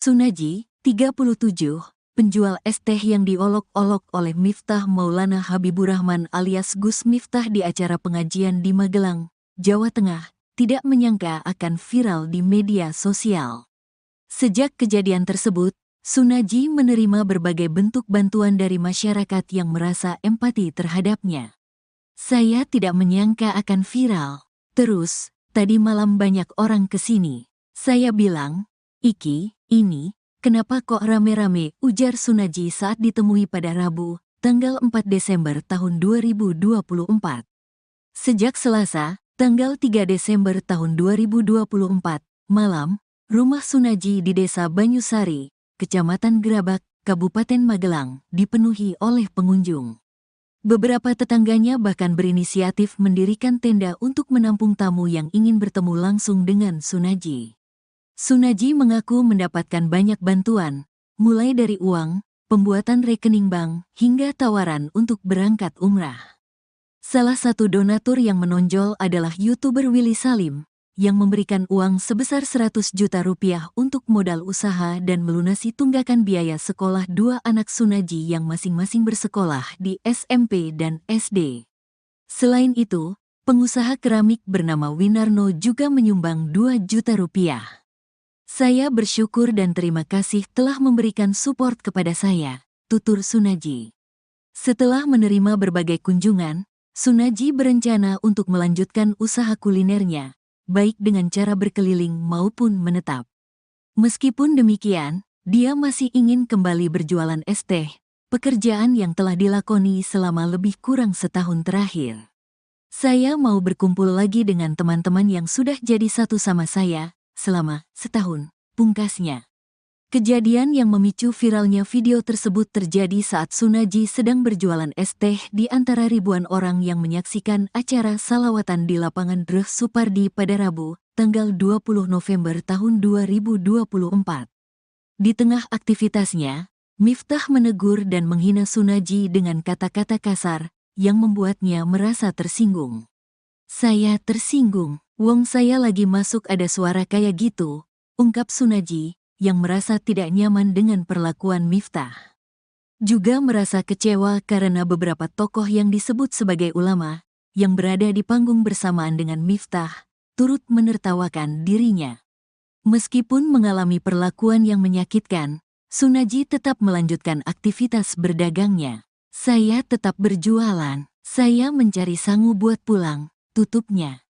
Sunaji, 37, penjual es teh yang diolok-olok oleh Miftah Maulana Habibur Rahman alias Gus Miftah di acara pengajian di Magelang, Jawa Tengah, tidak menyangka akan viral di media sosial. Sejak kejadian tersebut, Sunaji menerima berbagai bentuk bantuan dari masyarakat yang merasa empati terhadapnya. Saya tidak menyangka akan viral. Terus, tadi malam banyak orang kesini. Saya bilang, "Iki, ini, kenapa kok rame-rame?" ujar Sunaji saat ditemui pada Rabu, tanggal 4 Desember tahun 2024. Sejak Selasa, tanggal 3 Desember tahun 2024, malam, rumah Sunaji di Desa Banyusari, Kecamatan Gerabak, Kabupaten Magelang, dipenuhi oleh pengunjung. Beberapa tetangganya bahkan berinisiatif mendirikan tenda untuk menampung tamu yang ingin bertemu langsung dengan Sunaji. Sunaji mengaku mendapatkan banyak bantuan, mulai dari uang, pembuatan rekening bank, hingga tawaran untuk berangkat umrah. Salah satu donatur yang menonjol adalah YouTuber Willy Salim, yang memberikan uang sebesar 100 juta rupiah untuk modal usaha dan melunasi tunggakan biaya sekolah dua anak Sunaji yang masing-masing bersekolah di SMP dan SD. Selain itu, pengusaha keramik bernama Winarno juga menyumbang 2 juta rupiah. "Saya bersyukur dan terima kasih telah memberikan support kepada saya," tutur Sunaji. Setelah menerima berbagai kunjungan, Sunaji berencana untuk melanjutkan usaha kulinernya, baik dengan cara berkeliling maupun menetap. Meskipun demikian, dia masih ingin kembali berjualan es teh, pekerjaan yang telah dilakoni selama lebih kurang setahun terakhir. "Saya mau berkumpul lagi dengan teman-teman yang sudah jadi satu sama saya selama setahun," pungkasnya. Kejadian yang memicu viralnya video tersebut terjadi saat Sunaji sedang berjualan es teh di antara ribuan orang yang menyaksikan acara salawatan di lapangan Dreh Supardi pada Rabu, tanggal 20 November tahun 2024. Di tengah aktivitasnya, Miftah menegur dan menghina Sunaji dengan kata-kata kasar yang membuatnya merasa tersinggung. "Saya tersinggung, wong saya lagi masuk ada suara kayak gitu," ungkap Sunaji, yang merasa tidak nyaman dengan perlakuan Miftah. Juga merasa kecewa karena beberapa tokoh yang disebut sebagai ulama, yang berada di panggung bersamaan dengan Miftah, turut menertawakan dirinya. Meskipun mengalami perlakuan yang menyakitkan, Sunaji tetap melanjutkan aktivitas berdagangnya. "Saya tetap berjualan, saya mencari sangu buat pulang, tutupnya.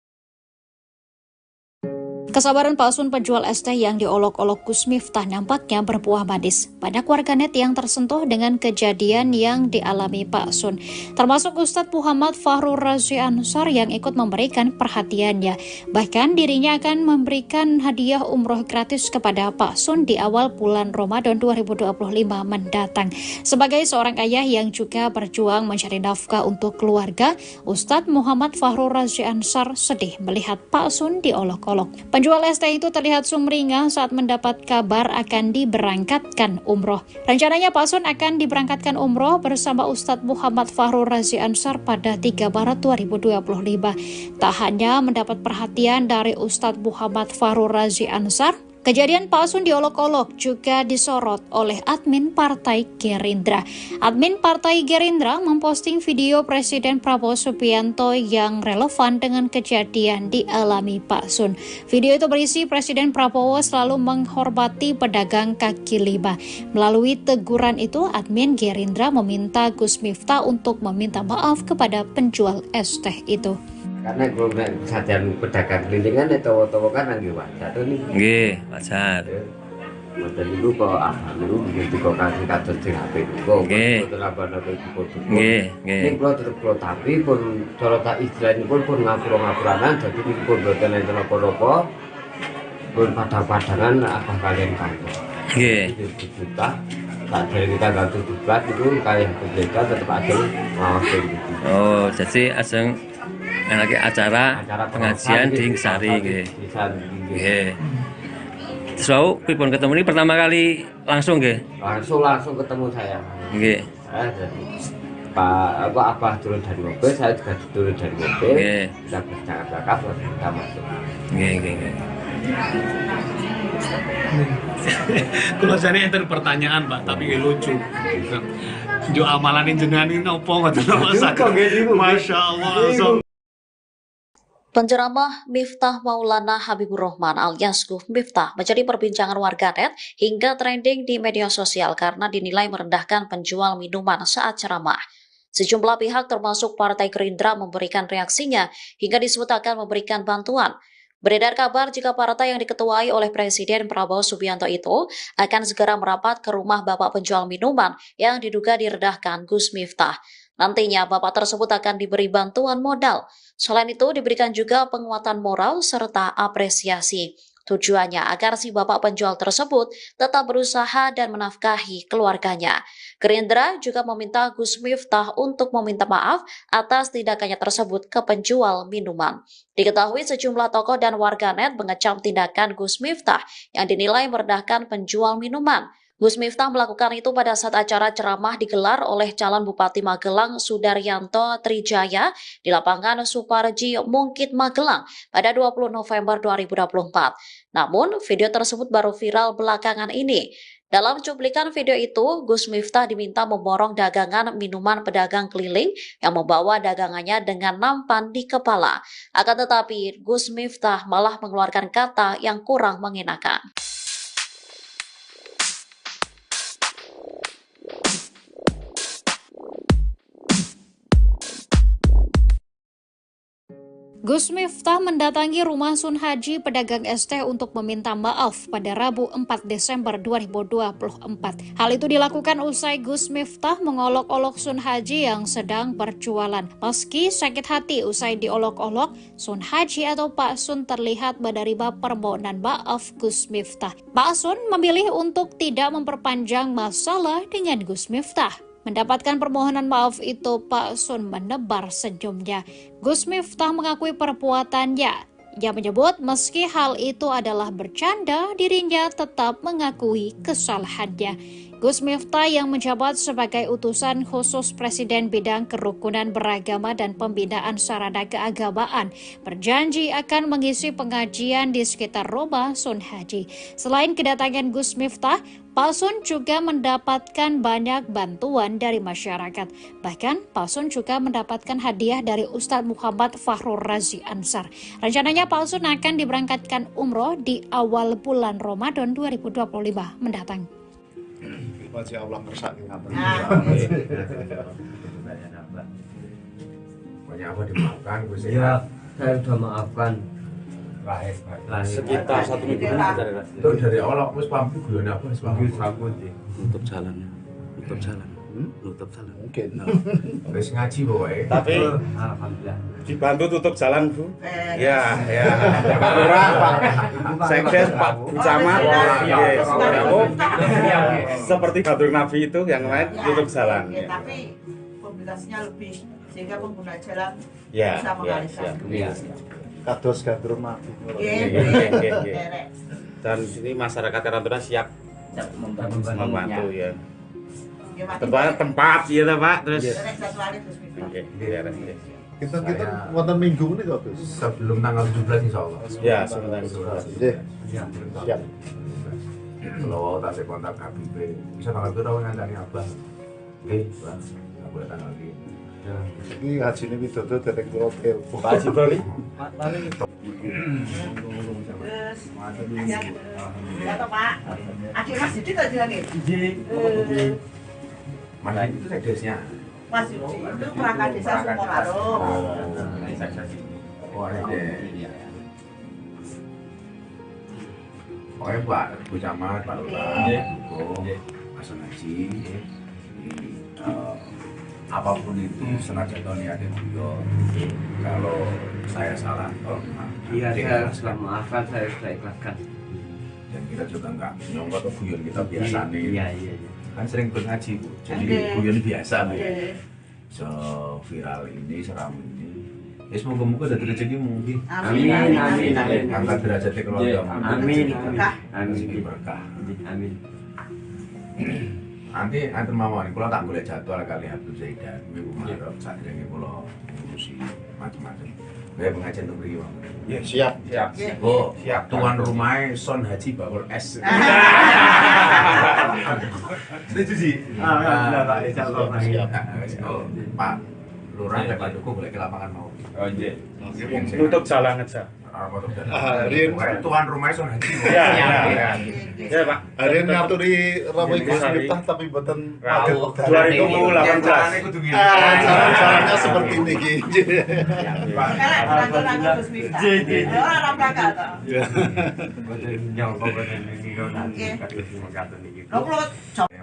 Kesabaran palsun penjual es teh yang diolok-olok Gus Miftah nampaknya berbuah manis. Banyak warganet yang tersentuh dengan kejadian yang dialami Pak Sun, termasuk Ustadz Muhammad Fahrur Razi Ansar yang ikut memberikan perhatiannya. Bahkan dirinya akan memberikan hadiah umroh gratis kepada Pak Sun di awal bulan Ramadan 2025 mendatang. Sebagai seorang ayah yang juga berjuang mencari nafkah untuk keluarga, Ustadz Muhammad Fahrur Razi Ansar sedih melihat Pak Sun diolok-olok. Penjual es teh itu terlihat sumringah saat mendapat kabar akan diberangkatkan umroh. Rencananya Pak Sun akan diberangkatkan umroh bersama Ustadz Muhammad Fahrur Razi Ansar pada 3 Maret 2025. Tak hanya mendapat perhatian dari Ustadz Muhammad Fahrur Razi Ansar, kejadian Pak Sun diolok-olok juga disorot oleh admin Partai Gerindra. Admin Partai Gerindra memposting video Presiden Prabowo Subianto yang relevan dengan kejadian dialami Pak Sun. Video itu berisi Presiden Prabowo selalu menghormati pedagang kaki lima. Melalui teguran itu, admin Gerindra meminta Gus Miftah untuk meminta maaf kepada penjual es teh itu. Karena kalau sajian pedagang kelilingan itu kan lagi wajar nih. Nggih, wajar. Model itu kok dulu begitu kok kasih kados di HP kok. Nggih. Nggih, nggih. Ini kalau tetap kalau tapi pun cara tak istilahnya pun ngapura-ngapuranan jadi pun boten enten apa-apa. Pun padang-padangan apa kalian kantor. Nggih. Kita tak dari kita ganti tugas itu kayak kita tetap ada ngawasi gitu. Oh, jadi aseng lagi acara pengajian di Sari nggih. Nggih. So, pripun ketemu ini pertama kali langsung nggih? Langsung ketemu saya. Nggih. Jadi Pak Abah turun dari mobil, saya juga turun dari mobil. Nggih. Kita bercakap-cakap terus kita masuk. Nggih, nggih. Kalau saya enten pertanyaan Pak, tapi lucu. Jo amalan jenengan ini opo ngoten Masya Allah langsung. Penceramah Miftah Maulana Habibur Rahman alias Gus Miftah menjadi perbincangan warganet hingga trending di media sosial karena dinilai merendahkan penjual minuman saat ceramah. Sejumlah pihak termasuk Partai Gerindra memberikan reaksinya hingga disebut akan memberikan bantuan. Beredar kabar jika partai yang diketuai oleh Presiden Prabowo Subianto itu akan segera merapat ke rumah bapak penjual minuman yang diduga direndahkan Gus Miftah. Nantinya bapak tersebut akan diberi bantuan modal. Selain itu diberikan juga penguatan moral serta apresiasi. Tujuannya agar si bapak penjual tersebut tetap berusaha dan menafkahi keluarganya. Gerindra juga meminta Gus Miftah untuk meminta maaf atas tindakannya tersebut ke penjual minuman. Diketahui sejumlah tokoh dan warganet mengecam tindakan Gus Miftah yang dinilai merendahkan penjual minuman. Gus Miftah melakukan itu pada saat acara ceramah digelar oleh calon Bupati Magelang Sudaryanto Trijaya di lapangan Suparji Mungkit Magelang pada 20 November 2024. Namun, video tersebut baru viral belakangan ini. Dalam cuplikan video itu, Gus Miftah diminta memborong dagangan minuman pedagang keliling yang membawa dagangannya dengan nampan di kepala. Akan tetapi, Gus Miftah malah mengeluarkan kata yang kurang mengenakan. Gus Miftah mendatangi rumah Sun Haji pedagang es teh untuk meminta maaf pada Rabu 4 Desember 2024. Hal itu dilakukan usai Gus Miftah mengolok-olok Sun Haji yang sedang berjualan. Meski sakit hati usai diolok-olok, Sun Haji atau Pak Sun terlihat menerima permohonan maaf Gus Miftah. Pak Sun memilih untuk tidak memperpanjang masalah dengan Gus Miftah. Mendapatkan permohonan maaf itu, Pak Sun menebar senyumnya. Gus Miftah mengakui perbuatannya. Ia menyebut meski hal itu adalah bercanda, dirinya tetap mengakui kesalahannya. Gus Miftah yang menjabat sebagai utusan khusus Presiden bidang kerukunan beragama dan pembinaan sarana keagamaan berjanji akan mengisi pengajian di sekitar rumah Sun Haji. Selain kedatangan Gus Miftah, Pak Sun juga mendapatkan banyak bantuan dari masyarakat. Bahkan Pak Sun juga mendapatkan hadiah dari Ustadz Muhammad Fahrur Razi Ansar. Rencananya Pak Sun akan diberangkatkan umroh di awal bulan Ramadan 2025 mendatang. Masya Allah kersani ngaten. Banyak apa dimaafkan Gus ya. Saya sudah maafkan. Sekitar 1 minggu Itu dari awal aku wis paham guyon apa wis paham. nutup jalan. Mungkin. Wis ngaji pokoke. Tapi Alhamdulillah. dibantu tutup jalan, Bu. Ya. Pak Lurah, Pak Sekdes, Pak Camat. Seperti Batur Nabi itu yang lain tutup jalan. Tapi komunikasinya lebih sehingga pengguna jalan Ya, bisa mengalihkan. Kados gandrung mati. Iya. Dan ini masyarakat Karangtuna siap membantu ya. Tempat ya Pak, terus Kita wonten minggu ini kok, Gus. Sebelum tanggal 17 insyaallah. Ya, sebentar. Nggih. Siap. Kalau tak kontak Habib, bisa tanggal itu rawan ngancani Abah. Oke, Bang. Aku tanggal ini. Iki hajine Widodo dereng kula telepon. Pak Haji Bali. Terus, ya toh Pak. Adik Mas Yudi tadi lagi. Mana itu sekdesnya? Mas Yudi itu perangkat desa Sukoraro. Oh, ada. Pokoknya Pak Bu Camat, Pak Lurah, Mas Haji, apapun itu senajan niatnya beliau. Kalau saya salah, tolong maaf. Iya, saya sudah maafkan, saya sudah ikhlaskan. Dan kita juga enggak nyongkot ke guyon kita biasa nih. Iya. Kan sering ngaji Bu, jadi guyon biasa Bu. So viral ini, seram ini. Ya semoga-moga ada rezeki mungkin. Amin. Angkat derajatnya keluarga. Amin. Rezeki berkah. Amin. Nanti antar mawon, kalau tak boleh jadwal kali Habib Zaidan, minggu Maret, saat ini kalau ngurusi macam-macam. Kayak pengajian untuk beri Bang. Ya, siap. Oh, tuan rumahnya Son Haji Bakul S. Setuju sih. Alhamdulillah Pak, insyaallah. Oh, Pak Lurah dan Pak Duku boleh ke lapangan mau. Oh iya. Tutup jalan aja. Tuan rumahnya Son Haji. Ya Pak. Hari ini ngaturi Ramai Gus Miftah tapi mboten 2018. Caranya seperti ini Ki. Yang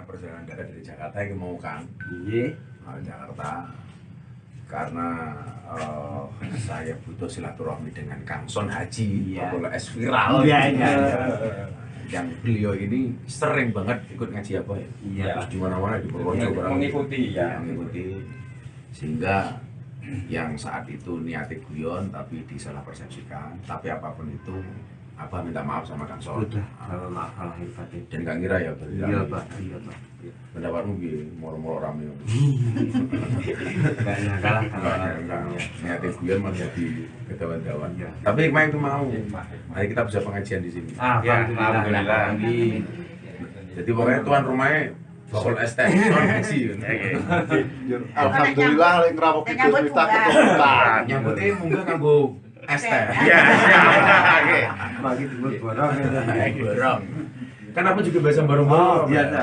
perjalanan dari Jakarta yang mau Kang. Jakarta. Karena saya butuh silaturahmi dengan Kang Son Haji, Bakul S viral. Yang beliau ini sering banget ikut ngaji apa ya? Terus di mana-mana di Purworejo mengikuti ya. Mengikuti sehingga yang saat itu niatnya guyon tapi disalah persepsikan. Tapi apapun itu, Abah minta maaf sama Kang Son. Sudah, kalau maaf lahir batin. Dan gak ngira ya berarti. Iya Pak. Pendapatmu gini, moro-moro rame. Gak nyangka lah kalau niatnya guyon malah jadi kedawan-dawan. Tapi hikmah itu mau. Mari kita bisa pengajian di sini. Alhamdulillah. Jadi pokoknya tuan rumahnya Bakul ST Son Haji. Alhamdulillah lek ngrawuh Gus Miftah keturunan. Nyambutnya munggah kanggo ST. Iya. Bagi dulu borong. Borong. Kan aku juga biasa borong-borong. Biasa.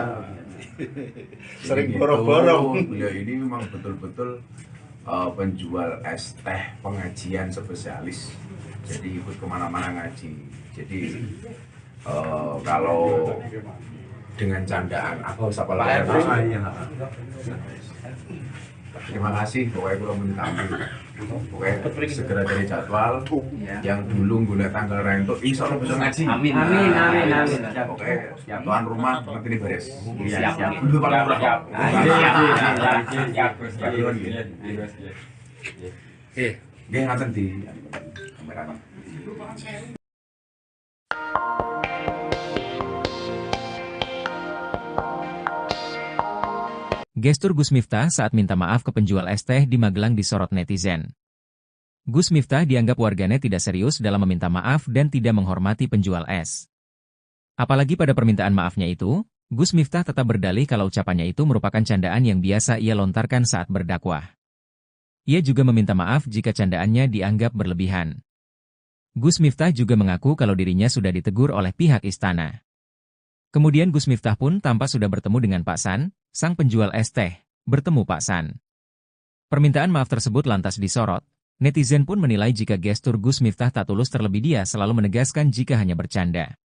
Sering borong-borong. Beliau ini memang betul-betul penjual es teh pengajian spesialis. Jadi ikut kemana-mana ngaji. Jadi kalau dengan candaan aku sapa lah. Terima kasih, pokoknya kalau mau ditampil. Pokoknya segera dari jadwal yang dulu gula tanggal rentuk insya Allah bisa ngaji. Amin. Pokoknya tuan rumah nanti ini beres. Siap. Dulu paling murah. Dia ngaten di kamera. Gestur Gus Miftah saat minta maaf ke penjual es teh di Magelang disorot netizen. Gus Miftah dianggap warganet tidak serius dalam meminta maaf dan tidak menghormati penjual es. Apalagi pada permintaan maafnya itu, Gus Miftah tetap berdalih kalau ucapannya itu merupakan candaan yang biasa ia lontarkan saat berdakwah. Ia juga meminta maaf jika candaannya dianggap berlebihan. Gus Miftah juga mengaku kalau dirinya sudah ditegur oleh pihak istana. Kemudian Gus Miftah pun tampak sudah bertemu dengan Pak San, sang penjual es teh, bertemu Pak San. Permintaan maaf tersebut lantas disorot, Netizen pun menilai jika gestur Gus Miftah tak tulus, terlebih dia selalu menegaskan jika hanya bercanda.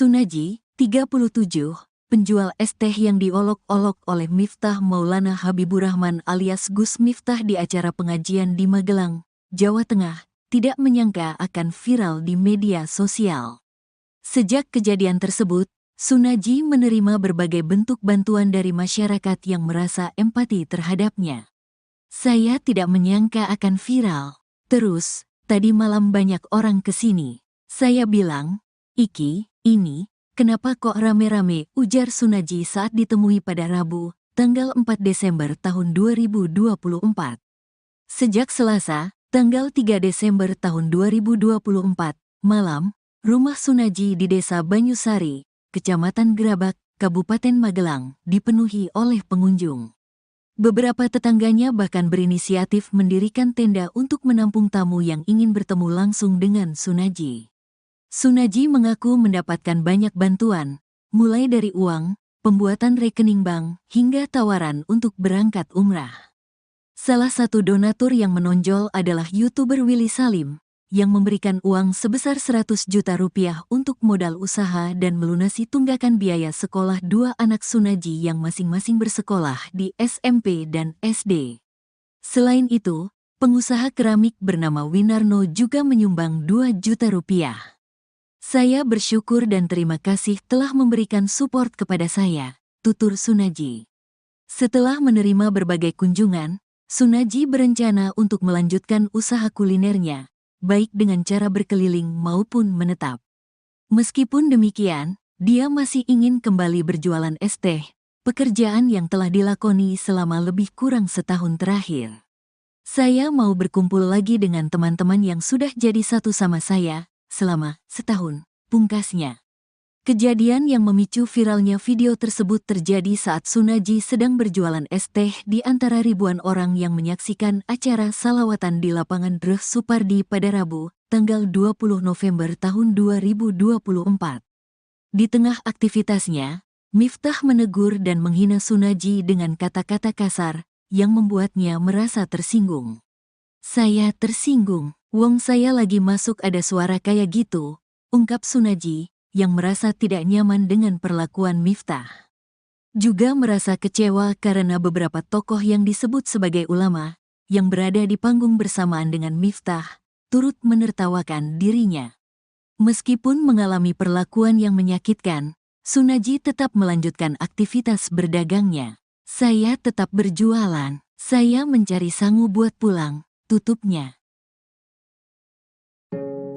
Sunaji, 37, penjual es teh yang diolok-olok oleh Miftah Maulana Habiburrahman alias Gus Miftah di acara pengajian di Magelang, Jawa Tengah, tidak menyangka akan viral di media sosial. Sejak kejadian tersebut, Sunaji menerima berbagai bentuk bantuan dari masyarakat yang merasa empati terhadapnya. Saya tidak menyangka akan viral. Terus, tadi malam banyak orang kesini. Saya bilang, "Iki, ini, kenapa kok rame-rame?" ujar Sunaji saat ditemui pada Rabu, tanggal 4 Desember tahun 2024. Sejak Selasa, tanggal 3 Desember tahun 2024, malam, rumah Sunaji di Desa Banyusari, Kecamatan Gerabak, Kabupaten Magelang, dipenuhi oleh pengunjung. Beberapa tetangganya bahkan berinisiatif mendirikan tenda untuk menampung tamu yang ingin bertemu langsung dengan Sunaji. Sunaji mengaku mendapatkan banyak bantuan, mulai dari uang, pembuatan rekening bank, hingga tawaran untuk berangkat umrah. Salah satu donatur yang menonjol adalah YouTuber Willy Salim, yang memberikan uang sebesar 100 juta rupiah untuk modal usaha dan melunasi tunggakan biaya sekolah dua anak Sunaji yang masing-masing bersekolah di SMP dan SD. Selain itu, pengusaha keramik bernama Winarno juga menyumbang 2 juta rupiah. "Saya bersyukur dan terima kasih telah memberikan support kepada saya," tutur Sunaji. Setelah menerima berbagai kunjungan, Sunaji berencana untuk melanjutkan usaha kulinernya, baik dengan cara berkeliling maupun menetap. Meskipun demikian, dia masih ingin kembali berjualan es teh, pekerjaan yang telah dilakoni selama lebih kurang setahun terakhir. "Saya mau berkumpul lagi dengan teman-teman yang sudah jadi satu sama saya selama setahun," pungkasnya. Kejadian yang memicu viralnya video tersebut terjadi saat Sunaji sedang berjualan es teh di antara ribuan orang yang menyaksikan acara salawatan di lapangan Dreh Supardi pada Rabu, tanggal 20 November tahun 2024. Di tengah aktivitasnya, Miftah menegur dan menghina Sunaji dengan kata-kata kasar yang membuatnya merasa tersinggung. "Saya tersinggung, wong saya lagi masuk ada suara kayak gitu," ungkap Sunaji, yang merasa tidak nyaman dengan perlakuan Miftah. Juga merasa kecewa karena beberapa tokoh yang disebut sebagai ulama, yang berada di panggung bersamaan dengan Miftah, turut menertawakan dirinya. Meskipun mengalami perlakuan yang menyakitkan, Sunaji tetap melanjutkan aktivitas berdagangnya. "Saya tetap berjualan, saya mencari sangu buat pulang," tutupnya.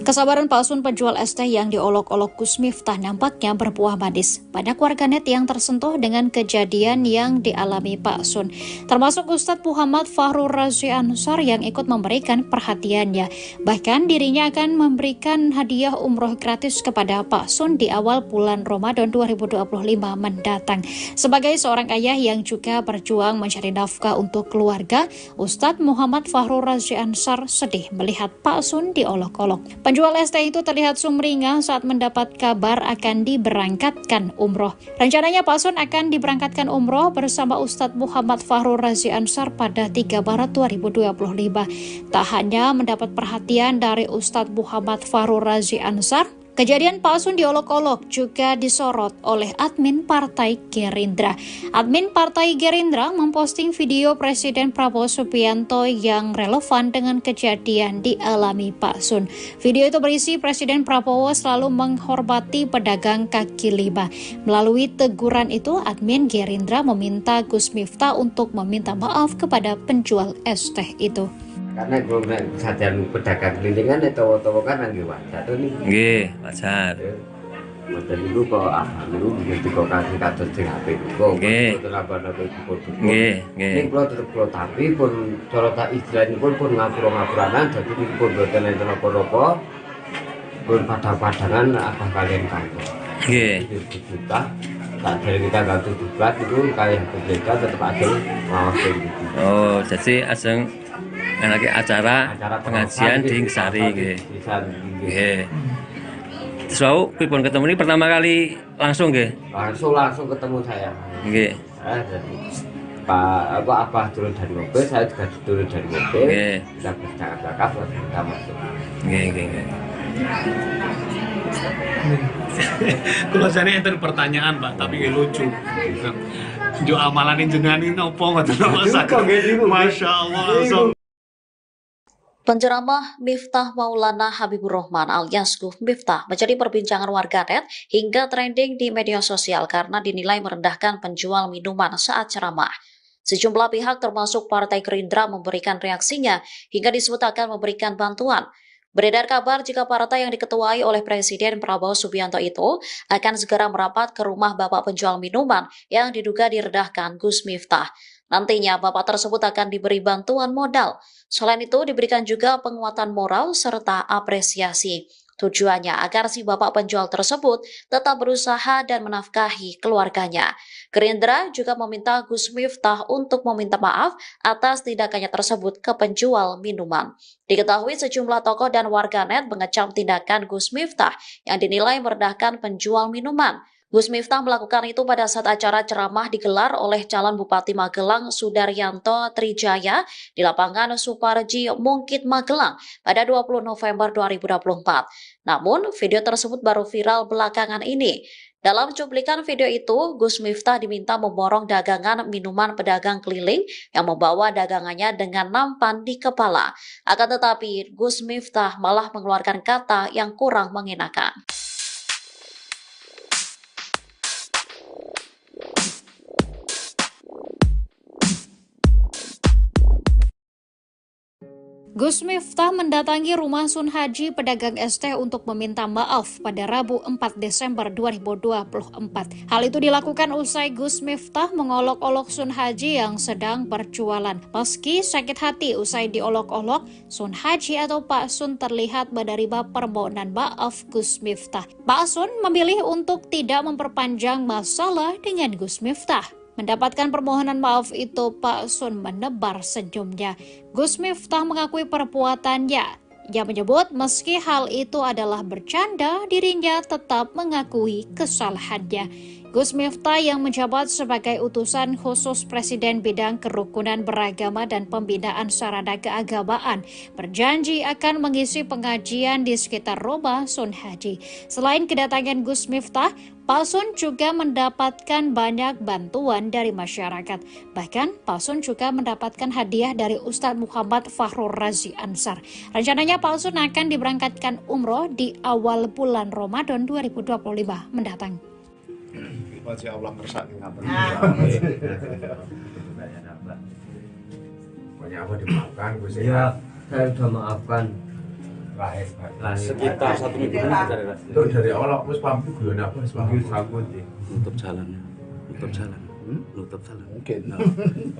Kesabaran palsun penjual es teh yang diolok-olok Gus Miftah nampaknya berbuah manis. Banyak warganet yang tersentuh dengan kejadian yang dialami Pak Sun, termasuk Ustadz Muhammad Fahrur Razi Ansar yang ikut memberikan perhatiannya. Bahkan dirinya akan memberikan hadiah umroh gratis kepada Pak Sun di awal bulan Ramadan 2025 mendatang. Sebagai seorang ayah yang juga berjuang mencari nafkah untuk keluarga, Ustadz Muhammad Fahrur Razi Ansar sedih melihat Pak Sun diolok-olok. Penjual es teh itu terlihat sumringah saat mendapat kabar akan diberangkatkan umroh. Rencananya Pak Sun akan diberangkatkan umroh bersama Ustadz Muhammad Fahrur Razi Ansar pada 3 Maret 2025. Tak hanya mendapat perhatian dari Ustadz Muhammad Fahrur Razi Ansar, kejadian Pak Sun diolok-olok juga disorot oleh admin Partai Gerindra. Admin Partai Gerindra memposting video Presiden Prabowo Subianto yang relevan dengan kejadian dialami Pak Sun. Video itu berisi Presiden Prabowo selalu menghormati pedagang kaki lima. Melalui teguran itu, admin Gerindra meminta Gus Miftah untuk meminta maaf kepada penjual es teh itu. Karena gue sajian pedagang kelilingan itu kan nggih wajar to niki. Nggih, wajar. Mboten niku kok niku ngerti kok kasih kados sing apik kok. Nggih. Nggih, Nggih, nggih. Ning kula tetep kula tapi pun cara tak istilahipun pun ngapura-ngapuranan dadi niku pun boten enten apa-apa. Pun padang-padangan abah kalian kantor. Nggih. Juta tak dari kita gak 17 itu kayak berbeda tetap aja ngawas gitu. Oh, jadi ajeng lagi acara pengajian di Ngesari nggih. Nggih. Terus wau pripun ketemu ini pertama kali langsung nggih? Langsung ketemu saya. Nggih. Jadi Pak Abah turun dari mobil, saya juga turun dari mobil. Nggih. Kita bercakap-cakap lalu kita masuk. Nggih, nggih, nggih. Kalau saya enten pertanyaan Pak, tapi lucu. Jo amalan jenengan ini opo ngoten Mas? Masya Allah langsung. Penceramah Miftah Maulana Habibur Rahman alias Gus Miftah menjadi perbincangan warganet hingga trending di media sosial karena dinilai merendahkan penjual minuman saat ceramah. Sejumlah pihak termasuk Partai Gerindra memberikan reaksinya hingga disebut akan memberikan bantuan. Beredar kabar jika partai yang diketuai oleh Presiden Prabowo Subianto itu akan segera merapat ke rumah bapak penjual minuman yang diduga direndahkan Gus Miftah. Nantinya bapak tersebut akan diberi bantuan modal. Selain itu diberikan juga penguatan moral serta apresiasi. Tujuannya agar si bapak penjual tersebut tetap berusaha dan menafkahi keluarganya. Gerindra juga meminta Gus Miftah untuk meminta maaf atas tindakannya tersebut ke penjual minuman. Diketahui sejumlah tokoh dan warganet mengecam tindakan Gus Miftah yang dinilai merendahkan penjual minuman. Gus Miftah melakukan itu pada saat acara ceramah digelar oleh calon Bupati Magelang Sudaryanto Trijaya di lapangan Suparji Mungkit Magelang pada 20 November 2024. Namun, video tersebut baru viral belakangan ini. Dalam cuplikan video itu, Gus Miftah diminta memborong dagangan minuman pedagang keliling yang membawa dagangannya dengan nampan di kepala. Akan tetapi, Gus Miftah malah mengeluarkan kata yang kurang mengenakan. Gus Miftah mendatangi rumah Sun Haji pedagang es teh untuk meminta maaf pada Rabu 4 Desember 2024. Hal itu dilakukan usai Gus Miftah mengolok-olok Sun Haji yang sedang berjualan. Meski sakit hati usai diolok-olok, Sun Haji atau Pak Sun terlihat menerima permohonan maaf Gus Miftah. Pak Sun memilih untuk tidak memperpanjang masalah dengan Gus Miftah. Mendapatkan permohonan maaf itu, Pak Sun menebar senyumnya. Gus Miftah mengakui perbuatannya. Ia menyebut meski hal itu adalah bercanda, dirinya tetap mengakui kesalahannya. Gus Miftah yang menjabat sebagai utusan khusus Presiden bidang kerukunan beragama dan pembinaan sarana keagamaan berjanji akan mengisi pengajian di sekitar rumah Sun Haji. Selain kedatangan Gus Miftah, Pak Sun juga mendapatkan banyak bantuan dari masyarakat. Bahkan Pak Sun juga mendapatkan hadiah dari Ustadz Muhammad Fakhrul Razi Ansar. Rencananya Pak Sun akan diberangkatkan umroh di awal bulan Ramadan 2025 mendatang. Masya Allah ngersaki ngapain. Pokoknya apa dimaafkan, Gus ya? Iya, saya sudah maafkan. Sekitar 1 minggu Itu dari awal aku pamit guyon apa wis paham. nutup jalan. Nutup jalan. Nutup jalan. Mungkin.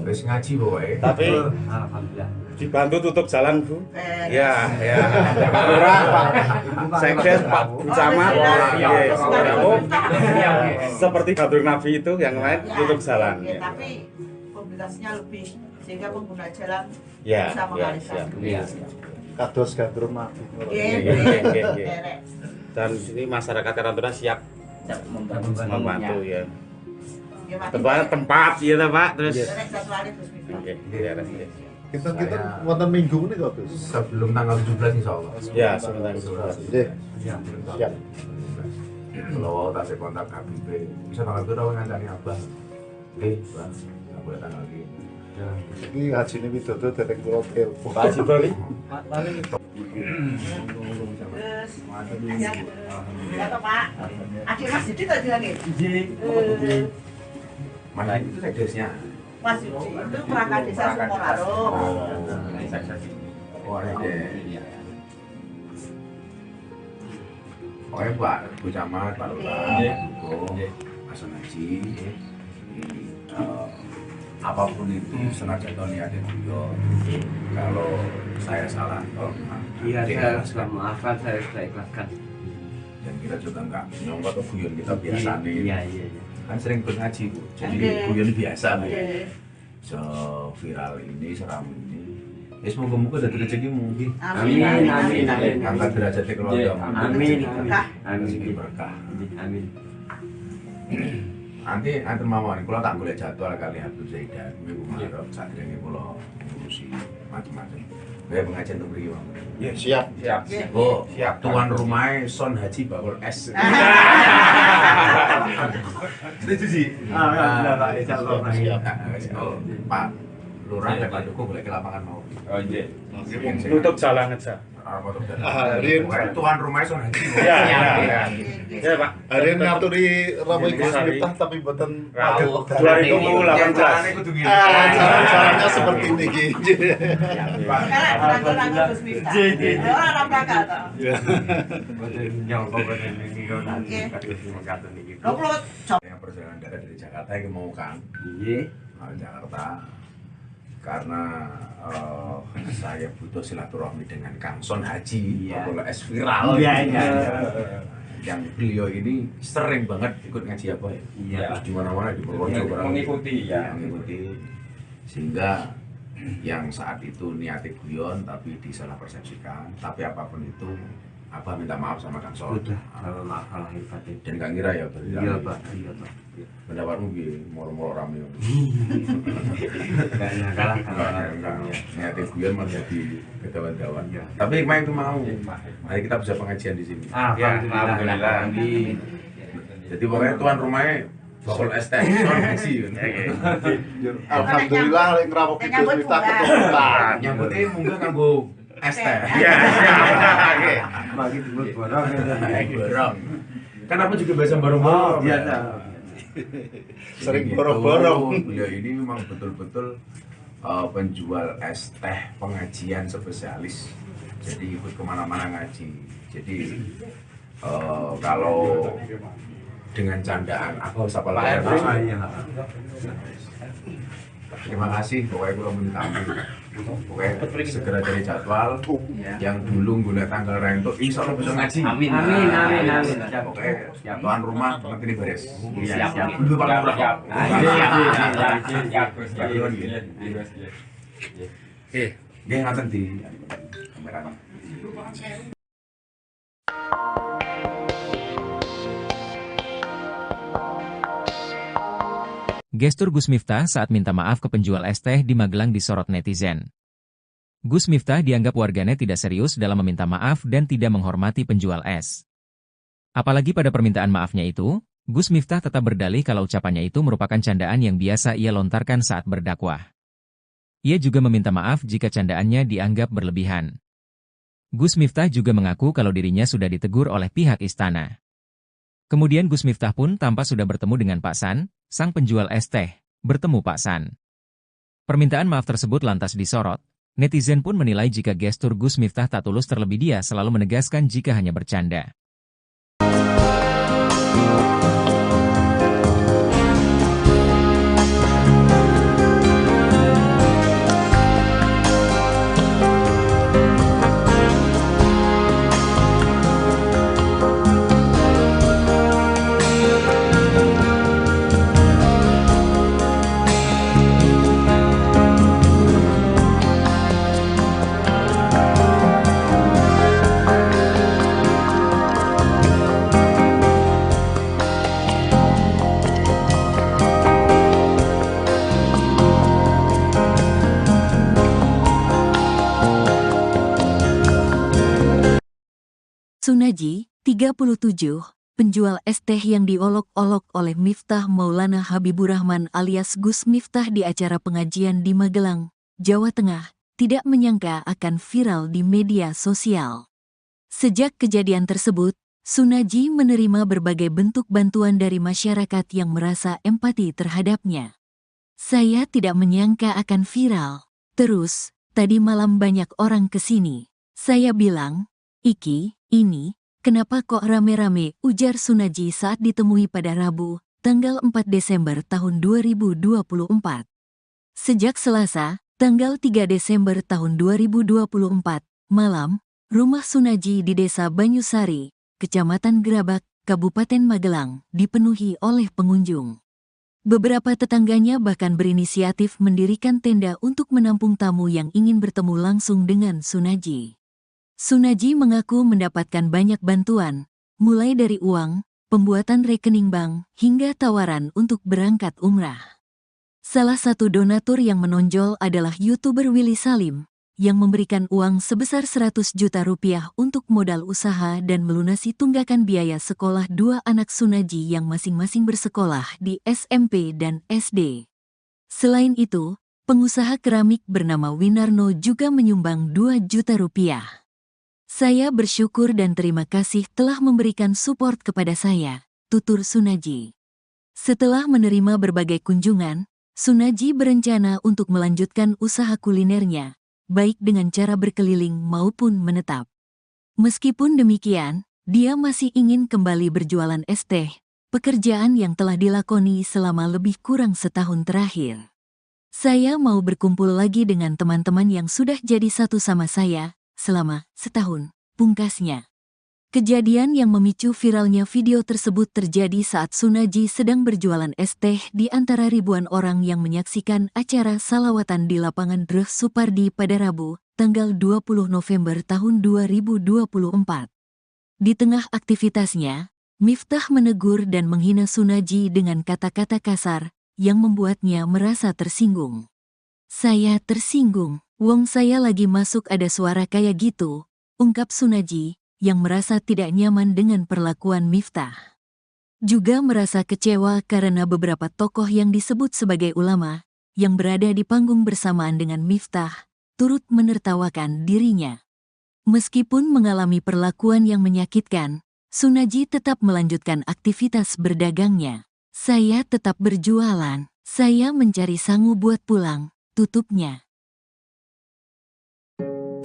Wis ngaji pokoke. Tapi Alhamdulillah. dibantu tutup jalan, Bu. Ya, ya. Pak Lurah, Pak Sekdes, Pak Camat. Yes. Kamu seperti Badur Nabi itu yang lain tutup jalan. Ya, tapi mobilitasnya lebih sehingga pengguna jalan Ya, bisa mengalihkan. ya. Kados gandrum mati. Dan ini masyarakat Karantuna siap membantu ya. Tempat ya Pak, terus. Oke, ya. Kita wonten minggu ini kok, Gus. Sebelum tanggal 17 insyaallah. Ya, sebentar. Nggih. Siap. Kalau tak saya kontak Habib, bisa tanggal berapa ngancani Abah? Oke, Bang. Enggak boleh tanggal ini. Ya, ini haji ini widodo derek kula telepon. Pak Haji Bali. Ya toh Pak. Adik Mas Didi tadi lagi. Mana itu sekdesnya? Mas Didi itu perangkat desa Sumolarung. Oh, pokoknya Pak Bu Camat, Pak Lurah, Pak Hasan Haji, apapun itu senajan niatnya beliau, kalau saya salah, Iya, saya sudah maafkan, saya sudah ikhlaskan. Dan kita juga nggak nyongkok ke guyon kita biasa nih. Iya. Kan sering berngaji Bu, jadi guyon biasa Bu. Viral ini, seram ini. Ya semoga-moga dari rezekimu. Amin. Angkat derajat keluarga. Amin. Rezeki berkah. Amin. Nanti mawon, kalau tak boleh jadwal kali Abdul Zaidan, minggu Maret saat ini kalau ngurusi macam-macam. Kayak pengajian untuk beri Bang. Ya, siap. Oh, tuan rumahnya Son Haji Bakul S. Setuju sih. Pak Lurah dan Pak Duku boleh ke lapangan mau. Oh iya. Tutup jalan aja. Tuan rumahnya Son Haji. Ya Pak. Hari ini ngaturi Rabu Gus Miftah tapi buatan 2018. Caranya seperti ini gitu. Yang perjalanan dari Jakarta yang mau Kang. Jakarta. Karena saya butuh silaturahmi dengan Kang Son Haji, kalau es viral. Yang beliau ini sering banget ikut ngaji apa ya? Iya. Di mana-mana di Purworejo mengikuti mengikuti, sehingga yang saat itu niatnya guyon tapi disalah persepsikan. Tapi apapun itu, Abah minta maaf sama Kang Son. Maaf lahir batin. Dan Kang Ira ya berarti. Iya Pak. Pendapatmu gini, moro-moro rame. Kalah. Niatnya guyon malah jadi kedawan-dawan. Tapi hikmah itu mau. Mari kita bisa pengajian di sini. Alhamdulillah. Jadi pokoknya tuan rumahnya bakul es teh Son Haji. Alhamdulillah yang ngerawok Gus Miftah keturunan. Nyambutnya mungkin kanggo es teh. Iya. Bagi borong. Kan aku juga biasa borong-borong. Biasa. Sering borong-borong. Beliau ini memang betul-betul penjual es teh pengajian spesialis. Jadi ikut kemana-mana ngaji. Jadi kalau dengan candaan aku siapa lagi? Terima kasih, pokoknya gue minta ampun. Pokoknya segera cari jadwal. Yang dulu gue tanggal rento, insya Allah bisa ngaji. Amin. Pokoknya tuan rumah nanti ini beres. Siap. Dulu Pak Lurah. Oke, ngaten di kamera. Gestur Gus Miftah saat minta maaf ke penjual es teh di Magelang disorot netizen. Gus Miftah dianggap warganet tidak serius dalam meminta maaf dan tidak menghormati penjual es. Apalagi pada permintaan maafnya itu, Gus Miftah tetap berdalih kalau ucapannya itu merupakan candaan yang biasa ia lontarkan saat berdakwah. Ia juga meminta maaf jika candaannya dianggap berlebihan. Gus Miftah juga mengaku kalau dirinya sudah ditegur oleh pihak istana. Kemudian Gus Miftah pun tampak sudah bertemu dengan Pak San, sang penjual es teh, bertemu Pak San. Permintaan maaf tersebut lantas disorot. Netizen pun menilai jika gestur Gus Miftah tak tulus, terlebih dia selalu menegaskan jika hanya bercanda. Sunaji, 37, penjual es teh yang diolok-olok oleh Miftah Maulana Habibur Rahman alias Gus Miftah di acara pengajian di Magelang, Jawa Tengah, tidak menyangka akan viral di media sosial. Sejak kejadian tersebut, Sunaji menerima berbagai bentuk bantuan dari masyarakat yang merasa empati terhadapnya. Saya tidak menyangka akan viral. Terus, tadi malam banyak orang kesini. Saya bilang, Iki, ini, kenapa kok rame-rame, ujar Sunaji saat ditemui pada Rabu, tanggal 4 Desember tahun 2024. Sejak Selasa, tanggal 3 Desember tahun 2024, malam, rumah Sunaji di Desa Banyusari, Kecamatan Gerabak, Kabupaten Magelang, dipenuhi oleh pengunjung. Beberapa tetangganya bahkan berinisiatif mendirikan tenda untuk menampung tamu yang ingin bertemu langsung dengan Sunaji. Sunaji mengaku mendapatkan banyak bantuan, mulai dari uang, pembuatan rekening bank, hingga tawaran untuk berangkat umrah. Salah satu donatur yang menonjol adalah YouTuber Willy Salim, yang memberikan uang sebesar 100 juta rupiah untuk modal usaha dan melunasi tunggakan biaya sekolah dua anak Sunaji yang masing-masing bersekolah di SMP dan SD. Selain itu, pengusaha keramik bernama Winarno juga menyumbang 2 juta rupiah. Saya bersyukur dan terima kasih telah memberikan support kepada saya, tutur Sunaji. Setelah menerima berbagai kunjungan, Sunaji berencana untuk melanjutkan usaha kulinernya, baik dengan cara berkeliling maupun menetap. Meskipun demikian, dia masih ingin kembali berjualan es teh, pekerjaan yang telah dilakoni selama lebih kurang setahun terakhir. Saya mau berkumpul lagi dengan teman-teman yang sudah jadi satu sama saya, selama setahun, pungkasnya. Kejadian yang memicu viralnya video tersebut terjadi saat Sunaji sedang berjualan es teh di antara ribuan orang yang menyaksikan acara salawatan di lapangan Dreh Supardi pada Rabu, tanggal 20 November tahun 2024. Di tengah aktivitasnya, Miftah menegur dan menghina Sunaji dengan kata-kata kasar yang membuatnya merasa tersinggung. Saya tersinggung, wong saya lagi masuk ada suara kayak gitu, ungkap Sunaji, yang merasa tidak nyaman dengan perlakuan Miftah. Juga merasa kecewa karena beberapa tokoh yang disebut sebagai ulama, yang berada di panggung bersamaan dengan Miftah, turut menertawakan dirinya. Meskipun mengalami perlakuan yang menyakitkan, Sunaji tetap melanjutkan aktivitas berdagangnya. Saya tetap berjualan, saya mencari sangu buat pulang, tutupnya.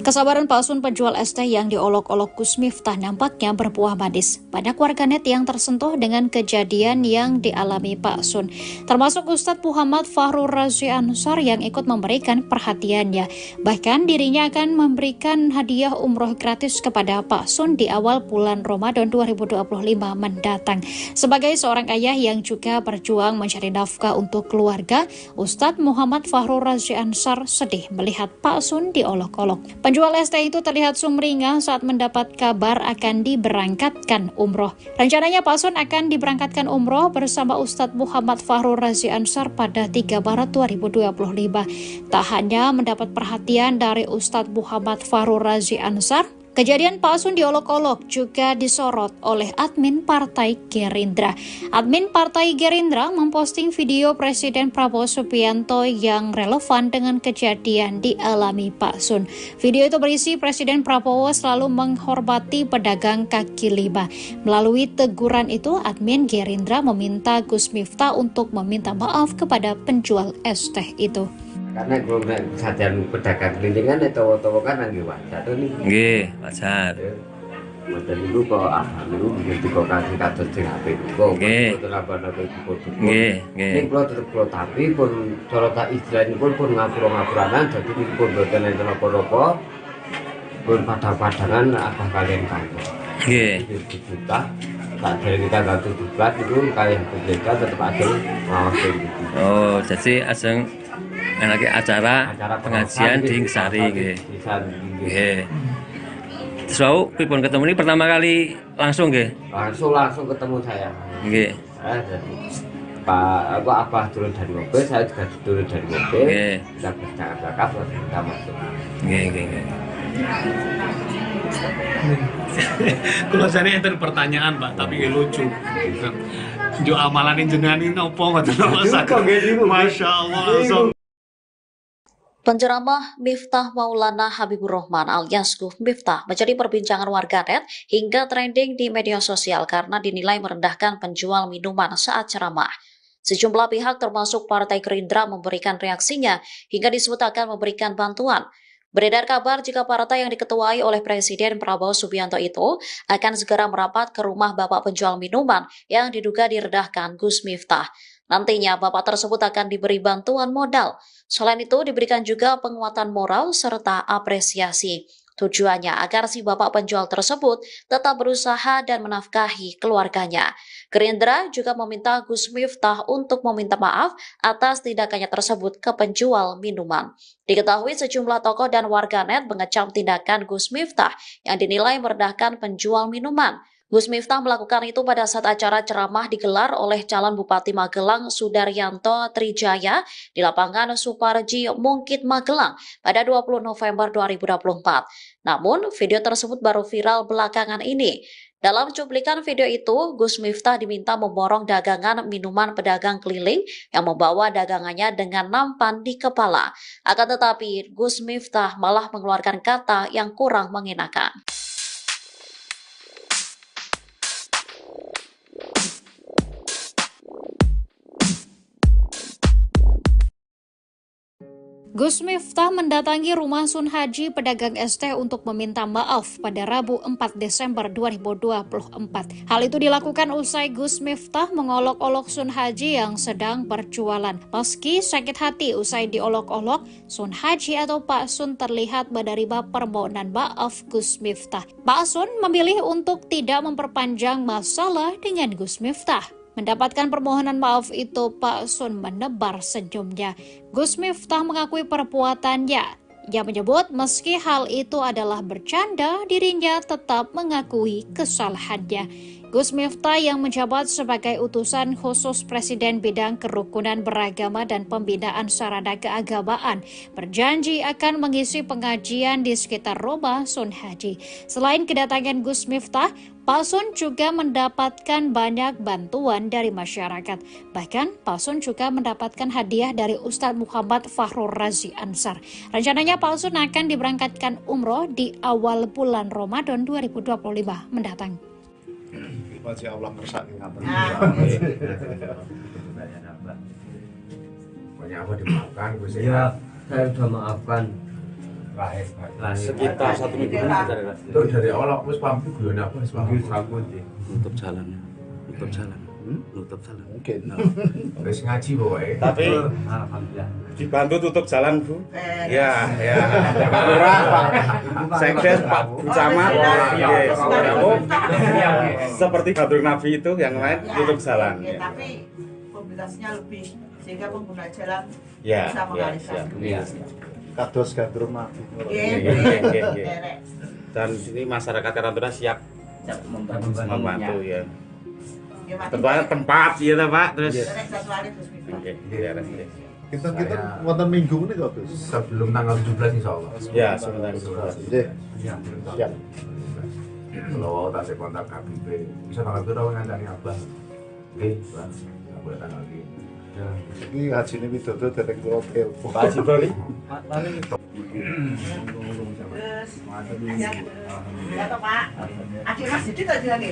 Kesabaran palsun penjual es teh yang diolok-olok Gus Miftah nampaknya berbuah manis. Banyak warganet yang tersentuh dengan kejadian yang dialami Pak Sun, termasuk Ustadz Muhammad Fahrur Razi Ansar yang ikut memberikan perhatiannya. Bahkan dirinya akan memberikan hadiah umroh gratis kepada Pak Sun di awal bulan Ramadan 2025 mendatang. Sebagai seorang ayah yang juga berjuang mencari nafkah untuk keluarga, Ustadz Muhammad Fahrur Razi Ansar sedih melihat Pak Sun diolok-olok. Penjual es teh itu terlihat sumringah saat mendapat kabar akan diberangkatkan umroh. Rencananya Pak Sun akan diberangkatkan umroh bersama Ustadz Muhammad Fahrur Razi Ansar pada 3 Maret 2025. Tak hanya mendapat perhatian dari Ustadz Muhammad Fahrur Razi Ansar, kejadian Pak Sun diolok-olok juga disorot oleh admin Partai Gerindra. Admin Partai Gerindra memposting video Presiden Prabowo Subianto yang relevan dengan kejadian dialami Pak Sun. Video itu berisi Presiden Prabowo selalu menghormati pedagang kaki lima. Melalui teguran itu, admin Gerindra meminta Gus Miftah untuk meminta maaf kepada penjual es teh itu. Karena kalau sajian pedagang kelintingan itu kan lagi wajar nih. Nggih, wajar. Wajar itu kok dulu begitu kok kasih kados sing apik kok. Nggih. Nggih, nggih. Ning kula tetep kula tapi pun cara tak istilahipun pun ngapura-ngapuranan dadi pun boten enten apa-apa. Pun padha-padangan abah kalian kantor. Nggih. Kita tak dari kita ganti tugas itu kayak kita tetap ada ngawasi gitu. Oh, jadi aseng lagi acara pengajian di Ngesari nggih. Nggih. Terus pripun ketemu ini pertama kali langsung nggih? Langsung ketemu saya. Nggih. Jadi Pak Abah turun dari mobil, saya juga turun dari mobil. Nggih. Kita bercakap-cakap terus kita masuk. Nggih, nggih, nggih. Kalau saya enten pertanyaan Pak, tapi lucu. Jo amalan jenengan ini opo ngoten Masya Allah langsung. Penceramah Miftah Maulana Habibur Rahman alias Gus Miftah menjadi perbincangan warganet hingga trending di media sosial karena dinilai merendahkan penjual minuman saat ceramah. Sejumlah pihak termasuk Partai Gerindra memberikan reaksinya hingga disebut akan memberikan bantuan. Beredar kabar jika partai yang diketuai oleh Presiden Prabowo Subianto itu akan segera merapat ke rumah bapak penjual minuman yang diduga direndahkan Gus Miftah. Nantinya bapak tersebut akan diberi bantuan modal. Selain itu diberikan juga penguatan moral serta apresiasi. Tujuannya agar si bapak penjual tersebut tetap berusaha dan menafkahi keluarganya. Gerindra juga meminta Gus Miftah untuk meminta maaf atas tindakannya tersebut ke penjual minuman. Diketahui sejumlah tokoh dan warganet mengecam tindakan Gus Miftah yang dinilai merendahkan penjual minuman. Gus Miftah melakukan itu pada saat acara ceramah digelar oleh calon Bupati Magelang Sudaryanto Trijaya di lapangan Suparji Mungkit Magelang pada 20 November 2024. Namun, video tersebut baru viral belakangan ini. Dalam cuplikan video itu, Gus Miftah diminta memborong dagangan minuman pedagang keliling yang membawa dagangannya dengan nampan di kepala. Akan tetapi, Gus Miftah malah mengeluarkan kata yang kurang mengenakan. Gus Miftah mendatangi rumah Sun Haji pedagang es teh untuk meminta maaf pada Rabu 4 Desember 2024. Hal itu dilakukan usai Gus Miftah mengolok-olok Sun Haji yang sedang berjualan. Meski sakit hati usai diolok-olok, Sun Haji atau Pak Sun terlihat menerima permohonan maaf Gus Miftah. Pak Sun memilih untuk tidak memperpanjang masalah dengan Gus Miftah. Mendapatkan permohonan maaf itu, Pak Sun menebar senyumnya. Gus Miftah mengakui perbuatannya. Ia menyebut meski hal itu adalah bercanda, dirinya tetap mengakui kesalahannya. Gus Miftah yang menjabat sebagai utusan khusus Presiden bidang kerukunan beragama dan pembinaan sarana keagamaan berjanji akan mengisi pengajian di sekitar rumah Sun Haji. Selain kedatangan Gus Miftah, Pak Sun juga mendapatkan banyak bantuan dari masyarakat. Bahkan Pak Sun juga mendapatkan hadiah dari Ustadz Muhammad Fahrur Razi Ansar. Rencananya Pak Sun akan diberangkatkan umroh di awal bulan Ramadan 2025 mendatang. Masya Allah kersani ngaten. Pokoknya apa dimaafkan, Gus Ya, saya sudah maafkan. Sekitar 1 minggu itu dari awal aku pamit guyone apa wis pamit nutup jalan. Mungkin. wis ngaji pokoke. Tapi Alhamdulillah. dibantu tutup jalan, Bu. Ya. Pak Lurah, Pak Sekdes, Pak Camat, seperti Badrun Nabi itu yang lain tutup jalan. Tapi mobilitasnya lebih sehingga pengguna jalan Ya, bisa mengalihkan. Kados gandrung mati. Dan sini masyarakat Karantuna siap membantu ya. Tempat ya Pak, terus. Kita wonten minggu ini kok, Gus. Sebelum tanggal 17 insyaallah. Ya, sebelum tanggal 17. Nggih. Siap. Kalau tak kontak KBP, bisa tanggal itu rawan ngancani Abah. Oke, Pak. Aku tanggal ini. Ini haji ini widodo dereng kula telepon. Pak Haji Bali. Terus, ya toh Pak. Adik Mas Didi tadi lagi.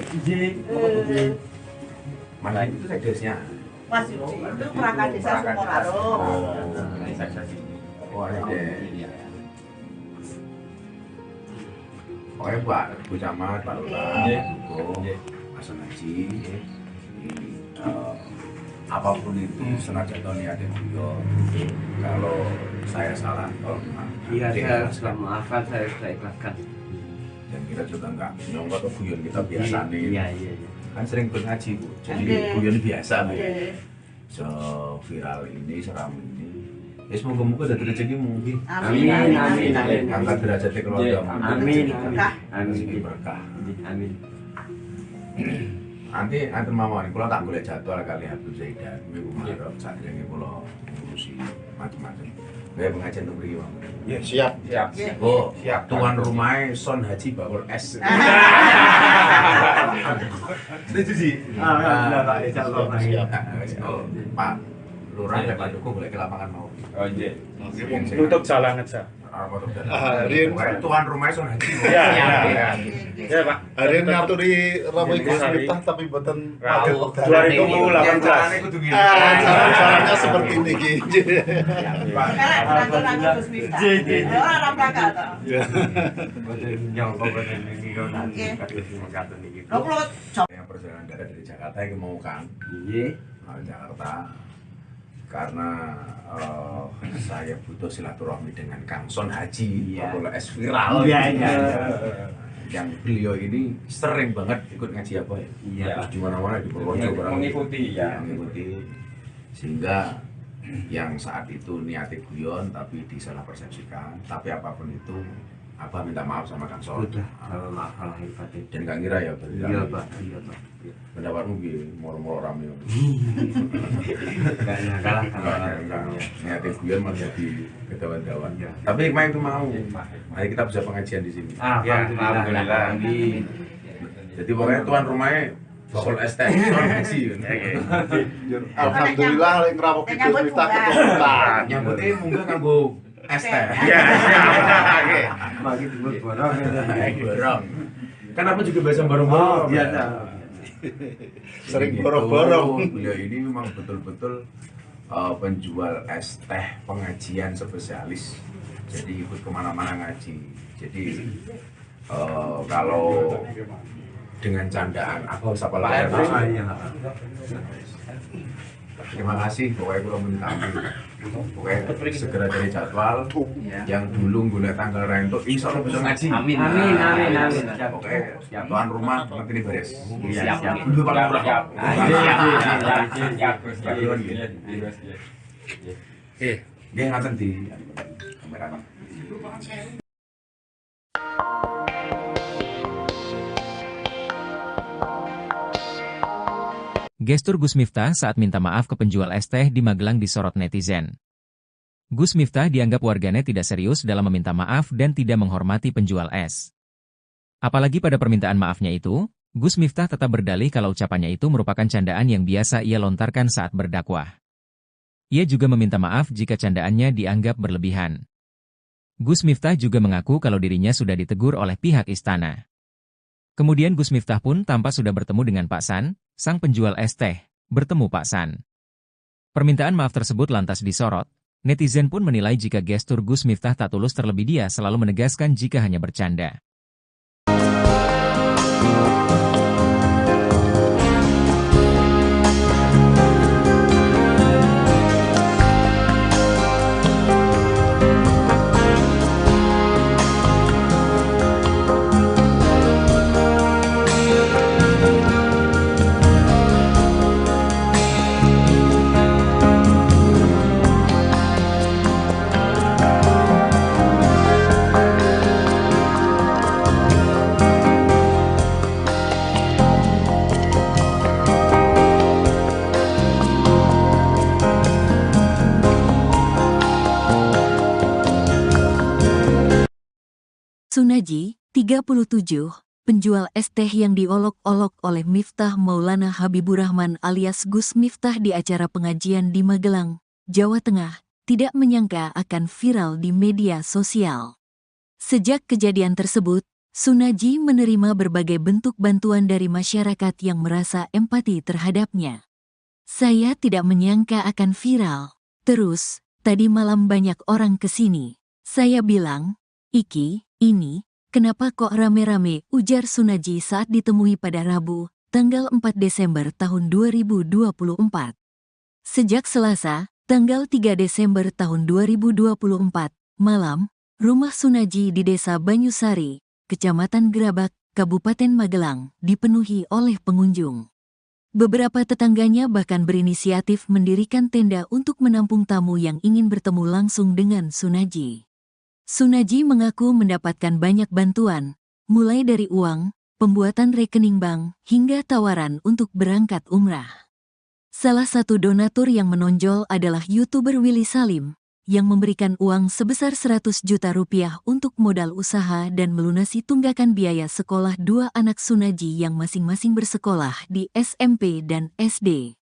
Mana itu sekdesnya? Mas Didi itu perangkat desa Sukoraro. Oh, ada. Pokoknya Pak Bu Camat, Pak Lurah, Pak Sun Haji, apapun itu senajan niatnya beliau, kalau saya salah, tolong maaf. Iya, saya sudah maafkan, saya sudah ikhlaskan. Dan kita juga enggak nyongkok ke guyon kita biasa nih. Iya. Kan sering ngaji Bu, jadi guyon biasa nih. So viral ini, seram ini. Ya semoga-moga ada rezeki mungkin. Amin. Angkat derajatnya keluarga. Amin. Rezeki berkah. Amin. Nanti mawon kula tak golek jadwal kali Habib Zaidan minggu Maret sakjane kula ngurusi macam-macam. Kayak pengajian untuk beri Bang. Ya, siap. Oh, siap. Tuan rumahnya Son Haji Bakul S. Setuju sih. Alhamdulillah Pak, insyaallah siap. Pak Lurah dan Pak Dukuh boleh ke lapangan mau. Oh iya. Tutup jalan aja. Rian tuan rumahnya Sun Haji. Ya, ya Pak. Rian ngaturi Ramai Gus Miftah tapi boten padet 2018. Sarannya seperti ini Ki. Yang perjalanan darat dari Jakarta yang mau Kang. Jakarta karena saya butuh silaturahmi dengan Kang Son Haji, Pokoknya es viral. Yang beliau ini sering banget ikut ngaji apa ya? Terus di mana-mana di Purworejo mengikuti. Sehingga yang saat itu niatnya guyon tapi disalah persepsikan. Tapi apapun itu, Abah minta maaf sama Kang Son. Maaf lahir batin. Dan gak ngira ya berarti. Iya Pak. Pendapatmu gini, moro-moro rame. Gak nyangka lah. Niatnya guyon malah jadi kedawan-dawan. Tapi main itu mau. Mari kita bisa pengajian di sini. Alhamdulillah. Jadi pokoknya tuan rumahnya bakul es teh, Son Haji. Alhamdulillah lek ngrawuh Gus Miftah keturunan. Nyambutnya munggah kanggo es teh. Ya, Bagi dulu borong. Borong. Kan apa juga biasa borong-borong. Biasa. Sering borong-borong. Beliau ini memang betul-betul penjual es teh pengajian spesialis. Jadi ikut kemana-mana ngaji. Jadi kalau dengan candaan aku sapa lah. Terima kasih, pokoknya gue mau tampil. Pokoknya segera dari jadwal yang dulu gue tanggal rento, insya Allah bisa ngaji. Amin. Pokoknya tuan rumah nanti ini beres. Siap. Dulu paling murah. Dia ngaten di kamera. Gestur Gus Miftah saat minta maaf ke penjual es teh di Magelang disorot netizen. Gus Miftah dianggap warganet tidak serius dalam meminta maaf dan tidak menghormati penjual es. Apalagi pada permintaan maafnya itu, Gus Miftah tetap berdalih kalau ucapannya itu merupakan candaan yang biasa ia lontarkan saat berdakwah. Ia juga meminta maaf jika candaannya dianggap berlebihan. Gus Miftah juga mengaku kalau dirinya sudah ditegur oleh pihak istana. Kemudian Gus Miftah pun tampak sudah bertemu dengan Pak San, sang penjual es teh, bertemu Pak San. Permintaan maaf tersebut lantas disorot. Netizen pun menilai jika gestur Gus Miftah tak tulus, terlebih dia selalu menegaskan jika hanya bercanda. Sunaji, 37, penjual es teh yang diolok-olok oleh Miftah Maulana Habibur Rahman alias Gus Miftah di acara pengajian di Magelang, Jawa Tengah, tidak menyangka akan viral di media sosial. Sejak kejadian tersebut, Sunaji menerima berbagai bentuk bantuan dari masyarakat yang merasa empati terhadapnya. Saya tidak menyangka akan viral. Terus, tadi malam banyak orang kesini. Saya bilang, "Iki, ini, kenapa kok rame-rame?" ujar Sunaji saat ditemui pada Rabu, tanggal 4 Desember tahun 2024. Sejak Selasa, tanggal 3 Desember tahun 2024, malam, rumah Sunaji di Desa Banyusari, Kecamatan Gerabak, Kabupaten Magelang, dipenuhi oleh pengunjung. Beberapa tetangganya bahkan berinisiatif mendirikan tenda untuk menampung tamu yang ingin bertemu langsung dengan Sunaji. Sunaji mengaku mendapatkan banyak bantuan, mulai dari uang, pembuatan rekening bank, hingga tawaran untuk berangkat umrah. Salah satu donatur yang menonjol adalah YouTuber Willy Salim, yang memberikan uang sebesar 100 juta rupiah untuk modal usaha dan melunasi tunggakan biaya sekolah dua anak Sunaji yang masing-masing bersekolah di SMP dan SD.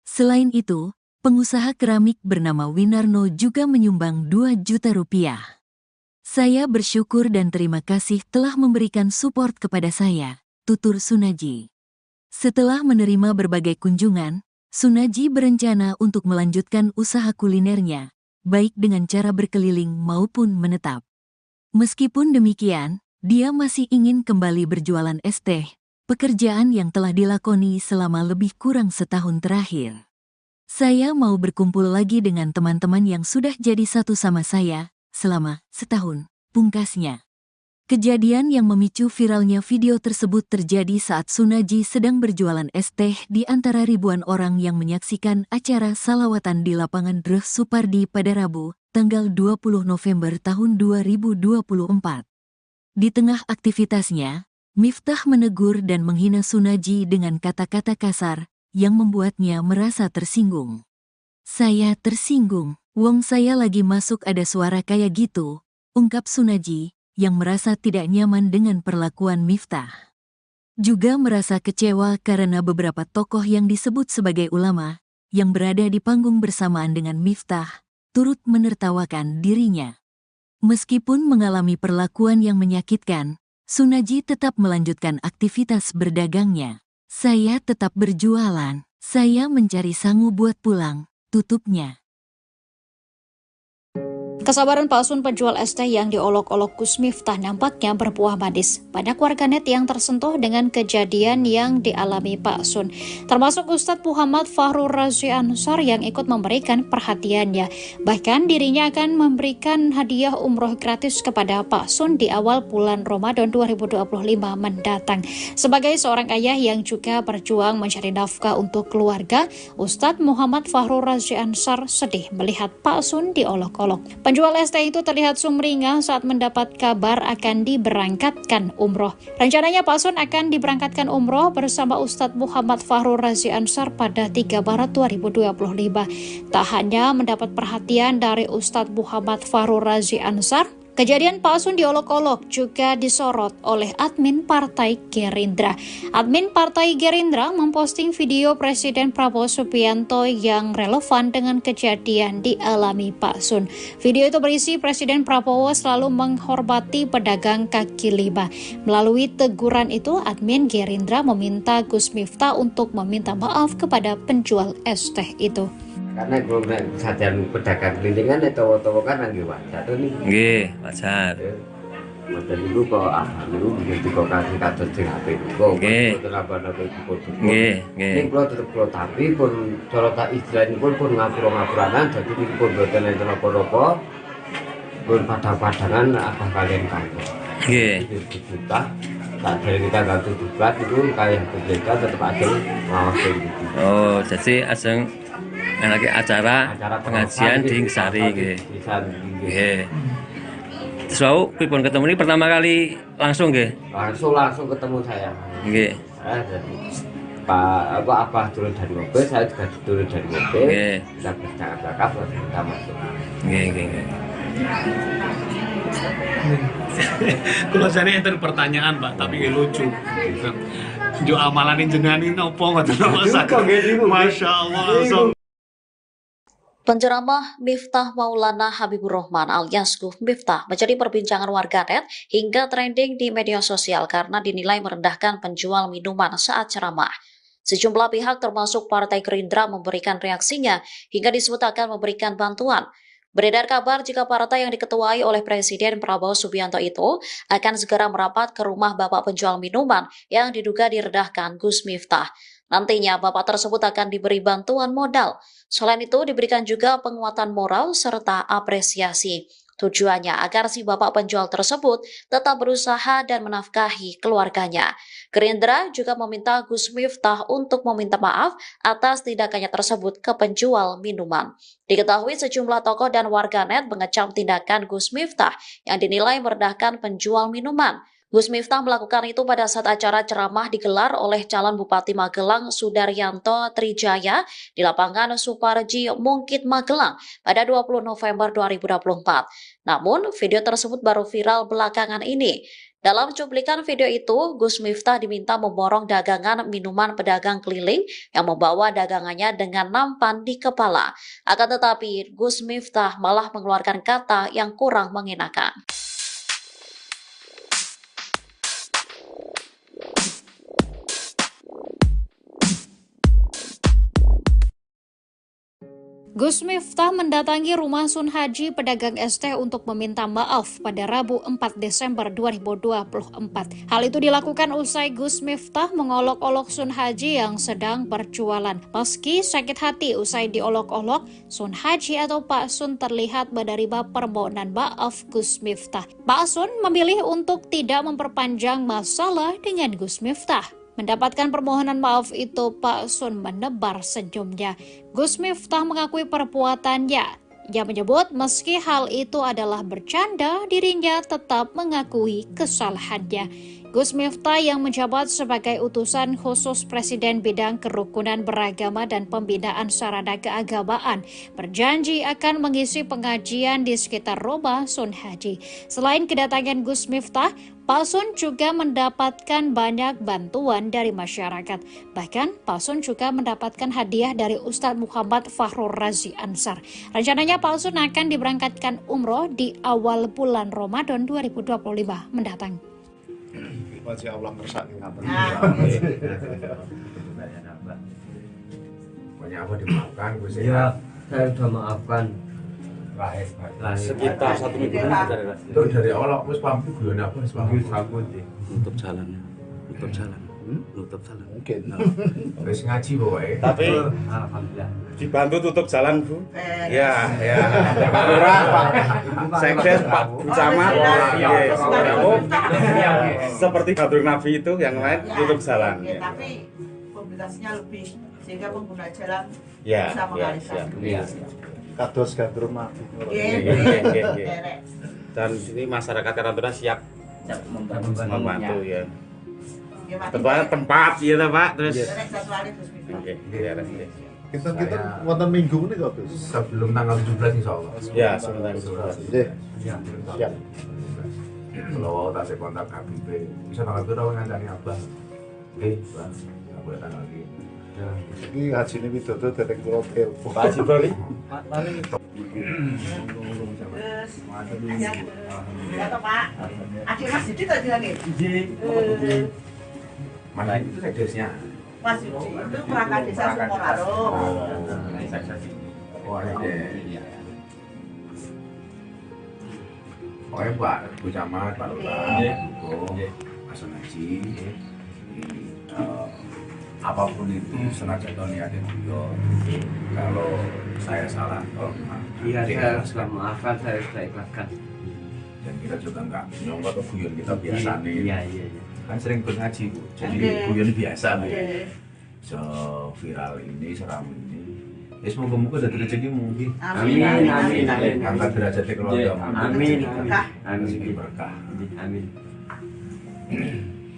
Selain itu, pengusaha keramik bernama Winarno juga menyumbang 2 juta rupiah. Saya bersyukur dan terima kasih telah memberikan support kepada saya, tutur Sunaji. Setelah menerima berbagai kunjungan, Sunaji berencana untuk melanjutkan usaha kulinernya, baik dengan cara berkeliling maupun menetap. Meskipun demikian, dia masih ingin kembali berjualan es teh, pekerjaan yang telah dilakoni selama lebih kurang setahun terakhir. Saya mau berkumpul lagi dengan teman-teman yang sudah jadi satu sama saya selama setahun, pungkasnya. Kejadian yang memicu viralnya video tersebut terjadi saat Sunaji sedang berjualan es teh di antara ribuan orang yang menyaksikan acara salawatan di lapangan Dreh Supardi pada Rabu, tanggal 20 November tahun 2024. Di tengah aktivitasnya, Miftah menegur dan menghina Sunaji dengan kata-kata kasar yang membuatnya merasa tersinggung. "Saya tersinggung, wong saya lagi masuk ada suara kayak gitu," ungkap Sunaji, yang merasa tidak nyaman dengan perlakuan Miftah. Juga merasa kecewa karena beberapa tokoh yang disebut sebagai ulama, yang berada di panggung bersamaan dengan Miftah, turut menertawakan dirinya. Meskipun mengalami perlakuan yang menyakitkan, Sunaji tetap melanjutkan aktivitas berdagangnya. "Saya tetap berjualan, saya mencari sangu buat pulang," tutupnya. Kesabaran palsun penjual es teh yang diolok-olok Gus Miftah nampaknya berbuah manis. Banyak warganet yang tersentuh dengan kejadian yang dialami Pak Sun, termasuk Ustadz Muhammad Fahrur Razi Ansar yang ikut memberikan perhatiannya. Bahkan dirinya akan memberikan hadiah umroh gratis kepada Pak Sun di awal bulan Ramadan 2025 mendatang. Sebagai seorang ayah yang juga berjuang mencari nafkah untuk keluarga, Ustadz Muhammad Fahrur Razi Ansar sedih melihat Pak Sun diolok-olok. Penjual es teh itu terlihat sumringah saat mendapat kabar akan diberangkatkan umroh. Rencananya Pak Sun akan diberangkatkan umroh bersama Ustadz Muhammad Fahrur Razi Ansar pada 3 Maret 2025. Tak hanya mendapat perhatian dari Ustadz Muhammad Fahrur Razi Ansar, kejadian Pak Sun diolok-olok juga disorot oleh admin Partai Gerindra. Admin Partai Gerindra memposting video Presiden Prabowo Subianto yang relevan dengan kejadian dialami Pak Sun. Video itu berisi Presiden Prabowo selalu menghormati pedagang kaki lima. Melalui teguran itu, admin Gerindra meminta Gus Miftah untuk meminta maaf kepada penjual es teh itu. Karena kalau sajian pedagang kelintingan itu kan lagi wajar tuh nih. Nggih, wajar. Wajar itu kok dulu begitu kok kasih kados sing HP kok. Nggih. Nggih, nggih. Ini kalau tetap kalau tapi pun cara tak istilahnya pun ngapura-ngapuranan jadi pun boten enten apa-apa. Pun padang-padangan apa kalian kamu. Nggih. Juta tak dari kita tanggal 17 itu kayak berbeda tetap aja ngawasin gitu. Oh, jadi ajeng lagi acara pengajian di Sari nggih. Nggih. Terus wau pripun ketemu ini pertama kali langsung nggih? Langsung ketemu saya. Nggih. Apa turun dari mobil, saya juga turun dari mobil. Nggih. Kita bercakap-cakap langsung kita masuk. Nggih. Kalau saya enten pertanyaan Pak, tapi lucu. Jo amalan jenengan ini opo ngoten Masya Allah. Penceramah Miftah Maulana Habibur Rahman alias Gus Miftah menjadi perbincangan warganet hingga trending di media sosial karena dinilai merendahkan penjual minuman saat ceramah. Sejumlah pihak termasuk Partai Gerindra memberikan reaksinya hingga disebut akan memberikan bantuan. Beredar kabar jika partai yang diketuai oleh Presiden Prabowo Subianto itu akan segera merapat ke rumah bapak penjual minuman yang diduga direndahkan Gus Miftah. Nantinya bapak tersebut akan diberi bantuan modal. Selain itu diberikan juga penguatan moral serta apresiasi. Tujuannya agar si bapak penjual tersebut tetap berusaha dan menafkahi keluarganya. Gerindra juga meminta Gus Miftah untuk meminta maaf atas tindakannya tersebut ke penjual minuman. Diketahui sejumlah tokoh dan warganet mengecam tindakan Gus Miftah yang dinilai merendahkan penjual minuman. Gus Miftah melakukan itu pada saat acara ceramah digelar oleh calon Bupati Magelang Sudaryanto Trijaya di lapangan Suparji Mungkit Magelang pada 20 November 2024. Namun, video tersebut baru viral belakangan ini. Dalam cuplikan video itu, Gus Miftah diminta memborong dagangan minuman pedagang keliling yang membawa dagangannya dengan nampan di kepala. Akan tetapi, Gus Miftah malah mengeluarkan kata yang kurang mengenakan. Gus Miftah mendatangi rumah Sun Haji pedagang es teh untuk meminta maaf pada Rabu 4 Desember 2024. Hal itu dilakukan usai Gus Miftah mengolok-olok Sun Haji yang sedang berjualan. Meski sakit hati usai diolok-olok, Sun Haji atau Pak Sun terlihat menerima permohonan maaf Gus Miftah. Pak Sun memilih untuk tidak memperpanjang masalah dengan Gus Miftah. Mendapatkan permohonan maaf itu, Pak Sun menebar senyumnya. Gus Miftah mengakui perbuatannya. Ia menyebut meski hal itu adalah bercanda, dirinya tetap mengakui kesalahannya. Gus Miftah yang menjabat sebagai utusan khusus Presiden bidang kerukunan beragama dan pembinaan sarana keagamaan berjanji akan mengisi pengajian di sekitar rumah Sun Haji. Selain kedatangan Gus Miftah, Pak Sun juga mendapatkan banyak bantuan dari masyarakat. Bahkan Pak Sun juga mendapatkan hadiah dari Ustadz Muhammad Fakhrur Razi Ansar. Rencananya Pak Sun akan diberangkatkan umroh di awal bulan Ramadan 2025 mendatang. Masya Allah ngersani ngapain? Pokoknya apa dimaafkan, Gus? Iya, saya sudah maafkan. Sekitar 1 minggu itu dari Allah, Gus pampu guyon apa? Gus pampu nutup jalan. Nutup jalan. Mungkin. Wis ngaji pokoknya. Tapi Alhamdulillah. dibantu tutup jalan, Bu. Ya. Pak Lurah, Pak Sekdes, Pak Camat. Seperti Gadur Nabi itu yang lain tutup jalan. Tapi mobilitasnya lebih sehingga pengguna jalan Ya, bisa mengalihkan. Kados Gadur Nabi. Dan ini masyarakat Karantuna siap membantu ya. Tempat ya Pak, terus Kita wonten minggu ini kok, Gus. Sebelum tanggal 17 insyaallah. Ya, sebelum tanggal 17. Nggih. Siap. Kalau tak saya kontak Habib, bisa tanggal berapa ngancani Abah? Oke, Bang. Enggak boleh tanggal lagi. Ya, ini haji ini widodo derek kula telepon. Pak Haji Bali. Ya toh Pak. Adik Mas Didi tadi lagi. Mana itu sekdesnya? Mas Didi itu perangkat desa Sukoharjo. Oh, ada. Pokoknya Pak Bu Camat, Pak Lurah, Pak Sun Haji, apapun itu senajan niatnya beliau. Kalau saya salah, Iya, saya sudah maafkan, saya sudah ikhlaskan. dan kita juga nggak nyongkok ke guyon kita biasa nih. Iya. Kan sering ngaji Bu, jadi guyon biasa Bu. Viral ini, seram ini. Ya semoga-moga dari rezekimu. Amin. Angkat derajat keluarga. Amin. Rezeki berkah. Amin.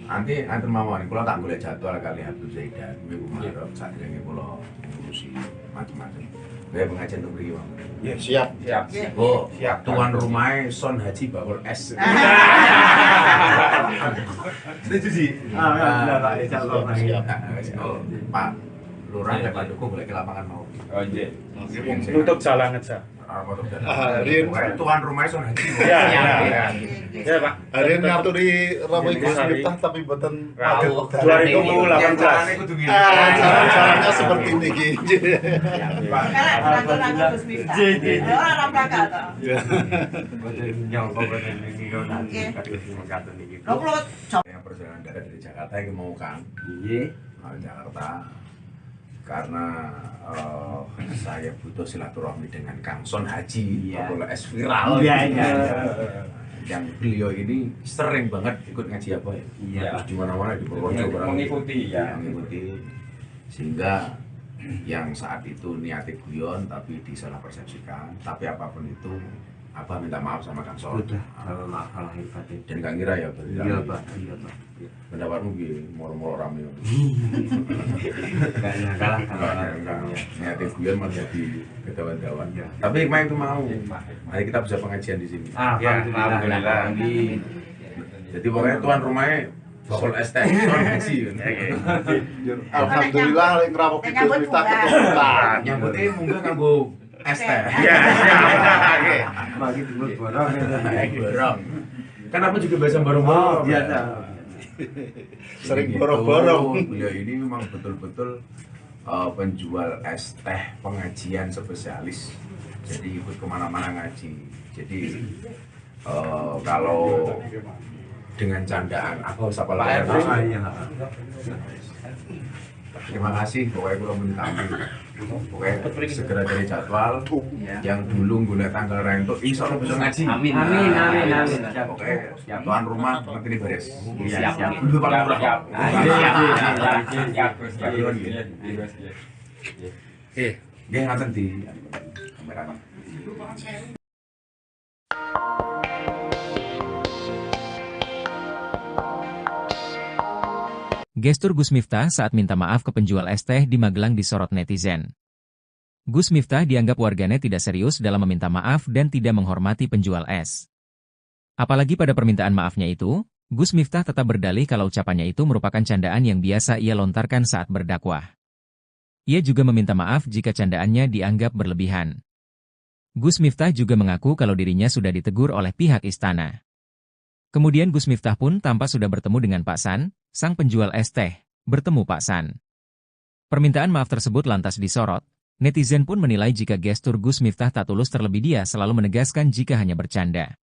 Nanti mawon kula tak golek jadwal kali Habib Zaidan minggu Maret sadurunge kula ngurusi macam-macam. Kaya pengajian untuk mriki, Bang. Ya, siap. Oh, tuan rumahnya Sun Haji bakul es. Setuju sih. Alhamdulillah Pak, insyaallah. Siap. Pak Lurah dan Pak Dukuh boleh ke lapangan mau. Oh iya. Tutup jalan aja. Tuan rumahnya Sun Haji. Ya Pak. Hari ini ngaturi Rabu Gus Miftah tapi mboten pagel 2018. Caranya seperti ini gitu. Kalau berangkat Gus Miftah. Orang berangkat toh. Yang perjalanan darat dari Jakarta yang mau Kang. Jakarta. Karena saya butuh silaturahmi dengan Kang Sun Haji, kalau es viral. Yang beliau ini sering banget ikut ngaji apa ya? Iya. Di mana-mana di Purworejo mengikuti ya. Mengikuti sehingga yang saat itu niatnya guyon tapi disalah persepsikan. Tapi apapun itu, Abah minta maaf sama Kang Sun. Sudah, kalau maaf kalau hebat. Dan Kang Ira ya berarti. Iya Pak. Pendapatmu gini, moro-moro rame. Kayaknya kalah kalau niatnya guyon malah jadi kedawan-dawan. Tapi hikmah itu mau. Mari kita bisa pengajian di sini. Alhamdulillah. Jadi pokoknya tuan rumahnya bakul es teh Sun Haji. Alhamdulillah lek ngrawuh Gus Miftah keturunan. Nyambutnya mungkin kanggo es teh. Iya. Bagi dulu borong. Borong. Kan aku juga biasa borong-borong. Sering borong-borong. Beliau ini memang betul-betul penjual es teh pengajian spesialis, jadi ikut kemana-mana ngaji. Jadi kalau dengan candaan aku siapa lagi? Terima kasih, pokoknya gue minta pokoknya segera dari jadwal yang dulu gue tanggal rento iso bisa ngaji. Amin, amin, amin, amin. Pokoknya tuan rumah nanti beres. Siap. Dulu Pak Lurah. Nggih ngaten di kamera. Gestur Gus Miftah saat minta maaf ke penjual es teh di Magelang disorot netizen. Gus Miftah dianggap warganet tidak serius dalam meminta maaf dan tidak menghormati penjual es. Apalagi pada permintaan maafnya itu, Gus Miftah tetap berdalih kalau ucapannya itu merupakan candaan yang biasa ia lontarkan saat berdakwah. Ia juga meminta maaf jika candaannya dianggap berlebihan. Gus Miftah juga mengaku kalau dirinya sudah ditegur oleh pihak istana. Kemudian Gus Miftah pun tampak sudah bertemu dengan Pak San, sang penjual es teh, bertemu Pak San. Permintaan maaf tersebut lantas disorot, netizen pun menilai jika gestur Gus Miftah tak tulus, terlebih dia selalu menegaskan jika hanya bercanda.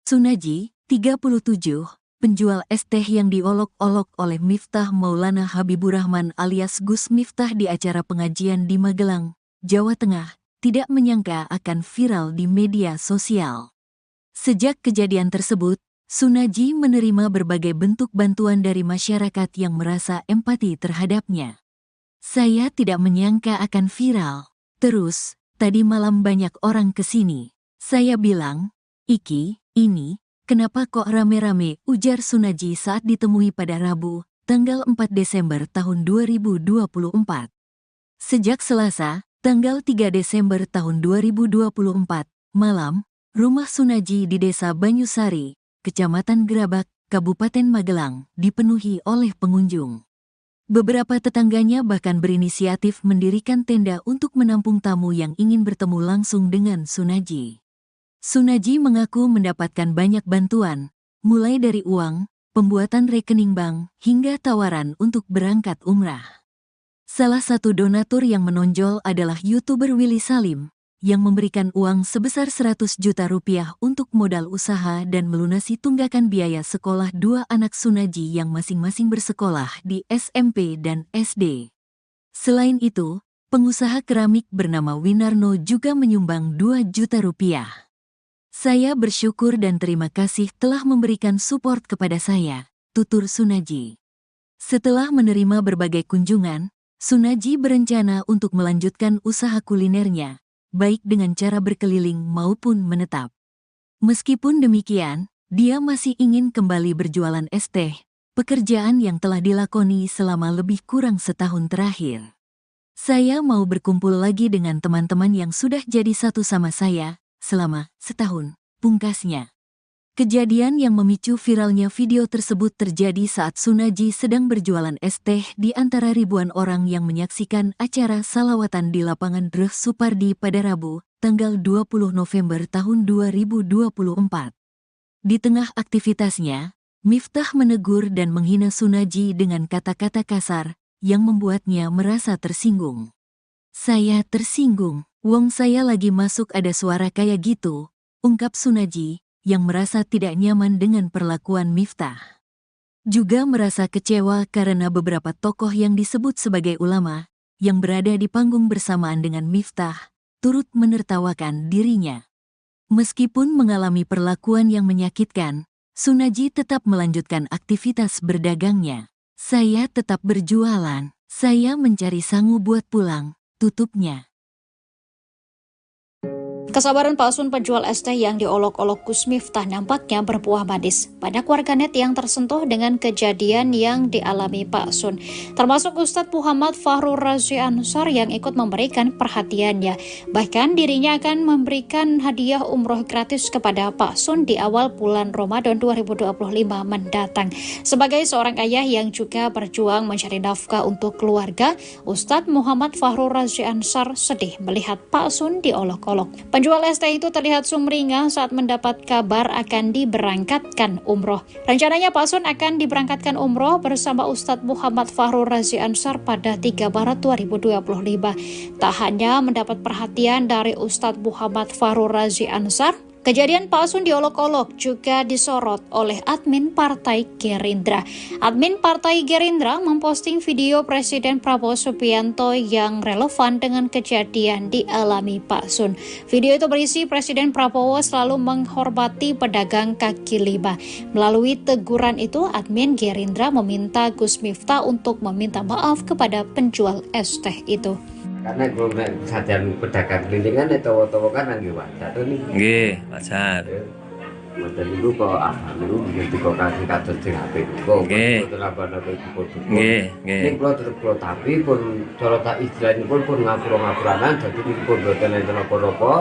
Sunaji, 37, penjual es teh yang diolok-olok oleh Miftah Maulana Habibur Rahman alias Gus Miftah di acara pengajian di Magelang, Jawa Tengah, tidak menyangka akan viral di media sosial. Sejak kejadian tersebut, Sunaji menerima berbagai bentuk bantuan dari masyarakat yang merasa empati terhadapnya. Saya tidak menyangka akan viral. Terus, tadi malam banyak orang kesini. Saya bilang, "Iki, ini, kenapa kok rame-rame?" ujar Sunaji saat ditemui pada Rabu, tanggal 4 Desember tahun 2024. Sejak Selasa, tanggal 3 Desember tahun 2024, malam, rumah Sunaji di Desa Banyusari, Kecamatan Gerabak, Kabupaten Magelang, dipenuhi oleh pengunjung. Beberapa tetangganya bahkan berinisiatif mendirikan tenda untuk menampung tamu yang ingin bertemu langsung dengan Sunaji. Sunaji mengaku mendapatkan banyak bantuan, mulai dari uang, pembuatan rekening bank, hingga tawaran untuk berangkat umrah. Salah satu donatur yang menonjol adalah YouTuber Willy Salim, yang memberikan uang sebesar 100 juta rupiah untuk modal usaha dan melunasi tunggakan biaya sekolah dua anak Sunaji yang masing-masing bersekolah di SMP dan SD. Selain itu, pengusaha keramik bernama Winarno juga menyumbang 2 juta rupiah. "Saya bersyukur dan terima kasih telah memberikan support kepada saya," tutur Sunaji. Setelah menerima berbagai kunjungan, Sunaji berencana untuk melanjutkan usaha kulinernya, baik dengan cara berkeliling maupun menetap. Meskipun demikian, dia masih ingin kembali berjualan es teh, pekerjaan yang telah dilakoni selama lebih kurang setahun terakhir. "Saya mau berkumpul lagi dengan teman-teman yang sudah jadi satu sama saya selama setahun," pungkasnya. Kejadian yang memicu viralnya video tersebut terjadi saat Sunaji sedang berjualan es teh di antara ribuan orang yang menyaksikan acara salawatan di lapangan Dreh Supardi pada Rabu, tanggal 20 November tahun 2024. Di tengah aktivitasnya, Miftah menegur dan menghina Sunaji dengan kata-kata kasar yang membuatnya merasa tersinggung. "Saya tersinggung, wong saya lagi masuk ada suara kayak gitu," ungkap Sunaji, yang merasa tidak nyaman dengan perlakuan Miftah. Juga merasa kecewa karena beberapa tokoh yang disebut sebagai ulama, yang berada di panggung bersamaan dengan Miftah, turut menertawakan dirinya. Meskipun mengalami perlakuan yang menyakitkan, Sunaji tetap melanjutkan aktivitas berdagangnya. "Saya tetap berjualan, saya mencari sangu buat pulang, tutupnya. Kesabaran palsun penjual es teh yang diolok-olok Gus Miftah nampaknya berbuah manis. Banyak warganet yang tersentuh dengan kejadian yang dialami Pak Sun, termasuk Ustadz Muhammad Fahrur Razi Ansar yang ikut memberikan perhatiannya. Bahkan dirinya akan memberikan hadiah umroh gratis kepada Pak Sun di awal bulan Ramadan 2025 mendatang. Sebagai seorang ayah yang juga berjuang mencari nafkah untuk keluarga, Ustadz Muhammad Fahrur Razi Ansar sedih melihat Pak Sun diolok-olok. Penjual es teh itu terlihat sumringah saat mendapat kabar akan diberangkatkan umroh. Rencananya Pak Sun akan diberangkatkan umroh bersama Ustadz Muhammad Fahrur Razi Ansar pada 3 Maret 2025. Tak hanya mendapat perhatian dari Ustadz Muhammad Fahrur Razi Ansar, kejadian Pak Sun diolok-olok juga disorot oleh admin Partai Gerindra. Admin Partai Gerindra memposting video Presiden Prabowo Subianto yang relevan dengan kejadian dialami Pak Sun. Video itu berisi Presiden Prabowo selalu menghormati pedagang kaki lima. Melalui teguran itu, admin Gerindra meminta Gus Miftah untuk meminta maaf kepada penjual es teh itu. Karena gue kesadaran pedagang kelilingan itu tahu kan lagi wajar tuh nih. Nggih, wajar. Model itu kok itu begitu kok kasih kados sing apik kok. Nggih. Nambah-nambah foto. Nggih, nggih. Ning kula tetep kula tapi pun cara tak istilahipun pun ngapura-ngapuranan dadi pun boten enten apa-apa.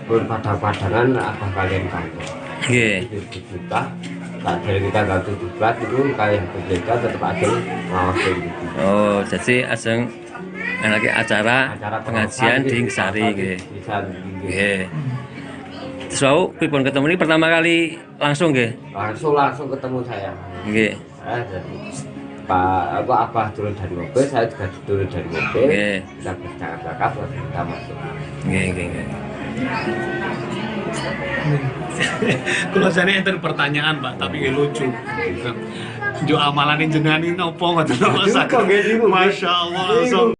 Pun padha-padangan apa kalian kantor. Nggih. Kita tak dari kita ganti diklat itu kayak berbeda tetap ada ngawasin gitu. Oh, jadi ajeng anake acara pengajian di Ngesari nggih. Nggih. Terus pripun ketemu ini pertama kali langsung nggih? Langsung ketemu saya. Nggih. Jadi Pak Abah turun dari mobil, saya juga turun dari mobil. Nggih. Kita bercakap-cakap lalu kita masuk. Nggih, nggih. Kalau saya enten pertanyaan Pak, tapi lucu. Jo amalan jenengan ini opo ngoten Masya Allah langsung.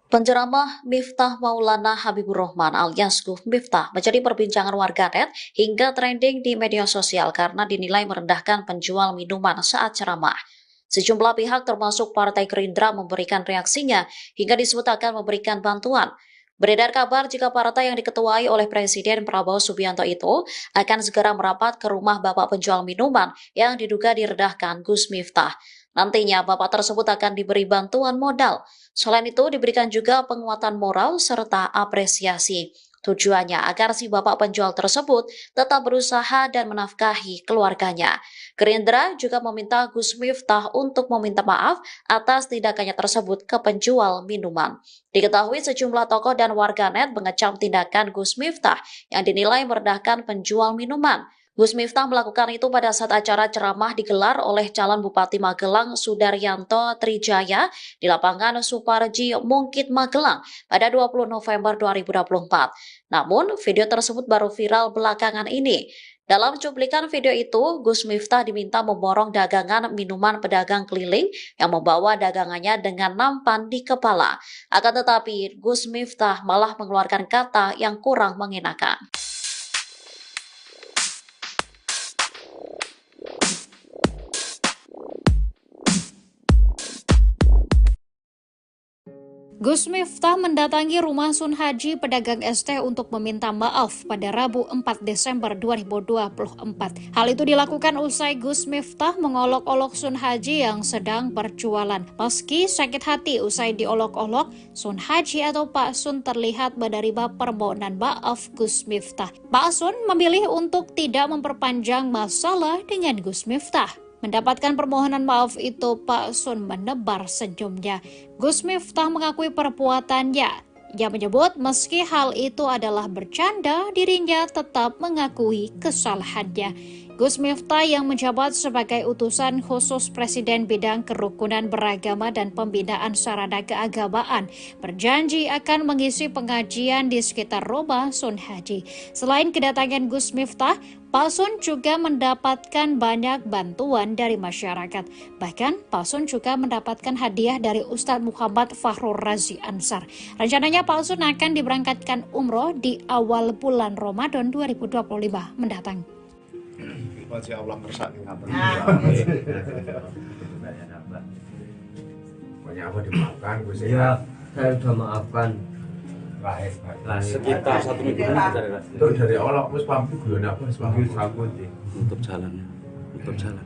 Penceramah Miftah Maulana Habibur Rahman alias Gus Miftah menjadi perbincangan warganet hingga trending di media sosial karena dinilai merendahkan penjual minuman saat ceramah. Sejumlah pihak termasuk Partai Gerindra memberikan reaksinya hingga disebut akan memberikan bantuan. Beredar kabar jika partai yang diketuai oleh Presiden Prabowo Subianto itu akan segera merapat ke rumah bapak penjual minuman yang diduga direndahkan Gus Miftah. Nantinya bapak tersebut akan diberi bantuan modal. Selain itu diberikan juga penguatan moral serta apresiasi. Tujuannya agar si bapak penjual tersebut tetap berusaha dan menafkahi keluarganya. Gerindra juga meminta Gus Miftah untuk meminta maaf atas tindakannya tersebut ke penjual minuman. Diketahui sejumlah tokoh dan warganet mengecam tindakan Gus Miftah yang dinilai merendahkan penjual minuman. Gus Miftah melakukan itu pada saat acara ceramah digelar oleh calon Bupati Magelang Sudaryanto Trijaya di lapangan Suparji Mungkit Magelang pada 20 November 2024. Namun, video tersebut baru viral belakangan ini. Dalam cuplikan video itu, Gus Miftah diminta memborong dagangan minuman pedagang keliling yang membawa dagangannya dengan nampan di kepala. Akan tetapi, Gus Miftah malah mengeluarkan kata yang kurang mengenakan. Gus Miftah mendatangi rumah Sun Haji pedagang es teh untuk meminta maaf pada Rabu 4 Desember 2024. Hal itu dilakukan usai Gus Miftah mengolok-olok Sun Haji yang sedang berjualan. Meski sakit hati usai diolok-olok, Sun Haji atau Pak Sun terlihat menerima permohonan maaf Gus Miftah. Pak Sun memilih untuk tidak memperpanjang masalah dengan Gus Miftah. Mendapatkan permohonan maaf itu, Pak Sun menebar senyumnya. Gus Miftah mengakui perbuatannya. Ia menyebut meski hal itu adalah bercanda, dirinya tetap mengakui kesalahannya. Gus Miftah yang menjabat sebagai utusan khusus Presiden bidang kerukunan beragama dan pembinaan sarana keagamaan berjanji akan mengisi pengajian di sekitar rumah Sun Haji. Selain kedatangan Gus Miftah, Pak Sun juga mendapatkan banyak bantuan dari masyarakat. Bahkan Pak Sun juga mendapatkan hadiah dari Ustadz Muhammad Fahrur Razi Ansar. Rencananya Pak Sun akan diberangkatkan umroh di awal bulan Ramadan 2025 mendatang. Masya Allah kersani ngaten. Banyak apa dimaafkan Gus ya. Saya sudah maafkan. Lahir. Sekitar 1 minggu Itu dari awal aku wis paham guyone apa wis paham. nutup jalan. Nutup jalan.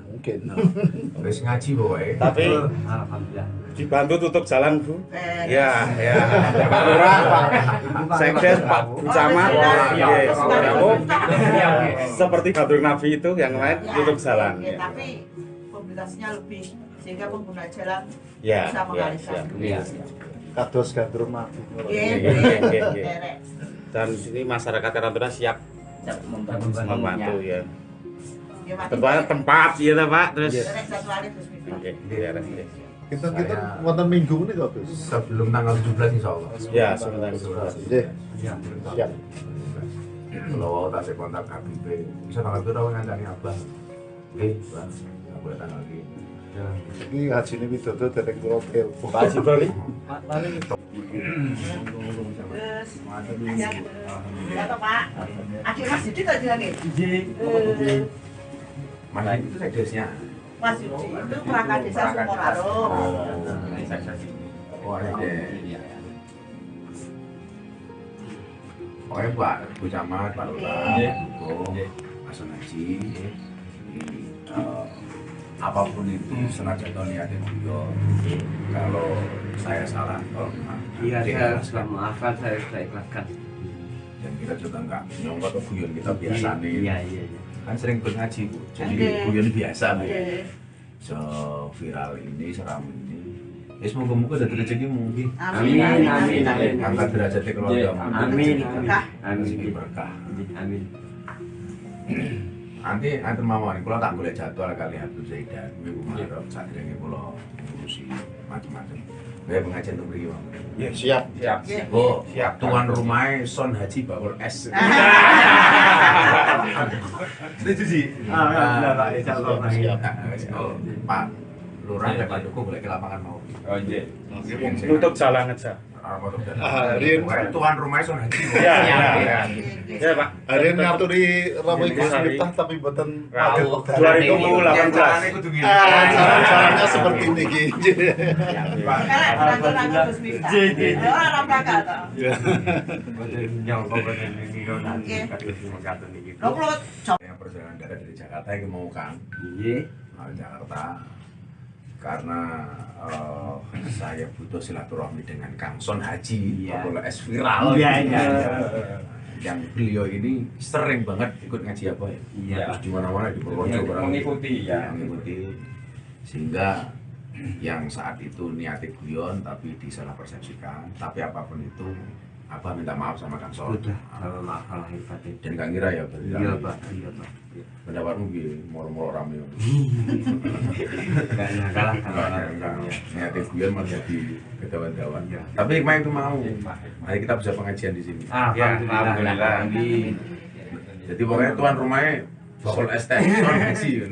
Mungkin. Wis ngaji pokoke. Tapi Alhamdulillah. dibantu tutup jalan, Bu. Ya. Pak Lurah, Pak. Sekdes, Pak Camat, Iya. seperti Gadur Nabi itu yang lain tutup jalan. Oke, tapi mobilitasnya lebih sehingga pengguna jalan Ya, bisa mengalihkan. Iya. Kados gandrum mati. Iya. Dan di sini masyarakat Karangtaruna siap membantu ya. Ya, mati. Tempat ya ta, Pak. Terus Derek satu kali terus mikir. oke, ya. Kita wonten minggu ini kok, Gus. Sebelum tanggal 17 insyaallah. Ya, sebentar. Nggih. Siap. Kalau tak kontak Habib, bisa tanggal itu rawan ngancani Abah. Nggih, Bang. Aku tanggal iki. Iki hajine Widodo dereng kula telepon. Pak Haji Bali. Terus ya toh, Pak. Adik Mas Didi tadi lagi. Mas itu sekdesnya. Mas Didi itu perangkat desa Sukoraro. Oh, Pokoknya Bu Camat, Pak Lurah, Mas Haji, apapun itu senajan niatnya beliau. Kalau saya salah, kalau Iya, saya sudah maafkan, saya sudah ikhlaskan. dan kita juga nggak nyongkot ke guyon kita biasa nih. Iya. Kan sering ikut ngaji Bu, jadi guyon biasa Bu. Viral ini, seram ini. Ya semoga-moga dari rezekimu. Amin. Angkat derajatnya keluarga. Amin. Rezeki berkah. Amin. Nanti mawon kula tak golek jadwal kali Habib Zaidan minggu Maret sadurunge kula ngurusi macam-macam. Kayak pengajian untuk mriki, Bang. Ya, siap. Bu, tuan rumahnya Son Haji Bakul S. Setuju sih. Alhamdulillah, Pak. Insyaallah. Siap. Pak Lurah ya Pak Joko boleh ke lapangan mau. Oh, iya. Tutup jalan aja. Tuan rumahnya Son Haji. Ya, Pak. Hari ini ngaturi Ramai Gus Miftah tapi mboten Rabu. pagel. 2018. Caranya seperti ini iki. Karena orang Gus Miftah. Orang kakak toh. Lo perlu Yang perjalanan darat dari Jakarta yang mau Kang. Iya. Jakarta karena saya butuh silaturahmi dengan Kang Son Haji, Bakul S viral. Iya. Yang beliau ini sering banget ikut ngaji apa ya? Iya. Terus di mana-mana di Purworejo Mengikuti ya. mengikuti sehingga yang saat itu niatnya guyon tapi disalah persepsikan. Tapi apapun itu, Abah minta maaf sama Kang Son. Udah, kalau maaf kalau hebatnya. Dan Kang Ira ya berarti. Iya, Pak. Pendapatmu gini, moro-moro rame. Enggak nyangka lah kalau Niatnya guyon malah jadi kedawan-dawan. Tapi hikmah itu mau. Mari kita bisa pengajian di sini. Alhamdulillah. Jadi pokoknya tuan rumahnya Bakul ST Son Haji.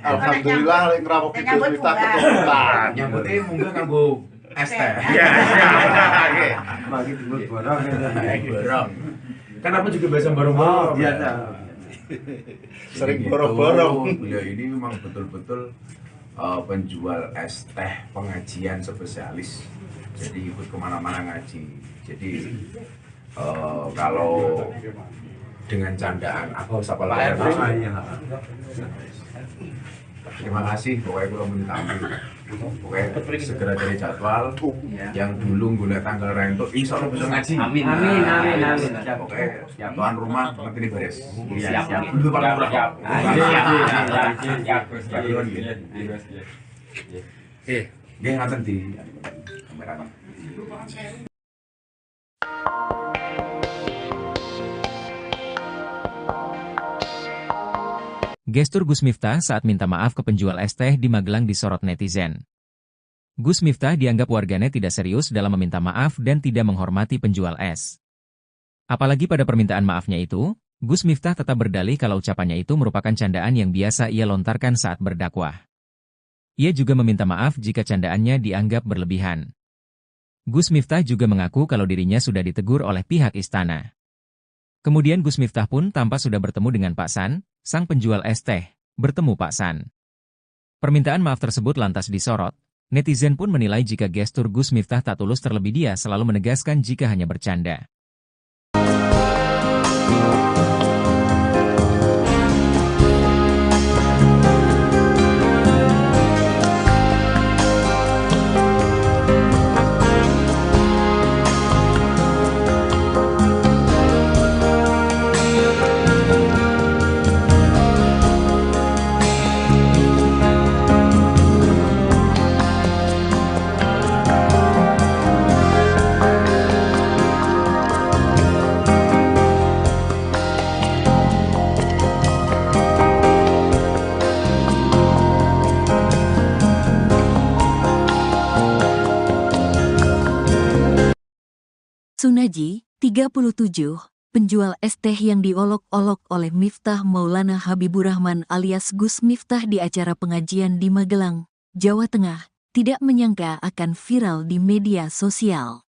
Alhamdulillah lek ngrawuh Gus Miftah keturunan. Nyambutnya mungkin kanggo ST. Iya. Bagi dulu borong. Borong. Kan aku juga biasa borong-borong. Biasa. Sering borong-borong. Beliau ini memang betul-betul penjual es teh pengajian spesialis. Jadi ikut kemana-mana ngaji. Jadi kalau dengan candaan aku sapa layar. Terima kasih pokoknya kalau minta pokoknya segera cari jadwal yang dulu gula tanggal rento insya Allah bisa ngaji. Amin. Pokoknya tuan rumah nanti ini beres. Siap. Dulu Pak Lurah. Dia ngaten di kamera. Gestur Gus Miftah saat minta maaf ke penjual es teh di Magelang disorot netizen. Gus Miftah dianggap warganet tidak serius dalam meminta maaf dan tidak menghormati penjual es. Apalagi pada permintaan maafnya itu, Gus Miftah tetap berdalih kalau ucapannya itu merupakan candaan yang biasa ia lontarkan saat berdakwah. Ia juga meminta maaf jika candaannya dianggap berlebihan. Gus Miftah juga mengaku kalau dirinya sudah ditegur oleh pihak istana. Kemudian Gus Miftah pun tampak sudah bertemu dengan Pak San, sang penjual es teh, bertemu Pak San. Permintaan maaf tersebut lantas disorot, Netizen pun menilai jika gestur Gus Miftah tak tulus, terlebih dia selalu menegaskan jika hanya bercanda. Sunaji, 37, penjual es teh yang diolok-olok oleh Miftah Maulana Habiburrahman alias Gus Miftah di acara pengajian di Magelang, Jawa Tengah, tidak menyangka akan viral di media sosial.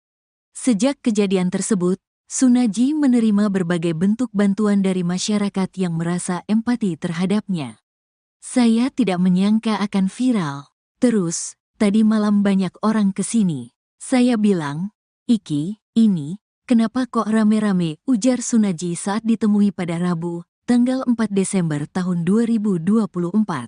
Sejak kejadian tersebut, Sunaji menerima berbagai bentuk bantuan dari masyarakat yang merasa empati terhadapnya. Saya tidak menyangka akan viral. Terus, tadi malam banyak orang kesini. Saya bilang, "Iki, ini, kenapa kok rame-rame?" ujar Sunaji saat ditemui pada Rabu, tanggal 4 Desember tahun 2024.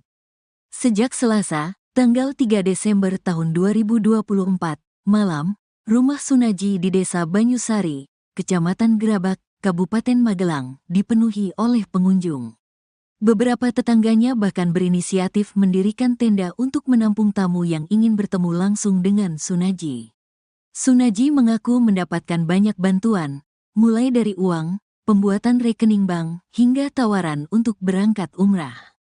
Sejak Selasa, tanggal 3 Desember tahun 2024, malam, rumah Sunaji di Desa Banyusari, Kecamatan Gerabak, Kabupaten Magelang, dipenuhi oleh pengunjung. Beberapa tetangganya bahkan berinisiatif mendirikan tenda untuk menampung tamu yang ingin bertemu langsung dengan Sunaji. Sunaji mengaku mendapatkan banyak bantuan, mulai dari uang, pembuatan rekening bank, hingga tawaran untuk berangkat umrah.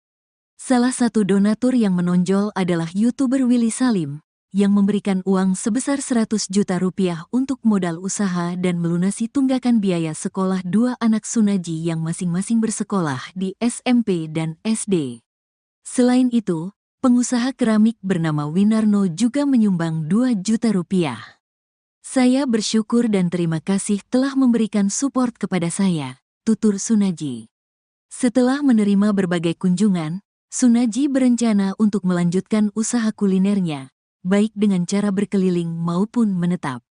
Salah satu donatur yang menonjol adalah YouTuber Willy Salim, yang memberikan uang sebesar 100 juta rupiah untuk modal usaha dan melunasi tunggakan biaya sekolah dua anak Sunaji yang masing-masing bersekolah di SMP dan SD. Selain itu, pengusaha keramik bernama Winarno juga menyumbang 2 juta rupiah. "Saya bersyukur dan terima kasih telah memberikan support kepada saya," tutur Sunaji. Setelah menerima berbagai kunjungan, Sunaji berencana untuk melanjutkan usaha kulinernya, baik dengan cara berkeliling maupun menetap.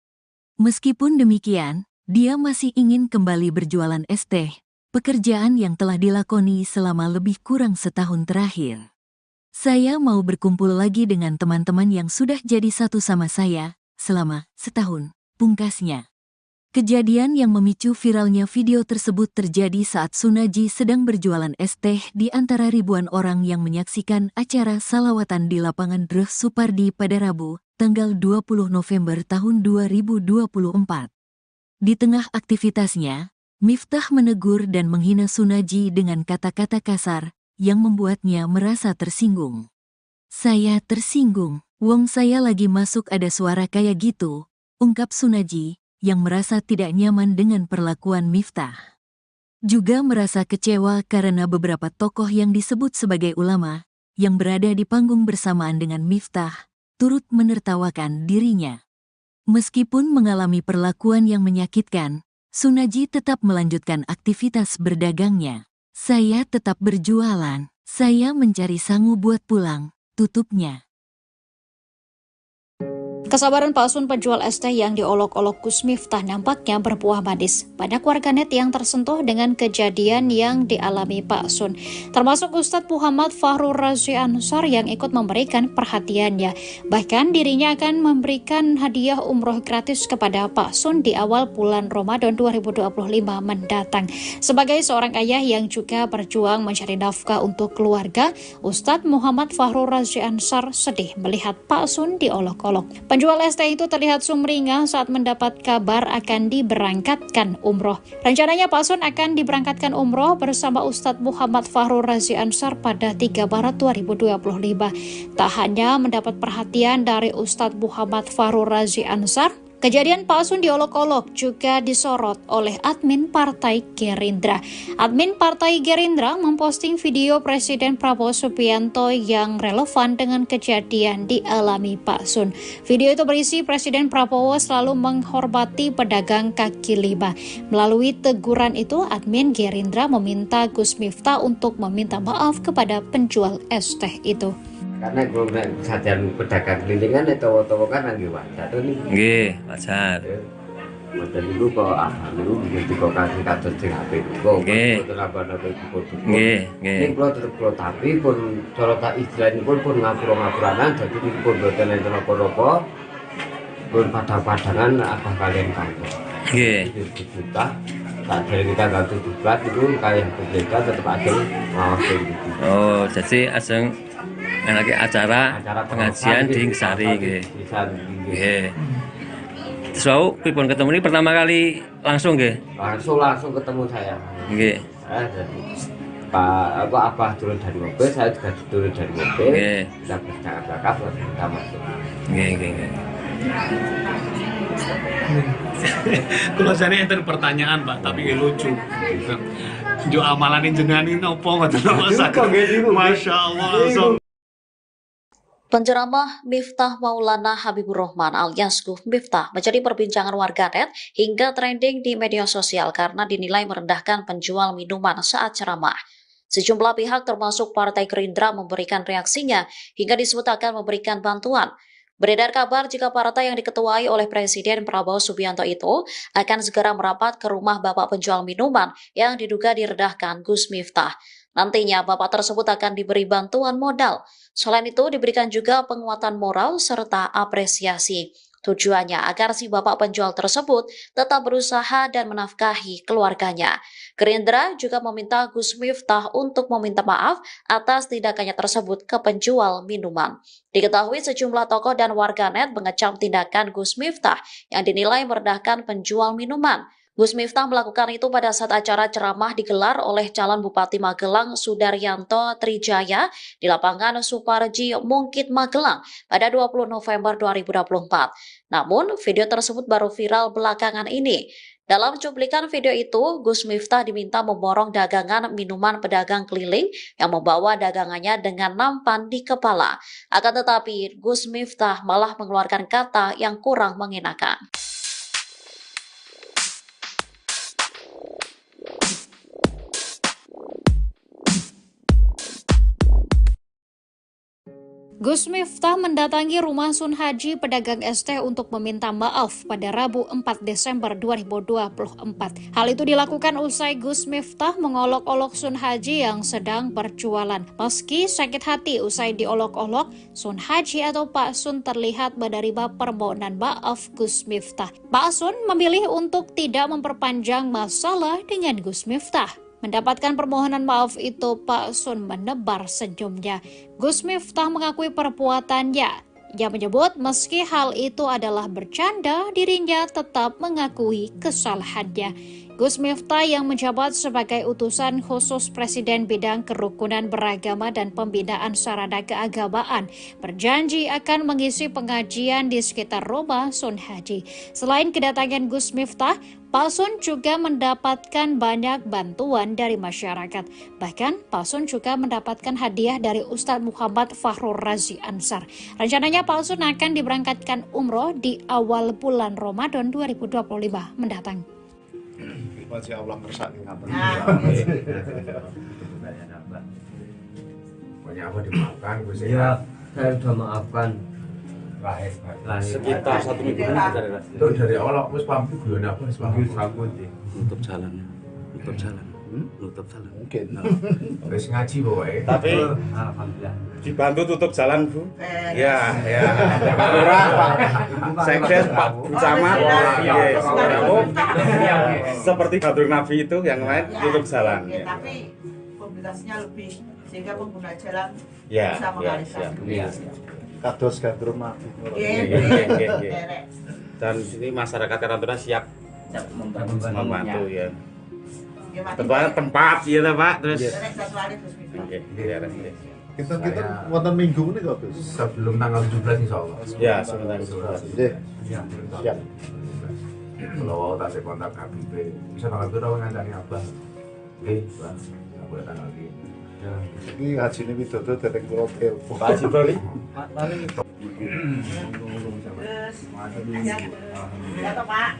Meskipun demikian, dia masih ingin kembali berjualan es teh, pekerjaan yang telah dilakoni selama lebih kurang setahun terakhir. "Saya mau berkumpul lagi dengan teman-teman yang sudah jadi satu sama saya selama setahun," pungkasnya. Kejadian yang memicu viralnya video tersebut terjadi saat Sunaji sedang berjualan es teh di antara ribuan orang yang menyaksikan acara salawatan di lapangan Dreh Supardi pada Rabu, tanggal 20 November tahun 2024. Di tengah aktivitasnya, Miftah menegur dan menghina Sunaji dengan kata-kata kasar yang membuatnya merasa tersinggung. "Saya tersinggung, wong saya lagi masuk ada suara kayak gitu," ungkap Sunaji, yang merasa tidak nyaman dengan perlakuan Miftah. Juga merasa kecewa karena beberapa tokoh yang disebut sebagai ulama, yang berada di panggung bersamaan dengan Miftah, turut menertawakan dirinya. Meskipun mengalami perlakuan yang menyakitkan, Sunaji tetap melanjutkan aktivitas berdagangnya. "Saya tetap berjualan, saya mencari sangu buat pulang," tutupnya. Kesabaran Pak Sun penjual es teh yang diolok-olok Gus Miftah nampaknya berbuah manis. Banyak warganet yang tersentuh dengan kejadian yang dialami Pak Sun, termasuk Ustadz Muhammad Fahrur Razi Ansar yang ikut memberikan perhatiannya. Bahkan dirinya akan memberikan hadiah umroh gratis kepada Pak Sun di awal bulan Ramadan 2025 mendatang. Sebagai seorang ayah yang juga berjuang mencari nafkah untuk keluarga, Ustadz Muhammad Fahrur Razi Ansar sedih melihat Pak Sun diolok-olok. Penjual es teh itu terlihat sumringah saat mendapat kabar akan diberangkatkan umroh. Rencananya Pak Sun akan diberangkatkan umroh bersama Ustadz Muhammad Fahrur Razi Ansar pada 3 Maret 2025. Tak hanya mendapat perhatian dari Ustadz Muhammad Fahrur Razi Ansar, kejadian Pak Sun diolok-olok juga disorot oleh admin Partai Gerindra. Admin Partai Gerindra memposting video Presiden Prabowo Subianto yang relevan dengan kejadian dialami Pak Sun. Video itu berisi Presiden Prabowo selalu menghormati pedagang kaki lima. Melalui teguran itu, admin Gerindra meminta Gus Miftah untuk meminta maaf kepada penjual es teh itu. Karena gue sajian pedagang kelilingan itu kan nggih wajar to niku. Nggih, wajar. Mboten niku kok niku nggih kok kasih kados sing apik. Kok mboten nambah-nambah foto. Nggih, nggih. Ning kula tetep kula tapi pun cara tak istilahipun pun ngapura-ngapuranan dadi niku pun mboten enten apa-apa. Pun padang-padangan abah kalian kantor. Nggih. Juta. Tak dari kita ganti 17 itu kayak berbeda tetap aja ngawas gitu. Oh, jadi ajeng lagi acara pengajian di Sari nggih. Nggih. So, pripun ketemu ini pertama kali langsung nggih? Langsung ketemu saya. Nggih. Pak Abah turun dari mobil, saya juga turun dari mobil. Nggih. Kita bercakap-cakap lalu kita masuk. Nggih, nggih. Kalau saya enten pertanyaan Pak, tapi lucu. Jo amalan jenengan ini opo ngoten Masya Allah. Penceramah Miftah Maulana Habibur Rahman alias Gus Miftah menjadi perbincangan warganet hingga trending di media sosial karena dinilai merendahkan penjual minuman saat ceramah. Sejumlah pihak termasuk Partai Gerindra memberikan reaksinya hingga disebut akan memberikan bantuan. Beredar kabar jika partai yang diketuai oleh Presiden Prabowo Subianto itu akan segera merapat ke rumah bapak penjual minuman yang diduga direndahkan Gus Miftah. Nantinya bapak tersebut akan diberi bantuan modal. Selain itu diberikan juga penguatan moral serta apresiasi. Tujuannya agar si bapak penjual tersebut tetap berusaha dan menafkahi keluarganya. Gerindra juga meminta Gus Miftah untuk meminta maaf atas tindakannya tersebut ke penjual minuman. Diketahui sejumlah tokoh dan warganet mengecam tindakan Gus Miftah yang dinilai merendahkan penjual minuman. Gus Miftah melakukan itu pada saat acara ceramah digelar oleh calon Bupati Magelang Sudaryanto Trijaya di lapangan Suparji Mungkit Magelang pada 20 November 2024. Namun, video tersebut baru viral belakangan ini. Dalam cuplikan video itu, Gus Miftah diminta memborong dagangan minuman pedagang keliling yang membawa dagangannya dengan nampan di kepala. Akan tetapi, Gus Miftah malah mengeluarkan kata yang kurang mengenakan. Gus Miftah mendatangi rumah Sun Haji pedagang ST untuk meminta maaf pada Rabu 4 Desember 2024. Hal itu dilakukan usai Gus Miftah mengolok-olok Sun Haji yang sedang berjualan. Meski sakit hati usai diolok-olok, Sun Haji atau Pak Sun terlihat menerima permohonan maaf Gus Miftah. Pak Sun memilih untuk tidak memperpanjang masalah dengan Gus Miftah. Mendapatkan permohonan maaf itu, Pak Sun menebar senyumnya. Gus Miftah mengakui perbuatannya. Ia menyebut meski hal itu adalah bercanda, dirinya tetap mengakui kesalahannya. Gus Miftah yang menjabat sebagai utusan khusus Presiden bidang kerukunan beragama dan pembinaan sarana keagamaan berjanji akan mengisi pengajian di sekitar rumah Sun Haji. Selain kedatangan Gus Miftah, Pak Sun juga mendapatkan banyak bantuan dari masyarakat. Bahkan Pak Sun juga mendapatkan hadiah dari Ustadz Muhammad Fahrur Razi Ansar. Rencananya Pak Sun akan diberangkatkan umroh di awal bulan Ramadan 2025 mendatang. Masya Allah kersane ngaten. Pokoknya apa dimaafkan Gus Ya, saya sudah maafkan. Sekitar 1 minggu itu dari awal wis pamit guyon apa wis pamit rambut nutup jalan. Mungkin. wis ngaji pokoke. Tapi Alhamdulillah. dibantu tutup jalan Bu. Ya. Pak Lurah, Pak Sekdes, Pak Camat, seperti Gadur Nabi itu yang lain tutup jalan. Tapi mobilitasnya lebih sehingga pengguna jalan Ya, bisa mengalihkan. Kados gandrung mati. Dan sini masyarakat Karantuna siap membantu ya. Tentunya tempat ya Pak, terus. Kita wonten minggu ini kok Gus. Sebelum tanggal 17 insyaallah. Ya, sebelum tanggal 17. Nggih. Siap. Kalau tak saya kontak HBP, bisa tanggal berapa ngancani Abah? Oke, Bang. Enggak boleh tanggal ini. Ini haji ini widodo dereng kula telepon. Pak Haji Bali. Ya toh Pak.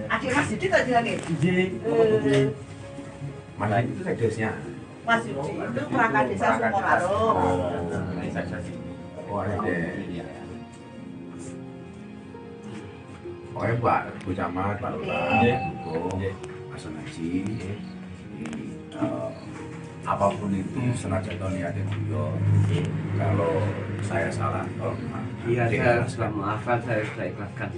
Adik Mas Didi tadi lagi. Mana itu sekdesnya? Mas Didi itu perangkat desa Sumoraro. Pokoknya Pak Bu Camat, Pak Lurah, Hukum, Hasan Haji, apapun itu senajan niatnya beliau. Kalau saya salah, tolong maaf. Iya, saya sudah maafkan, saya sudah ikhlaskan.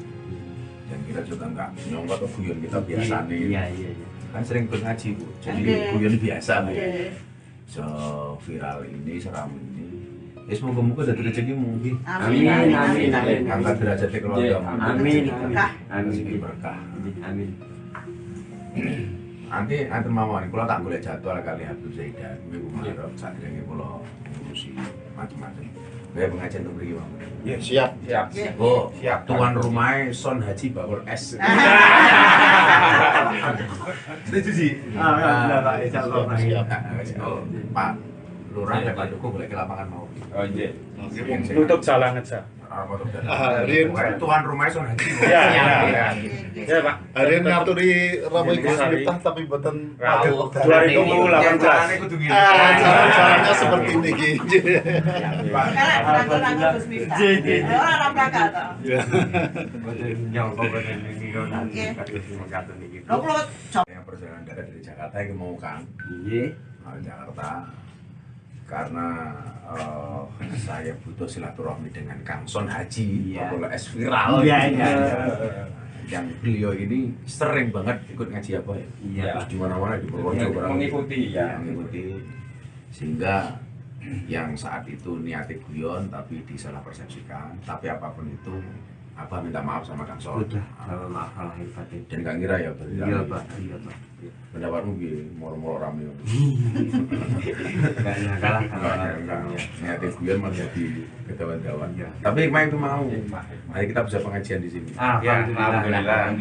Dan kita juga nggak nyongkot ke guyon kita biasa nih. Iya. Kan sering ikut ngaji Bu, jadi guyon biasa Bu. Viral ini, seram ini. Ya semoga-moga dari rezeki mungkin. Amin. Angkat derajat keluarga. Amin. Rezeki berkah. Amin. Nanti mawon kalau tak boleh jadwal kali Habib Zaidan, minggu Maret saat ini kalau ngurusi macam-macam. Kayak pengajian untuk beri Bang. Ya, siap. Oh, siap. Tuan rumahnya Son Haji Bawor S. Setuju sih. Alhamdulillah Pak, insyaallah. Siap. Oh, Pak Lurah dan Pak Joko boleh ke lapangan mau. Oh iya. Tutup jalan aja. Tuan rumahnya Son Haji. Iya. Ya Pak. Hari ini ngaturi Ramo Gus Miftah tapi boten padet. 2018. Caranya seperti ini gitu. Karena Gus Miftah. Orang Praga toh. Yang perjalanan darat dari Jakarta yang mau Kang. Jakarta. Karena saya butuh silaturahmi dengan Kang Son Haji, kalau es viral. Yang beliau ini sering banget ikut ngaji apa ya? Terus di mana-mana di Purworejo mengikuti. Sehingga yang saat itu niatnya guyon tapi disalah persepsikan. Tapi apapun itu, Abah minta maaf sama Kang Son. Maaf lahir batin. Dan gak ngira ya berarti. Iya Pak. Pendapatmu gini, moro-moro rame. Kalah. Niatnya guyon malah jadi ketahuan-tahuan. Tapi hikmah itu mau. Mari kita bisa pengajian di sini. Alhamdulillah.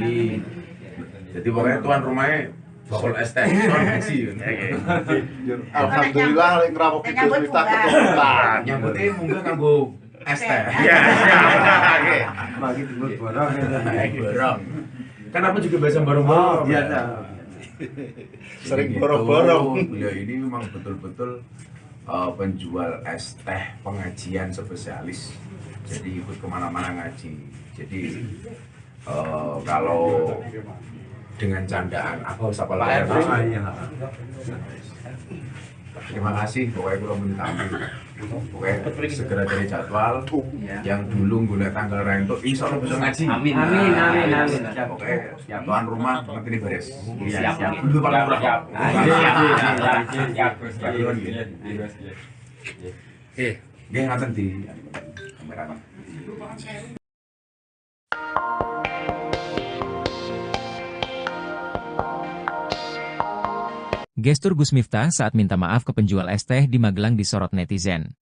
Jadi pokoknya tuan rumahnya bakul es teh, Son Haji. Alhamdulillah lek ngrawuh Gus Miftah keturunan. Nyambutnya munggah kanggo es teh. Iya. Bagi dulu borong. Borong. Kan aku juga biasa borong-borong. Biasa. Sering borong-borong. Beliau ini memang betul-betul penjual es teh pengajian spesialis. Jadi ikut kemana-mana ngaji. Jadi kalau dengan candaan apa usah pala terima kasih pokoknya kalau minta ampun pokoknya segera cari jadwal yang dulu guna tanggal rento insya Allah bisa ngaji Amin. pokoknya tuan rumah nanti ini beres Siap. dulu Pak Lurah dia ngaten di kamera. Gestur Gus Miftah saat minta maaf ke penjual es teh di Magelang disorot netizen.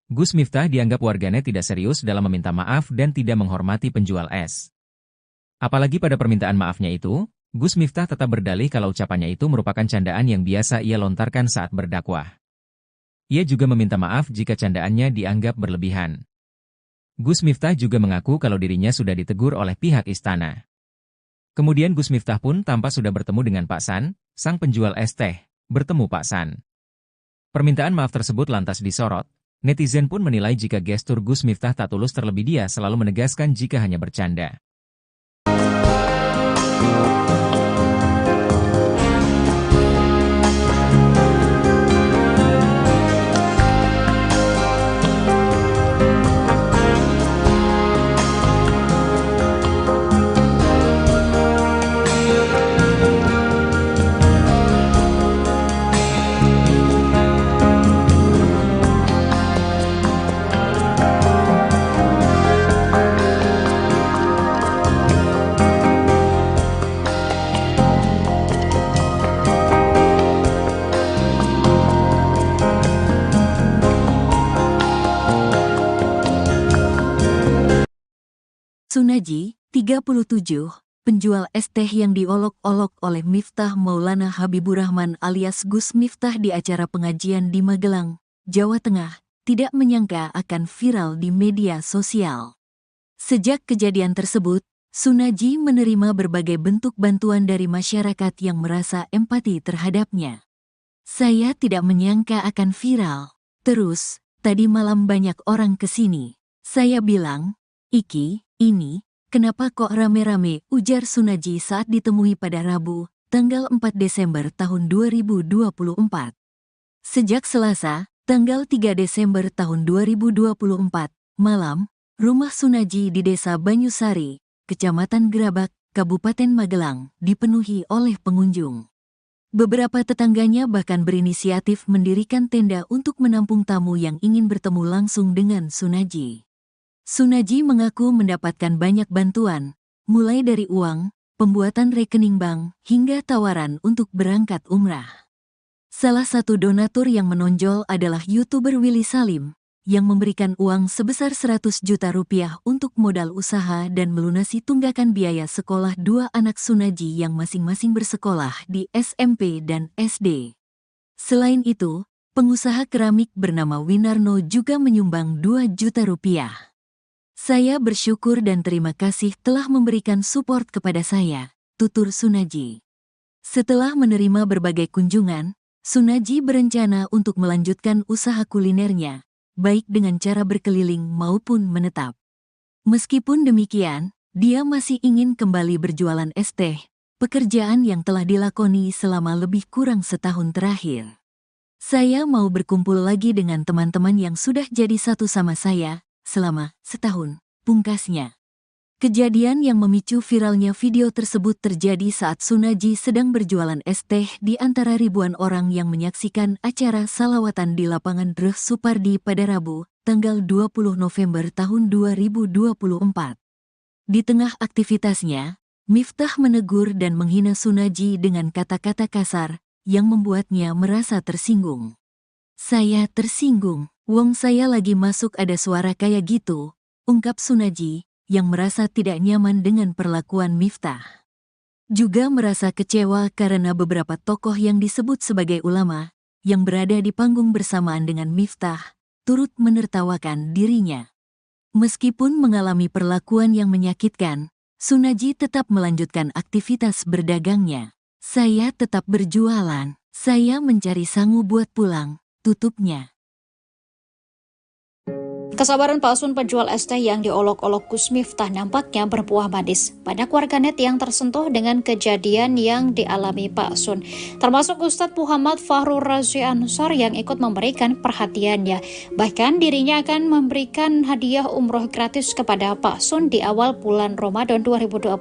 Gus Miftah dianggap warganet tidak serius dalam meminta maaf dan tidak menghormati penjual es. Apalagi pada permintaan maafnya itu, Gus Miftah tetap berdalih kalau ucapannya itu merupakan candaan yang biasa ia lontarkan saat berdakwah. Ia juga meminta maaf jika candaannya dianggap berlebihan. Gus Miftah juga mengaku kalau dirinya sudah ditegur oleh pihak istana. Kemudian Gus Miftah pun tampak sudah bertemu dengan Pak San, sang penjual es teh, bertemu Pak San. Permintaan maaf tersebut lantas disorot. Netizen pun menilai jika gestur Gus Miftah tak tulus terlebih dia selalu menegaskan jika hanya bercanda. Sunaji, 37, penjual es teh yang diolok-olok oleh Miftah Maulana Habibur Rahman alias Gus Miftah di acara pengajian di Magelang, Jawa Tengah, tidak menyangka akan viral di media sosial. Sejak kejadian tersebut, Sunaji menerima berbagai bentuk bantuan dari masyarakat yang merasa empati terhadapnya. Saya tidak menyangka akan viral. Terus, tadi malam banyak orang kesini. Saya bilang, Iki, ini, kenapa kok rame-rame, ujar Sunarji saat ditemui pada Rabu, tanggal 4 Desember tahun 2024. Sejak Selasa, tanggal 3 Desember tahun 2024, malam, rumah Sunarji di Desa Banyusari, Kecamatan Gerabak, Kabupaten Magelang, dipenuhi oleh pengunjung. Beberapa tetangganya bahkan berinisiatif mendirikan tenda untuk menampung tamu yang ingin bertemu langsung dengan Sunarji. Sunarji mengaku mendapatkan banyak bantuan, mulai dari uang, pembuatan rekening bank, hingga tawaran untuk berangkat umrah. Salah satu donatur yang menonjol adalah YouTuber Willy Salim, yang memberikan uang sebesar 100 juta rupiah untuk modal usaha dan melunasi tunggakan biaya sekolah dua anak Sunarji yang masing-masing bersekolah di SMP dan SD. Selain itu, pengusaha keramik bernama Winarno juga menyumbang 2 juta rupiah. Saya bersyukur dan terima kasih telah memberikan support kepada saya, tutur Sunarji. Setelah menerima berbagai kunjungan, Sunarji berencana untuk melanjutkan usaha kulinernya, baik dengan cara berkeliling maupun menetap. Meskipun demikian, dia masih ingin kembali berjualan es teh, pekerjaan yang telah dilakoni selama lebih kurang setahun terakhir. Saya mau berkumpul lagi dengan teman-teman yang sudah jadi satu sama saya, selama setahun, pungkasnya. Kejadian yang memicu viralnya video tersebut terjadi saat Sunarji sedang berjualan es teh di antara ribuan orang yang menyaksikan acara salawatan di lapangan Dreh Supardi pada Rabu, tanggal 20 November tahun 2024. Di tengah aktivitasnya, Miftah menegur dan menghina Sunarji dengan kata-kata kasar yang membuatnya merasa tersinggung. Saya tersinggung, wong saya lagi masuk ada suara kayak gitu, ungkap Sunarji, yang merasa tidak nyaman dengan perlakuan Miftah. Juga merasa kecewa karena beberapa tokoh yang disebut sebagai ulama, yang berada di panggung bersamaan dengan Miftah, turut menertawakan dirinya. Meskipun mengalami perlakuan yang menyakitkan, Sunarji tetap melanjutkan aktivitas berdagangnya. Saya tetap berjualan, saya mencari sangu buat pulang, tutupnya. Kesabaran palsun penjual es teh yang diolok-olok Gus Miftah nampaknya berbuah manis. Banyak warganet yang tersentuh dengan kejadian yang dialami Pak Sun, termasuk Ustadz Muhammad Fahrur Razi Ansor yang ikut memberikan perhatiannya. Bahkan dirinya akan memberikan hadiah umroh gratis kepada Pak Sun di awal bulan Ramadan 2025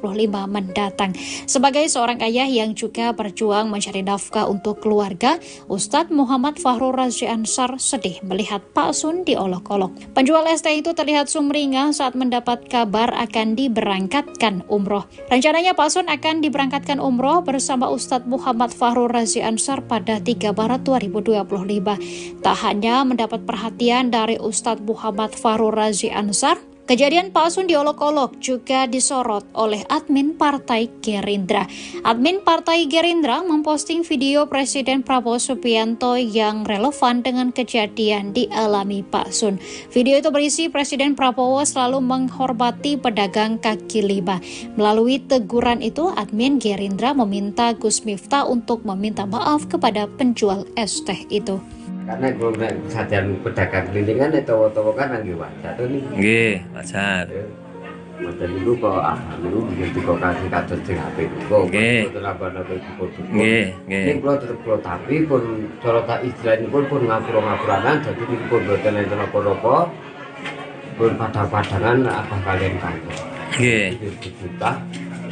mendatang. Sebagai seorang ayah yang juga berjuang mencari nafkah untuk keluarga, Ustadz Muhammad Fahrur Razi Ansor sedih melihat Pak Sun diolok-olok. Penjual es teh itu terlihat sumringah saat mendapat kabar akan diberangkatkan umroh. Rencananya Pak Sun akan diberangkatkan umroh bersama Ustadz Muhammad Fahrur Razi Ansor pada 3 Maret 2025. Tak hanya mendapat perhatian dari Ustadz Muhammad Fahrur Razi Ansor, kejadian Pak Sun diolok-olok juga disorot oleh admin Partai Gerindra. Admin Partai Gerindra memposting video Presiden Prabowo Subianto yang relevan dengan kejadian dialami Pak Sun. Video itu berisi Presiden Prabowo selalu menghormati pedagang kaki lima. Melalui teguran itu, admin Gerindra meminta Gus Miftah untuk meminta maaf kepada penjual es teh itu. Karena kalau kesadaran pedagang kelilingan itu kan lagi wajar nih. Nggih, wajar. Wajar itu kok dulu begitu kok kasih kados sing HP kok. Nggih. Nggih, nggih. Ning kula tetep kula tapi pun cara tak istilahipun pun ngapura-ngapuranan dadi pun boten enten apa-apa. Pun padang-padangan apa kalian kantor. Nggih. Kita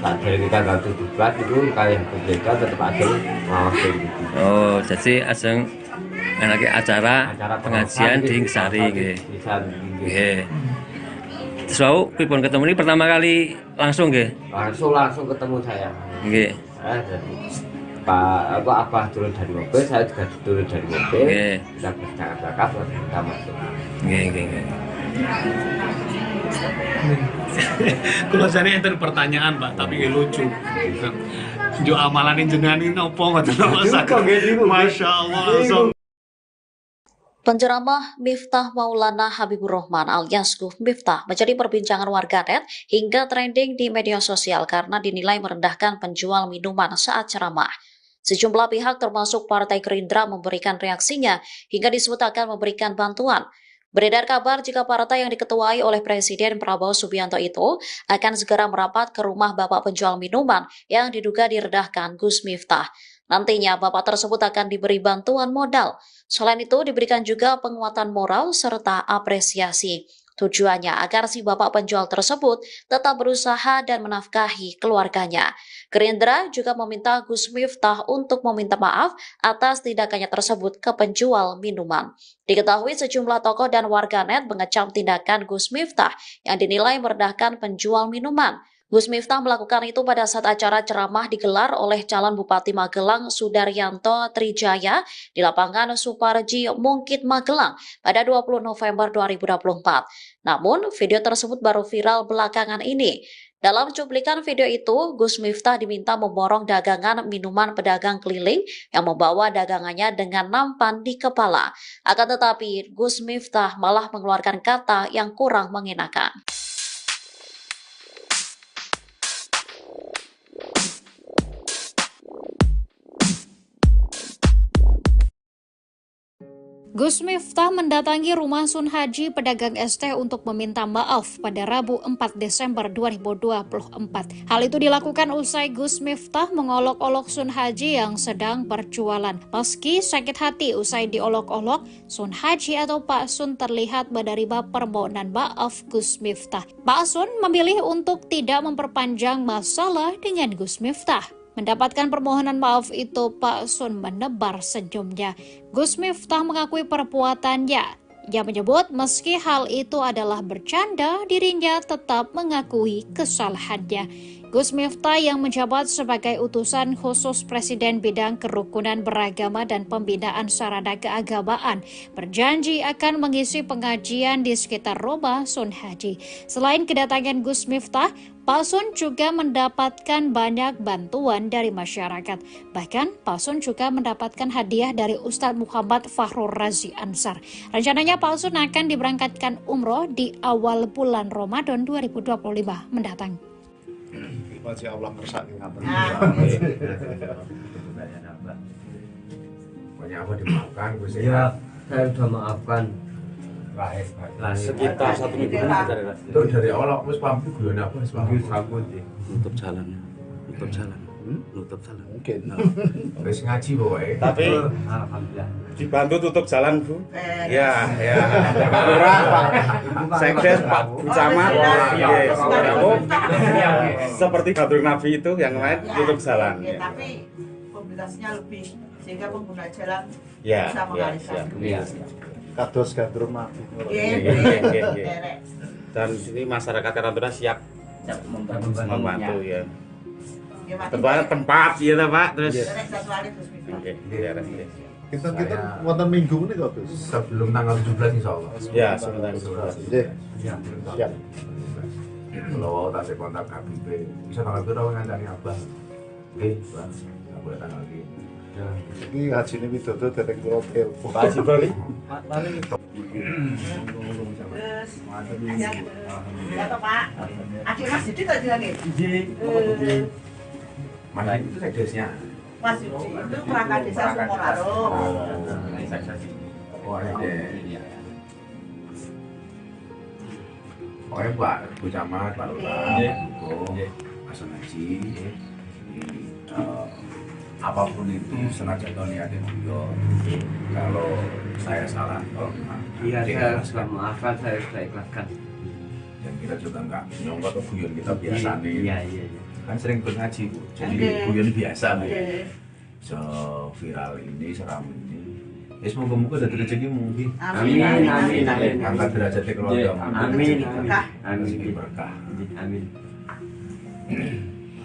tak dari kita ganti juga itu kayak berbeda tetap ada ngawasin gitu. Oh, jadi ajeng anake acara pengajian di Sari nggih. Nggih. Terus pripun ketemu ini pertama kali langsung nggih? Langsung ketemu saya. Nggih. Pak Abah turun dari mobil, saya juga turun dari mobil. Nggih. Kita bercakap-cakap lalu kita masuk. Nggih, nggih, nggih. Kalau saya enten pertanyaan Pak, tapi lucu. Jo amalan jenengan ini opo ngoten Masya Allah. Penceramah Miftah Maulana Habibur Rahman alias Gus Miftah menjadi perbincangan warganet hingga trending di media sosial karena dinilai merendahkan penjual minuman saat ceramah. Sejumlah pihak termasuk Partai Gerindra memberikan reaksinya hingga disebut akan memberikan bantuan. Beredar kabar jika partai yang diketuai oleh Presiden Prabowo Subianto itu akan segera merapat ke rumah bapak penjual minuman yang diduga diredahkan Gus Miftah. Nantinya bapak tersebut akan diberi bantuan modal. Selain itu diberikan juga penguatan moral serta apresiasi. Tujuannya agar si bapak penjual tersebut tetap berusaha dan menafkahi keluarganya. Gerindra juga meminta Gus Miftah untuk meminta maaf atas tindakannya tersebut ke penjual minuman. Diketahui sejumlah tokoh dan warganet mengecam tindakan Gus Miftah yang dinilai merendahkan penjual minuman. Gus Miftah melakukan itu pada saat acara ceramah digelar oleh calon Bupati Magelang Sudaryanto Trijaya di lapangan Suparji Mungkit Magelang pada 20 November 2024. Namun, video tersebut baru viral belakangan ini. Dalam cuplikan video itu, Gus Miftah diminta memborong dagangan minuman pedagang keliling yang membawa dagangannya dengan nampan di kepala. Akan tetapi, Gus Miftah malah mengeluarkan kata yang kurang mengenakan. Gus Miftah mendatangi rumah Sun Haji pedagang es teh untuk meminta maaf pada Rabu 4 Desember 2024. Hal itu dilakukan usai Gus Miftah mengolok-olok Sun Haji yang sedang berjualan. Meski sakit hati usai diolok-olok, Sun Haji atau Pak Sun terlihat menerima permohonan maaf Gus Miftah. Pak Sun memilih untuk tidak memperpanjang masalah dengan Gus Miftah. Mendapatkan permohonan maaf itu, Pak Sun menebar senyumnya. Gus Miftah mengakui perbuatannya. Ia menyebut meski hal itu adalah bercanda, dirinya tetap mengakui kesalahannya. Gus Miftah yang menjabat sebagai utusan khusus Presiden bidang kerukunan beragama dan pembinaan sarana keagamaan berjanji akan mengisi pengajian di sekitar rumah Sun Haji. Selain kedatangan Gus Miftah, Pak Sun juga mendapatkan banyak bantuan dari masyarakat. Bahkan Pak Sun juga mendapatkan hadiah dari Ustadz Muhammad Fahrur Razi Ansar. Rencananya Pak Sun akan diberangkatkan umroh di awal bulan Ramadan 2025 mendatang. Masya Allah kersake ngaten. Pokoknya apa dimaafkan Gus Ya, saya sudah maafkan. Sekitar 1 minggu itu dari Allah wis pamit guyon apa wis pamit rambut nutup jalan. Mungkin. Wis ngaji pokoke. Tapi Alhamdulillah. dibantu tutup jalan, Bu. Ya. Pak Lurah, Pak Sekdes, Pak Camat, seperti Gadur Nabi itu yang lain tutup jalan. Ya, tapi mobilitasnya lebih sehingga pengguna jalan Ya, bisa mengalihkan. Kados Gadur Nabi. Dan sini masyarakat Karantina siap membantu ya. Tempat ya Pak, terus oke, Kita wonten minggu ini kok Gus. Sebelum tanggal 17 insyaallah. Ya, sebelum tanggal 17. Nggih. Siap. Kalau tak kontak KBP, bisa tanggal berapa ngancani Abah? Nggih, Pak. Enggak boleh tanggal iki. Ya, iki hajine Widodo dereng kula telepon. Pak Haji Bali. Terus, ya toh Pak. Akhir Mas Didi tadi lagi. Mana itu sekdesnya? Mas Didi itu perangkat desa Sumoraro. Oh, ada. Pokoknya Pak Bu Camat, Pak Lurah, Pak Sun Haji, apapun itu senajan niatnya beliau. Kalau saya salah, Iya, saya sudah maafkan, saya sudah ikhlaskan. Dan kita juga nggak nyongkot ke guyon kita biasa nih. Iya. Kan sering ngaji Bu, jadi guyon biasa nih. Viral ini, seram ini. Ya semoga-moga dari rezeki mungkin. Amin. Angkat derajat keluarga. Amin. Berkah. Amin.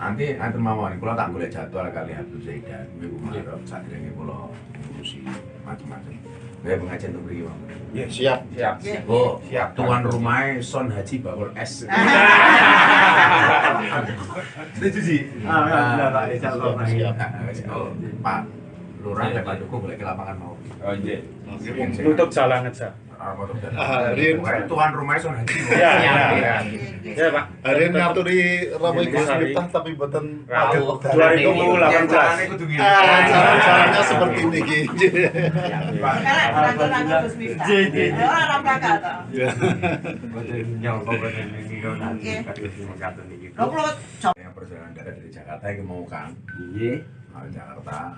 Nanti mawon kula tak golek jadwal kali Abdul Zaidan minggu Maret sadurunge kula ngurusi macam-macam. Nggih pengajian untuk mriki mawon. Ya, siap. Oh, siap. Tuan rumahnya Sun Haji bakul es. Setuju sih. Alhamdulillah Pak, insyaallah. Siap. Pak Lurah dan Pak Joko boleh ke lapangan mau. Oh iya. Tutup jalan aja. apa tuh? Rin. Tuan rumahnya Sun Haji. Iya, iya. Ya, Pak. Rin ngaturi Romo Gus Miftah tapi boten Rabu padet. 2018. Caranya seperti ini gitu. Sekarang rangkul Gus Miftah. Orang belakang toh. Yang perjalanan darat dari Jakarta yang mau kan? Jakarta.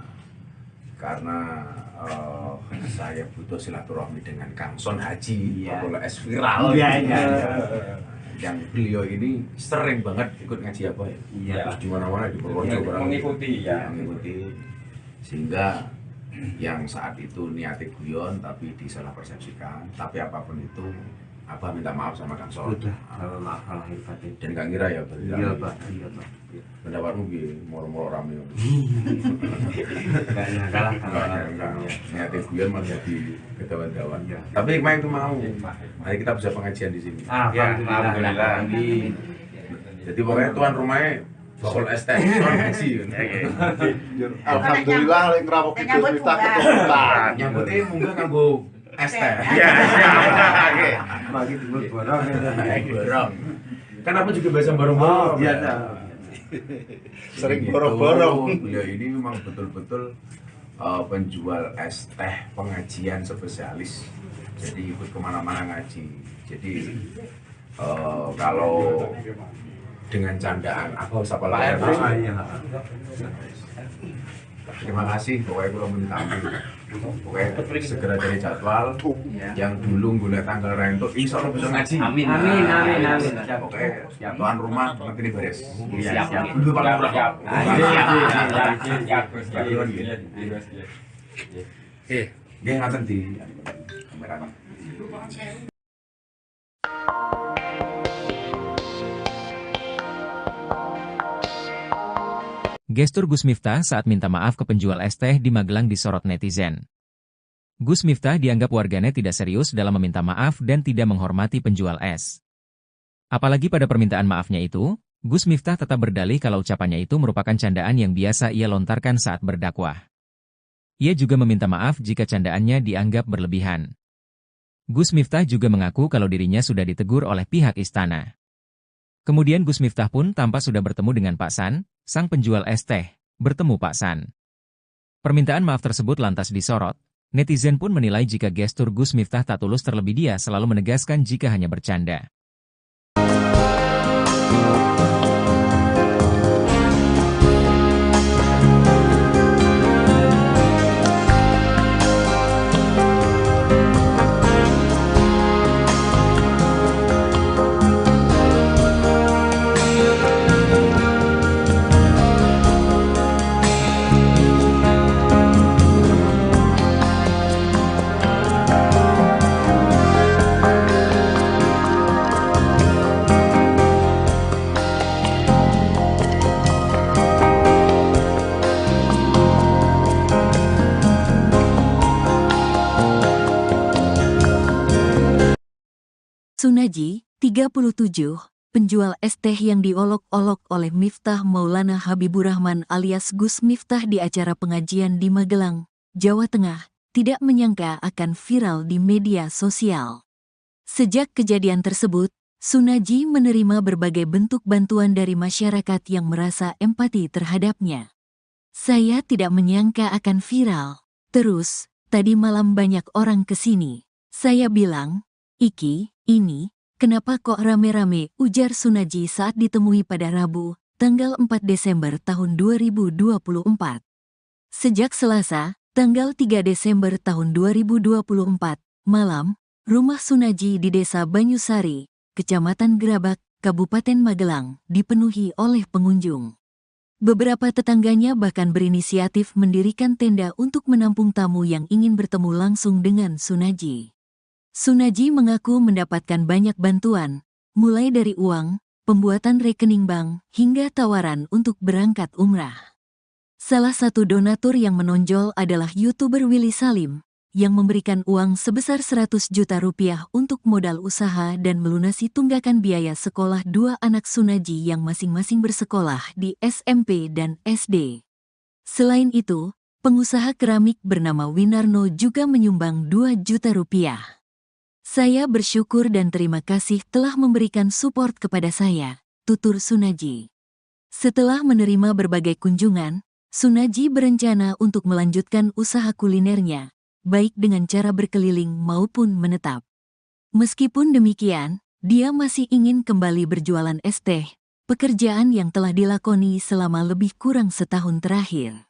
Karena saya butuh silaturahmi dengan Kang Son Haji, Bapak S viral. Yang beliau ini sering banget ikut ngaji apa ya? Terus di mana-mana di Purworejo Mengikuti ya. mengikuti, sehingga yang saat itu niatnya guyon tapi disalah persepsikan. Tapi apapun itu, Abah minta maaf sama Kang Son. Maaf lahir batin. Dan Kang Ira ya berarti. Iya Pak. Pendapatmu gini, moro-moro rame. Enggak nyangka lah. Niatnya guyon malah jadi ketahuan-tahuan. Tapi hikmah itu mau. Mari kita bisa pengajian di sini. Alhamdulillah. Jadi pokoknya tuan rumahnya bakul ST Son Haji. Alhamdulillah lek ngrawuh Gus Miftah keturunan. Nyambutnya munggah kanggo ST. Iya, oke. Bagi timbul borong. Borong. Kan aku juga biasa borong-borong. Iya, Sering Gitu. borong-borong. Beliau ini memang betul-betul penjual es teh pengajian spesialis. Jadi ikut kemana-mana ngaji. Jadi kalau dengan candaan aku sapa lagi. Terima kasih, pokoknya kalau minta pokoknya segera dari jadwal yang dulu gue tanggal rento, insya Allah bisa ngaji. Amin. Pokoknya tuan rumah nanti ini beres. Siap. Dulu paling murah. Dia ngaten di kamera. Gestur Gus Miftah saat minta maaf ke penjual es teh di Magelang disorot netizen. Gus Miftah dianggap warganet tidak serius dalam meminta maaf dan tidak menghormati penjual es. Apalagi pada permintaan maafnya itu, Gus Miftah tetap berdalih kalau ucapannya itu merupakan candaan yang biasa ia lontarkan saat berdakwah. Ia juga meminta maaf jika candaannya dianggap berlebihan. Gus Miftah juga mengaku kalau dirinya sudah ditegur oleh pihak istana. Kemudian Gus Miftah pun tampak sudah bertemu dengan Pak San, sang penjual es teh, bertemu Pak San. Permintaan maaf tersebut lantas disorot, netizen pun menilai jika gestur Gus Miftah tak tulus terlebih dia selalu menegaskan jika hanya bercanda. Sunaji, 37, penjual es teh yang diolok-olok oleh Miftah Maulana Habibur Rahman alias Gus Miftah di acara pengajian di Magelang, Jawa Tengah, tidak menyangka akan viral di media sosial. Sejak kejadian tersebut, Sunaji menerima berbagai bentuk bantuan dari masyarakat yang merasa empati terhadapnya. Saya tidak menyangka akan viral. Terus, tadi malam banyak orang kesini. Saya bilang, "Iki, ini, kenapa kok rame-rame?" ujar Sunaji saat ditemui pada Rabu, tanggal 4 Desember tahun 2024. Sejak Selasa, tanggal 3 Desember tahun 2024, malam, rumah Sunaji di Desa Banyusari, Kecamatan Gerabak, Kabupaten Magelang, dipenuhi oleh pengunjung. Beberapa tetangganya bahkan berinisiatif mendirikan tenda untuk menampung tamu yang ingin bertemu langsung dengan Sunaji. Sunaji mengaku mendapatkan banyak bantuan, mulai dari uang, pembuatan rekening bank, hingga tawaran untuk berangkat umrah. Salah satu donatur yang menonjol adalah YouTuber Willy Salim, yang memberikan uang sebesar 100 juta rupiah untuk modal usaha dan melunasi tunggakan biaya sekolah dua anak Sunaji yang masing-masing bersekolah di SMP dan SD. Selain itu, pengusaha keramik bernama Winarno juga menyumbang 2 juta rupiah. Saya bersyukur dan terima kasih telah memberikan support kepada saya, tutur Sunaji. Setelah menerima berbagai kunjungan, Sunaji berencana untuk melanjutkan usaha kulinernya, baik dengan cara berkeliling maupun menetap. Meskipun demikian, dia masih ingin kembali berjualan es teh, pekerjaan yang telah dilakoni selama lebih kurang setahun terakhir.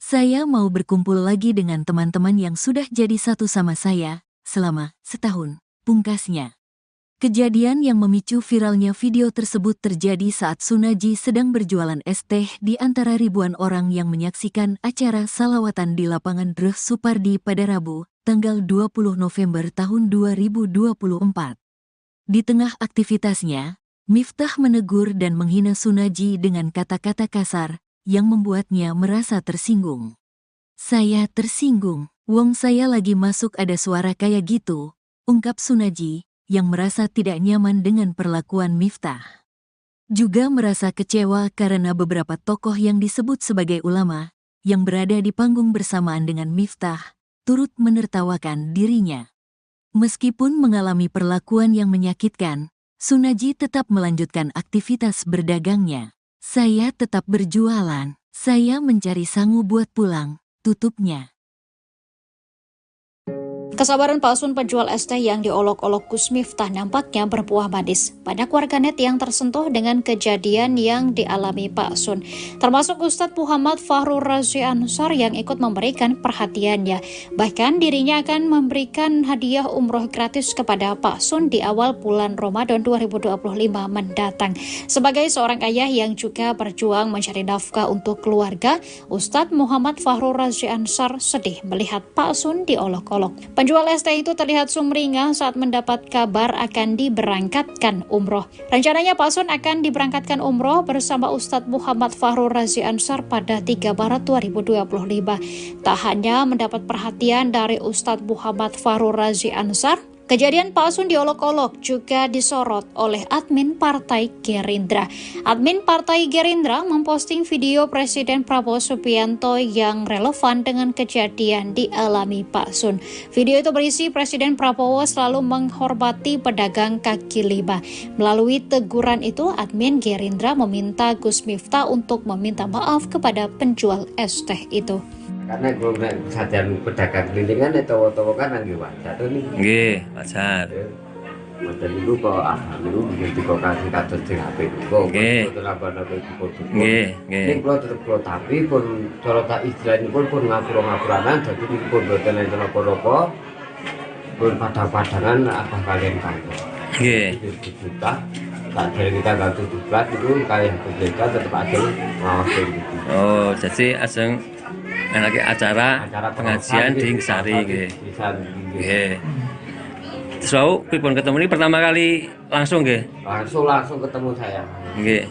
Saya mau berkumpul lagi dengan teman-teman yang sudah jadi satu sama saya selama setahun, pungkasnya. Kejadian yang memicu viralnya video tersebut terjadi saat Sunaji sedang berjualan es teh di antara ribuan orang yang menyaksikan acara salawatan di lapangan Dreh Supardi pada Rabu, tanggal 20 November tahun 2024. Di tengah aktivitasnya, Miftah menegur dan menghina Sunaji dengan kata-kata kasar yang membuatnya merasa tersinggung. "Saya tersinggung, wong saya lagi masuk ada suara kayak gitu," ungkap Sunaji, yang merasa tidak nyaman dengan perlakuan Miftah. Juga merasa kecewa karena beberapa tokoh yang disebut sebagai ulama, yang berada di panggung bersamaan dengan Miftah, turut menertawakan dirinya. Meskipun mengalami perlakuan yang menyakitkan, Sunaji tetap melanjutkan aktivitas berdagangnya. "Saya tetap berjualan, saya mencari sangu buat pulang," tutupnya. Kesabaran palsun penjual es teh yang diolok-olok Gus Miftah nampaknya berbuah manis. Banyak warganet yang tersentuh dengan kejadian yang dialami Pak Sun, termasuk Ustadz Muhammad Fahrur Razi Ansar yang ikut memberikan perhatiannya. Bahkan dirinya akan memberikan hadiah umroh gratis kepada Pak Sun di awal bulan Ramadan 2025 mendatang. Sebagai seorang ayah yang juga berjuang mencari nafkah untuk keluarga, Ustadz Muhammad Fahrur Razi Ansar sedih melihat Pak Sun diolok-olok. Penjual es teh itu terlihat sumringah saat mendapat kabar akan diberangkatkan umroh. Rencananya Pak Sun akan diberangkatkan umroh bersama Ustadz Muhammad Fahrur Razi Ansar pada 3 Maret 2025. Tak hanya mendapat perhatian dari Ustadz Muhammad Fahrur Razi Ansar, kejadian Pak Sun diolok-olok juga disorot oleh admin Partai Gerindra. Admin Partai Gerindra memposting video Presiden Prabowo Subianto yang relevan dengan kejadian dialami Pak Sun. Video itu berisi Presiden Prabowo selalu menghormati pedagang kaki lima. Melalui teguran itu, admin Gerindra meminta Gus Miftah untuk meminta maaf kepada penjual es teh itu. Karena gue sajian pedagang kelilingan itu kan nggih wajar to niki. Nggih, wajar. Model niku kok itu bikin dikasih kados sing apik kok. Nggih. Nggih, nggih. Ning kula tetep kula tapi pun cara tak istilahipun pun ngapura-ngapuranan dadi niku pun boten enten apa-apa. Pun padang-padangan apa kalian kantor. Nggih. Juta. Tak dari kita tanggal 17 itu kayak berdekat tetap aja ngawasin gitu. Oh, jadi ajeng lagi acara pengajian di Sari nggih. Nggih. Terus wau pripun ketemu ini pertama kali langsung nggih? Langsung ketemu saya. Nggih.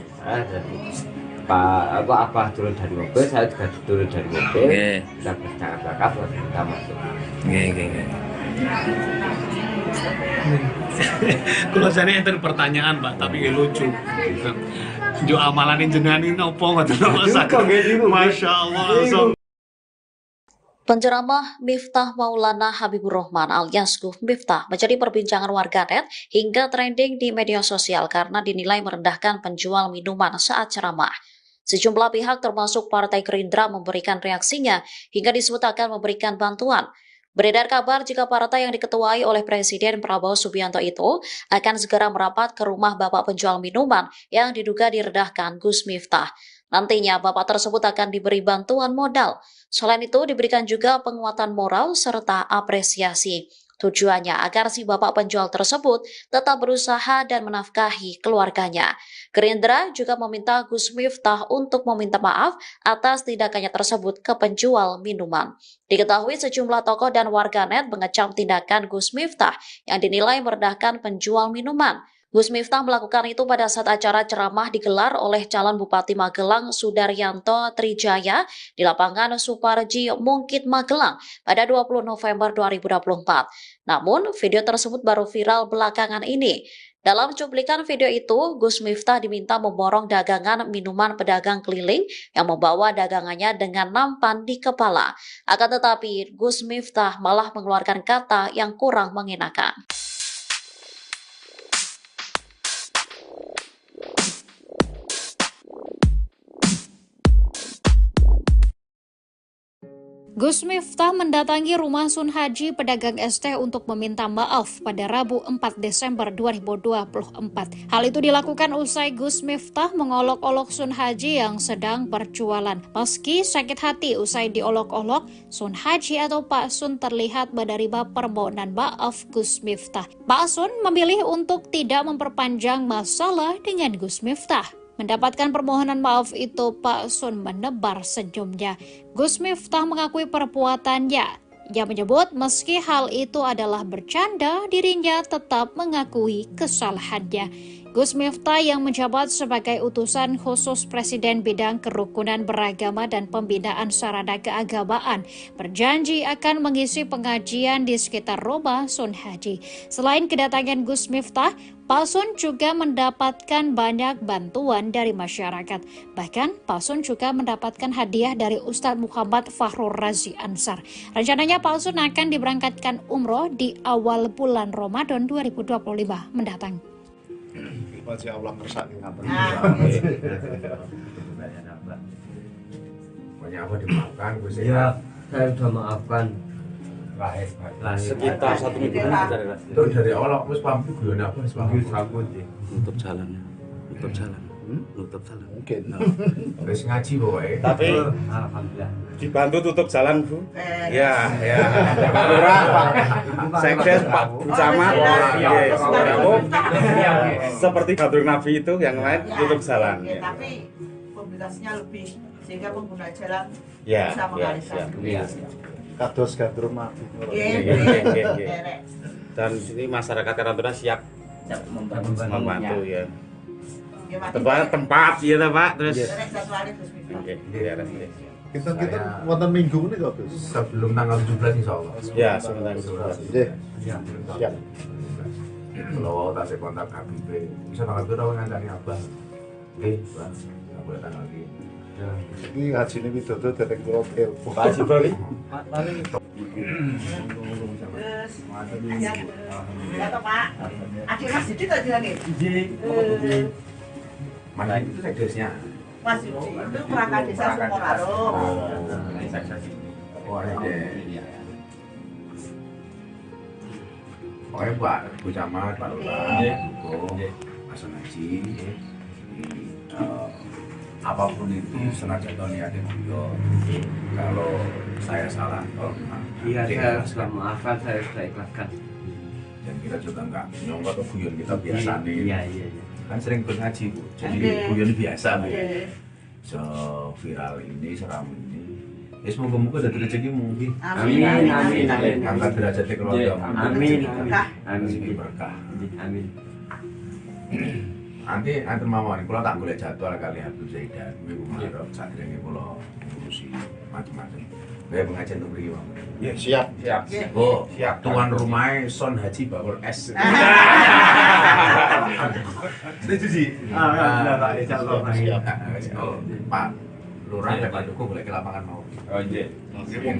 Pak Abah turun dari mobil, saya juga turun dari mobil. Nggih. Kita bercakap-cakap lalu kita masuk. Nggih, nggih. Kalau saya enten pertanyaan Pak, tapi lucu. Jo amalan jenengan ini opo ngoten Masya Allah. Penceramah Miftah Maulana Habibur Rahman alias Gus Miftah menjadi perbincangan warganet hingga trending di media sosial karena dinilai merendahkan penjual minuman saat ceramah. Sejumlah pihak termasuk Partai Gerindra memberikan reaksinya hingga disebut akan memberikan bantuan. Beredar kabar jika partai yang diketuai oleh Presiden Prabowo Subianto itu akan segera merapat ke rumah bapak penjual minuman yang diduga direndahkan Gus Miftah. Nantinya bapak tersebut akan diberi bantuan modal. Selain itu diberikan juga penguatan moral serta apresiasi. Tujuannya agar si bapak penjual tersebut tetap berusaha dan menafkahi keluarganya. Gerindra juga meminta Gus Miftah untuk meminta maaf atas tindakannya tersebut ke penjual minuman. Diketahui sejumlah tokoh dan warganet mengecam tindakan Gus Miftah yang dinilai merendahkan penjual minuman. Gus Miftah melakukan itu pada saat acara ceramah digelar oleh calon Bupati Magelang Sudaryanto Trijaya di lapangan Suparji Mungkit Magelang pada 20 November 2024. Namun, video tersebut baru viral belakangan ini. Dalam cuplikan video itu, Gus Miftah diminta memborong dagangan minuman pedagang keliling yang membawa dagangannya dengan nampan di kepala. Akan tetapi, Gus Miftah malah mengeluarkan kata yang kurang mengenakan. Gus Miftah mendatangi rumah Sun Haji pedagang es teh untuk meminta maaf pada Rabu 4 Desember 2024. Hal itu dilakukan usai Gus Miftah mengolok-olok Sun Haji yang sedang berjualan. Meski sakit hati usai diolok-olok, Sun Haji atau Pak Sun terlihat menerima permohonan maaf Gus Miftah. Pak Sun memilih untuk tidak memperpanjang masalah dengan Gus Miftah. Mendapatkan permohonan maaf itu, Pak Sun menebar senyumnya. Gus Miftah mengakui perbuatannya. Ia menyebut meski hal itu adalah bercanda, dirinya tetap mengakui kesalahannya. Gus Miftah yang menjabat sebagai utusan khusus Presiden bidang kerukunan beragama dan pembinaan sarana keagamaan berjanji akan mengisi pengajian di sekitar rumah Sun Haji. Selain kedatangan Gus Miftah, Pak Sun juga mendapatkan banyak bantuan dari masyarakat. Bahkan Pak Sun juga mendapatkan hadiah dari Ustadz Muhammad Fahrur Razi Ansar. Rencananya Pak Sun akan diberangkatkan umroh di awal bulan Ramadan 2025 mendatang. Masya Allah kersake ngaten. Banyak apa dimaafkan Gus Ya, saya sudah maafkan. Sekitar 1 minggu itu dari awal aku wis paham guyon apa wis paham. nutup jalan. Nutup jalan. Mungkin. Wis ngaji pokoke. Tapi Alhamdulillah. dibantu tutup jalan, Bu. Ya. Pak Lurah, Pak Sekdes, Pak Camat, seperti Gadur Nabi itu yang lain tutup jalan. Tapi mobilitasnya lebih sehingga pengguna jalan Ya, bisa mengalihkan. kados gandrung mati. Dan sini masyarakat Karantuna siap membantu ya. Tempat ya Pak, terus. Oke, Kita wonten minggu ini kok, Gus. Sebelum tanggal 17 insyaallah. Ya, sebentar. Nggih. Siap. Kalau tak saya kontak Habib, bisa tanggal berapa ngancani Abah? Oke, Bang. Nggak boleh tanggal ini. Ini haji ini widodo dari kula telepon. Pak Haji Bali. Ya toh Pak. Akhir Mas Didi tadi lagi. Mana itu sekdesnya? Mas Didi itu perangkat desa Sumorarum. Oh, ada. Pokoknya Pak Bu Camat, Pak Lurah, Pak Sun Haji, apapun itu senajan niatnya beliau. Kalau saya salah, Iya, saya sudah maafkan, saya sudah ikhlaskan. dan kita juga nggak nyongkok atau guyon kita biasa nih. Iya. Kan sering ikut ngaji Bu, jadi guyon biasa Bu. So viral ini, seram ini. Ya semoga-moga dari rezeki mungkin. Amin. Angkat derajat keluarga. Amin. Rezeki berkah. Amin. Nanti mawon kula tak golek jadwal kali Habib Zaidan minggu Maret sadurunge kula ngurusi macam-macam. Kayak pengajian untuk mriki Bang. Ya, siap. Oh, siap. Tuan rumahnya Son Haji Bakul S. Setuju sih? Alhamdulillah Pak, insyaallah. Oh, Pak Lurah dan Pak Dukuh boleh ke lapangan mau. Oh iya.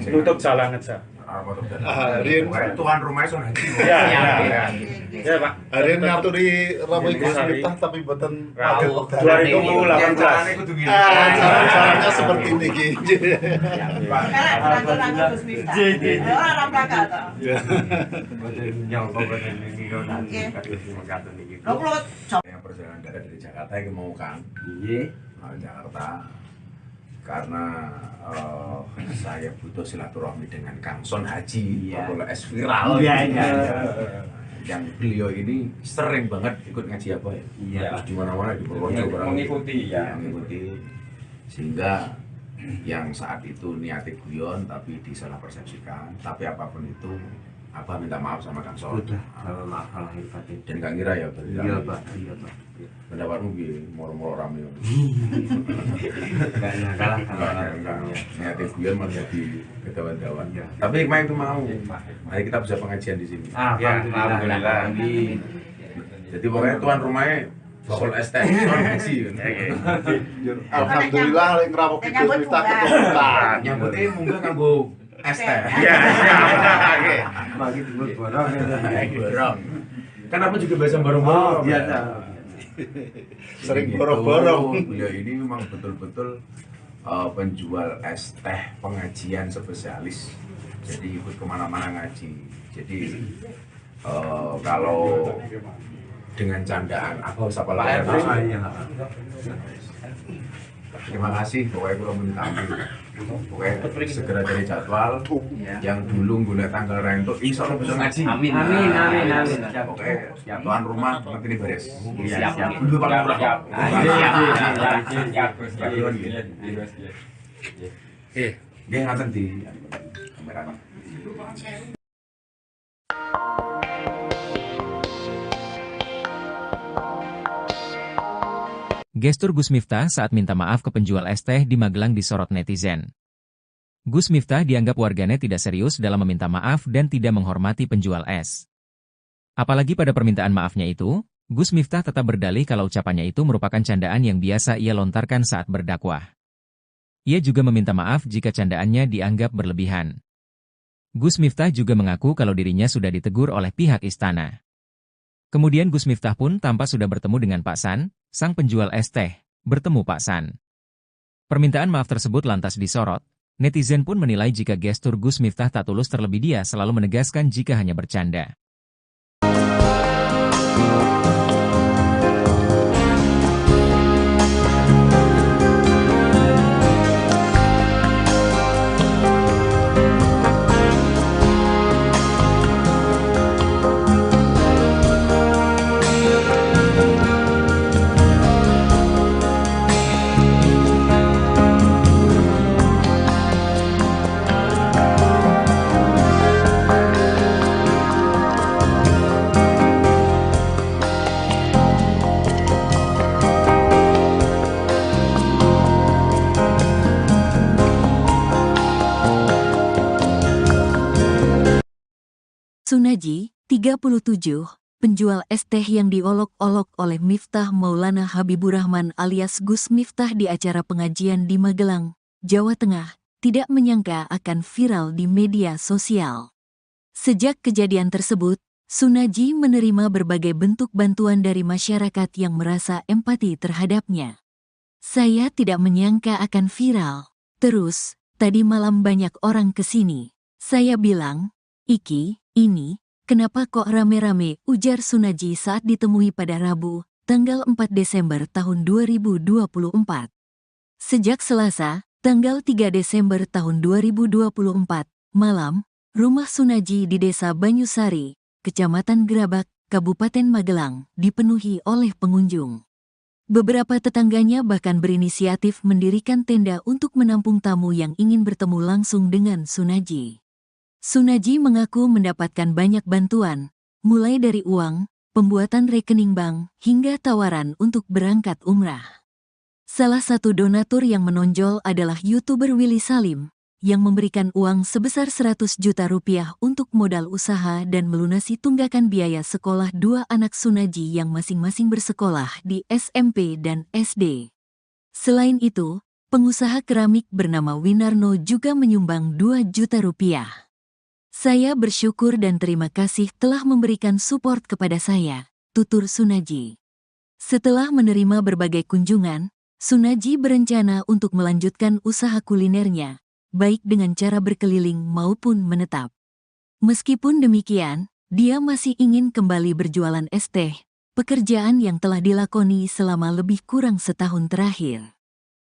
Tutup jalan aja. Tuan rumahnya Son Haji. Ya Pak. Hari ini ngaturi Rabu Gus Miftah tapi mboten padet. 2018. Caranya seperti ini Ki. Yang perjalanan dari Jakarta yang mau Kang. Jakarta. Karena saya butuh silaturahmi dengan Kang Son Haji, Bakul S viral. Yang beliau ini sering banget ikut ngaji apa ya? Terus di mana-mana di Purworejo mengikuti sehingga yang saat itu niatnya guyon tapi disalah persepsikan. Tapi apapun itu, Abah minta maaf sama Kang Son. Maaf lahir batin. Dan Kang Ira ya berarti. Iya Pak. Pendapatmu gini, moro-moro rame. Kalah. Niatnya guyon malah jadi kedawan-dawan. Tapi hikmah itu mau. Mari kita bisa pengajian di sini. Alhamdulillah. Jadi pokoknya tuan rumahnya Bakul S teh Son Haji. Alhamdulillah lek ngrawuh Gus Miftah keturunan. Nyambutnya munggah kanggo S teh. Iya. Bagi dulu borong. Borong. Kan aku juga biasa borong-borong. Biasa. Sering borong-borong. Beliau ini memang betul-betul penjual es teh pengajian spesialis, jadi ikut kemana-mana ngaji. Jadi kalau dengan candaan aku siapa lagi? Terima kasih, pokoknya kalau minta ampun. Pokoknya segera cari jadwal yang dulu guna tanggal rento iso bisa ngaji. Amin. Amin. Pokoknya tuan rumah nanti ini beres. Siap. Dulu paling murah. Siap. Nggih ngaten di kameranya. Gestur Gus Miftah saat minta maaf ke penjual es teh di Magelang disorot netizen. Gus Miftah dianggap warganet tidak serius dalam meminta maaf dan tidak menghormati penjual es. Apalagi pada permintaan maafnya itu, Gus Miftah tetap berdalih kalau ucapannya itu merupakan candaan yang biasa ia lontarkan saat berdakwah. Ia juga meminta maaf jika candaannya dianggap berlebihan. Gus Miftah juga mengaku kalau dirinya sudah ditegur oleh pihak istana. Kemudian Gus Miftah pun tampak sudah bertemu dengan Pak San, sang penjual es teh, bertemu Pak San. Permintaan maaf tersebut lantas disorot. Netizen pun menilai jika gestur Gus Miftah tak tulus, terlebih dia selalu menegaskan jika hanya bercanda. Sunaji, 37, penjual es teh yang diolok-olok oleh Miftah Maulana Habibur Rahman alias Gus Miftah di acara pengajian di Magelang, Jawa Tengah, tidak menyangka akan viral di media sosial. Sejak kejadian tersebut, Sunaji menerima berbagai bentuk bantuan dari masyarakat yang merasa empati terhadapnya. Saya tidak menyangka akan viral. Terus, tadi malam banyak orang kesini. Saya bilang, "Iki, ini, kenapa kok rame-rame?" ujar Sunaji saat ditemui pada Rabu, tanggal 4 Desember tahun 2024. Sejak Selasa, tanggal 3 Desember tahun 2024, malam, rumah Sunaji di Desa Banyusari, Kecamatan Gerabak, Kabupaten Magelang, dipenuhi oleh pengunjung. Beberapa tetangganya bahkan berinisiatif mendirikan tenda untuk menampung tamu yang ingin bertemu langsung dengan Sunaji. Sunaji mengaku mendapatkan banyak bantuan, mulai dari uang, pembuatan rekening bank, hingga tawaran untuk berangkat umrah. Salah satu donatur yang menonjol adalah YouTuber Willy Salim, yang memberikan uang sebesar 100 juta rupiah untuk modal usaha dan melunasi tunggakan biaya sekolah dua anak Sunaji yang masing-masing bersekolah di SMP dan SD. Selain itu, pengusaha keramik bernama Winarno juga menyumbang 2 juta rupiah. "Saya bersyukur dan terima kasih telah memberikan support kepada saya," tutur Sunaji. Setelah menerima berbagai kunjungan, Sunaji berencana untuk melanjutkan usaha kulinernya, baik dengan cara berkeliling maupun menetap. Meskipun demikian, dia masih ingin kembali berjualan es teh, pekerjaan yang telah dilakoni selama lebih kurang setahun terakhir.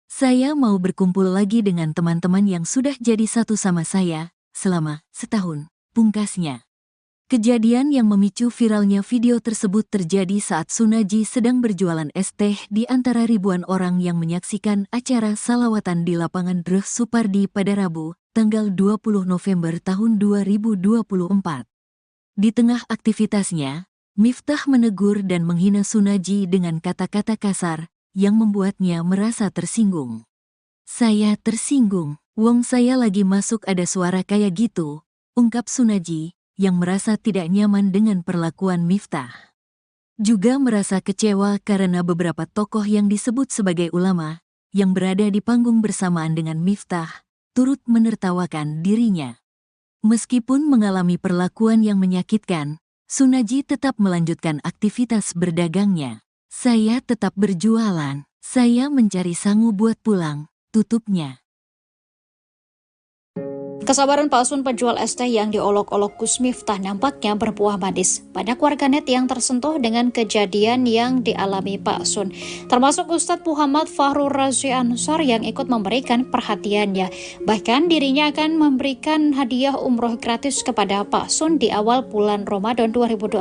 "Saya mau berkumpul lagi dengan teman-teman yang sudah jadi satu sama saya selama setahun," pungkasnya. Kejadian yang memicu viralnya video tersebut terjadi saat Sunaji sedang berjualan es teh di antara ribuan orang yang menyaksikan acara salawatan di lapangan Dreh Supardi pada Rabu, tanggal 20 November tahun 2024. Di tengah aktivitasnya, Miftah menegur dan menghina Sunaji dengan kata-kata kasar yang membuatnya merasa tersinggung. "Saya tersinggung, wong saya lagi masuk ada suara kayak gitu," ungkap Sunaji, yang merasa tidak nyaman dengan perlakuan Miftah. Juga merasa kecewa karena beberapa tokoh yang disebut sebagai ulama, yang berada di panggung bersamaan dengan Miftah, turut menertawakan dirinya. Meskipun mengalami perlakuan yang menyakitkan, Sunaji tetap melanjutkan aktivitas berdagangnya. "Saya tetap berjualan, saya mencari sangu buat pulang, tutupnya. Kesabaran palsun penjual es teh yang diolok-olok Gus Miftah nampaknya berbuah manis. Banyak warganet yang tersentuh dengan kejadian yang dialami Pak Sun, termasuk Ustadz Muhammad Fahrur Razi Ansar yang ikut memberikan perhatiannya. Bahkan dirinya akan memberikan hadiah umroh gratis kepada Pak Sun di awal bulan Ramadan 2025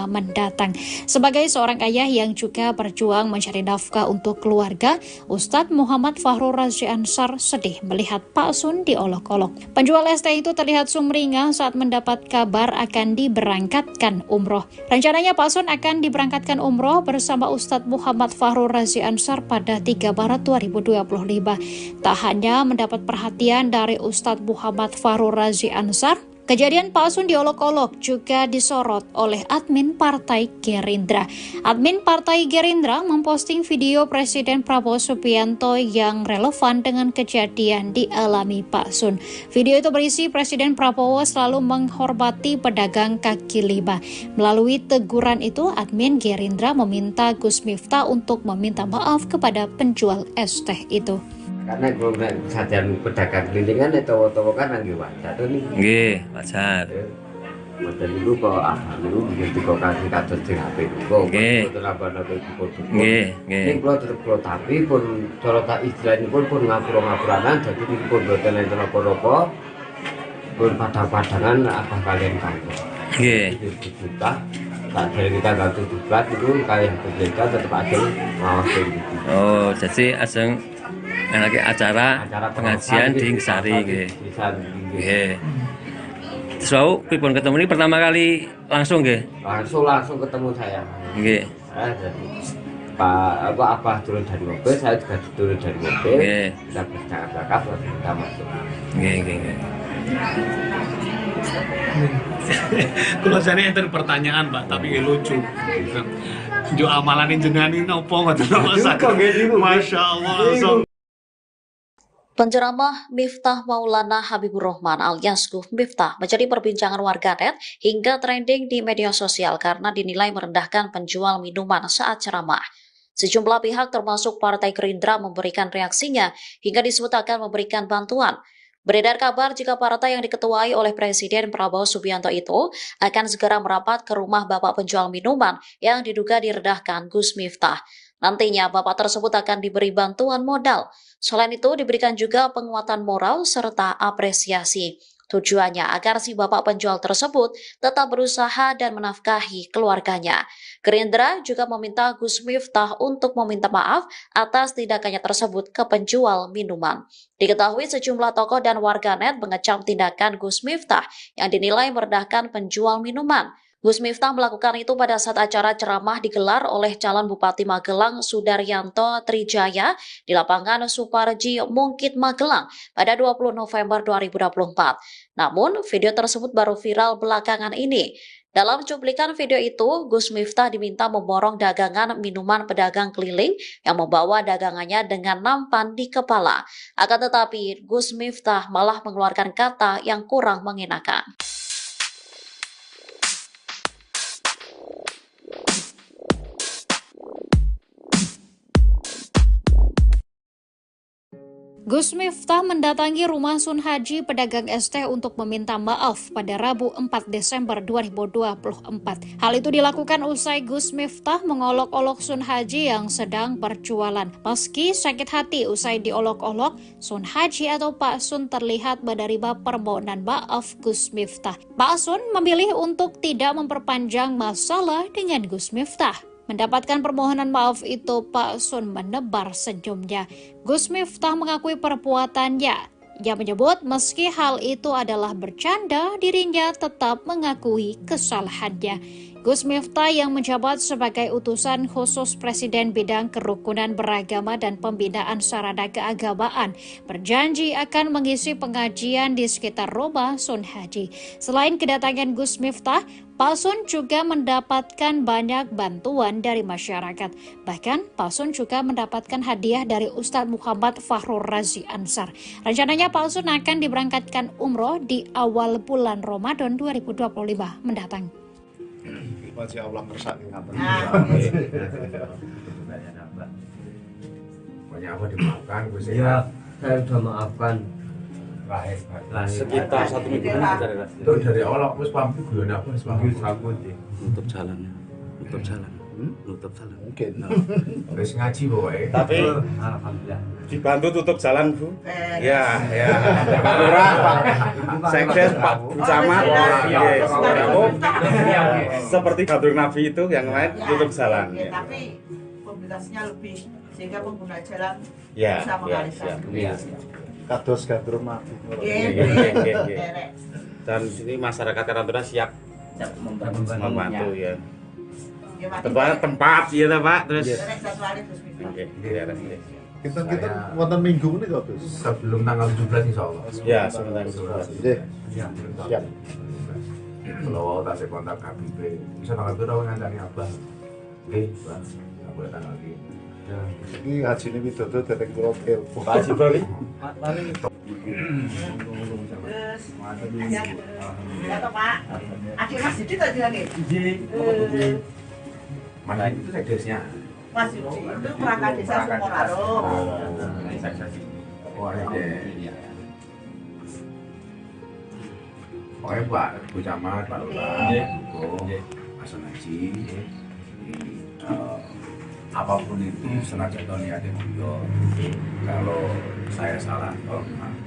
mendatang. Sebagai seorang ayah yang juga berjuang mencari nafkah untuk keluarga, Ustadz Muhammad Fahrur Razi Ansar sedih melihat Pak Sun diolok-olok. Penjual es teh itu terlihat sumringah saat mendapat kabar akan diberangkatkan umroh. Rencananya Pak Sun akan diberangkatkan umroh bersama Ustadz Muhammad Fahrur Razi Ansar pada 3 Maret 2025. Tak hanya mendapat perhatian dari Ustadz Muhammad Fahrur Razi Ansar, kejadian Pak Sun diolok-olok juga disorot oleh admin Partai Gerindra. Admin Partai Gerindra memposting video Presiden Prabowo Subianto yang relevan dengan kejadian dialami Pak Sun. Video itu berisi Presiden Prabowo selalu menghormati pedagang kaki lima. Melalui teguran itu, admin Gerindra meminta Gus Miftah untuk meminta maaf kepada penjual es teh itu. Karena kalau sajian pedagang kelilingan itu kan lagi wajar nih. Nggih, wajar. Model itu kok dulu begitu kok kasih kados di HP kok. Nggih. Nggih, nggih. Ning kula tetep kula tapi pun cara tak istilahipun pun ngapura-ngapuranan dadi pun boten enten apa-apa. Pun padang-padangan apa kalian kantor. Nggih. Kita tak dari kita ganti dibuat itu kayak berbeda tetap ada ngawasin gitu. Oh, jadi ajeng lagi acara pengajian di Ngesari nggih. Nggih. So, pripun ketemu ini pertama kali langsung nggih? Langsung ketemu saya. Nggih. Jadi Pak Abah turun dari mobil, saya juga turun dari mobil. Nggih. Kita bercakap-cakap lalu kita masuk. Nggih, nggih, nggih. Kalau saya enten pertanyaan Pak, tapi lucu. Jo amalan jenengan ini opo ngoten Mas? Masya Allah. Penceramah Miftah Maulana Habibur Rahman alias Gus Miftah menjadi perbincangan warganet hingga trending di media sosial karena dinilai merendahkan penjual minuman saat ceramah. Sejumlah pihak termasuk Partai Gerindra memberikan reaksinya hingga disebut akan memberikan bantuan. Beredar kabar jika partai yang diketuai oleh Presiden Prabowo Subianto itu akan segera merapat ke rumah bapak penjual minuman yang diduga direndahkan Gus Miftah. Nantinya bapak tersebut akan diberi bantuan modal. Selain itu diberikan juga penguatan moral serta apresiasi. Tujuannya agar si bapak penjual tersebut tetap berusaha dan menafkahi keluarganya. Gerindra juga meminta Gus Miftah untuk meminta maaf atas tindakannya tersebut ke penjual minuman. Diketahui sejumlah tokoh dan warganet mengecam tindakan Gus Miftah yang dinilai merendahkan penjual minuman. Gus Miftah melakukan itu pada saat acara ceramah digelar oleh calon Bupati Magelang Sudaryanto Trijaya di lapangan Suparji Mungkit Magelang pada 20 November 2024. Namun, video tersebut baru viral belakangan ini. Dalam cuplikan video itu, Gus Miftah diminta memborong dagangan minuman pedagang keliling yang membawa dagangannya dengan nampan di kepala. Akan tetapi, Gus Miftah malah mengeluarkan kata yang kurang mengenakan. Gus Miftah mendatangi rumah Sun Haji pedagang es teh untuk meminta maaf pada Rabu 4 Desember 2024. Hal itu dilakukan usai Gus Miftah mengolok-olok Sun Haji yang sedang berjualan. Meski sakit hati usai diolok-olok, Sun Haji atau Pak Sun terlihat menerima permohonan maaf Gus Miftah. Pak Sun memilih untuk tidak memperpanjang masalah dengan Gus Miftah. Mendapatkan permohonan maaf itu, Pak Sun menebar senyumnya. Gus Miftah mengakui perbuatannya. Ia menyebut meski hal itu adalah bercanda, dirinya tetap mengakui kesalahannya. Gus Miftah yang menjabat sebagai utusan khusus Presiden bidang kerukunan beragama dan pembinaan sarana keagamaan berjanji akan mengisi pengajian di sekitar rumah Sun Haji. Selain kedatangan Gus Miftah, Pak Sun juga mendapatkan banyak bantuan dari masyarakat. Bahkan Pak Sun juga mendapatkan hadiah dari Ustadz Muhammad Fahrur Razi Ansar. Rencananya Pak Sun akan diberangkatkan umroh di awal bulan Ramadan 2025 mendatang. Masya Allah kersane ngaten. Banyak apa dimaafkan Gus ya. Saya sudah maafkan. Lahir. Sekitar 1 minggu Itu dari awal aku wis paham ku guyone apa wis paham. nutup jalan. Nutup jalan. Nutup jalan. Mungkin. Wis ngaji pokoke. Tapi Alhamdulillah. dibantu tutup jalan, Bu. Ya. Ya. Pak Lurah, Pak Sekdes, Pak Camat. Kamu seperti Gadur Nafi itu yang lain tutup jalan. Ya, tapi mobilitasnya lebih sehingga pengguna jalan Ya, bisa mengalihkan. Iya. Kados gadur mati. Derek. Dan sini masyarakat Karantuna siap membantu ya. Ya, mati. Tempatnya tempat ya ta, Pak. Terus Derek jadwalnya terus bisa. Oke, di daerah sini. Kita wonten minggu ini kok, Gus. Sebelum tanggal 17 insyaallah. Ya, sebentar. Nggih. Siap. Kalau tak saya kontak Habib, bisa tanggal itu rawan ngandani Abah. Oke, Bang. Nggak boleh tanggal ini. Ini haji ini widodo dereng kula telepon. Pak Haji Bali. Terus ya toh Pak. Akhir Mas Didi tadi lagi. Mana itu sekdesnya? Mas Didi itu perangkat desa Sumoraro. Oh, iya. Pokoknya Pak Bu Camat, Pak Lurah, Mas Haji, apapun itu senajan niatnya guyon. Kalau saya salah,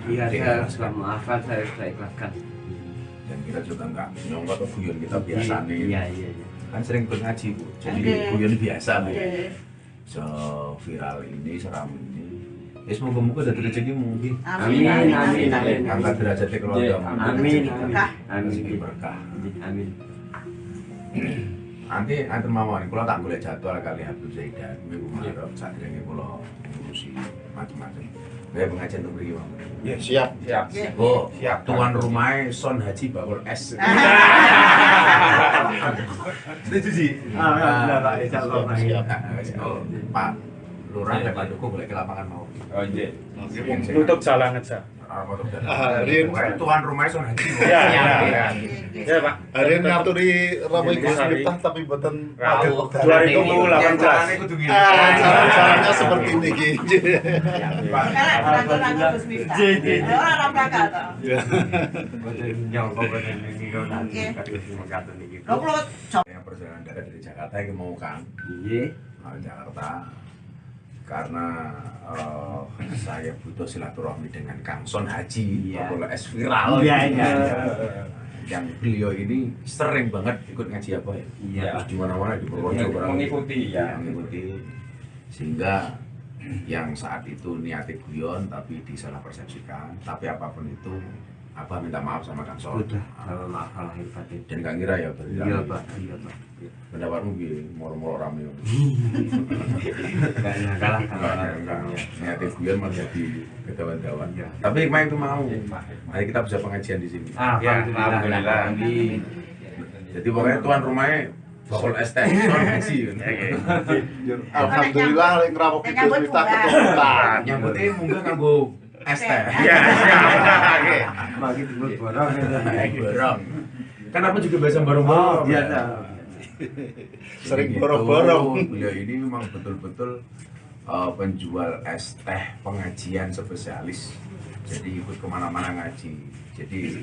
Iya, saya sudah maafkan, saya sudah ikhlaskan. dan kita juga nggak nyongkot guyon kita biasa nih. Iya. Kan sering ikut ngaji Bu, jadi guyon biasa Bu. Viral ini, seram ini. Ya semoga-moga dari rezeki mungkin. Amin. Angkat derajatnya keluarga. Amin. Rezeki berkah. Amin. Nanti antar mawon, kalau tak boleh jadwal kali Habib Zaidan, minggu malam saat ini kalau ngurusi macam-macam. Kayak pengajian untuk beri Mawon. Ya, siap. Oh, tuan rumahnya Son Haji Bakul S. Setuju sih. Alhamdulillah, Insya Allah. Siap. Pak Lurah dan Pak Joko boleh ke lapangan mau. Oh iya. Tutup jalan aja. Rian tuan rumahnya Son Haji. Ya, Pak. Hari ini ngaturi Ramai Gus Miftah tapi boten pakai 2018. Caranya seperti ini gitu. Sekarang rangka Gus Miftah. Orang rangka toh. Lo kalau Yang perjalanan darat dari Jakarta yang mau Kang. Iya. Jakarta karena saya butuh silaturahmi dengan Kang Son Haji, Bakul S viral. Iya. Yang beliau ini sering banget ikut ngaji apa ya? Iya. Terus di mana-mana di Purworejo Mengikuti ya. mengikuti sehingga yang saat itu niatnya guyon tapi disalah persepsikan. Tapi apapun itu, Abah minta maaf sama Kang Son. Sudah. Kalau maaf lahir batin. Dan Kang Gira ya Iya Pak. pendapatmu bi moro-moro rame. Kayaknya kalah Enggak. Niatnya guyon malah jadi ketahuan-tahuan. Tapi hikmah itu mau. Mari kita bisa pengajian di sini. Alhamdulillah. Jadi pokoknya tuan rumahnya Bakul ST Son Haji. Alhamdulillah yang ngrawok Gus Miftah keturunan. Nyambutnya munggah nganggo ST. Ya, oke. Bagi timbul borong. Borong. Kan aku juga biasa borong-borong. Biasa. Sering borong-borong. Beliau ini memang betul-betul penjual es teh pengajian spesialis. Jadi ikut kemana-mana ngaji. Jadi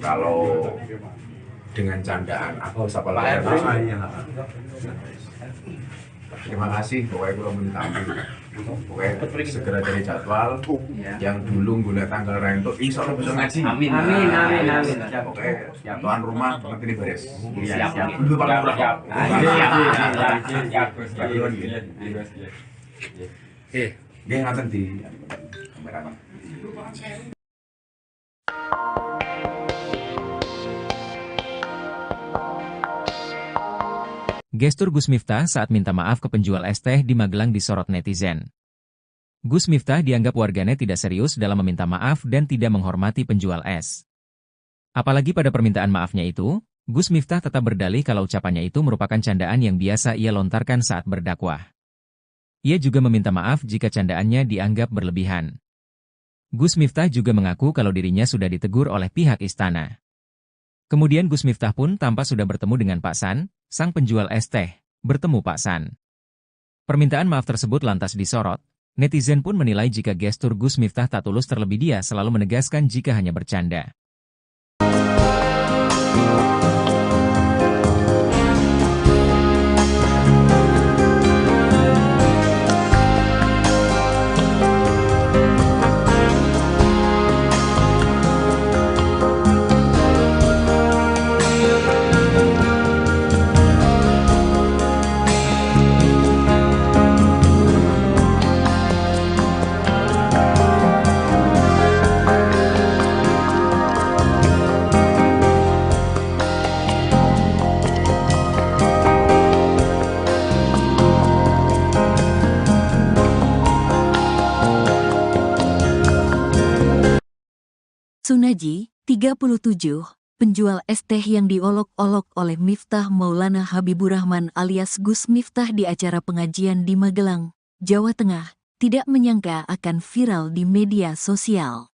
kalau dengan candaan aku sapa lagi. Terima kasih pokoknya kalau minta pokoknya segera dari jadwal yang dulu gula tanggal rento insya Allah bisa ngaji. Amin. Pokoknya tuan rumah banget ini beres. Siap. Dulu Pak Lurah. Dia ngaten di kamera. Gestur Gus Miftah saat minta maaf ke penjual es teh di Magelang disorot netizen. Gus Miftah dianggap warganet tidak serius dalam meminta maaf dan tidak menghormati penjual es. Apalagi pada permintaan maafnya itu, Gus Miftah tetap berdalih kalau ucapannya itu merupakan candaan yang biasa ia lontarkan saat berdakwah. Ia juga meminta maaf jika candaannya dianggap berlebihan. Gus Miftah juga mengaku kalau dirinya sudah ditegur oleh pihak istana. Kemudian Gus Miftah pun tampak sudah bertemu dengan Pak San, sang penjual es teh, bertemu Pak San. Permintaan maaf tersebut lantas disorot, Netizen pun menilai jika gestur Gus Miftah tak tulus, terlebih dia selalu menegaskan jika hanya bercanda. Sunaji, 37, penjual es teh yang diolok-olok oleh Miftah Maulana Habiburrahman alias Gus Miftah di acara pengajian di Magelang, Jawa Tengah, tidak menyangka akan viral di media sosial.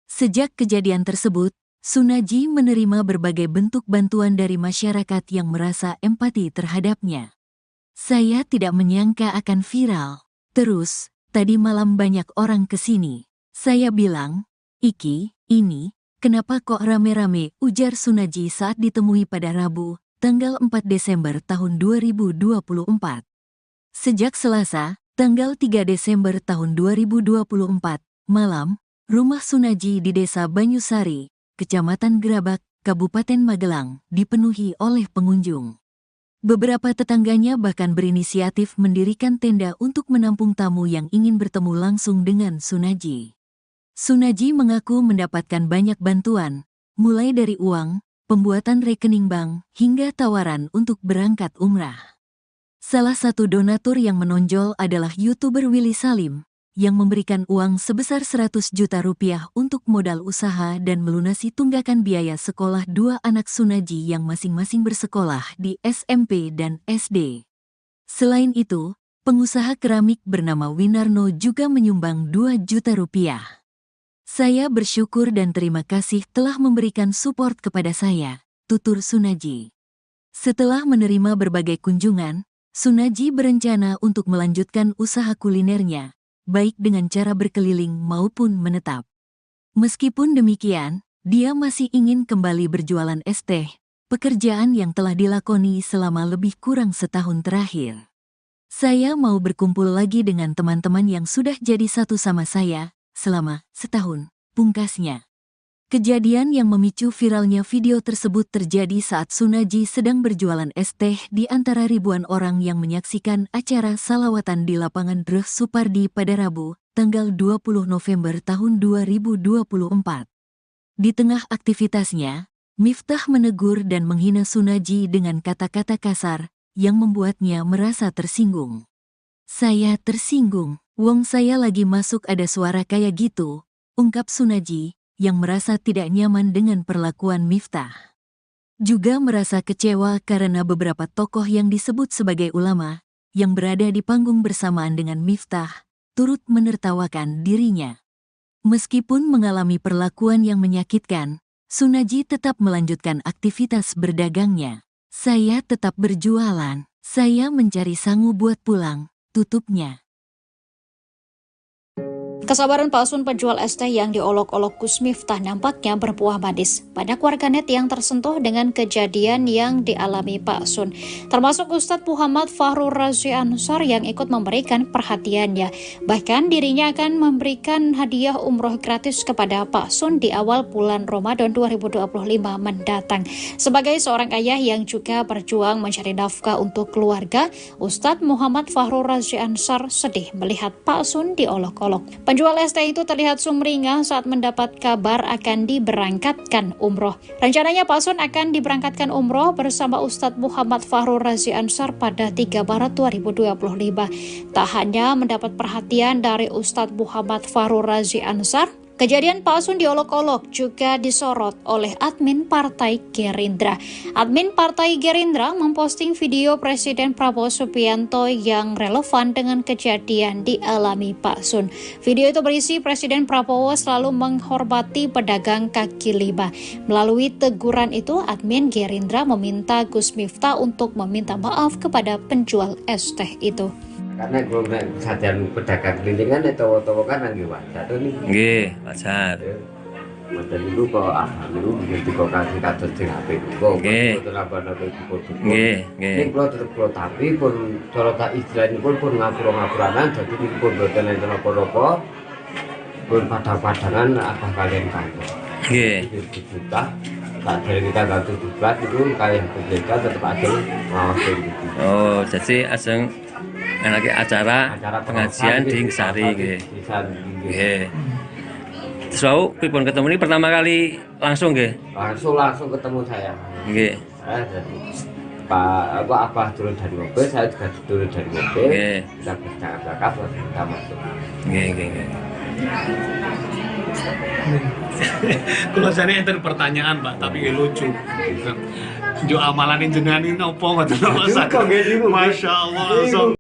Sejak kejadian tersebut, Sunaji menerima berbagai bentuk bantuan dari masyarakat yang merasa empati terhadapnya. Saya tidak menyangka akan viral. Terus, tadi malam banyak orang kesini. Saya bilang, "Iki, ini, kenapa kok rame-rame?" ujar Sunaji saat ditemui pada Rabu, tanggal 4 Desember tahun 2024. Sejak Selasa, tanggal 3 Desember tahun 2024, malam, rumah Sunaji di Desa Banyusari, Kecamatan Gerabak, Kabupaten Magelang, dipenuhi oleh pengunjung. Beberapa tetangganya bahkan berinisiatif mendirikan tenda untuk menampung tamu yang ingin bertemu langsung dengan Sunaji. Sunaji mengaku mendapatkan banyak bantuan, mulai dari uang, pembuatan rekening bank, hingga tawaran untuk berangkat umrah. Salah satu donatur yang menonjol adalah YouTuber Willy Salim, yang memberikan uang sebesar 100 juta rupiah untuk modal usaha dan melunasi tunggakan biaya sekolah dua anak Sunaji yang masing-masing bersekolah di SMP dan SD. Selain itu, pengusaha keramik bernama Winarno juga menyumbang 2 juta rupiah. "Saya bersyukur dan terima kasih telah memberikan support kepada saya," tutur Sunaji. Setelah menerima berbagai kunjungan, Sunaji berencana untuk melanjutkan usaha kulinernya, baik dengan cara berkeliling maupun menetap. Meskipun demikian, dia masih ingin kembali berjualan es teh, pekerjaan yang telah dilakoni selama lebih kurang setahun terakhir. "Saya mau berkumpul lagi dengan teman-teman yang sudah jadi satu sama saya selama setahun," pungkasnya. Kejadian yang memicu viralnya video tersebut terjadi saat Sunaji sedang berjualan es teh di antara ribuan orang yang menyaksikan acara salawatan di lapangan Dreh Supardi pada Rabu, tanggal 20 November tahun 2024. Di tengah aktivitasnya, Miftah menegur dan menghina Sunaji dengan kata-kata kasar yang membuatnya merasa tersinggung. "Saya tersinggung, wong saya lagi masuk ada suara kayak gitu," ungkap Sunaji, yang merasa tidak nyaman dengan perlakuan Miftah. Juga merasa kecewa karena beberapa tokoh yang disebut sebagai ulama, yang berada di panggung bersamaan dengan Miftah, turut menertawakan dirinya. Meskipun mengalami perlakuan yang menyakitkan, Sunaji tetap melanjutkan aktivitas berdagangnya. "Saya tetap berjualan, saya mencari sangu buat pulang," tutupnya. Kesabaran Pak Sun penjual es teh yang diolok-olok Gus Miftah nampaknya berbuah manis. Banyak warganet yang tersentuh dengan kejadian yang dialami Pak Sun, termasuk Ustadz Muhammad Fahrur Razi Ansar yang ikut memberikan perhatiannya. Bahkan dirinya akan memberikan hadiah umroh gratis kepada Pak Sun di awal bulan Ramadan 2025 mendatang. Sebagai seorang ayah yang juga berjuang mencari nafkah untuk keluarga, Ustadz Muhammad Fahrur Razi Ansar sedih melihat Pak Sun diolok-olok. Penjual es teh itu terlihat sumringah saat mendapat kabar akan diberangkatkan umroh. Rencananya Pak Sun akan diberangkatkan umroh bersama Ustadz Muhammad Fahrur Razi Ansar pada 3 Maret 2025. Tak hanya mendapat perhatian dari Ustadz Muhammad Fahrur Razi Ansar, kejadian Pak Sun diolok-olok juga disorot oleh admin Partai Gerindra. Admin Partai Gerindra memposting video Presiden Prabowo Subianto yang relevan dengan kejadian dialami Pak Sun. Video itu berisi Presiden Prabowo selalu menghormati pedagang kaki lima. Melalui teguran itu, admin Gerindra meminta Gus Miftah untuk meminta maaf kepada penjual es teh itu. Karena kalau sajian pedagang kelilingan itu kan nggih wajar to niki. Nggih, wajar. Mboten niku kok niku bikin dikokasi kados sing apik kok. Nggih. Mboten apa-apa pun. Nggih, nggih. Ning kula tetep kula tapi pun cara tak istilahipun pun ngapura-ngapuranan dadi niku pun mboten enten apa-apa. Pun padang-padangan abah kalian kantor. Nggih. Kita tak dari kita ganti debat itu kayak kita tetap ada ngawas gitu. Oh, jadi ajeng lagi acara pengajian di Ngesari nggih. Nggih. Terus wau pripun ketemu ini pertama kali langsung nggih? Langsung ketemu saya. Nggih. Jadi Pak Abah turun dari mobil, saya juga turun dari mobil. Nggih. Kita bercakap-cakap terus kita masuk. Nggih, nggih, nggih. Kalau saya enten pertanyaan Pak, tapi lucu. Jo amalan jenengan ini opo ngoten Masya Allah langsung.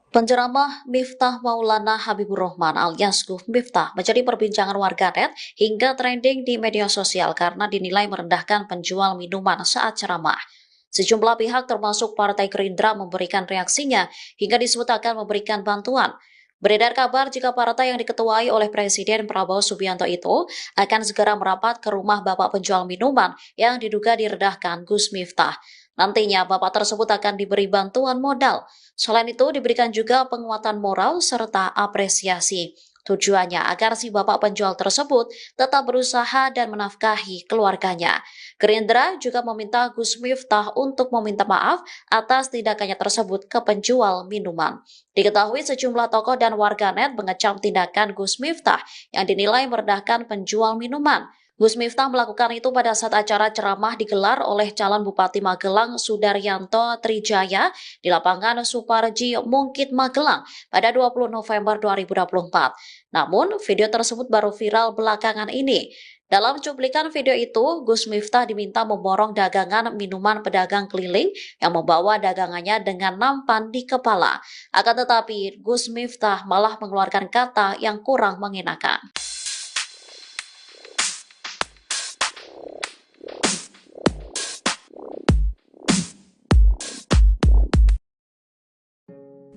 Penceramah Miftah Maulana Habibur Rahman alias Gus Miftah menjadi perbincangan warganet hingga trending di media sosial karena dinilai merendahkan penjual minuman saat ceramah. Sejumlah pihak termasuk Partai Gerindra memberikan reaksinya hingga disebut akan memberikan bantuan. Beredar kabar jika partai yang diketuai oleh Presiden Prabowo Subianto itu akan segera merapat ke rumah bapak penjual minuman yang diduga direndahkan Gus Miftah. Nantinya bapak tersebut akan diberi bantuan modal. Selain itu diberikan juga penguatan moral serta apresiasi. Tujuannya agar si bapak penjual tersebut tetap berusaha dan menafkahi keluarganya. Gerindra juga meminta Gus Miftah untuk meminta maaf atas tindakannya tersebut ke penjual minuman. Diketahui sejumlah tokoh dan warganet mengecam tindakan Gus Miftah yang dinilai merendahkan penjual minuman. Gus Miftah melakukan itu pada saat acara ceramah digelar oleh calon Bupati Magelang Sudaryanto Trijaya di lapangan Suparji Mungkit Magelang pada 20 November 2024. Namun, video tersebut baru viral belakangan ini. Dalam cuplikan video itu, Gus Miftah diminta memborong dagangan minuman pedagang keliling yang membawa dagangannya dengan nampan di kepala. Akan tetapi, Gus Miftah malah mengeluarkan kata yang kurang mengenakan.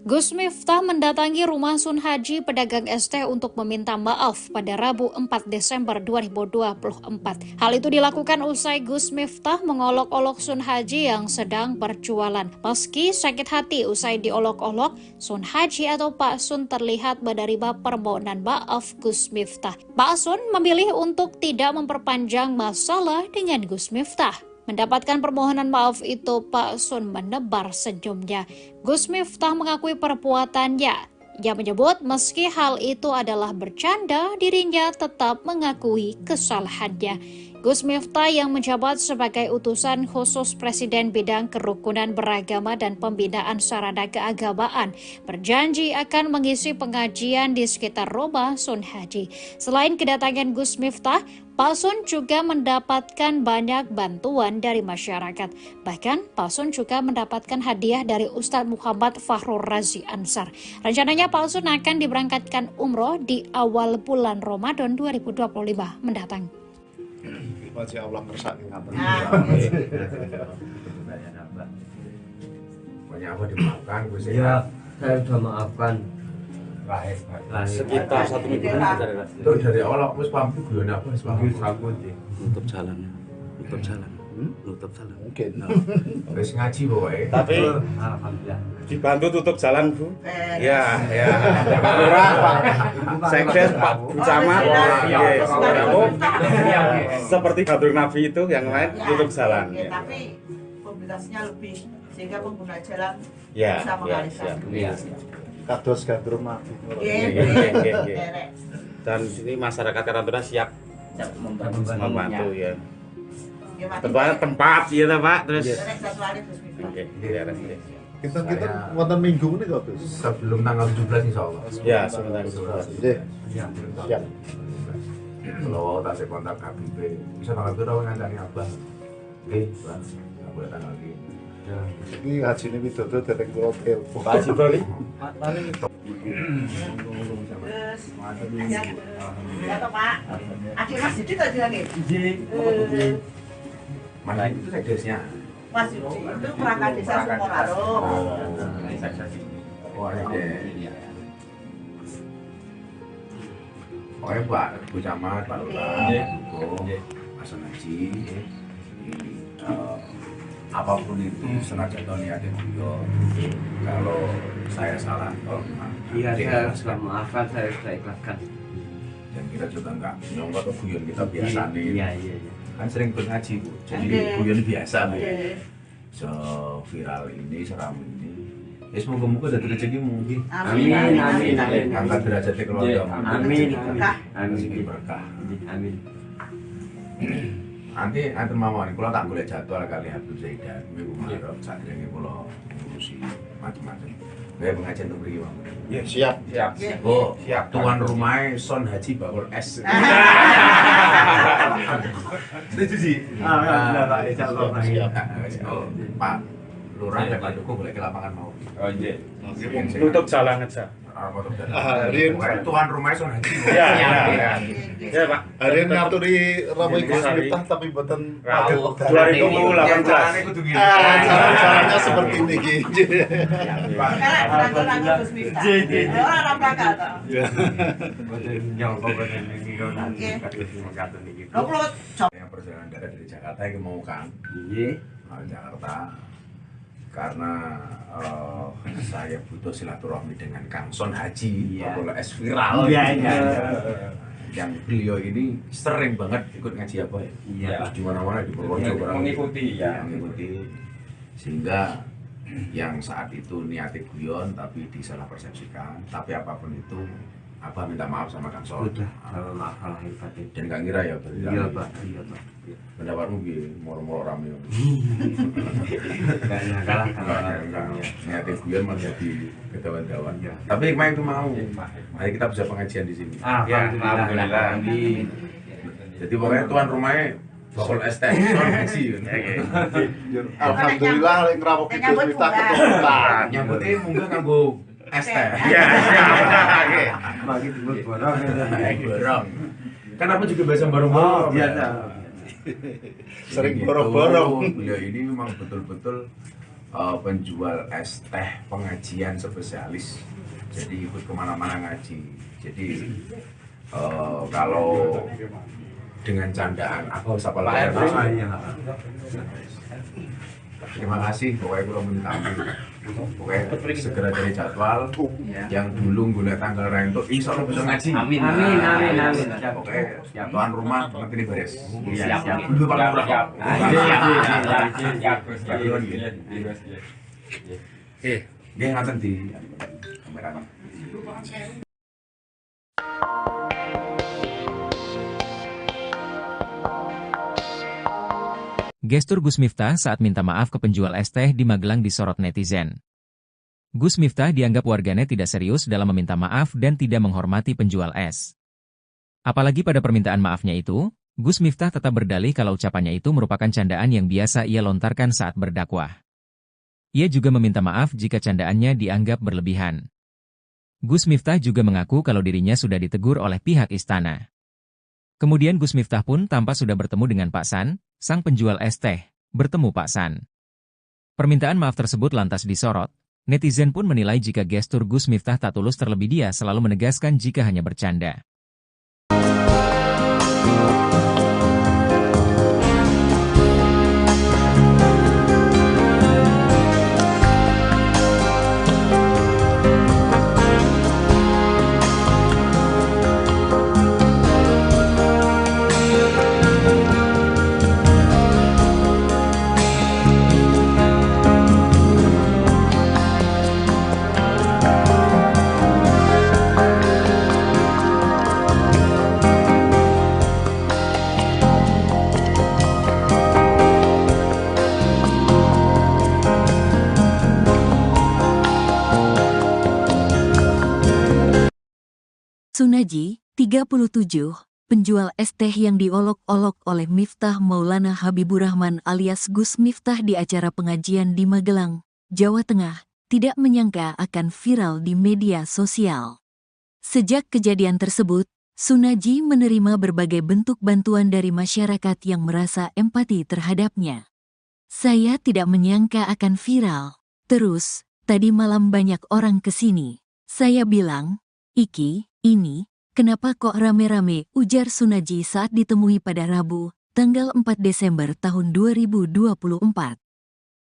Gus Miftah mendatangi rumah Sun Haji pedagang es teh untuk meminta maaf pada Rabu 4 Desember 2024. Hal itu dilakukan usai Gus Miftah mengolok-olok Sun Haji yang sedang berjualan. Meski sakit hati usai diolok-olok, Sun Haji atau Pak Sun terlihat menerima permohonan maaf Gus Miftah. Pak Sun memilih untuk tidak memperpanjang masalah dengan Gus Miftah. Mendapatkan permohonan maaf itu, Pak Sun menebar senyumnya. Gus Miftah mengakui perbuatannya. Ia menyebut meski hal itu adalah bercanda, dirinya tetap mengakui kesalahannya. Gus Miftah yang menjabat sebagai utusan khusus Presiden bidang kerukunan beragama dan pembinaan sarana keagamaan berjanji akan mengisi pengajian di sekitar rumah Sun Haji. Selain kedatangan Gus Miftah, Pak Sun juga mendapatkan banyak bantuan dari masyarakat. Bahkan Pak Sun juga mendapatkan hadiah dari Ustadz Muhammad Fahrur Razi Ansar. Rencananya Pak Sun akan diberangkatkan umroh di awal bulan Ramadan 2025 mendatang. Masya Allah kersani ngaten. Pokoknya apa dimaafkan Gus Ya, saya sudah maafkan. Sekitar 1 minggu itu dari awal aku pamit gue apa Nutup jalan. Mungkin. wis ngaji pokoknya. Tapi Alhamdulillah. dibantu tutup jalan Bu. Ya. Pak Lurah, Pak Sekdes, Pak Camat, seperti Badrun Nabi itu yang lain tutup jalan. Tapi mobilitasnya lebih sehingga pengguna jalan Ya, bisa mengalihkan. Kados gandrung mati. Dan sini masyarakat Karantuna siap membantu ya. Tempat ya Pak, terus. Oke, Kita wonten minggu ini kok Gus. Sebelum tanggal 17 insyaallah. Ya, sebentar. Nggih. Siap. Kalau tak kontak KBP, bisa tanggal itu rawan ngancani Abah. Oke, Pak. Nggak boleh tanggal ini. Ini haji ini widodo dereng kula telepon. Pak Haji Broli. Terus, ya toh Pak. Adik Mas Didi tadi lagi. Mana itu sekdesnya? Mas Didi itu perangkat desa Sukoraro. Pokoknya Bu Camat, Pak Lurah, Pak Sonaji, apapun itu senajan niatnya beliau. Kalau saya salah, kalau iya saya sudah maafkan, saya sudah ikhlaskan. Dan kita juga nggak nyongkok ke guyon kita biasa nih. Iya. Kan sering ngaji Bu, jadi guyon biasa Bu. Viral ini, seram ini. Ya semoga-moga dari rezeki mungkin. Amin. Angkat derajatnya keluarga. Amin. Rezeki berkah. Amin. Nanti mawon kula tak golek jadwal kali Habib Zaidan minggu Maret sakjane kula ngurusi macam-macam. Kayak pengajian untuk mriki, Bang. Ya, siap. Oh, siap. Tuan rumahnya Son Haji Bakul S. Setuju sih. Pak, insyaallah. Siap. Oh, Pak Lurah dan Pak Dukuh boleh ke lapangan mau. Oh iya. Tutup jalan aja. Tuan rumahnya Son Haji. Ya Pak. Hari ini ngaturi Ramai Gus Miftah tapi boten 2018. Caranya seperti ini gitu. Yang perjalanan dari Jakarta yang mau kan? Jakarta. Karena saya butuh silaturahmi dengan Kang Son Haji, Bakul S viral. Yang beliau ini sering banget ikut ngaji apa ya? Terus di mana-mana di Purworejo mengikuti. Sehingga yang saat itu niatnya guyon tapi disalah persepsikan. Tapi apapun itu, Abah minta maaf sama Kang Son. Maaf lahir batin. Dan gak ngira ya berarti. Iya Pak. Pendapatmu gini, moro-moro rame. Gak nyangka lah. Niatnya guyon malah jadi kedawan-dawan. Tapi main itu mau. Mari kita bisa pengajian di sini. Alhamdulillah. Jadi pokoknya tuan rumahnya Bakul S Son Haji. Alhamdulillah lek ngrawuh Gus Miftah ketemu. Nyambutnya munggah kanggo es teh. Iya, Bagi borong. Borong. Kan aku juga biasa borong-borong. Biasa. Sering borong-borong. Beliau ini memang betul-betul penjual es teh pengajian spesialis. Jadi ikut kemana-mana ngaji. Jadi kalau dengan candaan aku harus apa lagi? Terima kasih, pokoknya gue mau tampil. Pokoknya segera cari jadwal. Yang dulu gue tanggal rentuk, insya Allah bisa ngaji. Amin. Pokoknya tuan rumah nanti ini beres. Siap. Dulu paling murah. Dia ngaten di kamera. Gestur Gus Miftah saat minta maaf ke penjual es teh di Magelang disorot netizen. Gus Miftah dianggap warganet tidak serius dalam meminta maaf dan tidak menghormati penjual es. Apalagi pada permintaan maafnya itu, Gus Miftah tetap berdalih kalau ucapannya itu merupakan candaan yang biasa ia lontarkan saat berdakwah. Ia juga meminta maaf jika candaannya dianggap berlebihan. Gus Miftah juga mengaku kalau dirinya sudah ditegur oleh pihak istana. Kemudian Gus Miftah pun tampak sudah bertemu dengan Pak San, sang penjual es teh, bertemu Pak San. Permintaan maaf tersebut lantas disorot. Netizen pun menilai jika gestur Gus Miftah tak tulus, terlebih dia selalu menegaskan jika hanya bercanda. Sunaji, 37, penjual es teh yang diolok-olok oleh Miftah Maulana Habibur Rahman alias Gus Miftah di acara pengajian di Magelang, Jawa Tengah, tidak menyangka akan viral di media sosial. Sejak kejadian tersebut, Sunaji menerima berbagai bentuk bantuan dari masyarakat yang merasa empati terhadapnya. Saya tidak menyangka akan viral. Terus, tadi malam banyak orang kesini. Saya bilang, Iki, ini, kenapa kok rame-rame, ujar Sunaji saat ditemui pada Rabu, tanggal 4 Desember tahun 2024.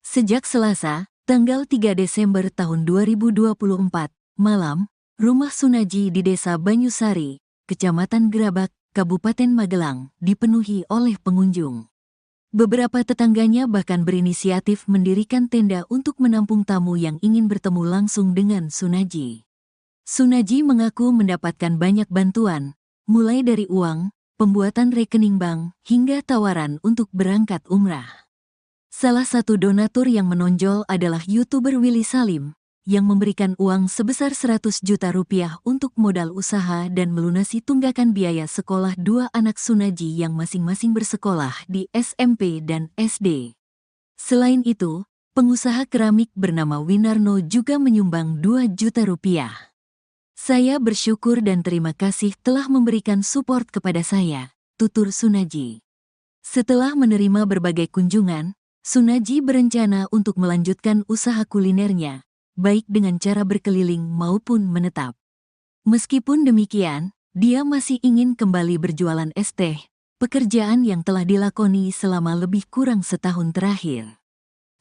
Sejak Selasa, tanggal 3 Desember tahun 2024, malam, rumah Sunaji di Desa Banyusari, Kecamatan Gerabak, Kabupaten Magelang, dipenuhi oleh pengunjung. Beberapa tetangganya bahkan berinisiatif mendirikan tenda untuk menampung tamu yang ingin bertemu langsung dengan Sunaji. Sunaji mengaku mendapatkan banyak bantuan, mulai dari uang, pembuatan rekening bank, hingga tawaran untuk berangkat umrah. Salah satu donatur yang menonjol adalah YouTuber Willy Salim, yang memberikan uang sebesar 100 juta rupiah untuk modal usaha dan melunasi tunggakan biaya sekolah dua anak Sunaji yang masing-masing bersekolah di SMP dan SD. Selain itu, pengusaha keramik bernama Winarno juga menyumbang 2 juta rupiah. Saya bersyukur dan terima kasih telah memberikan support kepada saya, tutur Sunaji. Setelah menerima berbagai kunjungan, Sunaji berencana untuk melanjutkan usaha kulinernya, baik dengan cara berkeliling maupun menetap. Meskipun demikian, dia masih ingin kembali berjualan es teh, pekerjaan yang telah dilakoni selama lebih kurang setahun terakhir.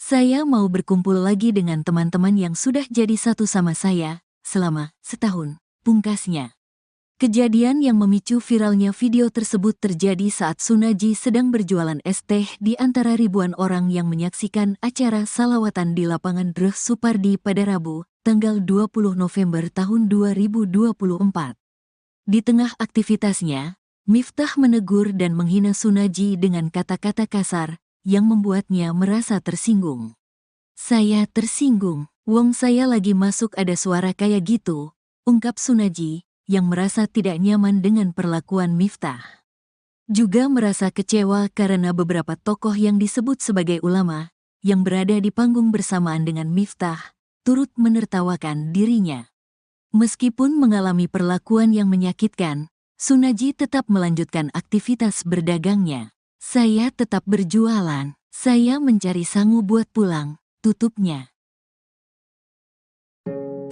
Saya mau berkumpul lagi dengan teman-teman yang sudah jadi satu sama saya, selama setahun, pungkasnya. Kejadian yang memicu viralnya video tersebut terjadi saat Sunaji sedang berjualan es teh di antara ribuan orang yang menyaksikan acara salawatan di lapangan Dreh Supardi pada Rabu, tanggal 20 November tahun 2024. Di tengah aktivitasnya, Miftah menegur dan menghina Sunaji dengan kata-kata kasar yang membuatnya merasa tersinggung. Saya tersinggung, wong saya lagi masuk ada suara kayak gitu, ungkap Sunaji, yang merasa tidak nyaman dengan perlakuan Miftah. Juga merasa kecewa karena beberapa tokoh yang disebut sebagai ulama, yang berada di panggung bersamaan dengan Miftah, turut menertawakan dirinya. Meskipun mengalami perlakuan yang menyakitkan, Sunaji tetap melanjutkan aktivitas berdagangnya. Saya tetap berjualan, saya mencari sangu buat pulang, tutupnya.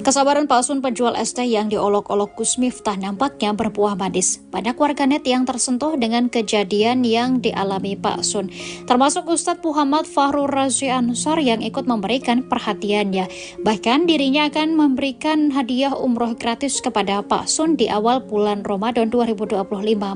Kesabaran palsun penjual es teh yang diolok-olok Gus Miftah nampaknya berbuah manis. Banyak warganet yang tersentuh dengan kejadian yang dialami Pak Sun, termasuk Ustadz Muhammad Fahrur Razi Ansar yang ikut memberikan perhatiannya. Bahkan dirinya akan memberikan hadiah umroh gratis kepada Pak Sun di awal bulan Ramadan 2025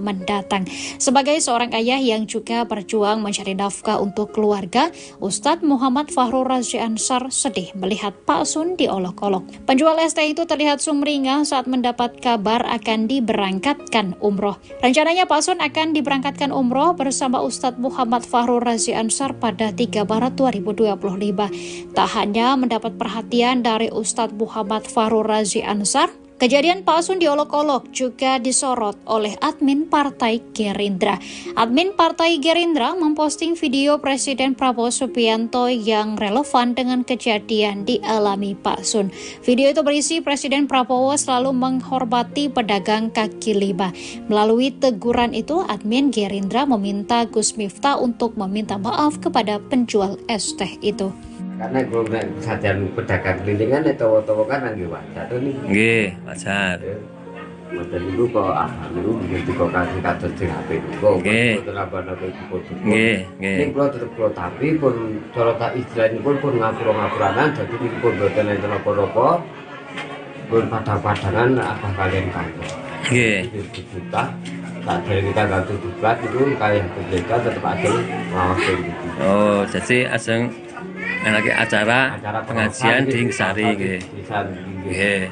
mendatang. Sebagai seorang ayah yang juga berjuang mencari nafkah untuk keluarga, Ustadz Muhammad Fahrur Razi Ansar sedih melihat Pak Sun diolok-olok. Penjual es teh itu terlihat sumringah saat mendapat kabar akan diberangkatkan umroh. Rencananya Pak Sun akan diberangkatkan umroh bersama Ustadz Muhammad Fahrur Razi Ansar pada 3 Maret 2025. Tak hanya mendapat perhatian dari Ustadz Muhammad Fahrur Razi Ansar, kejadian Pak Sun diolok-olok juga disorot oleh admin Partai Gerindra. Admin Partai Gerindra memposting video Presiden Prabowo Subianto yang relevan dengan kejadian dialami Pak Sun. Video itu berisi Presiden Prabowo selalu menghormati pedagang kaki lima. Melalui teguran itu, admin Gerindra meminta Gus Miftah untuk meminta maaf kepada penjual es teh itu. Karena kalau sajian pedagang kelilingan itu kan lagi wajar tuh nih. Nggih, wajar. Model itu kok dulu begitu kok kasih kados di HP kok. Nggih. Napa-napa itu foto. Nggih, nggih. Ning kula tetep kula tapi pun cara tak istilahipun pun ngapura-ngapuranan dadi niku pun boten enten apa-apa. Pun padang-padangan apa kalian kantor. Nggih. Juta tak dari kita tanggal 17 itu kayak berbeda tetap ada ngawasin gitu. Oh, jadi ajeng lagi acara pengajian di Sari nggih. Nggih.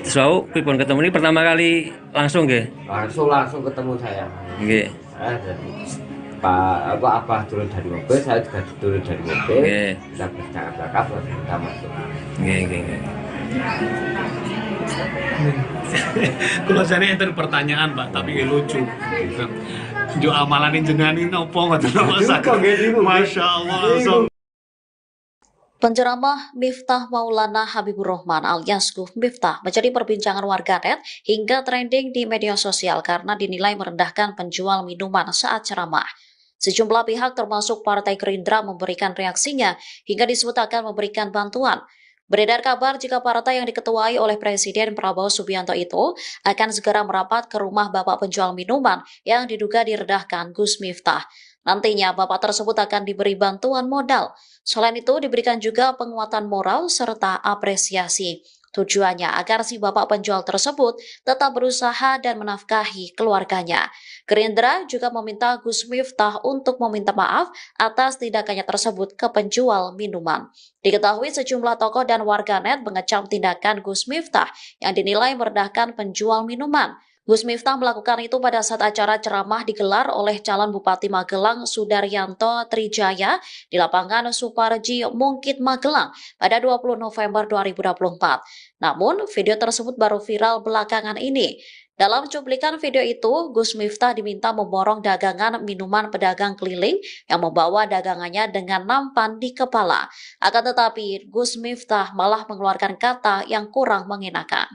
Terus wau pripun ketemu ini pertama kali langsung nggih? Langsung ketemu saya. Nggih. Pak Abah turun dari mobil, saya juga turun dari mobil. Nggih. Kita bercakap-cakap lalu kita masuk. Nggih, nggih. Kalau saya enten pertanyaan Pak, tapi lucu. Jo amalan jenengan ini opo ngoten Masya Allah. Penceramah Miftah Maulana Habibur Rahman alias Gus Miftah menjadi perbincangan warganet hingga trending di media sosial karena dinilai merendahkan penjual minuman saat ceramah. Sejumlah pihak termasuk Partai Gerindra memberikan reaksinya hingga disebut akan memberikan bantuan. Beredar kabar jika partai yang diketuai oleh Presiden Prabowo Subianto itu akan segera merapat ke rumah bapak penjual minuman yang diduga direndahkan Gus Miftah. Nantinya bapak tersebut akan diberi bantuan modal. Selain itu diberikan juga penguatan moral serta apresiasi. Tujuannya agar si bapak penjual tersebut tetap berusaha dan menafkahi keluarganya. Gerindra juga meminta Gus Miftah untuk meminta maaf atas tindakannya tersebut ke penjual minuman. Diketahui sejumlah tokoh dan warganet mengecam tindakan Gus Miftah yang dinilai merendahkan penjual minuman. Gus Miftah melakukan itu pada saat acara ceramah digelar oleh calon Bupati Magelang Sudaryanto Trijaya di lapangan Suparji Mungkit Magelang pada 20 November 2024. Namun, video tersebut baru viral belakangan ini. Dalam cuplikan video itu, Gus Miftah diminta memborong dagangan minuman pedagang keliling yang membawa dagangannya dengan nampan di kepala. Akan tetapi, Gus Miftah malah mengeluarkan kata yang kurang mengenakan.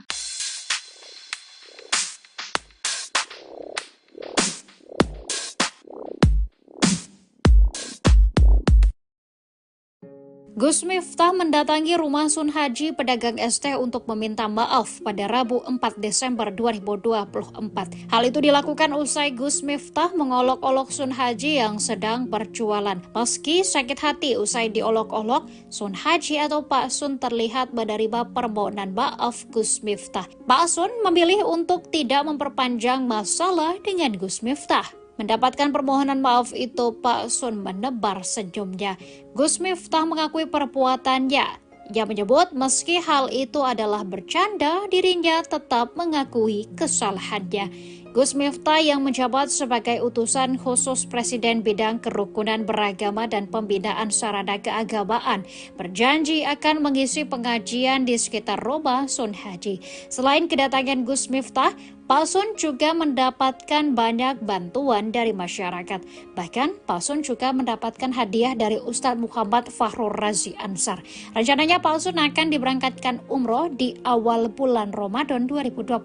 Gus Miftah mendatangi rumah Sun Haji pedagang es teh untuk meminta maaf pada Rabu 4 Desember 2024. Hal itu dilakukan usai Gus Miftah mengolok-olok Sun Haji yang sedang berjualan. Meski sakit hati usai diolok-olok, Sun Haji atau Pak Sun terlihat menerima permohonan maaf Gus Miftah. Pak Sun memilih untuk tidak memperpanjang masalah dengan Gus Miftah. Mendapatkan permohonan maaf itu, Pak Sun menebar senyumnya. Gus Miftah mengakui perbuatannya. Ia menyebut meski hal itu adalah bercanda, dirinya tetap mengakui kesalahannya. Gus Miftah yang menjabat sebagai utusan khusus Presiden bidang kerukunan beragama dan pembinaan sarana keagamaan berjanji akan mengisi pengajian di sekitar rumah Sun Haji. Selain kedatangan Gus Miftah, Pak Sun juga mendapatkan banyak bantuan dari masyarakat. Bahkan Pak Sun juga mendapatkan hadiah dari Ustadz Muhammad Fakhrul Razi Ansar. Rencananya Pak Sun akan diberangkatkan umroh di awal bulan Ramadan 2025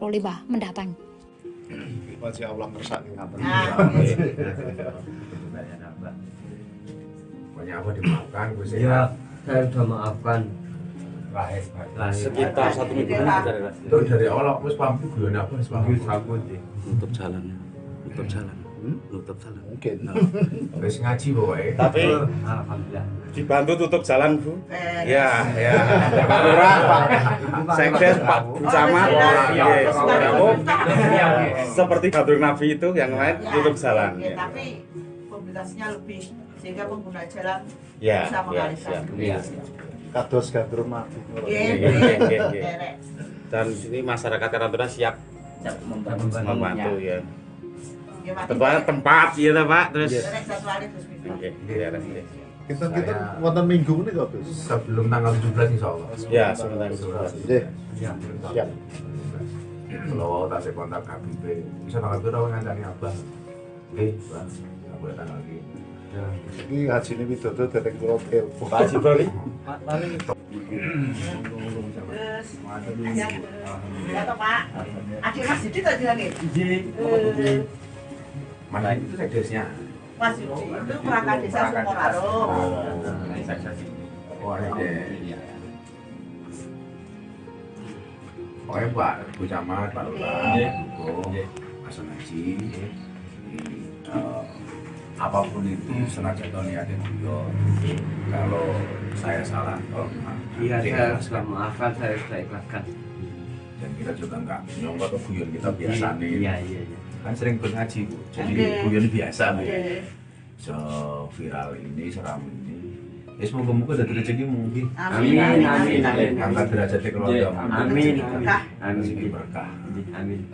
mendatang. Masya Allah ngersani Pokoknya apa dimaafkan, Gus ya. Saya sudah maafkan. Sekitar 1 minggu itu dari awal aku pamit guyon apa wis pamit nutup jalan. mungkin wis ngaji pokoke. Tapi Alhamdulillah. dibantu tutup jalan, Bu. Ya. Pak Lurah, Pak Sekdes, Pak Camat, seperti Gadur Nabi itu yang lain tutup jalan. Tapi mobilitasnya lebih sehingga pengguna jalan Ya, bisa mengalihkan. kados gadur mati. Dan ini masyarakat Karantina siap membantu ya. Tempat ya Pak, terus Kita wonten minggu ini kok, Gus. Sebelum tanggal 17 insyaallah. Ya, sebelum tanggal 17. Nggih. Siap. Kalau tak saya kontak KBP, bisa tanggal berapa ngancani Abah? Oke, Bang. Enggak boleh tanggal iki. Ya, iki ngajine Widodo dereng kula telepon. Pak Jibril. Ya toh Pak. Adik Mas Didi tadi lagi. Mana itu sekdesnya? Mas Didi itu perangkat desa Sukoharjo. Oh, iya. Pokoknya Pak Bu Camat, Pak Lurah, Mas Haji, apapun itu senajan niatnya beliau. Kalau saya salah, Iya, saya sudah maafkan, saya sudah ikhlaskan. dan kita juga enggak nyongkok ke guyon kita biasa nih. Iya. Kan sering ngaji Bu, jadi guyon biasa Bu. So viral ini, seram ini. Ya semoga-moga dari rezeki mungkin. Amin. Angkat derajat keluarga. Amin. Rezeki berkah. Amin.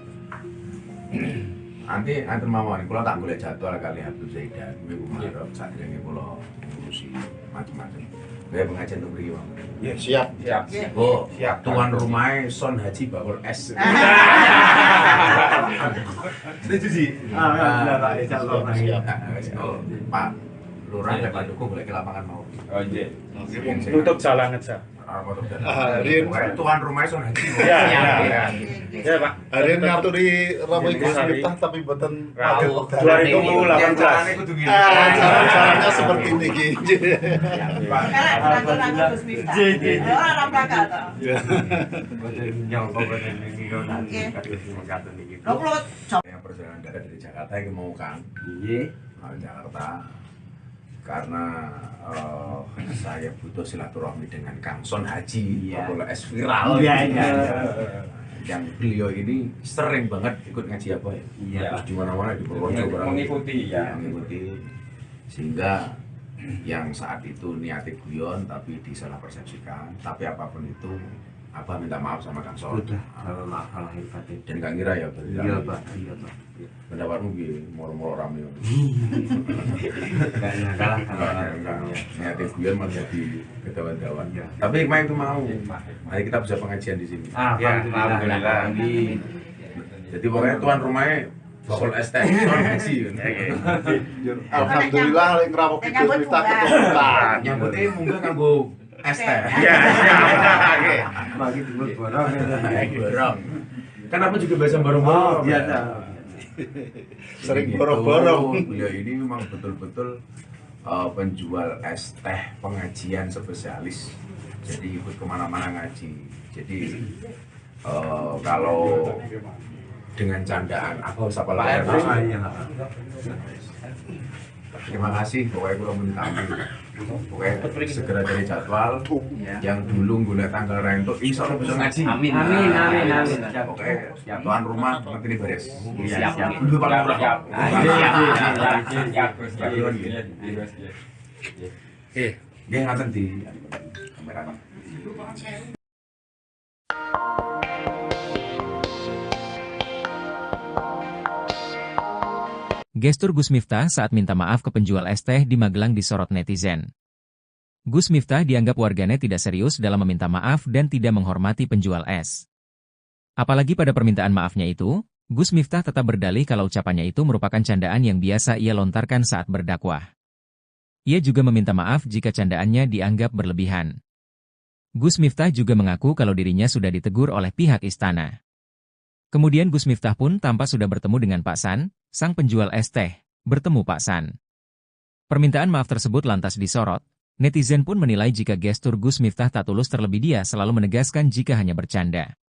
Nanti mawon kalau tak boleh jadwal kali Habib Zaidan, Ibu Marok, saat ini kalau ngurusi macam-macam. Saya pengajian untuk beri Bang. Ya, siap. Oh, tuan rumahnya Son Haji Bakul S. Setuju sih. Alhamdulillah Pak, insyaallah. Pak Lurah dan Pak Dukuh boleh ke lapangan mau. Oh iya. Tutup jalan aja. apa tuh? Rien. Tuan rumahnya Sun Haji. Iya, ya Pak. Harian ngaturi Ramo Gus Miftah tapi boten pageh wekdal. 2018. Caranya seperti ini gitu. Kalau orang Gus Miftah. Orang prakal toh. Yang perjalanan darat dari Jakarta yang mau Kang. Jakarta. Karena saya butuh silaturahmi dengan Kang Son Haji, Kepala S viral. Yang beliau ini sering banget ikut ngaji apa ya? Di mana-mana di Purworejo mengikuti. Sehingga yang saat itu niatnya guyon tapi disalah persepsikan. Tapi apapun itu, Abah minta maaf sama Kang Son. Maaf lahir batin. Dan Kang Ira ya berarti. Iya Pak. Pendapatmu gini, moro-moro rame. Kalah. Niatnya guyon malah jadi ketahuan-tahuan. Tapi hikmah itu mau. Mari kita bisa pengajian di sini. Alhamdulillah. Jadi pokoknya tuan rumahnya bakul es teh, Son Haji. Alhamdulillah lek ngrawuh Gus Miftah keturunan. Nyambutnya munggah kanggo es teh. Iya. Bagi timur borong. Borong. Kan aku juga biasa borong-borong. Biasa. Sering borong-borong. Beliau ini memang betul-betul penjual es teh pengajian spesialis. Jadi ikut kemana-mana ngaji. Jadi kalau dengan candaan aku siapa lahir. Terima kasih pokoknya kalau minta pokoknya segera dari jadwal yang dulu gula tanggal rento insya Allah bisa ngaji. Amin. Pokoknya tuan rumah ngerti ini beres. Siap. Dulu Pak Lurah. Nggih ngaten di kameranya. Gestur Gus Miftah saat minta maaf ke penjual es teh di Magelang disorot netizen. Gus Miftah dianggap warganet tidak serius dalam meminta maaf dan tidak menghormati penjual es. Apalagi pada permintaan maafnya itu, Gus Miftah tetap berdalih kalau ucapannya itu merupakan candaan yang biasa ia lontarkan saat berdakwah. Ia juga meminta maaf jika candaannya dianggap berlebihan. Gus Miftah juga mengaku kalau dirinya sudah ditegur oleh pihak istana. Kemudian Gus Miftah pun tampak sudah bertemu dengan Pak San, sang penjual es teh, bertemu Pak San. Permintaan maaf tersebut lantas disorot, netizen pun menilai jika gestur Gus Miftah tak tulus terlebih dia selalu menegaskan jika hanya bercanda.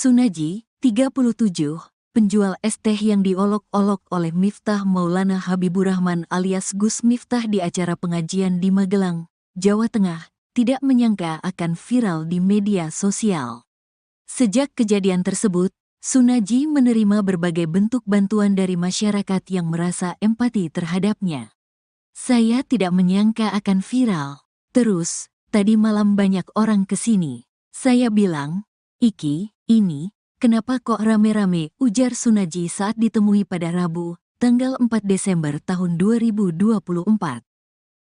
Sunaji, 37, penjual es teh yang diolok-olok oleh Miftah Maulana Habibur Rahman alias Gus Miftah di acara pengajian di Magelang, Jawa Tengah, tidak menyangka akan viral di media sosial. Sejak kejadian tersebut, Sunaji menerima berbagai bentuk bantuan dari masyarakat yang merasa empati terhadapnya. Saya tidak menyangka akan viral. Terus, tadi malam banyak orang kesini. Saya bilang, "Iki, ini, kenapa kok rame-rame?" ujar Sunaji saat ditemui pada Rabu, tanggal 4 Desember tahun 2024.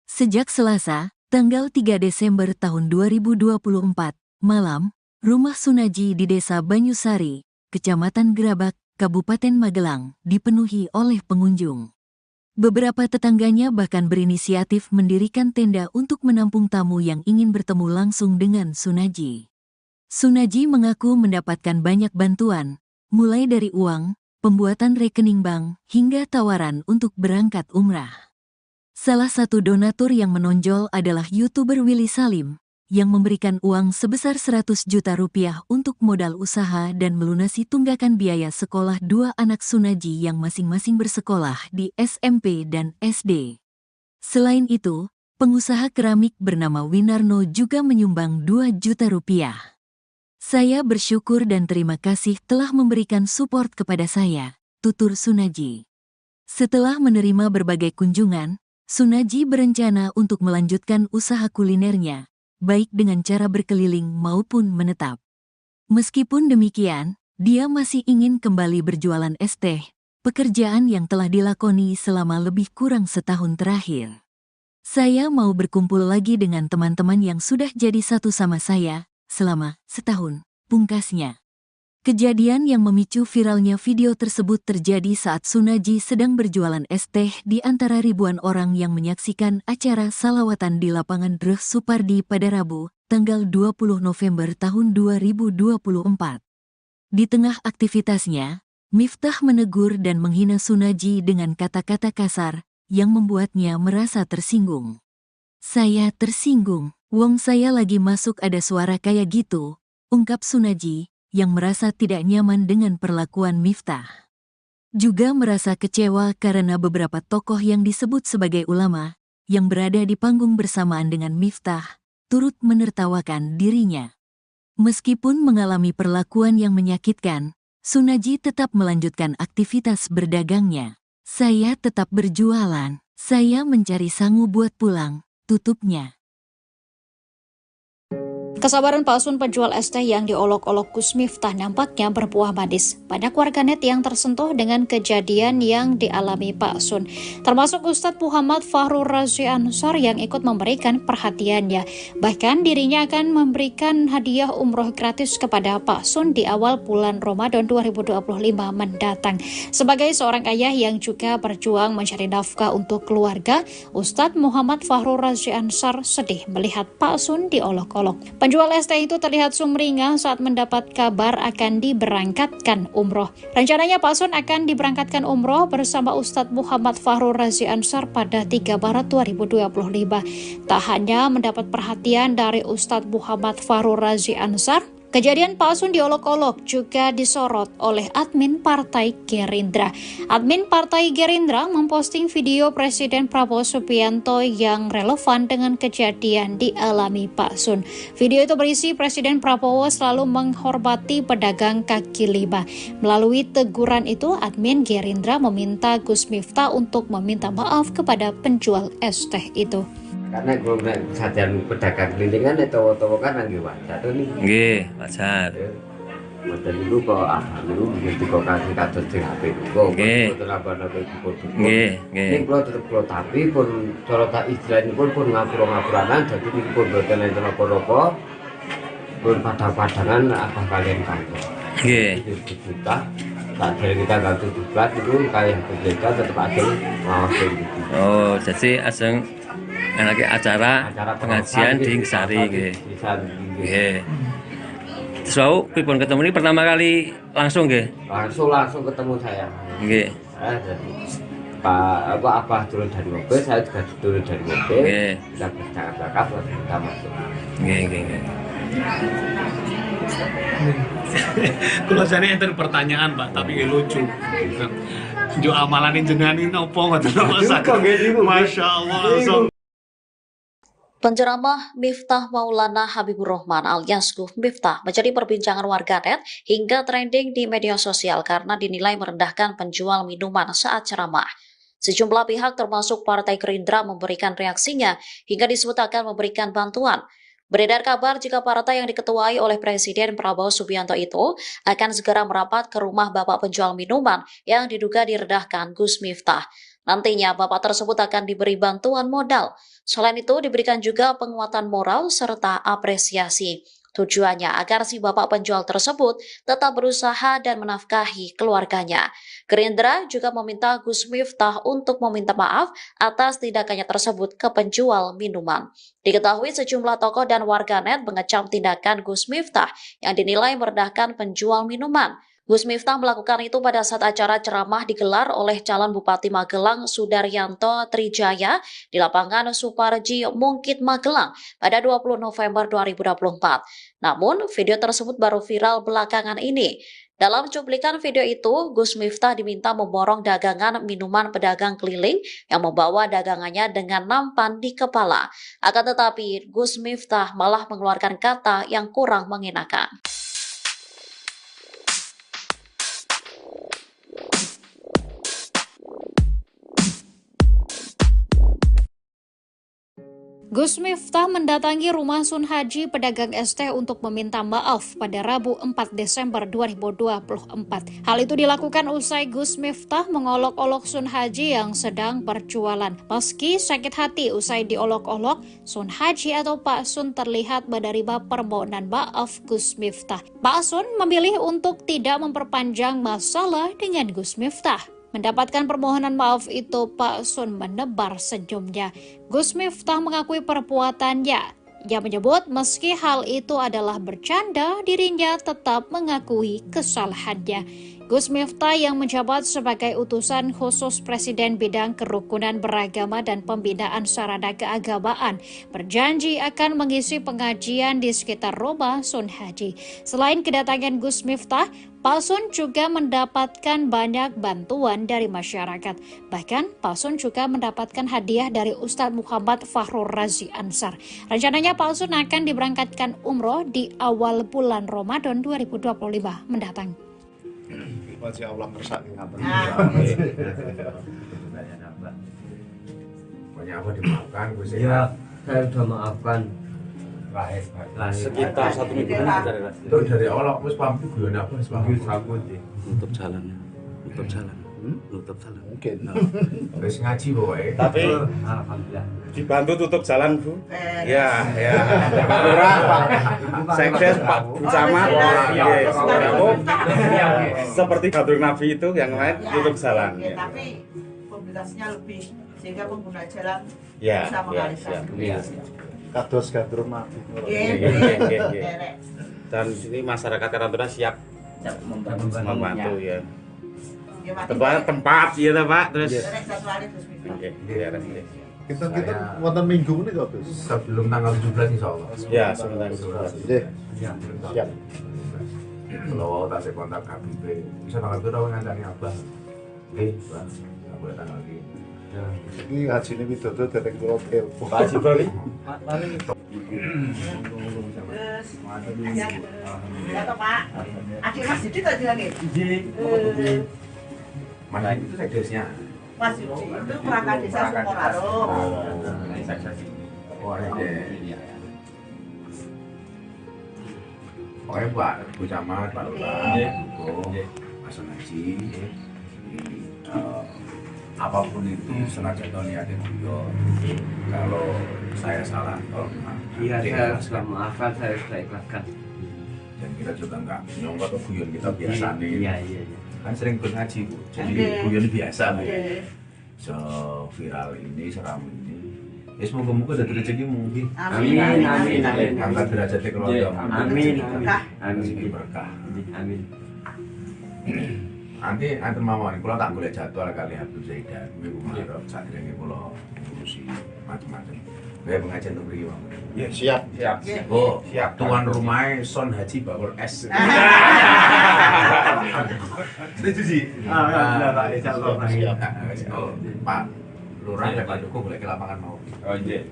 Sejak Selasa, tanggal 3 Desember tahun 2024, malam, rumah Sunaji di Desa Banyusari, Kecamatan Gerabak, Kabupaten Magelang, dipenuhi oleh pengunjung. Beberapa tetangganya bahkan berinisiatif mendirikan tenda untuk menampung tamu yang ingin bertemu langsung dengan Sunaji. Sunaji mengaku mendapatkan banyak bantuan, mulai dari uang, pembuatan rekening bank, hingga tawaran untuk berangkat umrah. Salah satu donatur yang menonjol adalah YouTuber Willy Salim, yang memberikan uang sebesar 100 juta rupiah untuk modal usaha dan melunasi tunggakan biaya sekolah dua anak Sunaji yang masing-masing bersekolah di SMP dan SD. Selain itu, pengusaha keramik bernama Winarno juga menyumbang 2 juta rupiah. Saya bersyukur dan terima kasih telah memberikan support kepada saya, tutur Sunaji. Setelah menerima berbagai kunjungan, Sunaji berencana untuk melanjutkan usaha kulinernya, baik dengan cara berkeliling maupun menetap. Meskipun demikian, dia masih ingin kembali berjualan es teh, pekerjaan yang telah dilakoni selama lebih kurang setahun terakhir. Saya mau berkumpul lagi dengan teman-teman yang sudah jadi satu sama saya selama setahun, pungkasnya. Kejadian yang memicu viralnya video tersebut terjadi saat Sunaji sedang berjualan es teh di antara ribuan orang yang menyaksikan acara salawatan di lapangan Dreh Supardi pada Rabu, tanggal 20 November tahun 2024. Di tengah aktivitasnya, Miftah menegur dan menghina Sunaji dengan kata-kata kasar yang membuatnya merasa tersinggung. "Saya tersinggung, wong saya lagi masuk ada suara kayak gitu," ungkap Sunaji, yang merasa tidak nyaman dengan perlakuan Miftah. Juga merasa kecewa karena beberapa tokoh yang disebut sebagai ulama, yang berada di panggung bersamaan dengan Miftah, turut menertawakan dirinya. Meskipun mengalami perlakuan yang menyakitkan, Sunaji tetap melanjutkan aktivitas berdagangnya. "Saya tetap berjualan, saya mencari sangu buat pulang," tutupnya. Kesabaran palsun penjual es teh yang diolok-olok Gus Miftah nampaknya berbuah manis. Banyak warganet yang tersentuh dengan kejadian yang dialami Pak Sun, termasuk Ustadz Muhammad Fahrur Razi Ansar yang ikut memberikan perhatiannya. Bahkan dirinya akan memberikan hadiah umroh gratis kepada Pak Sun di awal bulan Ramadan 2025 mendatang. Sebagai seorang ayah yang juga berjuang mencari nafkah untuk keluarga, Ustadz Muhammad Fahrur Razi Ansar sedih melihat Pak Sun diolok-olok. Penjual es teh itu terlihat sumringah saat mendapat kabar akan diberangkatkan umroh. Rencananya Pak Sun akan diberangkatkan umroh bersama Ustadz Muhammad Fahrur Razi Ansar pada 3 Maret 2025. Tak hanya mendapat perhatian dari Ustadz Muhammad Fahrur Razi Ansar, kejadian Pak Sun diolok-olok juga disorot oleh admin Partai Gerindra. Admin Partai Gerindra memposting video Presiden Prabowo Subianto yang relevan dengan kejadian dialami Pak Sun. Video itu berisi Presiden Prabowo selalu menghormati pedagang kaki lima. Melalui teguran itu, admin Gerindra meminta Gus Miftah untuk meminta maaf kepada penjual es teh itu. Karena gue sajian pedagang kelilingan itu kan lagi wajar nih. Nggih, wajar. Wajar dulu kok dulu begitu kok kasih kados di HP kok. Nggih. Nggih, nggih. Ini kalau tetap kalau tapi pun cara tak istilahnya pun ngapura-ngapuranan jadi ini pun boten enten apa-apa. Pun padang-padangan apa kalian kantor. Nggih. Kita tak dari kita ganti diblat itu kayak kita tetap ada ngawasi gitu. Oh, jadi aseng lagi acara pengajian di Sari nggih. Nggih. So, pripun ketemu ini pertama kali langsung nggih? Langsung ketemu saya. Nggih. Jadi Abah turun dari mobil, saya juga turun dari mobil. Nggih. Kita bercakap-cakap lalu kita masuk. Nggih, nggih. Kalau saya enten pertanyaan Pak, tapi lucu. Jo amalan jenengan ini opo ngoten Masya Allah langsung. Penceramah Miftah Maulana Habibur Rahman alias Gus Miftah menjadi perbincangan warganet hingga trending di media sosial karena dinilai merendahkan penjual minuman saat ceramah. Sejumlah pihak termasuk Partai Gerindra memberikan reaksinya hingga disebut akan memberikan bantuan. Beredar kabar jika partai yang diketuai oleh Presiden Prabowo Subianto itu akan segera merapat ke rumah bapak penjual minuman yang diduga direndahkan Gus Miftah. Nantinya bapak tersebut akan diberi bantuan modal. Selain itu diberikan juga penguatan moral serta apresiasi. Tujuannya agar si bapak penjual tersebut tetap berusaha dan menafkahi keluarganya. Gerindra juga meminta Gus Miftah untuk meminta maaf atas tindakannya tersebut ke penjual minuman. Diketahui sejumlah tokoh dan warganet mengecam tindakan Gus Miftah yang dinilai merendahkan penjual minuman. Gus Miftah melakukan itu pada saat acara ceramah digelar oleh calon Bupati Magelang Sudaryanto Trijaya di lapangan Suparji Mungkit Magelang pada 20 November 2024. Namun, video tersebut baru viral belakangan ini. Dalam cuplikan video itu, Gus Miftah diminta memborong dagangan minuman pedagang keliling yang membawa dagangannya dengan nampan di kepala. Akan tetapi, Gus Miftah malah mengeluarkan kata yang kurang mengenakan. Gus Miftah mendatangi rumah Sun Haji pedagang es teh untuk meminta maaf pada Rabu 4 Desember 2024. Hal itu dilakukan usai Gus Miftah mengolok-olok Sun Haji yang sedang berjualan. Meski sakit hati usai diolok-olok, Sun Haji atau Pak Sun terlihat menerima permohonan maaf Gus Miftah. Pak Sun memilih untuk tidak memperpanjang masalah dengan Gus Miftah. Mendapatkan permohonan maaf itu, Pak Sun menebar senyumnya. Gus Miftah mengakui perbuatannya. Ia menyebut meski hal itu adalah bercanda, dirinya tetap mengakui kesalahannya. Gus Miftah yang menjabat sebagai utusan khusus Presiden bidang kerukunan beragama dan pembinaan sarana keagamaan berjanji akan mengisi pengajian di sekitar rumah Sun Haji. Selain kedatangan Gus Miftah, Pak Sun juga mendapatkan banyak bantuan dari masyarakat. Bahkan Pak Sun juga mendapatkan hadiah dari Ustadz Muhammad Fahrur Razi Ansar. Rencananya Pak Sun akan diberangkatkan umroh di awal bulan Ramadan 2025 mendatang. Masya Allah kersani ngaten. Pokoknya apa dimaafkan, Gus Ya, saya sudah maafkan. Sekitar 1 minggu itu dari awal aku paham itu guyon apa sih? nutup jalan. Mungkin. Wis ngaji pokoknya. Tapi Alhamdulillah. dibantu tutup jalan, Bu. Ya. Pak Lurah, Pak Sekdes, Pak Camat, seperti Badrun Nabi itu yang lain tutup jalan. Tapi mobilitasnya lebih sehingga pengguna jalan Ya, bisa mengalihkan. Kados gandrung mati. Dan ini masyarakat Karantuna siap membantu ya. Tempat ya Pak, terus Kita wonten minggu ini kok, Gus. Sebelum tanggal 17 insyaallah. Ya, sebelum tanggal 17. Nggih. Siap. Kalau tak kontak Habib, bisa tanggal itu tahu ngancani Abah. Nggih, Pak. Enggak boleh tanggal ini. Ini haji ini widodo dereng kula telepon. Pak Haji Bali. Terus, ya toh Pak. Adik Mas Didi tadi lagi. Mana itu sekdesnya? Mas Didi itu perangkat desa Sukoraro. Oh, ada. Pokoknya Pak Bu Camat, Pak Lurah, Mas Haji, apapun itu senajan niatnya beliau. Kalau saya salah, tolong maaf. Iya, saya sudah maafkan, saya sudah ikhlaskan. Dan kita juga enggak nyongkot ke guyon kita biasa nih. Iya. Kan sering ngaji Bu, jadi guyon biasa nih. So viral ini, seram ini. Ya semoga-moga ada rezeki mungkin. Amin. Angkat derajatnya keluarga. Amin. Rezeki berkah. Amin. Nanti antar mawon, kalau tak boleh jadwal kali Habib Zaidan, minggu Maret, saat ini kalau ngurusi macam-macam. Kayak pengajian untuk beri uang. Ya, siap. Oh, tuan rumahnya Son Haji Bakul S. Setuju sih. Pak Lurah dan Pak Duku boleh ke lapangan mau. Oh iya.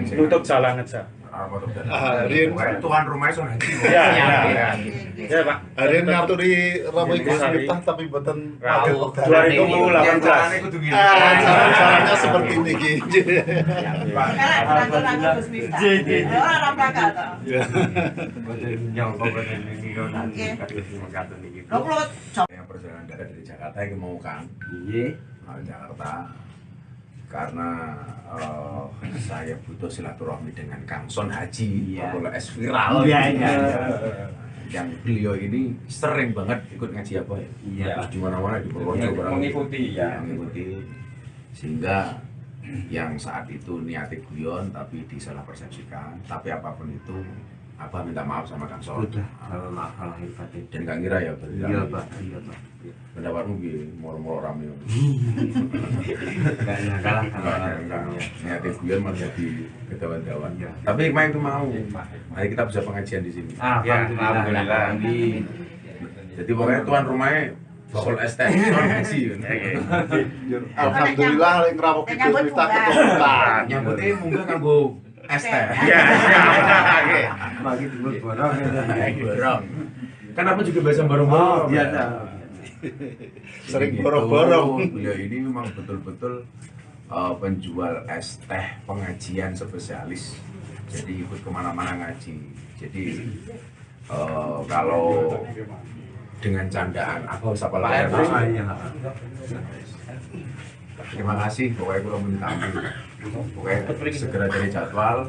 Tutup jalan aja. Tuan rumahnya Son Haji. Ya Pak. Hari ini ngaturi ramai Gus Miftah tapi mboten 2018. Caranya seperti ini gitu. Yang perjalanan dari Jakarta yang mau kan? Jakarta. Karena saya butuh silaturahmi dengan Kang Son Haji, Bakul S viral. Yang beliau ini sering banget ikut ngaji apa ya? Terus di mana-mana di Purworejo mengikuti. Sehingga yang saat itu niatnya guyon tapi disalah persepsikan. Tapi apapun itu, Abah minta maaf sama Kang Son. Kalau maaf lahir batin. Dan Kang Ira ya berarti. Iya Pak. Pendapatmu gini, moro-moro rame. Kayaknya kalah Niatnya guyon malah jadi kedawan-dawan. Tapi main itu mau. Mari kita bisa pengajian di sini. Alhamdulillah. Jadi pokoknya tuan rumahnya Bakul S teh Son Haji. Alhamdulillah lek ngrawuh Gus Miftah keturunan. Nyambutnya munggah kanggo es teh. Iya. Bagi dulu borong. Borong. Kan apa juga biasa borong-borong. Biasa. Sering borong-borong. Beliau ini memang betul-betul penjual es teh pengajian spesialis, jadi ikut kemana-mana ngaji. Jadi kalau dengan candaan aku siapa lagi? Terima kasih, pokoknya kalau minta pokoknya segera cari jadwal.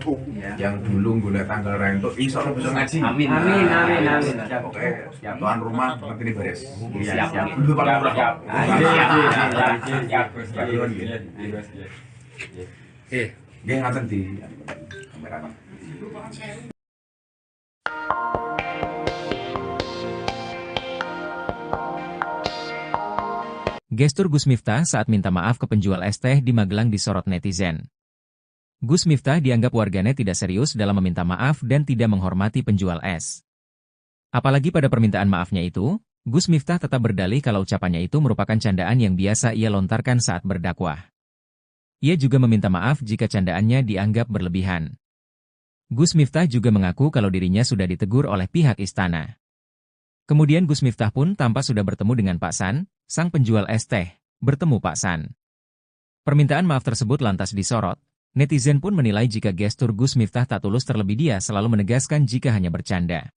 Yang dulu golek tanggal rento, insya Allah bisa ngaji. Amin. Pokoknya tuan rumah nanti ini beres. Siap. Dulu paling murah. Dia ngaten di kamera. Gestur Gus Miftah saat minta maaf ke penjual es teh di Magelang disorot netizen. Gus Miftah dianggap warganet tidak serius dalam meminta maaf dan tidak menghormati penjual es. Apalagi pada permintaan maafnya itu, Gus Miftah tetap berdalih kalau ucapannya itu merupakan candaan yang biasa ia lontarkan saat berdakwah. Ia juga meminta maaf jika candaannya dianggap berlebihan. Gus Miftah juga mengaku kalau dirinya sudah ditegur oleh pihak istana. Kemudian Gus Miftah pun tampak sudah bertemu dengan Pak San, sang penjual es teh, bertemu Pak San. Permintaan maaf tersebut lantas disorot. Netizen pun menilai jika gestur Gus Miftah tak tulus, terlebih dia selalu menegaskan jika hanya bercanda.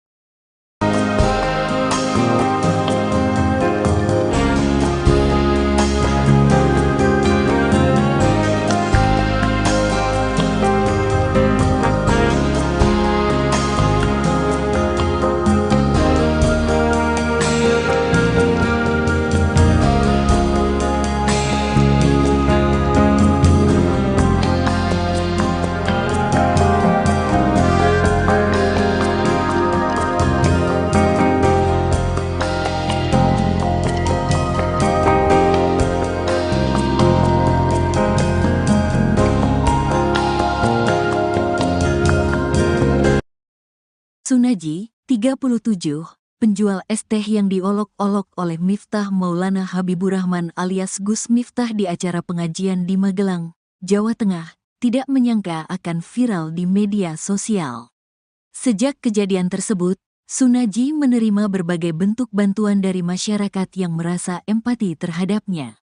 Sunaji, 37, penjual es teh yang diolok-olok oleh Miftah Maulana Habibur Rahman alias Gus Miftah di acara pengajian di Magelang, Jawa Tengah, tidak menyangka akan viral di media sosial. Sejak kejadian tersebut, Sunaji menerima berbagai bentuk bantuan dari masyarakat yang merasa empati terhadapnya.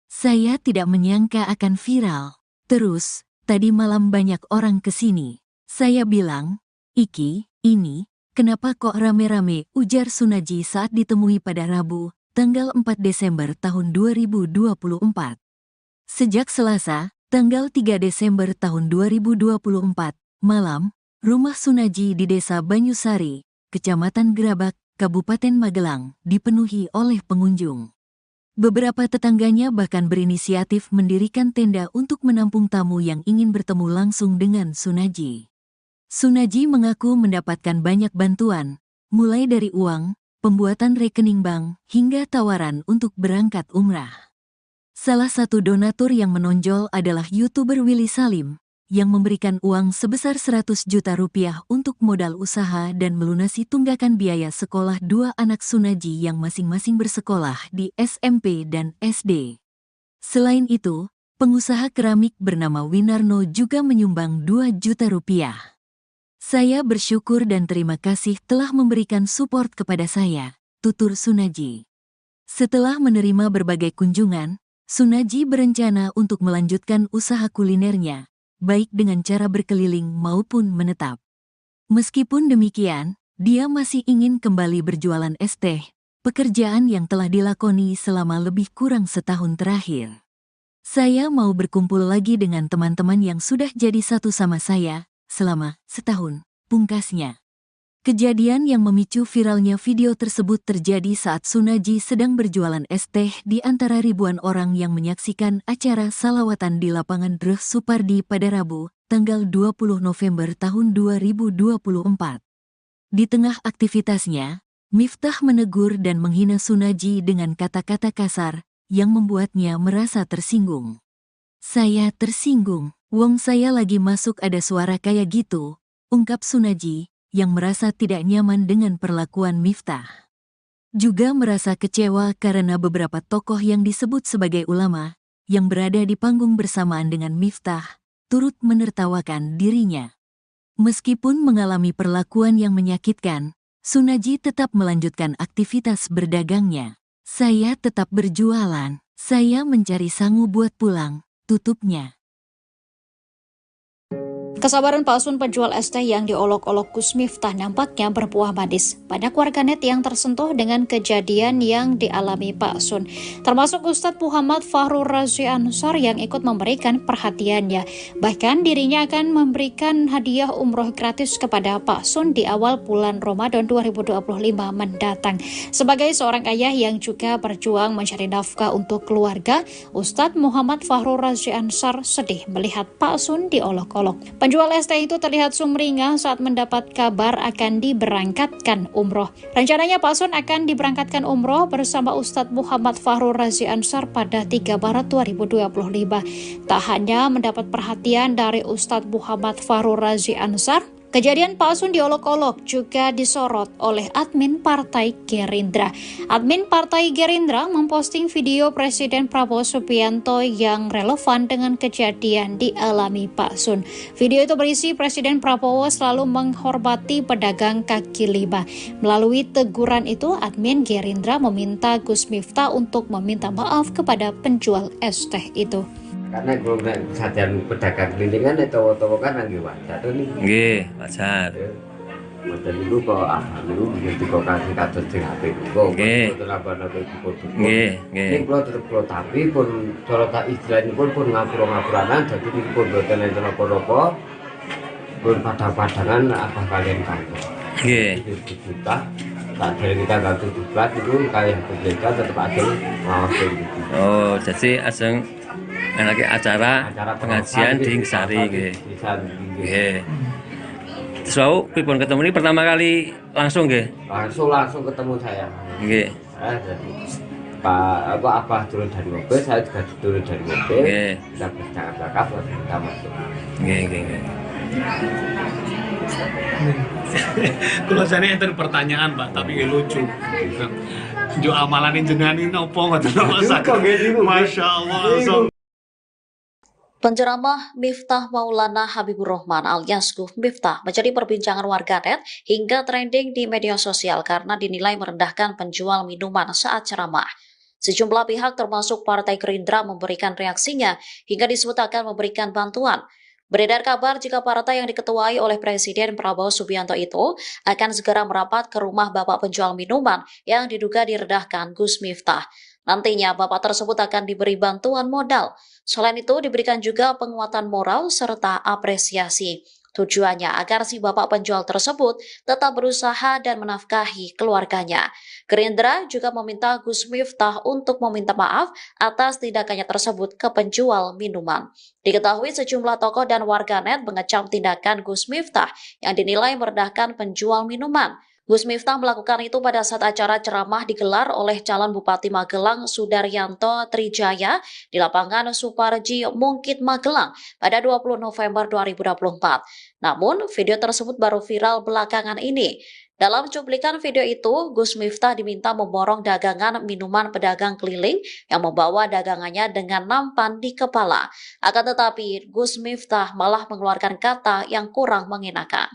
Saya tidak menyangka akan viral. Terus, tadi malam banyak orang kesini. Saya bilang, "Iki, ini, kenapa kok rame-rame?" ujar Sunaji saat ditemui pada Rabu, tanggal 4 Desember tahun 2024. Sejak Selasa, tanggal 3 Desember tahun 2024, malam, rumah Sunaji di Desa Banyusari, Kecamatan Gerabak, Kabupaten Magelang, dipenuhi oleh pengunjung. Beberapa tetangganya bahkan berinisiatif mendirikan tenda untuk menampung tamu yang ingin bertemu langsung dengan Sunaji. Sunaji mengaku mendapatkan banyak bantuan, mulai dari uang, pembuatan rekening bank, hingga tawaran untuk berangkat umrah. Salah satu donatur yang menonjol adalah YouTuber Willy Salim, yang memberikan uang sebesar 100 juta rupiah untuk modal usaha dan melunasi tunggakan biaya sekolah dua anak Sunaji yang masing-masing bersekolah di SMP dan SD. Selain itu, pengusaha keramik bernama Winarno juga menyumbang 2 juta rupiah. "Saya bersyukur dan terima kasih telah memberikan support kepada saya," tutur Sunaji. Setelah menerima berbagai kunjungan, Sunaji berencana untuk melanjutkan usaha kulinernya, baik dengan cara berkeliling maupun menetap. Meskipun demikian, dia masih ingin kembali berjualan es teh, pekerjaan yang telah dilakoni selama lebih kurang setahun terakhir. "Saya mau berkumpul lagi dengan teman-teman yang sudah jadi satu sama saya selama setahun," pungkasnya. Kejadian yang memicu viralnya video tersebut terjadi saat Sunaji sedang berjualan es teh di antara ribuan orang yang menyaksikan acara salawatan di lapangan Dreh Supardi pada Rabu, tanggal 20 November tahun 2024. Di tengah aktivitasnya, Miftah menegur dan menghina Sunaji dengan kata-kata kasar yang membuatnya merasa tersinggung. "Saya tersinggung. Wong saya lagi masuk ada suara kayak gitu," ungkap Sunaji, yang merasa tidak nyaman dengan perlakuan Miftah. Juga merasa kecewa karena beberapa tokoh yang disebut sebagai ulama, yang berada di panggung bersamaan dengan Miftah, turut menertawakan dirinya. Meskipun mengalami perlakuan yang menyakitkan, Sunaji tetap melanjutkan aktivitas berdagangnya. "Saya tetap berjualan, saya mencari sangu buat pulang," tutupnya. Kesabaran palsun penjual es teh yang diolok-olok Gus Miftah nampaknya berbuah manis. Banyak warganet yang tersentuh dengan kejadian yang dialami Pak Sun, termasuk Ustadz Muhammad Fahrur Razi Ansar yang ikut memberikan perhatiannya. Bahkan dirinya akan memberikan hadiah umroh gratis kepada Pak Sun di awal bulan Ramadan 2025 mendatang. Sebagai seorang ayah yang juga berjuang mencari nafkah untuk keluarga, Ustadz Muhammad Fahrur Razi Ansar sedih melihat Pak Sun diolok-olok. Penjual es teh itu terlihat sumringah saat mendapat kabar akan diberangkatkan umroh. Rencananya Pak Sun akan diberangkatkan umroh bersama Ustadz Muhammad Fahrur Razi Ansar pada 3 Maret 2025. Tak hanya mendapat perhatian dari Ustadz Muhammad Fahrur Razi Ansar, kejadian Pak Sun diolok-olok juga disorot oleh admin Partai Gerindra. Admin Partai Gerindra memposting video Presiden Prabowo Subianto yang relevan dengan kejadian dialami Pak Sun. Video itu berisi Presiden Prabowo selalu menghormati pedagang kaki lima. Melalui teguran itu, admin Gerindra meminta Gus Miftah untuk meminta maaf kepada penjual es teh itu. Karena kalau sajian pedagang kelilingan itu kan lagi wajar nih. Nggih, wajar. Model itu kok dulu begitu kok kasih kados sing apik kok. Nggih. Nggih, nggih. Ning kula tetep kula tapi pun cara tak istilahipun pun ngapura-ngapuranan dadi pun boten enten apa-apa. Pun padang-padangan apa kalian kantor. Nggih. Juta tak dari kita ganti 17 itu kayak berbeda tetap ada ngawas gitu. Oh, jadi ajeng lagi acara pengajian di Sari nggih. Nggih. So, pripun ketemu ini pertama kali langsung nggih? Langsung ketemu saya. Nggih. Jadi Pak Abah turun dari mobil, saya juga turun dari mobil. Nggih. Kita bercakap-cakap langsung kita masuk. Nggih, nggih, nggih. Kalau saya enten pertanyaan Pak, tapi lucu. Jo amalan jenengan ini opo ngoten Masya Allah. Penceramah Miftah Maulana Habibur Rahman alias Gus Miftah menjadi perbincangan warganet hingga trending di media sosial karena dinilai merendahkan penjual minuman saat ceramah. Sejumlah pihak termasuk Partai Gerindra memberikan reaksinya hingga disebut akan memberikan bantuan. Beredar kabar jika partai yang diketuai oleh Presiden Prabowo Subianto itu akan segera merapat ke rumah bapak penjual minuman yang diduga direndahkan Gus Miftah. Nantinya bapak tersebut akan diberi bantuan modal. Selain itu diberikan juga penguatan moral serta apresiasi. Tujuannya agar si bapak penjual tersebut tetap berusaha dan menafkahi keluarganya. Gerindra juga meminta Gus Miftah untuk meminta maaf atas tindakannya tersebut ke penjual minuman. Diketahui sejumlah tokoh dan warganet mengecam tindakan Gus Miftah yang dinilai merendahkan penjual minuman. Gus Miftah melakukan itu pada saat acara ceramah digelar oleh calon Bupati Magelang Sudaryanto Trijaya di lapangan Suparji Mungkit Magelang pada 20 November 2024. Namun, video tersebut baru viral belakangan ini. Dalam cuplikan video itu, Gus Miftah diminta memborong dagangan minuman pedagang keliling yang membawa dagangannya dengan nampan di kepala. Akan tetapi, Gus Miftah malah mengeluarkan kata yang kurang mengenakan.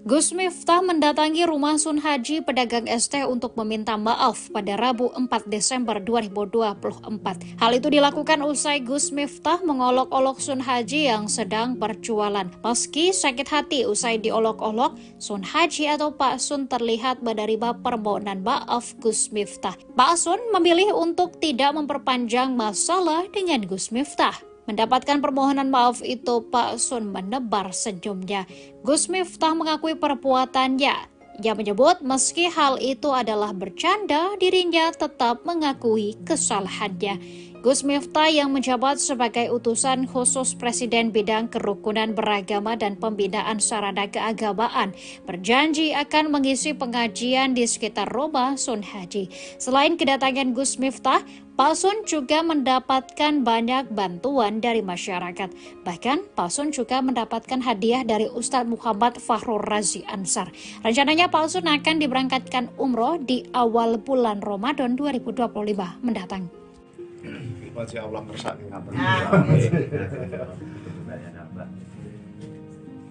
Gus Miftah mendatangi rumah Sun Haji pedagang es teh untuk meminta maaf pada Rabu 4 Desember 2024. Hal itu dilakukan usai Gus Miftah mengolok-olok Sun Haji yang sedang berjualan. Meski sakit hati usai diolok-olok, Sun Haji atau Pak Sun terlihat menerima permohonan maaf Gus Miftah. Pak Sun memilih untuk tidak memperpanjang masalah dengan Gus Miftah. Mendapatkan permohonan maaf itu, Pak Sun menebar senyumnya. Gus Miftah mengakui perbuatannya. Ia menyebut meski hal itu adalah bercanda, dirinya tetap mengakui kesalahannya. Gus Miftah yang menjabat sebagai utusan khusus Presiden bidang kerukunan beragama dan pembinaan sarana keagamaan berjanji akan mengisi pengajian di sekitar rumah Sun Haji. Selain kedatangan Gus Miftah, Pak Sun juga mendapatkan banyak bantuan dari masyarakat. Bahkan Pak Sun juga mendapatkan hadiah dari Ustadz Muhammad Fahrur Razi Ansar. Rencananya Pak Sun akan diberangkatkan umroh di awal bulan Ramadan 2025 mendatang. Masih Allah ngersani ngaten.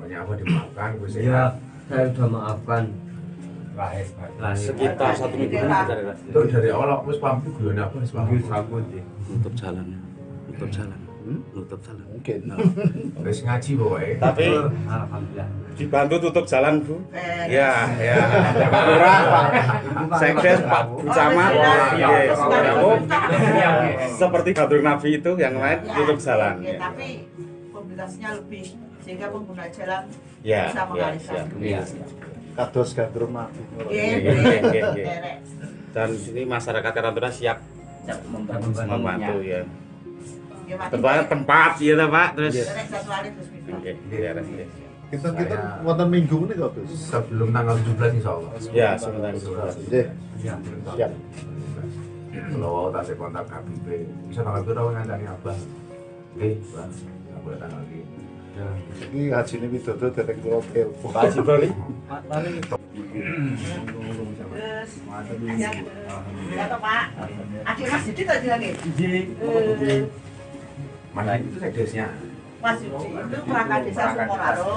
Banyak apa dimaafkan Gus ya. Saya sudah maafkan. Sekitar 1 minggu Itu dari awal aku wis paham guyon apa wis paham. nutup jalan. Nutup jalan. Nutup jalan. Mungkin. Wis ngaji pokoke. Tapi Alhamdulillah. dibantu tutup jalan, Bu. Ya, ya. Pak Lurah, Pak Sekdes, Pak Camat. Seperti Gadur Nafi itu yang lain tutup jalan. Tapi mobilitasnya lebih sehingga pengguna jalan Ya, bisa mengalihkan. Kados gandrum mati. Dan sini masyarakat Karantuna siap membantu ya. Tempat ya Pak, terus. Oke, ya. Kita wonten minggu ini kok, Gus. Sebelum tanggal 17 insyaallah. Ya, sebentar. Nggih. Siap. Kalau tak saya kontak KBP, bisa tanggal berapa ngancani Abah? Oke, Bang. Nggak boleh tanggal ini. Ini haji ini widodo dari kula telepon. Pak Haji Bali. Terus, ya toh Pak. Adik Mas Didi tadi lagi. Mana itu sekdesnya? Mas Didi itu perangkat desa Sumonaro.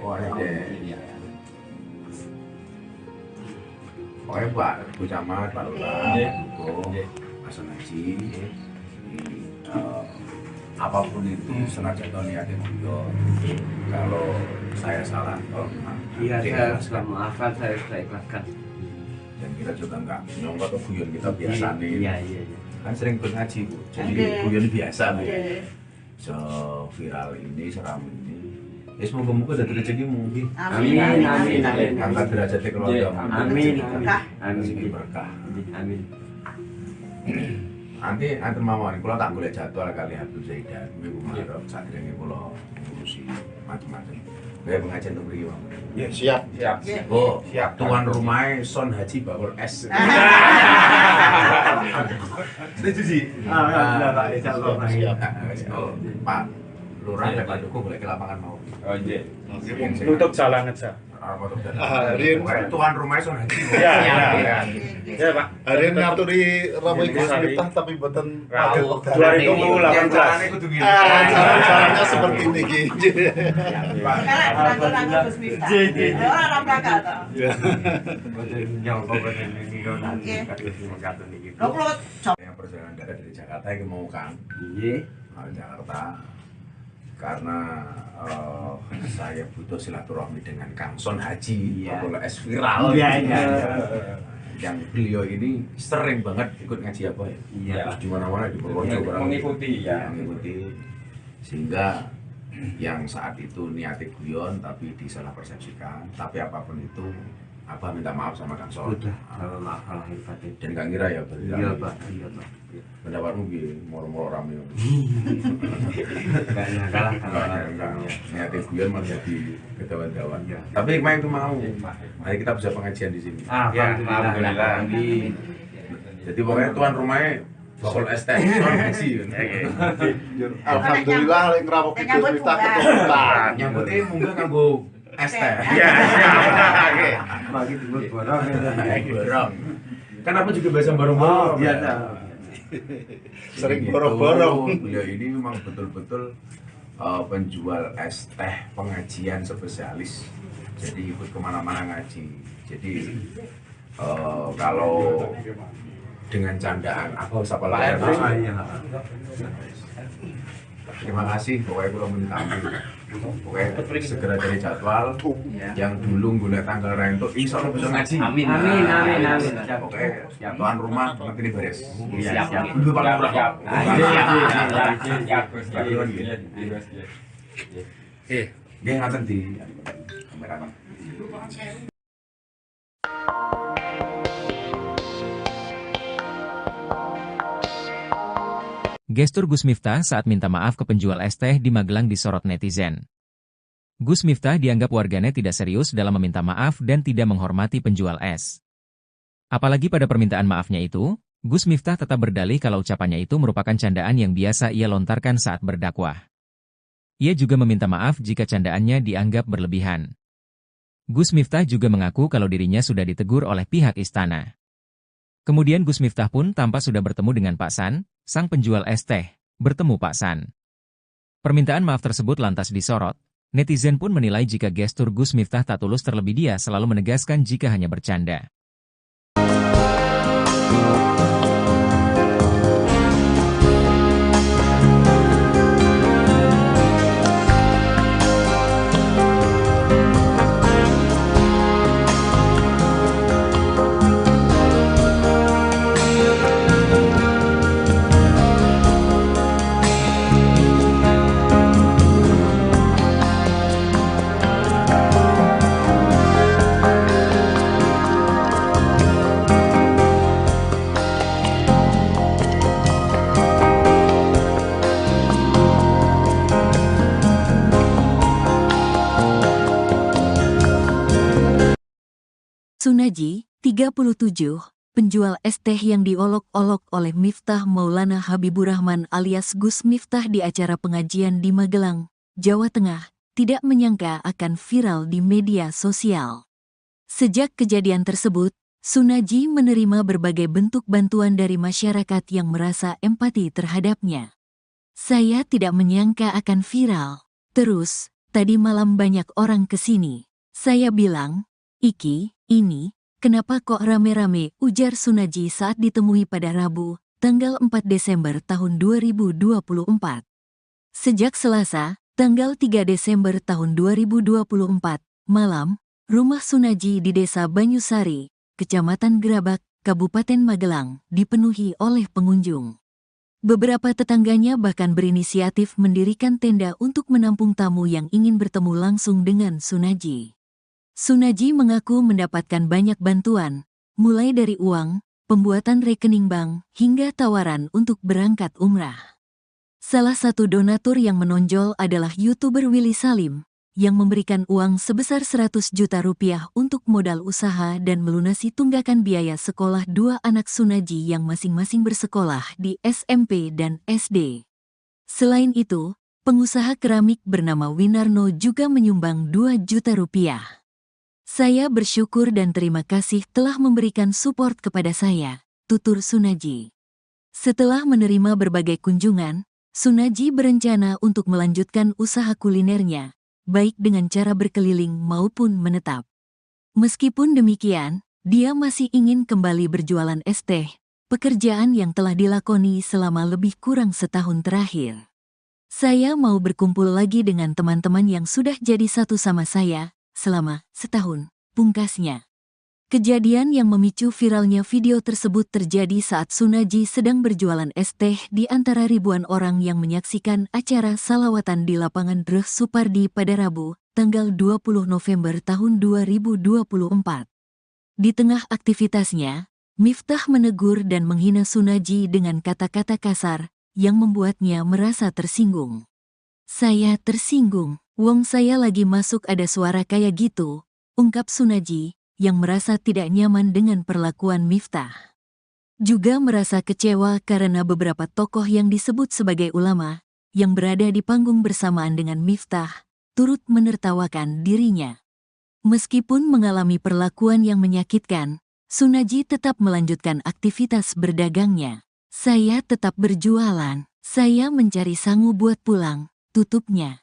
Oh, ada. Pokoknya Pak Bu Camat, Pak Lurah, Mas Haji, apapun itu senajan niatnya guyon. Kalau saya salah, Iya, saya sudah maafkan, saya sudah ikhlaskan. dan kita juga nggak nyongkok ke guyon kita biasa nih. Iya. Kan sering ikut ngaji Bu, jadi guyon biasa Bu. Viral ini, seram ini. Ya semoga-moga dari rezekimu. Amin. Angkat derajat keluarga. Amin. Rezeki berkah. Amin. Nanti mawon, kalau tak boleh jadwal kali Abdul Zaidan, minggu Maret saat ini kalau ngurusi macam-macam. Kayak pengajian untuk beri Bang. Ya, siap. Oh, tuan rumahnya Son Haji Bakul S. Setuju sih. Alhamdulillah Pak, insyaallah. Siap. Oh, Pak Lurah dan Pak Duku boleh ke lapangan mau. Oh, iya. Tutup jalan aja. Tuan rumahnya Son Haji. Ya, Pak. Hari ini ngaturi Rabu Gus Miftah tapi mboten pagel wekdal. 2018. Caranya seperti ini iki. Sekarang rangkul Gus Miftah. Orang rangkul toh. Yang perjalanan dari Jakarta yang mau Kang. Iya. Jakarta. Karena saya butuh silaturahmi dengan Kang Son Haji, Bakul S viral. Yang beliau ini sering banget ikut ngaji apa ya? Iya. Di mana-mana di Purworejo Mengikuti ya. Mengikuti. Sehingga yang saat itu niatnya guyon tapi disalah persepsikan. Tapi apapun itu, Abah minta maaf sama Kang Son. Sudah, maaf lahir batin. Dan Kang Ira ya berarti. Iya, Pak. Pendapatmu gini, moro-moro rame. Enggak nyangka lah Niatnya guyon malah jadi kedawan-dawan. Tapi hikmah itu mau. Mari kita bisa pengajian di sini. Alhamdulillah. Jadi pokoknya tuan rumahnya Bakul ST Son Haji. Alhamdulillah lek ngrawuhi Gus Miftah keturunan. Nyambutnya mungkin nganggo ST. Iya, oke. Bagi dulu borong. Borong. Kan aku juga biasa borong-borong. Biasa. Sering borong-borong. Beliau ini memang betul-betul penjual es teh pengajian spesialis. Jadi ikut kemana-mana ngaji. Jadi kalau dengan candaan apa siapa lahir. Terima kasih, pokoknya kalau minta pokoknya segera dari jadwal yang dulu gue tanggal rento insya Allah bisa ngaji. Amin. Pokoknya tuan rumah nanti ini beres. Siap. Dulu Pak Lurah. Dia ngaten di kamera. Gestur Gus Miftah saat minta maaf ke penjual es teh di Magelang disorot netizen. Gus Miftah dianggap warganet tidak serius dalam meminta maaf dan tidak menghormati penjual es. Apalagi pada permintaan maafnya itu, Gus Miftah tetap berdalih kalau ucapannya itu merupakan candaan yang biasa ia lontarkan saat berdakwah. Ia juga meminta maaf jika candaannya dianggap berlebihan. Gus Miftah juga mengaku kalau dirinya sudah ditegur oleh pihak istana. Kemudian Gus Miftah pun tampak sudah bertemu dengan Pak San, sang penjual es teh, bertemu Pak San. Permintaan maaf tersebut lantas disorot, Netizen pun menilai jika gestur Gus Miftah tak tulus, terlebih dia selalu menegaskan jika hanya bercanda. Sunaji, 37, penjual es teh yang diolok-olok oleh Miftah Maulana Habibur Rahman alias Gus Miftah di acara pengajian di Magelang, Jawa Tengah, tidak menyangka akan viral di media sosial. Sejak kejadian tersebut, Sunaji menerima berbagai bentuk bantuan dari masyarakat yang merasa empati terhadapnya. Saya tidak menyangka akan viral. Terus, tadi malam banyak orang kesini. Saya bilang, "Iki, ini, kenapa kok rame-rame?" ujar Sunaji saat ditemui pada Rabu, tanggal 4 Desember tahun 2024. Sejak Selasa, tanggal 3 Desember tahun 2024, malam, rumah Sunaji di Desa Banyusari, Kecamatan Gerabak, Kabupaten Magelang, dipenuhi oleh pengunjung. Beberapa tetangganya bahkan berinisiatif mendirikan tenda untuk menampung tamu yang ingin bertemu langsung dengan Sunaji. Sunaji mengaku mendapatkan banyak bantuan, mulai dari uang, pembuatan rekening bank, hingga tawaran untuk berangkat umrah. Salah satu donatur yang menonjol adalah YouTuber Willy Salim, yang memberikan uang sebesar 100 juta rupiah untuk modal usaha dan melunasi tunggakan biaya sekolah dua anak Sunaji yang masing-masing bersekolah di SMP dan SD. Selain itu, pengusaha keramik bernama Winarno juga menyumbang 2 juta rupiah. "Saya bersyukur dan terima kasih telah memberikan support kepada saya," tutur Sunaji. Setelah menerima berbagai kunjungan, Sunaji berencana untuk melanjutkan usaha kulinernya, baik dengan cara berkeliling maupun menetap. Meskipun demikian, dia masih ingin kembali berjualan es teh, pekerjaan yang telah dilakoni selama lebih kurang setahun terakhir. "Saya mau berkumpul lagi dengan teman-teman yang sudah jadi satu sama saya selama setahun," pungkasnya. Kejadian yang memicu viralnya video tersebut terjadi saat Sunaji sedang berjualan es teh di antara ribuan orang yang menyaksikan acara salawatan di lapangan Dreh Supardi pada Rabu, tanggal 20 November tahun 2024. Di tengah aktivitasnya, Miftah menegur dan menghina Sunaji dengan kata-kata kasar yang membuatnya merasa tersinggung. "Saya tersinggung, wong saya lagi masuk ada suara kayak gitu," ungkap Sunaji, yang merasa tidak nyaman dengan perlakuan Miftah. Juga merasa kecewa karena beberapa tokoh yang disebut sebagai ulama, yang berada di panggung bersamaan dengan Miftah, turut menertawakan dirinya. Meskipun mengalami perlakuan yang menyakitkan, Sunaji tetap melanjutkan aktivitas berdagangnya. "Saya tetap berjualan, saya mencari sangu buat pulang," tutupnya.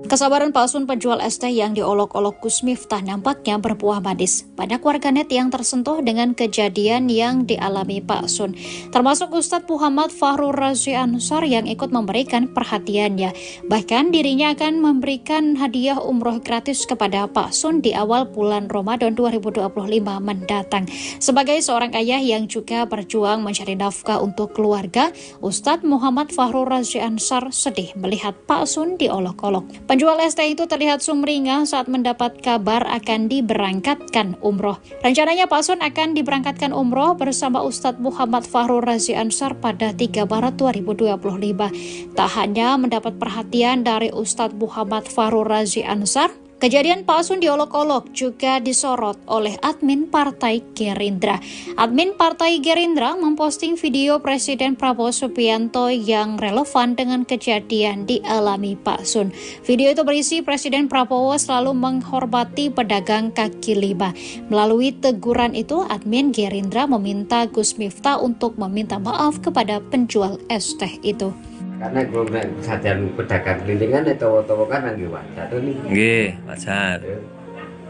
Kesabaran palsun penjual es teh yang diolok-olok Gus Miftah nampaknya berbuah manis. Banyak warganet yang tersentuh dengan kejadian yang dialami Pak Sun, termasuk Ustadz Muhammad Fahrur Razi Ansar yang ikut memberikan perhatiannya. Bahkan dirinya akan memberikan hadiah umroh gratis kepada Pak Sun di awal bulan Ramadan 2025 mendatang. Sebagai seorang ayah yang juga berjuang mencari nafkah untuk keluarga, Ustadz Muhammad Fahrur Razi Ansar sedih melihat Pak Sun diolok-olok. Penjual es teh itu terlihat sumringah saat mendapat kabar akan diberangkatkan umroh. Rencananya Pak Sun akan diberangkatkan umroh bersama Ustadz Muhammad Fahrur Razi Ansar pada 3 Maret 2025. Tak hanya mendapat perhatian dari Ustadz Muhammad Fahrur Razi Ansar, kejadian Pak Sun diolok-olok juga disorot oleh admin Partai Gerindra. Admin Partai Gerindra memposting video Presiden Prabowo Subianto yang relevan dengan kejadian dialami Pak Sun. Video itu berisi Presiden Prabowo selalu menghormati pedagang kaki lima. Melalui teguran itu, admin Gerindra meminta Gus Miftah untuk meminta maaf kepada penjual es teh itu. Karena kalau sajian pedagang kelilingan itu tawa-tawa kan nggih wajar to niki. Nggih, wajar.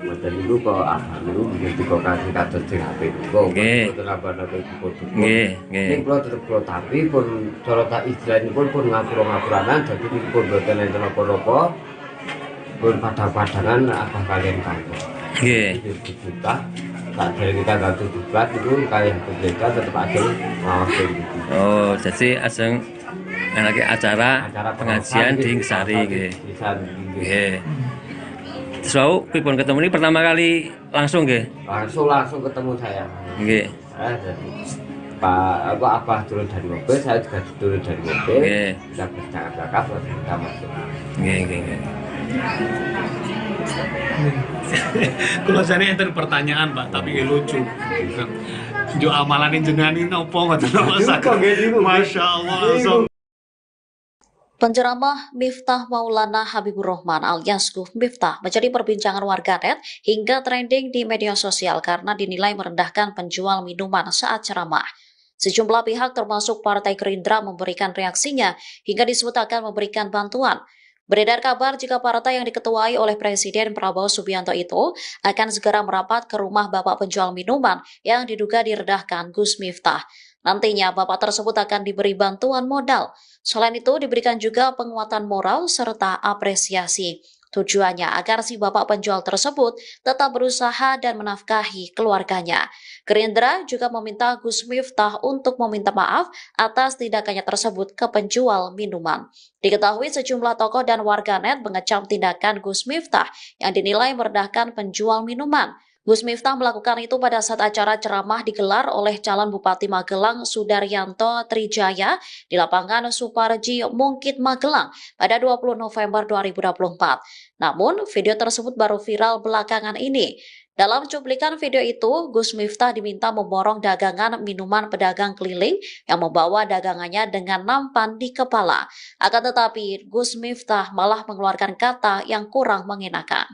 Mboten niku kok niku nggih dikokasi kados sing apik niku. Nggih. Mboten apa-apa iku. Nggih, nggih. Ning kula tetep kula tapi pun cara tak istilahipun pun ngapura-ngapuranan dadi niku pun mboten enten apa-apa. Pun padang-padangan apa kalian kantor. Nggih. Kita tak dari kita ganti debat itu kayak berbeda tetap ada ngawasi gitu. Oh, jadi ajeng anake acara pengajian di Ngesari nggih. Nggih. Terus wau pripun ketemu ini pertama kali langsung nggih? Langsung ketemu saya. Nggih. Jadi Pak Abah turun dari mobil, saya juga turun dari mobil. Nggih. Kita bercakap-cakap terus kita masuk. Nggih, nggih, nggih. Kalau saya enten pertanyaan Pak, tapi lucu. Jo amalan jenengan ini nopo ngoten Masya Allah. Penceramah Miftah Maulana Habibur Rahman alias Gus Miftah menjadi perbincangan warganet hingga trending di media sosial karena dinilai merendahkan penjual minuman saat ceramah. Sejumlah pihak termasuk Partai Gerindra memberikan reaksinya hingga disebut akan memberikan bantuan. Beredar kabar jika partai yang diketuai oleh Presiden Prabowo Subianto itu akan segera merapat ke rumah bapak penjual minuman yang diduga direndahkan Gus Miftah. Nantinya bapak tersebut akan diberi bantuan modal. Selain itu diberikan juga penguatan moral serta apresiasi. Tujuannya agar si bapak penjual tersebut tetap berusaha dan menafkahi keluarganya. Gerindra juga meminta Gus Miftah untuk meminta maaf atas tindakannya tersebut ke penjual minuman. Diketahui sejumlah tokoh dan warganet mengecam tindakan Gus Miftah yang dinilai merendahkan penjual minuman. Gus Miftah melakukan itu pada saat acara ceramah digelar oleh calon Bupati Magelang Sudaryanto Trijaya di lapangan Suparji Mungkit Magelang pada 20 November 2024. Namun, video tersebut baru viral belakangan ini. Dalam cuplikan video itu, Gus Miftah diminta memborong dagangan minuman pedagang keliling yang membawa dagangannya dengan nampan di kepala. Akan tetapi, Gus Miftah malah mengeluarkan kata yang kurang mengenakan.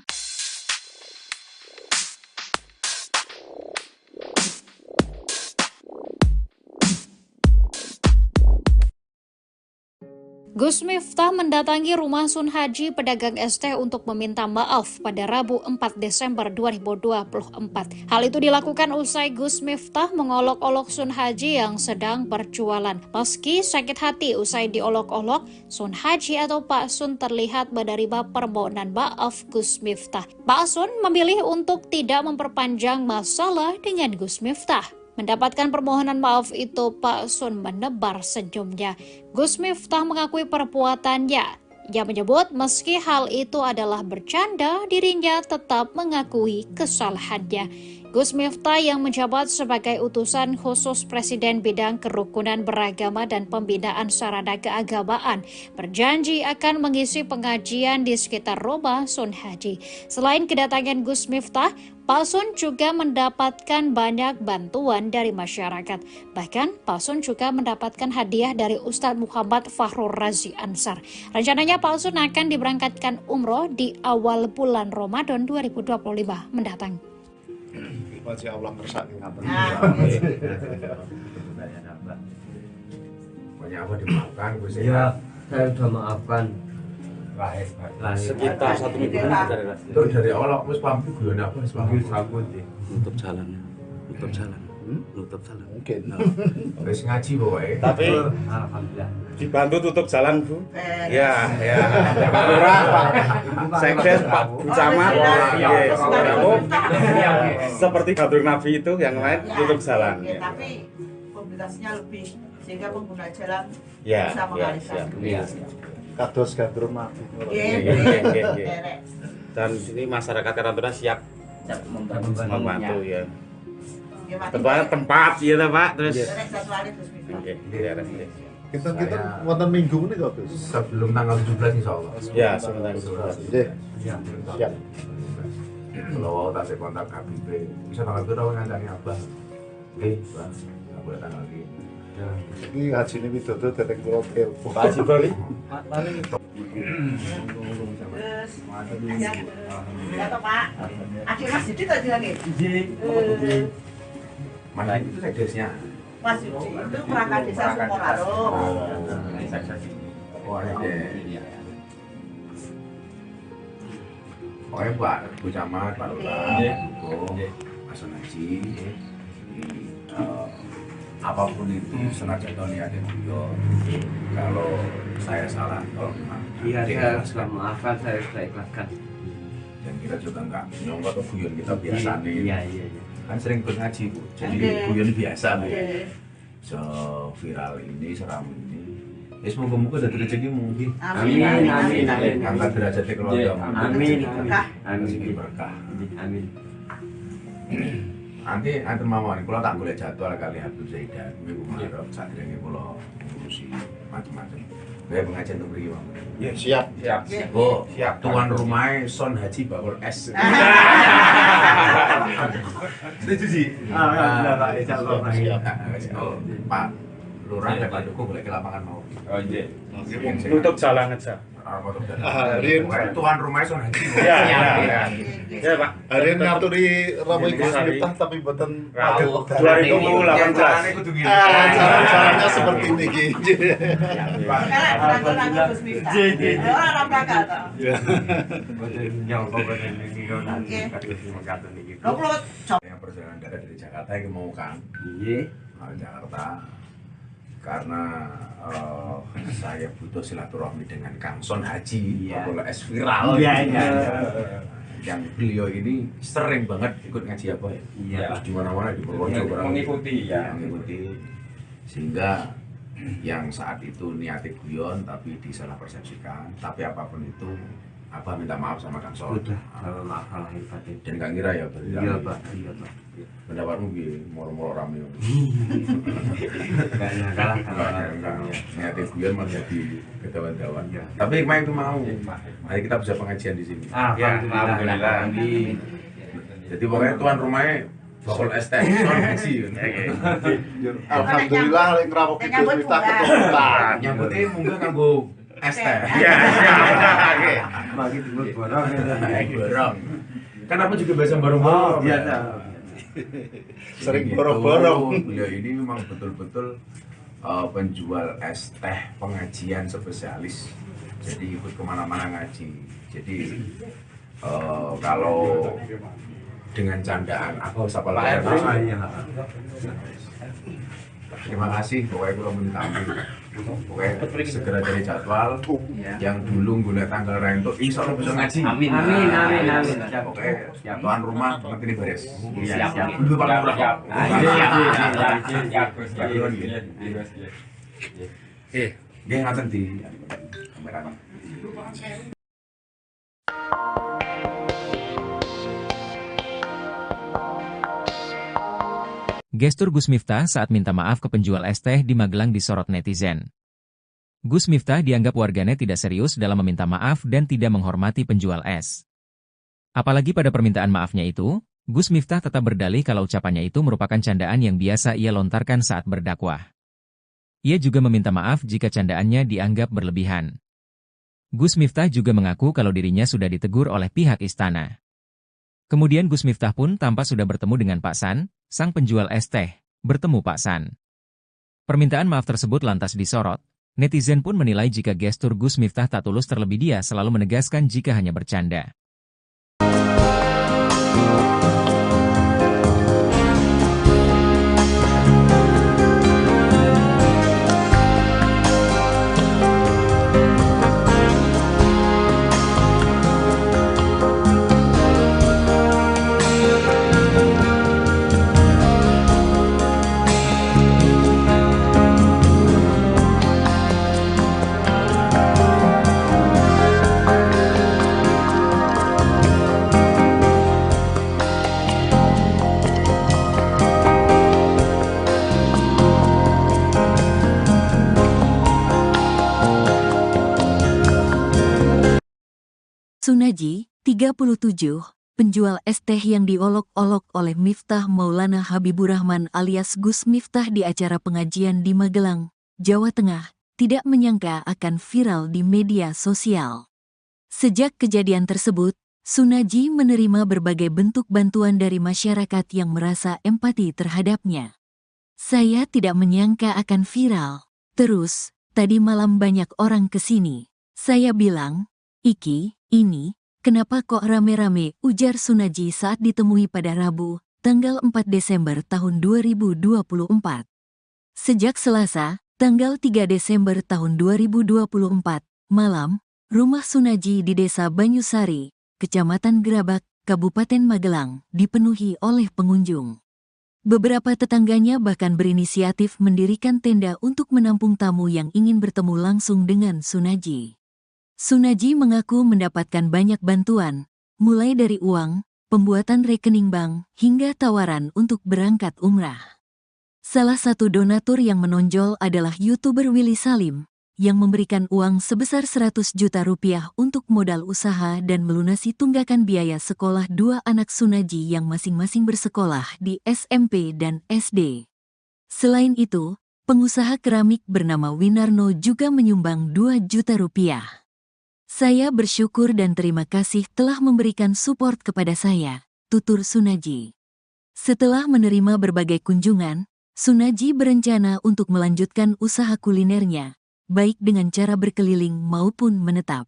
Gus Miftah mendatangi rumah Sun Haji pedagang es teh untuk meminta maaf pada Rabu 4 Desember 2024. Hal itu dilakukan usai Gus Miftah mengolok-olok Sun Haji yang sedang berjualan. Meski sakit hati usai diolok-olok, Sun Haji atau Pak Sun terlihat menerima permohonan maaf Gus Miftah. Pak Sun memilih untuk tidak memperpanjang masalah dengan Gus Miftah. Mendapatkan permohonan maaf itu, Pak Sun menebar senyumnya. Gus Miftah mengakui perbuatannya. Ia menyebut meski hal itu adalah bercanda, dirinya tetap mengakui kesalahannya. Gus Miftah yang menjabat sebagai utusan khusus Presiden bidang kerukunan beragama dan pembinaan sarana keagamaan berjanji akan mengisi pengajian di sekitar rumah Sun Haji. Selain kedatangan Gus Miftah, Pak Sun juga mendapatkan banyak bantuan dari masyarakat. Bahkan Pak Sun juga mendapatkan hadiah dari Ustadz Muhammad Fahrur Razi Ansar. Rencananya Pak Sun akan diberangkatkan umroh di awal bulan Ramadan 2025 mendatang. Masya Allah kersane ngaten. Pokoknya apa dimaafkan Gus Ya, saya sudah maafkan. Sekitar 1 minggu Itu dari awal aku wis pamit guyone apa wis pamit. nutup jalan. Mungkin. Wis ngaji pokoke. Tapi Alhamdulillah. dibantu tutup jalan Bu. Ya. Pak Lurah, Pak Sekdes, Pak Camat, seperti Gadur Nabi itu yang lain tutup jalan. Tapi komunikasinya lebih sehingga pengguna jalan Ya, bisa mengalihkan. Kados gandrung mati. Dan sini masyarakat Karantuna siap membantu ya. Tempat ya Pak, terus. Oke, Kita wonten minggu ini kok Gus. Sebelum tanggal 17 insyaallah. Ya, sebentar. Nggih. Siap. Kalau tak kontak KBP, bisa tanggal berapa ngancani Abah? Nggih, Pak. Aku tanggal iki. Ini haji ini widodo teteng kula telepon. Pak Haji Bali. Ya toh Pak. Adik Mas Didi tadi lagi. Mana itu sekdesnya? Mas Didi itu perangkat desa Sukoraro. Pokoknya Bu Camat, Pak Lurah, Pak Sonaji, apapun itu senajan tahun ada beliau. Kalau saya salah, kalau memang Iya, saya sudah maafkan, saya sudah ikhlaskan. Dan kita juga nggak nyongkot ke guyon kita biasa nih. Iya. Kan sering ikut ngaji Bu, jadi guyon biasa Bu. Viral ini, seram ini. Ya semoga-moga dari rezekimu. Amin. Angkat derajatnya keluarga. Amin. Berkah. Amin. Nanti mawon kula tak golek jadwal kali Habib Zaidan minggu Maret sadurunge kula ngurusi macam-macam. Kayak pengajian untuk mriki, Bang. Ya, siap. Oh, siap. Tuan rumahnya Son Haji Bakul S. Setuju sih. Alhamdulillah, insyaallah. Oh, Pak Lurah dan Pak Dukuh boleh ke lapangan mau. Oh iya. Tutup jalan aja. Tuan rumahnya Son Haji. Ya Pak. Hari ini ngaturi Ramai Gus Miftah tapi boten 2018. Jalan-jalannya seperti ini gitu. Yang perjalanan dari Jakarta yang mau kan? Jakarta. Karena saya butuh silaturahmi dengan Kang Son Haji, Bakul S viral. Yang beliau ini sering banget ikut ngaji apa ya? Terus di mana-mana di Purworejo mengikuti. Sehingga yang saat itu niatnya guyon tapi disalah persepsikan. Tapi apapun itu, Abah minta maaf sama Kang Son. Maaf lahir batin. Dan Kang Gira ya berarti. Iya Pak. Pendapatmu gini, moro-moro rame. Enggak nyangka lah. Niatnya guyon malah jadi ketahuan-tahuan. Tapi hikmah itu mau. Mari kita bisa pengajian di sini. Alhamdulillah. Jadi pokoknya tuan rumahnya Bakul S Son Haji. Alhamdulillah lek ngrawuh Gus Miftah ketemu. Nyambutnya munggah kanggo es teh. Bagi dulu borong. Borong. Kan aku juga biasa borong-borong. Biasa. Sering borong-borong. Beliau ini memang betul-betul penjual es teh pengajian spesialis. Jadi ikut kemana-mana ngaji. Jadi kalau dengan candaan aku sapa layar. Terima kasih, pokoknya kalau minta pokoknya segera cari jadwal yang dulu gula tanggal rento insya Allah bisa ngaji. Amin. Pokoknya tuan rumah nanti ini beres. Siap. Dulu Pak Lurah. Dia ngaten di kamera. Gestur Gus Miftah saat minta maaf ke penjual es teh di Magelang disorot netizen. Gus Miftah dianggap warganet tidak serius dalam meminta maaf dan tidak menghormati penjual es. Apalagi pada permintaan maafnya itu, Gus Miftah tetap berdalih kalau ucapannya itu merupakan candaan yang biasa ia lontarkan saat berdakwah. Ia juga meminta maaf jika candaannya dianggap berlebihan. Gus Miftah juga mengaku kalau dirinya sudah ditegur oleh pihak istana. Kemudian Gus Miftah pun tampak sudah bertemu dengan Pak San, sang penjual es teh, bertemu Pak San. Permintaan maaf tersebut lantas disorot. Netizen pun menilai jika gestur Gus Miftah tak tulus, terlebih dia selalu menegaskan jika hanya bercanda. Sunaji, 37, penjual es teh yang diolok-olok oleh Miftah Maulana Habibur Rahman alias Gus Miftah di acara pengajian di Magelang, Jawa Tengah, tidak menyangka akan viral di media sosial. Sejak kejadian tersebut, Sunaji menerima berbagai bentuk bantuan dari masyarakat yang merasa empati terhadapnya. Saya tidak menyangka akan viral. Terus, tadi malam banyak orang kesini. Saya bilang, Iki, ini, kenapa kok rame-rame, ujar Sunaji saat ditemui pada Rabu, tanggal 4 Desember tahun 2024. Sejak Selasa, tanggal 3 Desember tahun 2024, malam, rumah Sunaji di Desa Banyusari, Kecamatan Gerabak, Kabupaten Magelang, dipenuhi oleh pengunjung. Beberapa tetangganya bahkan berinisiatif mendirikan tenda untuk menampung tamu yang ingin bertemu langsung dengan Sunaji. Sunaji mengaku mendapatkan banyak bantuan, mulai dari uang, pembuatan rekening bank, hingga tawaran untuk berangkat umrah. Salah satu donatur yang menonjol adalah YouTuber Willy Salim, yang memberikan uang sebesar 100 juta rupiah untuk modal usaha dan melunasi tunggakan biaya sekolah dua anak Sunaji yang masing-masing bersekolah di SMP dan SD. Selain itu, pengusaha keramik bernama Winarno juga menyumbang 2 juta rupiah. Saya bersyukur dan terima kasih telah memberikan support kepada saya, tutur Sunaji. Setelah menerima berbagai kunjungan, Sunaji berencana untuk melanjutkan usaha kulinernya, baik dengan cara berkeliling maupun menetap.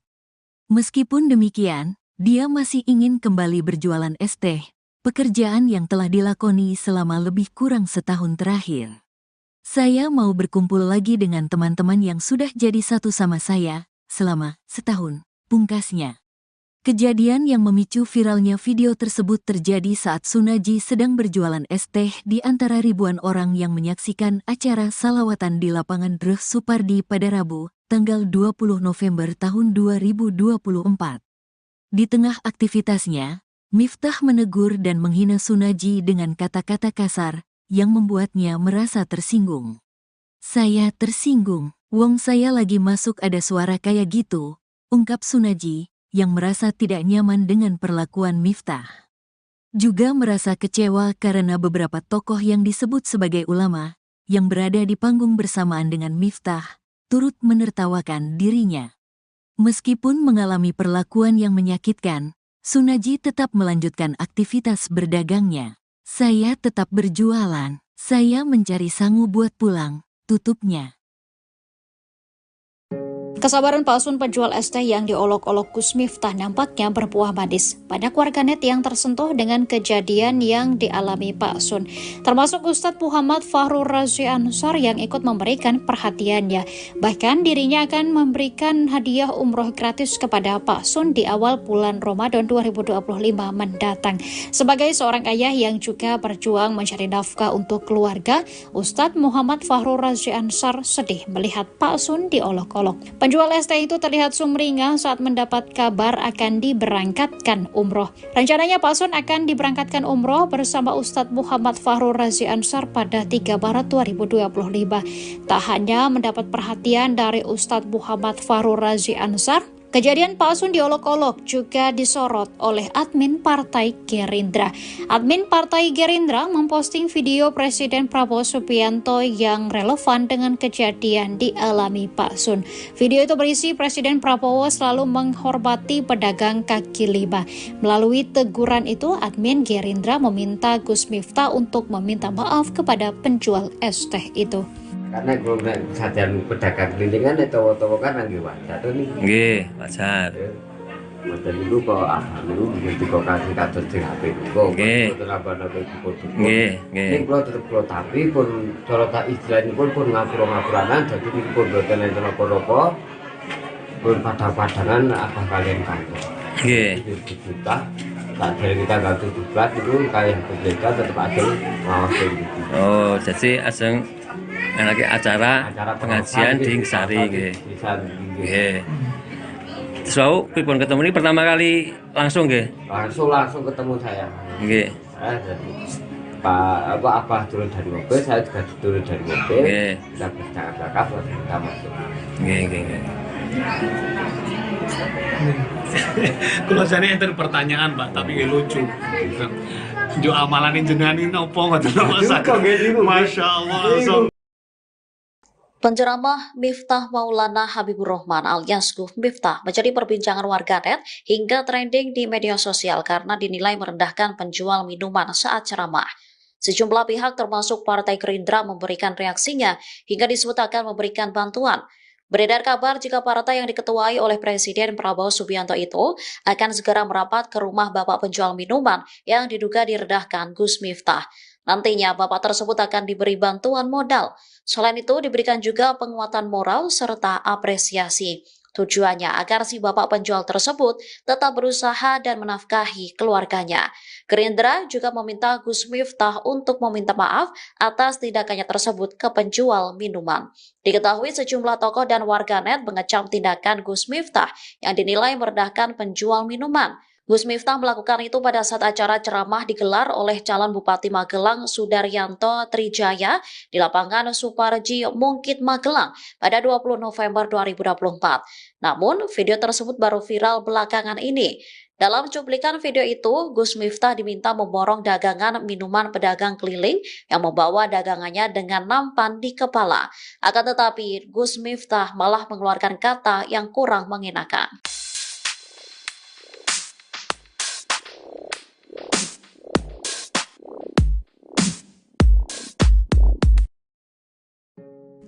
Meskipun demikian, dia masih ingin kembali berjualan es teh, pekerjaan yang telah dilakoni selama lebih kurang setahun terakhir. Saya mau berkumpul lagi dengan teman-teman yang sudah jadi satu sama saya, selama setahun, pungkasnya. Kejadian yang memicu viralnya video tersebut terjadi saat Sunaji sedang berjualan es teh di antara ribuan orang yang menyaksikan acara salawatan di lapangan Dreh Supardi pada Rabu, tanggal 20 November tahun 2024. Di tengah aktivitasnya, Miftah menegur dan menghina Sunaji dengan kata-kata kasar yang membuatnya merasa tersinggung. Saya tersinggung, wong saya lagi masuk ada suara kayak gitu, ungkap Sunaji, yang merasa tidak nyaman dengan perlakuan Miftah. Juga merasa kecewa karena beberapa tokoh yang disebut sebagai ulama, yang berada di panggung bersamaan dengan Miftah, turut menertawakan dirinya. Meskipun mengalami perlakuan yang menyakitkan, Sunaji tetap melanjutkan aktivitas berdagangnya. Saya tetap berjualan, saya mencari sangu buat pulang, tutupnya. Kesabaran palsun penjual es teh yang diolok-olok Gus Miftah nampaknya berbuah manis. Banyak warganet yang tersentuh dengan kejadian yang dialami Pak Sun, termasuk Ustadz Muhammad Fahrur Razi Ansar yang ikut memberikan perhatiannya. Bahkan dirinya akan memberikan hadiah umroh gratis kepada Pak Sun di awal bulan Ramadan 2025 mendatang. Sebagai seorang ayah yang juga berjuang mencari nafkah untuk keluarga, Ustadz Muhammad Fahrur Razi Ansar sedih melihat Pak Sun diolok-olok. Penjual es teh itu terlihat sumringah saat mendapat kabar akan diberangkatkan umroh. Rencananya Pak Sun akan diberangkatkan umroh bersama Ustadz Muhammad Fahrur Razi Ansar pada 3 Maret 2025. Tak hanya mendapat perhatian dari Ustadz Muhammad Fahrur Razi Ansar, kejadian Pak Sun diolok-olok juga disorot oleh admin Partai Gerindra. Admin Partai Gerindra memposting video Presiden Prabowo Subianto yang relevan dengan kejadian dialami Pak Sun. Video itu berisi Presiden Prabowo selalu menghormati pedagang kaki lima. Melalui teguran itu, admin Gerindra meminta Gus Miftah untuk meminta maaf kepada penjual es teh itu. Karena kalau sajian pedagang kelintingan itu kan lagi wajar tuh nih. Nggih, wajar. Wajar dulu kok dulu begitu kok kasih kados di HP kok. Nggih. Nggih, nggih. Ini kalau tetap kalau tapi pun kalau tak istilahnya pun ngapura-ngapuranan jadi pun boten enten apa-apa. Pun padang-padangan apa kalian kantor. Nggih. Juta tak dari kita tanggal 17 itu kayak berbeda tetap ada ngawasin gitu. Oh, jadi aseng lagi acara pengajian di Sari nggih. Nggih. So, pripun ketemu ini pertama kali langsung nggih? Langsung ketemu saya. Nggih. Pak Abah turun dari mobil, saya juga turun dari mobil. Nggih. Kita bercakap-cakap langsung kita masuk. Nggih. Kalau saya enten pertanyaan Pak, tapi lucu. Jo amalan jenengan ini opo ngoten Masya Allah. Penceramah Miftah Maulana Habibur Rahman alias Gus Miftah menjadi perbincangan warganet hingga trending di media sosial karena dinilai merendahkan penjual minuman saat ceramah. Sejumlah pihak termasuk Partai Gerindra memberikan reaksinya hingga disebut akan memberikan bantuan. Beredar kabar jika partai yang diketuai oleh Presiden Prabowo Subianto itu akan segera merapat ke rumah bapak penjual minuman yang diduga direndahkan Gus Miftah. Nantinya bapak tersebut akan diberi bantuan modal. Selain itu diberikan juga penguatan moral serta apresiasi. Tujuannya agar si bapak penjual tersebut tetap berusaha dan menafkahi keluarganya. Gerindra juga meminta Gus Miftah untuk meminta maaf atas tindakannya tersebut ke penjual minuman. Diketahui sejumlah tokoh dan warganet mengecam tindakan Gus Miftah yang dinilai merendahkan penjual minuman. Gus Miftah melakukan itu pada saat acara ceramah digelar oleh calon Bupati Magelang Sudaryanto Trijaya di lapangan Suparji Mungkit Magelang pada 20 November 2024. Namun, video tersebut baru viral belakangan ini. Dalam cuplikan video itu, Gus Miftah diminta memborong dagangan minuman pedagang keliling yang membawa dagangannya dengan nampan di kepala. Akan tetapi, Gus Miftah malah mengeluarkan kata yang kurang mengenakan.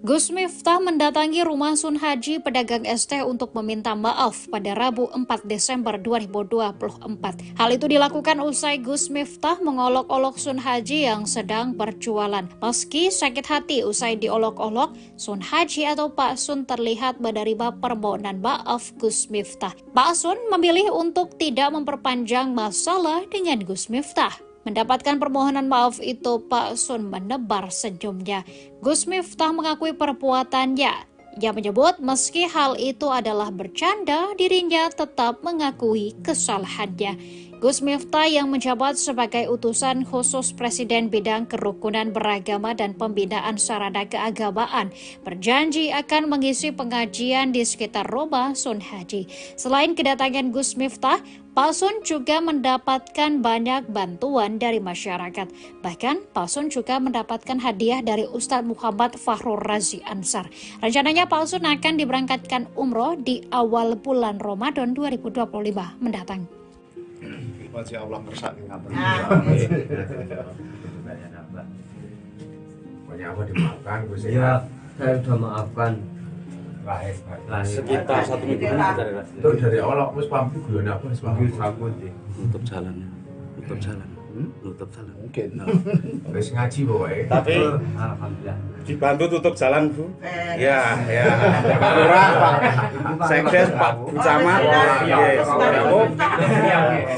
Gus Miftah mendatangi rumah Sun Haji pedagang es teh untuk meminta maaf pada Rabu 4 Desember 2024. Hal itu dilakukan usai Gus Miftah mengolok-olok Sun Haji yang sedang berjualan. Meski sakit hati usai diolok-olok, Sun Haji atau Pak Sun terlihat menerima permohonan maaf Gus Miftah. Pak Sun memilih untuk tidak memperpanjang masalah dengan Gus Miftah. Mendapatkan permohonan maaf itu, Pak Sun menebar senyumnya. Gus Miftah mengakui perbuatannya. Ia menyebut meski hal itu adalah bercanda, dirinya tetap mengakui kesalahannya. Gus Miftah yang menjabat sebagai utusan khusus Presiden bidang kerukunan beragama dan pembinaan sarana keagamaan berjanji akan mengisi pengajian di sekitar rumah Sun Haji. Selain kedatangan Gus Miftah, Pak Sun juga mendapatkan banyak bantuan dari masyarakat. Bahkan Pak Sun juga mendapatkan hadiah dari Ustadz Muhammad Fakhrul Razi Ansar. Rencananya Pak Sun akan diberangkatkan umroh di awal bulan Ramadan 2025 mendatang. Masya Allah ngersani ngapain. Pokoknya apa dimaafkan, Gus ya? Iya, saya sudah maafkan. Sekitar 1 minggu Itu dari Allah, Gus pamit guyon apa? Nutup jalan. Nutup jalan. Mungkin. Wis ngaji pokoknya. Tapi Alhamdulillah. dibantu tutup jalan, Bu. Ya. Pak Lurah, Pak Sekdes, Pak Camat,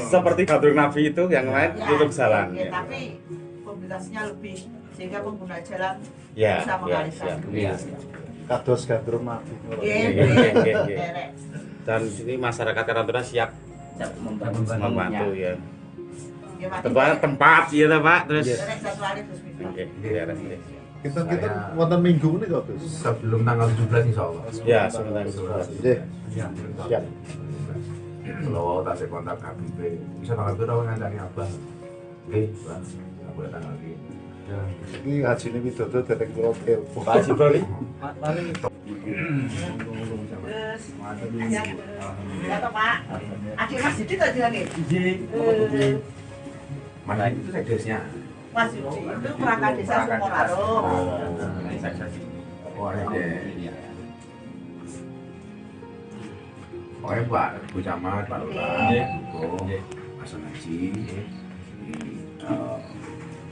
seperti Gadur Nabi itu yang lain tutup jalan. Tapi mobilitasnya lebih sehingga pengguna jalan Ya, bisa mengalihkan. Kados gandrum mati. Dan sini masyarakat Karantina siap membantu ya. Tempat ya Pak, terus. Kita wonten minggu ini kok, Gus. Sebelum tanggal 17 insyaallah. Ya, sebelum tanggal 17. Siap. Kalau tak saya kontak HBP, bisa tanggal berapa ngancani Abah? Oke, Bang. Enggak boleh tanggal ini. Ini ngaji ini widodo derek kula telepon. Pak Haji Bro. Ya toh Pak. Adik Mas Didi tadi lagi. Mana itu sekdesnya? Mas Didi itu perangkat desa Sukoharjo. Oh, ini. Pokoknya Pak Bu Camat, Pak Lurah, Mas Haji,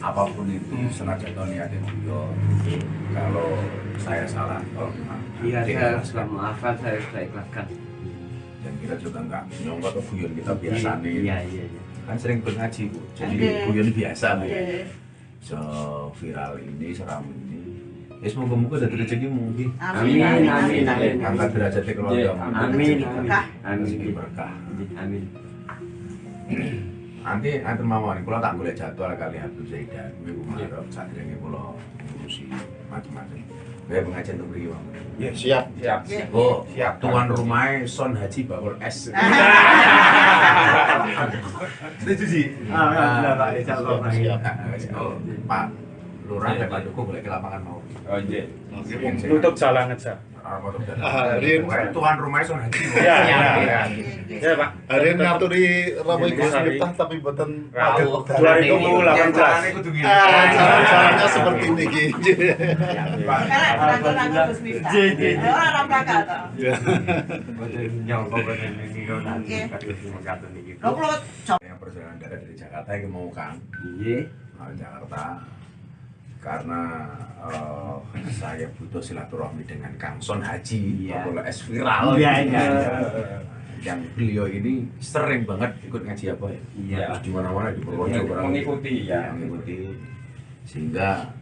apapun itu senajan niatnya beliau. Kalau saya salah, Iya, saya sudah maafkan, saya sudah ikhlaskan. Dan kita juga nggak nyongkok ke guyon kita biasa nih. Iya. Kan sering berngaji Bu, jadi guyon biasa Bu. So viral ini, seram ini. Ya semoga-moga dari rezekimu. Amin. Angkat derajat keluarga. Amin. Rezeki berkah. Amin. Nanti mawon kula tak golek jadwal kali Habib Zaidan kuwi Muharram sadurunge kula ngurusi macam-macam. Kayak pengajian untuk beri Bang. Ya, siap. Oh, tuan rumahnya Son Haji Bakul S. Setuju sih. Alhamdulillah Pak, insyaallah. Oh, Pak lurah dan Pak Dukung boleh ke lapangan mau. Oh iya. Tutup jalan aja. Tuan rumahnya sudah haji. Iya. Ya Pak. Hari ini ngaturi Rabu Gus Miftah tapi buatan 2018. Jalannya seperti ini gitu. Sekarang Gus Miftah. Orang Praga toh. Yang perjalanan darat dari Jakarta yang mau Kang. Iya. Jakarta. Karena saya butuh silaturahmi dengan Kang Son Haji, Bapak S viral. Yang beliau ini sering banget ikut ngaji apa ya? Iya. Di mana-mana di Purworejo mengikuti ya. Mengikuti sehingga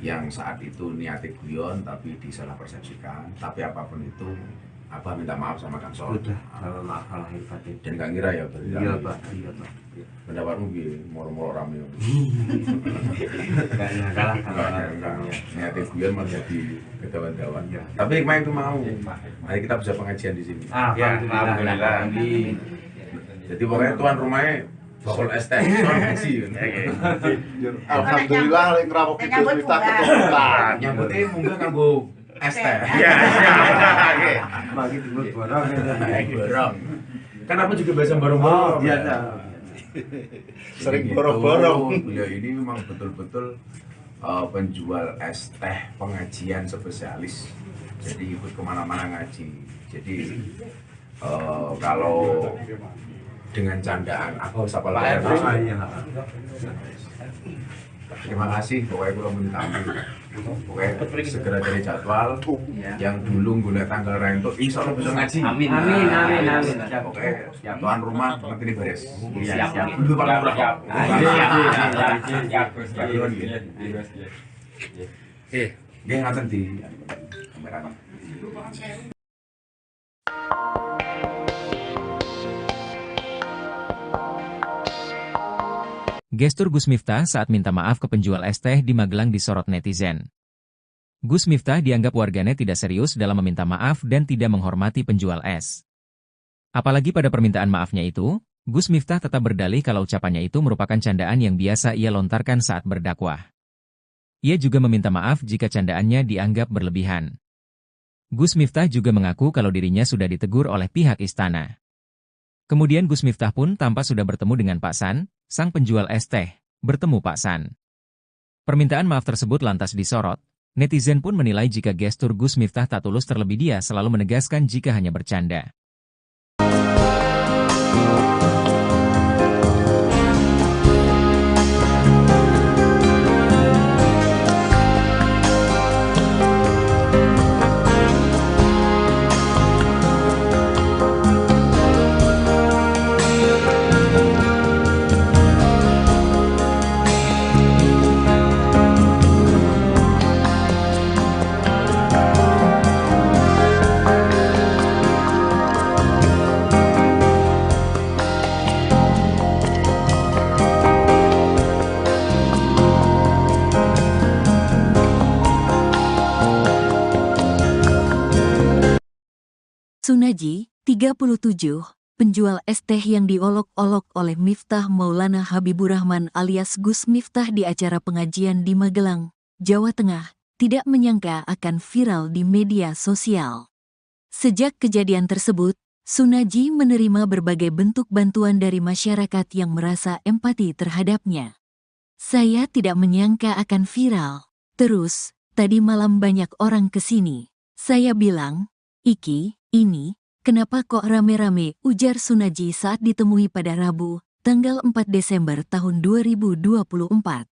yang saat itu niatnya guyon tapi disalah persepsikan. Tapi apapun itu, Abah minta maaf sama Kang Son. Sudah, kalau maaf lahir batin. Dan Kang Ira ya berarti. Iya Pak, iya Pak. Pendapatmu gini, moro-moro rame. Enggak kalah kalau niatnya guyon malah jadi kedawan-dawan. Tapi hikmah itu mau. Mari kita bisa pengajian di sini. Alhamdulillah. Jadi pokoknya tuan rumahnya bakul es teh, Son Haji. Alhamdulillah lek ngrawuh Gus Miftah keturunan. Nyambutnya munggah kanggo es teh. Iya, Oke. bagi timur borong. Borong. Kan aku juga biasa borong-borong. Iya, Sering borong-borong. Beliau ini memang betul-betul penjual es teh pengajian spesialis. Jadi ikut kemana-mana ngaji. Jadi kalau dengan candaan aku siapa lahir. Terima kasih, pokoknya gue mau tamu. Pokoknya segera dari jadwal yang dulu gue tanggal rento, insya Allah bisa ngaji. Amin. Pokoknya tuan rumah nanti ini beres. Siap. Dulu Pak Lurah. Dia ngaten di kamera. Gestur Gus Miftah saat minta maaf ke penjual es teh di Magelang disorot netizen. Gus Miftah dianggap warganet tidak serius dalam meminta maaf dan tidak menghormati penjual es. Apalagi pada permintaan maafnya itu, Gus Miftah tetap berdalih kalau ucapannya itu merupakan candaan yang biasa ia lontarkan saat berdakwah. Ia juga meminta maaf jika candaannya dianggap berlebihan. Gus Miftah juga mengaku kalau dirinya sudah ditegur oleh pihak istana. Kemudian Gus Miftah pun tampak sudah bertemu dengan Pak San, sang penjual es teh, bertemu Pak San. Permintaan maaf tersebut lantas disorot, netizen pun menilai jika gestur Gus Miftah tak tulus terlebih dia selalu menegaskan jika hanya bercanda. Sunaji, 37, penjual es teh yang diolok-olok oleh Miftah Maulana Habibur Rahman alias Gus Miftah di acara pengajian di Magelang, Jawa Tengah, tidak menyangka akan viral di media sosial. Sejak kejadian tersebut, Sunaji menerima berbagai bentuk bantuan dari masyarakat yang merasa empati terhadapnya. Saya tidak menyangka akan viral. Terus, tadi malam banyak orang kesini. Saya bilang, "Iki, ini, kenapa kok rame-rame?" ujar Sunaji saat ditemui pada Rabu, tanggal 4 Desember tahun 2024.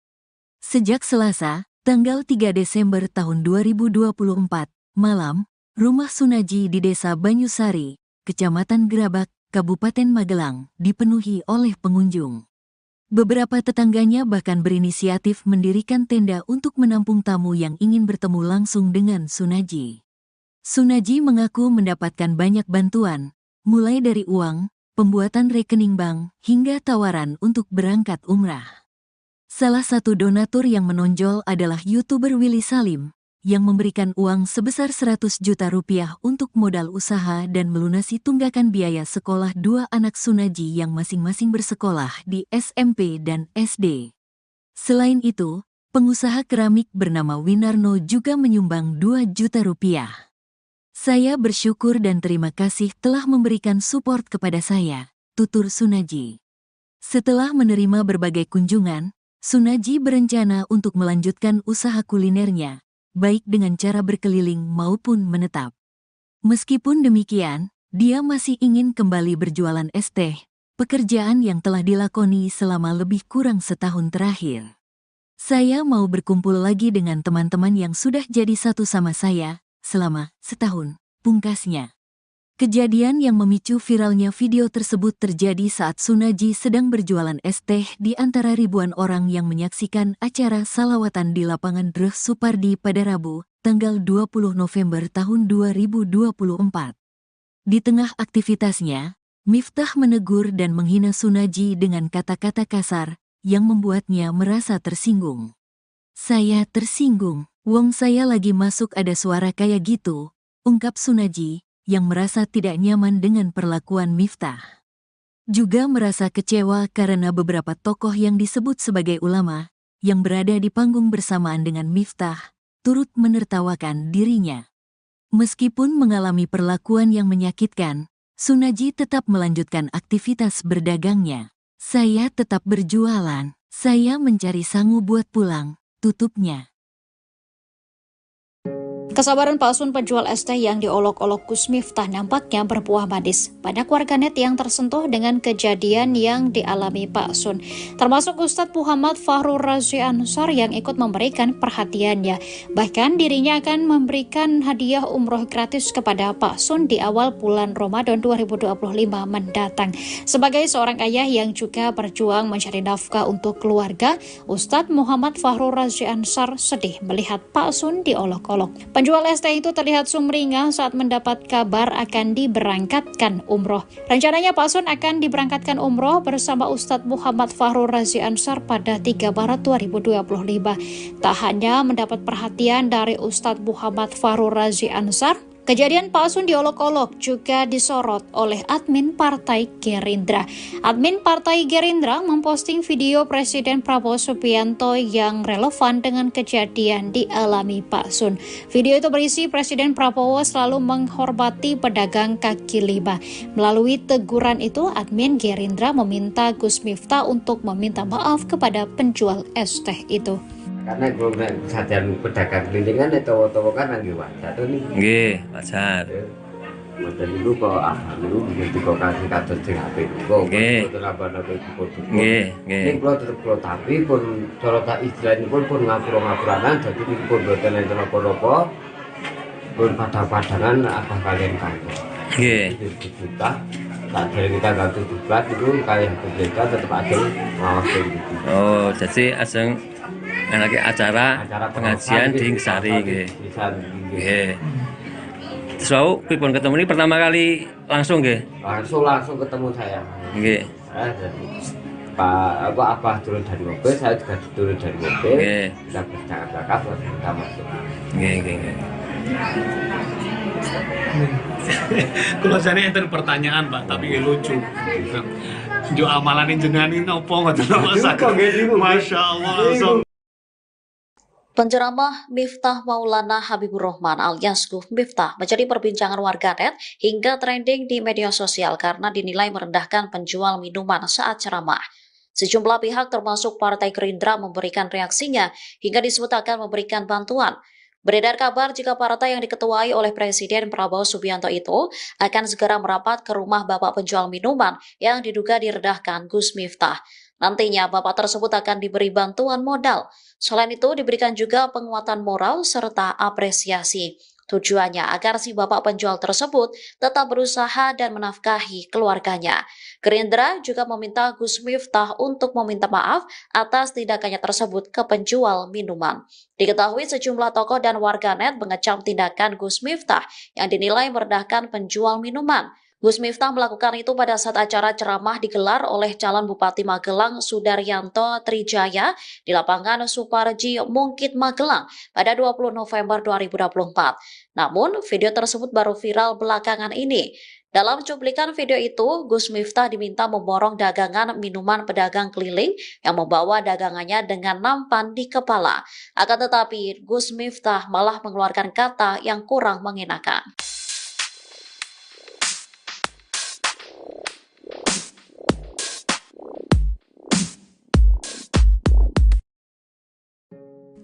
Sejak Selasa, tanggal 3 Desember tahun 2024, malam, rumah Sunaji di Desa Banyusari, Kecamatan Gerabak, Kabupaten Magelang, dipenuhi oleh pengunjung. Beberapa tetangganya bahkan berinisiatif mendirikan tenda untuk menampung tamu yang ingin bertemu langsung dengan Sunaji. Sunaji mengaku mendapatkan banyak bantuan, mulai dari uang, pembuatan rekening bank, hingga tawaran untuk berangkat umrah. Salah satu donatur yang menonjol adalah YouTuber Willy Salim, yang memberikan uang sebesar 100 juta rupiah untuk modal usaha dan melunasi tunggakan biaya sekolah dua anak Sunaji yang masing-masing bersekolah di SMP dan SD. Selain itu, Pengusaha keramik bernama Winarno juga menyumbang 2 juta rupiah. Saya bersyukur dan terima kasih telah memberikan support kepada saya, tutur Sunaji. Setelah menerima berbagai kunjungan, Sunaji berencana untuk melanjutkan usaha kulinernya, baik dengan cara berkeliling maupun menetap. Meskipun demikian, dia masih ingin kembali berjualan es teh, pekerjaan yang telah dilakoni selama lebih kurang setahun terakhir. Saya mau berkumpul lagi dengan teman-teman yang sudah jadi satu sama saya selama setahun, pungkasnya. Kejadian yang memicu viralnya video tersebut terjadi saat Sunaji sedang berjualan es teh di antara ribuan orang yang menyaksikan acara salawatan di lapangan Dreh Supardi pada Rabu, tanggal 20 November tahun 2024. Di tengah aktivitasnya, Miftah menegur dan menghina Sunaji dengan kata-kata kasar yang membuatnya merasa tersinggung. "Saya tersinggung, wong saya lagi masuk ada suara kayak gitu," ungkap Sunaji, yang merasa tidak nyaman dengan perlakuan Miftah. Juga merasa kecewa karena beberapa tokoh yang disebut sebagai ulama, yang berada di panggung bersamaan dengan Miftah, turut menertawakan dirinya. Meskipun mengalami perlakuan yang menyakitkan, Sunaji tetap melanjutkan aktivitas berdagangnya. "Saya tetap berjualan, saya mencari sangu buat pulang," tutupnya. Kesabaran palsun penjual es teh yang diolok-olok Gus Miftah nampaknya berbuah manis. Banyak warganet yang tersentuh dengan kejadian yang dialami Pak Sun, termasuk Ustadz Muhammad Fahrur Razi Ansar yang ikut memberikan perhatiannya. Bahkan dirinya akan memberikan hadiah umroh gratis kepada Pak Sun di awal bulan Ramadan 2025 mendatang. Sebagai seorang ayah yang juga berjuang mencari nafkah untuk keluarga, Ustadz Muhammad Fahrur Razi Ansar sedih melihat Pak Sun diolok-olok. Penjual es teh itu terlihat sumringah saat mendapat kabar akan diberangkatkan umroh. Rencananya Pak Sun akan diberangkatkan umroh bersama Ustadz Muhammad Fahrur Razi Ansar pada 3 Maret 2025. Tak hanya mendapat perhatian dari Ustadz Muhammad Fahrur Razi Ansar, kejadian Pak Sun diolok-olok juga disorot oleh admin Partai Gerindra. Admin Partai Gerindra memposting video Presiden Prabowo Subianto yang relevan dengan kejadian dialami Pak Sun. Video itu berisi Presiden Prabowo selalu menghormati pedagang kaki lima. Melalui teguran itu, admin Gerindra meminta Gus Miftah untuk meminta maaf kepada penjual es teh itu. Karena gue kesadaran pedagang kelilingan itu kan lagi wajar tuh nih. Nggih, wajar. Model itu kok dulu begitu kok kasih kader sing apik kok. Nggih. Nggih, nggih. Ning kula tetep kula tapi pun cara tak istilahnya pun ngapura-ngapuranan dadi niki pun boten enten apa-apa. Pun padha-padangan apa kalian kangen. Nggih. Kita tak dari kita ganti buat itu kayak kita tetap ada ngawasin gitu. Oh, jadi aseng lagi acara pengajian di Ngesari nggih. Nggih. Terus pripun ketemu ini pertama kali langsung nggih? Langsung ketemu saya. Nggih. Jadi Pak Abah turun dari mobil, saya juga turun dari mobil. Nggih. Kita bercakap-cakap terus kita masuk. Nggih, nggih. Kalau saya enten pertanyaan Pak, tapi lucu. Jo amalan jenengan opo ngoten Masya Allah. Penceramah Miftah Maulana Habibur Rahman alias Gus Miftah menjadi perbincangan warganet hingga trending di media sosial karena dinilai merendahkan penjual minuman saat ceramah. Sejumlah pihak termasuk Partai Gerindra memberikan reaksinya hingga disebut akan memberikan bantuan. Beredar kabar jika partai yang diketuai oleh Presiden Prabowo Subianto itu akan segera merapat ke rumah bapak penjual minuman yang diduga direndahkan Gus Miftah. Nantinya bapak tersebut akan diberi bantuan modal. Selain itu diberikan juga penguatan moral serta apresiasi. Tujuannya agar si bapak penjual tersebut tetap berusaha dan menafkahi keluarganya. Gerindra juga meminta Gus Miftah untuk meminta maaf atas tindakannya tersebut ke penjual minuman. Diketahui sejumlah tokoh dan warganet mengecam tindakan Gus Miftah yang dinilai merendahkan penjual minuman. Gus Miftah melakukan itu pada saat acara ceramah digelar oleh calon Bupati Magelang Sudaryanto Trijaya di lapangan Suparji Mungkit Magelang pada 20 November 2024. Namun, video tersebut baru viral belakangan ini. Dalam cuplikan video itu, Gus Miftah diminta memborong dagangan minuman pedagang keliling yang membawa dagangannya dengan nampan di kepala. Akan tetapi, Gus Miftah malah mengeluarkan kata yang kurang mengenakan.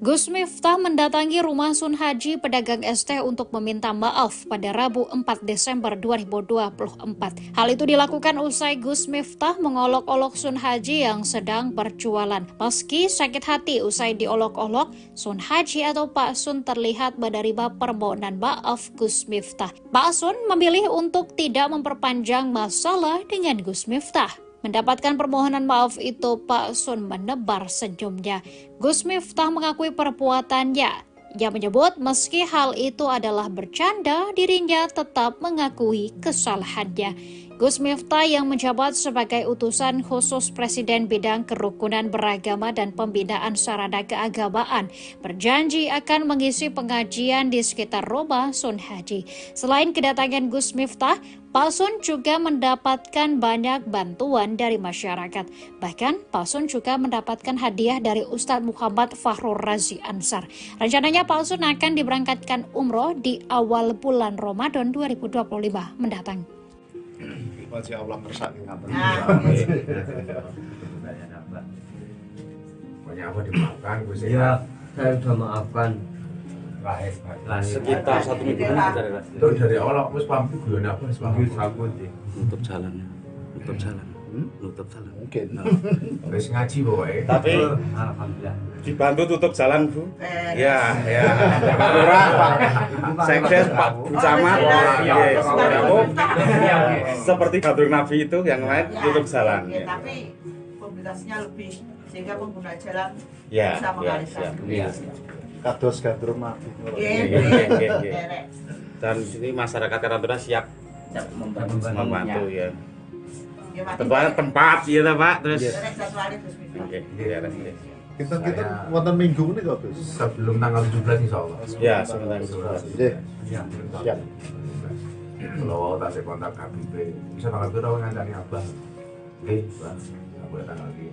Gus Miftah mendatangi rumah Sun Haji pedagang es teh untuk meminta maaf pada Rabu 4 Desember 2024. Hal itu dilakukan usai Gus Miftah mengolok-olok Sun Haji yang sedang berjualan. Meski sakit hati usai diolok-olok, Sun Haji atau Pak Sun terlihat menerima permohonan maaf Gus Miftah. Pak Sun memilih untuk tidak memperpanjang masalah dengan Gus Miftah. Mendapatkan permohonan maaf itu, Pak Sun menebar senyumnya. Gus Miftah mengakui perbuatannya. Ia menyebut meski hal itu adalah bercanda, dirinya tetap mengakui kesalahannya. Gus Miftah yang menjabat sebagai utusan khusus Presiden bidang kerukunan beragama dan pembinaan sarana keagamaan berjanji akan mengisi pengajian di sekitar rumah Sun Haji. Selain kedatangan Gus Miftah, Pak Sun juga mendapatkan banyak bantuan dari masyarakat. Bahkan Pak Sun juga mendapatkan hadiah dari Ustadz Muhammad Fahrur Razi Ansar. Rencananya Pak Sun akan diberangkatkan umroh di awal bulan Ramadan 2025 mendatang. Masih Allah kersani ngaten. Banyak apa dimaafkan, Gus Ya, saya sudah maafkan. Sekitar 1 minggu Itu dari awal aku paham itu guyon apa wis paham. nutup jalan. Nutup jalan. Mungkin. Wis ngaji pokoke. Tapi Alhamdulillah. dibantu tutup jalan, Bu. Ya. Pak Lurah, Pak. Sekdes, Pak Camat, seperti Gadur Nabi itu yang lain tutup jalan. Tapi komunikasinya lebih sehingga pengguna jalan Ya, bisa mengalihkan. Kados gandrum mati. Dan di sini masyarakat Karantuna siap membantu ya. Tempat ya Pak, terus. Oke, Kita wonten minggu ini kok, Gus. Sebelum tanggal 17 insyaallah. Ya, sebentar. Nggih. Siap. Kalau tak kontak Habib, bisa tanggal berapa ngancani Abah? Bang, aku tanggal ini.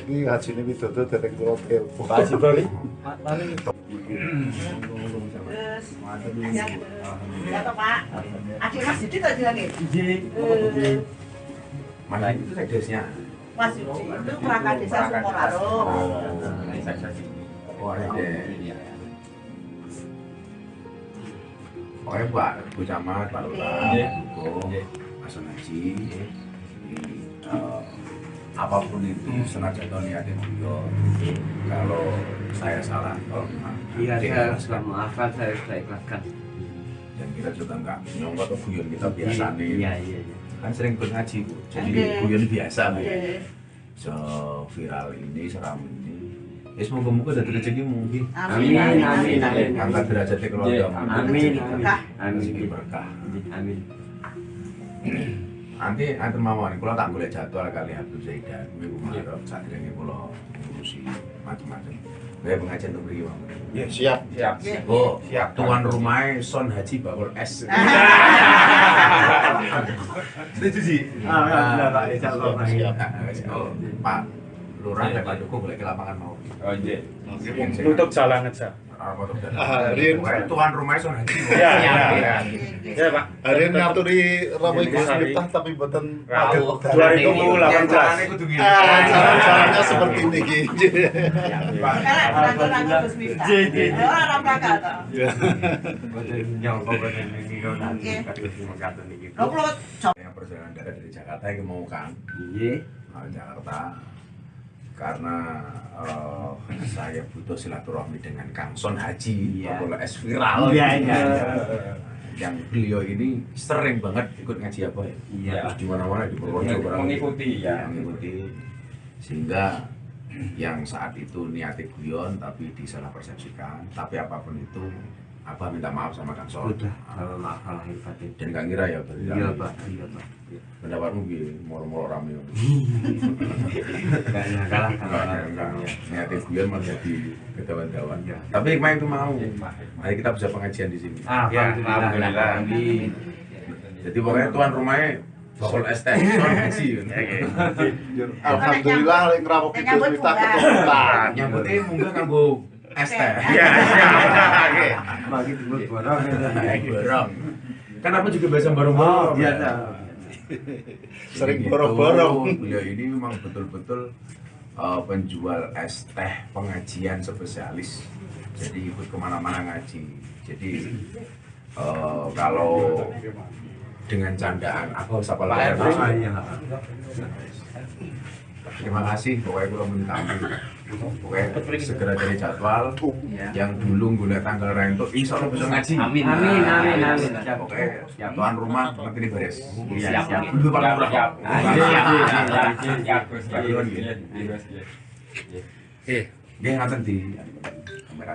Ini ngaji ini widodo dereng kula telepon. Pak Haji Bali. Terus, ya toh Pak. Adik Mas Didi tadi lagi. Mana itu sekdesnya? Mas Didi itu perangkat desa Sukoraro. Pokoknya Pak Camat, Pak Lurah, Pak Sun Haji, apapun itu senajan niatnya beliau. Kalau saya salah, kalau Iya, saya sudah maafkan, saya sudah ikhlaskan. dan kita juga nggak nyongkot ke guyon kita biasa nih. Iya. Kan sering ikut ngaji, Bu. Jadi guyon biasa, Bu. Viral ini, seram ini. Ya semoga-moga dari rezekimu. Amin. Angkat derajatnya keluarga. Amin. Rezeki berkah. Amin. Nanti mawon kula tak golek jadwal kali Habib Zaidan minggu Maret sadurunge kula ngurusi macam-macam. Gawe pengajian untuk mriki mawon. Ya, siap. Oh, tuan rumahnya Sun Haji bakul es. Setuju sih. Alhamdulillah Pak, insyaallah. Oh, Pak Lurah dan Pak Joko boleh ke lapangan mau. Oh iya. Tutup jalan aja. Tuan rumahnya Sun Haji. Ya Pak. Hari ini ngaturi Ramai Gus Miftah tapi mboten Rabu padet. 2018. Jalan-jalannya seperti ini gitu. Yang perjalanan dari Jakarta yang mau kan? Jakarta. Karena saya butuh silaturahmi dengan Kang Sun Haji, kalau es viral. Yang beliau ini sering banget ikut ngaji apa ya? Terus di mana-mana di Purworejo mengikuti sehingga yang saat itu niatnya guyon tapi disalah persepsikan. Tapi apapun itu, Abah minta maaf sama Kang Sun. Maaf lahir batin. Dan Kang Ira ya berarti. Iya Pak. Pendapatmu gini, moro-moro rame. Enggak nyangka lah. Niatnya guyon malah jadi kedawan-dawan. Tapi hikmah itu mau. Mari kita bisa pengajian di sini. Alhamdulillah. Jadi pokoknya tuan rumahnya bakul es teh, soal haji. Alhamdulillah lek ngrawuh Gus Miftah keturunan. Nyambutnya munggah kanggo es teh. Iya, oke. Bagi dulu borong. Kan aku juga biasa bareng-bareng. Biasa. Sering borong-borong. Beliau ini memang betul-betul penjual es teh pengajian spesialis. Jadi ikut kemana-mana ngaji. Jadi kalau dengan candaan aku sapa lagi. Terima kasih pokoknya kalau minta pokoknya segera cari jadwal yang dulu gula tanggal rento insya Allah bisa ngaji. Amin. Pokoknya tuan rumah nanti ini beres. Siap. Dulu Pak Lurah. Dia ngaten di kamera.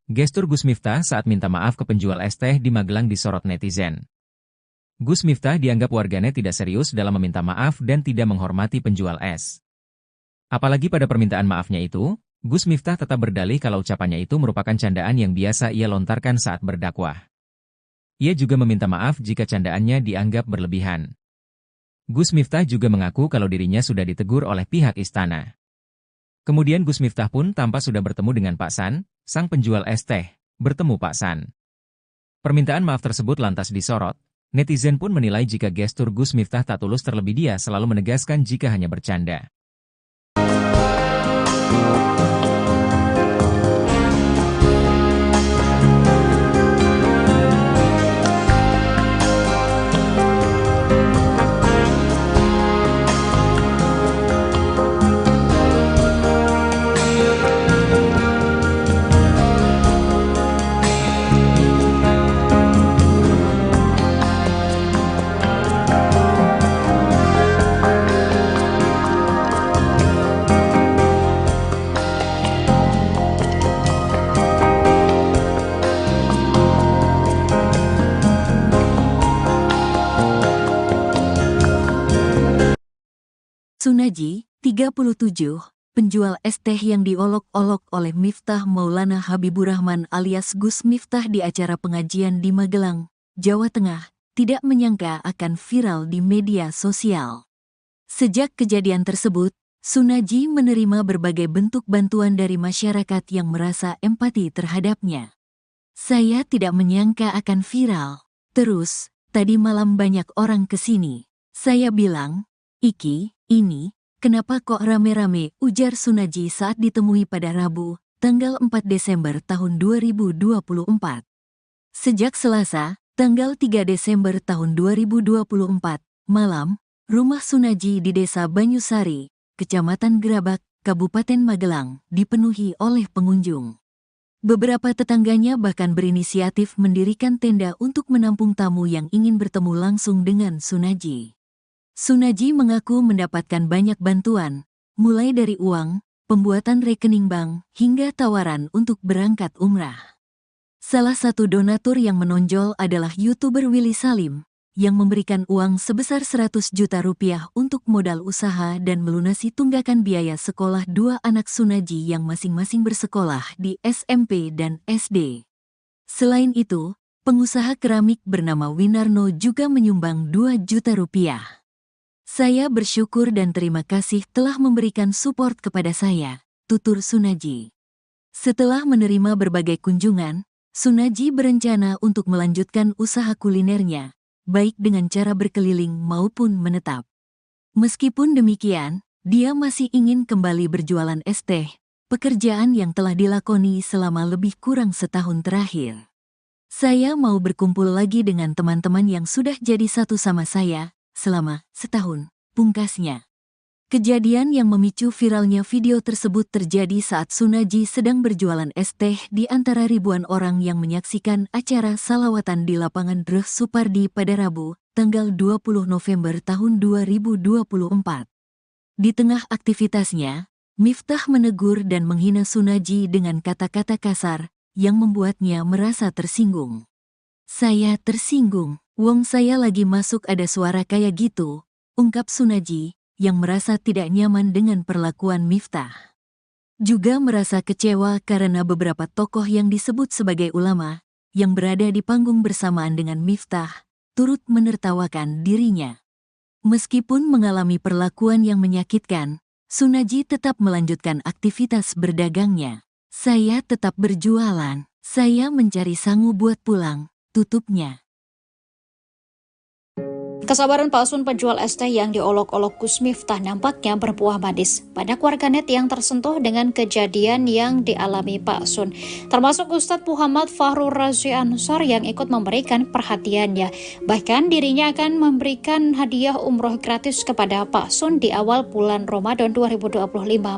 Gestur Gus Miftah saat minta maaf ke penjual es teh di Magelang disorot netizen. Gus Miftah dianggap warganet tidak serius dalam meminta maaf dan tidak menghormati penjual es. Apalagi pada permintaan maafnya itu, Gus Miftah tetap berdalih kalau ucapannya itu merupakan candaan yang biasa ia lontarkan saat berdakwah. Ia juga meminta maaf jika candaannya dianggap berlebihan. Gus Miftah juga mengaku kalau dirinya sudah ditegur oleh pihak istana. Kemudian Gus Miftah pun tampak sudah bertemu dengan Pak San, sang penjual es teh, bertemu Pak San. Permintaan maaf tersebut lantas disorot, netizen pun menilai jika gestur Gus Miftah tak tulus terlebih dia selalu menegaskan jika hanya bercanda. Sunaji, 37, penjual es teh yang diolok-olok oleh Miftah Maulana Habibur Rahman alias Gus Miftah di acara pengajian di Magelang, Jawa Tengah, tidak menyangka akan viral di media sosial. Sejak kejadian tersebut, Sunaji menerima berbagai bentuk bantuan dari masyarakat yang merasa empati terhadapnya. Saya tidak menyangka akan viral. Terus, tadi malam banyak orang kesini. Saya bilang, "Iki, ini, kenapa kok rame-rame?" ujar Sunaji saat ditemui pada Rabu, tanggal 4 Desember tahun 2024. Sejak Selasa, tanggal 3 Desember tahun 2024, malam, rumah Sunaji di Desa Banyusari, Kecamatan Gerabak, Kabupaten Magelang, dipenuhi oleh pengunjung. Beberapa tetangganya bahkan berinisiatif mendirikan tenda untuk menampung tamu yang ingin bertemu langsung dengan Sunaji. Sunaji mengaku mendapatkan banyak bantuan, mulai dari uang, pembuatan rekening bank, hingga tawaran untuk berangkat umrah. Salah satu donatur yang menonjol adalah YouTuber Willy Salim, yang memberikan uang sebesar 100 juta rupiah untuk modal usaha dan melunasi tunggakan biaya sekolah dua anak Sunaji yang masing-masing bersekolah di SMP dan SD. Selain itu, pengusaha keramik bernama Winarno juga menyumbang 2 juta rupiah. "Saya bersyukur dan terima kasih telah memberikan support kepada saya," tutur Sunaji. Setelah menerima berbagai kunjungan, Sunaji berencana untuk melanjutkan usaha kulinernya, baik dengan cara berkeliling maupun menetap. Meskipun demikian, dia masih ingin kembali berjualan es teh, pekerjaan yang telah dilakoni selama lebih kurang setahun terakhir. "Saya mau berkumpul lagi dengan teman-teman yang sudah jadi satu sama saya selama setahun," pungkasnya. Kejadian yang memicu viralnya video tersebut terjadi saat Sunaji sedang berjualan es teh di antara ribuan orang yang menyaksikan acara salawatan di lapangan Dreh Supardi pada Rabu, tanggal 20 November tahun 2024. Di tengah aktivitasnya, Miftah menegur dan menghina Sunaji dengan kata-kata kasar yang membuatnya merasa tersinggung. "Saya tersinggung, wong saya lagi masuk ada suara kayak gitu," ungkap Sunaji, yang merasa tidak nyaman dengan perlakuan Miftah. juga merasa kecewa karena beberapa tokoh yang disebut sebagai ulama, yang berada di panggung bersamaan dengan Miftah, turut menertawakan dirinya. Meskipun mengalami perlakuan yang menyakitkan, Sunhaji tetap melanjutkan aktivitas berdagangnya. Saya tetap berjualan, saya mencari sangu buat pulang, tutupnya. Kesabaran palsun penjual es teh yang diolok-olok Gus Miftah nampaknya berbuah manis. Banyak warganet yang tersentuh dengan kejadian yang dialami Pak Sun, termasuk Ustadz Muhammad Fahrur Razi Ansar yang ikut memberikan perhatiannya. Bahkan dirinya akan memberikan hadiah umroh gratis kepada Pak Sun di awal bulan Ramadan 2025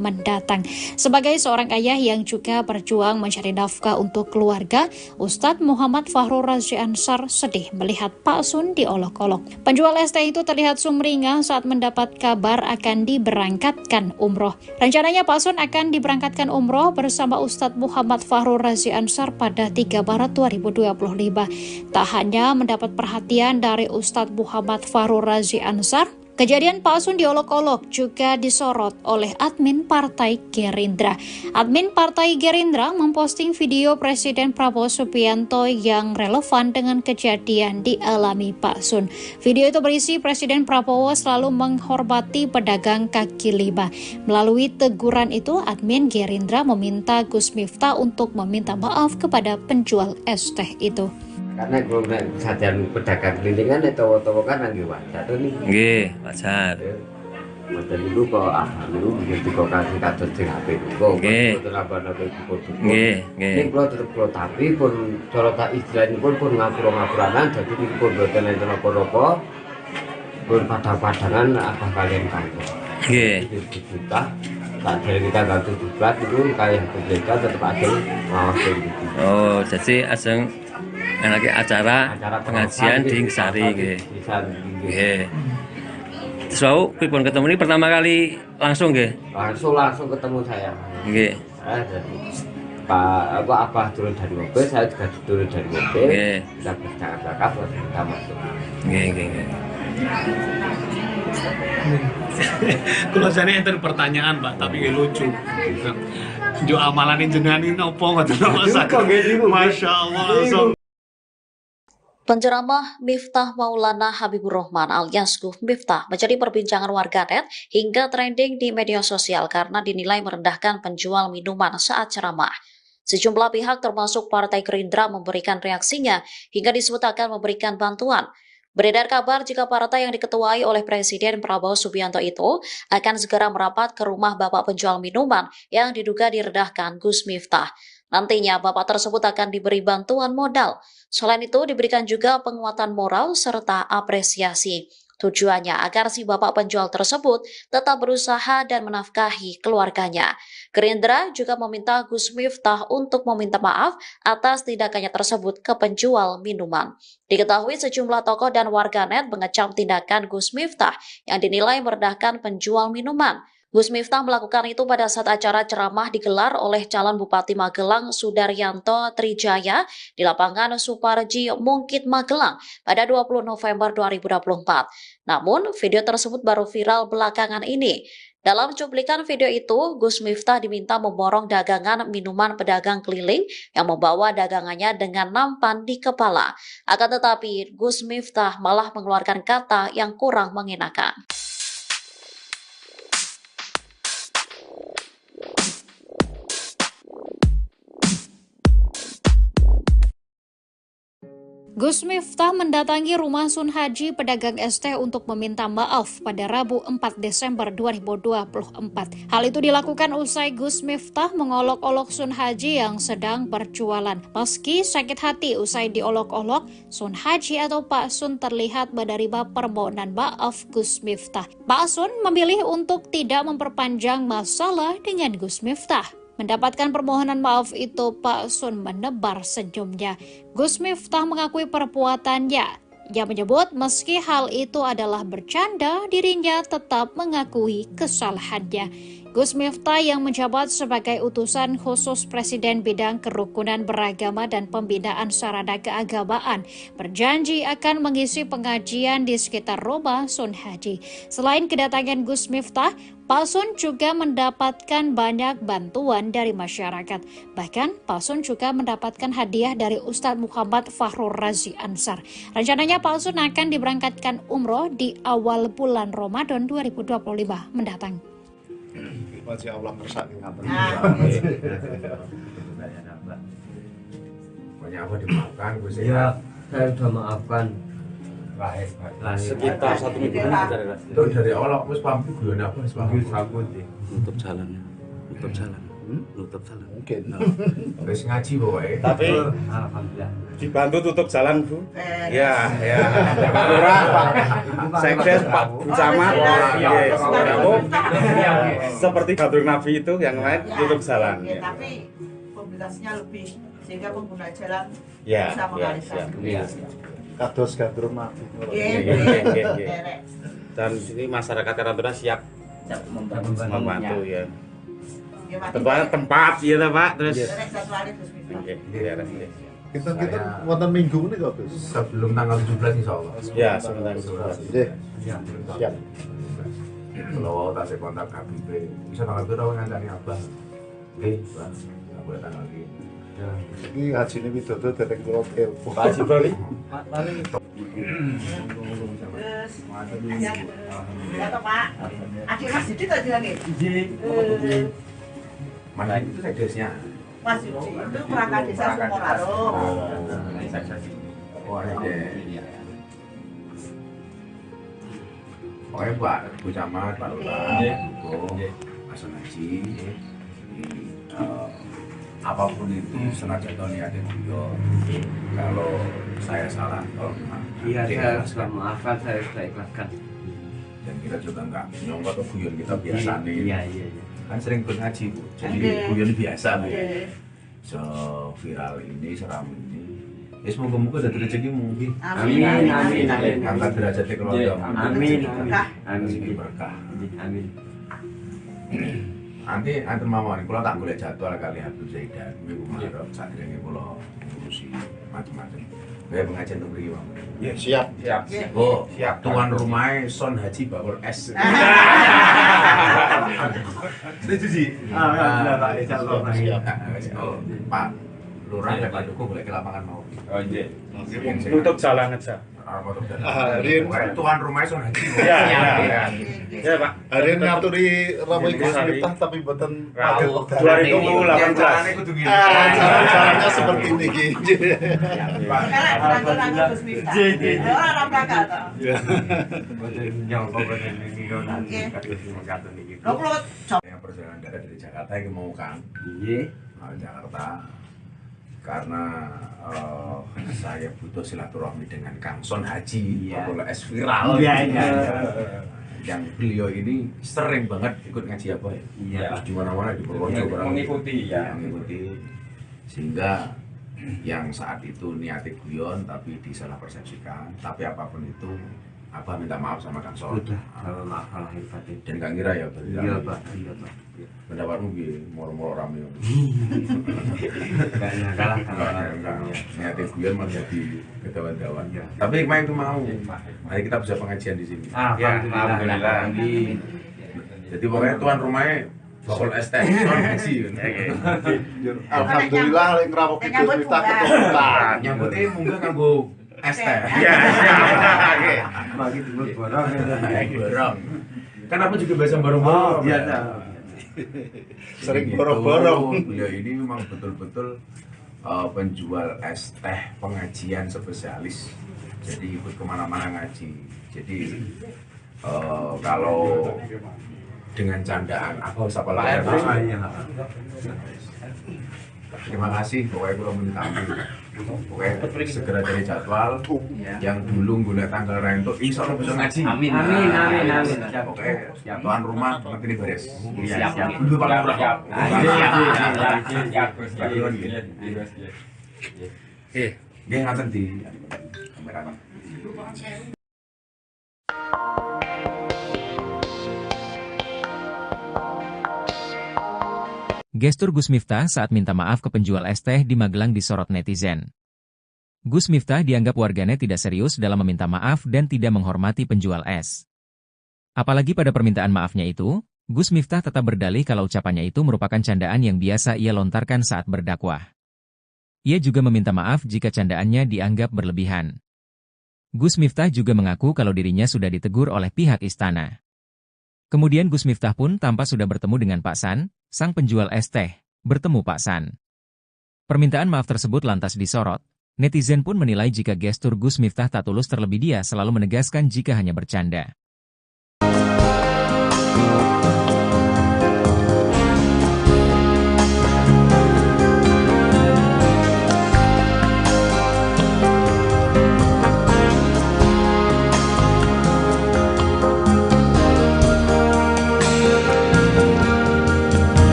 mendatang. Sebagai seorang ayah yang juga berjuang mencari nafkah untuk keluarga, Ustadz Muhammad Fahrur Razi Ansar sedih melihat Pak Sun diolok-olok. Penjual es teh itu terlihat sumringah saat mendapat kabar akan diberangkatkan umroh. Rencananya Pak Sun akan diberangkatkan umroh bersama Ustadz Muhammad Fahrur Razi Ansar pada 3 Maret 2025. Tak hanya mendapat perhatian dari Ustadz Muhammad Fahrur Razi Ansar, kejadian Pak Sun diolok-olok juga disorot oleh admin Partai Gerindra. Admin Partai Gerindra memposting video Presiden Prabowo Subianto yang relevan dengan kejadian dialami Pak Sun. Video itu berisi Presiden Prabowo selalu menghormati pedagang kaki lima. Melalui teguran itu, admin Gerindra meminta Gus Miftah untuk meminta maaf kepada penjual es teh itu. Karena gue sajian pedagang kelilingan itu kan lagi wajar tuh nih. Nggih, wajar. Wajar dulu kok dulu begitu kok kasih kados sing apik kok. Nggih. Nggih, nggih. Ning kula tetep kula tapi pun cara tak istilahipun pun ngapura-ngapuranan dadi niku pun boten enten apa-apa. Pun padang-padangan apa kalian kantor. Nggih. Kita tak dari kita ganti diblat itu kayak berbeda tetap ada ngawas gitu. Oh, jadi aseng lagi acara pengajian di Sari nggih. Nggih. So, pripun ketemu ini pertama kali langsung nggih? Langsung ketemu saya. Nggih. Pak Abah turun dari mobil, saya juga turun dari mobil. Nggih. Kita bercakap-cakap terus kita masuk. Nggih, nggih. Kalau saya enten pertanyaan Pak, tapi lucu. Jo amalan jenengan ini opo ngoten Masya Allah langsung. Penceramah Miftah Maulana Habibur Rahman alias Gus Miftah menjadi perbincangan warganet hingga trending di media sosial karena dinilai merendahkan penjual minuman saat ceramah. Sejumlah pihak termasuk Partai Gerindra memberikan reaksinya hingga disebut akan memberikan bantuan. Beredar kabar jika partai yang diketuai oleh Presiden Prabowo Subianto itu akan segera merapat ke rumah bapak penjual minuman yang diduga direndahkan Gus Miftah. Nantinya bapak tersebut akan diberi bantuan modal. Selain itu diberikan juga penguatan moral serta apresiasi. Tujuannya agar si bapak penjual tersebut tetap berusaha dan menafkahi keluarganya. Gerindra juga meminta Gus Miftah untuk meminta maaf atas tindakannya tersebut ke penjual minuman. Diketahui sejumlah tokoh dan warganet mengecam tindakan Gus Miftah yang dinilai merendahkan penjual minuman. Gus Miftah melakukan itu pada saat acara ceramah digelar oleh calon Bupati Magelang Sudaryanto Trijaya di lapangan Suparji Mungkit Magelang pada 20 November 2024. Namun, video tersebut baru viral belakangan ini. Dalam cuplikan video itu, Gus Miftah diminta memborong dagangan minuman pedagang keliling yang membawa dagangannya dengan nampan di kepala. Akan tetapi, Gus Miftah malah mengeluarkan kata yang kurang mengenakan. Gus Miftah mendatangi rumah Sunhaji pedagang es teh untuk meminta maaf pada Rabu 4 Desember 2024. Hal itu dilakukan usai Gus Miftah mengolok-olok Sunhaji yang sedang berjualan. Meski sakit hati usai diolok-olok, Sunhaji atau Pak Sun terlihat menerima permohonan maaf Gus Miftah. Pak Sun memilih untuk tidak memperpanjang masalah dengan Gus Miftah. Mendapatkan permohonan maaf itu, Pak Sun menebar senyumnya. Gus Miftah mengakui perbuatannya. Ia menyebut meski hal itu adalah bercanda, dirinya tetap mengakui kesalahannya. Gus Miftah yang menjabat sebagai utusan khusus Presiden bidang kerukunan beragama dan pembinaan sarana keagamaan berjanji akan mengisi pengajian di sekitar rumah Sun Haji. Selain kedatangan Gus Miftah, Pak Sun juga mendapatkan banyak bantuan dari masyarakat. Bahkan Pak Sun juga mendapatkan hadiah dari Ustadz Muhammad Fahrur Razi Ansar. Rencananya Pak Sun akan diberangkatkan umroh di awal bulan Ramadan 2025 mendatang. Masya Allah kersake ngaten. Banyak apa dimaafkan Gus Ya, saya sudah maafkan. Sekitar 1 minggu itu dari awal wis paham guyon apa wis paham. nutup jalan. Mungkin. Wis ngaji pokoke. Tapi Alhamdulillah. dibantu tutup jalan, Bu. Ya, Pak Lurah, Pak Sekdes, Pak Camat, seperti Gadur Nabi itu yang lain tutup jalan. Ya, tapi mobilitasnya lebih sehingga pengguna jalan Ya, bisa mengalihkan. Kados gandrung mati. Dan sini masyarakat Karantuna siap membantu ya. Tempat ya Pak, terus. Kita wonten minggu ini kok, Gus. Sebelum tanggal 17 insyaallah. Ya, sebelum tanggal 17. Nggih. Siap. Kalau tak saya kontak KBP, bisa tanggal berapa ngancani Abah? Nggih, Bang. Enggak boleh tanggal ini. Ini hajine Widodo dereng kula telepon. Pak Haji Broli. Ya toh Pak. Adik Mas Didi tadi lagi. Mana itu sekdesnya? Mas Didi itu perangkat desa Sumoraro. Oh, ada. Pokoknya Pak Bu Camat, Pak Lurah, Pak Sun Haji, apapun itu senajan niatnya beliau. Kalau saya salah, tolong Iya, saya sudah maafkan, saya sudah ikhlaskan. dan kita juga enggak nyongkok atau guyon kita biasa nih. Iya. Kan sering ngaji Bu, jadi guyon biasa Bu. So viral ini, seram ini. Ya semoga-moga ada rezeki mungkin. Amin. Angkat derajat keluarga. Amin. Rezeki berkah. Amin. Nanti mawon kula tak golek jadwal kali Habib Zaidan minggu Maret sadurunge kula ngurusi macam-macam. Kayak pengajian teng mriki, Bang. Ya, siap. Oh, siap. Tuan rumahnya Son Haji Bakul S. Setuju sih. Alhamdulillah Pak, insyaallah. Oh, Pak Lurah dan Pak Dukuh boleh ke lapangan mau. Oh iya. Tutup jalan aja. Tuan rumahnya Son Haji. Iya. Ya Pak. Hari ini ngaturi Romo Gus Miftah tapi mboten padet. 2018. Caranya seperti ini iki. Yang perjalanan darat dari Jakarta yang mau Kang. Jakarta. Karena saya butuh silaturahmi dengan Kang Son Haji, Bakul S viral. Yang beliau ini sering banget ikut ngaji apa ya? Terus di mana-mana di Purworejo mengikuti ya. Mengikuti sehingga yang saat itu niatnya guyon tapi disalah persepsikan. Tapi apapun itu, Abah minta maaf sama Kang Son. Maaf lahir batin. Dan Kang Ira ya, Iya Pak. pendapatmu gini, moro-moro rame. Kalah Niatnya guyon malah jadi kedawan-dawan. Tapi hikmah itu mau. Mari kita bisa pengajian di sini. Alhamdulillah. Jadi pokoknya tuan rumahnya Bakul ST Son Haji. Alhamdulillah lek ngrawuh Gus Miftah keturunan. Nyambutnya munggah kanggo ST. Iya. Bagi dulu borong. Borong. Kan aku juga biasa borong-borong. Biasa. Sering borong-borong. Beliau ini memang betul-betul penjual es teh pengajian spesialis. Jadi ikut kemana-mana ngaji. Jadi kalau dengan candaan aku siapa lagi? Terima kasih, pokoknya kalau minta ampun. Pokoknya segera cari jadwal yang dulu guna tanggal rento insya Allah bisa ngaji. Amin. Pokoknya tuan rumah nanti ini beres. Siap. Dulu Pak Lurah. Nggih ngaten di kamera. Gestur Gus Miftah saat minta maaf ke penjual es teh di Magelang disorot netizen. Gus Miftah dianggap warganet tidak serius dalam meminta maaf dan tidak menghormati penjual es. Apalagi pada permintaan maafnya itu, Gus Miftah tetap berdalih kalau ucapannya itu merupakan candaan yang biasa ia lontarkan saat berdakwah. Ia juga meminta maaf jika candaannya dianggap berlebihan. Gus Miftah juga mengaku kalau dirinya sudah ditegur oleh pihak istana. Kemudian Gus Miftah pun tampak sudah bertemu dengan Pak San, sang penjual es teh, bertemu Pak San. Permintaan maaf tersebut lantas disorot. Netizen pun menilai jika gestur Gus Miftah tak tulus, terlebih dia selalu menegaskan jika hanya bercanda.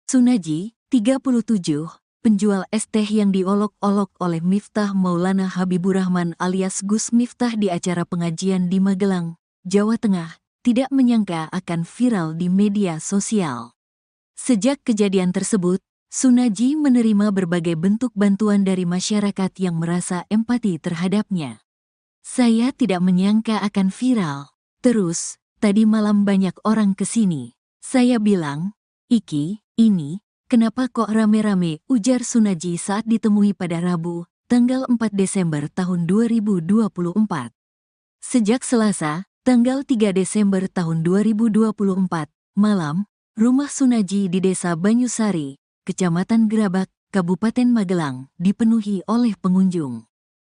Sunaji, 37, penjual es teh yang diolok-olok oleh Miftah Maulana Habibur Rahman alias Gus Miftah di acara pengajian di Magelang, Jawa Tengah, tidak menyangka akan viral di media sosial. Sejak kejadian tersebut, Sunaji menerima berbagai bentuk bantuan dari masyarakat yang merasa empati terhadapnya. Saya tidak menyangka akan viral. Terus, tadi malam banyak orang kesini. Saya bilang, "Iki, ini, kenapa kok rame-rame?" ujar Sunaji saat ditemui pada Rabu, tanggal 4 Desember tahun 2024. Sejak Selasa, tanggal 3 Desember tahun 2024, malam, rumah Sunaji di Desa Banyusari, Kecamatan Gerabak, Kabupaten Magelang, dipenuhi oleh pengunjung.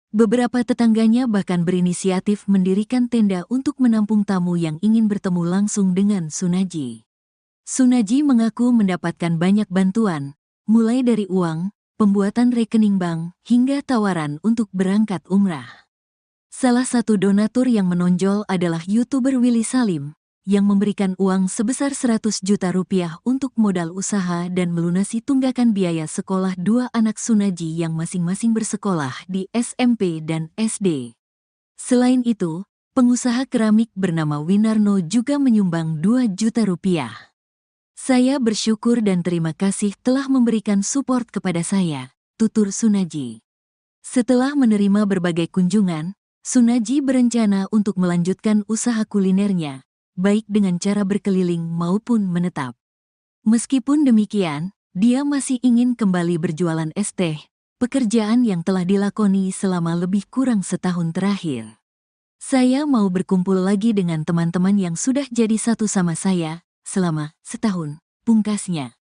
Beberapa tetangganya bahkan berinisiatif mendirikan tenda untuk menampung tamu yang ingin bertemu langsung dengan Sunaji. Sunaji mengaku mendapatkan banyak bantuan, mulai dari uang, pembuatan rekening bank, hingga tawaran untuk berangkat umrah. Salah satu donatur yang menonjol adalah YouTuber Willy Salim, yang memberikan uang sebesar 100 juta rupiah untuk modal usaha dan melunasi tunggakan biaya sekolah dua anak Sunaji yang masing-masing bersekolah di SMP dan SD. Selain itu, pengusaha keramik bernama Winarno juga menyumbang 2 juta rupiah. "Saya bersyukur dan terima kasih telah memberikan support kepada saya," tutur Sunaji. Setelah menerima berbagai kunjungan, Sunaji berencana untuk melanjutkan usaha kulinernya, baik dengan cara berkeliling maupun menetap. Meskipun demikian, dia masih ingin kembali berjualan es teh, pekerjaan yang telah dilakoni selama lebih kurang setahun terakhir. "Saya mau berkumpul lagi dengan teman-teman yang sudah jadi satu sama saya selama setahun," pungkasnya.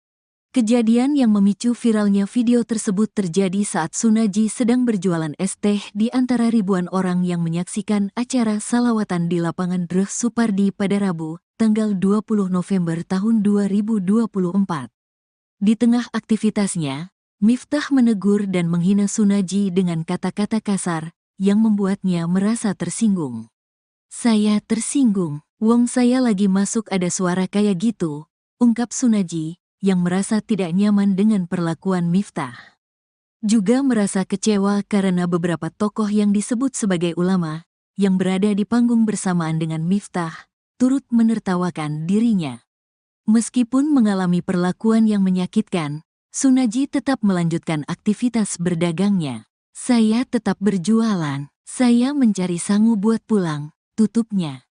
Kejadian yang memicu viralnya video tersebut terjadi saat Sunaji sedang berjualan es teh di antara ribuan orang yang menyaksikan acara salawatan di lapangan Dreh Supardi pada Rabu, tanggal 20 November tahun 2024. Di tengah aktivitasnya, Miftah menegur dan menghina Sunaji dengan kata-kata kasar yang membuatnya merasa tersinggung. "Saya tersinggung, wong saya lagi masuk ada suara kayak gitu," ungkap Sunaji, yang merasa tidak nyaman dengan perlakuan Miftah. Juga merasa kecewa karena beberapa tokoh yang disebut sebagai ulama, yang berada di panggung bersamaan dengan Miftah, turut menertawakan dirinya. Meskipun mengalami perlakuan yang menyakitkan, Sunaji tetap melanjutkan aktivitas berdagangnya. "Saya tetap berjualan, saya mencari sangu buat pulang," tutupnya.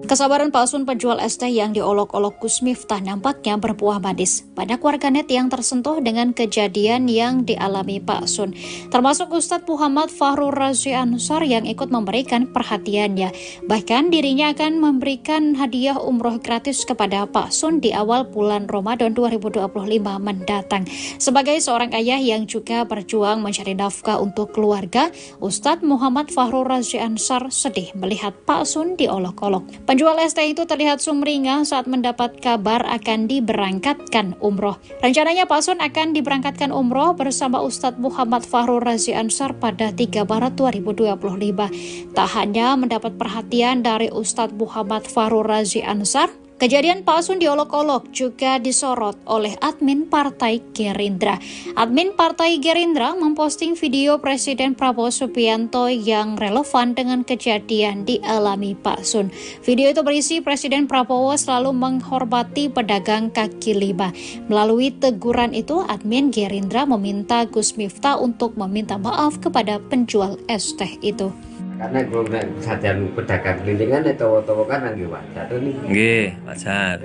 Kesabaran palsun penjual es teh yang diolok-olok Gus Miftah nampaknya berbuah manis. Banyak warganet yang tersentuh dengan kejadian yang dialami Pak Sun, termasuk Ustadz Muhammad Fahrur Razi Ansor yang ikut memberikan perhatiannya. Bahkan dirinya akan memberikan hadiah umroh gratis kepada Pak Sun di awal bulan Ramadan 2025 mendatang. Sebagai seorang ayah yang juga berjuang mencari nafkah untuk keluarga, Ustadz Muhammad Fahrur Razi Ansor sedih melihat Pak Sun diolok-olok. Penjual es teh itu terlihat sumringah saat mendapat kabar akan diberangkatkan umroh. Rencananya Pak Sun akan diberangkatkan umroh bersama Ustadz Muhammad Fahrur Razi Ansar pada 3 Maret 2025. Tak hanya mendapat perhatian dari Ustadz Muhammad Fahrur Razi Ansar, kejadian Pak Sun diolok-olok juga disorot oleh admin Partai Gerindra. Admin Partai Gerindra memposting video Presiden Prabowo Subianto yang relevan dengan kejadian dialami Pak Sun. Video itu berisi Presiden Prabowo selalu menghormati pedagang kaki lima. Melalui teguran itu, admin Gerindra meminta Gus Miftah untuk meminta maaf kepada penjual es teh itu. Karena kalau sajian pedagang kelilingan itu kan lagi wajar nih. Nggih, wajar.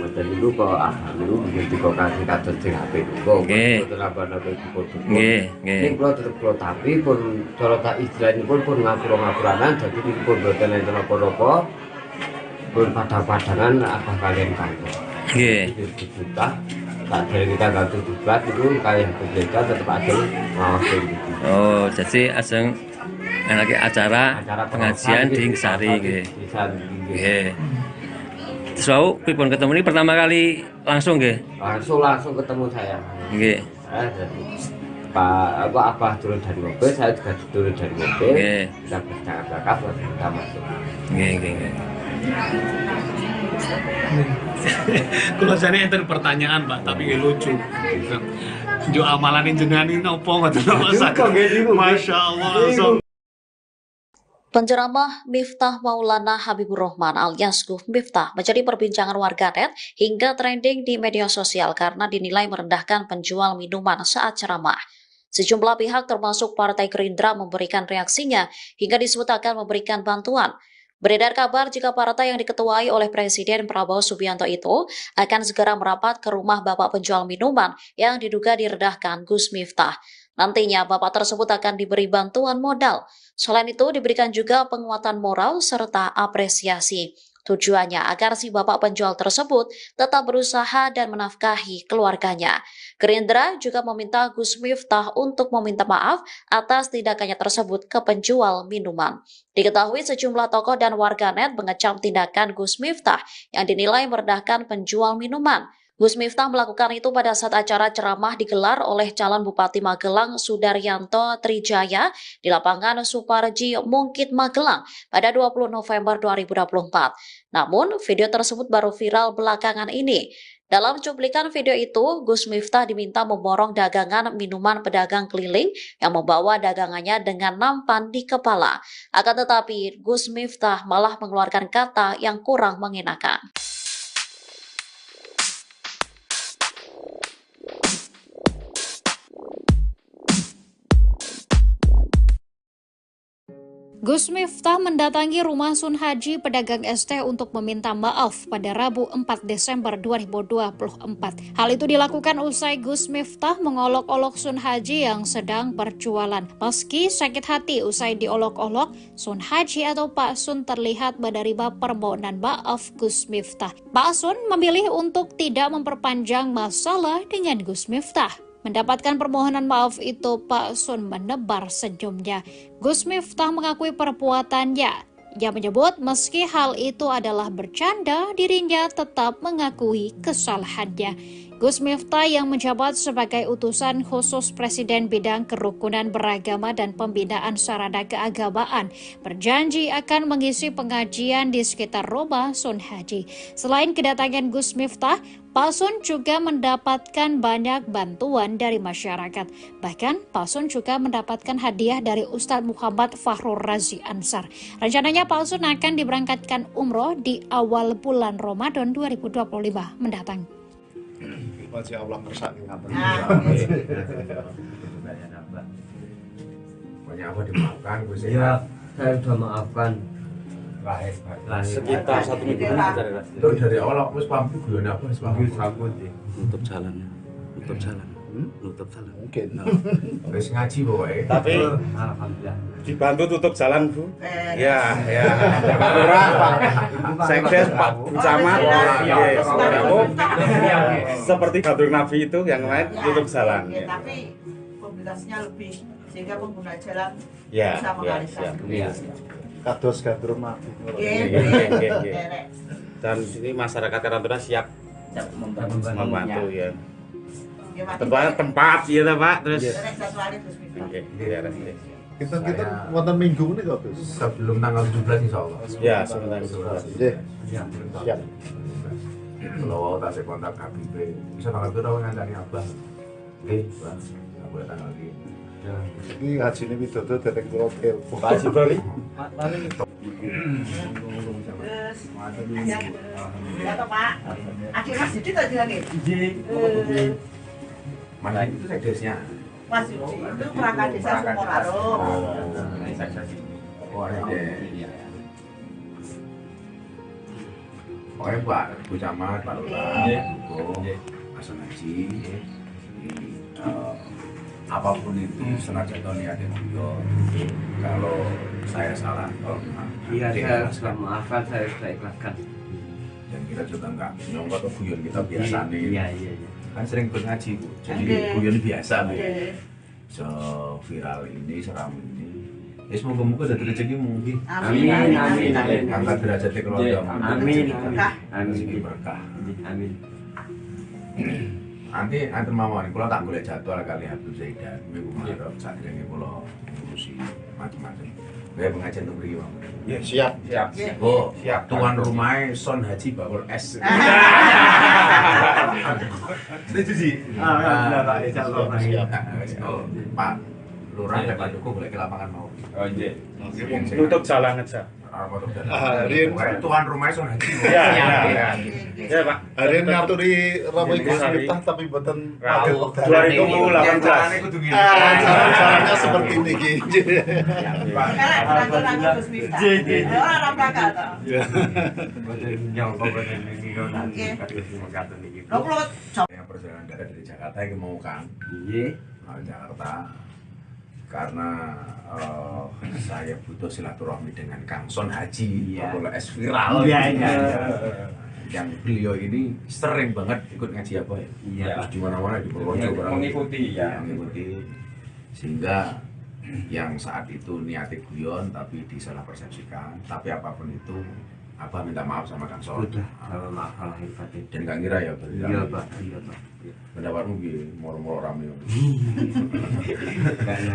Wajar itu kok dulu begitu kok kasih kados sing HP kok. Nggih. Nambah-nambah foto. Nggih, nggih. Ning kula tetep kula tapi pun cara tak istilahipun pun ngapura-ngapuranan dadi pun boten enten apa-apa. Pun padha-padangan apa kalian kantor. Nggih. Kita tak dari kita ganti debat itu kayak berbeda tetap ada ngawasin gitu. Oh, jadi ajeng enake acara pengajian di Ngesari nggih. Nggih. Terus wau pripun ketemu ini pertama kali langsung nggih? Langsung ketemu saya. Nggih. Pak Abah turun dari mobil, saya juga turun dari mobil. Nggih. Kita bercakap-cakap lalu kita masuk. Nggih, nggih. Kalau saya enten pertanyaan Pak, tapi lucu. Jo amalan jenengan ini opo ngoten Masya Allah. Penceramah Miftah Maulana Habibur Rahman alias Gus Miftah menjadi perbincangan warganet hingga trending di media sosial karena dinilai merendahkan penjual minuman saat ceramah. Sejumlah pihak termasuk Partai Gerindra memberikan reaksinya hingga disebut akan memberikan bantuan. Beredar kabar jika partai yang diketuai oleh Presiden Prabowo Subianto itu akan segera merapat ke rumah bapak penjual minuman yang diduga direndahkan Gus Miftah. Nantinya bapak tersebut akan diberi bantuan modal. Selain itu diberikan juga penguatan moral serta apresiasi. Tujuannya agar si bapak penjual tersebut tetap berusaha dan menafkahi keluarganya. Gerindra juga meminta Gus Miftah untuk meminta maaf atas tindakannya tersebut ke penjual minuman. Diketahui sejumlah tokoh dan warganet mengecam tindakan Gus Miftah yang dinilai merendahkan penjual minuman. Gus Miftah melakukan itu pada saat acara ceramah digelar oleh calon Bupati Magelang Sudaryanto Trijaya di lapangan Suparji Mungkit Magelang pada 20 November 2024. Namun, video tersebut baru viral belakangan ini. Dalam cuplikan video itu, Gus Miftah diminta memborong dagangan minuman pedagang keliling yang membawa dagangannya dengan nampan di kepala. Akan tetapi, Gus Miftah malah mengeluarkan kata yang kurang mengenakan. Gus Miftah mendatangi rumah Sun Haji pedagang es teh untuk meminta maaf pada Rabu 4 Desember 2024. Hal itu dilakukan usai Gus Miftah mengolok-olok Sun Haji yang sedang berjualan. Meski sakit hati usai diolok-olok, Sun Haji atau Pak Sun terlihat menerima permohonan maaf Gus Miftah. Pak Sun memilih untuk tidak memperpanjang masalah dengan Gus Miftah. Mendapatkan permohonan maaf itu, Pak Sun menebar senyumnya. Gus Miftah mengakui perbuatannya. Ia menyebut meski hal itu adalah bercanda, dirinya tetap mengakui kesalahannya. Gus Miftah yang menjabat sebagai utusan khusus Presiden bidang kerukunan beragama dan pembinaan sarana keagamaan berjanji akan mengisi pengajian di sekitar rumah Sun Haji. Selain kedatangan Gus Miftah, Pak Sun juga mendapatkan banyak bantuan dari masyarakat. Bahkan Pak Sun juga mendapatkan hadiah dari Ustadz Muhammad Fahrur Razi Ansar. Rencananya Pak Sun akan diberangkatkan umroh di awal bulan Ramadan 2025 mendatang. Masya Allah kersane ngaten. Banyak apa dimaafkan Gus Ya, saya sudah maafkan. Lahir. Sekitar 1 minggu Itu dari awal aku wis paham guyon apa wis paham. Nutup jalan. Nutup jalan. Nutup jalan. Mungkin. Wis ngaji pokoke. Tapi Alhamdulillah. dibantu tutup jalan Bu. Ya. Pak Lurah, Pak Sekdes, Pak Camat, seperti Gadur Nabi itu yang lain tutup jalan. Tapi mobilitasnya lebih sehingga pengguna jalan Ya, bisa mengalihkan. ya. kados gandrung nabi. Dan ini masyarakat Karantuna siap membantu ya. Tempat ya Pak, terus Kita wonten minggu ini kok, Gus. Sebelum tanggal 17 insya Allah. ya sebentar. Siap. Kalau tak saya kontak KBP, bisa tanggal itu rawan ngancani abah. Oke, bang, nggak boleh tanggal ini. Ini haji ini widodo datang ke hotel. Pak Haji Bali. Terus, ya toh Pak. Akhir Mas Didi tadi lagi. Mana itu sekdesnya? Mas Didi itu perangkat desa Sukoraro. Oh, ada. Pokoknya Pak, Bu Camat, Pak Lurah, Buko, Hasan Haji, apapun itu senajan niatnya guyon. Kalau saya salah, Iya, saya sudah maafkan, saya sudah ikhlaskan. dan kita juga nggak nyongkot ke guyon kita biasa nih. Iya. Kan sering ikut ngaji Bu, jadi guyon biasa nih. Viral ini, seram ini. Ya semoga-moga dari rezeki mungkin. Amin. Angkat derajatnya keluarga. Amin. Rezeki berkah. Amin. Nanti antar mawon, kalau tak boleh jadwal kali Abdul Zaidan, minggu Maret, saat ini kalau ngurusi macam-macam. Gaya pengajian untuk beri Mawon. Ya, siap. Oh, tuan rumahnya Son Haji Bakul S. Setuju sih. Pak Lurah dan Pak Joko boleh ke lapangan mau. Oh iya. Tutup jalan aja. Tuan rumahnya Son Haji. Ya Pak. Hari ini ngaturi Ramai Gus Miftah tapi boten 2018. Caranya seperti ini gitu. Yang perjalanan darat dari Jakarta yang mau Kang. Jakarta. Karena saya butuh silaturahmi dengan Kang Son Haji, Bakul S viral. Yang beliau ini sering banget ikut ngaji apa ya? Terus di mana-mana di Purworejo mengikuti ya. Mengikuti sehingga yang saat itu niatnya guyon tapi disalah persepsikan. Tapi apapun itu, Abah minta maaf sama Kang Son. Maaf kalau hebat. Dan gak ngira ya berarti. Iya Pak. Pendapatmu gini, moro-moro rame.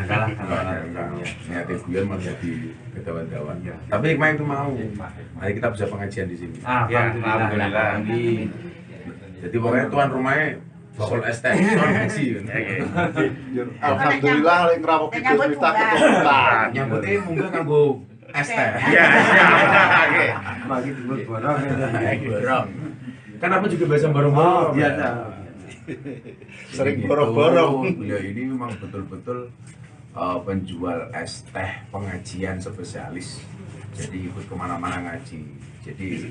Kalah. Niatnya guyon malah jadi ketahuan-tahuan. Tapi hikmah itu mau. Mari kita bisa pengajian di sini. Alhamdulillah. Jadi pokoknya tuan rumahnya Bakul ST Son Haji. Alhamdulillah yang ngerampok Gus Miftah keturunan. Nyambutnya munggah nganggo ST. Iya. Bagi dulu borong. Borong. Kan aku juga biasa borong-borong. Biasa. Sering borong-borong. Beliau ini memang betul-betul penjual es teh pengajian spesialis. Jadi ikut kemana-mana ngaji. Jadi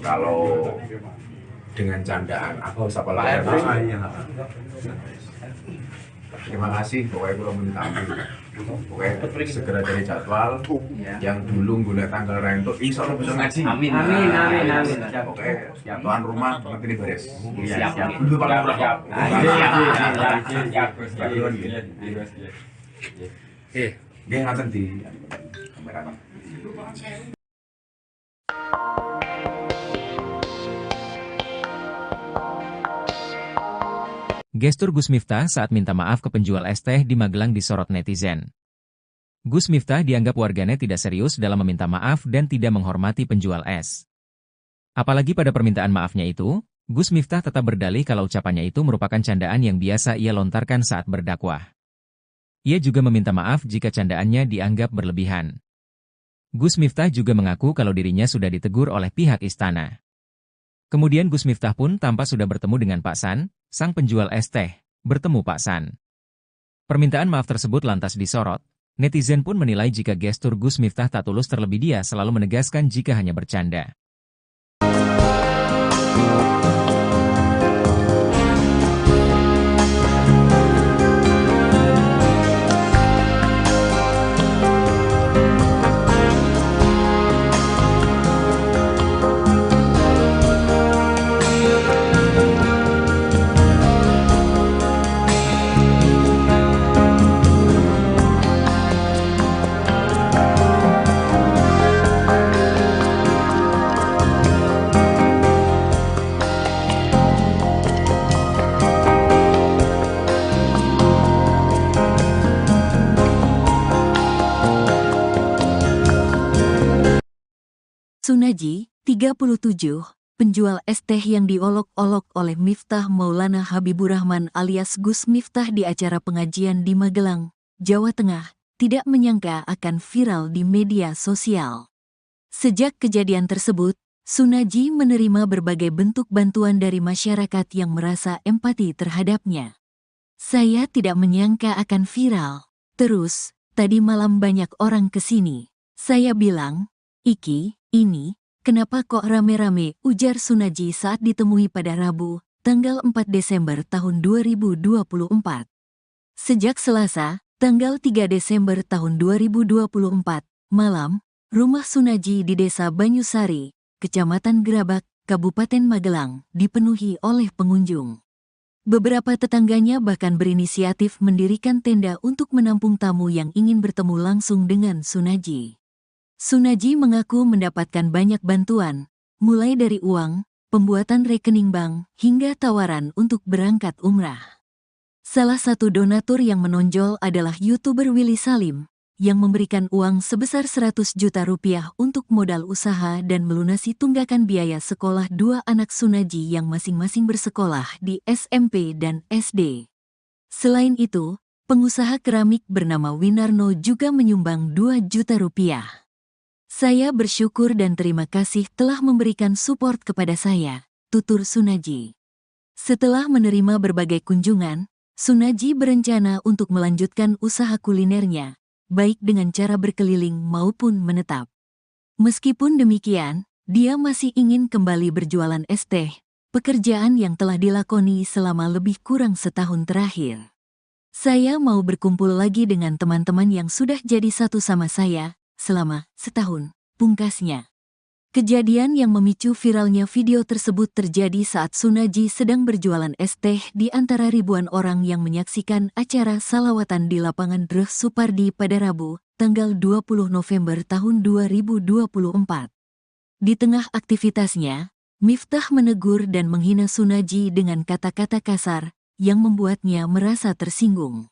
kalau dengan candaan aku sapa lagi. Terima kasih pokoknya kalau minta pokoknya segera dari jadwal yang dulu gue tanggal rento insya Allah bisa ngaji. Amin. Pokoknya tuan rumah banget ini beres. Siap. Dulu paling murah. Dia ngaten di kamera. Gestur Gus Miftah saat minta maaf ke penjual es teh di Magelang disorot netizen. Gus Miftah dianggap warganet tidak serius dalam meminta maaf dan tidak menghormati penjual es. Apalagi pada permintaan maafnya itu, Gus Miftah tetap berdalih kalau ucapannya itu merupakan candaan yang biasa ia lontarkan saat berdakwah. Ia juga meminta maaf jika candaannya dianggap berlebihan. Gus Miftah juga mengaku kalau dirinya sudah ditegur oleh pihak istana. Kemudian Gus Miftah pun tampak sudah bertemu dengan Pak San, sang penjual es teh, bertemu Pak San. Permintaan maaf tersebut lantas disorot. Netizen pun menilai jika gestur Gus Miftah tak tulus, terlebih dia selalu menegaskan jika hanya bercanda. Sunaji, 37, penjual es teh yang diolok-olok oleh Miftah Maulana Habiburrahman alias Gus Miftah di acara pengajian di Magelang, Jawa Tengah, tidak menyangka akan viral di media sosial. Sejak kejadian tersebut, Sunaji menerima berbagai bentuk bantuan dari masyarakat yang merasa empati terhadapnya. Saya tidak menyangka akan viral. Terus, tadi malam banyak orang kesini. Saya bilang, "Iki, ini, kenapa kok rame-rame?" ujar Sunaji saat ditemui pada Rabu, tanggal 4 Desember tahun 2024. Sejak Selasa, tanggal 3 Desember tahun 2024, malam, rumah Sunaji di Desa Banyusari, Kecamatan Gerabak, Kabupaten Magelang, dipenuhi oleh pengunjung. Beberapa tetangganya bahkan berinisiatif mendirikan tenda untuk menampung tamu yang ingin bertemu langsung dengan Sunaji. Sunaji mengaku mendapatkan banyak bantuan, mulai dari uang, pembuatan rekening bank, hingga tawaran untuk berangkat umrah. Salah satu donatur yang menonjol adalah YouTuber Willy Salim, yang memberikan uang sebesar 100 juta rupiah untuk modal usaha dan melunasi tunggakan biaya sekolah dua anak Sunaji yang masing-masing bersekolah di SMP dan SD. Selain itu, pengusaha keramik bernama Winarno juga menyumbang 2 juta rupiah. Saya bersyukur dan terima kasih telah memberikan support kepada saya, tutur Sunaji. Setelah menerima berbagai kunjungan, Sunaji berencana untuk melanjutkan usaha kulinernya, baik dengan cara berkeliling maupun menetap. Meskipun demikian, dia masih ingin kembali berjualan es teh, pekerjaan yang telah dilakoni selama lebih kurang setahun terakhir. Saya mau berkumpul lagi dengan teman-teman yang sudah jadi satu sama saya selama setahun, pungkasnya. Kejadian yang memicu viralnya video tersebut terjadi saat Sunaji sedang berjualan es teh di antara ribuan orang yang menyaksikan acara salawatan di lapangan Dreh Supardi pada Rabu, tanggal 20 November tahun 2024. Di tengah aktivitasnya, Miftah menegur dan menghina Sunaji dengan kata-kata kasar yang membuatnya merasa tersinggung.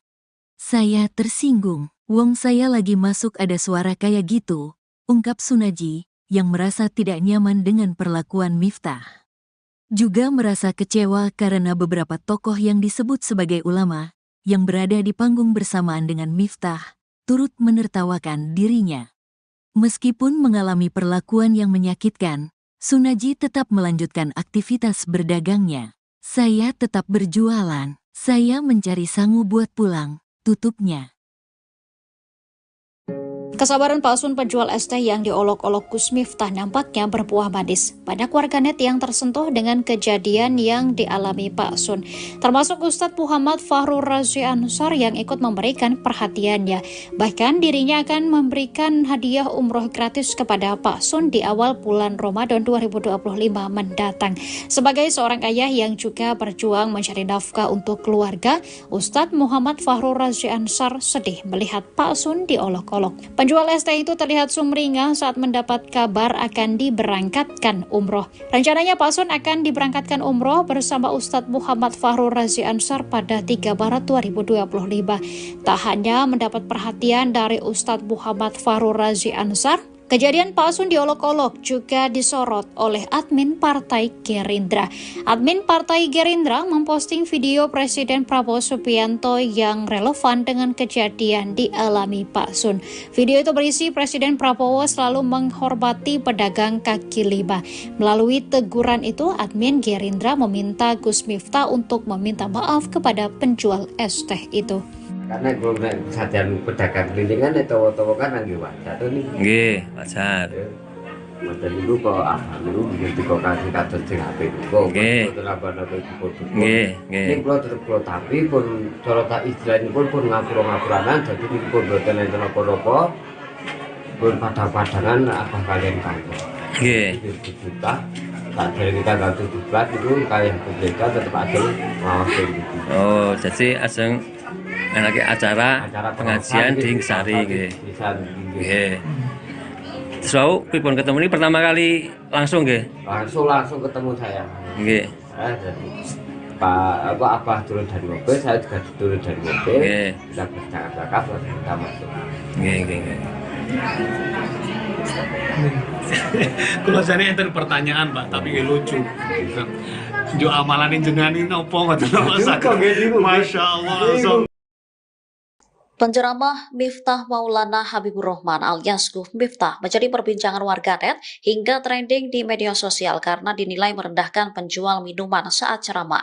"Saya tersinggung, wong saya lagi masuk ada suara kayak gitu," ungkap Sunaji, yang merasa tidak nyaman dengan perlakuan Miftah. Juga merasa kecewa karena beberapa tokoh yang disebut sebagai ulama, yang berada di panggung bersamaan dengan Miftah, turut menertawakan dirinya. Meskipun mengalami perlakuan yang menyakitkan, Sunaji tetap melanjutkan aktivitas berdagangnya. "Saya tetap berjualan, saya mencari sangu buat pulang," tutupnya. Kesabaran palsun penjual es teh yang diolok-olok Gus Miftah nampaknya berbuah manis. Banyak warganet yang tersentuh dengan kejadian yang dialami Pak Sun, termasuk Ustadz Muhammad Fahrur Razi Ansar yang ikut memberikan perhatiannya. Bahkan dirinya akan memberikan hadiah umroh gratis kepada Pak Sun di awal bulan Ramadan 2025 mendatang. Sebagai seorang ayah yang juga berjuang mencari nafkah untuk keluarga, Ustadz Muhammad Fahrur Razi Ansar sedih melihat Pak Sun diolok-olok. Penjual es teh itu terlihat sumringah saat mendapat kabar akan diberangkatkan umroh. Rencananya Pak Sun akan diberangkatkan umroh bersama Ustadz Muhammad Fahrur Razi Ansar pada 3 Maret 2025. Tak hanya mendapat perhatian dari Ustadz Muhammad Fahrur Razi Ansar, kejadian Pak Sun diolok-olok juga disorot oleh admin Partai Gerindra. Admin Partai Gerindra memposting video Presiden Prabowo Subianto yang relevan dengan kejadian dialami Pak Sun. Video itu berisi Presiden Prabowo selalu menghormati pedagang kaki lima. Melalui teguran itu, admin Gerindra meminta Gus Miftah untuk meminta maaf kepada penjual es teh itu. Karena gue kesadaran pedagang kelilingan itu kan lagi wajar tuh nih. Nggih, wajar. Wajar dulu kok dulu begitu kok kasih kados sing apik kok. Nggih. Nggih, nggih. Ning kula tetep kula tapi pun cara tak istilahipun pun ngapura-ngapuranan dadi niku pun boten enten apa-apa. Pun padang-padangan abah kalian kantor. Nggih. Kita tak dari kita tanggal 17 itu kayak berbeda tetap ada ngawas gitu. Oh, jadi aseng lagi acara pengajian di Sari nggih. Nggih. Terus pripun ketemu ini pertama kali langsung nggih? Langsung ketemu saya. Nggih. Pak Abah turun dari mobil, saya juga turun dari mobil. Nggih. Kita bercakap-cakap lalu kita masuk. Nggih, nggih, nggih. Kalau saya enten pertanyaan Pak, tapi lucu. Jo amalan jenengan ini opo ngoten Pak? Masya Allah. Penceramah Miftah Maulana Habibur Rahman alias Gus Miftah menjadi perbincangan warganet hingga trending di media sosial karena dinilai merendahkan penjual minuman saat ceramah.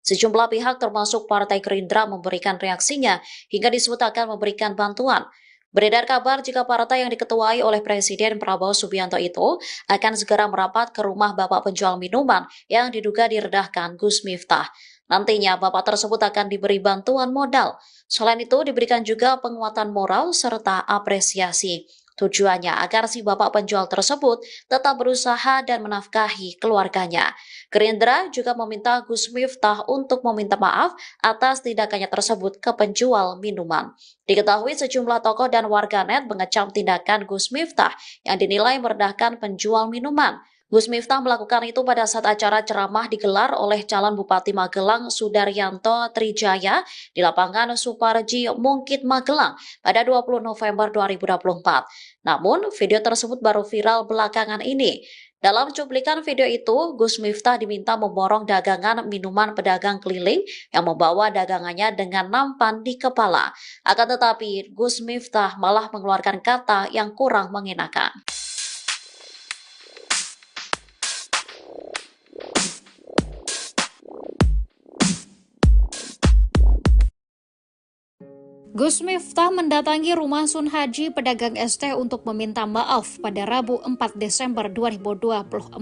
Sejumlah pihak termasuk Partai Gerindra memberikan reaksinya hingga disebut akan memberikan bantuan. Beredar kabar jika partai yang diketuai oleh Presiden Prabowo Subianto itu akan segera merapat ke rumah bapak penjual minuman yang diduga direndahkan Gus Miftah. Nantinya bapak tersebut akan diberi bantuan modal. Selain itu diberikan juga penguatan moral serta apresiasi. Tujuannya agar si bapak penjual tersebut tetap berusaha dan menafkahi keluarganya. Gerindra juga meminta Gus Miftah untuk meminta maaf atas tindakannya tersebut ke penjual minuman. Diketahui sejumlah tokoh dan warganet mengecam tindakan Gus Miftah yang dinilai merendahkan penjual minuman. Gus Miftah melakukan itu pada saat acara ceramah digelar oleh calon Bupati Magelang Sudaryanto Trijaya di lapangan Suparji Mungkit Magelang pada 20 November 2024. Namun, video tersebut baru viral belakangan ini. Dalam cuplikan video itu, Gus Miftah diminta memborong dagangan minuman pedagang keliling yang membawa dagangannya dengan nampan di kepala. Akan tetapi, Gus Miftah malah mengeluarkan kata yang kurang mengenakan. Gus Miftah mendatangi rumah Sun Haji pedagang ST untuk meminta maaf pada Rabu 4 Desember 2024.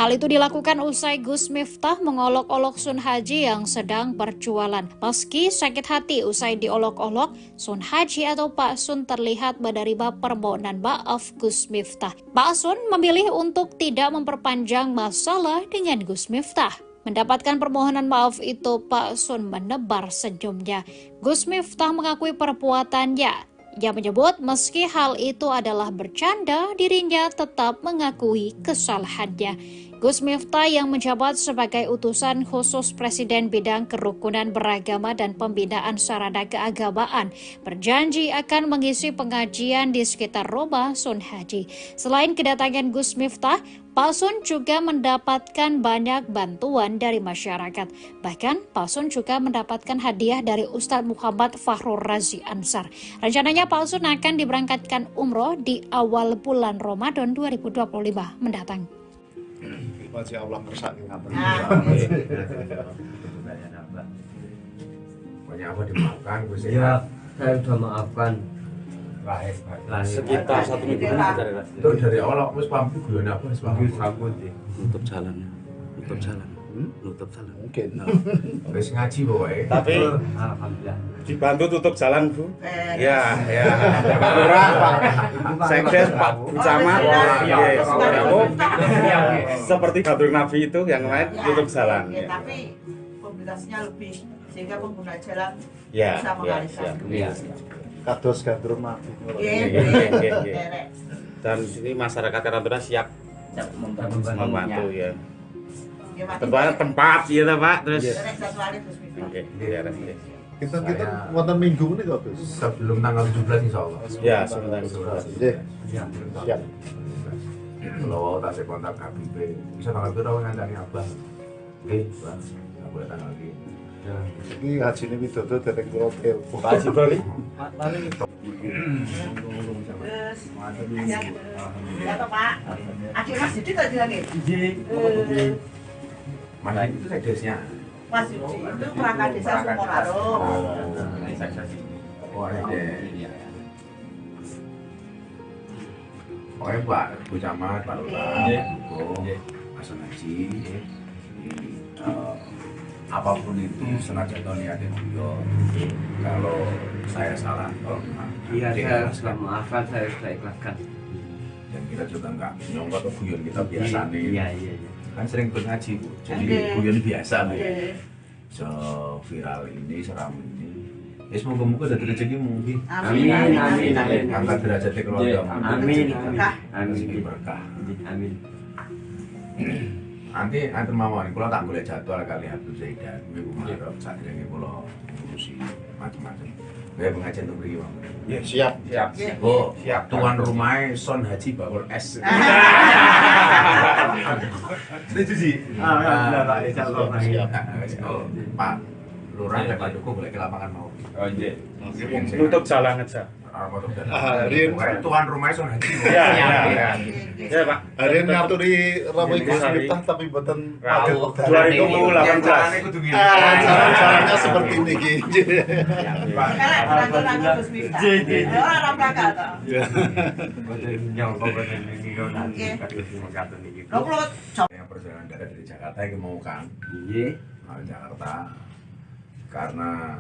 Hal itu dilakukan usai Gus Miftah mengolok-olok Sun Haji yang sedang berjualan. Meski sakit hati usai diolok-olok, Sun Haji atau Pak Sun terlihat menerima permohonan maaf Gus Miftah. Pak Sun memilih untuk tidak memperpanjang masalah dengan Gus Miftah. Mendapatkan permohonan maaf itu, Pak Sun menebar senyumnya. Gus Miftah mengakui perbuatannya. Ia menyebut meski hal itu adalah bercanda, dirinya tetap mengakui kesalahannya. Gus Miftah yang menjabat sebagai utusan khusus Presiden bidang kerukunan beragama dan pembinaan sarana keagamaan berjanji akan mengisi pengajian di sekitar rumah Sun Haji. Selain kedatangan Gus Miftah, Pak Sun juga mendapatkan banyak bantuan dari masyarakat. Bahkan Pak Sun juga mendapatkan hadiah dari Ustadz Muhammad Fahrur Razi Ansar. Rencananya Pak Sun akan diberangkatkan umroh di awal bulan Ramadan 2025 mendatang. Masya Allah kersake ngaten. Banyak apa dimaafkan Gus Ya, saya sudah maafkan. Sekitar 1 minggu itu dari awal wis pamit guyon apa wis pamit rambut ya. Nutup jalan. Nutup jalan. Mungkin. Wis ngaji pokoke. Tapi Alhamdulillah. dibantu tutup jalan Bu. Ya. Pak Lurah, Pak Sekdes, Pak Camat, seperti Gadur Nabi itu yang lain tutup jalan. Ya, tapi mobilitasnya lebih sehingga pengguna jalan Ya, bisa mengalihkan. Kados gandrung mati. Dan di sini masyarakat Karantina siap membantu ya. Tentunya tempat ya Pak, terus. Oke, Kita wonten minggu ini kok, Gus. Sebelum tanggal 17 insyaallah. Ya, sebelum tanggal 17. Nggih. Siap. Kalau tak saya kontak KBP, bisa tanggal berapa ngancani Abah? Oke, Bang. Enggak boleh tanggal ini. Ini hajine widodo dereng kula telepon. Pak Haji Bali. Ya toh Pak. Adik Mas Didi tadi lagi. Mana itu sekdesnya? Mas Didi itu perangkat desa Sumonaro. Oh, ada. Pokoknya Pak Bu Camat, Pak Lurah, Pak Sun Haji, apapun itu senajan niatnya beliau. Kalau saya salah, Iya, saya sudah maafkan, saya sudah ikhlaskan. dan kita juga enggak nyongkot guyon kita biasa nih. Iya. Kan sering ikut ngaji Bu, jadi guyon biasa nih. So viral ini, seram ini. Ya semoga-moga dari rezeki mungkin. Amin. Angkat derajat keluarga. Amin. Rezeki berkah. Amin. Nanti mawon kula tak golek jadwal kali Habib Zaidan minggu ngarep sadurunge kula ngurusi macam-macam. Kayak pengajian tuh beri bang. Ya, siap. Oh, siap. Tuan rumahnya Son Haji Bawor S. Setuju sih. Alhamdulillah Pak, insyaallah. Siap. Oh, Pak Lurah dan Pak Joko boleh ke lapangan mau. Oh iya. Tutup jalan aja. Rian tuan rumahnya Son Haji. Ya, ya Pak. Rian ngaturi Ramo Gus Miftah tapi boten padet. 2018. Caranya seperti ini gitu. Gus Miftah. Orang Praga toh. Yang perjalanan darat dari Jakarta yang mau Kang. Mau Jakarta. Karena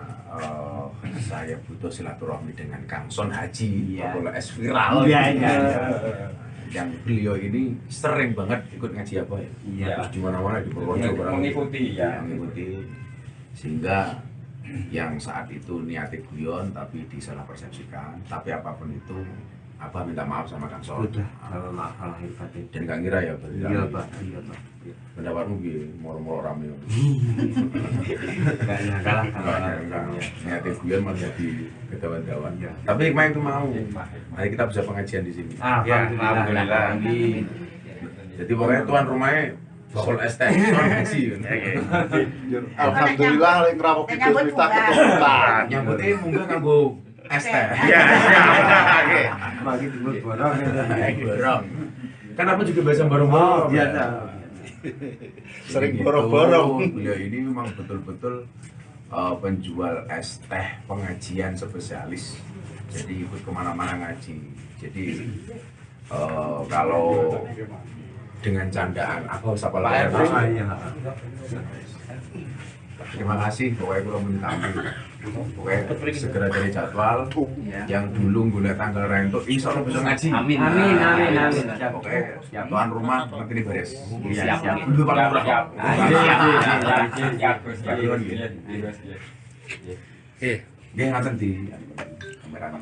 saya butuh silaturahmi dengan Kang Son Haji, kalau es viral. Yang beliau ini sering banget ikut ngaji apa ya? Terus di mana-mana di Purworejo mengikuti ya. Mengikuti, sehingga yang saat itu niatnya guyon tapi disalah persepsikan. Tapi apapun itu, Abah minta maaf sama Kang Son. Dan gak ngira ya, Iya Pak. pendapatmu gini, moro-moro rame. Gak nyangka lah kalau Niatnya guyon malah jadi kedawan-dawan. Tapi hikmah itu mau. Mari kita bisa pengajian di sini. Alhamdulillah. Jadi pokoknya tuan rumahnya bakul es teh, Son Haji. Alhamdulillah lek Ramo Gus Miftah keturunan. Nyambutnya munggah kanggo es teh. Iya, Oke. bagi timur borong. Borong. Kan aku juga biasa borong-borong. Biasa. Sering Gitu. borong-borong. Beliau ini memang betul-betul penjual es teh pengajian spesialis. Jadi ikut kemana-mana ngaji. Jadi kalau dengan candaan aku sapa lah. Terima kasih, pokoknya kalau minta ampun. Pokoknya segera cari jadwal. Yang dulu gula tanggal rento, insya Allah bisa ngaji. Amin. Pokoknya tuan rumah nanti ini beres. Siap. Dulu Pak Lurah. Dia ngaten di kamera.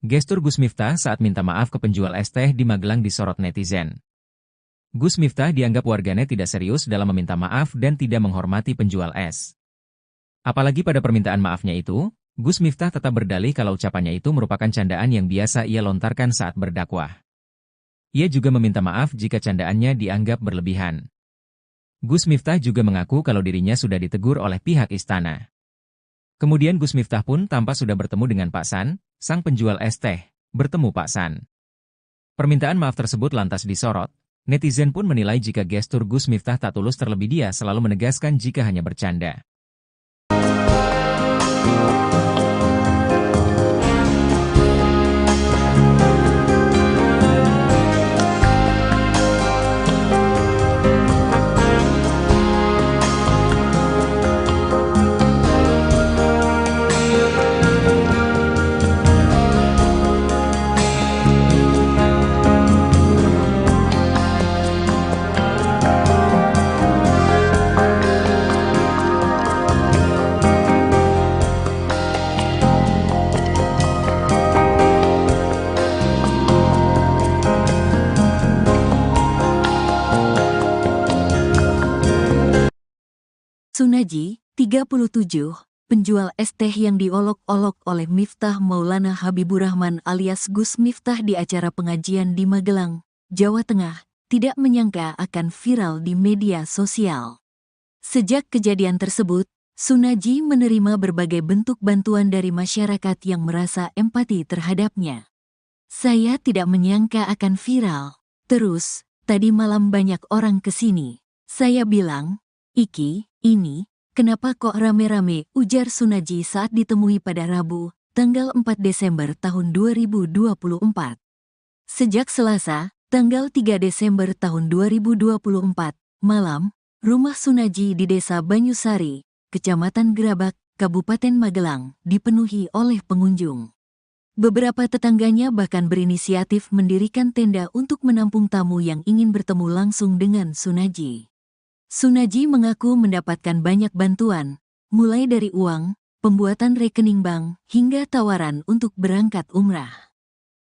Gestur Gus Miftah saat minta maaf ke penjual es teh di Magelang disorot netizen. Gus Miftah dianggap warganet tidak serius dalam meminta maaf dan tidak menghormati penjual es. Apalagi pada permintaan maafnya itu, Gus Miftah tetap berdalih kalau ucapannya itu merupakan candaan yang biasa ia lontarkan saat berdakwah. Ia juga meminta maaf jika candaannya dianggap berlebihan. Gus Miftah juga mengaku kalau dirinya sudah ditegur oleh pihak istana. Kemudian Gus Miftah pun tampak sudah bertemu dengan Pak San, sang penjual es teh, bertemu Pak San. Permintaan maaf tersebut lantas disorot. Netizen pun menilai jika gestur Gus Miftah tak tulus, terlebih dia selalu menegaskan jika hanya bercanda. Sunaji, 37, penjual es teh yang diolok-olok oleh Miftah Maulana Habibur Rahman alias Gus Miftah di acara pengajian di Magelang, Jawa Tengah, tidak menyangka akan viral di media sosial. Sejak kejadian tersebut, Sunaji menerima berbagai bentuk bantuan dari masyarakat yang merasa empati terhadapnya. Saya tidak menyangka akan viral. Terus, tadi malam banyak orang kesini. Saya bilang, "Iki, ini, kenapa kok rame-rame?" ujar Sunaji saat ditemui pada Rabu, tanggal 4 Desember tahun 2024. Sejak Selasa, tanggal 3 Desember tahun 2024, malam, rumah Sunaji di Desa Banyusari, Kecamatan Gerabak, Kabupaten Magelang, dipenuhi oleh pengunjung. Beberapa tetangganya bahkan berinisiatif mendirikan tenda untuk menampung tamu yang ingin bertemu langsung dengan Sunaji. Sunaji mengaku mendapatkan banyak bantuan, mulai dari uang, pembuatan rekening bank, hingga tawaran untuk berangkat umrah.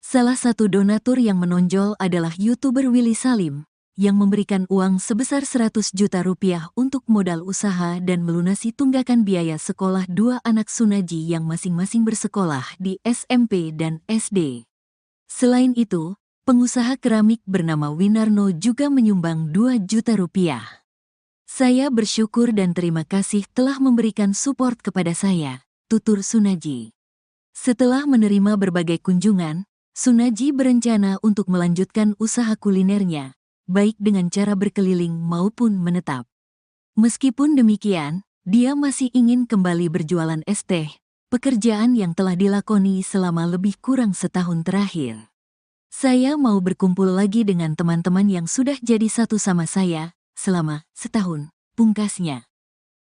Salah satu donatur yang menonjol adalah YouTuber Willy Salim, yang memberikan uang sebesar 100 juta rupiah untuk modal usaha dan melunasi tunggakan biaya sekolah dua anak Sunaji yang masing-masing bersekolah di SMP dan SD. Selain itu, pengusaha keramik bernama Winarno juga menyumbang 2 juta rupiah. Saya bersyukur dan terima kasih telah memberikan support kepada saya, tutur Sunaji. Setelah menerima berbagai kunjungan, Sunaji berencana untuk melanjutkan usaha kulinernya, baik dengan cara berkeliling maupun menetap. Meskipun demikian, dia masih ingin kembali berjualan es teh, pekerjaan yang telah dilakoni selama lebih kurang setahun terakhir. Saya mau berkumpul lagi dengan teman-teman yang sudah jadi satu sama saya selama setahun, pungkasnya.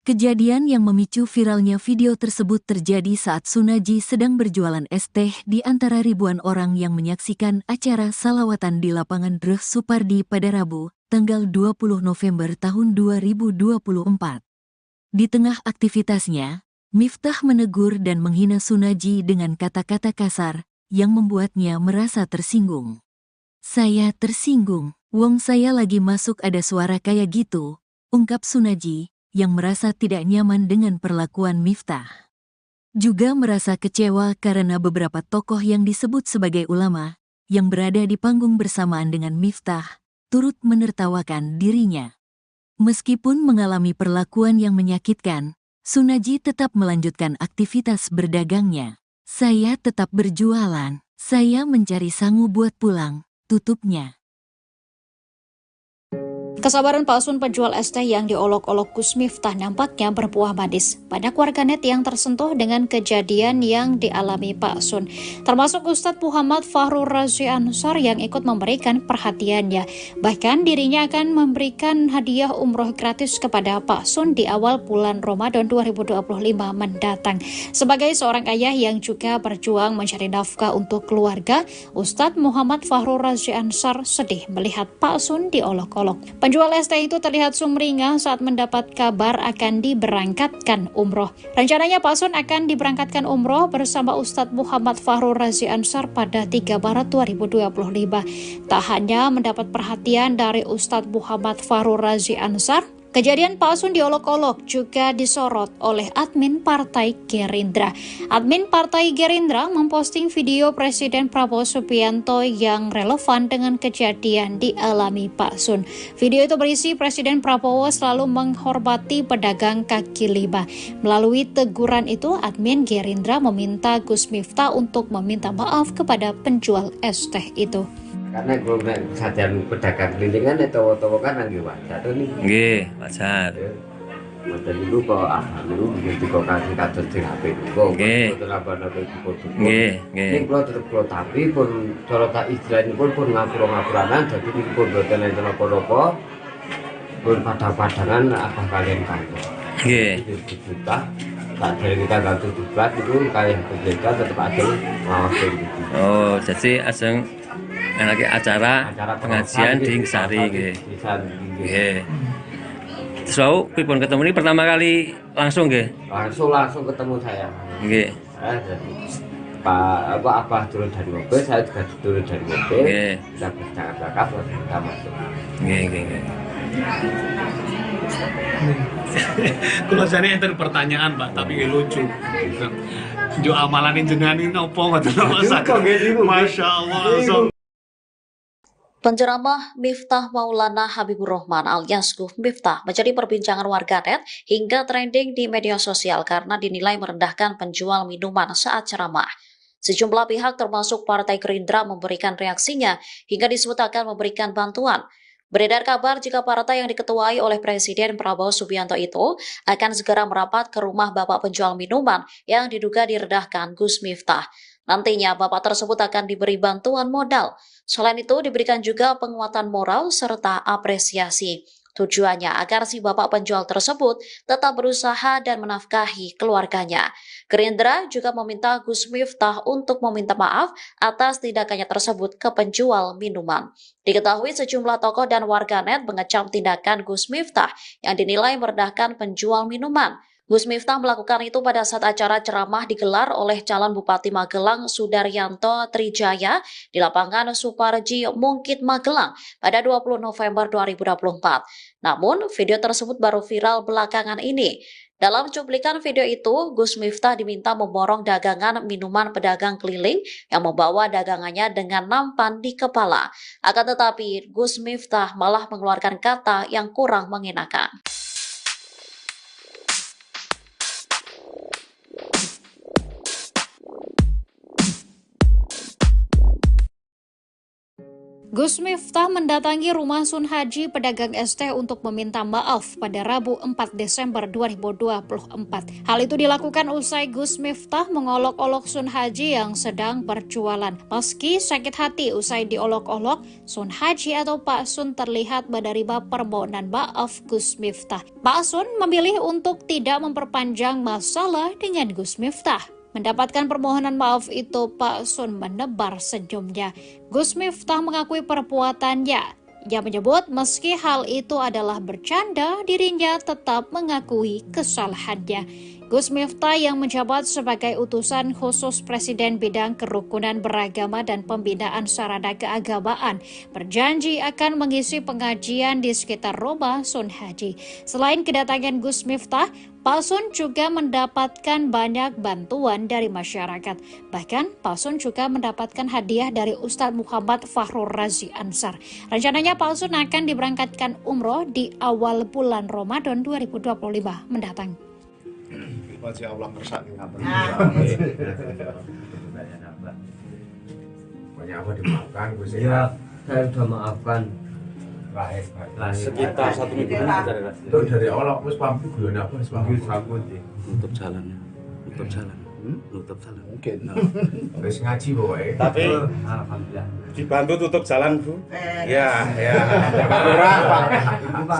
Kejadian yang memicu viralnya video tersebut terjadi saat Sunaji sedang berjualan es teh di antara ribuan orang yang menyaksikan acara salawatan di lapangan Dreh Supardi pada Rabu, tanggal 20 November tahun 2024. Di tengah aktivitasnya, Miftah menegur dan menghina Sunaji dengan kata-kata kasar yang membuatnya merasa tersinggung. "Saya tersinggung, wong saya lagi masuk ada suara kayak gitu," ungkap Sunaji, yang merasa tidak nyaman dengan perlakuan Miftah. Juga merasa kecewa karena beberapa tokoh yang disebut sebagai ulama, yang berada di panggung bersamaan dengan Miftah, turut menertawakan dirinya. Meskipun mengalami perlakuan yang menyakitkan, Sunaji tetap melanjutkan aktivitas berdagangnya. "Saya tetap berjualan, saya mencari sangu buat pulang," tutupnya. Kesabaran palsun penjual es teh yang diolok-olok Gus Miftah nampaknya berbuah manis. Banyak warganet yang tersentuh dengan kejadian yang dialami Pak Sun, termasuk Ustadz Muhammad Fahrur Razi Ansar yang ikut memberikan perhatiannya. Bahkan dirinya akan memberikan hadiah umroh gratis kepada Pak Sun di awal bulan Ramadan 2025 mendatang. Sebagai seorang ayah yang juga berjuang mencari nafkah untuk keluarga, Ustadz Muhammad Fahrur Razi Ansar sedih melihat Pak Sun diolok-olok. Penjual es teh itu terlihat sumringah saat mendapat kabar akan diberangkatkan umroh. Rencananya Pak Sun akan diberangkatkan umroh bersama Ustadz Muhammad Fahrur Razi Ansar pada 3 Maret 2025. Tak hanya mendapat perhatian dari Ustadz Muhammad Fahrur Razi Ansar, kejadian Pak Sun diolok-olok juga disorot oleh admin Partai Gerindra. Admin Partai Gerindra memposting video Presiden Prabowo Subianto yang relevan dengan kejadian dialami Pak Sun. Video itu berisi Presiden Prabowo selalu menghormati pedagang kaki lima. Melalui teguran itu, admin Gerindra meminta Gus Miftah untuk meminta maaf kepada penjual es teh itu. Karena kalau sajian pedagang kelilingan itu kan lagi wajar tuh nih. Nggih, wajar. Model itu kok dulu begitu kok kasih kados di HP kok. Nggih. Nggih, nggih. Ning kula tetep kula tapi pun cara tak istilahnya pun ngapura-ngapuranan dadi niku pun boten enten apa-apa. Pun padang-padangan apa kalian kantor. Nggih. Kita tak dari kita ganti dibuat itu kayak berbeda tetap ada ngawasin gitu. Oh, jadi ajeng anake acara pengajian di Sari nggih. Nggih. So, pripun ketemu ini pertama kali langsung nggih? Langsung ketemu saya. Nggih. Pak Abah turun dari mobil, saya juga turun dari mobil. Nggih. Kita bercakap-cakap lalu kita masuk. Nggih, nggih, nggih. Kalau saya enten pertanyaan Pak, tapi lucu. Jo amalan jenengan ini opo ngoten Masya Allah. Penceramah Miftah Maulana Habibur Rahman alias Gus Miftah menjadi perbincangan warganet hingga trending di media sosial karena dinilai merendahkan penjual minuman saat ceramah. Sejumlah pihak termasuk Partai Gerindra memberikan reaksinya hingga disebut akan memberikan bantuan. Beredar kabar jika partai yang diketuai oleh Presiden Prabowo Subianto itu akan segera merapat ke rumah bapak penjual minuman yang diduga direndahkan Gus Miftah. Nantinya bapak tersebut akan diberi bantuan modal. Selain itu diberikan juga penguatan moral serta apresiasi. Tujuannya agar si bapak penjual tersebut tetap berusaha dan menafkahi keluarganya. Gerindra juga meminta Gus Miftah untuk meminta maaf atas tindakannya tersebut ke penjual minuman. Diketahui sejumlah tokoh dan warganet mengecam tindakan Gus Miftah yang dinilai merendahkan penjual minuman. Gus Miftah melakukan itu pada saat acara ceramah digelar oleh calon Bupati Magelang Sudaryanto Trijaya di lapangan Suparji Mungkit Magelang pada 20 November 2024. Namun, video tersebut baru viral belakangan ini. Dalam cuplikan video itu, Gus Miftah diminta memborong dagangan minuman pedagang keliling yang membawa dagangannya dengan nampan di kepala. Akan tetapi, Gus Miftah malah mengeluarkan kata yang kurang mengenakan. Gus Miftah mendatangi rumah Sun Haji pedagang es teh untuk meminta maaf pada Rabu 4 Desember 2024. Hal itu dilakukan usai Gus Miftah mengolok-olok Sun Haji yang sedang berjualan. Meski sakit hati usai diolok-olok, Sun Haji atau Pak Sun terlihat menerima permohonan maaf Gus Miftah. Pak Sun memilih untuk tidak memperpanjang masalah dengan Gus Miftah. Mendapatkan permohonan maaf itu, Pak Sun menebar senyumnya. Gus Miftah mengakui perbuatannya. Ia menyebut meski hal itu adalah bercanda, dirinya tetap mengakui kesalahannya. Gus Miftah yang menjabat sebagai utusan khusus Presiden bidang kerukunan beragama dan pembinaan sarana keagamaan berjanji akan mengisi pengajian di sekitar rumah Sun Haji. Selain kedatangan Gus Miftah, Pak Sun juga mendapatkan banyak bantuan dari masyarakat. Bahkan Pak Sun juga mendapatkan hadiah dari Ustadz Muhammad Fahrur Razi Ansar. Rencananya Pak Sun akan diberangkatkan umroh di awal bulan Ramadan 2025 mendatang. Masih Allah kersane ngaten. Banyak apa dimaafkan Gus Ya, saya sudah maafkan. Sekitar 1 minggu itu dari awal wis paham guyon apa wis paham. nutup jalannya, nutup jalan, nutup jalan. Mungkin. Wis ngaji pokoknya. Tapi Alhamdulillah. dibantu tutup jalan, Bu. Ya. Pak Lurah, Pak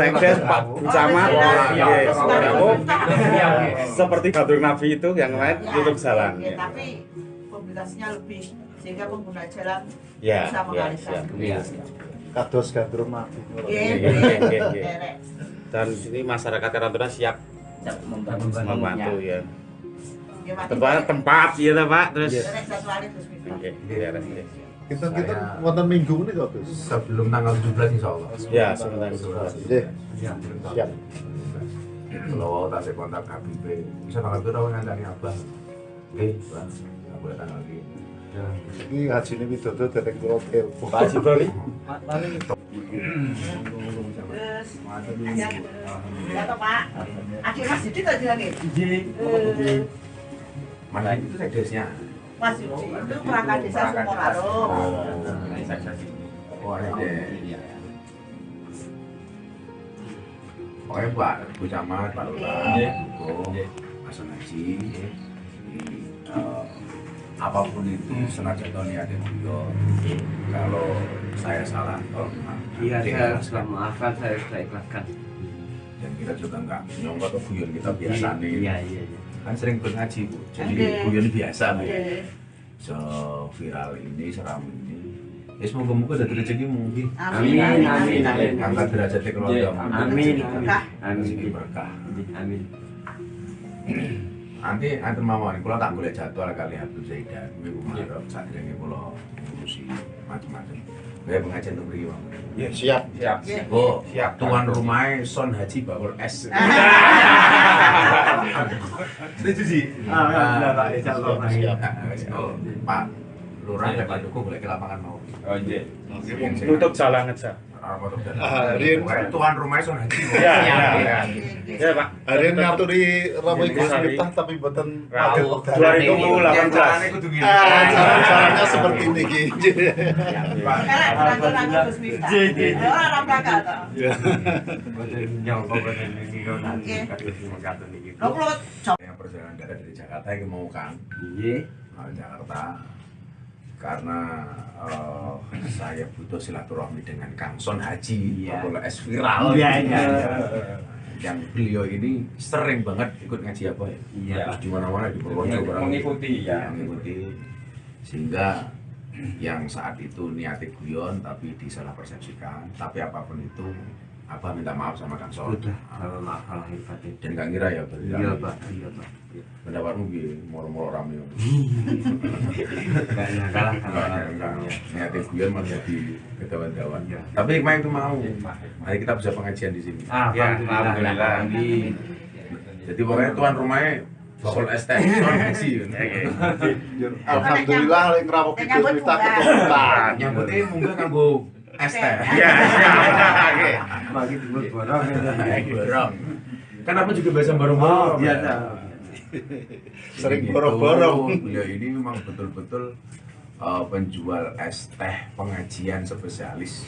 Sekdes, Pak Camat, seperti Gadur Nabi itu yang lain tutup jalan. Ya, tapi mobilitasnya lebih sehingga pengguna jalan Ya, bisa mengalihkan. Kados gandrung mati. Derek. Dan ini masyarakat Karantina siap membantu ya. Ya, mati. Tempat ya Pak, terus. Derek satu kali terus bisa. Oke. Kita wonten minggu ini kok, Gus. Sebelum tanggal 17 insyaallah. Ya, sebentar. Nggih. Siap. Kalau tak saya kontak Habib, bisa tanggal berapa ngandani Abah? Nggih, Bang. Enggak boleh tanggal ini. Ini haji ini widodo dereng kula telepon. Pak Haji Bali. Terus ya toh Pak. Akhir Mas Didi tadi lagi. Mana itu sekdesnya? Mas Didi itu perangkat desa Sumolarung. Oh, ada. Pokoknya Pak Bu Camat, Pak Lurah, Pak Sun Haji, apapun itu senajan niatnya guyon. Kalau saya salah, Iya, saya sudah maafkan, saya sudah ikhlaskan. dan kita juga nggak nyongkot atau guyon kita biasa nih. Iya. Kan sering berngaji Bu, jadi guyon biasa Bu. So viral ini, seram ini. Ya semoga-moga dari rezeki mungkin. Amin. Angkat derajatnya keluarga. Amin. Rezeki berkah. Amin. Nanti antar mawon, kalau tak boleh jadwal kali Habib Zaidan, minggu Maret, saat ini kalau ngurusi macam-macam. Gaya pengajian untuk beri Bang. Ya, siap. Oh, tuan rumahnya Sun Haji Bakul S. Setuju sih. Pak, insyaallah. Siap. Oh, Pak Lurah dan Pak Duku boleh ke lapangan mau. Oh iya. Tutup jalan aja. Tuan rumahnya Sun Haji. Ya Pak. Hari ini ngaturi Rabu Gus Miftah tapi mboten 2018. Caranya seperti ini iki. Sekarang Gus Miftah. Orang belakang toh. Yang perjalanan darat dari Jakarta yang mau Kang. Jakarta. Karena saya butuh silaturahmi dengan Kang Sun Haji, kalau es viral. Yang beliau ini sering banget ikut ngaji apa ya? Terus di mana-mana di Purworejo mengikuti ya. Mengikuti sehingga yang saat itu niatnya guyon tapi disalah persepsikan. Tapi apapun itu Abah minta maaf sama Kang Son. Udah, kalau maaf lahir batin. Dan gak ngira ya berarti. Iya Pak, iya Pak. Pendapatmu piye? Moro-moro rame. Gak nyangka lah kalau niatnya guyon malah jadi kedawan-dawan. Tapi hikmah itu mau. Mari kita bisa pengajian di sini. Alhamdulillah. Jadi pokoknya tuan rumahnya bakul es teh, soal ngaji. Alhamdulillah lek ngrawuh Gus Miftah keturunan. Nyambutnya munggah kanggo es teh. Iya, Oke. bagi timur borong. Borong. Kan aku juga biasa borong-borong. Biasa. Sering borong-borong. Ya ini memang betul-betul penjual es teh pengajian spesialis.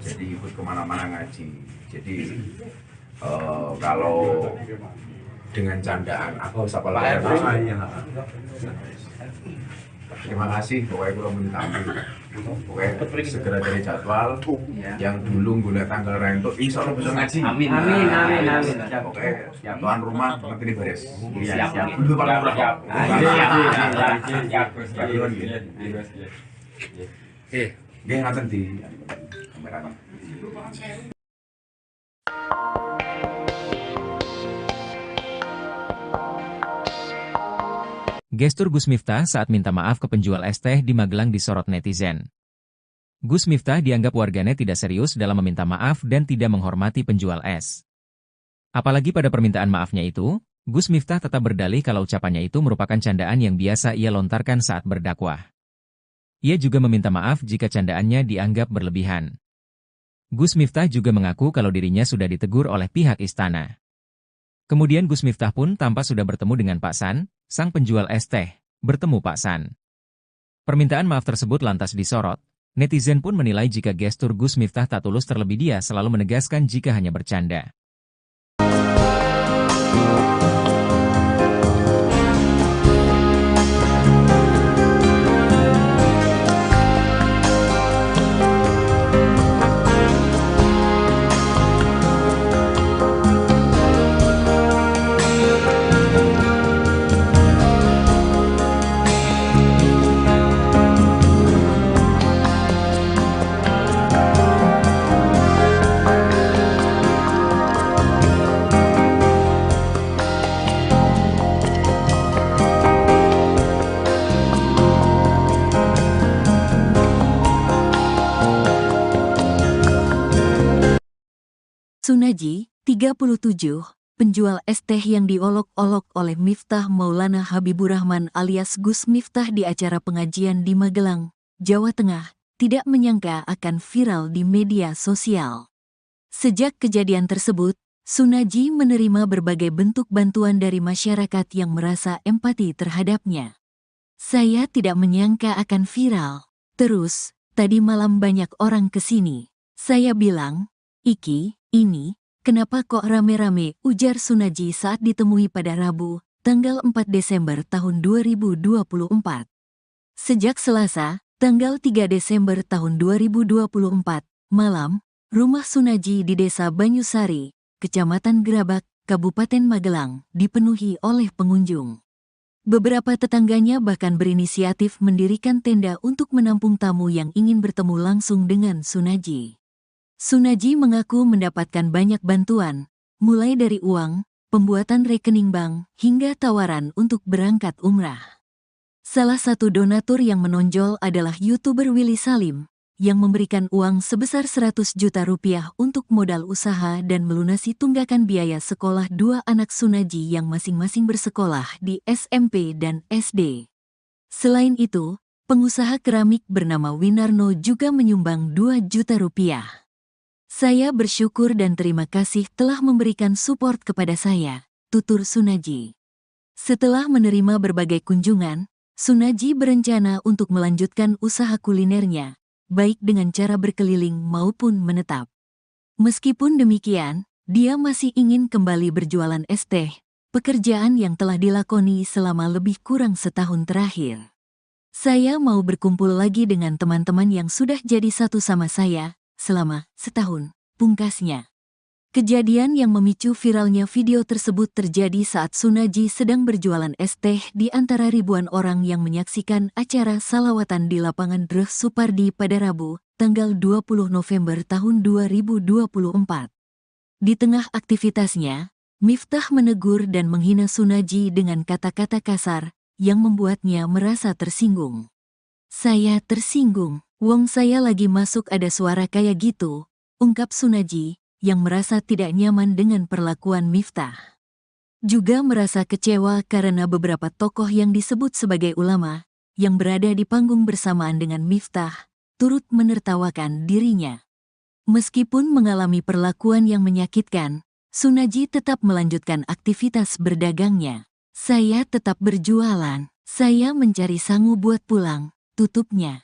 Jadi ikut kemana-mana ngaji. Jadi kalau dengan candaan aku sapa lagi. Terima kasih pokoknya kalau minta pokoknya segera dari jadwal yang dulu gue tanggal rento insya Allah bisa ngaji. Amin. Pokoknya tuan rumah banget ini beres. Siap. Dulu paling murah. Dia ngaten di kamera. Gestur Gus Miftah saat minta maaf ke penjual es teh di Magelang disorot netizen. Gus Miftah dianggap warganet tidak serius dalam meminta maaf dan tidak menghormati penjual es. Apalagi pada permintaan maafnya itu, Gus Miftah tetap berdalih kalau ucapannya itu merupakan candaan yang biasa ia lontarkan saat berdakwah. Ia juga meminta maaf jika candaannya dianggap berlebihan. Gus Miftah juga mengaku kalau dirinya sudah ditegur oleh pihak istana. Kemudian Gus Miftah pun tampak sudah bertemu dengan Pak San, sang penjual es teh, bertemu Pak San. Permintaan maaf tersebut lantas disorot. Netizen pun menilai jika gestur Gus Miftah tak tulus, terlebih dia selalu menegaskan jika hanya bercanda. Sunaji, 37, penjual es teh yang diolok-olok oleh Miftah Maulana Habibur Rahman alias Gus Miftah di acara pengajian di Magelang, Jawa Tengah, tidak menyangka akan viral di media sosial. Sejak kejadian tersebut, Sunaji menerima berbagai bentuk bantuan dari masyarakat yang merasa empati terhadapnya. Saya tidak menyangka akan viral. Terus, tadi malam banyak orang kesini. Saya bilang, "Iki, ini, kenapa kok rame-rame?" ujar Sunaji saat ditemui pada Rabu, tanggal 4 Desember tahun 2024. Sejak Selasa, tanggal 3 Desember tahun 2024, malam, rumah Sunaji di Desa Banyusari, Kecamatan Gerabak, Kabupaten Magelang, dipenuhi oleh pengunjung. Beberapa tetangganya bahkan berinisiatif mendirikan tenda untuk menampung tamu yang ingin bertemu langsung dengan Sunaji. Sunaji mengaku mendapatkan banyak bantuan, mulai dari uang, pembuatan rekening bank, hingga tawaran untuk berangkat umrah. Salah satu donatur yang menonjol adalah YouTuber Willy Salim, yang memberikan uang sebesar 100 juta rupiah untuk modal usaha dan melunasi tunggakan biaya sekolah dua anak Sunaji yang masing-masing bersekolah di SMP dan SD. Selain itu, pengusaha keramik bernama Winarno juga menyumbang 2 juta rupiah. "Saya bersyukur dan terima kasih telah memberikan support kepada saya," tutur Sunaji. Setelah menerima berbagai kunjungan, Sunaji berencana untuk melanjutkan usaha kulinernya, baik dengan cara berkeliling maupun menetap. Meskipun demikian, dia masih ingin kembali berjualan es teh, pekerjaan yang telah dilakoni selama lebih kurang setahun terakhir. "Saya mau berkumpul lagi dengan teman-teman yang sudah jadi satu sama saya selama setahun," pungkasnya. Kejadian yang memicu viralnya video tersebut terjadi saat Sunaji sedang berjualan es teh di antara ribuan orang yang menyaksikan acara salawatan di lapangan Dreh Supardi pada Rabu, tanggal 20 November tahun 2024. Di tengah aktivitasnya, Miftah menegur dan menghina Sunaji dengan kata-kata kasar yang membuatnya merasa tersinggung. "Saya tersinggung, wong saya lagi masuk ada suara kayak gitu," ungkap Sunaji yang merasa tidak nyaman dengan perlakuan Miftah. Juga merasa kecewa karena beberapa tokoh yang disebut sebagai ulama yang berada di panggung bersamaan dengan Miftah turut menertawakan dirinya. Meskipun mengalami perlakuan yang menyakitkan, Sunaji tetap melanjutkan aktivitas berdagangnya. "Saya tetap berjualan, saya mencari sangu buat pulang," tutupnya.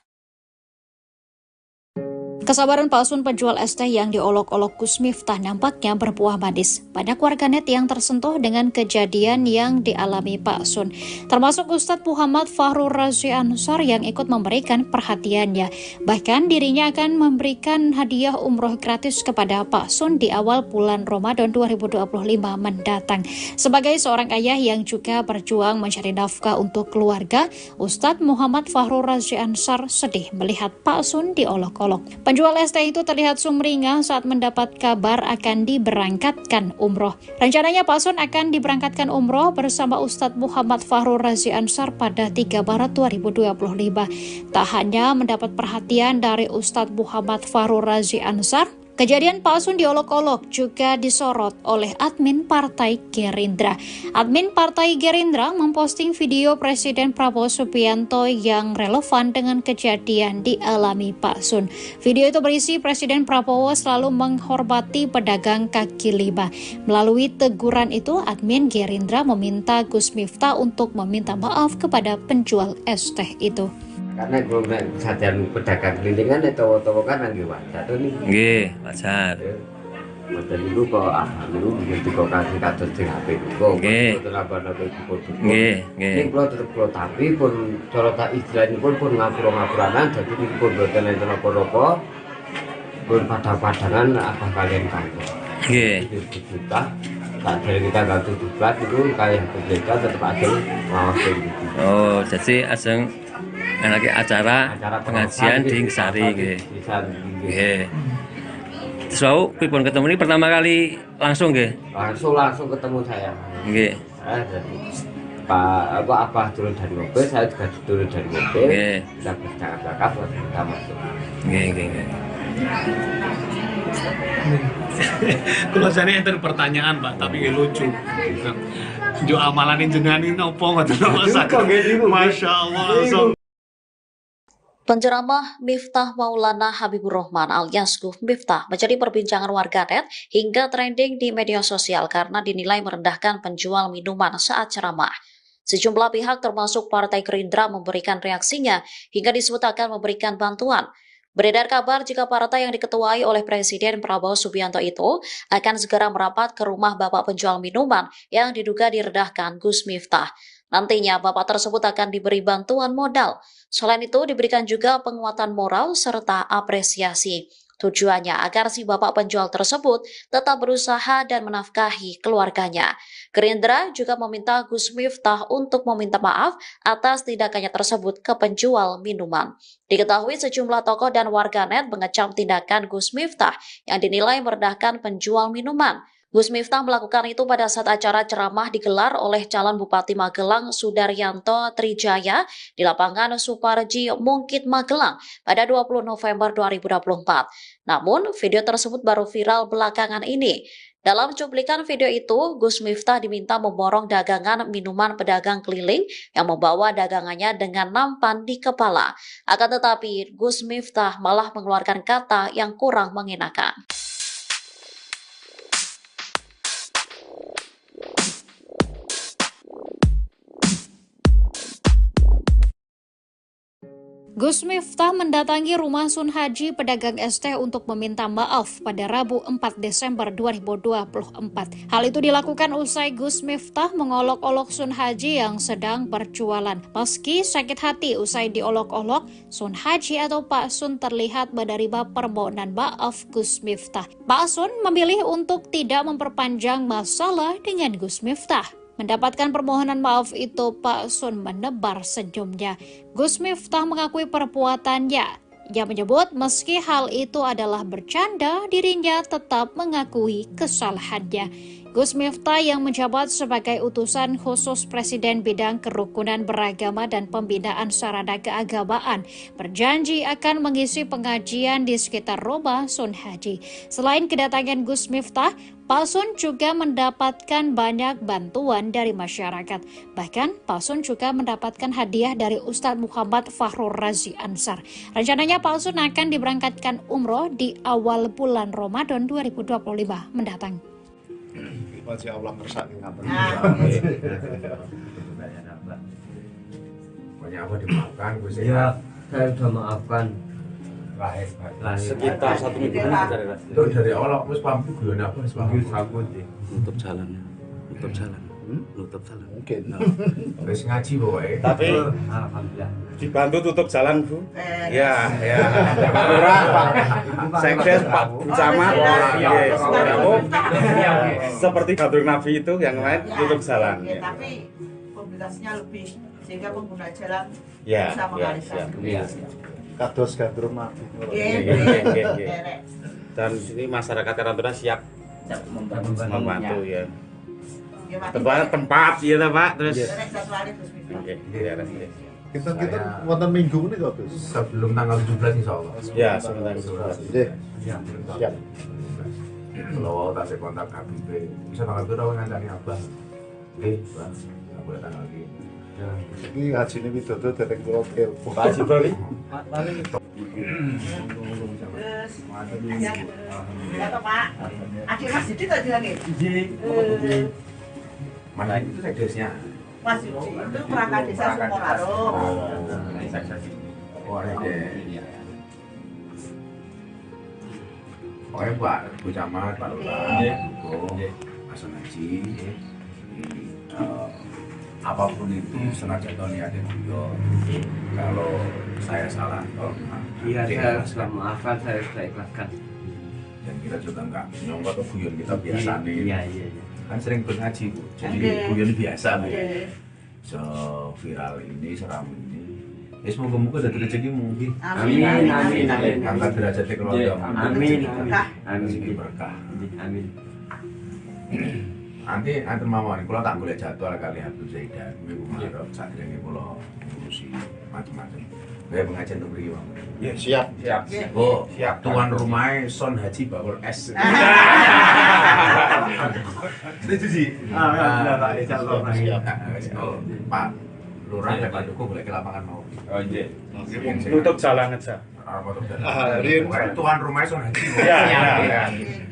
Kesabaran palsun penjual es teh yang diolok-olok Gus Miftah nampaknya berbuah manis. Banyak warganet yang tersentuh dengan kejadian yang dialami Pak Sun, termasuk Ustadz Muhammad Fahrur Razi Ansar yang ikut memberikan perhatiannya. Bahkan dirinya akan memberikan hadiah umroh gratis kepada Pak Sun di awal bulan Ramadan 2025 mendatang. Sebagai seorang ayah yang juga berjuang mencari nafkah untuk keluarga, Ustadz Muhammad Fahrur Razi Ansar sedih melihat Pak Sun diolok-olok. Penjual es teh itu terlihat sumringah saat mendapat kabar akan diberangkatkan umroh. Rencananya Pak Sun akan diberangkatkan umroh bersama Ustadz Muhammad Fahrur Razi Ansar pada 3 Maret 2025. Tak hanya mendapat perhatian dari Ustadz Muhammad Fahrur Razi Ansar, kejadian Pak Sun diolok-olok juga disorot oleh admin Partai Gerindra. Admin Partai Gerindra memposting video Presiden Prabowo Subianto yang relevan dengan kejadian dialami Pak Sun. Video itu berisi Presiden Prabowo selalu menghormati pedagang kaki lima. Melalui teguran itu, admin Gerindra meminta Gus Miftah untuk meminta maaf kepada penjual es teh itu. Karena gue kesadaran pedagang kelilingan itu kan nggih wajar nih. Nggih, wajar. Mboten niku kok niku bikin tiga kali kados sing apik kok. Nggih. Mboten apa-apa iku. Nggih, nggih. Ning kula tetep kula tapi pun cara tak istilahipun pun ngapura-ngapuranan dadi niku pun mboten enten apa-apa. Pun padha-padangan apa kalian kangen. Nggih. Kita tak dari kita ganti tugas itu kayak kita tetap ada maafin gitu. Oh, jadi aseng lagi acara pengajian di Ngesari nggih. Nggih. Terus pripun ketemu ini pertama kali langsung nggih? Langsung ketemu saya. Nggih. Jadi Pak Abah turun dari mobil, saya juga turun dari mobil. Nggih. Kita bercakap-cakap kita masuk. Nggih, nggih, nggih. Kalau saya enten pertanyaan Pak, tapi lucu. Jo amalan jenengan ini opo ngoten Masya Allah langsung. Penceramah Miftah Maulana Habibur Rahman alias Gus Miftah menjadi perbincangan warganet hingga trending di media sosial karena dinilai merendahkan penjual minuman saat ceramah. Sejumlah pihak termasuk Partai Gerindra memberikan reaksinya hingga disebut akan memberikan bantuan. Beredar kabar jika partai yang diketuai oleh Presiden Prabowo Subianto itu akan segera merapat ke rumah bapak penjual minuman yang diduga direndahkan Gus Miftah. Nantinya bapak tersebut akan diberi bantuan modal. Selain itu diberikan juga penguatan moral serta apresiasi. Tujuannya agar si bapak penjual tersebut tetap berusaha dan menafkahi keluarganya. Gerindra juga meminta Gus Miftah untuk meminta maaf atas tindakannya tersebut ke penjual minuman. Diketahui sejumlah tokoh dan warganet mengecam tindakan Gus Miftah yang dinilai merendahkan penjual minuman. Gus Miftah melakukan itu pada saat acara ceramah digelar oleh calon Bupati Magelang Sudaryanto Trijaya di lapangan Suparji Mungkit Magelang pada 20 November 2024. Namun, video tersebut baru viral belakangan ini. Dalam cuplikan video itu, Gus Miftah diminta memborong dagangan minuman pedagang keliling yang membawa dagangannya dengan nampan di kepala. Akan tetapi, Gus Miftah malah mengeluarkan kata yang kurang mengenakan. Gus Miftah mendatangi rumah Sun Haji pedagang es teh untuk meminta maaf pada Rabu 4 Desember 2024. Hal itu dilakukan usai Gus Miftah mengolok-olok Sun Haji yang sedang berjualan. Meski sakit hati usai diolok-olok, Sun Haji atau Pak Sun terlihat menerima permohonan maaf Gus Miftah. Pak Sun memilih untuk tidak memperpanjang masalah dengan Gus Miftah. Mendapatkan permohonan maaf itu, Pak Sun menebar senyumnya. Gus Miftah mengakui perbuatannya. Ia menyebut meski hal itu adalah bercanda, dirinya tetap mengakui kesalahannya. Gus Miftah yang menjabat sebagai utusan khusus Presiden bidang kerukunan beragama dan pembinaan sarana keagamaan berjanji akan mengisi pengajian di sekitar Rumah Sun Haji. Selain kedatangan Gus Miftah, Pak Sun juga mendapatkan banyak bantuan dari masyarakat. Bahkan Pak Sun juga mendapatkan hadiah dari Ustadz Muhammad Fahrur Razi Ansar. Rencananya Pak Sun akan diberangkatkan umroh di awal bulan Ramadan 2025 mendatang. Masya Allah kersani ngaten. Pokoknya apa dimaafkan, Gus Ya, saya sudah maafkan. Lahir. Sekitar 1 minggu itu dari awal aku paham itu gimana apa Sabut nutup jalan. Mungkin. wis ngaji pokoknya. Tapi Alhamdulillah. dibantu tutup jalan, Bu. Ya. Pak Lurah, Pak Sekdes, Pak Camat, seperti Badrun Nabi itu yang lain tutup jalan. Ya, tapi mobilitasnya lebih sehingga pengguna jalan Ya, bisa mengalihkan. Kados gandrung mati. Dan sini masyarakat Karantuna siap membantu ya. Tempat ya Pak, terus Kita wonten minggu ini kok, Gus. Sebelum tanggal 17 insyaallah. Ya, sebentar. Nggih. Siap. Kalau tak kontak Habib, bisa tanggal itu rawan ngancani Abah. Bang, nggak boleh tanggal ini. Ini haji ini widodo dereng kula telepon. Pak Haji Bali. Ya toh Pak. Adik Mas Didi tadi lagi. Mana itu sekdesnya? Mas Didi itu perangkat desa Sukoraro. Oh, ada. Pokoknya Bu Camat, Pak Lurah, Pak Sun Haji, apapun itu senajan niatnya beliau. Kalau saya salah, Iya, saya sudah maafkan, saya sudah ikhlaskan. dan kita juga nggak nyongkot ke guyon kita biasa nih. Iya. Kan sering berngaji, Bu. Jadi guyon biasa nih. Viral ini, seram ini. Ya semoga-moga dari rezeki mungkin. Amin. Angkat derajat keluarga. Amin. Rezeki berkah. Amin. Nanti mawon kula tak golek jadwal kali Abdul Zaidan minggu Maret sadurunge kula ngurusi macam-macam. Kayak pengajian untuk mriki, Bang. Ya, siap. Oh, tuan rumahnya Son Haji Bakul S. Setuju sih. Alhamdulillah, insyaallah. Siap. Oh, Pak Lurah dan Pak Dukuh boleh ke lapangan mau. Oh, iya. Tutup jalan aja. Tuan rumahnya Son Haji.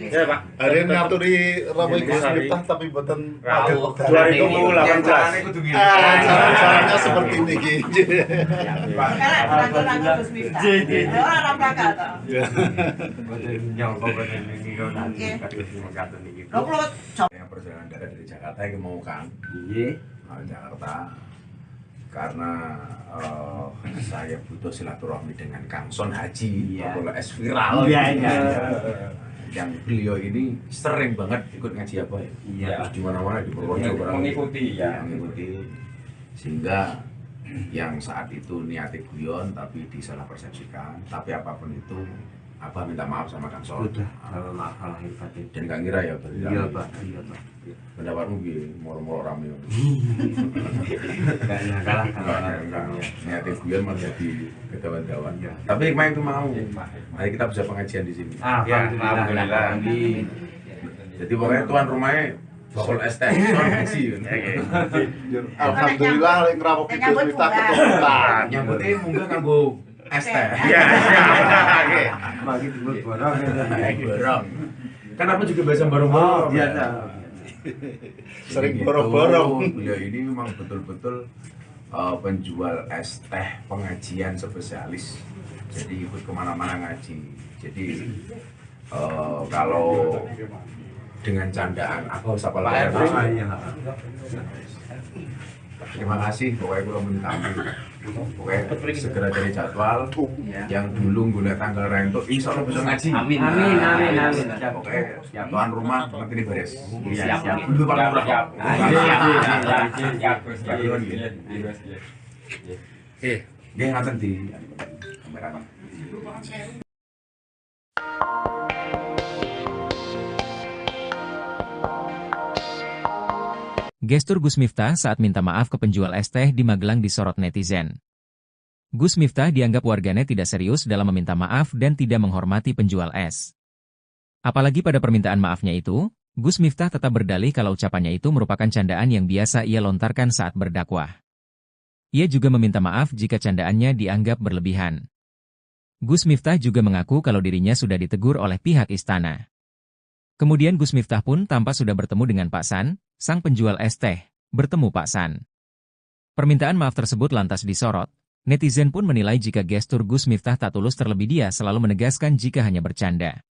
Ya, Pak. Hari ini ngaturi Ramai Gus Miftah tapi mboten 2018. Caranya seperti ini gitu. Yang perjalanan dari Jakarta yang mau kan? Jakarta. Karena saya butuh silaturahmi dengan Kang Son Haji, Bakul S viral. Yang beliau ini sering banget ikut ngaji apa ya? Terus di mana-mana di Purworejo mengikuti. Sehingga yang saat itu niatnya guyon tapi disalah persepsikan. Tapi apapun itu, Abah minta maaf sama Kang Son. Sudah, maaf lahir batin. Dan gak ngira ya berarti. Iya Pak. Pendapatmu gini, moro-moro rame. Kalah. Niatnya guyon malah jadi kedawan-dawan. Tapi main itu mau. Mari kita bisa pengajian di sini. Alhamdulillah. Jadi pokoknya tuan rumahnya Bakul ST Son Haji. Alhamdulillah lek ngrawuh Gus Miftah keturunan. Nyambutnya munggah kanggo ST. Iya. Bagi dulu borong. Borong. Kan aku juga biasa borong-borong. Biasa. Sering borong-borong. Beliau ini memang betul-betul penjual es teh pengajian spesialis. Jadi ikut kemana-mana ngaji. Jadi kalau dengan candaan aku sapa lagi. Terima kasih, pokoknya gue mau ditampil. Pokoknya segera cari jadwal. Yang dulu gue tanggal rento, insya Allah bisa ngaji. Amin. Pokoknya tuan rumah nanti ini beres. Siap. Dulu paling murah. Siap. Dia ngatain di kamera. Gestur Gus Miftah saat minta maaf ke penjual es teh di Magelang disorot netizen. Gus Miftah dianggap warganet tidak serius dalam meminta maaf dan tidak menghormati penjual es. Apalagi pada permintaan maafnya itu, Gus Miftah tetap berdalih kalau ucapannya itu merupakan candaan yang biasa ia lontarkan saat berdakwah. Ia juga meminta maaf jika candaannya dianggap berlebihan. Gus Miftah juga mengaku kalau dirinya sudah ditegur oleh pihak istana. Kemudian Gus Miftah pun tampak sudah bertemu dengan Pak San, sang penjual es teh, bertemu Pak San. Permintaan maaf tersebut lantas disorot. Netizen pun menilai jika gestur Gus Miftah tak tulus, terlebih dia selalu menegaskan jika hanya bercanda.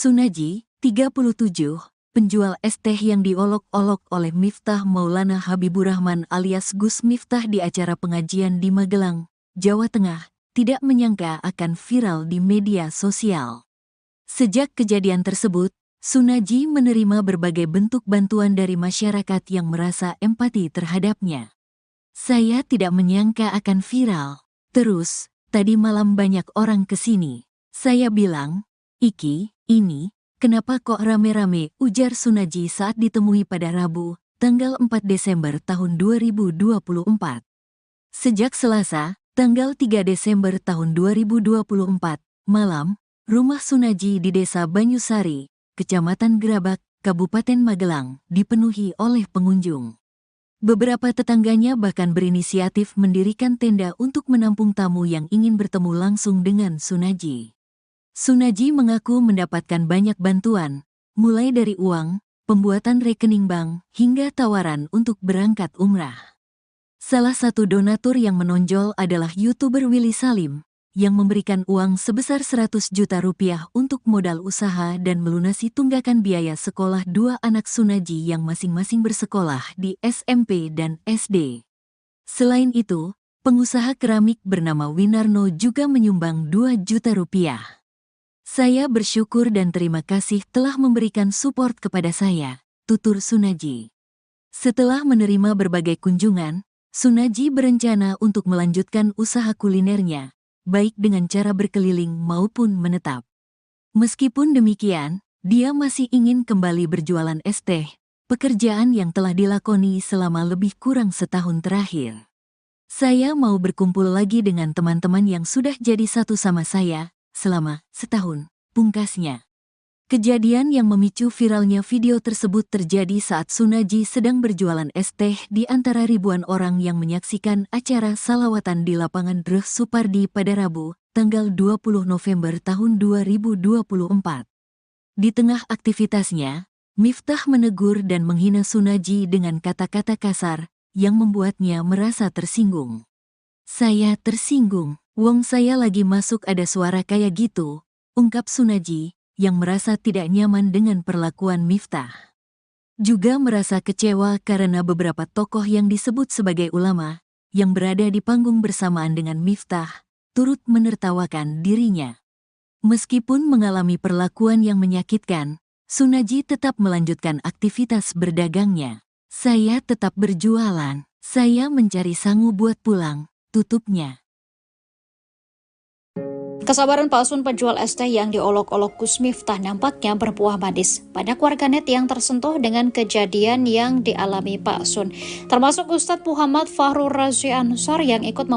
Sunaji, 37, penjual es teh yang diolok-olok oleh Miftah Maulana Habiburrahman alias Gus Miftah di acara pengajian di Magelang, Jawa Tengah, tidak menyangka akan viral di media sosial. Sejak kejadian tersebut, Sunaji menerima berbagai bentuk bantuan dari masyarakat yang merasa empati terhadapnya. Saya tidak menyangka akan viral. Terus, tadi malam banyak orang kesini. Saya bilang, "Iki, ini, kenapa kok rame-rame?" ujar Sunaji saat ditemui pada Rabu, tanggal 4 Desember tahun 2024. Sejak Selasa, tanggal 3 Desember tahun 2024, malam, rumah Sunaji di Desa Banyusari, Kecamatan Gerabak, Kabupaten Magelang, dipenuhi oleh pengunjung. Beberapa tetangganya bahkan berinisiatif mendirikan tenda untuk menampung tamu yang ingin bertemu langsung dengan Sunaji. Sunaji mengaku mendapatkan banyak bantuan, mulai dari uang, pembuatan rekening bank, hingga tawaran untuk berangkat umrah. Salah satu donatur yang menonjol adalah YouTuber Willy Salim, yang memberikan uang sebesar 100 juta rupiah untuk modal usaha dan melunasi tunggakan biaya sekolah dua anak Sunaji yang masing-masing bersekolah di SMP dan SD. Selain itu, pengusaha keramik bernama Winarno juga menyumbang 2 juta rupiah. "Saya bersyukur dan terima kasih telah memberikan support kepada saya," tutur Sunaji. Setelah menerima berbagai kunjungan, Sunaji berencana untuk melanjutkan usaha kulinernya, baik dengan cara berkeliling maupun menetap. Meskipun demikian, dia masih ingin kembali berjualan es teh, pekerjaan yang telah dilakoni selama lebih kurang setahun terakhir. "Saya mau berkumpul lagi dengan teman-teman yang sudah jadi satu sama saya selama setahun," pungkasnya. Kejadian yang memicu viralnya video tersebut terjadi saat Sunaji sedang berjualan es teh di antara ribuan orang yang menyaksikan acara salawatan di lapangan Dreh Supardi pada Rabu, tanggal 20 November tahun 2024. Di tengah aktivitasnya, Miftah menegur dan menghina Sunaji dengan kata-kata kasar yang membuatnya merasa tersinggung. "Saya tersinggung, wong saya lagi masuk ada suara kayak gitu," ungkap Sunaji, yang merasa tidak nyaman dengan perlakuan Miftah. Juga merasa kecewa karena beberapa tokoh yang disebut sebagai ulama, yang berada di panggung bersamaan dengan Miftah, turut menertawakan dirinya. Meskipun mengalami perlakuan yang menyakitkan, Sunaji tetap melanjutkan aktivitas berdagangnya. "Saya tetap berjualan, saya mencari sangu buat pulang," tutupnya. Kesabaran palsun penjual es teh yang diolok-olok Gus Miftah nampaknya berbuah manis. Banyak warganet yang tersentuh dengan kejadian yang dialami Pak Sun, termasuk Ustadz Muhammad Fahru Razi Ansor yang ikut